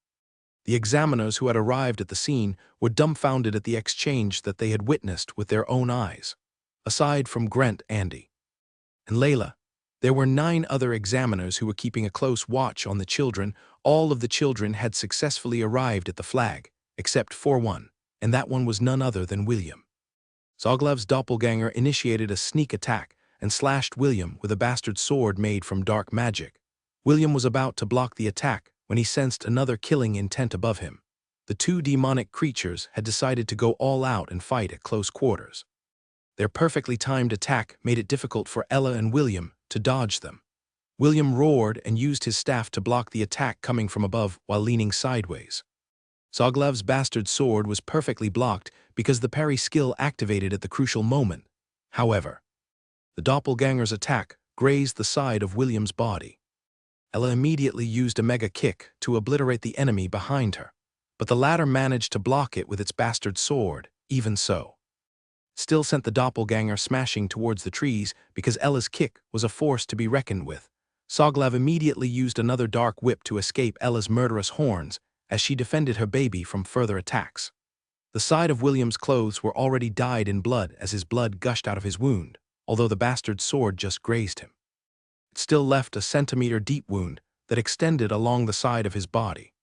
The examiners who had arrived at the scene were dumbfounded at the exchange that they had witnessed with their own eyes. Aside from Grant, Andy, and Layla, there were 9 other examiners who were keeping a close watch on the children. All of the children had successfully arrived at the flag, except for one, and that one was none other than William. Sawglove's doppelganger initiated a sneak attack and slashed William with a bastard sword made from dark magic. William was about to block the attack when he sensed another killing intent above him. The 2 demonic creatures had decided to go all out and fight at close quarters. Their perfectly timed attack made it difficult for Ella and William to dodge them. William roared and used his staff to block the attack coming from above while leaning sideways. Sawglove's bastard sword was perfectly blocked because the parry skill activated at the crucial moment. However, the doppelganger's attack grazed the side of William's body. Ella immediately used a mega kick to obliterate the enemy behind her, but the latter managed to block it with its bastard sword. Even so, still sent the doppelganger smashing towards the trees because Ella's kick was a force to be reckoned with. Sawglove immediately used another dark whip to escape Ella's murderous horns as she defended her baby from further attacks. The side of William's clothes were already dyed in blood as his blood gushed out of his wound, although the bastard sword just grazed him. It still left a centimeter-deep wound that extended along the side of his body.